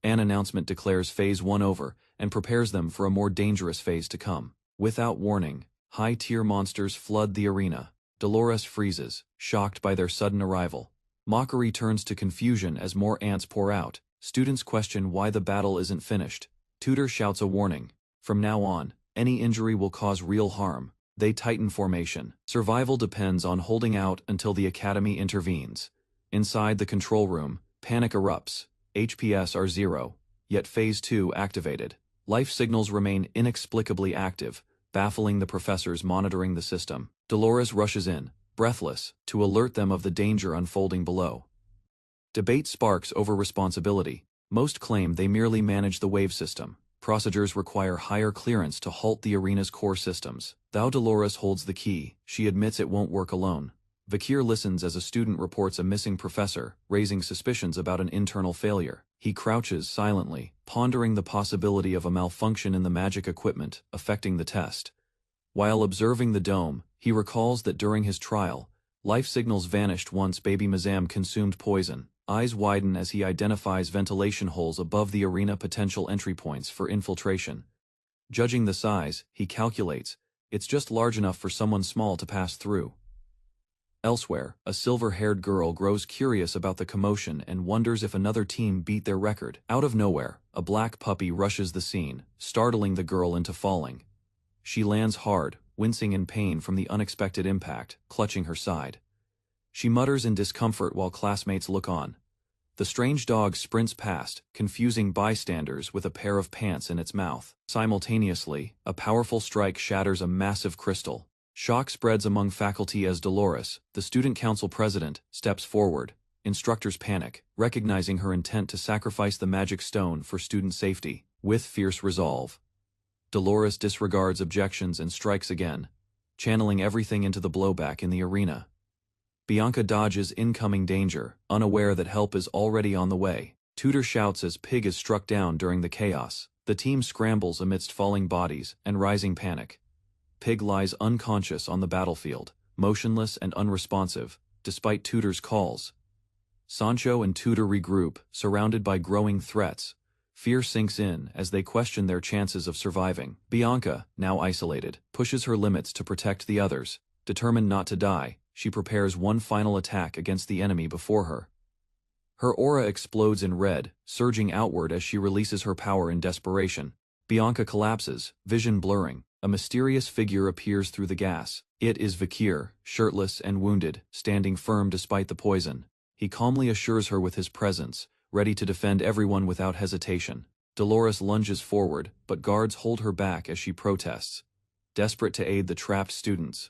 An announcement declares Phase 1 over and prepares them for a more dangerous phase to come. Without warning, high-tier monsters flood the arena. Dolores freezes, shocked by their sudden arrival. Mockery turns to confusion as more ants pour out. Students question why the battle isn't finished. Tutor shouts a warning. From now on, any injury will cause real harm. They tighten formation. Survival depends on holding out until the academy intervenes. Inside the control room, panic erupts. HPS are 0, yet Phase 2 activated. Life signals remain inexplicably active, baffling the professors monitoring the system. Dolores rushes in, breathless, to alert them of the danger unfolding below. Debate sparks over responsibility. Most claim they merely manage the wave system. Procedures require higher clearance to halt the arena's core systems. Though Dolores holds the key, she admits it won't work alone. Vakir listens as a student reports a missing professor, raising suspicions about an internal failure. He crouches silently, pondering the possibility of a malfunction in the magic equipment affecting the test. While observing the dome, he recalls that during his trial, life signals vanished once Baby Mazam consumed poison. Eyes widen as he identifies ventilation holes above the arena, potential entry points for infiltration. Judging the size, he calculates, it's just large enough for someone small to pass through. Elsewhere, a silver-haired girl grows curious about the commotion and wonders if another team beat their record. Out of nowhere, a black puppy rushes the scene, startling the girl into falling. She lands hard, wincing in pain from the unexpected impact, clutching her side. She mutters in discomfort while classmates look on. The strange dog sprints past, confusing bystanders with a pair of pants in its mouth. Simultaneously, a powerful strike shatters a massive crystal. Shock spreads among faculty as Dolores, the student council president, steps forward. Instructors panic, recognizing her intent to sacrifice the magic stone for student safety. With fierce resolve, Dolores disregards objections and strikes again, channeling everything into the blowback in the arena. Bianca dodges incoming danger, unaware that help is already on the way. Tutor shouts as Pig is struck down during the chaos. The team scrambles amidst falling bodies and rising panic. Pig lies unconscious on the battlefield, motionless and unresponsive, despite Tutor's calls. Sancho and Tutor regroup, surrounded by growing threats. Fear sinks in as they question their chances of surviving. Bianca, now isolated, pushes her limits to protect the others. Determined not to die, she prepares one final attack against the enemy before her. Her aura explodes in red, surging outward as she releases her power in desperation. Bianca collapses, vision blurring. A mysterious figure appears through the gas. It is Vakir, shirtless and wounded, standing firm despite the poison. He calmly assures her with his presence, ready to defend everyone without hesitation. Dolores lunges forward, but guards hold her back as she protests, desperate to aid the trapped students.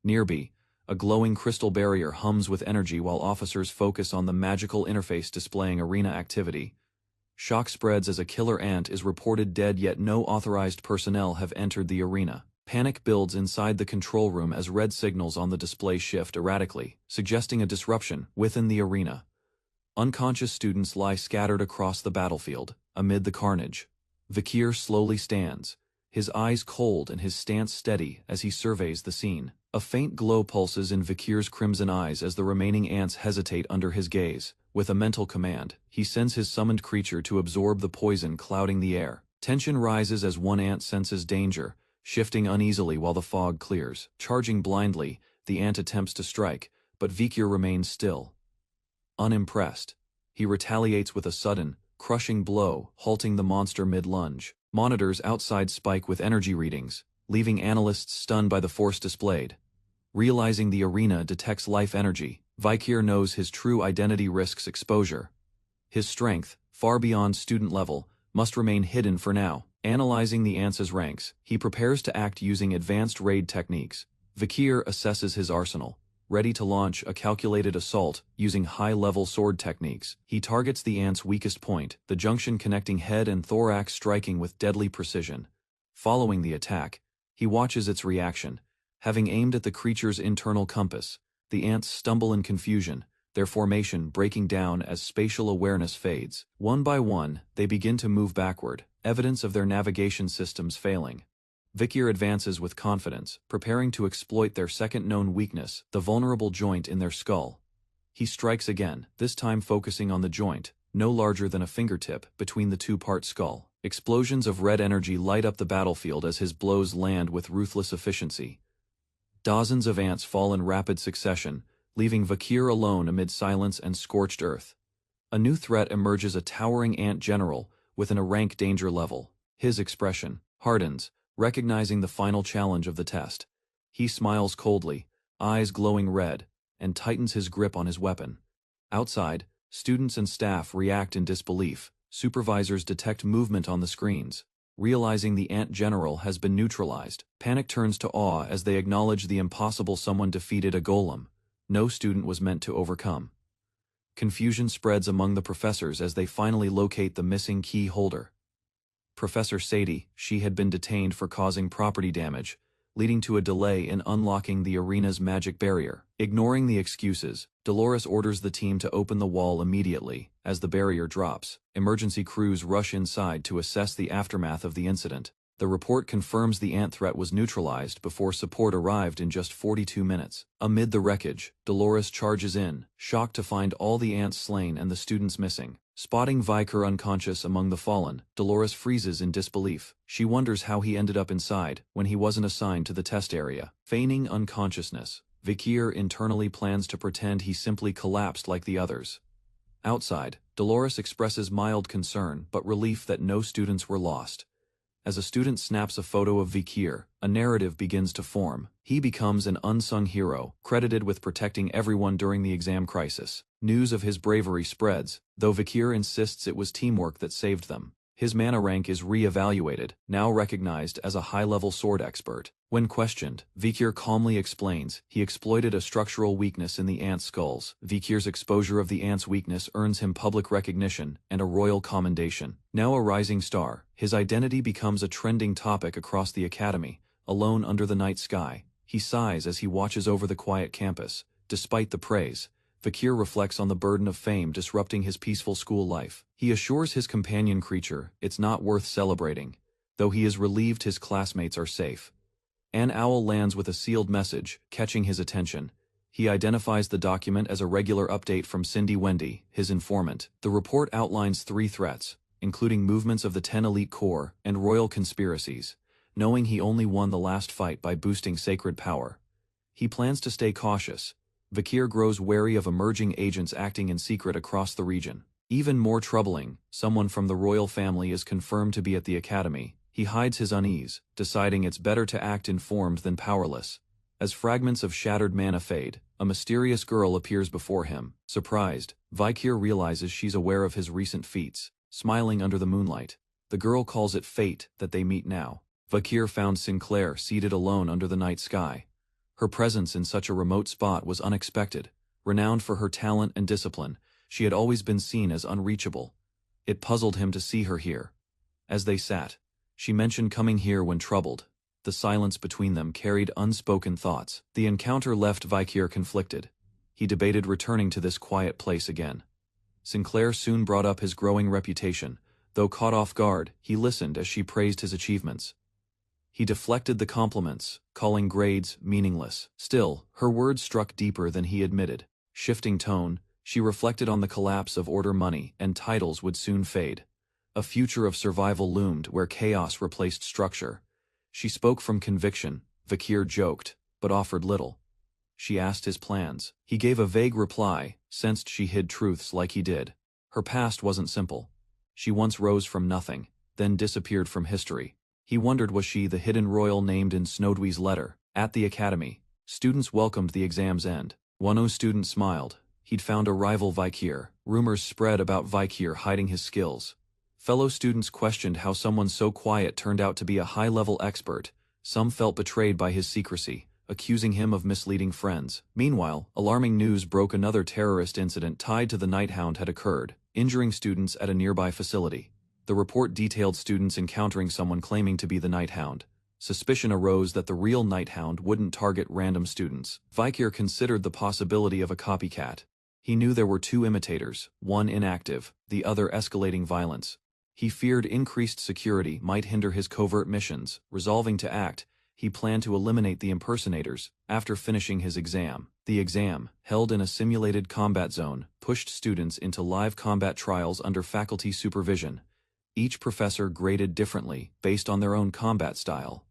Nearby, A glowing crystal barrier hums with energy while officers focus on the magical interface displaying arena activity. Shock spreads as a killer ant is reported dead, yet no authorized personnel have entered the arena. Panic builds inside the control room as red signals on the display shift erratically, suggesting a disruption within the arena. Unconscious students lie scattered across the battlefield, amid the carnage. Vikir slowly stands, his eyes cold and his stance steady as he surveys the scene. A faint glow pulses in Vikir's crimson eyes as the remaining ants hesitate under his gaze. With a mental command, he sends his summoned creature to absorb the poison clouding the air. Tension rises as one ant senses danger, shifting uneasily while the fog clears. Charging blindly, the ant attempts to strike, but Vikir remains still. Unimpressed, he retaliates with a sudden, crushing blow, halting the monster mid-lunge. Monitors outside spike with energy readings, leaving analysts stunned by the force displayed. Realizing the arena detects life energy, Vikir knows his true identity risks exposure. His strength, far beyond student level, must remain hidden for now. Analyzing the ants' ranks, he prepares to act using advanced raid techniques. Vikir assesses his arsenal, ready to launch a calculated assault using high-level sword techniques. He targets the ant's weakest point, the junction connecting head and thorax, striking with deadly precision. Following the attack, he watches its reaction. Having aimed at the creature's internal compass, the ants stumble in confusion, their formation breaking down as spatial awareness fades. One by one, they begin to move backward, evidence of their navigation systems failing. Vikir advances with confidence, preparing to exploit their second known weakness, the vulnerable joint in their skull. He strikes again, this time focusing on the joint, no larger than a fingertip, between the two-part skull. Explosions of red energy light up the battlefield as his blows land with ruthless efficiency. Dozens of ants fall in rapid succession, leaving Vikir alone amid silence and scorched earth. A new threat emerges, a towering ant general, within a rank danger level. His expression hardens, recognizing the final challenge of the test. He smiles coldly, eyes glowing red, and tightens his grip on his weapon. Outside, students and staff react in disbelief. Supervisors detect movement on the screens. Realizing the ant general has been neutralized, panic turns to awe as they acknowledge the impossible. Someone defeated a golem no student was meant to overcome. Confusion spreads among the professors as they finally locate the missing key holder. Professor Sadie, she had been detained for causing property damage, leading to a delay in unlocking the arena's magic barrier. Ignoring the excuses, Dolores orders the team to open the wall immediately. As the barrier drops, emergency crews rush inside to assess the aftermath of the incident. The report confirms the ant threat was neutralized before support arrived in just 42 minutes. Amid the wreckage, Dolores charges in, shocked to find all the ants slain and the students missing. Spotting Vikir unconscious among the fallen, Dolores freezes in disbelief. She wonders how he ended up inside when he wasn't assigned to the test area. Feigning unconsciousness, Vikir internally plans to pretend he simply collapsed like the others. Outside, Dolores expresses mild concern but relief that no students were lost. As a student snaps a photo of Vikir, a narrative begins to form. He becomes an unsung hero, credited with protecting everyone during the exam crisis. News of his bravery spreads, though Vikir insists it was teamwork that saved them. His mana rank is re-evaluated, now recognized as a high-level sword expert. When questioned, Vikir calmly explains he exploited a structural weakness in the ants' skulls. Vikir's exposure of the ants' weakness earns him public recognition and a royal commendation. Now a rising star, his identity becomes a trending topic across the academy. Alone under the night sky, he sighs as he watches over the quiet campus. Despite the praise, Vikir reflects on the burden of fame disrupting his peaceful school life. He assures his companion creature it's not worth celebrating, though he is relieved his classmates are safe. An owl lands with a sealed message, catching his attention. He identifies the document as a regular update from Cindy Wendy, his informant. The report outlines 3 threats, including movements of the 10 elite corps and royal conspiracies. Knowing he only won the last fight by boosting sacred power, he plans to stay cautious. Vikir grows wary of emerging agents acting in secret across the region. Even more troubling, someone from the royal family is confirmed to be at the academy. He hides his unease, deciding it's better to act informed than powerless. As fragments of shattered mana fade, a mysterious girl appears before him. Surprised, Vikir realizes she's aware of his recent feats. Smiling under the moonlight, the girl calls it fate that they meet now. Vikir found Sinclair seated alone under the night sky. Her presence in such a remote spot was unexpected. Renowned for her talent and discipline, she had always been seen as unreachable. It puzzled him to see her here. As they sat, she mentioned coming here when troubled. The silence between them carried unspoken thoughts. The encounter left Vikir conflicted. He debated returning to this quiet place again. Sinclair soon brought up his growing reputation. Though caught off guard, he listened as she praised his achievements. He deflected the compliments, calling grades meaningless. Still, her words struck deeper than he admitted. Shifting tone, she reflected on the collapse of order money and titles would soon fade. A future of survival loomed where chaos replaced structure. She spoke from conviction. Vikir joked, but offered little. She asked his plans. He gave a vague reply, sensed she hid truths like he did. Her past wasn't simple. She once rose from nothing, then disappeared from history. He wondered, was she the hidden royal named in Snowdwee's letter? At the academy, students welcomed the exam's end. One student smiled. He'd found a rival Vikir. Rumors spread about Vikir hiding his skills. Fellow students questioned how someone so quiet turned out to be a high-level expert. Some felt betrayed by his secrecy, accusing him of misleading friends. Meanwhile, alarming news broke: another terrorist incident tied to the Nighthound had occurred, injuring students at a nearby facility. The report detailed students encountering someone claiming to be the Nighthound. Suspicion arose that the real Nighthound wouldn't target random students. Vikir considered the possibility of a copycat. He knew there were two imitators, one inactive, the other escalating violence. He feared increased security might hinder his covert missions. Resolving to act, he planned to eliminate the impersonators. After finishing his exam, the exam, held in a simulated combat zone, pushed students into live combat trials under faculty supervision. Each professor graded differently, based on their own combat style.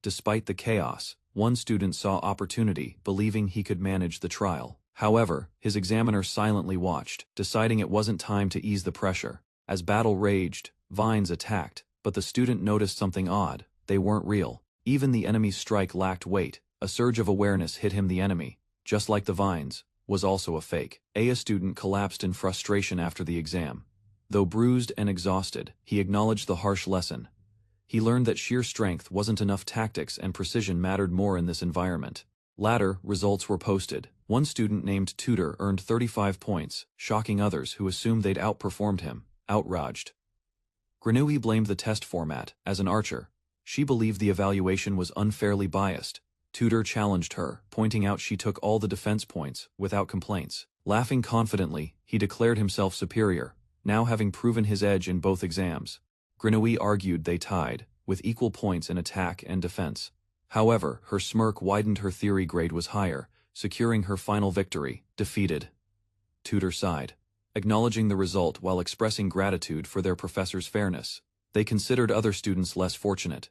Despite the chaos, one student saw opportunity, believing he could manage the trial. However, his examiner silently watched, deciding it wasn't time to ease the pressure. As battle raged, vines attacked, but the student noticed something odd. They weren't real. Even the enemy's strike lacked weight. A surge of awareness hit him. The enemy, just like the vines, was also a fake. A student collapsed in frustration after the exam. Though bruised and exhausted, he acknowledged the harsh lesson. He learned that sheer strength wasn't enough. Tactics and precision mattered more in this environment. Later, results were posted. One student named Tutor earned 35 points, shocking others who assumed they'd outperformed him. Outraged, Grenouille blamed the test format. As an archer, she believed the evaluation was unfairly biased. Tutor challenged her, pointing out she took all the defense points, without complaints. Laughing confidently, he declared himself superior, now having proven his edge in both exams. Grenouille argued they tied, with equal points in attack and defense. However, her smirk widened. Her theory grade was higher, securing her final victory. Defeated, Tutor sighed, acknowledging the result while expressing gratitude for their professor's fairness. They considered other students less fortunate.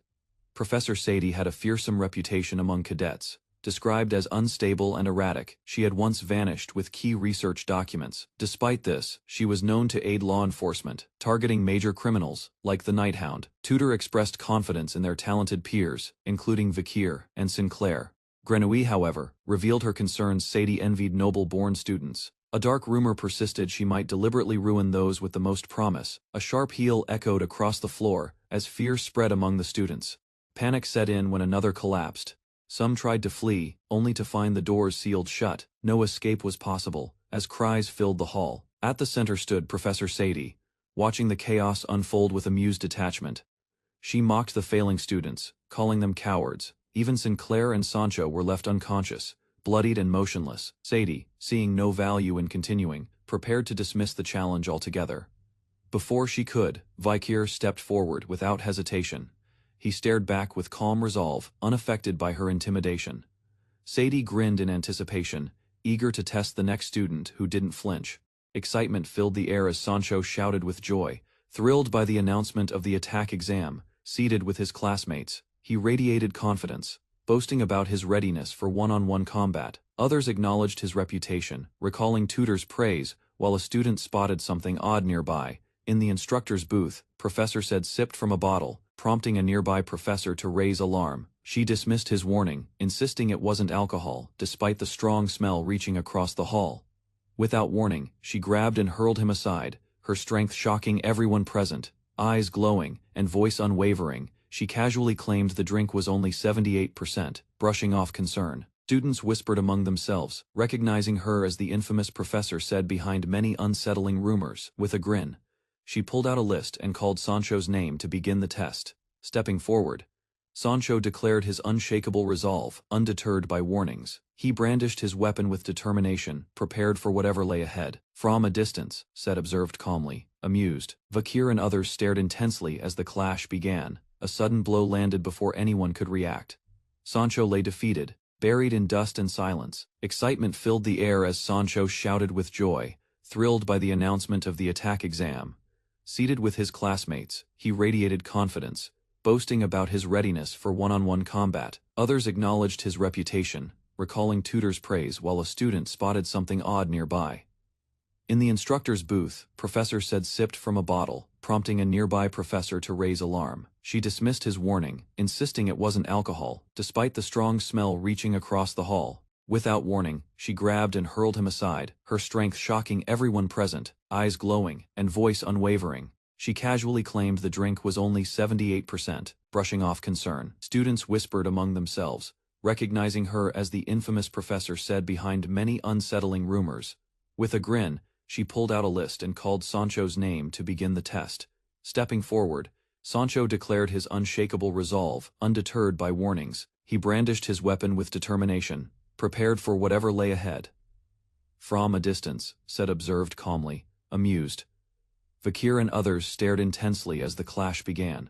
Professor Sadie had a fearsome reputation among cadets. Described as unstable and erratic, she had once vanished with key research documents. Despite this, she was known to aid law enforcement, targeting major criminals, like the Nighthound. Tutor expressed confidence in their talented peers, including Vikir and Sinclair. Grenouille, however, revealed her concerns. Sadie envied noble-born students. A dark rumor persisted she might deliberately ruin those with the most promise. A sharp heel echoed across the floor, as fear spread among the students. Panic set in when another collapsed. Some tried to flee, only to find the doors sealed shut. No escape was possible, as cries filled the hall. At the center stood Professor Sadie, watching the chaos unfold with amused detachment. She mocked the failing students, calling them cowards. Even Sinclair and Sancho were left unconscious, bloodied and motionless. Sadie, seeing no value in continuing, prepared to dismiss the challenge altogether. Before she could, Vikir stepped forward without hesitation. He stared back with calm resolve, unaffected by her intimidation. Sadie grinned in anticipation, eager to test the next student who didn't flinch. Excitement filled the air as Sancho shouted with joy, thrilled by the announcement of the attack exam. Seated with his classmates, he radiated confidence, boasting about his readiness for one-on-one combat. Others acknowledged his reputation, recalling Tutor's praise, while a student spotted something odd nearby. In the instructor's booth, Professor Said sipped from a bottle, prompting a nearby professor to raise alarm. She dismissed his warning, insisting it wasn't alcohol, despite the strong smell reaching across the hall. Without warning, she grabbed and hurled him aside, her strength shocking everyone present. Eyes glowing, and voice unwavering, she casually claimed the drink was only 78%, brushing off concern. Students whispered among themselves, recognizing her as the infamous professor said behind many unsettling rumors. With a grin, she pulled out a list and called Sancho's name to begin the test. Stepping forward, Sancho declared his unshakable resolve, undeterred by warnings. He brandished his weapon with determination, prepared for whatever lay ahead. From a distance, Sed observed calmly, amused. Vakir and others stared intensely as the clash began. A sudden blow landed before anyone could react. Sancho lay defeated, buried in dust and silence. Excitement filled the air as Sancho shouted with joy, thrilled by the announcement of the attack exam. Seated with his classmates, he radiated confidence, boasting about his readiness for one-on-one combat. Others acknowledged his reputation, recalling tutors' praise while a student spotted something odd nearby. In the instructor's booth, Professor Sed sipped from a bottle, prompting a nearby professor to raise alarm. She dismissed his warning, insisting it wasn't alcohol, despite the strong smell reaching across the hall. Without warning, she grabbed and hurled him aside, her strength shocking everyone present, eyes glowing, and voice unwavering. She casually claimed the drink was only 78%, brushing off concern. Students whispered among themselves, recognizing her as the infamous Professor Sed behind many unsettling rumors. With a grin, she pulled out a list and called Sancho's name to begin the test. Stepping forward, Sancho declared his unshakable resolve, undeterred by warnings. He brandished his weapon with determination, prepared for whatever lay ahead. From a distance, Sed observed calmly, amused. Vakir and others stared intensely as the clash began.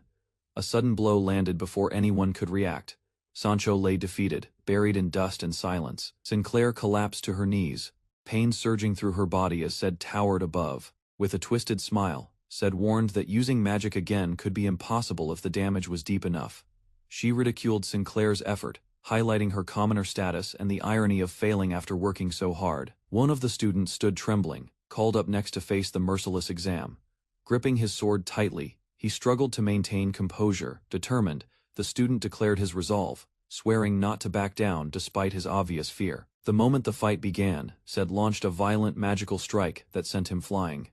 A sudden blow landed before anyone could react. Sancho lay defeated, buried in dust and silence. Sinclair collapsed to her knees, pain surging through her body as Sed towered above. With a twisted smile, Sed warned that using magic again could be impossible if the damage was deep enough. She ridiculed Sinclair's effort, highlighting her commoner status and the irony of failing after working so hard. One of the students stood trembling, called up next to face the merciless exam. Gripping his sword tightly, he struggled to maintain composure. Determined, the student declared his resolve, swearing not to back down despite his obvious fear. The moment the fight began, Sed launched a violent magical strike that sent him flying.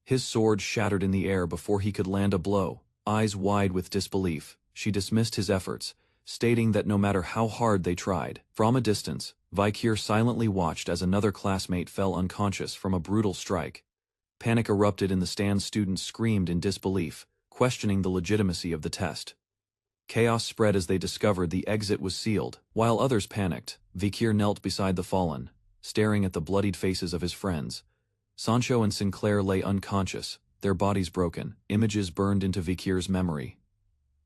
His sword shattered in the air before he could land a blow. Eyes wide with disbelief, she dismissed his efforts, stating that no matter how hard they tried. From a distance, Vakir silently watched as another classmate fell unconscious from a brutal strike. Panic erupted in the stand. Students screamed in disbelief, questioning the legitimacy of the test. Chaos spread as they discovered the exit was sealed. While others panicked, Vakir knelt beside the fallen, staring at the bloodied faces of his friends. Sancho and Sinclair lay unconscious, their bodies broken. Images burned into Vakir's memory.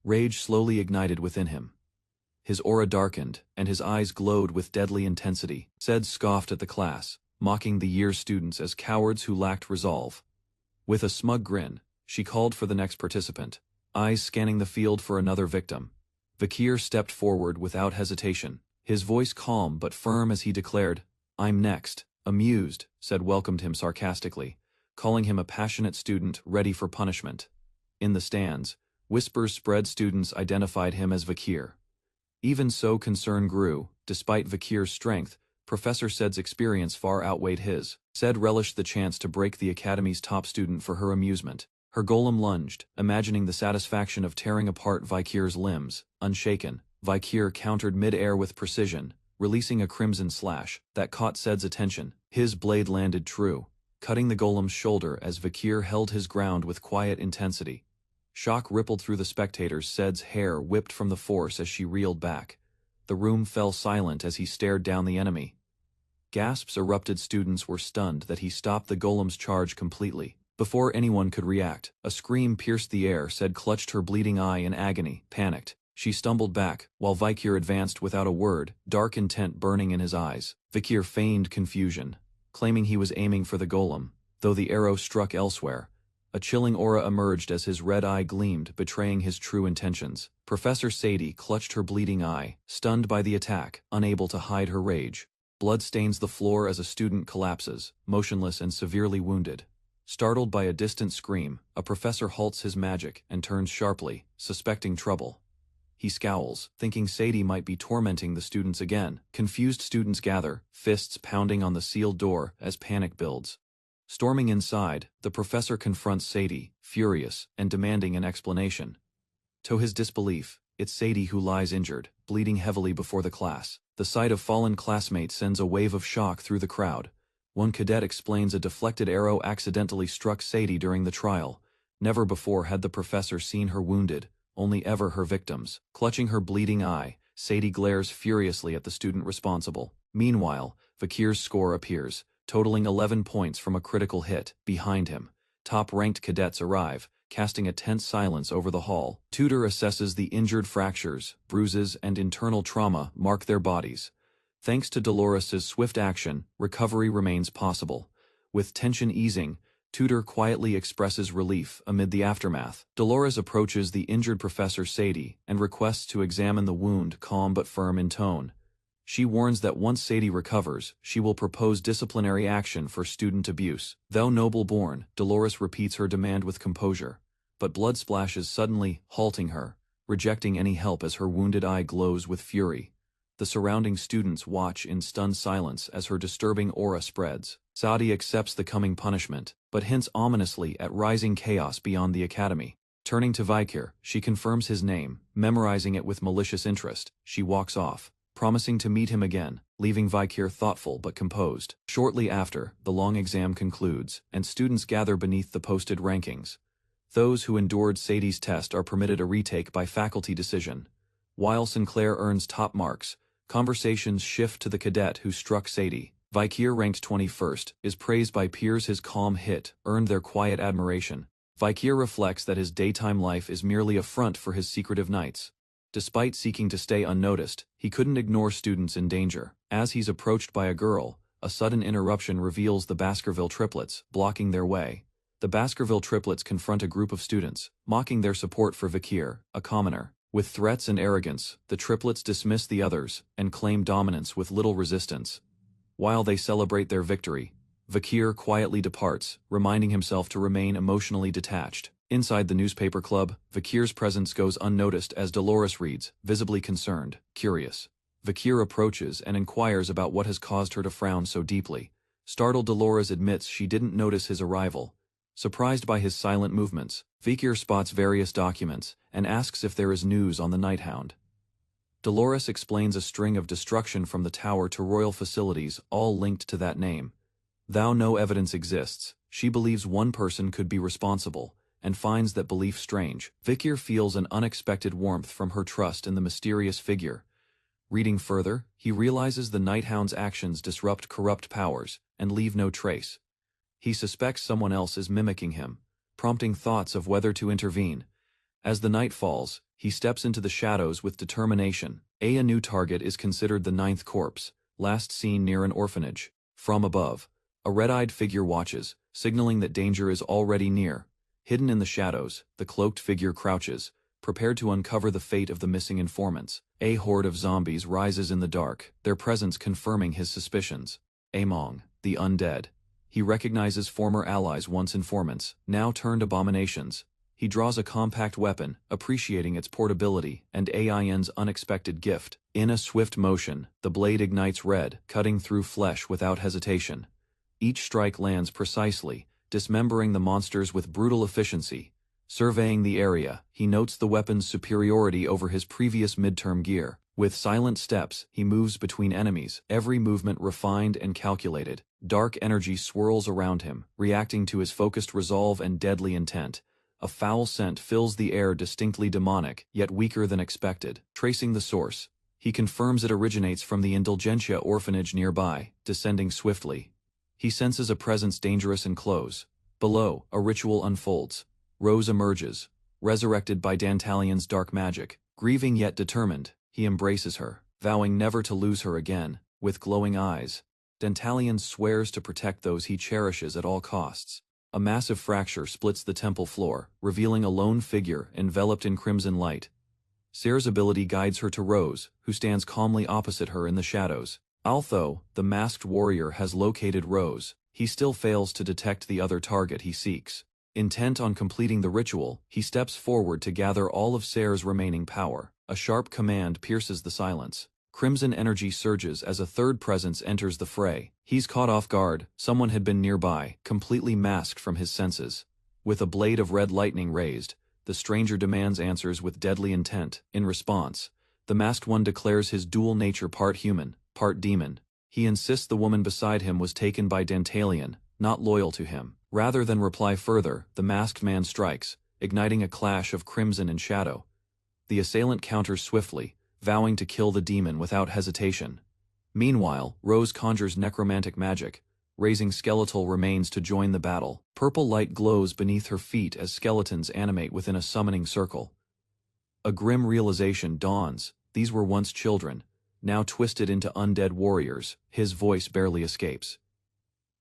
Rage slowly ignited within him. His aura darkened, and his eyes glowed with deadly intensity. Sed scoffed at the class, mocking the year's students as cowards who lacked resolve. With a smug grin, she called for the next participant, eyes scanning the field for another victim. Vakir stepped forward without hesitation, his voice calm but firm as he declared, "I'm next." Amused, Sed welcomed him sarcastically, calling him a passionate student ready for punishment. In the stands, whispers spread. Students identified him as Vakir. Even so, concern grew. Despite Vakir's strength, Professor Sed's experience far outweighed his. Sed relished the chance to break the academy's top student for her amusement. Her golem lunged, imagining the satisfaction of tearing apart Vakir's limbs. Unshaken, Vakir countered mid-air with precision, releasing a crimson slash that caught Sed's attention. His blade landed true, cutting the golem's shoulder as Vakir held his ground with quiet intensity. Shock rippled through the spectators. Sed's hair whipped from the force as she reeled back. The room fell silent as he stared down the enemy. Gasps erupted. Students were stunned that he stopped the golem's charge completely. Before anyone could react, a scream pierced the air. Sed clutched her bleeding eye in agony. Panicked, she stumbled back, while Vakir advanced without a word, dark intent burning in his eyes. Vakir feigned confusion, claiming he was aiming for the golem, though the arrow struck elsewhere. A chilling aura emerged as his red eye gleamed, betraying his true intentions. Professor Sadie clutched her bleeding eye, stunned by the attack, unable to hide her rage. Blood stains the floor as a student collapses, motionless and severely wounded. Startled by a distant scream, a professor halts his magic and turns sharply, suspecting trouble. He scowls, thinking Sadie might be tormenting the students again. Confused students gather, fists pounding on the sealed door as panic builds. Storming inside, the professor confronts Sadie, furious and demanding an explanation. To his disbelief, it's Sadie who lies injured, bleeding heavily before the class. The sight of fallen classmates sends a wave of shock through the crowd. One cadet explains a deflected arrow accidentally struck Sadie during the trial. Never before had the professor seen her wounded, only ever her victims. Clutching her bleeding eye, Sadie glares furiously at the student responsible. Meanwhile, Vakir's score appears, totaling 11 points from a critical hit. Behind him, top-ranked cadets arrive, casting a tense silence over the hall. Tutor assesses the injured fractures, bruises, and internal trauma mark their bodies. Thanks to Dolores's swift action, recovery remains possible. With tension easing, Tutor quietly expresses relief amid the aftermath. Dolores approaches the injured Professor Sadie and requests to examine the wound, calm but firm in tone. She warns that once Sadie recovers, she will propose disciplinary action for student abuse. Though noble-born, Dolores repeats her demand with composure, but blood splashes suddenly, halting her, rejecting any help as her wounded eye glows with fury. The surrounding students watch in stunned silence as her disturbing aura spreads. Sadie accepts the coming punishment, but hints ominously at rising chaos beyond the academy. Turning to Vakir, she confirms his name, memorizing it with malicious interest. She walks off, promising to meet him again, leaving Vakir thoughtful but composed. Shortly after, the long exam concludes, and students gather beneath the posted rankings. Those who endured Sadie's test are permitted a retake by faculty decision. While Sinclair earns top marks, conversations shift to the cadet who struck Sadie. Vakir, ranked 21st, is praised by peers. His calm hit earned their quiet admiration. Vakir reflects that his daytime life is merely a front for his secretive nights. Despite seeking to stay unnoticed, he couldn't ignore students in danger. As he's approached by a girl, a sudden interruption reveals the Baskerville triplets, blocking their way. The Baskerville triplets confront a group of students, mocking their support for Vakir, a commoner. With threats and arrogance, the triplets dismiss the others and claim dominance with little resistance. While they celebrate their victory, Vakir quietly departs, reminding himself to remain emotionally detached. Inside the newspaper club, Vakir's presence goes unnoticed as Dolores reads, visibly concerned, curious. Vakir approaches and inquires about what has caused her to frown so deeply. Startled, Dolores admits she didn't notice his arrival. Surprised by his silent movements, Vakir spots various documents and asks if there is news on the Nighthound. Dolores explains a string of destruction from the tower to royal facilities, all linked to that name. Though no evidence exists, she believes one person could be responsible, and finds that belief strange. Vakir feels an unexpected warmth from her trust in the mysterious figure. Reading further, he realizes the Nighthound's actions disrupt corrupt powers and leave no trace. He suspects someone else is mimicking him, prompting thoughts of whether to intervene. As the night falls, he steps into the shadows with determination. A new target is considered the ninth corpse, last seen near an orphanage. From above, a red-eyed figure watches, signaling that danger is already near. Hidden in the shadows, the cloaked figure crouches, prepared to uncover the fate of the missing informants. A horde of zombies rises in the dark, their presence confirming his suspicions. Among the undead, he recognizes former allies, once informants, now turned abominations. He draws a compact weapon, appreciating its portability and AIN's unexpected gift. In a swift motion, the blade ignites red, cutting through flesh without hesitation. Each strike lands precisely, dismembering the monsters with brutal efficiency. Surveying the area, he notes the weapon's superiority over his previous midterm gear. With silent steps, he moves between enemies, every movement refined and calculated. Dark energy swirls around him, reacting to his focused resolve and deadly intent. A foul scent fills the air, distinctly demonic, yet weaker than expected. Tracing the source, he confirms it originates from the Indulgentia orphanage nearby. Descending swiftly, he senses a presence dangerous and close. Below, a ritual unfolds. Rose emerges, resurrected by Dantalion's dark magic. Grieving yet determined, he embraces her, vowing never to lose her again. With glowing eyes, Dantalion swears to protect those he cherishes at all costs. A massive fracture splits the temple floor, revealing a lone figure enveloped in crimson light. Sere's ability guides her to Rose, who stands calmly opposite her in the shadows. Although the masked warrior has located Rose, he still fails to detect the other target he seeks. Intent on completing the ritual, he steps forward to gather all of Sere's remaining power. A sharp command pierces the silence. Crimson energy surges as a third presence enters the fray. He's caught off guard. Someone had been nearby, completely masked from his senses. With a blade of red lightning raised, the stranger demands answers with deadly intent. In response, the masked one declares his dual nature, part human, part demon. He insists the woman beside him was taken by Dantalion, not loyal to him. Rather than reply further, the masked man strikes, igniting a clash of crimson and shadow. The assailant counters swiftly, vowing to kill the demon without hesitation. Meanwhile, Rose conjures necromantic magic, raising skeletal remains to join the battle. Purple light glows beneath her feet as skeletons animate within a summoning circle. A grim realization dawns: these were once children, now twisted into undead warriors. His voice barely escapes.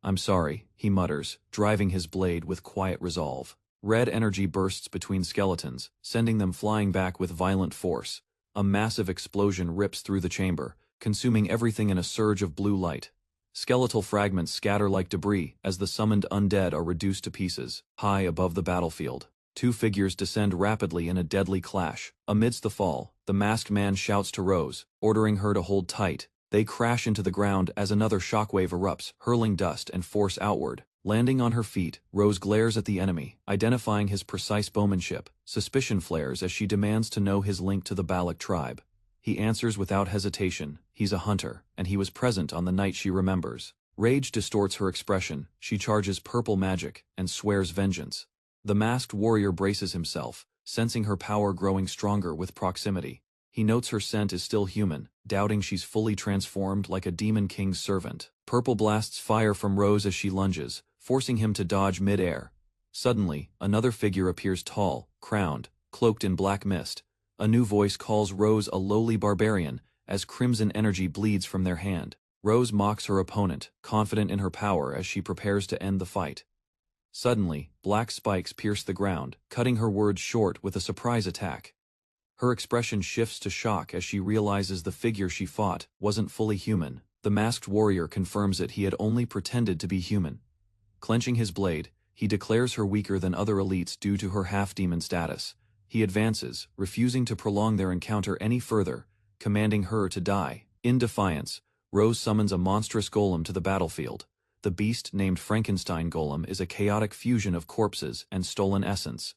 "I'm sorry," he mutters, driving his blade with quiet resolve. Red energy bursts between skeletons, sending them flying back with violent force. A massive explosion rips through the chamber, consuming everything in a surge of blue light. Skeletal fragments scatter like debris as the summoned undead are reduced to pieces. High above the battlefield, two figures descend rapidly in a deadly clash. Amidst the fall, the masked man shouts to Rose, ordering her to hold tight. They crash into the ground as another shockwave erupts, hurling dust and force outward. Landing on her feet, Rose glares at the enemy, identifying his precise bowmanship. Suspicion flares as she demands to know his link to the Balak tribe. He answers without hesitation: he's a hunter, and he was present on the night she remembers. Rage distorts her expression. She charges purple magic and swears vengeance. The masked warrior braces himself, sensing her power growing stronger with proximity. He notes her scent is still human, doubting she's fully transformed like a demon king's servant. Purple blasts fire from Rose as she lunges, forcing him to dodge mid-air. Suddenly, another figure appears, tall, crowned, cloaked in black mist. A new voice calls Rose a lowly barbarian, as crimson energy bleeds from their hand. Rose mocks her opponent, confident in her power as she prepares to end the fight. Suddenly, black spikes pierce the ground, cutting her words short with a surprise attack. Her expression shifts to shock as she realizes the figure she fought wasn't fully human. The masked warrior confirms that he had only pretended to be human. Clenching his blade, he declares her weaker than other elites due to her half-demon status. He advances, refusing to prolong their encounter any further, commanding her to die. In defiance, Rose summons a monstrous golem to the battlefield. The beast, named Frankenstein Golem, is a chaotic fusion of corpses and stolen essence.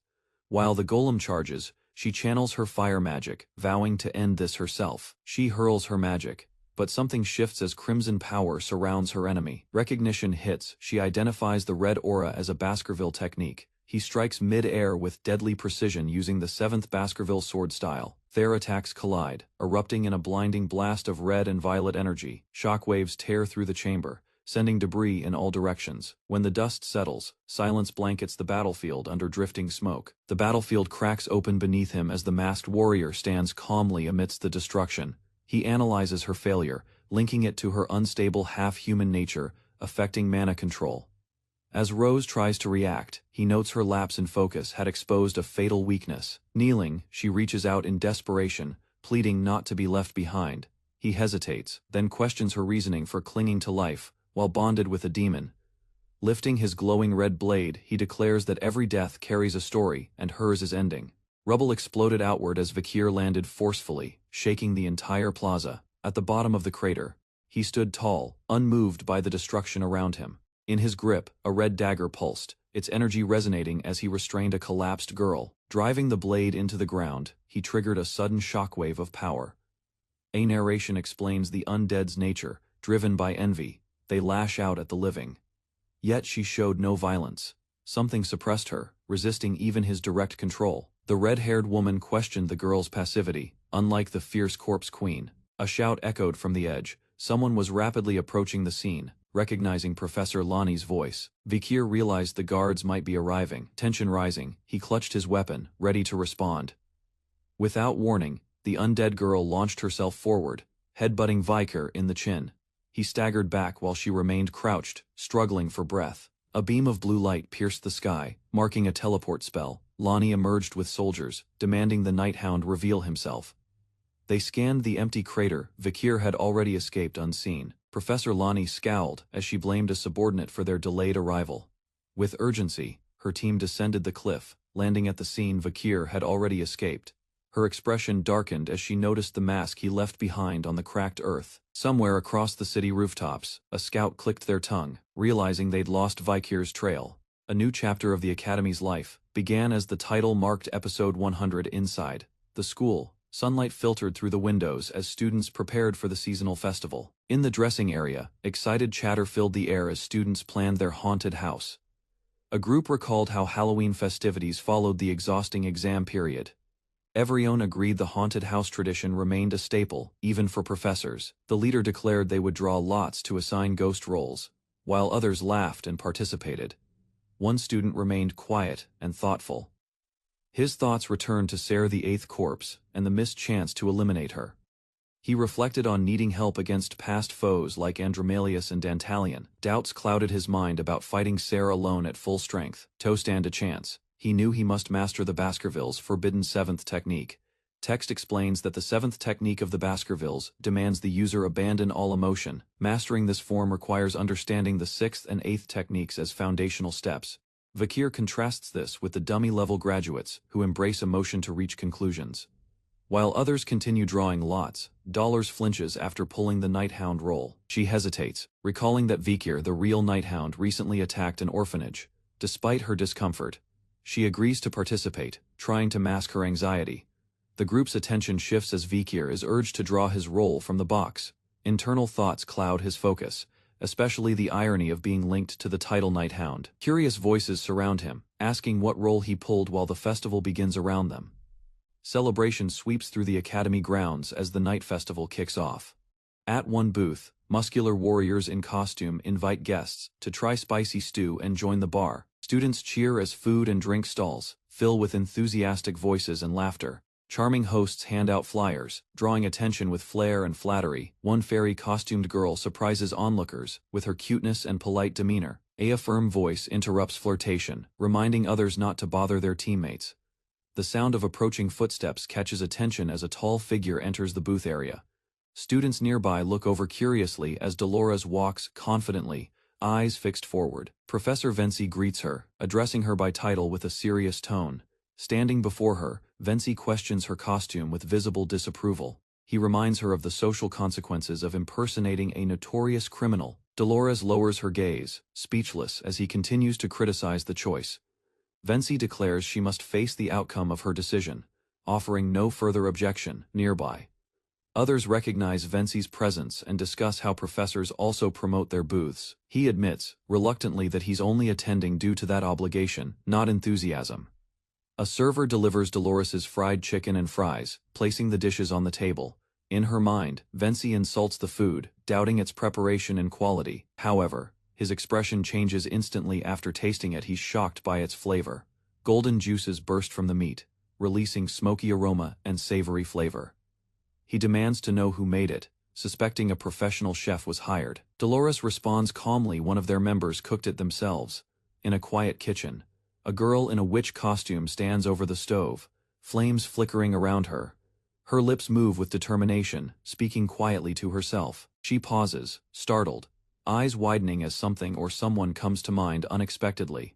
While the golem charges, she channels her fire magic, vowing to end this herself. She hurls her magic, but something shifts as crimson power surrounds her enemy. Recognition hits. She identifies the red aura as a Baskerville technique. He strikes mid-air with deadly precision using the 7th Baskerville sword style. Their attacks collide, erupting in a blinding blast of red and violet energy. Shockwaves tear through the chamber, sending debris in all directions. When the dust settles, silence blankets the battlefield under drifting smoke. The battlefield cracks open beneath him as the masked warrior stands calmly amidst the destruction. He analyzes her failure, linking it to her unstable half-human nature, affecting mana control. As Rose tries to react, he notes her lapse in focus had exposed a fatal weakness. Kneeling, she reaches out in desperation, pleading not to be left behind. He hesitates, then questions her reasoning for clinging to life, while bonded with a demon. Lifting his glowing red blade, he declares that every death carries a story, and hers is ending. Rubble exploded outward as Vakir landed forcefully, shaking the entire plaza. At the bottom of the crater, he stood tall, unmoved by the destruction around him. In his grip, a red dagger pulsed, its energy resonating as he restrained a collapsed girl. Driving the blade into the ground, he triggered a sudden shockwave of power. A narration explains the undead's nature, driven by envy. They lash out at the living. Yet she showed no violence. Something suppressed her, resisting even his direct control. The red-haired woman questioned the girl's passivity, unlike the fierce corpse queen. A shout echoed from the edge. Someone was rapidly approaching the scene. Recognizing Professor Lonnie's voice, Vakir realized the guards might be arriving. Tension rising, he clutched his weapon, ready to respond. Without warning, the undead girl launched herself forward, headbutting Vakir in the chin. He staggered back while she remained crouched, struggling for breath. A beam of blue light pierced the sky, marking a teleport spell. Lonnie emerged with soldiers, demanding the Nighthound reveal himself. They scanned the empty crater. Vakir had already escaped unseen. Professor Lonnie scowled as she blamed a subordinate for their delayed arrival. With urgency, her team descended the cliff, landing at the scene. Vakir had already escaped. Her expression darkened as she noticed the mask he left behind on the cracked earth. Somewhere across the city rooftops, a scout clicked their tongue, realizing they'd lost Vakir's trail. A new chapter of the Academy's life, began as the title marked episode 100 inside the school. Sunlight filtered through the windows as students prepared for the seasonal festival. In the dressing area, excited chatter filled the air as students planned their haunted house. A group recalled how Halloween festivities followed the exhausting exam period. Everyone agreed the haunted house tradition remained a staple, even for professors. The leader declared they would draw lots to assign ghost roles, while others laughed and participated. One student remained quiet and thoughtful. His thoughts returned to Sarah the Eighth Corpse and the missed chance to eliminate her. He reflected on needing help against past foes like Andromalius and Dantalion. Doubts clouded his mind about fighting Sarah alone at full strength. To stand a chance, he knew he must master the Baskervilles' forbidden seventh technique. Text explains that the seventh technique of the Baskervilles demands the user abandon all emotion. Mastering this form requires understanding the sixth and eighth techniques as foundational steps. Vakir contrasts this with the dummy-level graduates who embrace emotion to reach conclusions. While others continue drawing lots, Dollars flinches after pulling the Nighthound roll. She hesitates, recalling that Vakir, the real Nighthound, recently attacked an orphanage. Despite her discomfort, she agrees to participate, trying to mask her anxiety. The group's attention shifts as Vakir is urged to draw his roll from the box. Internal thoughts cloud his focus, especially the irony of being linked to the title Nighthound. Curious voices surround him, asking what role he pulled while the festival begins around them. Celebration sweeps through the academy grounds as the night festival kicks off. At one booth, muscular warriors in costume invite guests to try spicy stew and join the bar. Students cheer as food and drink stalls fill with enthusiastic voices and laughter. Charming hosts hand out flyers, drawing attention with flair and flattery. One fairy-costumed girl surprises onlookers with her cuteness and polite demeanor. A firm voice interrupts flirtation, reminding others not to bother their teammates. The sound of approaching footsteps catches attention as a tall figure enters the booth area. Students nearby look over curiously as Dolores walks confidently, eyes fixed forward. Professor Venci greets her, addressing her by title with a serious tone. Standing before her, Venci questions her costume with visible disapproval. He reminds her of the social consequences of impersonating a notorious criminal. Dolores lowers her gaze, speechless as he continues to criticize the choice. Venci declares she must face the outcome of her decision, offering no further objection. Nearby, others recognize Venci's presence and discuss how professors also promote their booths. He admits, reluctantly, that he's only attending due to that obligation, not enthusiasm. A server delivers Dolores's fried chicken and fries, placing the dishes on the table. In her mind, Venci insults the food, doubting its preparation and quality. However, his expression changes instantly after tasting it. He's shocked by its flavor. Golden juices burst from the meat, releasing smoky aroma and savory flavor. He demands to know who made it, suspecting a professional chef was hired. Dolores responds calmly one of their members cooked it themselves. In a quiet kitchen, a girl in a witch costume stands over the stove, flames flickering around her. Her lips move with determination, speaking quietly to herself. She pauses, startled, eyes widening as something or someone comes to mind unexpectedly.